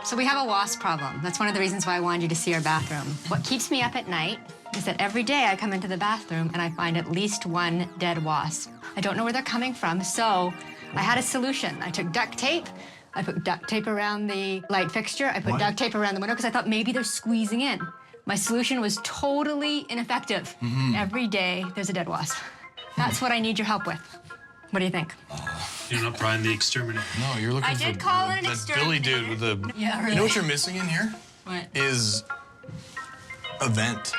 So we have a wasp problem. That's one of the reasons why I wanted you to see our bathroom. What keeps me up at night is that every day I come into the bathroom and I find at least one dead wasp. I don't know where they're coming from, so I had a solution. I took duct tape. I put duct tape around the light fixture. I put duct tape around the window because I thought maybe they're squeezing in. My solution was totally ineffective. Every day there's a dead wasp. That's what I need your help with. What do you think? You're not Brian the Exterminator. No, you're looking I for did call it an that Billy dude with the... Yeah, really. You know what you're missing in here? What? Is a vent.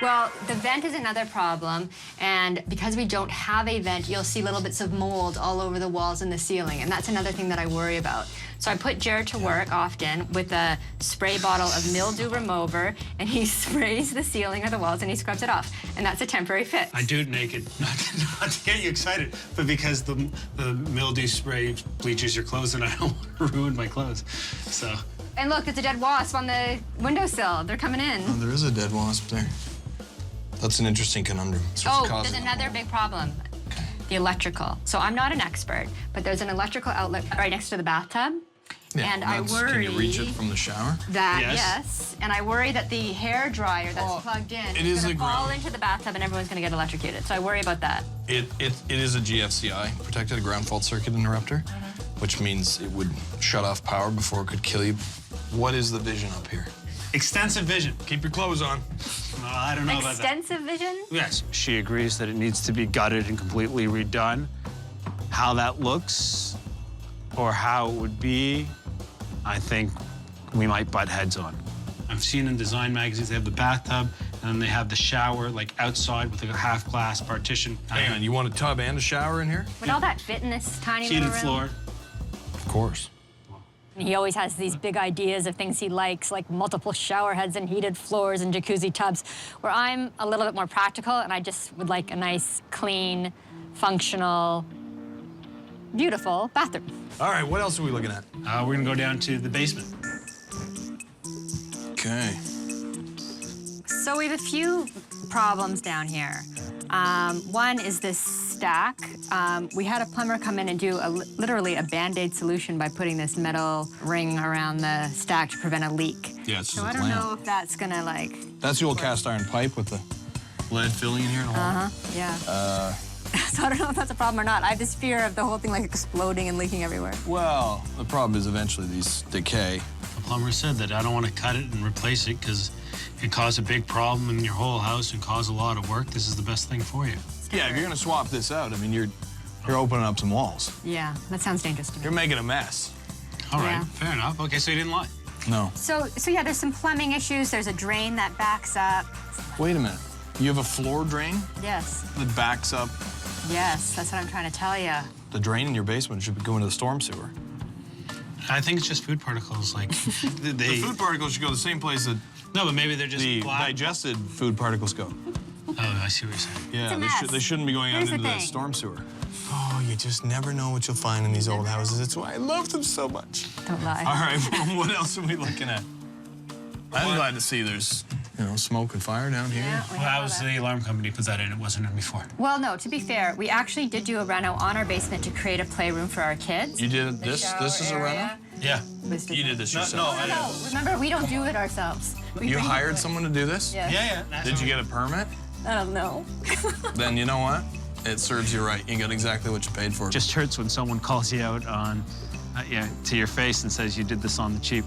Well, the vent is another problem, and because we don't have a vent, you'll see little bits of mold all over the walls and the ceiling, and that's another thing that I worry about. So I put Jared to work often with a spray bottle of mildew remover, and he sprays the ceiling or the walls and he scrubs it off, and that's a temporary fix. I do it naked, not to get you excited, but because the mildew spray bleaches your clothes and I don't want to ruin my clothes, so. And look, there's a dead wasp on the windowsill. They're coming in. Oh, there is a dead wasp there. That's an interesting conundrum. So what's Oh, causing there's another big problem. The electrical. So I'm not an expert, but there's an electrical outlet right next to the bathtub. Yeah, and I that's- worry Can you reach it from the shower? that, yes. And I worry that the hair dryer that's plugged in it is is gonna a fall ground- into the bathtub and everyone's gonna get electrocuted. So I worry about that. It is a GFCI, protected ground fault circuit interrupter, which means it would shut off power before it could kill you. What is the vision up here? Extensive vision. Keep your clothes on. I don't know about that. Extensive vision? Yes. She agrees that it needs to be gutted and completely redone. How that looks or how it would be, I think we might butt heads on. I've seen in design magazines, they have the bathtub, and then they have the shower, like outside with a half-glass partition. Hang on, you want a tub and a shower in here? Would all that fit in this tiny Heated little room? floor. Of course. He always has these big ideas of things he likes, like multiple shower heads and heated floors and jacuzzi tubs, where I'm a little bit more practical and I just would like a nice, clean, functional, beautiful bathroom. All right, what else are we looking at? We're gonna go down to the basement. Okay. So we have a few problems down here. One is this stack. We had a plumber come in and do literally a Band-Aid solution by putting this metal ring around the stack to prevent a leak. Yeah, it's so just I a don't clamp. know if that's gonna like... That's the old cast iron pipe with the lead filling in here. Yeah. So I don't know if that's a problem or not. I have this fear of the whole thing like exploding and leaking everywhere. Well, the problem is eventually these decay. The plumber said that I don't want to cut it and replace it because it caused a big problem in your whole house and caused a lot of work. This is the best thing for you. Yeah, if you're gonna swap this out, I mean, you're opening up some walls. Yeah, that sounds dangerous to me. You're making a mess. All right, Yeah. fair enough. Okay, so you didn't lie. No. So yeah, there's some plumbing issues. There's a drain that backs up. Wait a minute. You have a floor drain Yes, that backs up. yes, that's what I'm trying to tell you. The drain in your basement should be going to the storm sewer. I think it's just food particles. Like The food particles should go the same place that no, but maybe they're just the black. digested food particles go. Oh, I see what you're saying. Yeah, they shouldn't be going out into the storm sewer. Oh, you just never know what you'll find in these old houses. That's why I love them so much. Don't lie. All right, well, what else are we looking at? I'm glad to see there's, smoke and fire down here. Yeah, Well, that was the alarm company put that in. It wasn't in before. Well, no, to be fair, we actually did do a reno on our basement to create a playroom for our kids. You did this? This is a reno? Yeah. You did this yourself? No, remember, we don't do it ourselves. You hired someone to do this? Yes. Yeah. Did you get a permit? I don't know. Then you know what? It serves you right. You got exactly what you paid for. Just hurts when someone calls you out on, to your face and says you did this on the cheap.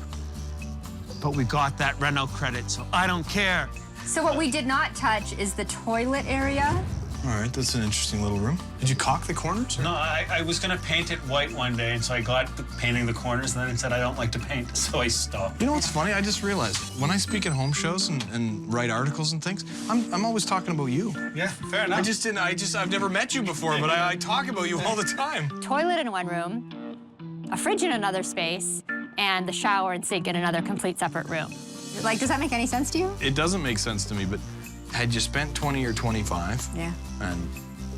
But we got that reno credit, so I don't care. So what we did not touch is the toilet area. All right, that's an interesting little room. Did you caulk the corners? No, I was going to paint it white one day, and so I got painting the corners, and then it said I don't like to paint, so I stopped. You know what's funny? I just realized when I speak at home shows and write articles and things, I'm always talking about you. Yeah, fair enough. I've never met you before, but I talk about you all the time. Toilet in one room, a fridge in another space, and the shower and sink in another complete separate room. Like, does that make any sense to you? It doesn't make sense to me, but had you spent 20 or 25 Yeah. and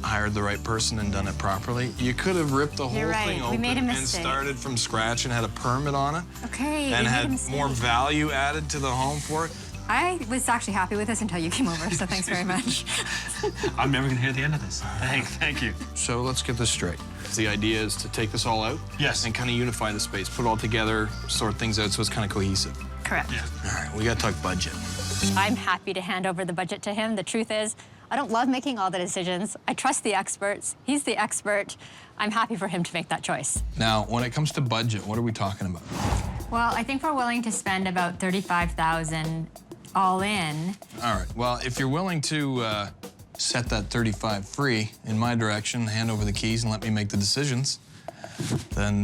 hired the right person and done it properly, you could have ripped the whole You're right. thing We open made a and mistake. started from scratch and had a permit on it. Okay, And we made a had mistake. more value added to the home for it. I was actually happy with this until you came over, so thanks very much. I'm never going to hear the end of this. Thank you. So let's get this straight. The idea is to take this all out. Yes. And kind of unify the space, put it all together, sort things out so it's kind of cohesive. Correct. Yeah. All right, we got to talk budget. I'm happy to hand over the budget to him. The truth is, I don't love making all the decisions. I trust the experts. He's the expert. I'm happy for him to make that choice. Now, when it comes to budget, what are we talking about? Well, I think we're willing to spend about $35,000 all in. All right, well, if you're willing to set that 35 free in my direction, hand over the keys and let me make the decisions, then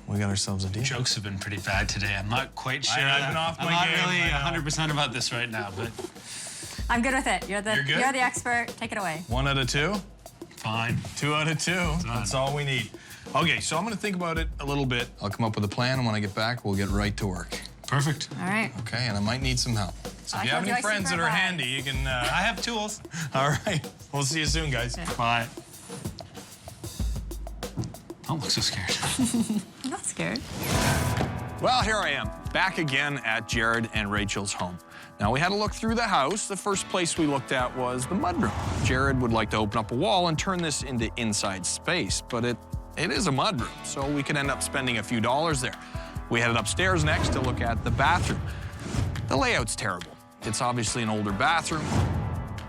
we got ourselves a deal. Jokes have been pretty bad today. I'm not quite sure. I've been off my I'm game. not really 100% about this right now, but I'm good with it. You're the expert. Take it away. 1 out of 2? fine. 2 out of 2. That's all we need. Okay, so I'm gonna think about it a little bit. I'll come up with a plan, and when I get back, we'll get right to work. Perfect. All right. Okay, and I might need some help. So if you have any friends that are handy, you can... I have tools. All right. We'll see you soon, guys. Bye. Don't look so scared. I'm not scared. Well, here I am, back again at Jared and Rachel's home. Now, we had a look through the house. The first place we looked at was the mudroom. Jared would like to open up a wall and turn this into inside space, but it is a mudroom, so we could end up spending a few dollars there. We headed upstairs next to look at the bathroom. The layout's terrible. It's obviously an older bathroom.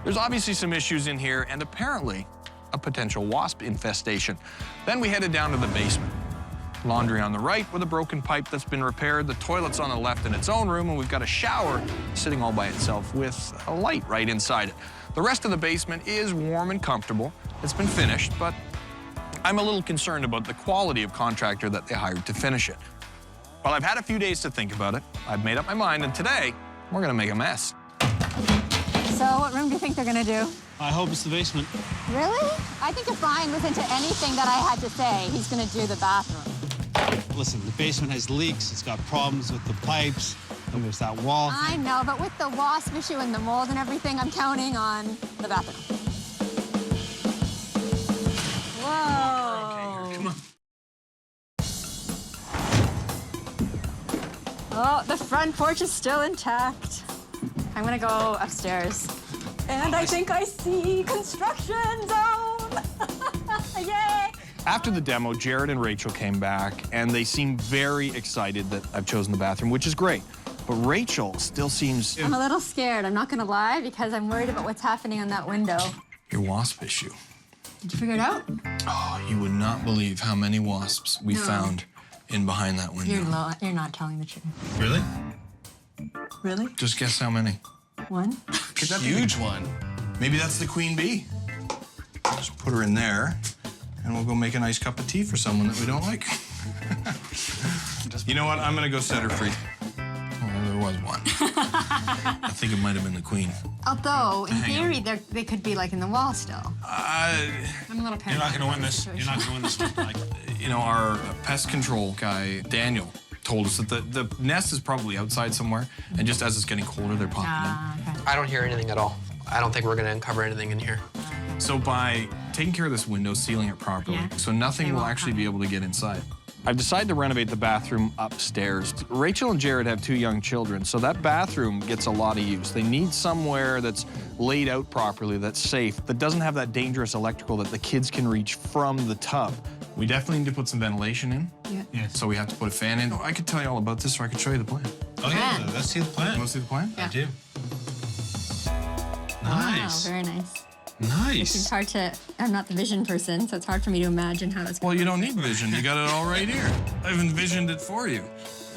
There's obviously some issues in here, and apparently a potential wasp infestation. Then we headed down to the basement. Laundry on the right with a broken pipe that's been repaired. The toilet's on the left in its own room, and we've got a shower sitting all by itself with a light right inside it. The rest of the basement is warm and comfortable. It's been finished, but I'm a little concerned about the quality of contractor that they hired to finish it. Well, I've had a few days to think about it. I've made up my mind, and today, we're gonna make a mess. So what room do you think they're gonna do? I hope it's the basement. Really? I think if Bryan was into anything that I had to say, he's gonna do the bathroom. Listen, the basement has leaks. It's got problems with the pipes. And there's that wall. I know, but with the wasp issue and the mold and everything, I'm counting on the bathroom. Whoa. Come on. Oh, the front porch is still intact. I'm gonna go upstairs. And I think I see construction zone. Yay! After the demo, Jared and Rachel came back, and they seem very excited that I've chosen the bathroom, which is great. But Rachel still seems... I'm a little scared, I'm not gonna lie, because I'm worried about what's happening on that window. Your wasp issue. Did you figure it out? Oh, you would not believe how many wasps we found in behind that window. You're not telling the truth. Really? Really? Just guess how many. One? Could that huge one. Maybe that's the queen bee. Just put her in there, and we'll go make a nice cup of tea for someone that we don't like. You know what? I'm gonna go set her free. Oh, there was one. I think it might have been the queen. Although, in theory, they could be like in the wall still. I'm a little paranoid. You're not gonna win this. You're not gonna win this one, Mike. You know, our pest control guy, Daniel, told us that the nest is probably outside somewhere, and just as it's getting colder, they're popping in. I don't hear anything at all. I don't think we're gonna uncover anything in here. So by taking care of this window, sealing it properly, so nothing will actually be able to get inside. I've decided to renovate the bathroom upstairs. Rachel and Jared have 2 young children, so that bathroom gets a lot of use. They need somewhere that's laid out properly, that's safe, that doesn't have that dangerous electrical that the kids can reach from the tub. We definitely need to put some ventilation in. Yeah. So we have to put a fan in. I could tell you all about this, or I could show you the plan. Oh, yeah, let's see the plan. You want to see the plan? I do. Nice. Wow, very nice. Nice. It's hard to, I'm not the vision person, so it's hard for me to imagine how it's going. Well, you don't need vision. You got it all right here. I've envisioned it for you.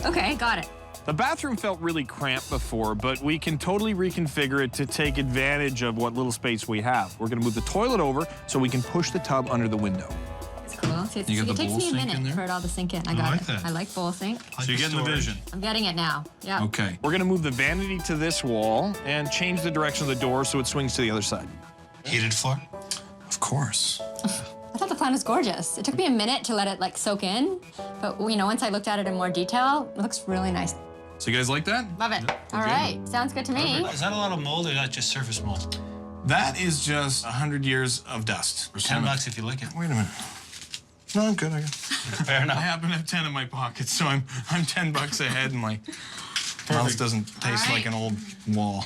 Okay, got it. The bathroom felt really cramped before, but we can totally reconfigure it to take advantage of what little space we have. We're gonna move the toilet over so we can push the tub under the window. It's cool. See, You got the it takes bowl me a sink in minute there? for it all to sink in. I got like it. that. I like bowl sink. So you're getting the vision. I'm getting it now. Yeah. Okay. We're gonna move the vanity to this wall and change the direction of the door so it swings to the other side. Heated floor? Of course. I thought the plan was gorgeous. It took me a minute to let it like soak in, but you know, once I looked at it in more detail, it looks really nice. So you guys like that? Love it. All right, sounds good to me. Is that a lot of mold or is that just surface mold? That is just 100 years of dust. $10 if you like it. Wait a minute. No, I'm good. I got. Fair enough. I happen to have 10 in my pocket, so I'm $10 ahead, and my mouth doesn't taste like an old wall.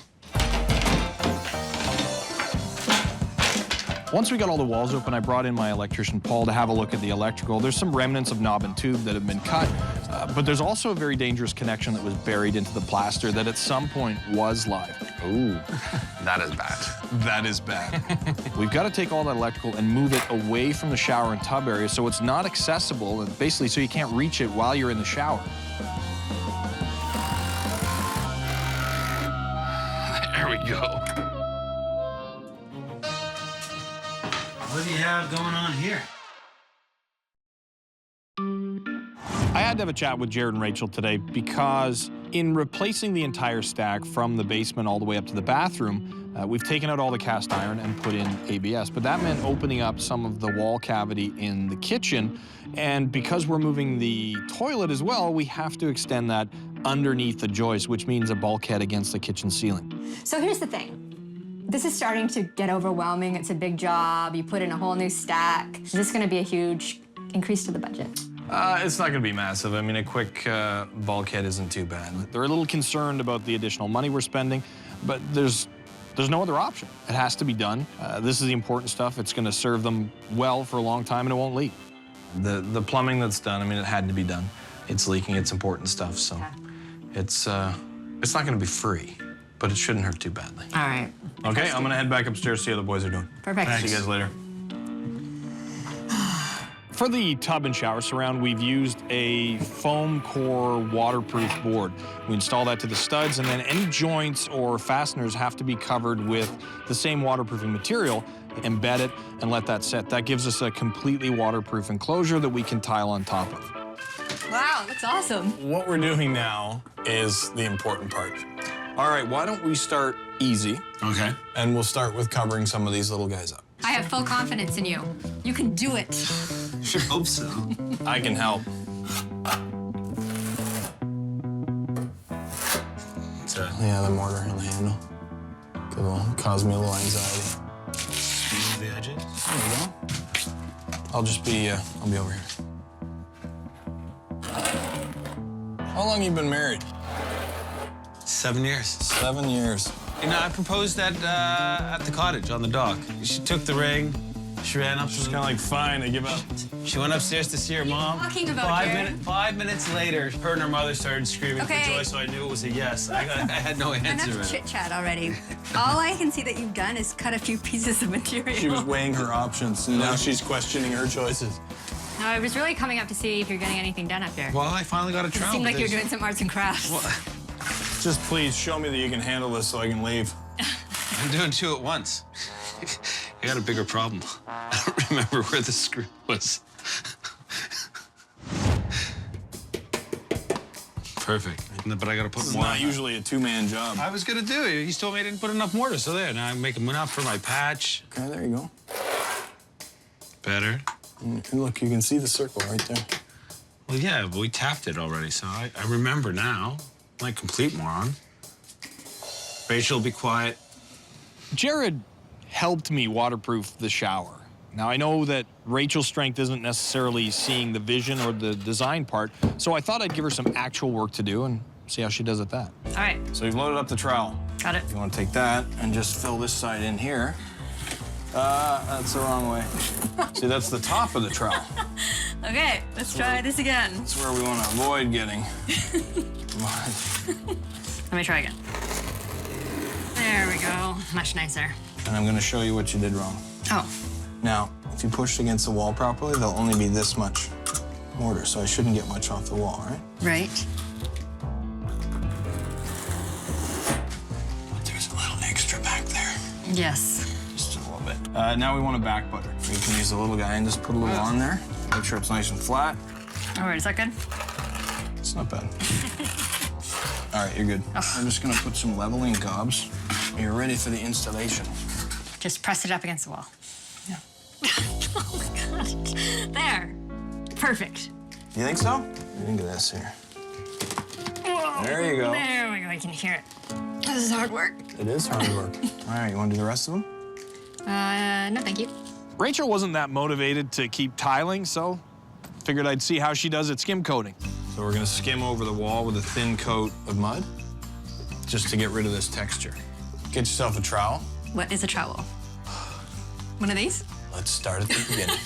Once we got all the walls open, I brought in my electrician, Paul, to have a look at the electrical. There's some remnants of knob and tube that have been cut, but there's also a very dangerous connection that was buried into the plaster that at some point was live. Ooh, that is bad. That is bad. We've got to take all that electrical and move it away from the shower and tub area so it's not accessible, and basically so you can't reach it while you're in the shower. There we go. What do you have going on here? I had to have a chat with Jared and Rachel today because in replacing the entire stack from the basement all the way up to the bathroom, we've taken out all the cast iron and put in ABS, but that meant opening up some of the wall cavity in the kitchen, and because we're moving the toilet as well, we have to extend that underneath the joist, which means a bulkhead against the kitchen ceiling. So here's the thing. This is starting to get overwhelming. It's a big job. You put in a whole new stack. Is this going to be a huge increase to the budget? It's not going to be massive. I mean, a quick bulkhead isn't too bad. They're a little concerned about the additional money we're spending, but there's no other option. It has to be done. This is the important stuff. It's going to serve them well for a long time, and it won't leak. The plumbing that's done, I mean, it had to be done. It's leaking. It's important stuff, so it's not going to be free, but it shouldn't hurt too badly. All right. Okay, I'm going to head back upstairs, see how the boys are doing. Perfect. See you guys later. For the tub and shower surround, we've used a foam core waterproof board. We install that to the studs, and then any joints or fasteners have to be covered with the same waterproofing material. Embed it and let that set. That gives us a completely waterproof enclosure that we can tile on top of. Wow, that's awesome. What we're doing now is the important part. All right, why don't we start easy? Okay. And we'll start with covering some of these little guys up. I have full confidence in you. You can do it. Sure hope so. I can help. Yeah, the mortar and the handle. It'll cause me a little anxiety. Squeeze the edges. There you go. I'll be over here. How long you been married? 7 years. 7 years. You know, I proposed at the cottage on the dock. She took the ring. She ran up. She's kind of like, fine, I give up. She went upstairs to see her mom. Talking about Jared? 5 minutes later, her and her mother started screaming Okay. for joy, so I knew it was a yes. I had no answer. Enough chit-chat already. All I can see that you've done is cut a few pieces of material. She was weighing her options, and now she's questioning her choices. No, I was really coming up to see if you're getting anything done up here. Well, I finally got a It trowel. seemed like you were doing some arts and crafts. Just please show me that you can handle this so I can leave. I'm doing 2 at once. I got a bigger problem. I don't remember where the screw was. Perfect. But I got to put This more. is not usually a 2-man job. I was gonna do it. He told me I didn't put enough mortar, so there. Now I'm making enough for my patch. Okay, there you go. Better. And look, you can see the circle right there. Well, yeah, but we tapped it already, so I remember now. I'm like complete moron. Rachel, be quiet. Jared helped me waterproof the shower. Now, I know that Rachel's strength isn't necessarily seeing the vision or the design part, so I thought I'd give her some actual work to do and see how she does at that. All right. So you've loaded up the trowel. Got it. You want to take that and just fill this side in here. That's the wrong way. See, that's the top of the trowel. Okay, let's try this again. That's where we want to avoid getting mud. Let me try again. There we go. Much nicer. And I'm going to show you what you did wrong. Oh. Now, if you pushed against the wall properly, there'll only be this much mortar, so I shouldn't get much off the wall, right? Right. But there's a little extra back there. Yes. Just a little bit. Now we want a back butter. You can use the little guy and just put a little on there. Make sure it's nice and flat. All right, is that good? It's not bad. All right, you're good. I'm just gonna put some leveling gobs. You're ready for the installation. Just press it up against the wall. Yeah. Oh my gosh. There. Perfect. You think so? Look at this here. Whoa. There you go. There we go. I can hear it. This is hard work. It is hard work. All right, you want to do the rest of them? No, thank you. Rachel wasn't that motivated to keep tiling, so figured I'd see how she does at skim coating. So we're gonna skim over the wall with a thin coat of mud, just to get rid of this texture. Get yourself a trowel. What is a trowel? One of these? Let's start at the beginning.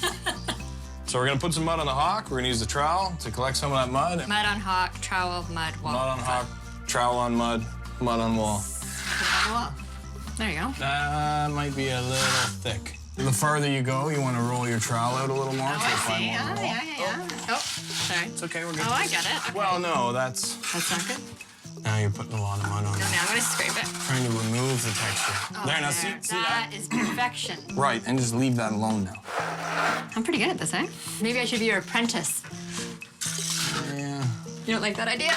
So we're gonna put some mud on the hawk. We're gonna use the trowel to collect some of that mud. Mud on hawk, trowel, mud, wall. Mud on hawk, trowel on mud, mud on wall. Put it on the wall. There you go. That might be a little thick. The farther you go, you want to roll your trowel out a little more. Oh, so you'll I find see. more on the wall. Yeah. Oh, sorry. It's okay, we're good. Oh, I get it. Okay. Well, no, that's not good. now you're putting a lot of mud on No, there. now I'm gonna scrape it. Trying to remove the texture. Oh, there, now see that? That is perfection. Right, and just leave that alone now. I'm pretty good at this, eh? Maybe I should be your apprentice. Yeah. You don't like that idea?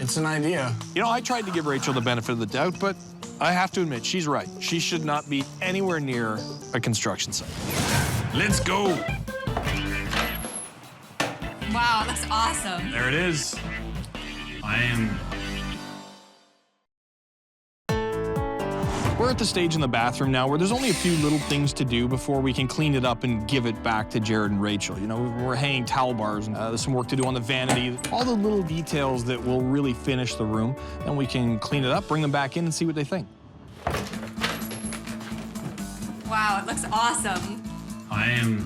It's an idea. You know, I tried to give Rachel the benefit of the doubt, but I have to admit, she's right. She should not be anywhere near a construction site. Let's go. Wow, that's awesome. There it is. We're at the stage in the bathroom now where there's only a few little things to do before we can clean it up and give it back to Jared and Rachel. You know, we're hanging towel bars, and there's some work to do on the vanity, all the little details that will really finish the room. Then we can clean it up, bring them back in, and see what they think. Wow, it looks awesome. I am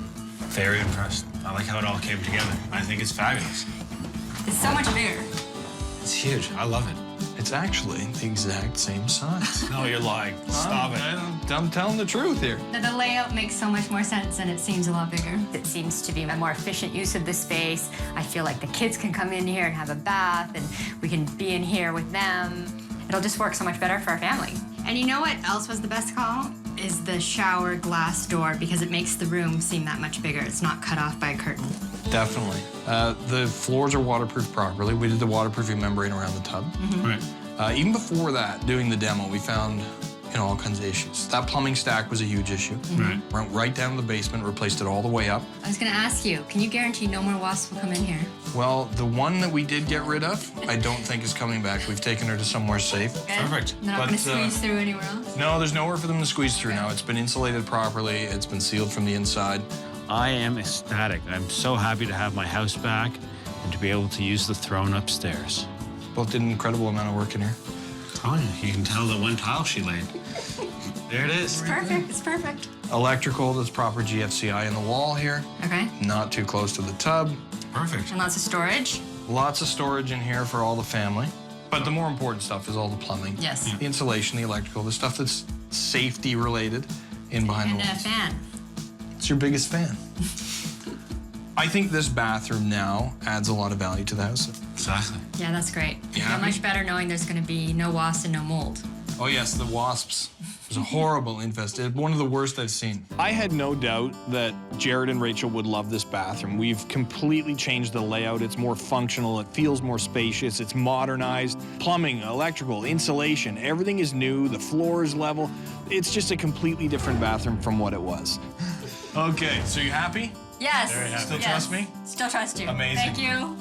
very impressed. I like how it all came together. I think it's fabulous. It's so much bigger. It's huge. I love it. It's actually the exact same size. No, you're lying. Stop it. I'm telling the truth here. Now, the layout makes so much more sense and it seems a lot bigger. It seems to be a more efficient use of the space. I feel like the kids can come in here and have a bath and we can be in here with them. It'll just work so much better for our family. And you know what else was the best call? Is the shower glass door, because it makes the room seem that much bigger. It's not cut off by a curtain. Definitely. The floors are waterproof properly. We did the waterproofing membrane around the tub. Right. Even before that, doing the demo, we found all kinds of issues. That plumbing stack was a huge issue. Right. Went right down to the basement, replaced it all the way up. I was gonna ask you, can you guarantee no more wasps will come in here? Well, the one that we did get rid of, I don't think is coming back. We've taken her to somewhere safe. Good? Perfect. They're not gonna squeeze through anywhere else? No, there's nowhere for them to squeeze through now. It's been insulated properly. It's been sealed from the inside. I am ecstatic. I'm so happy to have my house back and to be able to use the throne upstairs. Both did an incredible amount of work in here. Oh, you can tell the one tile she laid. There it is. It's perfect. It's perfect. Electrical, there's proper GFCI in the wall here. Okay. Not too close to the tub. Perfect. And lots of storage. Lots of storage in here for all the family. But the more important stuff is all the plumbing. Yes. The insulation, the electrical, the stuff that's safety related in behind And the a walls. fan. It's your biggest fan. I think this bathroom now adds a lot of value to the house. Exactly. Yeah, that's great. You I feel happy? much better knowing there's going to be no wasps and no mold. Oh yes, the wasps. It was a horrible infestation. One of the worst I've seen. I had no doubt that Jared and Rachel would love this bathroom. We've completely changed the layout. It's more functional. It feels more spacious. It's modernized. Plumbing, electrical, insulation, everything is new. The floor is level. It's just a completely different bathroom from what it was. Okay, so you happy? Yes. Very happy. Still yes. trust me? Still trust you. Amazing. Thank you.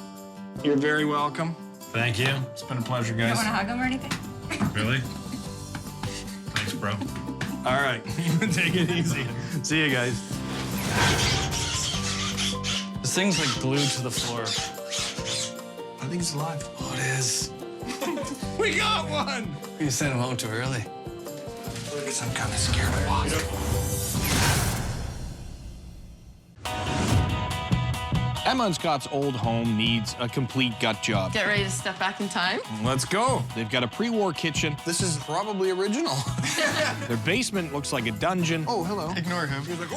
You're very welcome. Thank you. It's been a pleasure, You guys. don't want to hug him or anything? Really? Thanks, bro. All right, take it easy. See you guys. This thing's like glued to the floor. I think it's alive. Oh, it is. We got one! You sent him home too early. Because I'm kind of scared of wasps. Emma and Scott's old home needs a complete gut job. Get ready to step back in time. Let's go. They've got a pre-war kitchen. This is probably original. Their basement looks like a dungeon. Oh, hello. Ignore him. He's like,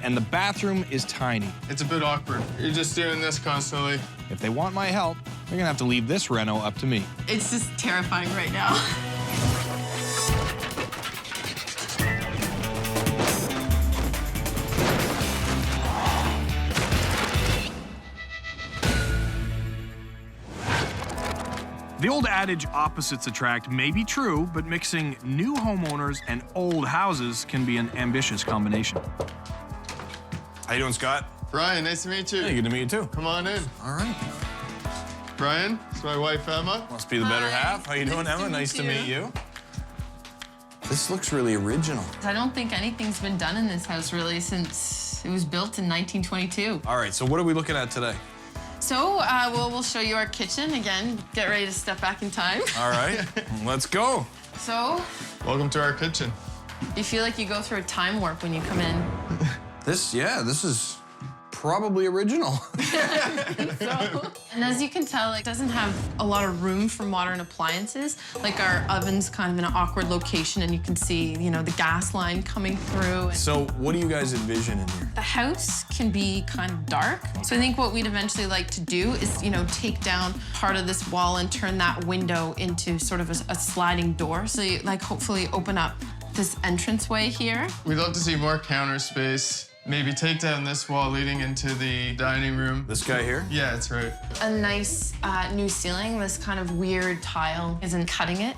And the bathroom is tiny. it's a bit awkward. You're just doing this constantly. If they want my help, they're gonna have to leave this reno up to me. It's just terrifying right now. The old adage, opposites attract, may be true, but mixing new homeowners and old houses can be an ambitious combination. How you doing, Scott? Brian, nice to meet you. Hey, good to meet you too. Come on in. All right. Brian, it's my wife, Emma. Must be the better half. How you doing, Emma? Nice to meet you. This looks really original. I don't think anything's been done in this house really since it was built in 1922. All right, so what are we looking at today? So we'll show you our kitchen. Again, get ready to step back in time. All right, let's go. So, Welcome to our kitchen. you feel like you go through a time warp when you come in. This is probably original. And as you can tell, it doesn't have a lot of room for modern appliances. Like our oven's kind of in an awkward location and you can see, you know, the gas line coming through. So what do you guys envision in here? The house can be kind of dark. So I think what we'd eventually like to do is, you know, take down part of this wall and turn that window into sort of a sliding door. So you, like, hopefully open up this entranceway here. We'd love to see more counter space. Maybe take down this wall leading into the dining room. This guy here? Yeah, that's right. A nice new ceiling. This kind of weird tile isn't cutting it.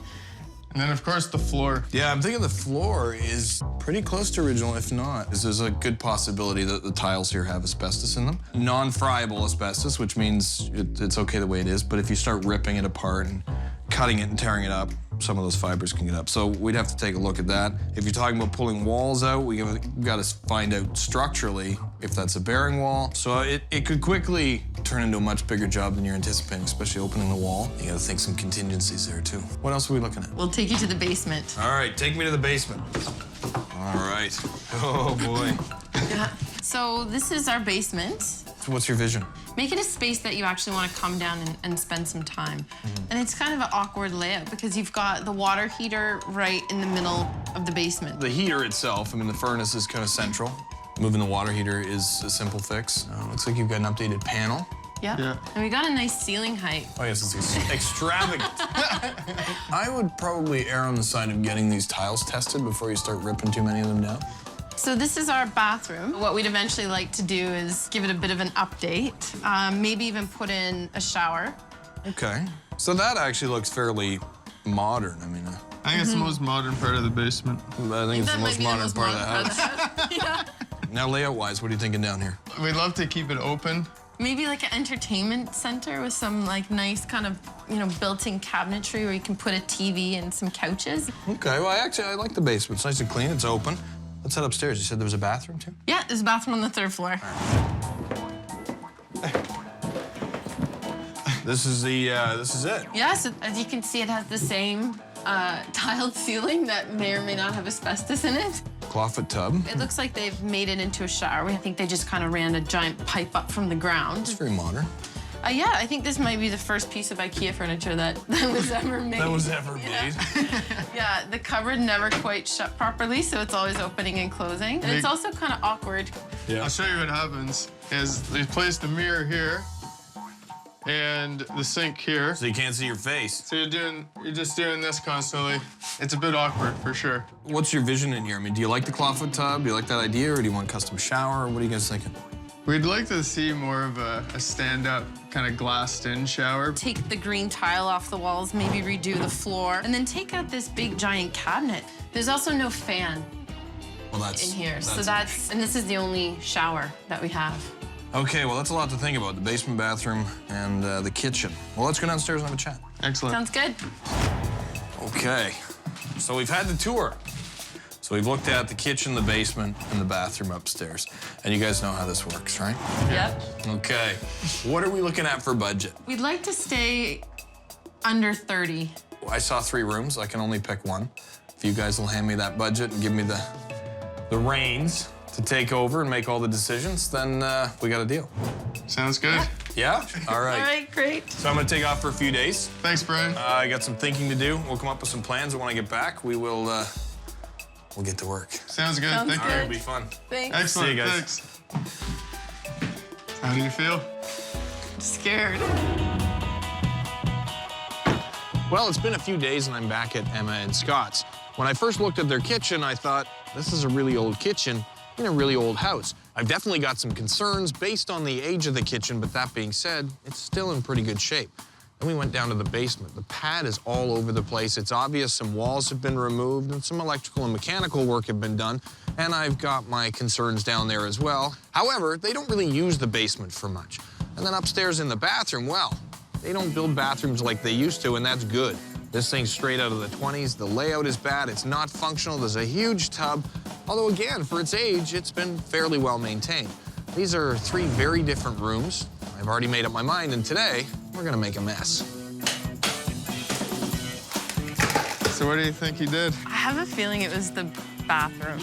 And then, of course, the floor. Yeah, I'm thinking the floor is pretty close to original, if not. There's a good possibility that the tiles here have asbestos in them. Non-friable asbestos, which means it's okay the way it is, but if you start ripping it apart and cutting it and tearing it up, some of those fibers can get up. So we'd have to take a look at that. If you're talking about pulling walls out, we've got to find out structurally if that's a bearing wall. So it could quickly turn into a much bigger job than you're anticipating, especially opening the wall. You got to think some contingencies there too. What else are we looking at? We'll take you to the basement. All right, take me to the basement. All right. Oh, boy. Yeah. So this is our basement. So what's your vision? Make it a space that you actually want to come down and spend some time. And it's kind of an awkward layout because you've got the water heater right in the middle of the basement. The heater itself, I mean, the furnace is kind of central. Moving the water heater is a simple fix. Looks like you've got an updated panel. Yep. Yeah. And we got a nice ceiling height. Oh, yes, it's extravagant. I would probably err on the side of getting these tiles tested before you start ripping too many of them down. So this is our bathroom. What we'd eventually like to do is give it a bit of an update, maybe even put in a shower. Okay. So that actually looks fairly modern. I mean, I think it's the most modern part of the basement. I think it's the That might most be the modern most part of the modern house. part of the house. Yeah. Now, layout-wise, what are you thinking down here? We'd love to keep it open. Maybe like an entertainment center with some like nice kind of, you know, built-in cabinetry where you can put a TV and some couches. Okay, well, I like the basement. It's nice and clean, it's open. Let's head upstairs. You said there was a bathroom, too? Yeah, there's a bathroom on the 3rd floor. This is it. Yes, as you can see, it has the same tiled ceiling that may or may not have asbestos in it. Clawfoot tub. It looks like they've made it into a shower. I think they just kind of ran a giant pipe up from the ground. It's very modern. Yeah, I think this might be the first piece of IKEA furniture that was ever made. That was ever made. Yeah, the cupboard never quite shut properly, so it's always opening and closing. And it's also kind of awkward. Yeah. I'll show you what happens is they place the mirror here and the sink here. So you can't see your face. So you're just doing this constantly. It's a bit awkward for sure. What's your vision in here? I mean, do you like the clawfoot tub? Do you like that idea, or do you want a custom shower? What are you guys thinking? We'd like to see more of a stand-up, kind of glassed-in shower. Take the green tile off the walls, maybe redo the floor, and then take out this big giant cabinet. There's also no fan in here, and this is the only shower that we have. Okay, well, that's a lot to think about, the basement, bathroom, and the kitchen. Well, let's go downstairs and have a chat. Excellent. Sounds good. Okay, so we've had the tour. So we've looked at the kitchen, the basement, and the bathroom upstairs. And you guys know how this works, right? Yep. Okay, what are we looking at for budget? We'd like to stay under 30. I saw 3 rooms, I can only pick one. If you guys will hand me that budget and give me the reins to take over and make all the decisions, then we got a deal. Sounds good. Yeah? All right. All right, great. So I'm gonna take off for a few days. Thanks, Brian. I got some thinking to do. We'll come up with some plans, and when I get back, we'll get to work. Sounds good. Sounds Thank good. you. It'll be fun. Thanks. Excellent. See you guys. Thanks. How do you feel? Scared. Well, it's been a few days and I'm back at Emma and Scott's. When I first looked at their kitchen, I thought, this is a really old kitchen in a really old house. I've definitely got some concerns based on the age of the kitchen, but that being said, it's still in pretty good shape. Then we went down to the basement. The pad is all over the place. It's obvious some walls have been removed and some electrical and mechanical work have been done, and I've got my concerns down there as well. However, they don't really use the basement for much. And then upstairs in the bathroom, well, they don't build bathrooms like they used to, and that's good. This thing's straight out of the 20s. The layout is bad. It's not functional. There's a huge tub. Although, again, for its age, it's been fairly well maintained. These are 3 very different rooms. I've already made up my mind, and today, we're gonna make a mess. So what do you think you did? I have a feeling it was the bathroom.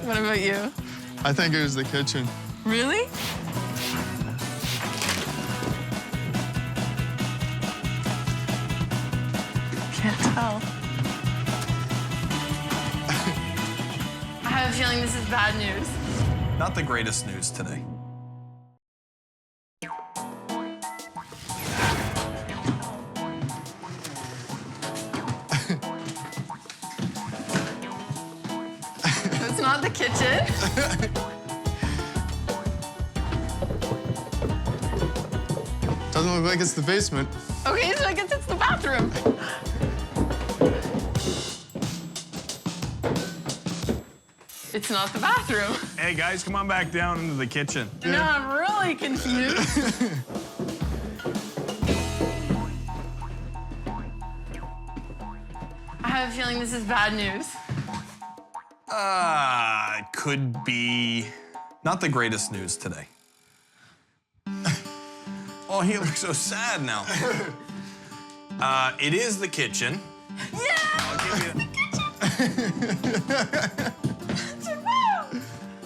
What about you? I think it was the kitchen. Really? Can't tell. I have a feeling this is bad news. Not the greatest news today. It's not the kitchen. Doesn't look like it's the basement. Okay, so I guess it's the bathroom. It's not the bathroom. Hey, guys, come on back down into the kitchen. No, I'm really confused. I have a feeling this is bad news. It could be not the greatest news today. Oh, he looks so sad now. It is the kitchen. Yeah! I'll give you...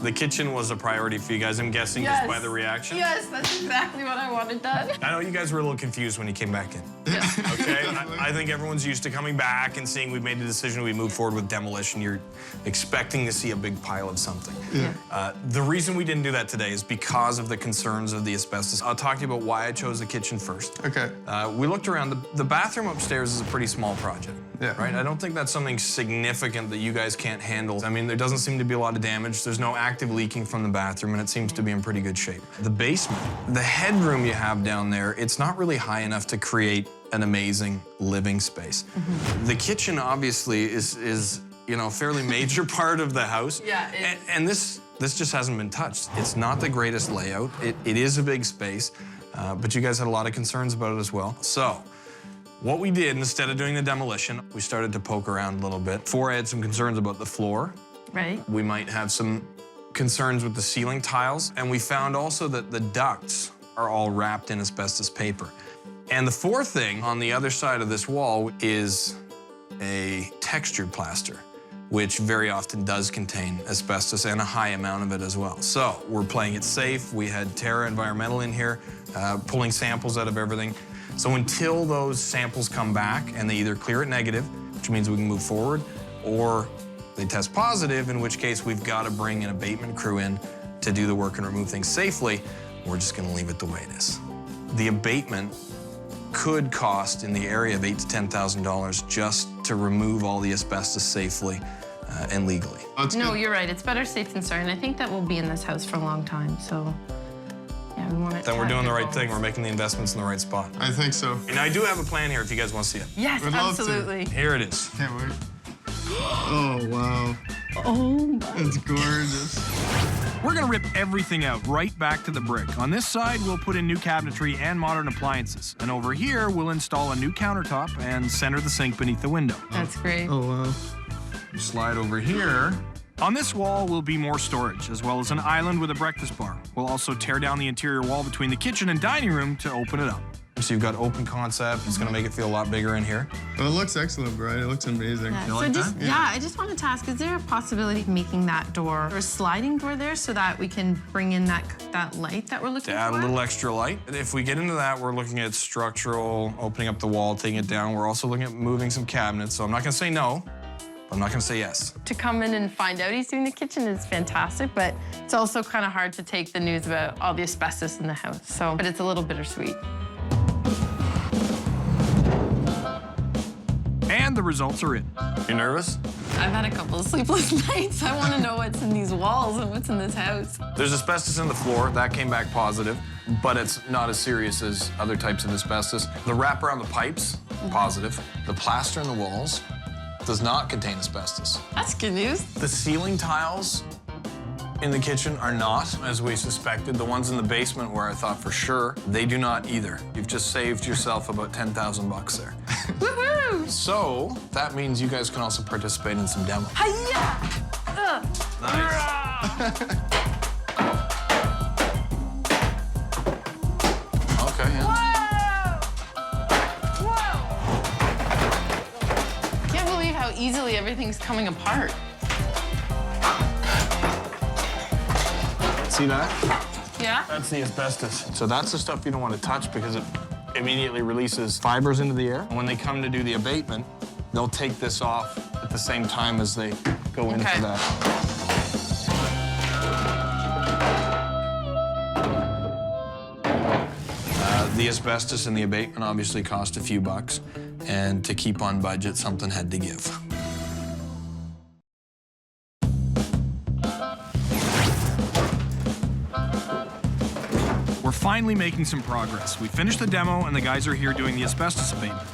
The kitchen was a priority for you guys, I'm guessing, just by the reaction? Yes, that's exactly what I wanted done. I know you guys were a little confused when you came back in. Yeah. Okay? I think everyone's used to coming back and seeing we've made a decision, we move forward with demolition. You're expecting to see a big pile of something. Yeah. The reason we didn't do that today is because of the concerns of the asbestos. I'll talk to you about why I chose the kitchen first. Okay. We looked around. The bathroom upstairs is a pretty small project. Yeah. Right? I don't think that's something significant that you guys can't handle. I mean, there doesn't seem to be a lot of damage. There's no active leaking from the bathroom, and it seems to be in pretty good shape. The basement, the headroom you have down there, it's not really high enough to create an amazing living space. The kitchen, obviously, is you know, a fairly major part of the house. Yeah. And this just hasn't been touched. It's not the greatest layout. It is a big space, but you guys had a lot of concerns about it as well. So, what we did, instead of doing the demolition, we started to poke around a little bit. Before I had some concerns about the floor. Right. We might have some concerns with the ceiling tiles, and we found also that the ducts are all wrapped in asbestos paper. And the fourth thing on the other side of this wall is a textured plaster, which very often does contain asbestos and a high amount of it as well. So we're playing it safe. We had Terra Environmental in here, pulling samples out of everything. So until those samples come back and they either clear it negative, which means we can move forward, or they test positive, in which case we've got to bring an abatement crew in to do the work and remove things safely. We're just going to leave it the way it is. The abatement could cost in the area of $8,000 to $10,000 just to remove all the asbestos safely and legally. No, you're right. It's better safe than sorry. And I think that we'll be in this house for a long time. So, yeah, we want it. Then we're doing the right thing. We're making the investments in the right spot. I think so. And I do have a plan here if you guys want to see it. Yes, absolutely. Here it is. Can't wait. Oh, wow. Oh, my. It's gorgeous. We're gonna rip everything out right back to the brick. On this side, we'll put in new cabinetry and modern appliances. And over here, we'll install a new countertop and center the sink beneath the window. That's great. Oh, wow. Slide over here. On this wall will be more storage, as well as an island with a breakfast bar. We'll also tear down the interior wall between the kitchen and dining room to open it up. So you've got open concept. It's going to make it feel a lot bigger in here. Well, it looks excellent, Bryan. It looks amazing. Yeah. You So like just, that? yeah, I just wanted to ask, is there a possibility of making that door or a sliding door there so that we can bring in that light that we're looking To add for? a little extra light. If we get into that, we're looking at structural, opening up the wall, taking it down. We're also looking at moving some cabinets. So I'm not going to say no. I'm not going to say yes. To come in and find out he's doing the kitchen is fantastic, but it's also kind of hard to take the news about all the asbestos in the house. So, but it's a little bittersweet. And the results are in. You nervous? I've had a couple of sleepless nights. I want to know what's in these walls and what's in this house. There's asbestos in the floor. That came back positive, but it's not as serious as other types of asbestos. The wrap around the pipes, positive. The plaster in the walls does not contain asbestos. That's good news. The ceiling tiles in the kitchen are not, as we suspected. The ones in the basement where I thought for sure, they do not either. You've just saved yourself about 10,000 bucks there. Woohoo! So that means you guys can also participate in some demo. Hi-ya! Nice. Okay, yeah. I can't believe how easily everything's coming apart. See that? Yeah? That's the asbestos. So that's the stuff you don't want to touch because it immediately releases fibers into the air. And when they come to do the abatement, they'll take this off at the same time as they go into that. The asbestos and the abatement obviously cost a few bucks, and to keep on budget, something had to give. We're finally making some progress. We finished the demo, and the guys are here doing the asbestos abatement.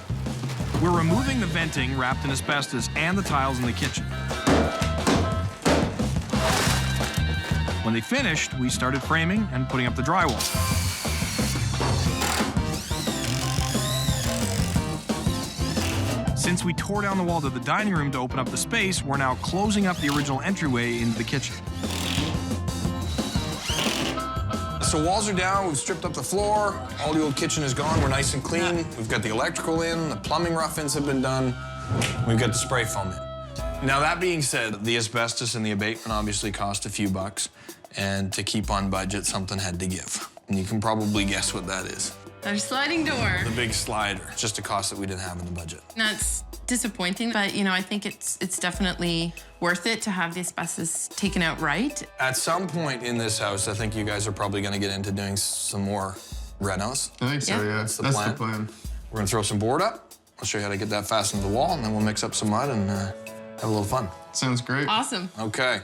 We're removing the venting wrapped in asbestos and the tiles in the kitchen. When they finished, we started framing and putting up the drywall. Since we tore down the wall to the dining room to open up the space, we're now closing up the original entryway into the kitchen. So walls are down, we've stripped up the floor, all the old kitchen is gone, we're nice and clean. We've got the electrical in, the plumbing rough-ins have been done, we've got the spray foam in. Now that being said, the asbestos and the abatement obviously cost a few bucks, and to keep on budget, something had to give. And you can probably guess what that is. Our sliding door. The big slider. It's just a cost that we didn't have in the budget. That's disappointing, but you know, I think it's definitely worth it to have the asbestos taken out right. At some point in this house, I think you guys are probably gonna get into doing some more renos. I think so, yeah. That's the plan. We're gonna throw some board up. I'll show you how to get that fastened to the wall, and then we'll mix up some mud and have a little fun. Sounds great. Awesome. Okay.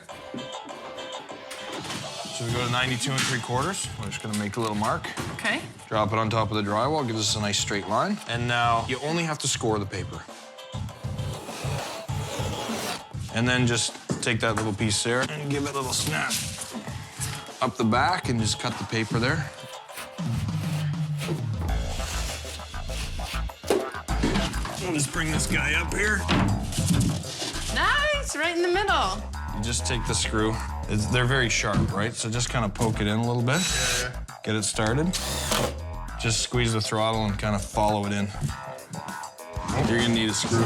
So we go to 92 3/4. We're just gonna make a little mark. Okay. Drop it on top of the drywall, gives us a nice straight line. And now you only have to score the paper. And then just take that little piece there and give it a little snap up the back and just cut the paper there. We'll just bring this guy up here. Nice, right in the middle. You just take the screw They're very sharp, right? So just kind of poke it in a little bit. Yeah. Get it started. Just squeeze the throttle and kind of follow it in. You're gonna need a screw.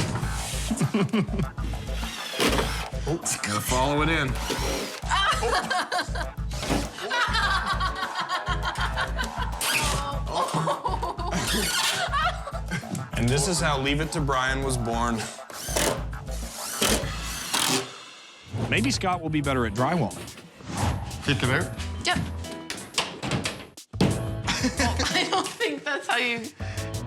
Gotta follow it in. And this is how Leave It to Bryan was born. Maybe Scott will be better at drywalling. Kick it out? Yep. Well, I don't think that's how you...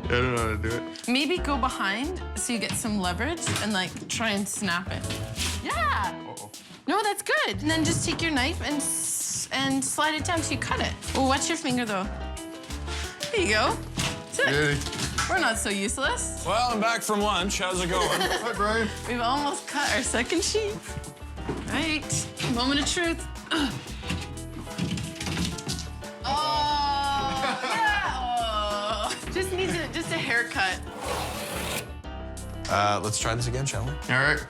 I don't know how to do it. Maybe go behind so you get some leverage and like try and snap it. Yeah. No, that's good. And then just take your knife and slide it down till you cut it. Oh, watch your finger though. There you go. That's it. Yay. We're not so useless. Well, I'm back from lunch. How's it going? Hi, Bryan. We've almost cut our second sheet. Right. Moment of truth. Oh, yeah. Oh. Just needs just a haircut. Let's try this again, shall we? All right.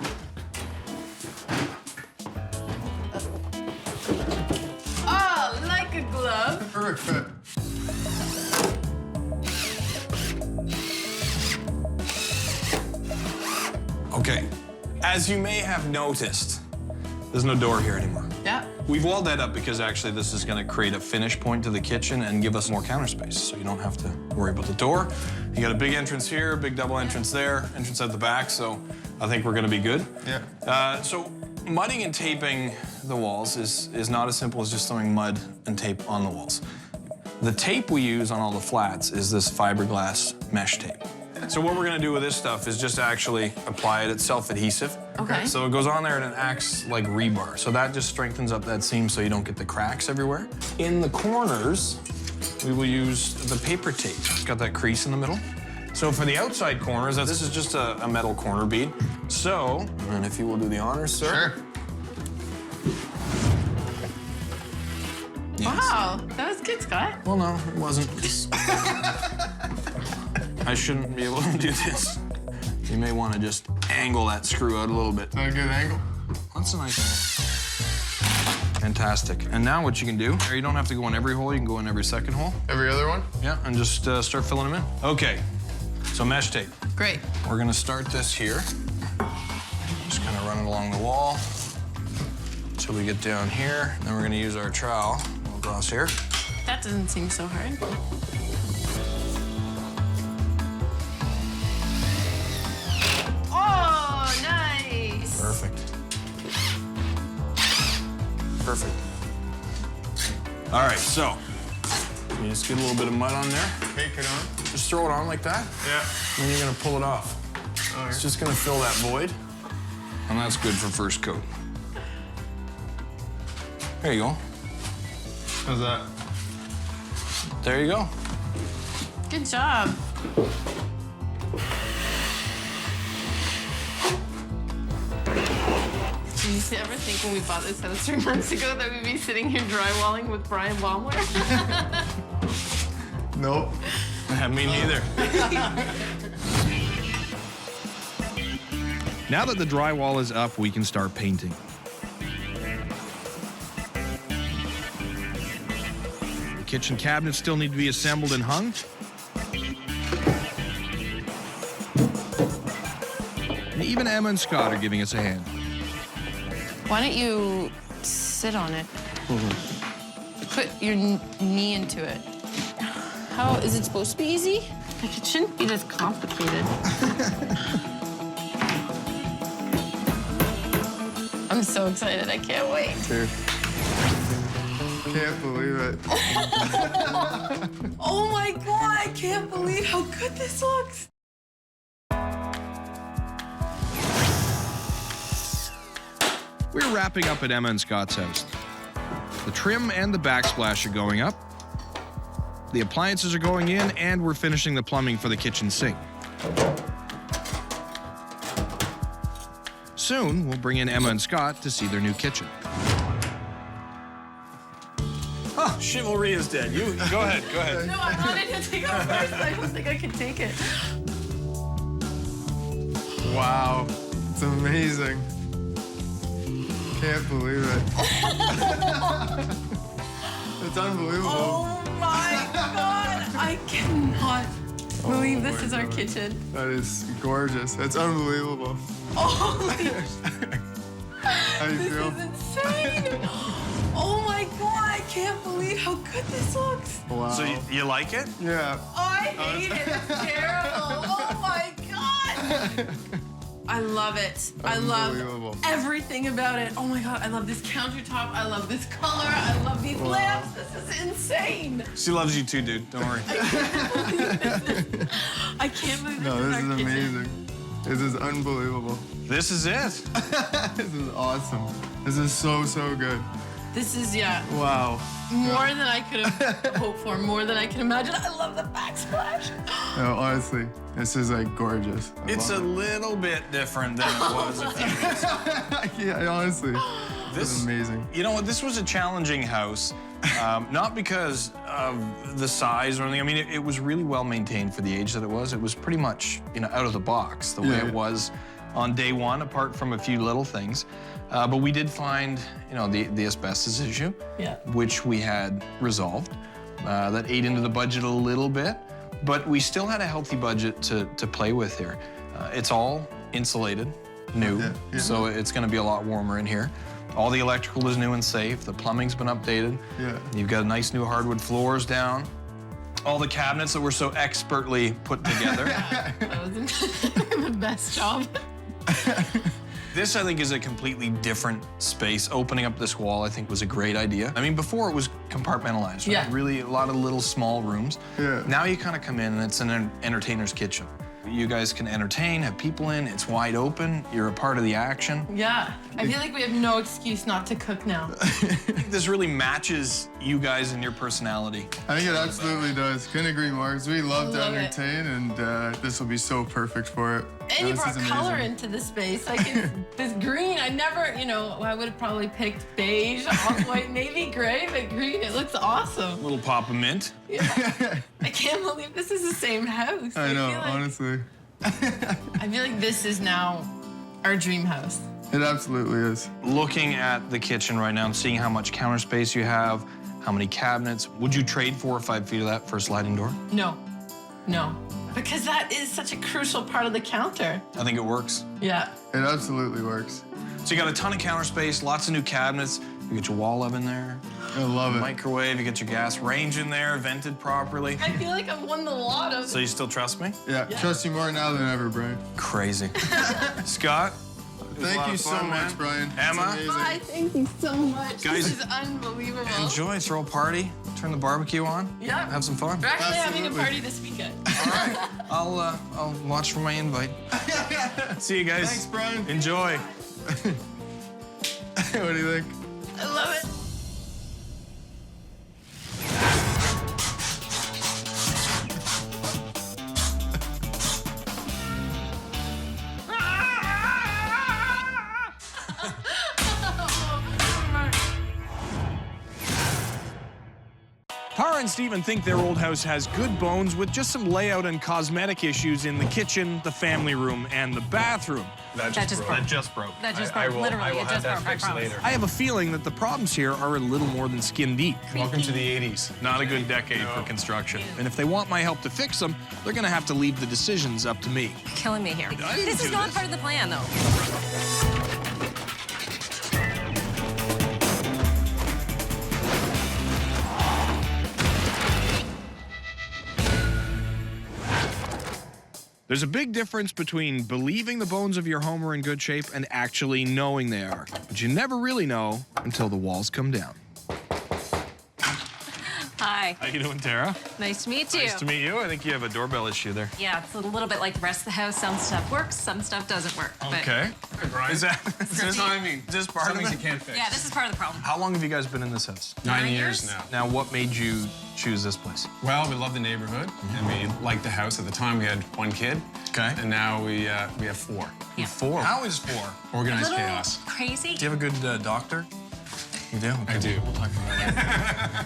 Oh, like a glove. Perfect fit. Okay. As you may have noticed, there's no door here anymore. Yeah. We've walled that up because actually this is going to create a finish point to the kitchen and give us more counter space, so you don't have to worry about the door. You got a big entrance here, big double entrance there, entrance at the back, so I think we're going to be good. Yeah. So mudding and taping the walls is not as simple as just throwing mud and tape on the walls. The tape we use on all the flats is this fiberglass mesh tape. So what we're gonna do with this stuff is just actually apply it. It's self-adhesive. Okay. So it goes on there and it acts like rebar. So that just strengthens up that seam so you don't get the cracks everywhere. In the corners, we will use the paper tape. It's got that crease in the middle. So for the outside corners, this is just a metal corner bead. So, and if you will do the honors, sir. Sure. Yes. Wow, that was good, Scott. Well, no, it wasn't. I shouldn't be able to do this. You may want to just angle that screw out a little bit. Not a good angle? That's a nice one. Fantastic. And now what you can do, you don't have to go in every hole, you can go in every second hole. Every other one? Yeah, and just start filling them in. Okay, so mesh tape. Great. We're gonna start this here. Just kind of run it along the wall until we get down here. Then we're gonna use our trowel across here. That doesn't seem so hard. Oh, nice. Perfect. Perfect. All right, so you just get a little bit of mud on there. Take it on. Just throw it on like that. Yeah. And then you're gonna pull it off. Oh, It's just gonna fill that void, and that's good for first coat. There you go. How's that? There you go. Good job. Did you ever think when we bought this house 3 months ago that we'd be sitting here drywalling with Bryan Baeumler? Nope. Me neither. Now that the drywall is up, we can start painting. The kitchen cabinets still need to be assembled and hung. And even Emma and Scott are giving us a hand. Why don't you sit on it? Put your knee into it. How is it supposed to be easy? Like, it shouldn't be this complicated. I'm so excited. I can't wait. Dude. Can't believe it. Oh my God, I can't believe how good this looks. We're wrapping up at Emma and Scott's house. The trim and the backsplash are going up. The appliances are going in, and we're finishing the plumbing for the kitchen sink. Soon, we'll bring in Emma and Scott to see their new kitchen. Oh, chivalry is dead. You go ahead, go ahead. No, I wanted to take it first. I don't think I could take it. Wow. It's amazing. can't believe it. It's unbelievable. Oh my God! I cannot believe this is our kitchen. That is gorgeous. That's unbelievable. Holy How you This feel? is insane! Oh my God, I can't believe how good this looks. Wow. So you like it? Yeah. Oh, I hate it. It's terrible. Oh my God. I love it. I love Unbelievable. everything about it. Oh my God, I love this countertop. I love this color. I love these lamps. This is insane. She loves you too, dude. Don't worry. I can't believe this No, is this our is kitchen. amazing. This is unbelievable. This is it. This is awesome. This is so, so good. This is, yeah, Wow. more than I could have hoped for, more than I can imagine. I love the backsplash. No, honestly, this is like gorgeous. I It's a love little bit different than it was a few years ago. it. Yeah, honestly, this is amazing. You know what? This was a challenging house, not because of the size or anything. I mean, it was really well maintained for the age that it was. It was pretty much, out of the box the way Yeah. it was on day one, apart from a few little things. But we did find, the asbestos issue, Yeah. which we had resolved. That ate into the budget a little bit, but we still had a healthy budget to play with here. It's all insulated, new, Yeah. so it's going to be a lot warmer in here. All the electrical is new and safe. The plumbing's been updated. Yeah. You've got nice new hardwood floors down. All the cabinets that were so expertly put together. That was the best job. This, I think, is a completely different space. Opening up this wall, I think, was a great idea. I mean, before it was compartmentalized, right? Yeah. Really a lot of little small rooms. Yeah. Now you kind of come in and it's an entertainer's kitchen. You guys can entertain, have people in, it's wide open, you're a part of the action. Yeah. I feel like we have no excuse not to cook now. I think this really matches you guys and your personality. I think it absolutely does. Couldn't agree more. 'Cause we love to love it. entertain, and this will be so perfect for it. And you This brought is color amazing. into the space. Like it's, this green, I never, I would have probably picked beige, off-white, maybe gray, but green, it looks awesome. Little pop of mint. I can't believe this is the same house. I know, feel like, honestly. I feel like this is now our dream house. It absolutely is. Looking at the kitchen right now and seeing how much counter space you have, how many cabinets, would you trade 4 or 5 feet of that for a sliding door? No, because that is such a crucial part of the counter. I think it works. Yeah. It absolutely works. So you got a ton of counter space, lots of new cabinets. You get your wall oven there. I love it. Microwave, you get your gas range in there, vented properly. I feel like I've won the lotto. So you still trust me? Yeah, trust you more now than ever, Brian. Crazy. Scott? Thank you so much, Brian. Emma? It's amazing. Hi, thank you so much. Guys, this is unbelievable. Enjoy, throw a party, turn the barbecue on. Yeah. Have some fun. We're actually having a Absolutely. party this weekend. I'll watch for my invite. See you guys. Thanks, Brian. Enjoy. What do you think? I love it. Tara and Steven think their old house has good bones with just some layout and cosmetic issues in the kitchen, the family room, and the bathroom. That just broke. That just broke, literally, it just broke, I promise. I have a feeling that the problems here are a little more than skin deep. Welcome to the 80s. Not a good decade for construction. And if they want my help to fix them, they're gonna have to leave the decisions up to me. Killing me here. I didn't This do is not this. part of the plan, though. There's a big difference between believing the bones of your home are in good shape and actually knowing they are. But you never really know until the walls come down. Hi. How you doing, Tara? Nice to meet you. Nice to meet you. I think you have a doorbell issue there. Yeah, it's a little bit like the rest of the house. Some stuff works, some stuff doesn't work. But Okay. Is that timing. just part of Some it? things you can't fix. yeah, this is part of the problem. How long have you guys been in this house? 9 years now. Now, what made you choose this place? Well, we love the neighborhood, and we liked the house. At the time, we had 1 kid. Okay. And now we have 4. Yeah. 4. How is 4? Organized Little chaos. crazy. Do you have a good doctor? You do? I do.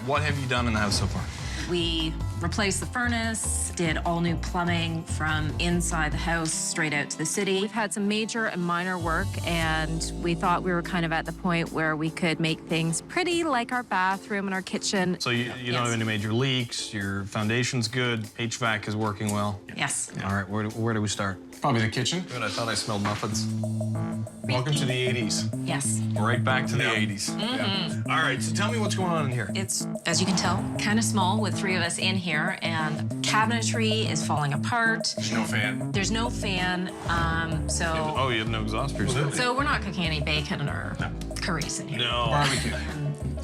What have you done in the house so far? We replaced the furnace, did all new plumbing from inside the house straight out to the city. We've had some major and minor work, and we thought we were kind of at the point where we could make things pretty, like our bathroom and our kitchen. So you don't have any major leaks, your foundation's good, HVAC is working well? Yes. All right, where do we start? Probably the kitchen. Good, I thought I smelled muffins. Welcome to the 80s. Yes. Right back to the 80s. Mm-hmm. All right, so tell me what's going on in here. It's, as you can tell, kind of small with 3 of us in here, and cabinetry is falling apart. There's no fan. There's no fan, so... Oh, you have no exhaust for yourself? So we're not cooking any bacon or curries in here. No. Barbecue.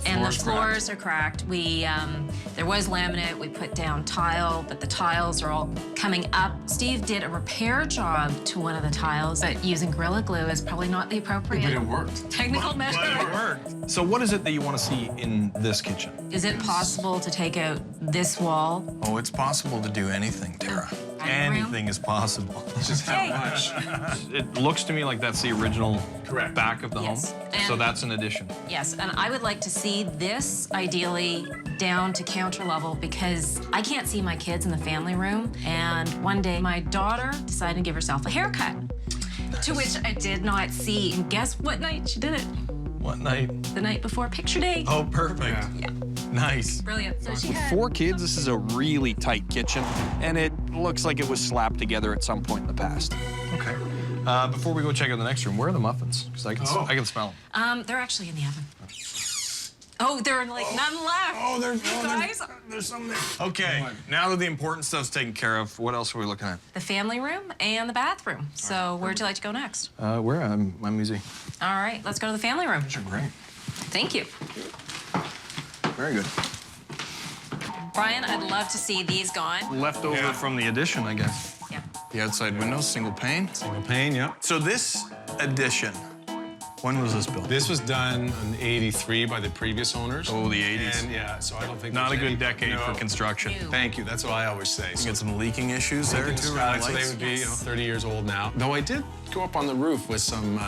And the floors are cracked. There was laminate. We put down tile, but the tiles are all coming up. Steve did a repair job to one of the tiles, but using Gorilla Glue is probably not the appropriate But it worked. technical measure. But it worked. So what is it that you want to see in this kitchen? Is it possible to take out this wall? Oh, it's possible to do anything, Tara. Anything is possible. Just how much? It looks to me like that's the original back of the Yes. home. And- So that's an addition. Yes, and I would like to see this ideally down to counter level because I can't see my kids in the family room. And one day my daughter decided to give herself a haircut, to which I did not see. And guess what night she did it? What night? The night before picture day. Oh, perfect. Yeah. Nice. Brilliant. So she With had 4 kids, this is a really tight kitchen, and it looks like it was slapped together at some point in the past. Okay. Before we go check out the next room, where are the muffins? Because I can smell them. they're actually in the oven. Oh, there are like none left. Oh, there's there's some there. Okay, now that the important stuff's taken care of, what else are we looking at? the family room and the bathroom. So where'd you like to go next? Where? I'm easy. All right, let's go to the family room. These are great. Thank you. Very good. Brian, I'd love to see these gone. Leftover from the addition, I guess. Yeah. The outside window, single pane. Single pane, yeah. So this addition, when was this built? This was done in '83 by the previous owners. Oh, the 80s. And yeah, so I don't think Not a there's good any- decade No. for construction. Thank you. That's what I always say. You get some leaking issues there too, around the So they lights? would be 30 years old now. Though I did go up on the roof with some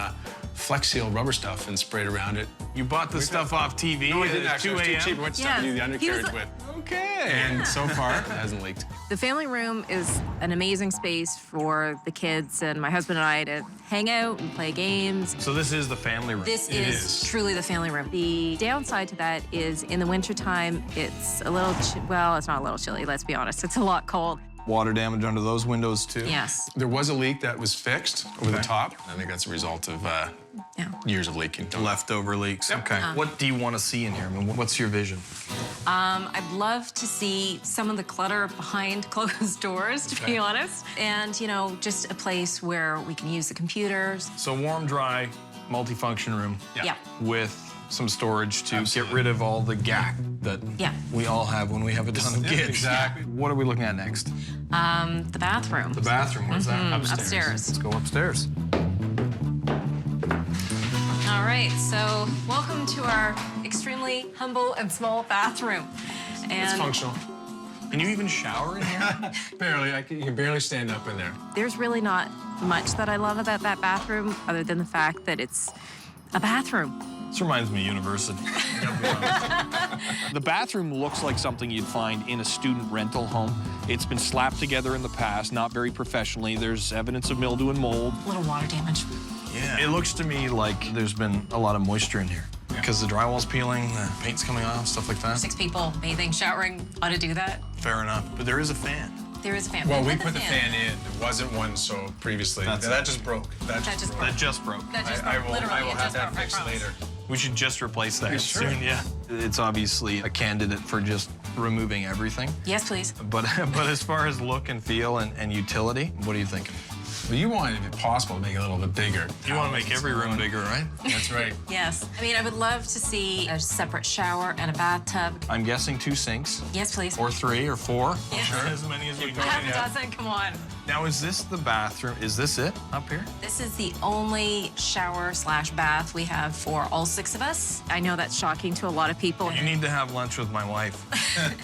Flex Seal rubber stuff and sprayed around it. You bought the stuff off TV No, I at didn't actually. 2 It was too a.m.? cheap. I went to do the undercarriage with. Okay. And so far, it hasn't leaked. The family room is an amazing space for the kids and my husband and I to hang out and play games. So this is the family room? This is truly the family room. The downside to that is in the wintertime, it's a little, well, it's not a little chilly, let's be honest. It's a lot cold. Water damage under those windows too? Yes. There was a leak that was fixed over the top. I think that's a result of years of leaking. Leftover leaks. Okay. What do you want to see in here? I mean, what's your vision? I'd love to see some of the clutter behind closed doors, to be honest. And, you know, just a place where we can use the computers. So warm, dry, multifunction room. Yeah. With some storage to get rid of all the gack that we all have when we have a ton of kids. Exactly. What are we looking at next? The bathroom. The bathroom, where's that? Upstairs. Let's go upstairs. All right, so welcome to our extremely humble and small bathroom. And It's functional. Can you even shower in here? Barely. You can barely stand up in there. there's really not much that I love about that bathroom other than the fact that it's a bathroom. This reminds me of university. The bathroom looks like something you'd find in a student rental home. It's been slapped together in the past, not very professionally. There's evidence of mildew and mold. A little water damage. Yeah. It looks to me like there's been a lot of moisture in here because the drywall's peeling, the paint's coming off, stuff like that. 6 people bathing, showering, ought to do that. Fair enough. But there is a fan. There is a fan. Well, we put the fan in. There wasn't one so previously. That just broke. That just broke. That just broke. That just I broke. will Literally, it have just that broke, I fixed promise. later. We should just replace that Sure. soon, yeah. It's obviously a candidate for just removing everything. Yes, please. But as far as look and feel and utility, what are you thinking? Well, you want, if possible, to make it a little bit bigger. You want to make every room bigger, right? That's right. Yes. I mean, I would love to see a separate shower and a bathtub. I'm guessing 2 sinks. Yes, please. Or 3 or 4. Yes. Sure. As many as we can. Half a dozen, come on. Now, is this the bathroom? Is this it up here? This is the only shower/bath we have for all 6 of us. I know that's shocking to a lot of people. You need to have lunch with my wife.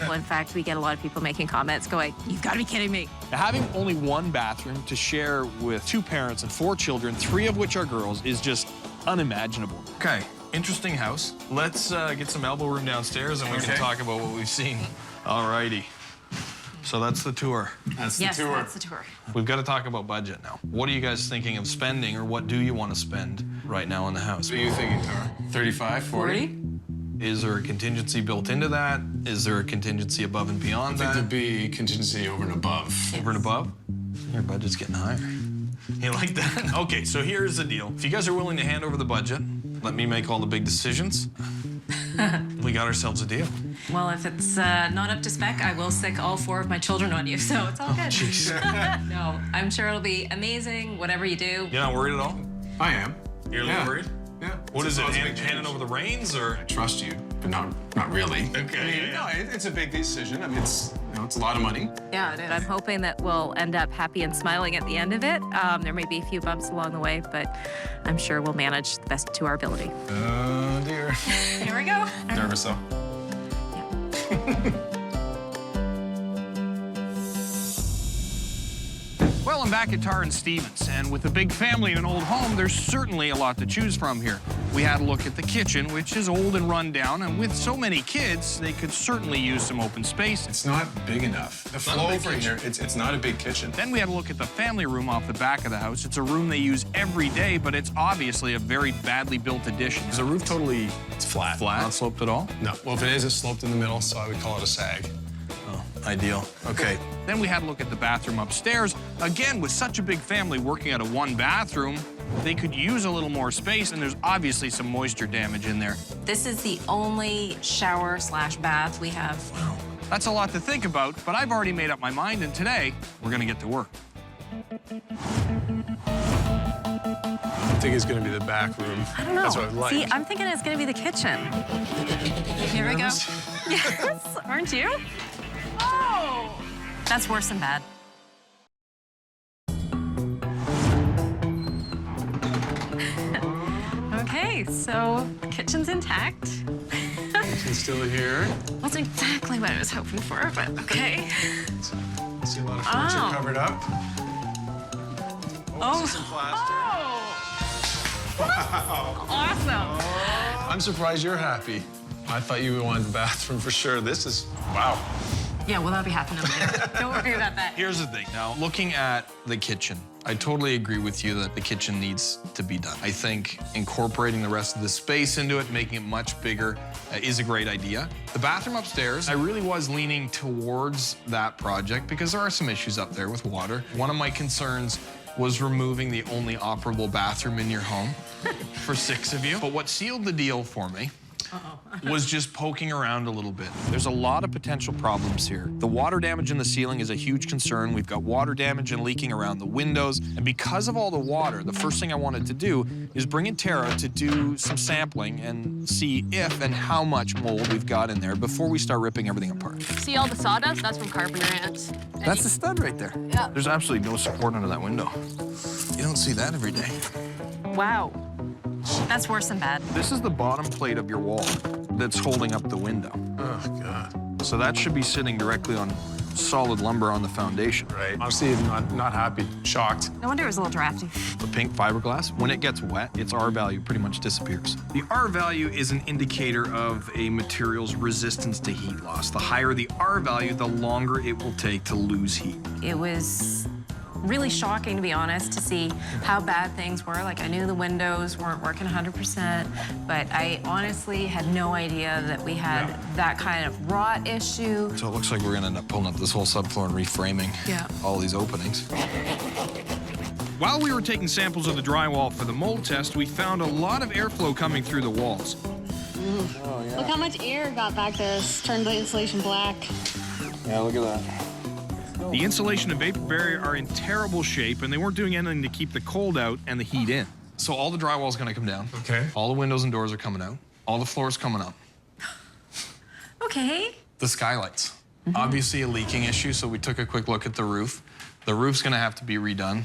Well, in fact, we get a lot of people making comments going, you've got to be kidding me. Now, having only 1 bathroom to share with 2 parents and 4 children, 3 of which are girls, is just unimaginable. Okay, interesting house. Let's get some elbow room downstairs and we can talk about what we've seen All righty. So that's the tour. Yes, that's the tour. We've got to talk about budget now. What are you guys thinking of spending, or what do you want to spend right now on the house? What are you thinking, Tara? 35, 40? Is there a contingency built into that? Is there a contingency above and beyond that? I think there'd be contingency over and above. Over and above? Your budget's getting higher. You like that? Okay, so here's the deal. If you guys are willing to hand over the budget, let me make all the big decisions. We got ourselves a deal. Well, if it's not up to spec, I will sick all 4 of my children on you, so it's all good. Jeez. No, I'm sure it'll be amazing, whatever you do. You're not worried at all? I am. You're a little worried? Yeah. What is it, handing over the reins, or? I trust you, but not really. Okay. I mean, no, it's a big decision. I mean, it's a lot of money. Yeah, I'm hoping that we'll end up happy and smiling at the end of it. There may be a few bumps along the way, but I'm sure we'll manage the best to our ability. Oh, dear. Here we go. Nervous, though. Well, I'm back at Tar and Stevens, and with a big family and an old home, there's certainly a lot to choose from here. We had a look at the kitchen, which is old and run down, and with so many kids, they could certainly use some open space. It's not big enough. The flow over here, it's not a big kitchen. Then we had a look at the family room off the back of the house. It's a room they use every day, but it's obviously a very badly built addition. Is the roof totally, it's flat? Flat? Not sloped at all? No. Well, if it is, it's sloped in the middle, so I would call it a sag. Ideal. Okay. Then we had a look at the bathroom upstairs. Again, with such a big family working out of one bathroom, they could use a little more space, and there's obviously some moisture damage in there. This is the only shower/bath we have. Wow. That's a lot to think about, but I've already made up my mind, and today, we're gonna get to work. I think it's gonna be the back room. I don't know. That's what I like. See, I'm thinking it's going to be the kitchen. Here we go. Yes, aren't you? Oh! That's worse than bad. Okay, so the kitchen's intact. Kitchen's still here. Wasn't exactly what I was hoping for, but okay. See a lot of furniture covered up. Oh. Some plastic. Wow. Awesome. I'm surprised you're happy. I thought you wanted the bathroom for sure. This is, wow. Yeah, well, that'll be happening later. Don't worry about that. Here's the thing. Now, looking at the kitchen, I totally agree with you that the kitchen needs to be done. I think incorporating the rest of the space into it, making it much bigger, is a great idea. The bathroom upstairs, I really was leaning towards that project because there are some issues up there with water. One of my concerns was removing the only operable bathroom in your home for 6 of you. But what sealed the deal for me was just poking around a little bit. There's a lot of potential problems here. The water damage in the ceiling is a huge concern. We've got water damage and leaking around the windows. And because of all the water, the first thing I wanted to do is bring in Tara to do some sampling and see if and how much mold we've got in there before we start ripping everything apart. See all the sawdust? That's from carpenter ants. That's the stud right there. Yeah. There's absolutely no support under that window. You don't see that every day. Wow. That's worse than bad. This is the bottom plate of your wall that's holding up the window. Oh, God. So that should be sitting directly on solid lumber on the foundation. Right. Obviously, not happy, shocked. No wonder it was a little drafty. The pink fiberglass, when it gets wet, its R value pretty much disappears. The R value is an indicator of a material's resistance to heat loss. The higher the R value, the longer it will take to lose heat. It was really shocking, to be honest, to see how bad things were. Like, I knew the windows weren't working 100%, but I honestly had no idea that we had that kind of rot issue. So it looks like we're gonna end up pulling up this whole subfloor and reframing all these openings. While we were taking samples of the drywall for the mold test, we found a lot of airflow coming through the walls. Look how much air got back there. Turned the insulation black. Yeah, look at that. The insulation and vapor barrier are in terrible shape, and they weren't doing anything to keep the cold out and the heat in. So all the drywall's gonna come down. Okay. All the windows and doors are coming out. All the floor's coming up. Okay. The skylights. Obviously a leaking issue, so we took a quick look at the roof. The roof's gonna have to be redone.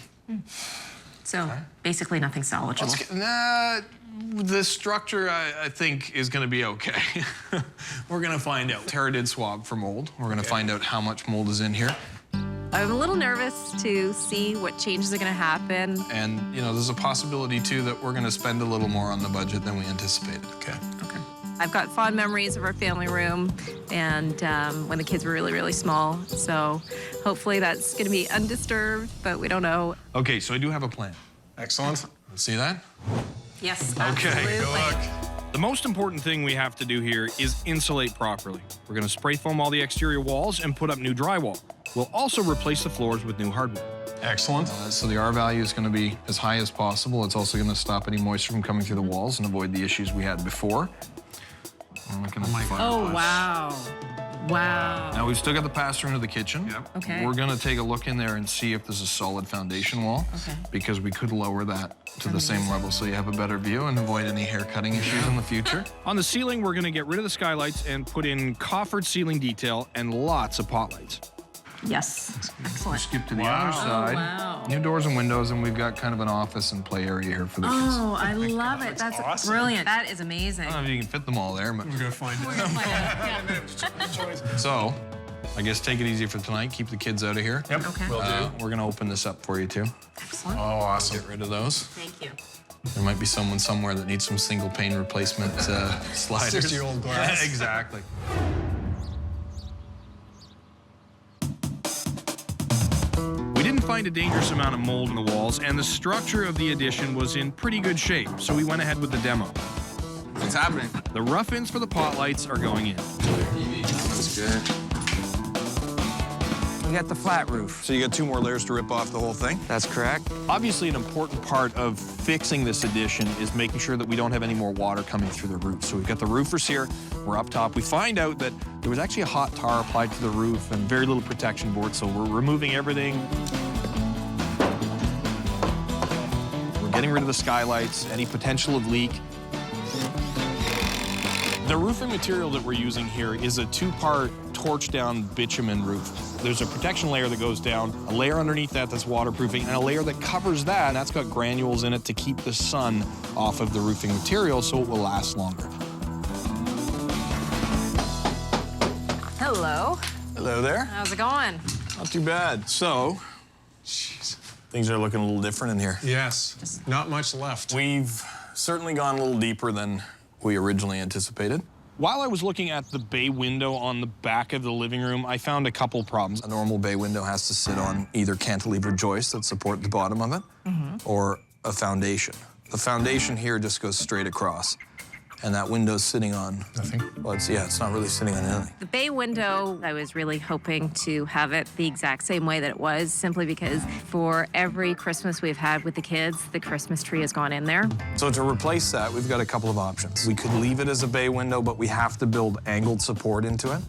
So basically nothing salvageable. The structure, I think, is gonna be okay. We're gonna find out. Tara did swab for mold. We're gonna find out how much mold is in here. I'm a little nervous to see what changes are going to happen. And, you know, there's a possibility, too, that we're gonna spend a little more on the budget than we anticipated. Okay. I've got fond memories of our family room and when the kids were really, really small. So hopefully that's going to be undisturbed, but we don't know. Okay, so I do have a plan. Excellent. See that? Yes, Okay. absolutely. Good luck. The most important thing we have to do here is insulate properly. We're going to spray foam all the exterior walls and put up new drywall. We'll also replace the floors with new hardwood. Excellent. So the R value is going to be as high as possible. It's also going to stop any moisture from coming through the walls and avoid the issues we had before. We're looking at the fireplace. Oh, wow. Wow. Now, we've still got the pass-through into the kitchen. Yep. Okay. We're going to take a look in there and see if there's a solid foundation wall. Okay. Because we could lower that to the same level so you have a better view and avoid any hair cutting issues in the future. On the ceiling, we're going to get rid of the skylights and put in coffered ceiling detail and lots of pot lights. Yes. Excellent. Skip to the other side. Oh, wow. New doors and windows, and we've got kind of an office and play area here for the kids. Oh, I love it. That's awesome. brilliant. That is amazing. I don't know if you can fit them all there, but... We're going to find it. So, I guess take it easy for tonight. Keep the kids out of here. Yep. Okay. Will do. We're going to open this up for you, too. Excellent. Oh, awesome. Get rid of those. Thank you. There might be someone somewhere that needs some single pane replacement sliders. 60-year-old glass. Exactly. We didn't find a dangerous amount of mold in the walls, and the structure of the addition was in pretty good shape, so we went ahead with the demo. What's happening? The rough ends for the pot lights are going in. That's good. We got the flat roof. So you got 2 more layers to rip off the whole thing? That's correct. Obviously, an important part of fixing this addition is making sure that we don't have any more water coming through the roof. So we've got the roofers here, we're up top. We find out that there was actually a hot tar applied to the roof and very little protection board, so we're removing everything. We're getting rid of the skylights, any potential of leak. The roofing material that we're using here is a 2-part torch-down bitumen roof. There's a protection layer that goes down, a layer underneath that that's waterproofing, and a layer that covers that, and that's got granules in it to keep the sun off of the roofing material so it will last longer. Hello. Hello there. How's it going? Not too bad. So, things are looking a little different in here. Yes. Not much left. We've certainly gone a little deeper than we originally anticipated. While I was looking at the bay window on the back of the living room, I found a couple problems. A normal bay window has to sit on either cantilever joists that support the bottom of it, or a foundation. The foundation here just goes straight across, and that window's sitting on nothing. Well, it's not really sitting on anything. The bay window, I was really hoping to have it the exact same way that it was, simply because for every Christmas we've had with the kids, the Christmas tree has gone in there. So to replace that, we've got a couple of options. We could leave it as a bay window, but we have to build angled support into it,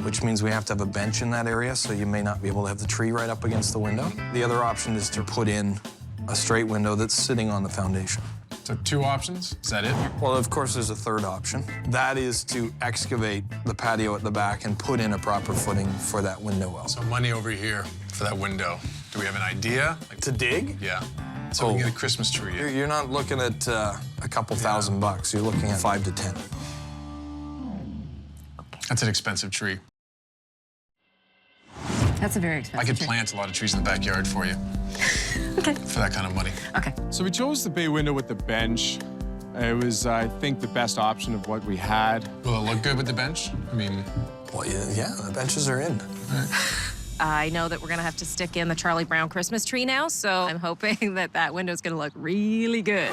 which means we have to have a bench in that area, so you may not be able to have the tree right up against the window. The other option is to put in a straight window that's sitting on the foundation. So 2 options? Is that it? Well, of course, there's a third option. That is to excavate the patio at the back and put in a proper footing for that window well. So money over here for that window. Do we have an idea? To dig? Yeah. So we can get a Christmas tree in. You're not looking at a couple $1,000. You're looking at 5 to 10. That's an expensive tree. That's a very expensive I could tree. plant a lot of trees in the backyard for you. Okay. For that kind of money. Okay. So we chose the bay window with the bench. It was, I think, the best option of what we had. Will it look good with the bench? I mean... Well, yeah, the benches are in. I know that we're gonna have to stick in the Charlie Brown Christmas tree now, so I'm hoping that that window's gonna look really good.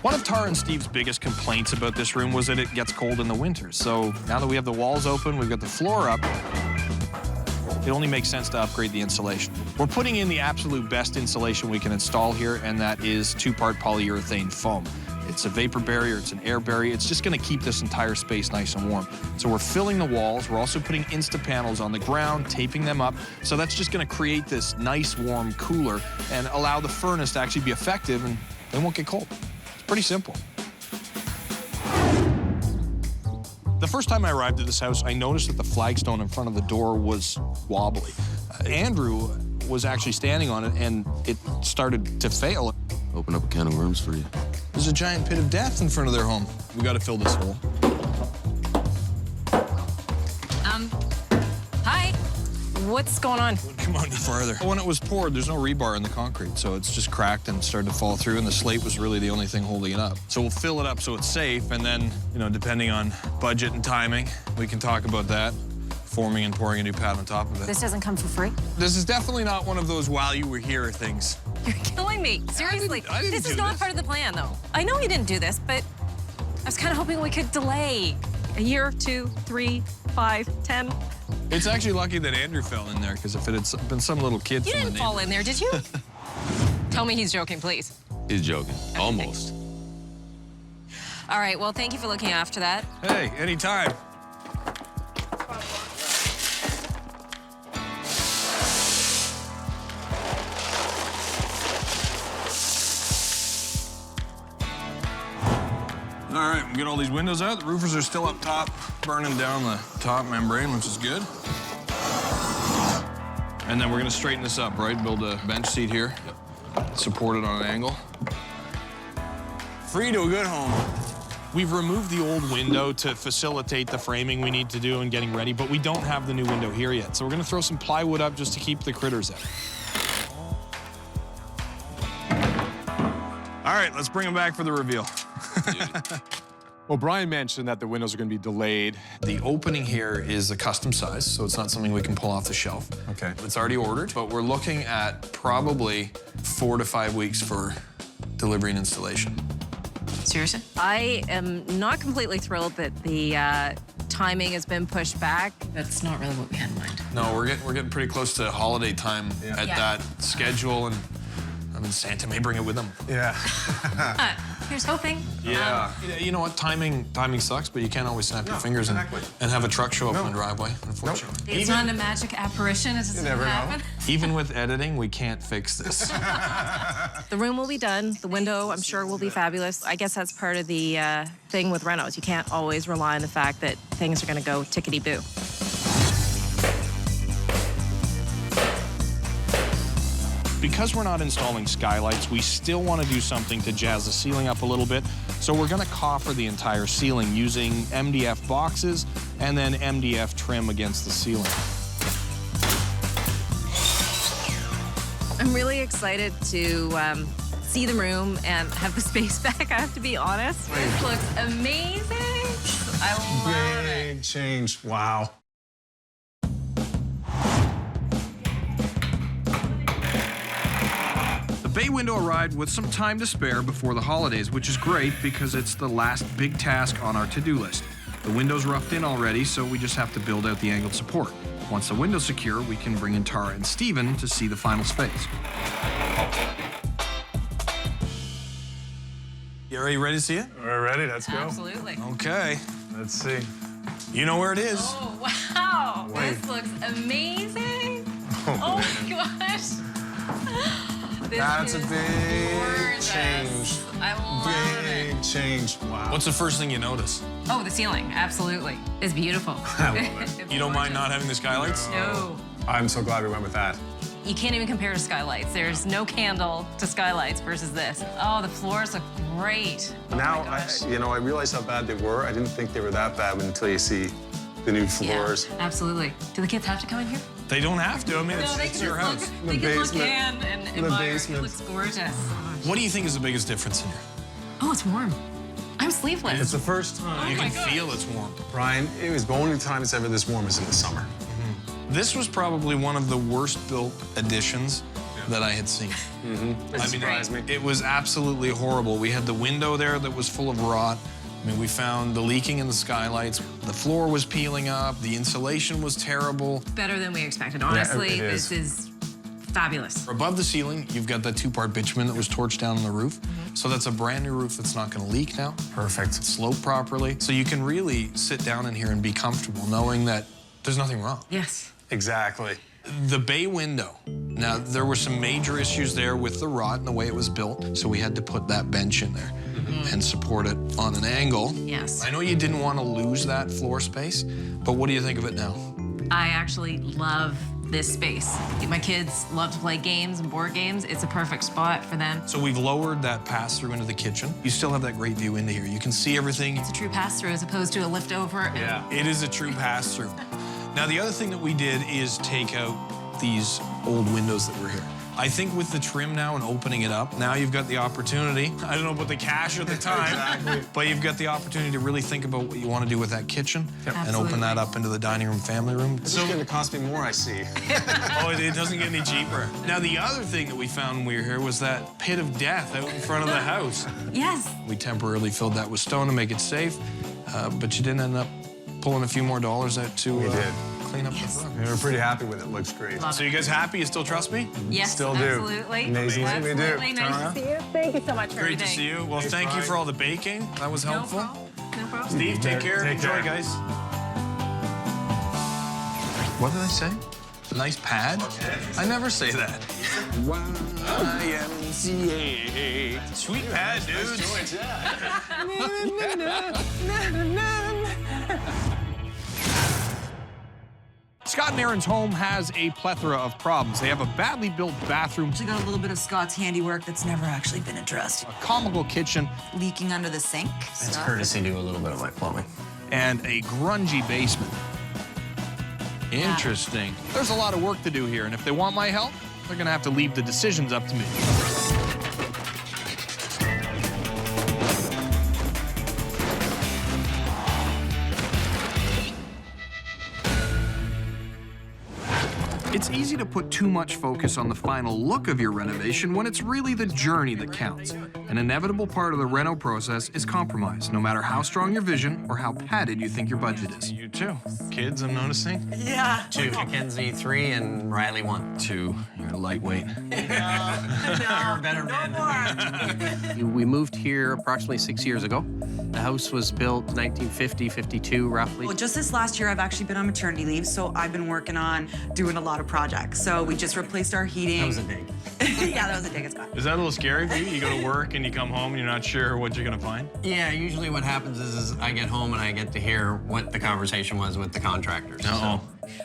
One of Tara and Steve's biggest complaints about this room was that it gets cold in the winter. So now that we have the walls open, we've got the floor up, it only makes sense to upgrade the insulation. We're putting in the absolute best insulation we can install here, and that is 2-part polyurethane foam. It's a vapor barrier, it's an air barrier. It's just gonna keep this entire space nice and warm. So we're filling the walls. We're also putting Insta panels on the ground, taping them up. So that's just gonna create this nice warm cooler and allow the furnace to actually be effective, and they won't get cold. It's pretty simple. The first time I arrived at this house, I noticed that the flagstone in front of the door was wobbly. Andrew was actually standing on it, and it started to fail. Open up a can of worms for you. There's a giant pit of death in front of their home. We got to fill this hole. Hi. What's going on? Come on farther. When it was poured, there's no rebar in the concrete, so it's just cracked and started to fall through, and the slate was really the only thing holding it up. So we'll fill it up so it's safe, and then, you know, depending on budget and timing, we can talk about that. Forming and pouring a new pad on top of it. This doesn't come for free? This is definitely not one of those while you were here things. You're killing me. Seriously. I didn't this do is not this. part of the plan, though. I know you didn't do this, but I was kind of hoping we could delay a year, 2, 3, 5, 10. It's actually lucky that Andrew fell in there, because if it had been some little kid You from didn't the fall in there, did you? Tell me he's joking, please. He's joking. Almost. All right, well, thank you for looking after that. Hey, anytime. All right, we get all these windows out. The roofers are still up top, burning down the top membrane, which is good. And then we're gonna straighten this up, right? Build a bench seat here, support it on an angle. Free to a good home. We've removed the old window to facilitate the framing we need to do and getting ready, but we don't have the new window here yet. So we're gonna throw some plywood up just to keep the critters out. All right, let's bring them back for the reveal. Well, Bryan mentioned that the windows are going to be delayed. The opening here is a custom size, so it's not something we can pull off the shelf. Okay. It's already ordered, but we're looking at probably 4 to 5 weeks for delivery and installation. Seriously? I am not completely thrilled that the timing has been pushed back. That's not really what we had in mind. No, we're getting pretty close to holiday time at that schedule, and I mean, Santa may bring it with him. Yeah. Here's hoping. Yeah. You know what? Timing sucks, but you can't always snap your fingers and have a truck show up in the driveway, unfortunately. It's not a magic apparition. It doesn't happen. Even with editing, we can't fix this. The room will be done. The window, I'm sure, will be fabulous. I guess that's part of the thing with renos. You can't always rely on the fact that things are going to go tickety-boo. Because we're not installing skylights, we still want to do something to jazz the ceiling up a little bit. So we're going to coffer the entire ceiling using MDF boxes and then MDF trim against the ceiling. I'm really excited to see the room and have the space back, I have to be honest. This looks amazing. I love it. Big change. Wow. The bay window arrived with some time to spare before the holidays, which is great because it's the last big task on our to-do list. The window's roughed in already, so we just have to build out the angled support. Once the window's secure, we can bring in Tara and Steven to see the final space. Are you ready to see it? We're ready. Let's go. Absolutely. Okay. Let's see. You know where it is. Oh, wow. This looks amazing. Oh, my gosh. That's a big gorgeous. change. I love it. Big change. Wow. What's the first thing you notice? Oh, the ceiling. Absolutely. It's beautiful. I love it. You don't mind not having the skylights? No. I'm so glad we went with that. You can't even compare to skylights. There's no candle to skylights versus this. Oh, the floors look great. Now, I realize how bad they were. I didn't think they were that bad until you see the new floors. Yeah, absolutely. Do the kids have to come in here? They don't have to. I mean, No, they it's can your just house. look. They can look in and admire. It looks gorgeous. What do you think is the biggest difference in here? Oh, it's warm. I'm sleepless. It's the first time. You can feel it's warm. Bryan, it was the only time it's ever this warm is in the summer. This was probably one of the worst built additions that I had seen. It was absolutely horrible. We had the window there that was full of rot. I mean, we found the leaking in the skylights. The floor was peeling up. The insulation was terrible. Better than we expected. Honestly, Yeah, it is. this is fabulous. Above the ceiling, you've got that two-part bitumen that was torched down on the roof. So that's a brand new roof that's not going to leak now. Perfect. It's sloped properly. So you can really sit down in here and be comfortable knowing that there's nothing wrong. Yes. Exactly. The bay window. Now, there were some major issues there with the rot and the way it was built, so we had to put that bench in there and support it on an angle. Yes. I know you didn't want to lose that floor space, but what do you think of it now? I actually love this space. My kids love to play games and board games. It's a perfect spot for them. So we've lowered that pass-through into the kitchen. You still have that great view into here. You can see everything. It's a true pass-through as opposed to a lift over. Yeah. It is a true pass-through. Now, the other thing that we did is take out these old windows that were here. I think with the trim now and opening it up, now you've got the opportunity. I don't know about the cash at the time, but you've got the opportunity to really think about what you want to do with that kitchen and open that up into the dining room, family room. This is going to cost me more, I see. Oh, it doesn't get any cheaper. Now, the other thing that we found when we were here was that pit of death out in front of the house. Yes. We temporarily filled that with stone to make it safe, but you didn't end up pulling a few more dollars out to clean up the front. We're pretty happy with it. Looks great. So you guys happy? You still trust me? Yes, Still do. absolutely. Amazing. Absolutely. We do. Nice to see you. Thank you so much for Great to everything. see you. Well, thank you for all the baking. That was helpful. No problem. Steve, take care. Take Enjoy, care. guys. What did I say? Nice pad? I never say that. YMCA. Sweet pad, dude. Scott and Aaron's home has a plethora of problems. They have a badly built bathroom, Actually got a little bit of Scott's handiwork that's never actually been addressed. a comical kitchen, Leaking under the sink. It's courtesy to a little bit of my plumbing. and a grungy basement. Interesting. There's a lot of work to do here, and if they want my help, they're gonna have to leave the decisions up to me. It's easy to put too much focus on the final look of your renovation when it's really the journey that counts. An inevitable part of the reno process is compromise, no matter how strong your vision or how padded you think your budget is. You too. Kids, I'm noticing. Yeah. 2, Mackenzie 3, and Riley 1. 2, you're lightweight. You're a better man. We moved here approximately 6 years ago. The house was built 1950, 52, roughly. Well, just this last year, I've actually been on maternity leave, so I've been working on doing a lot of projects. So we just replaced our heating. That was a dig. Yeah, that was a dig at Scott. Is that a little scary for you? You go to work and you come home and you're not sure what you're gonna find? Yeah, usually what happens is I get home and I get to hear what the conversation was with the contractors. Uh-oh.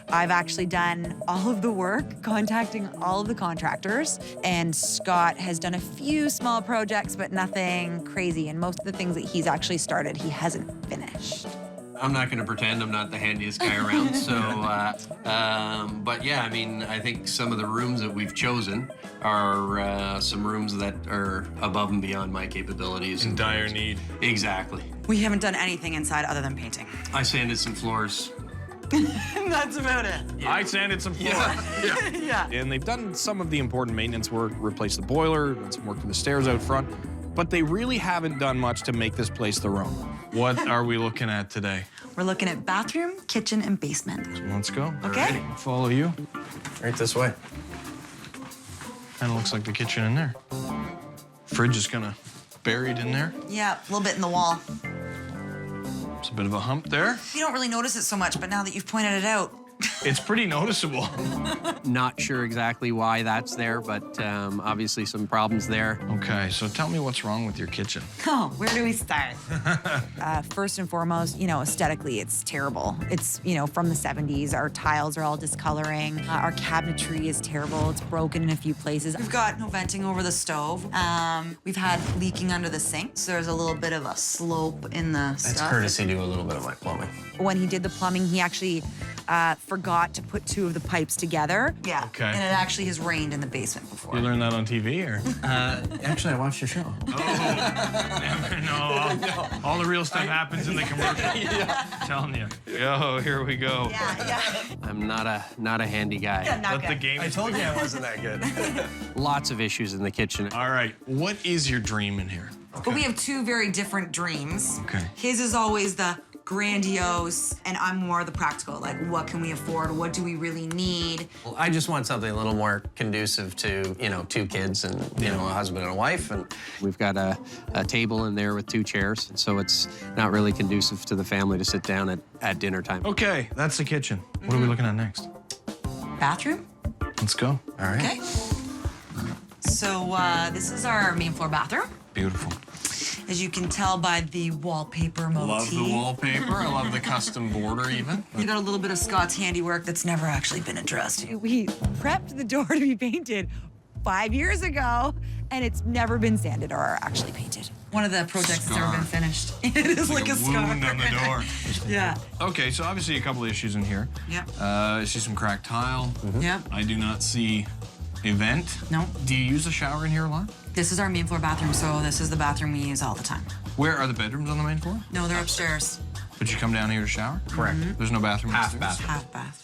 I've actually done all of the work, contacting all of the contractors, and Scott has done a few small projects, but nothing crazy. And most of the things that he's actually started, he hasn't finished. I'm not going to pretend I'm not the handiest guy around, so, but yeah, I mean, I think some of the rooms that we've chosen are some rooms that are above and beyond my capabilities. In dire need. Exactly. We haven't done anything inside other than painting. I sanded some floors. That's about it. I sanded some floor. Yeah. And they've done some of the important maintenance work, replaced the boiler, done some work to the stairs out front, but they really haven't done much to make this place their own. What are we looking at today? We're looking at bathroom, kitchen, and basement. Let's go. Okay. Alrighty. Follow you. Right this way. Kind of looks like the kitchen in there. Fridge is kind of buried in there. Yeah, a little bit in the wall. There's a bit of a hump there. You don't really notice it so much, but now that you've pointed it out. It's pretty noticeable. Not sure exactly why that's there, but obviously some problems there. Okay, so tell me what's wrong with your kitchen. Oh, where do we start? First and foremost, aesthetically, it's terrible. It's, from the 70s. Our tiles are all discoloring. Our cabinetry is terrible. It's broken in a few places. We've got no venting over the stove. We've had leaking under the sink, so there's a little bit of a slope in the That's stuff. courtesy to a little bit of my plumbing. When he did the plumbing, he actually forgot to put 2 of the pipes together. Yeah. Okay. And it actually has rained in the basement before. You learned that on TV, or? Actually, I watched your show. Never know. All the real stuff happens in the commercial. Telling you. Oh, here we go. I'm not a handy guy. Yeah, not Let good. the game. I told you I wasn't that good. Lots of issues in the kitchen. All right. What is your dream in here? But we have 2 very different dreams. Okay. His is always the grandiose, and I'm more the practical. Like, what can we afford? What do we really need? Well, I just want something a little more conducive to, 2 kids and, a husband and a wife. And we've got a table in there with 2 chairs, so it's not really conducive to the family to sit down at dinner time. Okay, that's the kitchen. What are we looking at next? Bathroom? Let's go. All right. Okay. So this is our main floor bathroom. Beautiful. As you can tell by the wallpaper motif. Love the wallpaper. I love the custom border even. You got a little bit of Scott's handiwork that's never actually been addressed. We prepped the door to be painted 5 years ago, and it's never been sanded or actually painted. One of the projects has never been finished. It is like a scar. Wound on the door. Yeah. Okay, so obviously a couple of issues in here. Yep. I see some cracked tile. Yep. I do not see a vent. No. Do you use a shower in here a lot? This is our main floor bathroom, so this is the bathroom we use all the time. Where are the bedrooms on the main floor? No, they're upstairs. But you come down here to shower? Correct. There's no bathroom Half upstairs? bath. Half bath.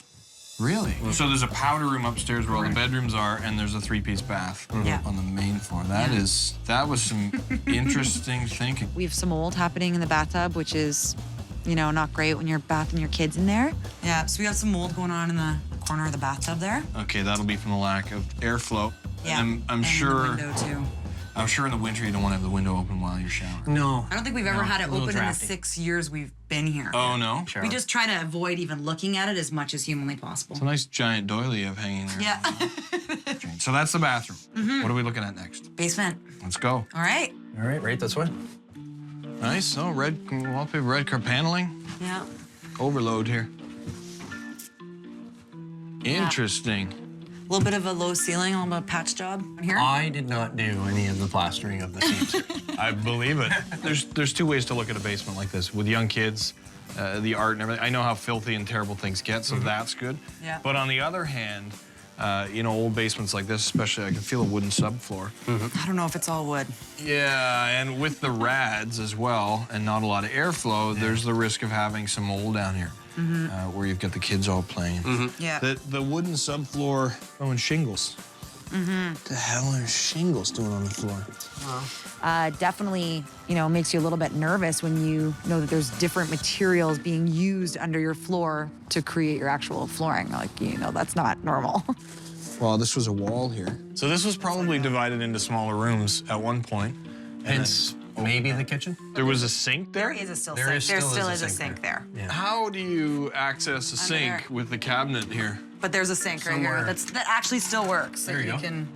Really? So there's a powder room upstairs where all the bedrooms are, and there's a 3-piece bath Yeah. on the main floor. That was some interesting thinking. We have some mold happening in the bathtub, which is, you know, not great when you're bathing your kids in there. Yeah, so we have some mold going on in the corner of the bathtub there. Okay, that'll be from the lack of airflow. Yeah, And I'm and sure. the window too. I'm sure in the winter you don't want to have the window open while you're showering. No. I don't think we've ever had it open in the 6 years we've been here. Oh, no? We just try to avoid even looking at it as much as humanly possible. It's a nice giant doily you have hanging there. Yeah. So that's the bathroom. Mhm. What are we looking at next? Basement. Let's go. All right. All right, right this way. Nice. Oh, red wallpaper, red car paneling. Yeah. Overload here. Interesting. A little bit of a low ceiling, a little bit of patch job here. I did not do any of the plastering of the seams. I believe it. There's two ways to look at a basement like this. With young kids, the art and everything. I know how filthy and terrible things get, so that's good. Yeah. But on the other hand, you know, old basements like this, especially, I can feel a wooden subfloor. I don't know if it's all wood. Yeah, and with the rads as well, and not a lot of airflow, there's the risk of having some mold down here. Where you've got the kids all playing. Yeah. The wooden subfloor, and shingles. What the hell are shingles doing on the floor? Definitely, you know, makes you a little bit nervous when you know that there's different materials being used under your floor to create your actual flooring. Like, you know, that's not normal. Well, this was a wall here. So this was probably divided into smaller rooms at one point. Hence, maybe the kitchen? There was a sink there? There is a sink. There Still is a sink there. How do you access a sink there. with the cabinet here? But there's a sink right here. That actually still works. There you go. Can...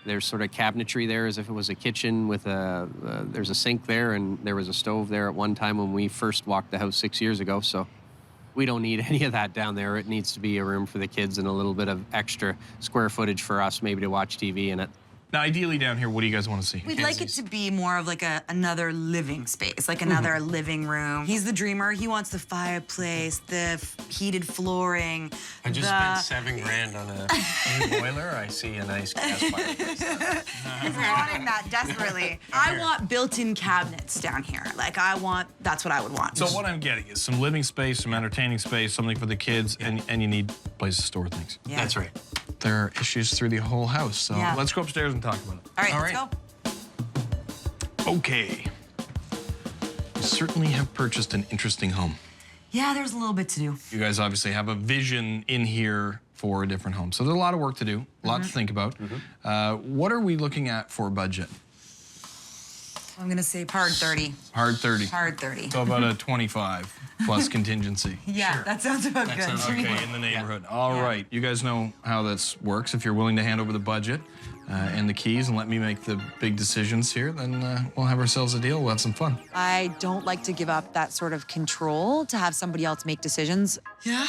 There's sort of cabinetry there as if it was a kitchen with a, there's a sink there and there was a stove there at one time when we first walked the house 6 years ago. So we don't need any of that down there. It needs to be a room for the kids and a little bit of extra square footage for us maybe to watch TV in it. Now, ideally down here, what do you guys want to see? We'd like it to be more of like another living space, like another living room. He's the dreamer. He wants the fireplace, the heated flooring. I just spent $7,000 on a new boiler. I see a nice gas fireplace. He's wanting that desperately. I want built-in cabinets down here. Like that's what I would want. So what I'm getting is some living space, some entertaining space, something for the kids, and you need a place to store things. Yeah. That's right. There are issues through the whole house, so Yeah. let's go upstairs and talk about it. All right, let's go. Okay. You certainly have purchased an interesting home. Yeah, there's a little bit to do. You guys obviously have a vision in here for a different home. So there's a lot of work to do, a lot to think about. What are we looking at for budget? I'm gonna say hard 30. Hard 30. Hard 30. So about a 25 plus contingency. Yeah, that sounds about good. Okay, in the neighborhood. All right, you guys know how this works. If you're willing to hand over the budget and the keys and let me make the big decisions here, then we'll have ourselves a deal. We'll have some fun. I don't like to give up that sort of control to have somebody else make decisions. Yeah.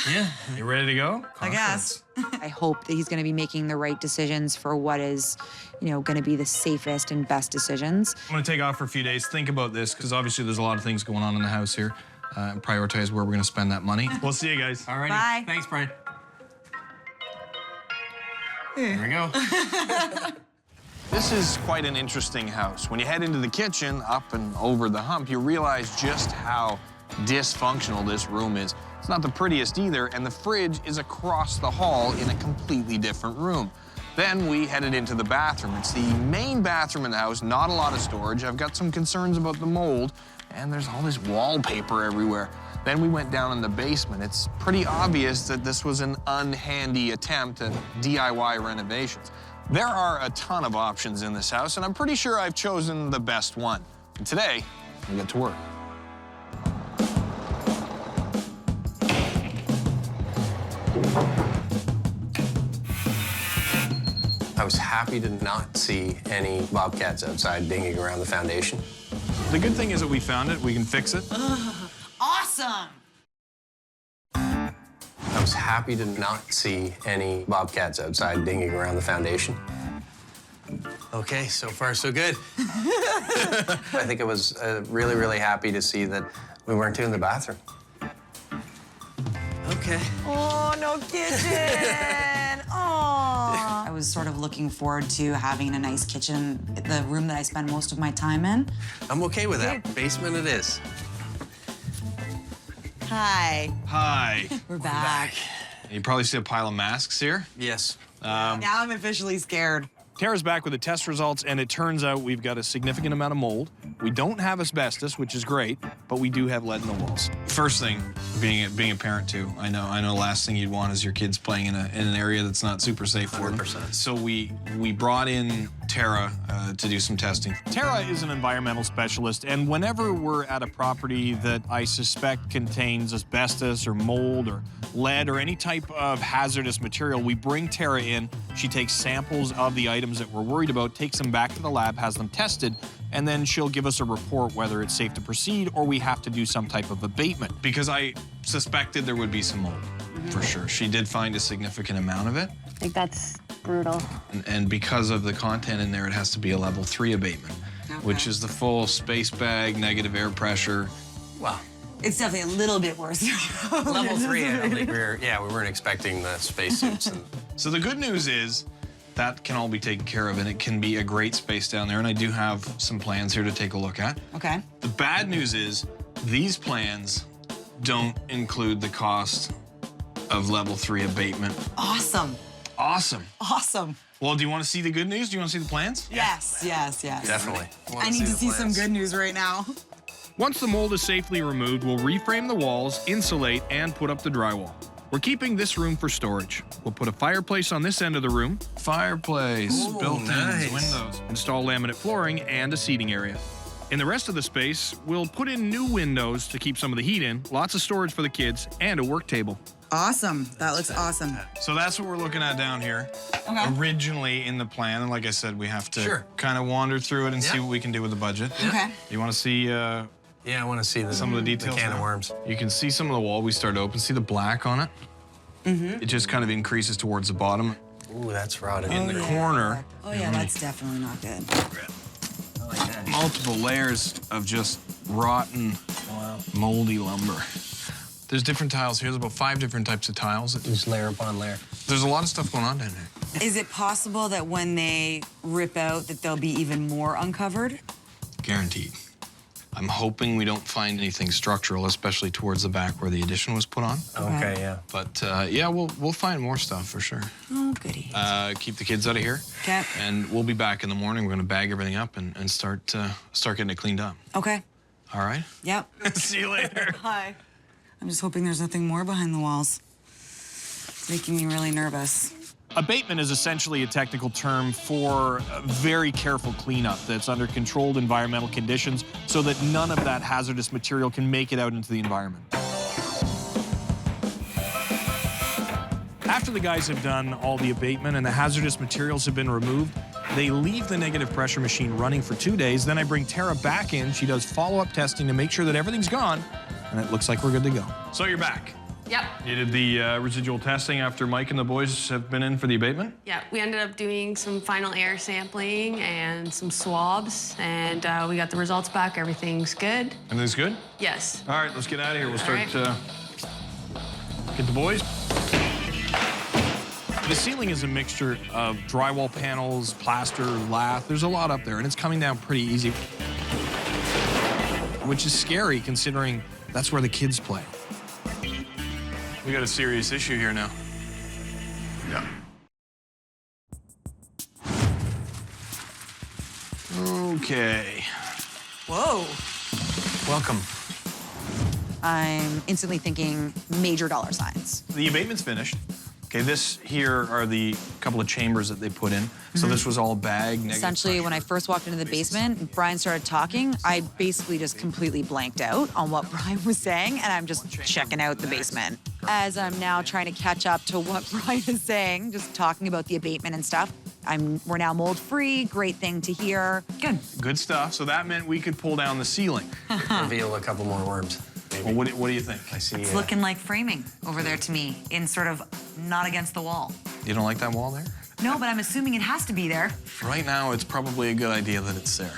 You ready to go? I guess. I hope that he's going to be making the right decisions for what is, you know, going to be the safest and best decisions. I'm going to take off for a few days. Think about this, because obviously there's a lot of things going on in the house here. And prioritize where we're going to spend that money. We'll see you guys. All right. Bye. Thanks, Brian. There we go. This is quite an interesting house. When you head into the kitchen, up and over the hump, you realize just how dysfunctional this room is. It's not the prettiest either, and the fridge is across the hall in a completely different room. Then we headed into the bathroom. It's the main bathroom in the house, not a lot of storage. I've got some concerns about the mold, and there's all this wallpaper everywhere. Then we went down in the basement. It's pretty obvious that this was an unhandy attempt at DIY renovations. There are a ton of options in this house, and I'm pretty sure I've chosen the best one. And today, we get to work. I was happy to not see any bobcats outside dinging around the foundation. The good thing is that we found it. We can fix it. Awesome! I was happy to not see any bobcats outside dinging around the foundation. Okay, so far so good. I think I was really, really happy to see that we weren't doing the bathroom. Okay. Oh, no kitchen. Oh. I was sort of looking forward to having a nice kitchen, the room that I spend most of my time in. I'm okay with that. Basement it is. Hi. Hi. We're back. You probably see a pile of masks here. Yes. Now I'm officially scared. Tara's back with the test results, and it turns out we've got a significant amount of mold. We don't have asbestos, which is great, but we do have lead in the walls. First thing, being a parent too, I know last thing you'd want is your kids playing in an area that's not super safe for them. 100%. So we brought in Tara to do some testing. Tara is an environmental specialist, and whenever we're at a property that I suspect contains asbestos or mold or lead or any type of hazardous material, we bring Tara in. She takes samples of the items that we're worried about, takes them back to the lab, has them tested, and then she'll give us a report whether it's safe to proceed or we have to do some type of abatement. Because I suspected there would be some mold, for sure. She did find a significant amount of it. I think that's brutal. And because of the content in there, it has to be a level 3 abatement, which is the full space bag, negative air pressure. Wow. It's definitely a little bit worse. Level 3, I don't think we weren't expecting the spacesuits. So the good news is that can all be taken care of, and it can be a great space down there, and I do have some plans here to take a look at. Okay. The bad news is these plans don't include the cost of level 3 abatement. Awesome. Awesome. Awesome. Well, do you want to see the good news? Do you want to see the plans? Yes, yes, yes. Definitely. I need to see some good news right now. Once the mold is safely removed, we'll reframe the walls, insulate, and put up the drywall. We're keeping this room for storage. We'll put a fireplace on this end of the room. Fireplace, built-ins, nice. windows. Install laminate flooring and a seating area. In the rest of the space, we'll put in new windows to keep some of the heat in, lots of storage for the kids, and a work table. Awesome. That looks awesome. So that's what we're looking at down here. Okay. Originally in the plan, and like I said, we have to Sure. kind of wander through it and see what we can do with the budget. Okay. You want to see Yeah, I want to see some of the details? The can of worms. You can see some of the wall we started open. See the black on it? Mm-hmm. It just kind of increases towards the bottom. Ooh, that's rotted In the corner, Oh, yeah, that's definitely not good. I like that. multiple layers of just rotten, moldy lumber. There's different tiles here. There's about 5 different types of tiles. Just layer upon layer. There's a lot of stuff going on down there. Is it possible that when they rip out that there'll be even more uncovered? Guaranteed. I'm hoping we don't find anything structural, especially towards the back where the addition was put on. Okay, yeah. But yeah, we'll find more stuff for sure. Oh, goody. Keep the kids out of here. Okay. And we'll be back in the morning. We're gonna bag everything up and start getting it cleaned up. Okay. All right? Yep. See you later. Hi. I'm just hoping there's nothing more behind the walls. It's making me really nervous. Abatement is essentially a technical term for a very careful cleanup that's under controlled environmental conditions so that none of that hazardous material can make it out into the environment. After the guys have done all the abatement and the hazardous materials have been removed, they leave the negative pressure machine running for 2 days. Then I bring Tara back in. She does follow-up testing to make sure that everything's gone, and it looks like we're good to go. So you're back. Yep. You did the residual testing after Mike and the boys have been in for the abatement? Yeah, we ended up doing some final air sampling and some swabs, and we got the results back. Everything's good. Everything's good? Yes. All right, let's get out of here. We'll start right. Get the boys. The ceiling is a mixture of drywall panels, plaster, lath. There's a lot up there, and it's coming down pretty easy, which is scary considering that's where the kids play. We got a serious issue here now. Yeah. Okay. Whoa. Welcome. I'm instantly thinking major dollar signs. The abatement's finished. Okay, this here are the couple of chambers that they put in. So this was all bagged. negative Essentially, when I first walked into the basement and Brian started talking, I basically just completely blanked out on what Brian was saying, and I'm just checking out the basement. As I'm now trying to catch up to what Brian is saying, just talking about the abatement and stuff, we're now mold-free, great thing to hear. Good. Good stuff. So that meant we could pull down the ceiling. Reveal a couple more worms. Well, what do you think? I see. It's looking like framing over there to me, in sort of not against the wall. You don't like that wall there? No, but I'm assuming it has to be there. Right now, it's probably a good idea that it's there.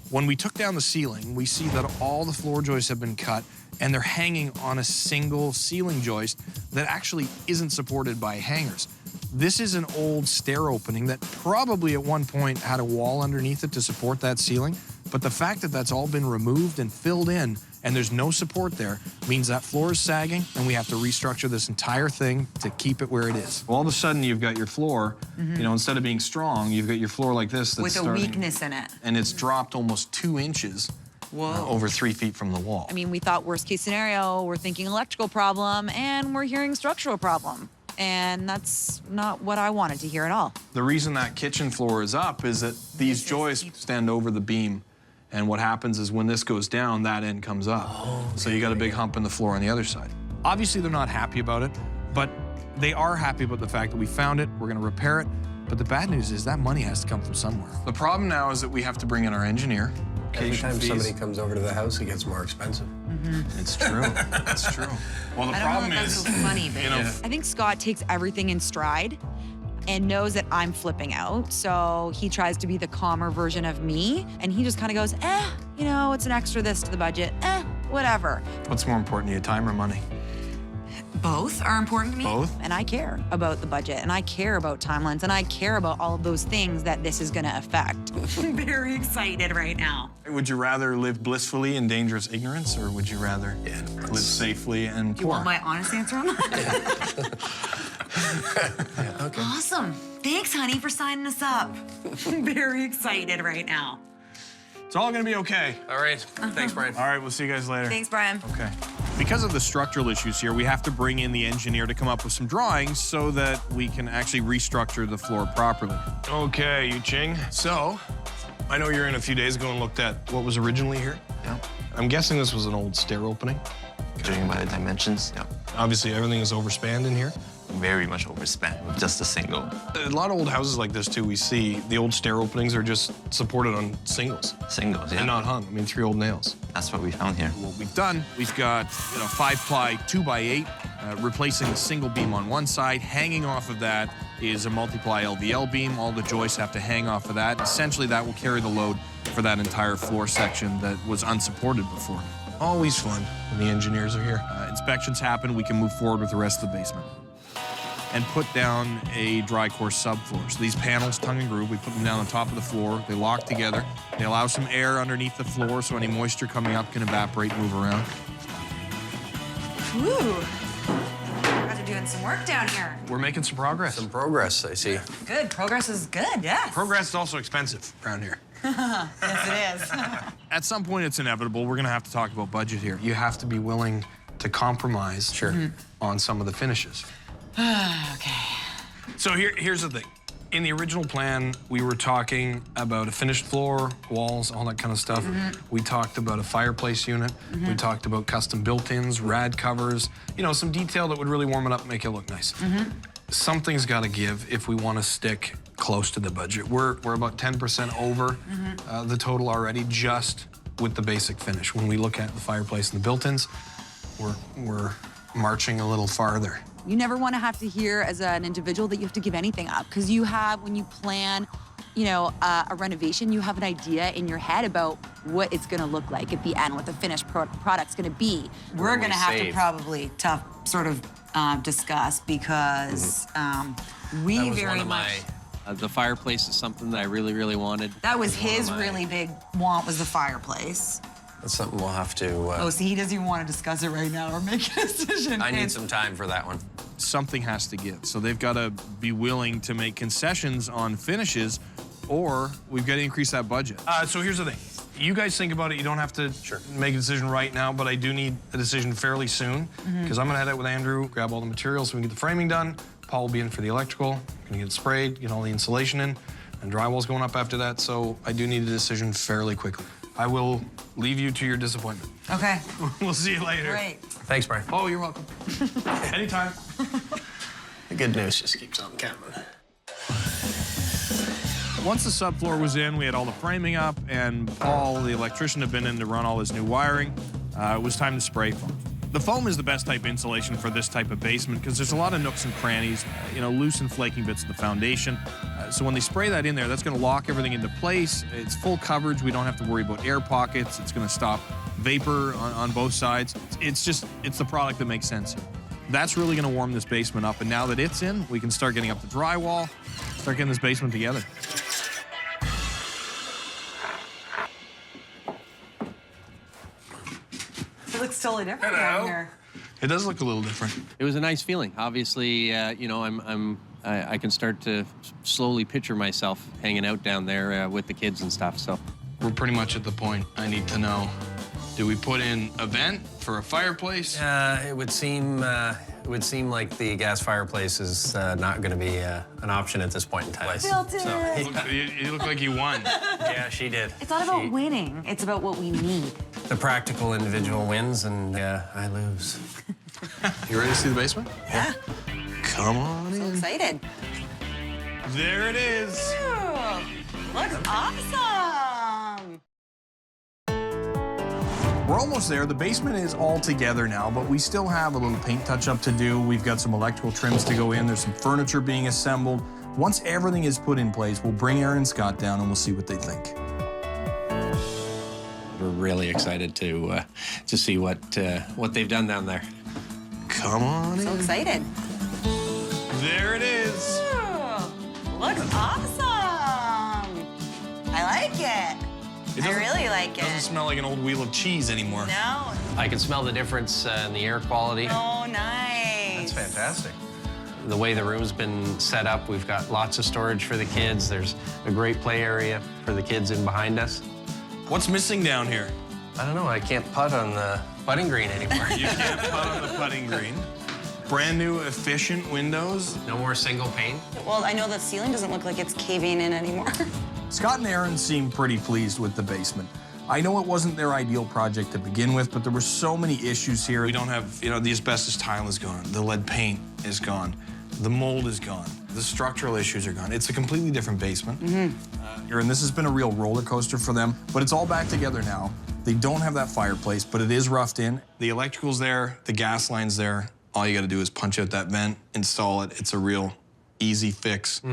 When we took down the ceiling, we see that all the floor joists have been cut and they're hanging on a single ceiling joist that actually isn't supported by hangers. This is an old stair opening that probably at one point had a wall underneath it to support that ceiling, but the fact that that's all been removed and filled in and there's no support there means that floor is sagging and we have to restructure this entire thing to keep it where it is. All of a sudden, you've got your floor, you know, instead of being strong, you've got your floor like this that's With a starting, weakness in it. and it's dropped almost 2 inches over 3 feet from the wall. I mean, we thought worst case scenario, we're thinking electrical problem, and we're hearing structural problem. And that's not what I wanted to hear at all. The reason that kitchen floor is up is that these joists stand over the beam. And what happens is when this goes down, that end comes up. So you got a big hump in the floor on the other side. Obviously, they're not happy about it, but they are happy about the fact that we found it, we're gonna repair it, but the bad news is that money has to come from somewhere. The problem now is that we have to bring in our engineer. Every time Fees. somebody comes over to the house, it gets more expensive. It's true. It's true. Well, the I don't problem know if is, that's so funny, but you know, I think Scott takes everything in stride and knows that I'm flipping out. So he tries to be the calmer version of me. And he just kind of goes, you know, it's an extra this to the budget. Whatever. what's more important to you, time or money? Both are important to me. Both? And I care about the budget, and I care about timelines, and I care about all of those things that this is gonna affect. I'm very excited right now. Would you rather live blissfully in dangerous ignorance, or would you rather live safely and Do you poor? want my honest answer on that? Okay. Awesome. Thanks, honey, for signing us up. I'm very excited right now. It's all gonna be okay. All right. Thanks, Brian. All right, we'll see you guys later. Thanks, Brian. Okay. Because of the structural issues here, we have to bring in the engineer to come up with some drawings so that we can actually restructure the floor properly. Okay, Yu Ching. So, I know you're in a few days ago and looked at what was originally here. Yeah. I'm guessing this was an old stair opening. Judging by the dimensions, yeah. Obviously, everything is overspanned in here. Very much overspent with just a single. A lot of old houses like this, too, we see the old stair openings are just supported on singles. Singles, yeah. And not hung. I mean, 3 old nails. That's what we found here. What we've done, we've got 5-ply 2x8, replacing a single beam on one side. Hanging off of that is a multiply LVL beam. All the joists have to hang off of that. Essentially, that will carry the load for that entire floor section that was unsupported before. Always fun when the engineers are here. Inspections happen, we can move forward with the rest of the basement. And put down a dry core subfloor. So these panels, tongue and groove, we put them down on top of the floor. They lock together. They allow some air underneath the floor so any moisture coming up can evaporate and move around. Ooh. You guys are doing some work down here. We're making some progress. Some progress, I see. Good. Progress is good, yes. Progress is also expensive around here. Yes, it is. At some point, it's inevitable. We're gonna have to talk about budget here. You have to be willing to compromise on some of the finishes. Okay. So here's the thing. In the original plan, we were talking about a finished floor, walls, all that kind of stuff. We talked about a fireplace unit. We talked about custom built-ins, rad covers, you know, some detail that would really warm it up and make it look nice. Something's got to give if we want to stick close to the budget. We're about 10% over the total already, just with the basic finish. When we look at the fireplace and the built-ins, we're marching a little farther. You never want to have to hear as an individual that you have to give anything up, because you have, when you plan, you know, a renovation, you have an idea in your head about what it's going to look like at the end, what the finished product's going to be. We're going to have to probably discuss because we That was very one of much. the fireplace is something that I really, really wanted. That was his really big want, was the fireplace. That's something we'll have to. Oh, see, he doesn't even want to discuss it right now or make a decision. I need some time for that one. Something has to give. So they've got to be willing to make concessions on finishes, or we've got to increase that budget. So here's the thing. You guys think about it. You don't have to make a decision right now, but I do need a decision fairly soon, because I'm going to head out with Andrew, grab all the materials so we can get the framing done. Paul will be in for the electrical. Going to get it sprayed, get all the insulation in, and drywall's going up after that, so I do need a decision fairly quickly. I will leave you to your disappointment. Okay. We'll see you later. Great. Thanks, Brian. Oh, you're welcome. Anytime. The good news just keeps on coming. Once the subfloor was in, we had all the framing up, and Paul, the electrician, had been in to run all his new wiring. It was time to spray foam. The foam is the best type of insulation for this type of basement because there's a lot of nooks and crannies, loose and flaking bits of the foundation. So when they spray that in there, that's going to lock everything into place. It's full coverage. We don't have to worry about air pockets. It's going to stop vapor on both sides. It's the product that makes sense here. That's really going to warm this basement up. And now that it's in, we can start getting up the drywall, start getting this basement together. It looks totally different down here. It does look a little different. It was a nice feeling. Obviously, I can start to slowly picture myself hanging out down there with the kids and stuff. So We're pretty much at the point I need to know. Do we put in a vent for a fireplace? it would seem like the gas fireplace is not going to be an option at this point in time. Built it. You look like you won. Yeah, she did. It's not about winning. It's about what we need. The practical individual wins, and I lose. You ready to see the basement? Yeah. Come on in. So excited. There it is. Ew, looks awesome. We're almost there. The basement is all together now, but we still have a little paint touch-up to do. We've got some electrical trims to go in. There's some furniture being assembled. Once everything is put in place, we'll bring Aaron and Scott down and we'll see what they think. We're really excited to see what they've done down there. Come on in. So excited. There it is. Ew, looks awesome. I like it. I really like it. It doesn't smell like an old wheel of cheese anymore. No. I can smell the difference in the air quality. Oh, nice. That's fantastic. The way the room's been set up, we've got lots of storage for the kids. There's a great play area for the kids in behind us. What's missing down here? I don't know, I can't putt on the putting green anymore. You can't putt on the putting green. Brand new, efficient windows. No more single pane. Well, I know the ceiling doesn't look like it's caving in anymore. Scott and Aaron seem pretty pleased with the basement. I know it wasn't their ideal project to begin with, but there were so many issues here. We don't have, the asbestos tile is gone. The lead paint is gone. The mold is gone. The structural issues are gone. It's a completely different basement. Aaron, this has been a real roller coaster for them, but it's all back together now. They don't have that fireplace, but it is roughed in. The electrical's there, the gas line's there. All you gotta do is punch out that vent, install it. It's a real easy fix.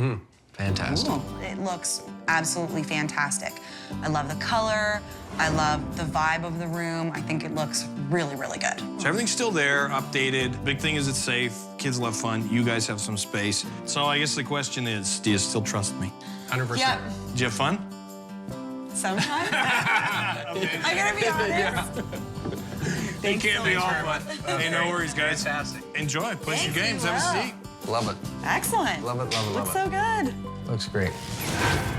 Fantastic. Cool. It looks absolutely fantastic. I love the color. I love the vibe of the room. I think it looks really, really good. So everything's still there, updated. Big thing is it's safe. Kids love fun. You guys have some space. So I guess the question is, do you still trust me? 100%. Yep. Did you have fun? Sometimes. I gotta be honest. They can't be all fun. Hey, no worries, guys. Fantastic. Enjoy. Play some Thanks, games. you Have a will. seat. Love it. Excellent. Love it, love it, love Looks it. so good. Looks great.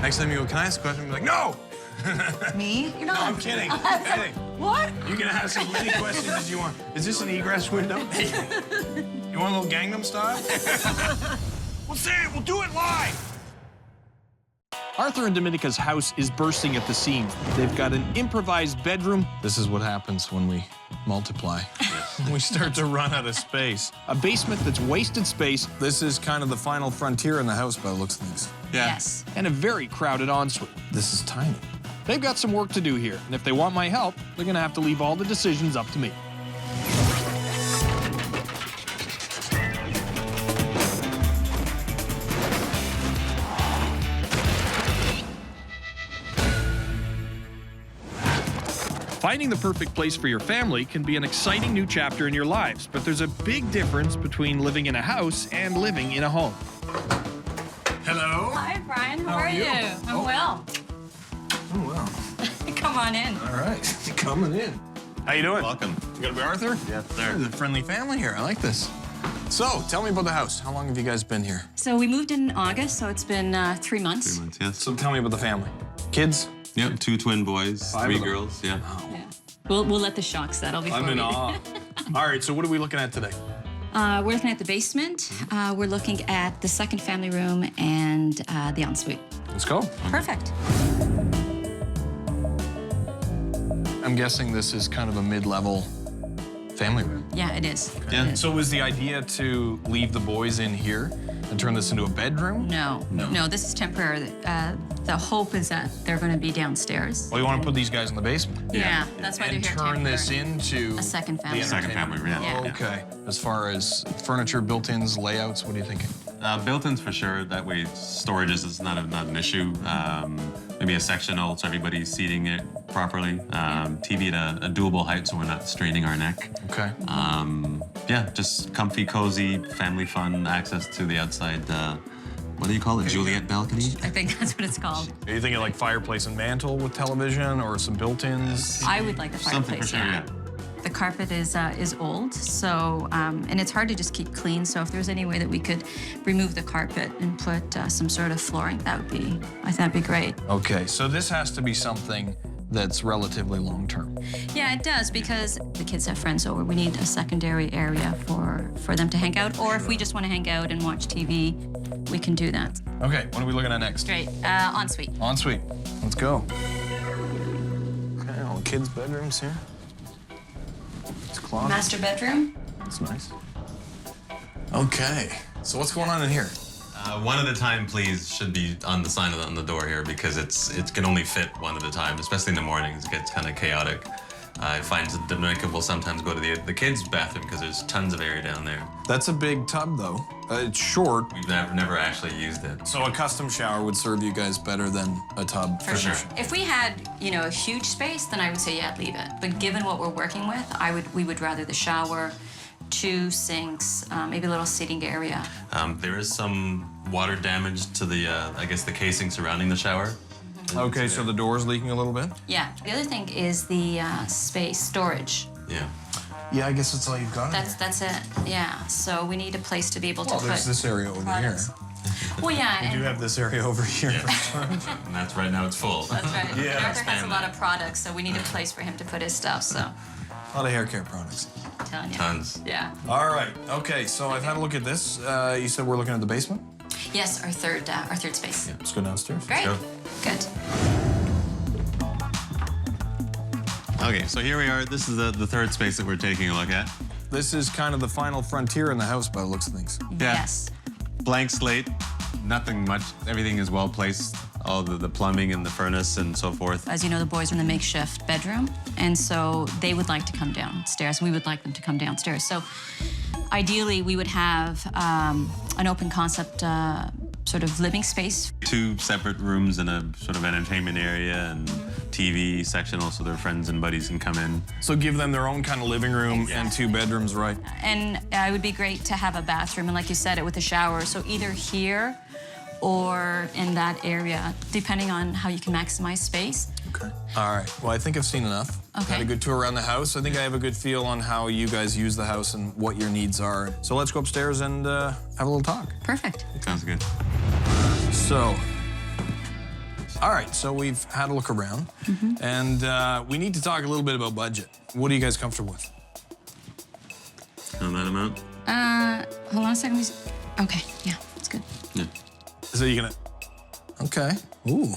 Next time you go, can I ask a question? You're like, no! Me? You're No, not. I'm kidding. I'm kidding. What? You can ask as many questions as you want. Is this an egress window? You want a little Gangnam style? We'll say it. We'll do it live. Arthur and Dominica's house is bursting at the seams. They've got an improvised bedroom. This is what happens when we multiply. We start to run out of space. A basement that's wasted space. This is kind of the final frontier in the house by the looks of things. Yeah. Yes. And a very crowded ensuite. This is tiny. They've got some work to do here, and if they want my help, they're gonna have to leave all the decisions up to me. Finding the perfect place for your family can be an exciting new chapter in your lives, but there's a big difference between living in a house and living in a home. Hello. Hi, Brian. How How are are you? you? I'm well. Oh, wow. Come on in. All right. Coming in. How you doing? Welcome. You gonna be Arthur? Yeah, there. There's a friendly family here. I like this. So, tell me about the house. How long have you guys been here? So we moved in August, so it's been 3 months. 3 months, yes. So tell me about the family. Kids? Yep, 2 twin boys, 5 3 of them. girls, yeah. Yeah. We'll let the shock settle before I'm in we... awe. All right, so what are we looking at today? We're looking at the basement. We're looking at the second family room and the ensuite. Let's go. Perfect. I'm guessing this is kind of a mid-level family room. Yeah, it is. Yeah. So was the idea to leave the boys in here and turn this into a bedroom? No, this is temporary. The hope is that they're going to be downstairs. Well, you want to put these guys in the basement? Yeah, that's why they're and here turn this temporary. into A second family. the Second entertainment family room, yeah. Okay. As far as furniture, built-ins, layouts, what are you thinking? Built-ins for sure. That way, storage is not an issue. Maybe a sectional so everybody's seating it properly. TV at a doable height so we're not straining our neck. Okay. Yeah, just comfy, cozy, family fun, access to the outside. What do you call it? Juliet balcony? I think that's what it's called. Are you thinking like fireplace and mantle with television or some built-ins? I would like the Something fireplace, for sure, yeah. The carpet is old, so and it's hard to just keep clean. So if there's any way that we could remove the carpet and put some sort of flooring, I think that'd be great. Okay, so this has to be something that's relatively long-term. Yeah, it does, because the kids have friends over. We need a secondary area for them to hang out, or if we just want to hang out and watch TV, we can do that. Okay, what are we looking at next? Great. Ensuite. Ensuite. Let's go. Okay, all the kids' bedrooms here. It's closet. Master bedroom. That's nice. Okay, so what's going on in here? One at a time, please, should be on the sign on the door here because it can only fit one at a time, especially in the mornings. It gets kind of chaotic. I find that Dominican will sometimes go to the kids' bathroom because there's tons of area down there. That's a big tub, though. It's short. We've never actually used it. So a custom shower would serve you guys better than a tub. For sure. If we had, a huge space, then I would say, yeah, leave it. But given what we're working with, we would rather the shower, 2 sinks, maybe a little seating area. There is some water damage to the, I guess, the casing surrounding the shower. Okay, so the door's leaking a little bit? Yeah. The other thing is the space, storage. Yeah. Yeah, I guess that's all you've got. That's it. Yeah. So we need a place to be able to put. Well, there's this area over products. here. Well, yeah. We do have this area over here. And that's right now, it's full. That's right. Yeah. Arthur has a lot of products, so we need a place for him to put his stuff. So. A lot of hair care products. I'm telling you. Tons. Yeah. All right. Okay, so I've had a look at this. You said we're looking at the basement? Yes, our third space. Yeah. Let's go downstairs. Great. Let's go. Good. Okay, so here we are. This is the third space that we're taking a look at. This is kind of the final frontier in the house by the looks of things. Yeah. Yes. Blank slate, nothing much. Everything is well placed. All the plumbing and the furnace and so forth. As you know, the boys are in the makeshift bedroom, and so they would like to come downstairs. We would like them to come downstairs. So ideally, we would have an open concept sort of living space. 2 separate rooms and a sort of entertainment area and TV sectional so their friends and buddies can come in. So give them their own kind of living room and 2 bedrooms, right? And it would be great to have a bathroom, and like you said, with a shower. So either here or in that area, depending on how you can maximize space. Okay. All right. Well, I think I've seen enough. Okay. Had a good tour around the house. I think I have a good feel on how you guys use the house and what your needs are. So let's go upstairs and have a little talk. Perfect. Sounds good. So, all right. So we've had a look around, and we need to talk a little bit about budget. What are you guys comfortable with? On that amount? Hold on a second. Okay. Yeah, that's good. Yeah. So you're gonna. Okay. Ooh.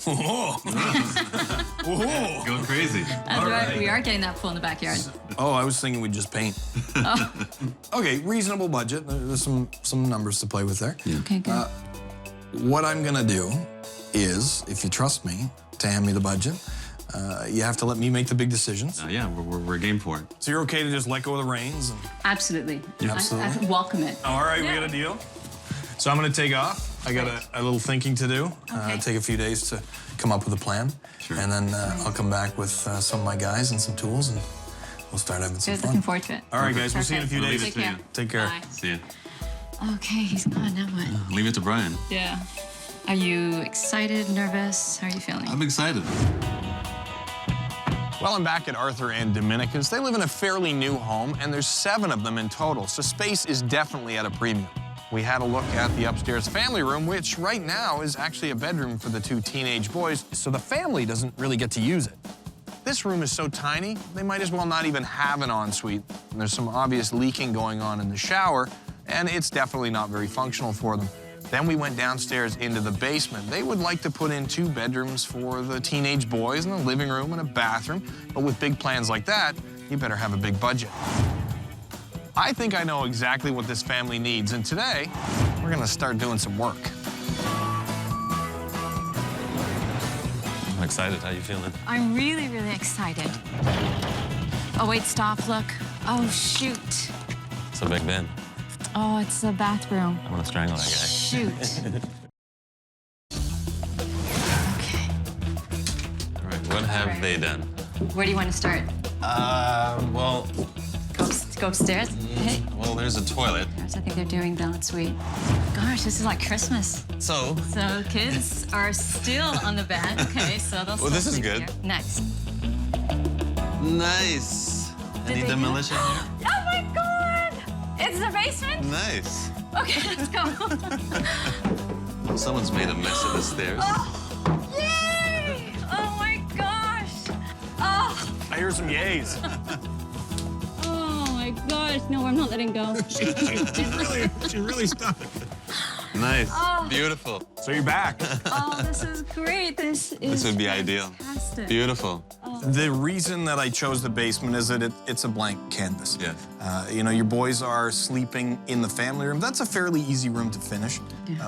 Whoa. Going crazy. That's right. We are getting that pool in the backyard. Oh, I was thinking we'd just paint. Okay, reasonable budget. There's some numbers to play with there. Yeah. Okay, good. What I'm gonna do is, if you trust me to hand me the budget, you have to let me make the big decisions. Yeah, we're game for it. So you're okay to just let go of the reins? And... Absolutely. Yeah. Absolutely. I welcome it. All right, we got a deal. So I'm gonna take off. I got a little thinking to do. Okay. Take a few days to come up with a plan. Sure. And then I'll come back with some of my guys and some tools, and we'll start having some Good. fun. Looking forward to it. All right, guys. We'll see you in a few We'll days. leave it to you. Take care. Bye. See you. Okay, he's gone. Now what? Leave it to Brian. Yeah. Are you excited, nervous? How are you feeling? I'm excited. Well, I'm back at Arthur and Dominica's. They live in a fairly new home, and there's 7 of them in total, so space is definitely at a premium. We had a look at the upstairs family room, which right now is actually a bedroom for the 2 teenage boys, so the family doesn't really get to use it. This room is so tiny, they might as well not even have an ensuite. And there's some obvious leaking going on in the shower, and it's definitely not very functional for them. Then we went downstairs into the basement. They would like to put in 2 bedrooms for the teenage boys and a living room and a bathroom, but with big plans like that, you better have a big budget. I think I know exactly what this family needs, and today, we're gonna start doing some work. I'm excited. How you feeling? I'm really, really excited. Oh, wait, stop, look. Oh, shoot. It's a big bin. Oh, it's the bathroom. I want to strangle that guy. Shoot. All right, what have they done? Where do you want to start? Well, Go upstairs? Okay. well, there's a toilet. I think they're doing the ensuite. Gosh, this is like Christmas. So? So kids are still on the bed. Okay, so they'll Well, this still is sleep good. here. Next. Nice. Any they demolition here? Oh my God! It's the basement? Nice. Okay, let's go. Someone's made a mess of the stairs. Oh, yay! Oh my gosh! Oh! I hear some yays. Oh my gosh! No, I'm not letting go. She's really stuck. Nice. Oh. Beautiful. So you're back. Oh, this is great. This would be ideal. fantastic. Beautiful. The reason that I chose the basement is that it's a blank canvas. Yeah. You know, your boys are sleeping in the family room. That's a fairly easy room to finish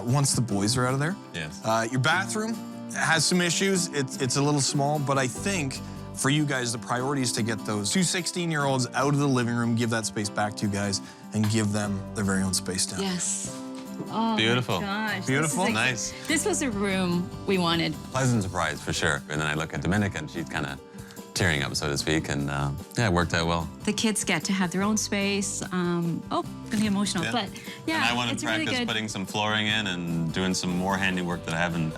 once the boys are out of there. Yes. Your bathroom has some issues. It's a little small, but I think for you guys, the priority is to get those two 16-year-olds out of the living room, give that space back to you guys, and give them their very own space down. Yes. Oh Beautiful. My gosh. Beautiful. This is Nice. This was a room we wanted. Pleasant surprise, for sure. And then I look at Dominica, and she's kind of tearing up, so to speak, and yeah, it worked out well. The kids get to have their own space. Oh, gonna be emotional, Yeah. but yeah, And I want to it's practice really good. putting some flooring in and doing some more handiwork that I haven't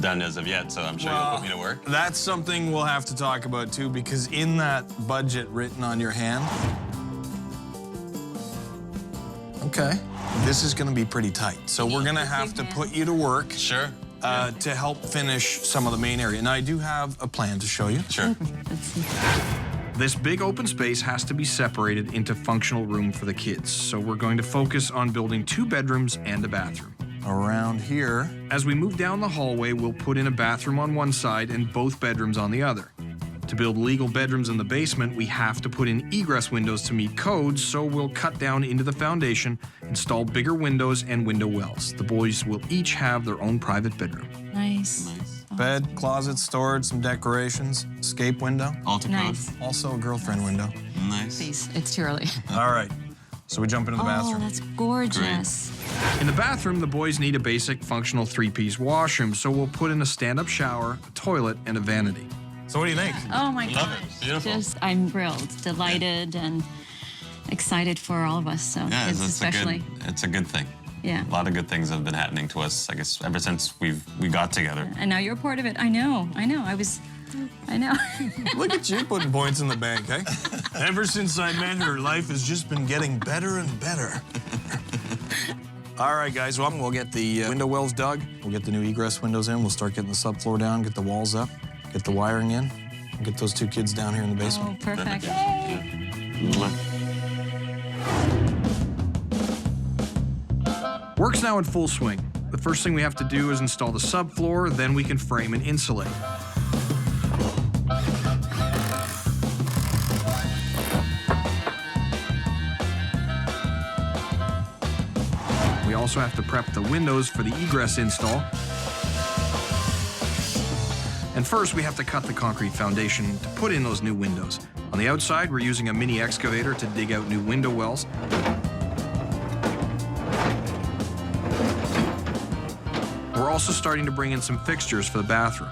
done as of yet, so I'm sure you'll put me to work. That's something we'll have to talk about too, because in that budget written on your hand, okay, this is gonna be pretty tight. So we're gonna have to put you to work. Sure. To help finish some of the main area. And I do have a plan to show you. Sure. Let's see. This big open space has to be separated into functional room for the kids. So we're going to focus on building 2 bedrooms and a bathroom. Around here, as we move down the hallway, we'll put in a bathroom on one side and both bedrooms on the other. To build legal bedrooms in the basement, we have to put in egress windows to meet codes, so we'll cut down into the foundation, install bigger windows and window wells. The boys will each have their own private bedroom. Nice. Bed, closet, storage, some decorations, escape window. All to code. Nice. Also a girlfriend window. Nice. Please, it's too early. All right, so we jump into the Oh, bathroom. that's gorgeous. In the bathroom, the boys need a basic functional 3-piece washroom, so we'll put in a stand-up shower, a toilet, and a vanity. So what do you think? Oh my Love gosh. it. Beautiful. Just, I'm thrilled, delighted, and excited for all of us. So Yeah, it's it's especially, it's a good thing. yeah. A lot of good things have been happening to us, I guess, ever since we got together. And now you're a part of it. I know. I know. Look at you putting points in the bank, eh? Ever since I met her, life has just been getting better and better. All right, guys, well, we'll get the window wells dug. We'll get the new egress windows in. We'll start getting the subfloor down, get the walls up, get the wiring in, and get those 2 kids down here in the basement. Oh, perfect. Work's now in full swing. The first thing we have to do is install the subfloor, then we can frame and insulate. We also have to prep the windows for the egress install. And first, we have to cut the concrete foundation to put in those new windows. On the outside, we're using a mini excavator to dig out new window wells. We're also starting to bring in some fixtures for the bathroom.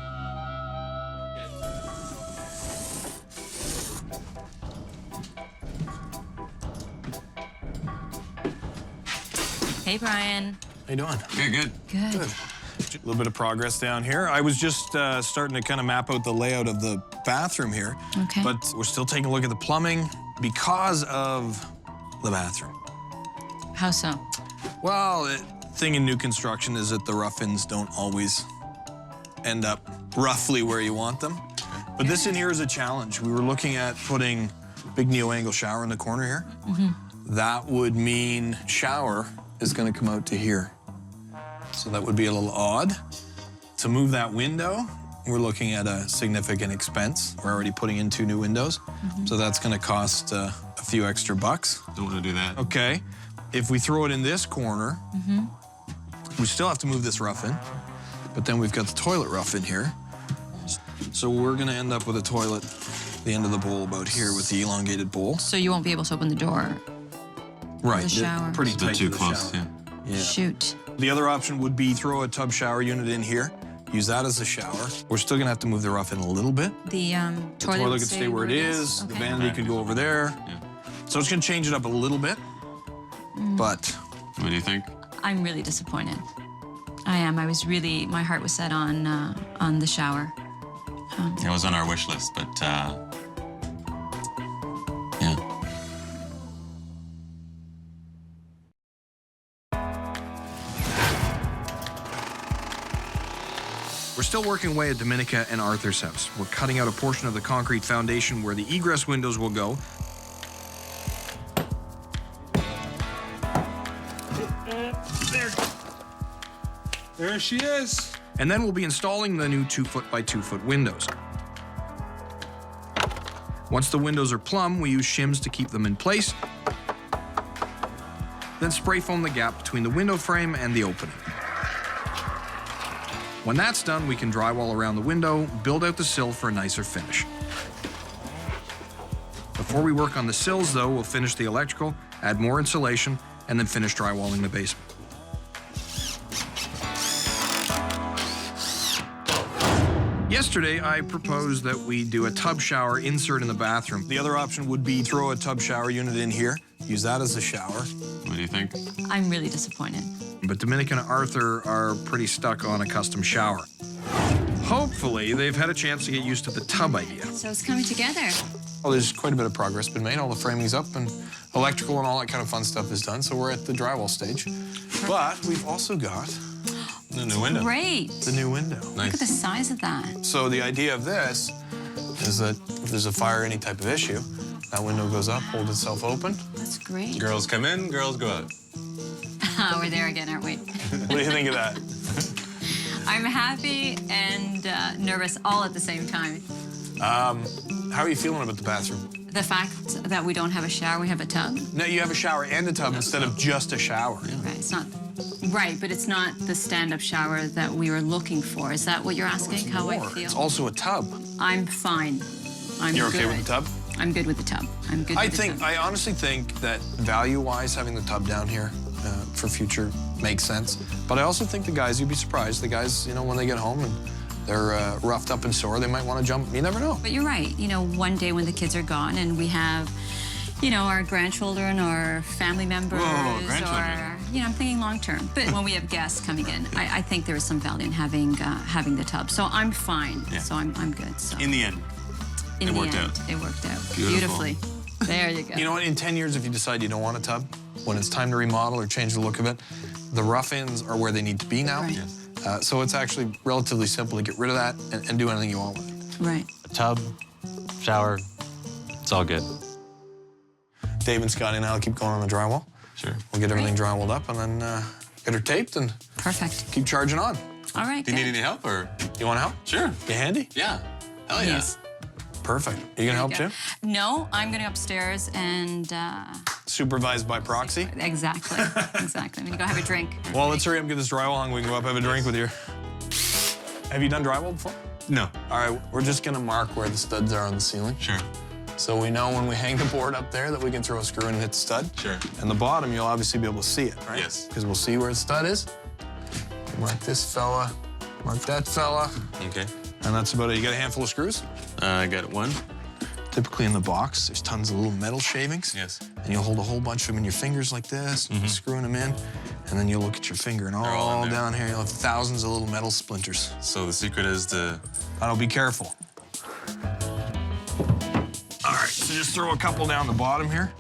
Hey, Brian. How you doing? Good. Good. A little bit of progress down here. I was just starting to kind of map out the layout of the bathroom here. Okay. But we're still taking a look at the plumbing because of the bathroom. How so? Well, the thing in new construction is that the rough-ins don't always end up roughly where you want them. But this in here is a challenge. We were looking at putting a big neo-angle shower in the corner here. That would mean shower is going to come out to here. So that would be a little odd. To move that window, we're looking at a significant expense. We're already putting in 2 new windows, so that's gonna cost a few extra bucks. Don't want to do that. Okay, if we throw it in this corner, we still have to move this rough in, but then we've got the toilet rough in here. So we're gonna end up with a toilet the end of the bowl about here with the elongated bowl. So you won't be able to open the door. Right, The shower. pretty It's a bit tight too to the close, shower. Yeah. Shoot. The other option would be throw a tub shower unit in here, use that as a shower. We're still gonna have to move the rough in a little bit. The The toilet could stay where it is, the vanity could go over there. So it's gonna change it up a little bit, but. What do you think? I'm really disappointed. I am. My heart was set on the shower. It was on our wish list, but yeah. We're still working away at Dominica and Arthur's house. We're cutting out a portion of the concrete foundation where the egress windows will go. There she is. And then we'll be installing the new 2-foot by 2-foot windows. Once the windows are plumb, we use shims to keep them in place. Then spray foam the gap between the window frame and the opening. When that's done, we can drywall around the window, build out the sill for a nicer finish. Before we work on the sills, though, we'll finish the electrical, add more insulation, and then finish drywalling the basement. Yesterday, I proposed that we do a tub shower insert in the bathroom. The other option would be throw a tub shower unit in here, use that as a shower. What do you think? I'm really disappointed. But Dominic and Arthur are pretty stuck on a custom shower. Hopefully, they've had a chance to get used to the tub idea. So it's coming together. Well, there's quite a bit of progress been made. All the framing's up and electrical and all that kind of fun stuff is done, so we're at the drywall stage. But we've also got the new window. Great. The new window. Look at the size of that. So the idea of this is that if there's a fire or any type of issue, that window goes up, holds itself open. That's great. Girls come in, girls go out. We're there again, aren't we? What do you think of that? I'm happy and nervous all at the same time. How are you feeling about the bathroom? The fact that we don't have a shower, we have a tub. No, you have a shower and a tub instead of just a shower. Right, it's not right, but it's not the stand-up shower that we were looking for. Is that what you're asking? How I feel? It's also a tub. I'm fine. You're okay with the tub? I'm good with the tub. I'm good. I honestly think that value-wise, having the tub down here for future makes sense. But I also think the guys, you'd be surprised. The guys, you know, when they get home and they're roughed up and sore, they might want to jump. You never know. But you're right. You know, one day when the kids are gone and we have, you know, our grandchildren or family members, or you know, I'm thinking long term. But when we have guests coming in, I think there is some value in having the tub. So I'm fine. Yeah. So I'm good. So In the end, in it the worked end, out. It worked out Beautiful. beautifully. There you go. You know what? In 10 years, if you decide you don't want a tub, when it's time to remodel or change the look of it, the rough ends are where they need to be now. Right. So it's actually relatively simple to get rid of that and do anything you want with it. Right. A tub, shower, it's all good. Dave and Scotty and I'll keep going on the drywall. Sure. We'll get everything drywalled up and then get her taped and perfect. Keep charging on. All right. Do you need any help or? You want help? Sure. You handy? Yeah. Hell yeah. Yes. Perfect. Are you gonna help too? No, I'm going upstairs and. Supervised by proxy? Exactly. Exactly. I'm going to go have a drink. Well, let's hurry up and get this drywall hung. We can go up have a drink with you. Have you done drywall before? No. All right, we're just gonna mark where the studs are on the ceiling. Sure. So we know when we hang the board up there that we can throw a screw in and hit the stud. Sure. And the bottom, you'll obviously be able to see it, right? Yes. Because we'll see where the stud is. Mark this fella, mark that fella. Okay. And that's about it. You got a handful of screws? I got one. Typically in the box, there's tons of little metal shavings. Yes. And you'll hold a whole bunch of them in your fingers like this, screwing them in, and then you'll look at your finger, and all down here, you'll have thousands of little metal splinters. So the secret is to... I'll be careful. All right, so just throw a couple down the bottom here.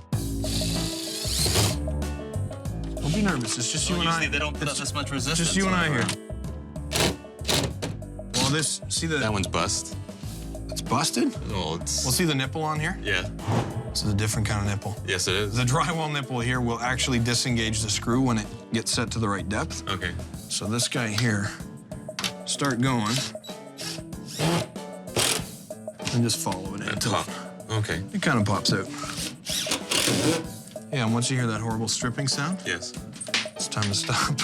Don't be nervous, it's just you and I. They don't put up this much resistance. Just you and I here. Well, this, see the... That one's bust. It's busted? Oh, it's... We'll see the nipple on here? Yeah. This is a different kind of nipple. Yes, it is. The drywall nipple here will actually disengage the screw when it gets set to the right depth. Okay. So this guy here, start going. and just follow it in. Top. Okay. It kind of pops out. Yeah, and once you hear that horrible stripping sound, Yes. it's time to stop.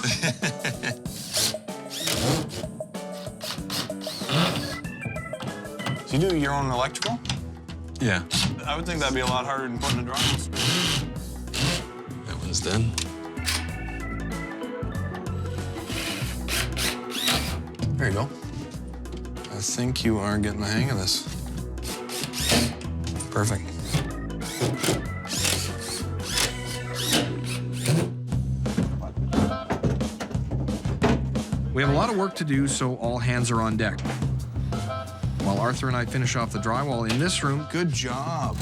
So you do your own electrical? Yeah. I would think that'd be a lot harder than putting a drywall strip. That one's done. There you go. I think you are getting the hang of this. Perfect. We have a lot of work to do, so all hands are on deck. While Arthur and I finish off the drywall in this room, Good job.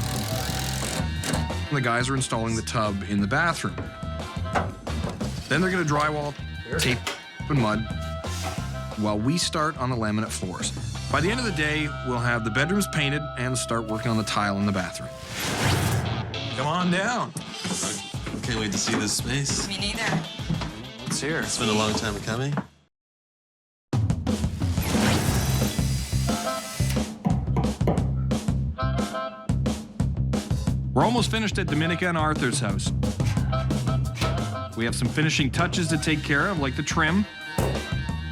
the guys are installing the tub in the bathroom. Then they're gonna drywall, tape, and mud, while we start on the laminate floors. By the end of the day, we'll have the bedrooms painted and start working on the tile in the bathroom. Come on down. Can't wait to see this space. Me neither. It's here. It's been a long time coming. We're almost finished at Dominica and Arthur's house. We have some finishing touches to take care of, like the trim,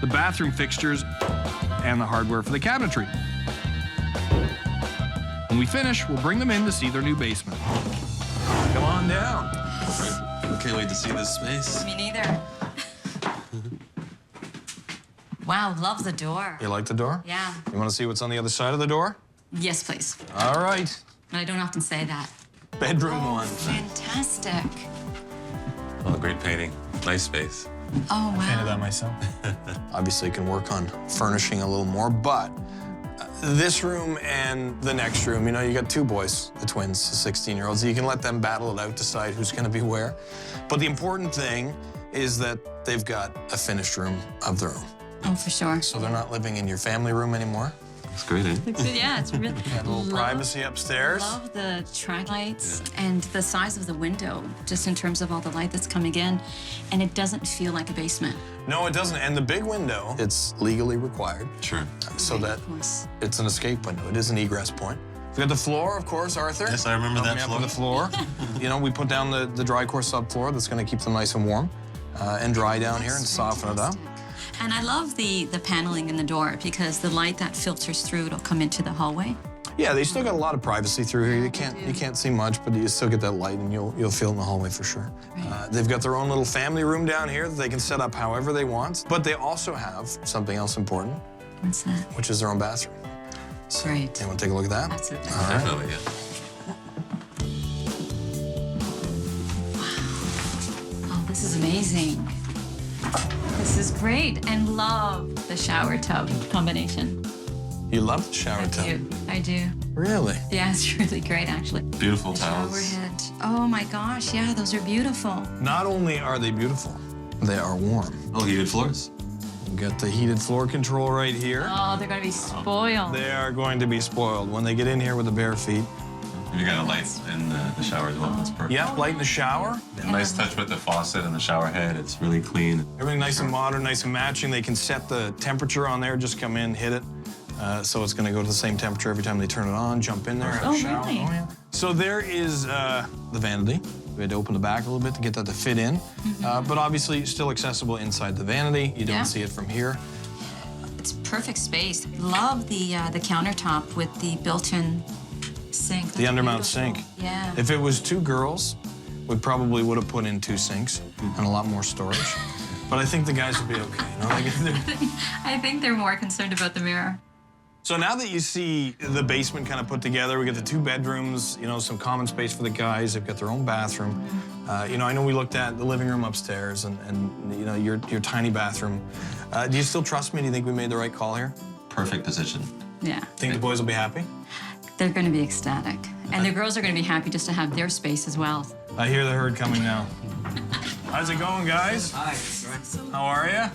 the bathroom fixtures, and the hardware for the cabinetry. When we finish, we'll bring them in to see their new basement. Come on down. Can't wait to see this space. Me neither. Wow, love the door. You like the door? Yeah. You want to see what's on the other side of the door? Yes, please. All right. I don't often say that. Bedroom one. Fantastic. Oh, great painting. Nice space. Oh, wow. Painted that myself. Obviously, you can work on furnishing a little more, but this room and the next room, you know, you got two boys, the twins, the 16-year-olds. You can let them battle it out, decide who's going to be where. But the important thing is that they've got a finished room of their own. Oh, for sure. So they're not living in your family room anymore. It's great, eh? Yeah, it's really Got a little privacy upstairs. Love the track lights and the size of the window, just in terms of all the light that's coming in, and it doesn't feel like a basement. No, it doesn't. And the big window, it's legally required. Sure. So that it's an escape window. It is an egress point. We've got the floor, of course, Arthur. Yes, I remember that Help me up with the floor. You know, we put down the dry core subfloor that's going to keep them nice and warm and dry down here and soften it up. And I love the paneling in the door because the light that filters through, it'll come into the hallway. Yeah, they still got a lot of privacy through here. You can't see much, but you still get that light, and you'll feel it in the hallway for sure. They've got their own little family room down here that they can set up however they want. But they also have something else important. What's that? Which is their own bathroom. So, Great. You want to take a look at that? Absolutely. All right. Definitely, yeah. Oh, this is amazing. This is great, and love the shower tub combination. You love the shower tub? I do. Really? Yeah, it's really great, actually. Beautiful towels. Shower head. Oh my gosh, yeah, those are beautiful. Not only are they beautiful, they are warm. Oh, heated floors. We've got the heated floor control right here. Oh, they're gonna be spoiled. They are going to be spoiled when they get in here with the bare feet. You got a light in the shower as well. That's perfect. Yeah, light in the shower. Nice touch with the faucet and the shower head. It's really clean. Everything nice and modern, nice and matching. They can set the temperature on there, just come in, hit it. So it's gonna go to the same temperature every time they turn it on, jump in there, have a shower. Really? Oh, yeah. So there is the vanity. We had to open the back a little bit to get that to fit in. But obviously still accessible inside the vanity. You don't see it from here. It's perfect space. Love the countertop with the built-in sink. The undermount sink. Yeah. If it was two girls, we probably would have put in two sinks and a lot more storage. But I think the guys will be okay. You know? I think they're more concerned about the mirror. So now that you see the basement kind of put together, we got the two bedrooms, you know, some common space for the guys. They've got their own bathroom. You know, I know we looked at the living room upstairs and you know, your tiny bathroom. Do you still trust me? Do you think we made the right call here? Perfect position. Yeah. Think the boys will be happy? They're going to be ecstatic. And the girls are going to be happy just to have their space as well. I hear the herd coming now. How's it going, guys? Hi. How are you?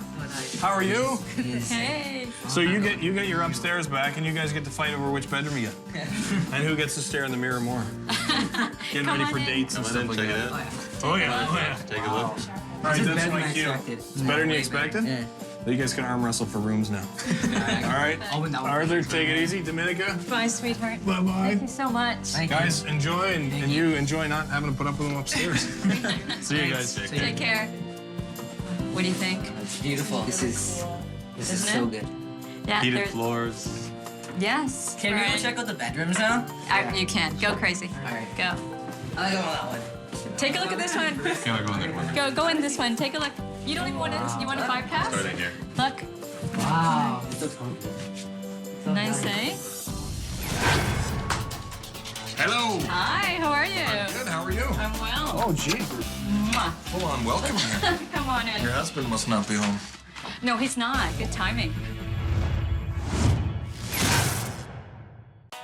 How are you? Hey. So you get your upstairs back, and you guys get to fight over which bedroom you get. And who gets to stare in the mirror more? Getting ready for dates and stuff like check that. it out. Oh yeah, oh yeah. Take a look. All right, that's my cue. It's better than you expected? Yeah. You guys can arm wrestle for rooms now. All right? Arthur, take it easy. Dominica? Bye, sweetheart. Bye-bye. Thank you so much. Guys, enjoy, and you enjoy not having to put up with them upstairs. See you guys. Take care. What do you think? It's beautiful. This is Isn't so it? good. Yeah, Heated there's- floors. Yes. Can we right. go check out the bedrooms now? You can. Go crazy. All right. Go. I go on that one. Take a look at this one. Go in this one. Take a look. You don't even want to. You want a bypass? Starting here. Look. Wow. This looks cool. Nice, eh? Hello. Hi. How are you? I'm good. How are you? I'm well. Oh, gee. Mwah. Hold on. Welcome here. Come on in. Your husband must not be home. No, he's not. Good timing.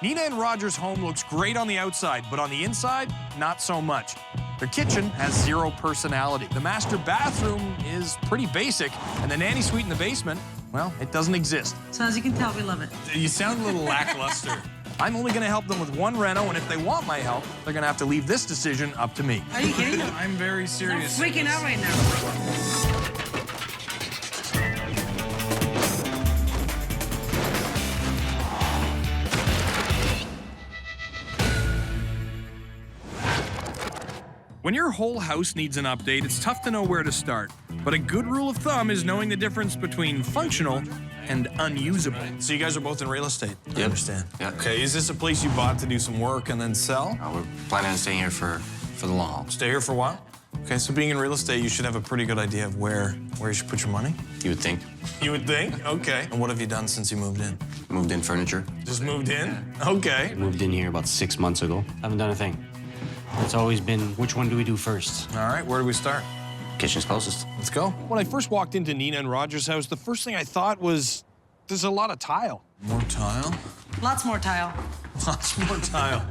Nina and Roger's home looks great on the outside, but on the inside, not so much. Their kitchen has zero personality. The master bathroom is pretty basic, and the nanny suite in the basement, well, it doesn't exist. So as you can tell, we love it. You sound a little lackluster. I'm only gonna help them with one reno, and if they want my help, they're gonna have to leave this decision up to me. Are you kidding? I'm very serious. I'm freaking out right now. When your whole house needs an update, it's tough to know where to start. But a good rule of thumb is knowing the difference between functional and unusable. So you guys are both in real estate, I understand. Yeah. Okay, is this a place you bought to do some work and then sell? We're planning on staying here for the long haul. Stay here for a while? Okay, so being in real estate, you should have a pretty good idea of where you should put your money? You would think. You would think? Okay. And what have you done since you moved in? Moved in furniture. Just moved in? Okay. Moved in here about 6 months ago. Haven't done a thing. It's always been, which one do we do first? All right, where do we start? Kitchen's closest. Let's go. When I first walked into Nina and Roger's house, the first thing I thought was, there's a lot of tile. More tile? Lots more tile. Lots more tile.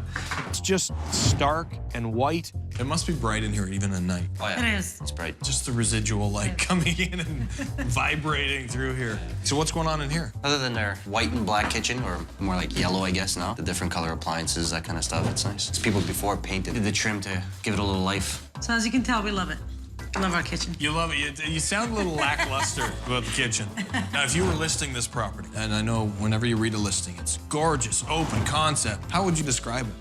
It's just stark and white. It must be bright in here even at night. Oh, yeah. It is. It's bright. Just the residual light coming in and vibrating through here. So what's going on in here? Other than their white and black kitchen, or more like yellow, I guess now, the different color appliances, that kind of stuff, it's nice. It's people before painted the trim to give it a little life. So as you can tell, we love it. Love our kitchen. You love it. You sound a little lackluster about the kitchen. Now, if you were listing this property, and I know whenever you read a listing, it's gorgeous, open concept. How would you describe it?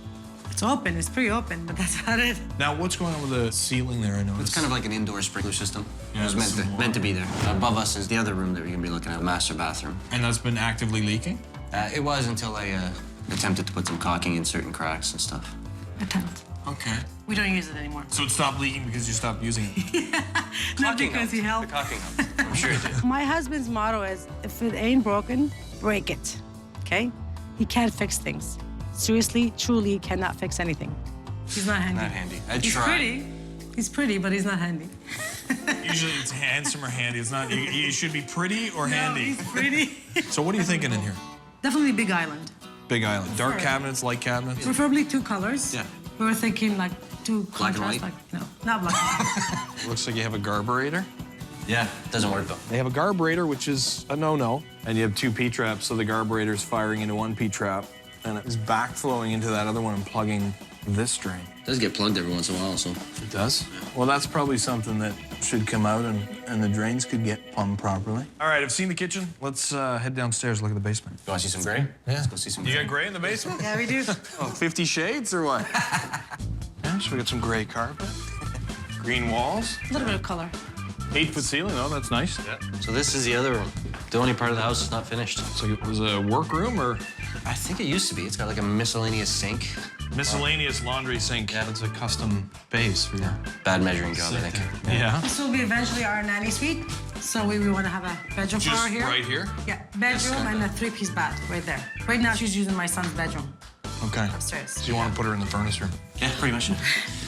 It's open. It's pretty open, but that's about it. Now, what's going on with the ceiling there? I know It's kind of like an indoor sprinkler system. Yeah, It was this is meant to be there. Above us is the other room that we're gonna be looking at, master bathroom. And that's been actively leaking? It was until I attempted to put some caulking in certain cracks and stuff. Attempt. Okay. We don't use it anymore. So it stopped leaking because you stopped using it? Not because he helped. The caulking helped. I'm sure it did. My husband's motto is, if it ain't broken, break it. Okay? He can't fix things. Seriously, truly cannot fix anything. He's not handy. Not handy. I'd He's try. pretty. He's pretty, but he's not handy. Usually it's handsome or handy. It's not. You should be pretty or handy. He's pretty. So what are you thinking in here? Definitely Big Island. Big Island. Dark Sure. cabinets, light cabinets? Preferably two colors. Yeah. We were thinking like two Black and contrast, white? like no, not black and white. Looks like you have a garburator. Yeah, doesn't work though. They have a garburator, which is a no-no. And you have two P-traps, so the garburator's firing into one P-trap, and it's backflowing into that other one and plugging this drain. It does get plugged every once in a while, so. It does? Well, that's probably something that should come out and the drains could get plumbed properly. All right, I've seen the kitchen. Let's head downstairs, look at the basement. You want to see some gray? Yeah. Let's go see some You gray. got gray in the basement? Yeah, we do. Oh, 50 Shades or what? Yeah, so we got some gray carpet, green walls, A little bit of color. 8-foot ceiling, oh, that's nice. Yeah. So this is the other room. The only part of the house is not finished. So it was a workroom or? I think it used to be. It's got like a miscellaneous sink. Miscellaneous laundry sink. Yeah. It's a custom base for your... Bad measuring job, I think. Yeah. This will be eventually our nanny suite. So we want to have a bedroom for her Just here. right here? Yeah, bedroom and a 3-piece bath right there. Right now she's using my son's bedroom Okay. upstairs. So you want to put her in the furnace room? Yeah, pretty much.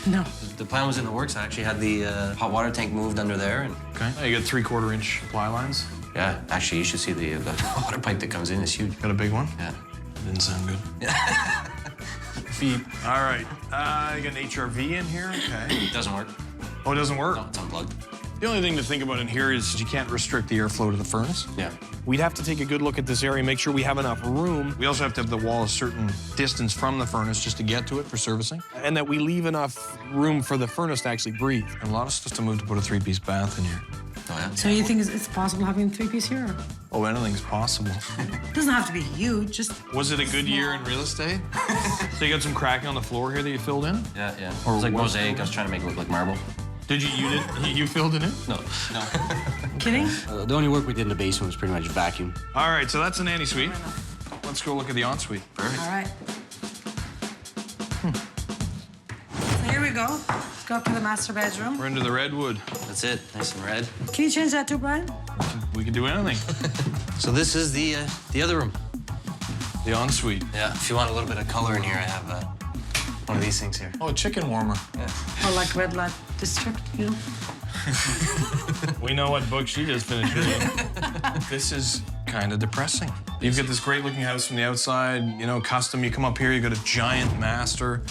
No. The plan was in the works. I actually had the hot water tank moved under there. And Okay. Oh, you got 3/4-inch ply lines? yeah, actually, you should see the water pipe that comes in. It's huge. Got a big one? Yeah. Didn't sound good. Feet. All right. You got an HRV in here? Okay. It doesn't work. Oh, it doesn't work? No, it's unplugged. The only thing to think about in here is you can't restrict the airflow to the furnace. Yeah. We'd have to take a good look at this area, make sure we have enough room. We also have to have the wall a certain distance from the furnace just to get to it for servicing, and that we leave enough room for the furnace to actually breathe. And a lot of stuff to move to put a 3-piece bath in here. Oh, yeah? So you think it's possible having 3-piece here? Oh, anything's possible. It doesn't have to be huge, just... Was it a good year in real estate? So you got some cracking on the floor here that you filled in? Yeah, yeah. Or It's like what? mosaic. I was trying to make it look like marble. Did you filled it in? No. Kidding? The only work we did in the basement was pretty much vacuum. All right, so that's a nanny suite. Let's go look at the ensuite. Perfect. All right. So here we go. Let's go up to the master bedroom. We're into the redwood. That's it. Nice and red. Can you change that too, Brian? We can do anything. So this is the other room. The ensuite. Yeah. If you want a little bit of color in here, I have one of these things here. Oh, a chicken warmer. Yeah. Or like red light district, you know? We know what book she just finished reading. This is kind of depressing. You've got this great looking house from the outside, you know, custom. You come up here, you got a giant master,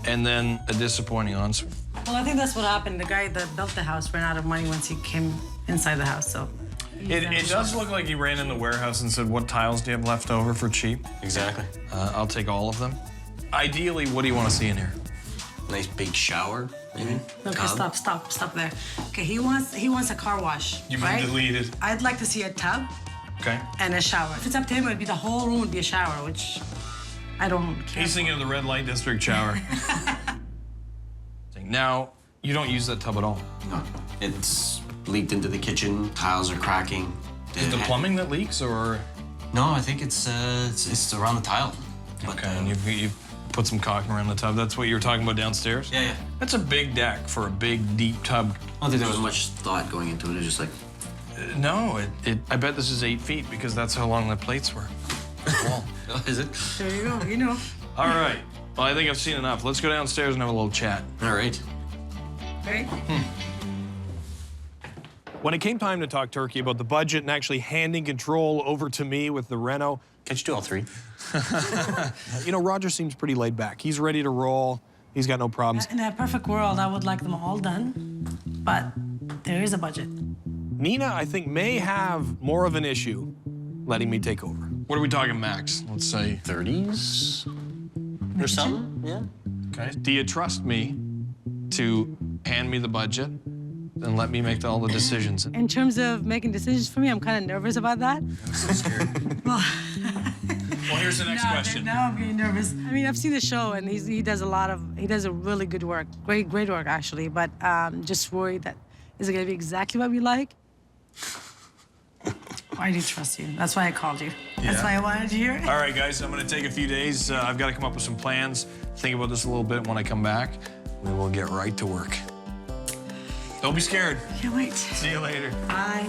and then a disappointing ensuite. Well, I think that's what happened. The guy that built the house ran out of money once he came inside the house, so... It does look like he ran in the warehouse and said, what tiles do you have left over for cheap? Exactly. I'll take all of them. Ideally, what do you want to see in here? Nice big shower, maybe. Okay, stop there. Okay, he wants a car wash, You've right? been deleted. I'd like to see a tub Okay. and a shower. If it's up to him, it'd be the whole room would be a shower, which I don't care. He's thinking of the red light district shower. Now, you don't use that tub at all. No. It's leaked into the kitchen. Tiles are cracking. Is it the plumbing that leaks, or? No, I think it's around the tile. Okay, and you've put some caulking around the tub. That's what you were talking about downstairs? Yeah, yeah. That's a big deck for a big, deep tub. I don't think there was much thought going into it. It was just like... No, I bet this is 8 feet because that's how long the plates were. Oh, is it? There you go, you know. All right. Well, I think I've seen enough. Let's go downstairs and have a little chat. All right. Right? When it came time to talk turkey about the budget and actually handing control over to me with the reno, Can't you do all three? you know, Roger seems pretty laid back. He's ready to roll. He's got no problems. In a perfect world, I would like them all done, but there is a budget. Nina, I think, may have more of an issue letting me take over. What are we talking max? Let's say 30s or something? Yeah. Okay. Do you trust me to hand me the budget and let me make all the decisions? In terms of making decisions for me, I'm kind of nervous about that. I'm so scared. Well, here's the next question. Now I'm getting nervous. I mean, I've seen the show, and he does a really good work, great work actually. But just worried that is it gonna be exactly what we like? I do trust you. That's why I called you. That's why I wanted you here. All right, guys, I'm gonna take a few days. I've got to come up with some plans, think about this a little bit. When I come back, we will get right to work. Don't be scared. Can't wait. See you later. Bye.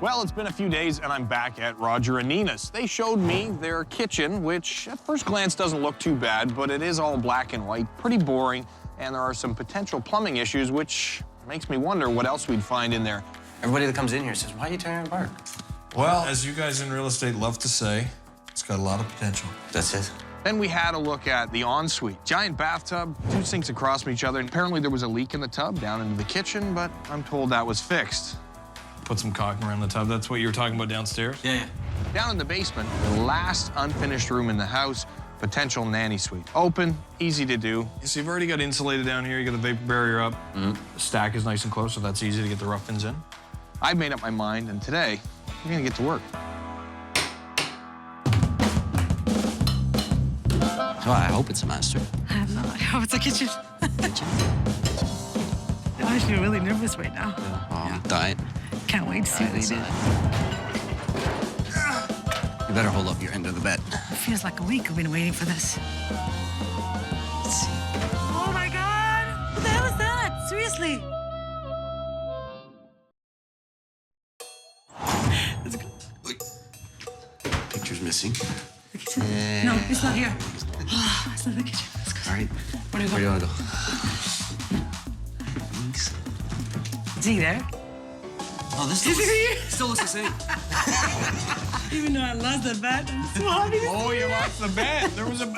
Well, it's been a few days, and I'm back at Roger and Nina's. They showed me their kitchen, which at first glance doesn't look too bad, but it is all black and white, pretty boring, and there are some potential plumbing issues, which makes me wonder what else we'd find in there. Everybody that comes in here says, why are you tearing it apart? Well, as you guys in real estate love to say, it's got a lot of potential. That's it. Then we had a look at the ensuite. Giant bathtub, 2 sinks across from each other, and apparently there was a leak in the tub down into the kitchen, but I'm told that was fixed. Put some caulking around the tub. That's what you were talking about downstairs? Yeah. Down in the basement, the last unfinished room in the house, potential nanny suite. Open, easy to do. So you've already got insulated down here. You got the vapor barrier up. The stack is nice and close, so that's easy to get the rough-ins in. I've made up my mind, and today, we're gonna get to work. Oh, I hope it's a master. I have no idea. I hope it's a kitchen. I feel really nervous right now. I'm dying. Can't wait to see what they do. You better hold up your end of the bed. It feels like a week we've been waiting for this. Let's see. Oh my God! What the hell is that? Seriously? Picture's missing. The kitchen? No, it's not here. It's not the kitchen. Let's go. All right. Where do you go? Where do you want to go? Is he there? Oh, this still looks the same. Even though I lost the bet, I'm so happy. Oh, you lost the bet.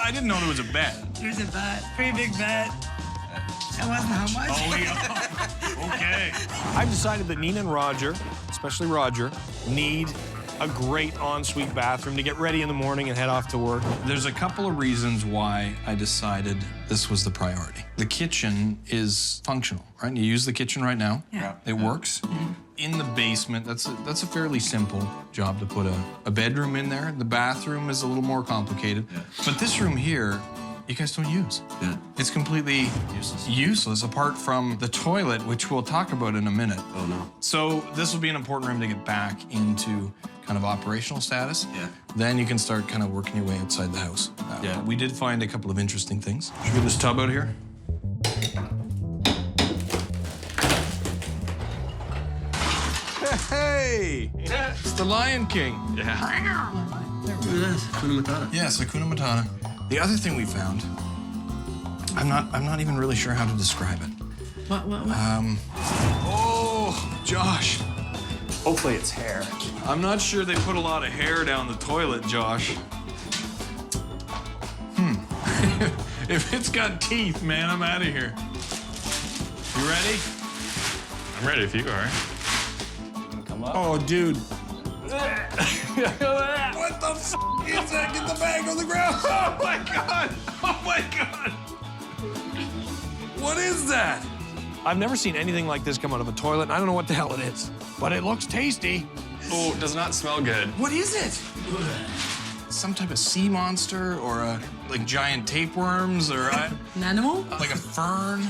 I didn't know there was a bet. There's a bet. Pretty big bet. It wasn't how much. Oh, yeah. Okay. I've decided that Nina and Roger, especially Roger, need a great ensuite bathroom to get ready in the morning and head off to work. There's a couple of reasons why I decided this was the priority. The kitchen is functional, right? You use the kitchen right now. Yeah. It works. In the basement, that's a fairly simple job to put a bedroom in there. The bathroom is a little more complicated. But this room here, you guys don't use. Yeah. It's completely useless apart from the toilet, which we'll talk about in a minute. Oh, no. So this will be an important room to get back into kind of operational status. Yeah. Then you can start kind of working your way outside the house. Yeah. We did find a couple of interesting things. Should we get this tub out here? Hey! It's the Lion King. Yeah. Look at this, Hakuna Matata. Yes, Hakuna Matata. The other thing we found, I'm not even really sure how to describe it. What? Oh, Josh. Hopefully it's hair. I'm not sure they put a lot of hair down the toilet, Josh. If it's got teeth, man, I'm out of here. You ready? I'm ready if you are. Oh, dude. What the f is that? Get the bag on the ground. Oh, my God. Oh, my God. What is that? I've never seen anything like this come out of a toilet, and I don't know what the hell it is, but it looks tasty. Oh, it does not smell good. What is it? Some type of sea monster or like giant tapeworms or An animal? like a fern.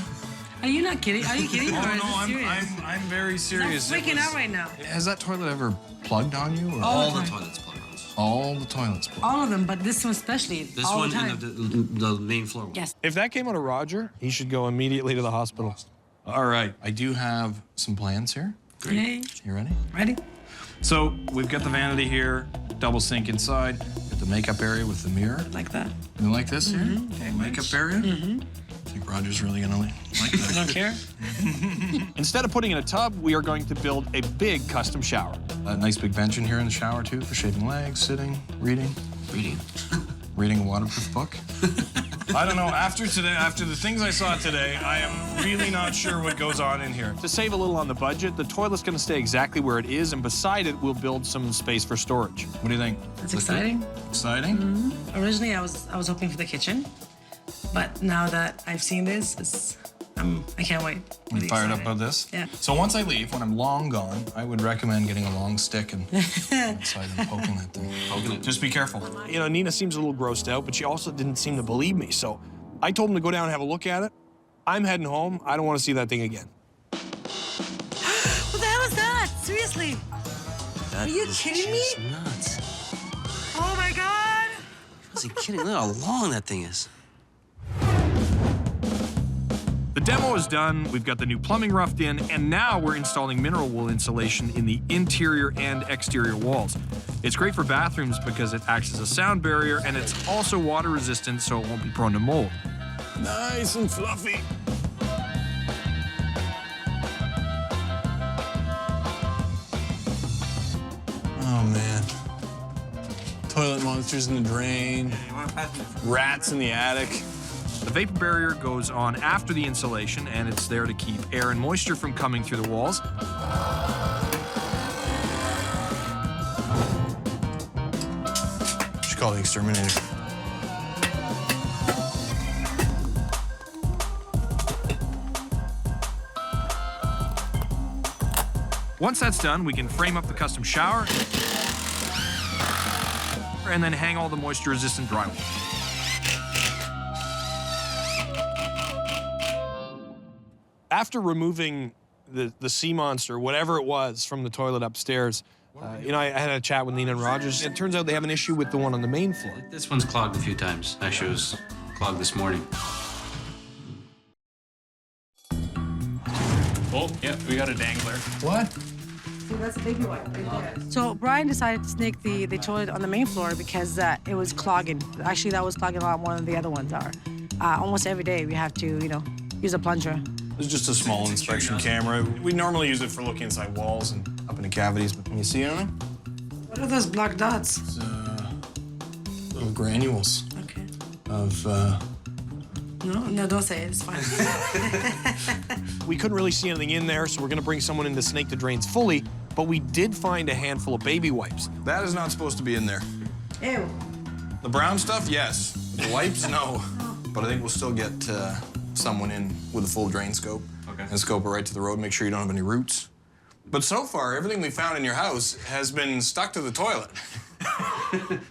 Are you not kidding? Are you kidding? Oh, Or is no, it serious? I'm very serious. I'm freaking out right now. Has that toilet ever plugged on you? Or? All the time. toilets plug on us. All the toilets plugged. All of them, but this one especially. This all one the time. and the main floor one. Yes. If that came out of Roger, he should go immediately to the hospital. All right, I do have some plans here. Okay. You ready? Ready? So we've got the vanity here, double sink inside, got the makeup area with the mirror. Like that. You like this here? Very Makeup much. area? I think Roger's really gonna like that. I don't care. Instead of putting in a tub, we are going to build a big custom shower. A nice big bench in here in the shower too for shaving legs, sitting, reading. Reading a waterproof book. I don't know, after the things I saw today, I am really not sure what goes on in here. To save a little on the budget, the toilet's going to stay exactly where it is, and beside it, we'll build some space for storage. What do you think? It's exciting. Exciting? Originally, I was hoping for the kitchen, but now that I've seen this, I can't wait. You fired up about this? Yeah. So once I leave, when I'm long gone, I would recommend getting a long stick and inside and poking that thing. Poking it. Just be careful. You know, Nina seems a little grossed out, but she also didn't seem to believe me, so I told him to go down and have a look at it. I'm heading home. I don't want to see that thing again. What the hell is that? Seriously? Are you kidding me? Nuts. Oh my God! Is he kidding? Look how long that thing is. The demo is done, we've got the new plumbing roughed in, and now we're installing mineral wool insulation in the interior and exterior walls. It's great for bathrooms because it acts as a sound barrier, and it's also water resistant, so it won't be prone to mold. Nice and fluffy. Oh, man. Toilet monsters in the drain. Rats in the attic. The vapor barrier goes on after the insulation, and it's there to keep air and moisture from coming through the walls. Should call the exterminator. Once that's done, we can frame up the custom shower and then hang all the moisture-resistant drywall. After removing the sea monster, whatever it was, from the toilet upstairs, you know, I had a chat with Nina and Rogers. It turns out they have an issue with the one on the main floor. This one's clogged a few times. Actually, it was clogged this morning. Oh, yeah, we got a dangler. What? So that's a baby wipe right there. So Brian decided to snake the toilet on the main floor because it was clogging. Actually, that was clogging a lot more than the other ones are. Almost every day we have to, you know, use a plunger. It's just a small inspection camera. We normally use it for looking inside walls and up into cavities, but can you see anything? What are those black dots? It's little granules of No, don't say it. It's fine. We couldn't really see anything in there, so we're gonna bring someone in to snake the drains fully but we did find a handful of baby wipes. That is not supposed to be in there. Ew. The brown stuff, yes. The wipes, no. But I think we'll still get someone in with a full drain scope and scope it right to the road, make sure you don't have any roots. But so far, everything we found in your house has been stuck to the toilet.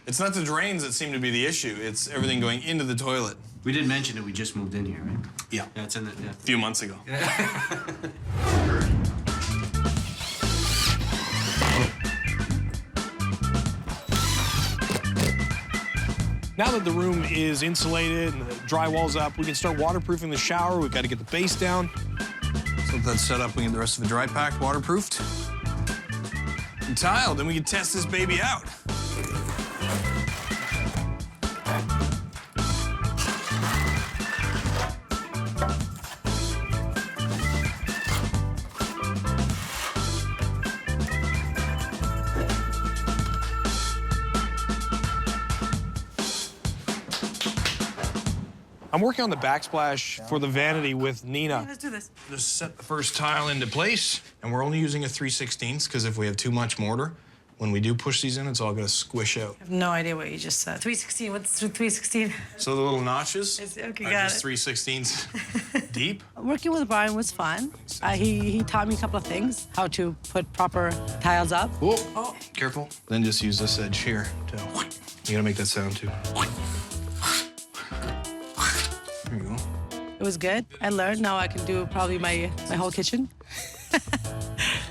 It's not the drains that seem to be the issue. It's everything going into the toilet. We did mention that we just moved in here, right? Yeah. Yeah, it's in the... Yeah. A few months ago. Now that the room is insulated and the drywall's up, we can start waterproofing the shower. We've got to get the base down. So that's set up, we get the rest of it dry packed, waterproofed. And tiled, then we can test this baby out. I'm working on the backsplash for the vanity with Nina. Let's do this. Just set the first tile into place, and we're only using a 3/16 because if we have too much mortar, when we do push these in, it's all gonna squish out. I have no idea what you just said. 316, what's 316? So the little notches Okay, are got just it. 3/16 deep. Working with Bryan was fun. He taught me a couple of things, how to put proper tiles up. Oh, careful. Then just use this edge here to, you gotta make that sound too. There you go. It was good. I learned. Now I can do probably my whole kitchen.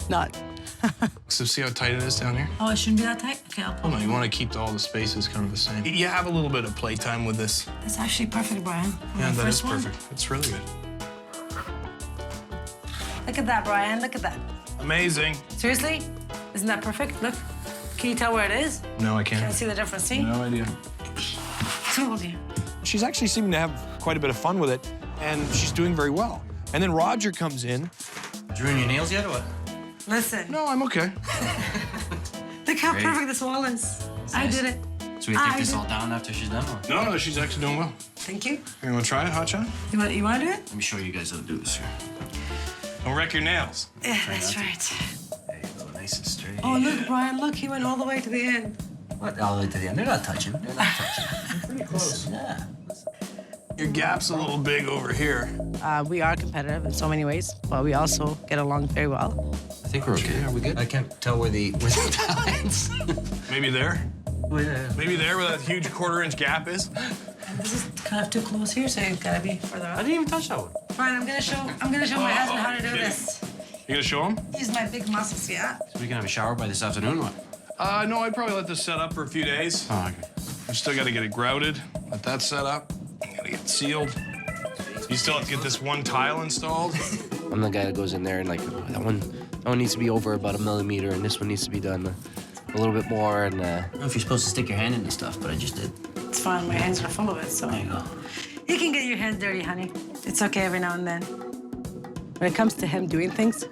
Not. So see how tight it is down here? Oh, it shouldn't be that tight? Okay, I'll Oh pull no, it. you want to keep all the spaces kind of the same. You have a little bit of playtime with this. That's actually perfect, Bryan. Yeah, that is First one. perfect. It's really good. Look at that, Bryan. Look at that. Amazing. Seriously? Isn't that perfect? Look. Can you tell where it is? No, I can't. Can't see the difference, see? No idea. Told you. She's actually seeming to have quite a bit of fun with it, and she's doing very well. And then Roger comes in. Did you ruin your nails yet or what? Listen. No, I'm okay. Look how Great. perfect this wall is. I nice. did it. So we take this all down after she's done? Or? No, she's actually doing well. Thank you. You want to try it, Hot Shot? You want to do it? Let me show you guys how to do this here. Don't wreck your nails. Yeah, that's right. There you go, nice and straight. Oh, look, Bryan, look. He went all the way to the end. What? All the way to the end. They're not touching. They're not touching. They're pretty close. Yeah. Your gap's a little big over here. We are competitive in so many ways, but we also get along very well. I think we're okay. Are we good? I can't tell where the talents. Maybe there. Oh, yeah. Maybe there where that huge 1/4-inch gap is. And this is kind of too close here, so you've got to be further I up. didn't even touch that one. Bryan, I'm gonna show my husband how to do this. You gonna show him? Use my big muscles, yeah. So we can have a shower by this afternoon or what? No, I'd probably let this set up for a few days. Oh, okay. We still got to get it grouted. Let that set up. Got to get it sealed. You still have to get this one tile installed. I'm the guy that goes in there and like, that one needs to be over about 1 millimeter and this one needs to be done a little bit more. And I don't know if you're supposed to stick your hand into stuff, but I just did. It's fine. My hands are full of it, so. There you go. You can get your hands dirty, honey. It's okay every now and then. When it comes to him doing things,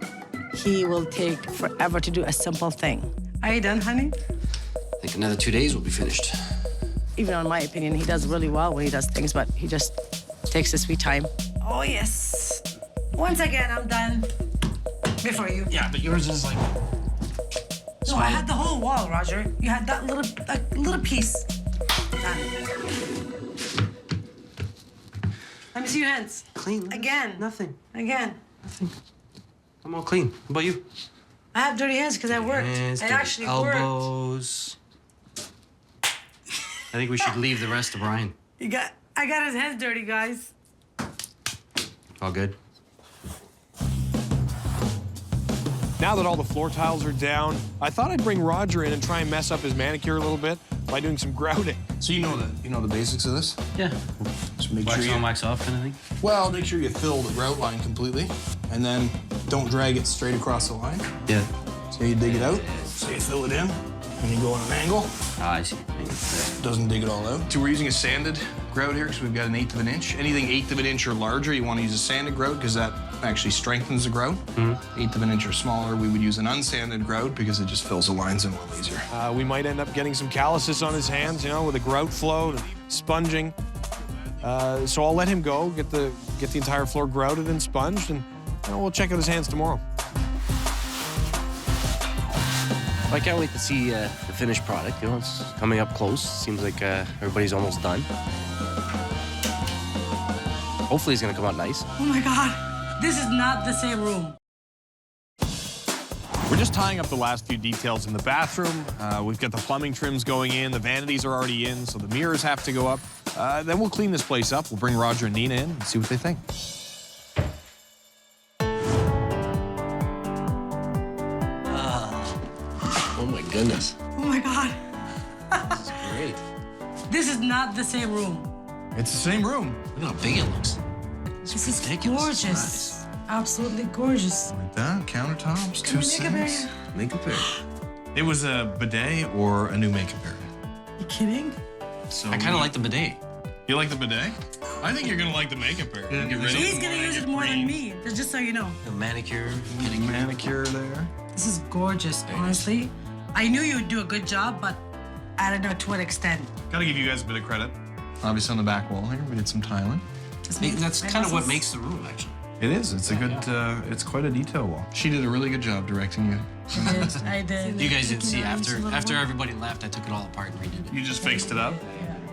he will take forever to do a simple thing. Are you done, honey? I think another 2 days we'll be finished. Even in my opinion, he does really well when he does things, but he just takes his sweet time. Oh, yes. Once again, I'm done. Before you. Yeah, but yours is like... No, I had the whole wall, Roger. You had that little piece. Done. Let me see your hands. Clean. Again. Nothing. Again. Nothing. I'm all clean. How about you? I have dirty hands because I worked. Hands, I dirty actually worked. elbows. I think we should leave the rest to Bryan. I got his hands dirty, guys. All good? Now that all the floor tiles are down, I thought I'd bring Roger in and try and mess up his manicure a little bit by doing some grouting. So you know the basics of this? Yeah. Just make Wax sure on, wax off kind of thing? Well, make sure you fill the grout line completely, and then don't drag it straight across the line. Yeah. So you dig it out, so you fill it in, and you go on an angle. Ah, I see. Doesn't dig it all out. So we're using a sanded grout here because we've got an 1/8 of an inch. Anything 1/8 of an inch or larger, you want to use a sanded grout because that actually strengthens the grout. 1/8 of an inch or smaller, we would use an unsanded grout because it just fills the lines in a little easier. We might end up getting some calluses on his hands, you know, with a grout flow, sponging. So I'll let him go, get the entire floor grouted and sponged, and we'll check out his hands tomorrow. I can't wait to see the finished product. You know, it's coming up close. Seems like everybody's almost done. Hopefully it's gonna come out nice. Oh my God, this is not the same room. We're just tying up the last few details in the bathroom. We've got the plumbing trims going in. The vanities are already in, so the mirrors have to go up. Then we'll clean this place up. We'll bring Roger and Nina in and see what they think. Oh my goodness. Oh my God, This is great. this is not the same room. It's the same room. Look how big it looks. This is gorgeous. Absolutely gorgeous. Like that, countertops, Can we make a big? Makeup area. It was a bidet or a new makeup area. You kidding? So I kind of like the bidet. You like the bidet? I think you're gonna like the makeup area. Get ready. He's gonna use it more than me, just so you know. The manicure, manicure there. This is gorgeous, honestly. I knew you would do a good job, but I don't know to what extent. Gotta give you guys a bit of credit. Obviously on the back wall here, we did some tiling. That's kind of what makes the room, actually. It is. It's a good. It's quite a detail wall. She did a really good job directing you. I did. You guys didn't see after everybody left, I took it all apart and redid it. You just fixed it up.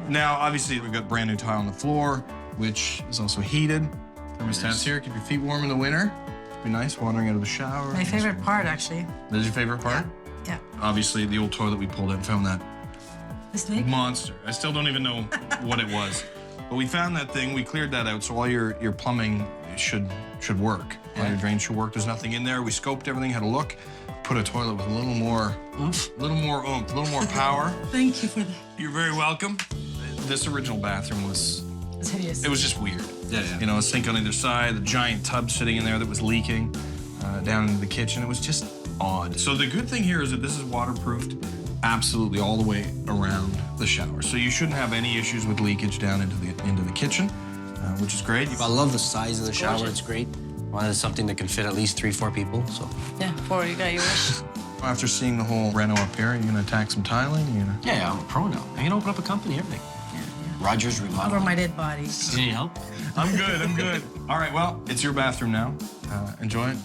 Now, obviously, we've got brand new tile on the floor, which is also heated. Thermostat's here. Keep your feet warm in the winter. Be nice watering out of the shower. My favorite part, actually. That is your favorite part? Yeah. Obviously, the old toilet we pulled out found that The snake? monster. I still don't even know what it was. But we found that thing. We cleared that out, so all your plumbing should work. All your drains should work. There's nothing in there. We scoped everything, had a look, put a toilet with a little more oomph, a little more power. Thank you for that. You're very welcome. This original bathroom was It's hideous. It was just weird. Yeah. You know, a sink on either side, the giant tub sitting in there that was leaking down into the kitchen. It was just odd. So the good thing here is that this is waterproofed absolutely all the way around the shower. So you shouldn't have any issues with leakage down into the kitchen, which is great. I love the size of the shower. It's great. Wanted something that can fit at least 3-4 people. So Yeah, 4, you got your wish. After seeing the whole reno up here, you're gonna tack some tiling. You're gonna... yeah, I'm a pro now. I can open up a company, everything. Rogers Remodel. Over my dead body. You need help? I'm good. I'm good. All right. Well, it's your bathroom now. Enjoy it.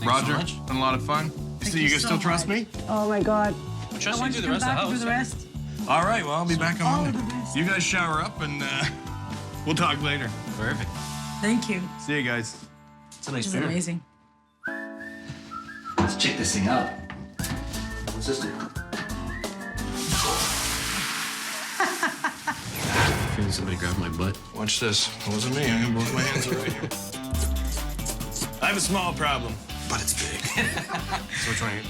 Roger, so much. been a lot of fun. So you guys still trust me? Oh my God. Trust I you want to you do to the come rest of back the to house. do the rest. All right. Well, I'll be back on All Monday. of the best. You guys shower up and we'll talk later. Perfect. Thank you. See you guys. It's a nice This is beer. amazing. Let's check this thing out. What's this do? Feeling somebody grab my butt. Watch this. It wasn't me. I got both my hands right here. I have a small problem, but it's big. So which one are you?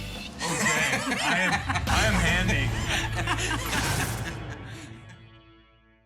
Okay. I am handy.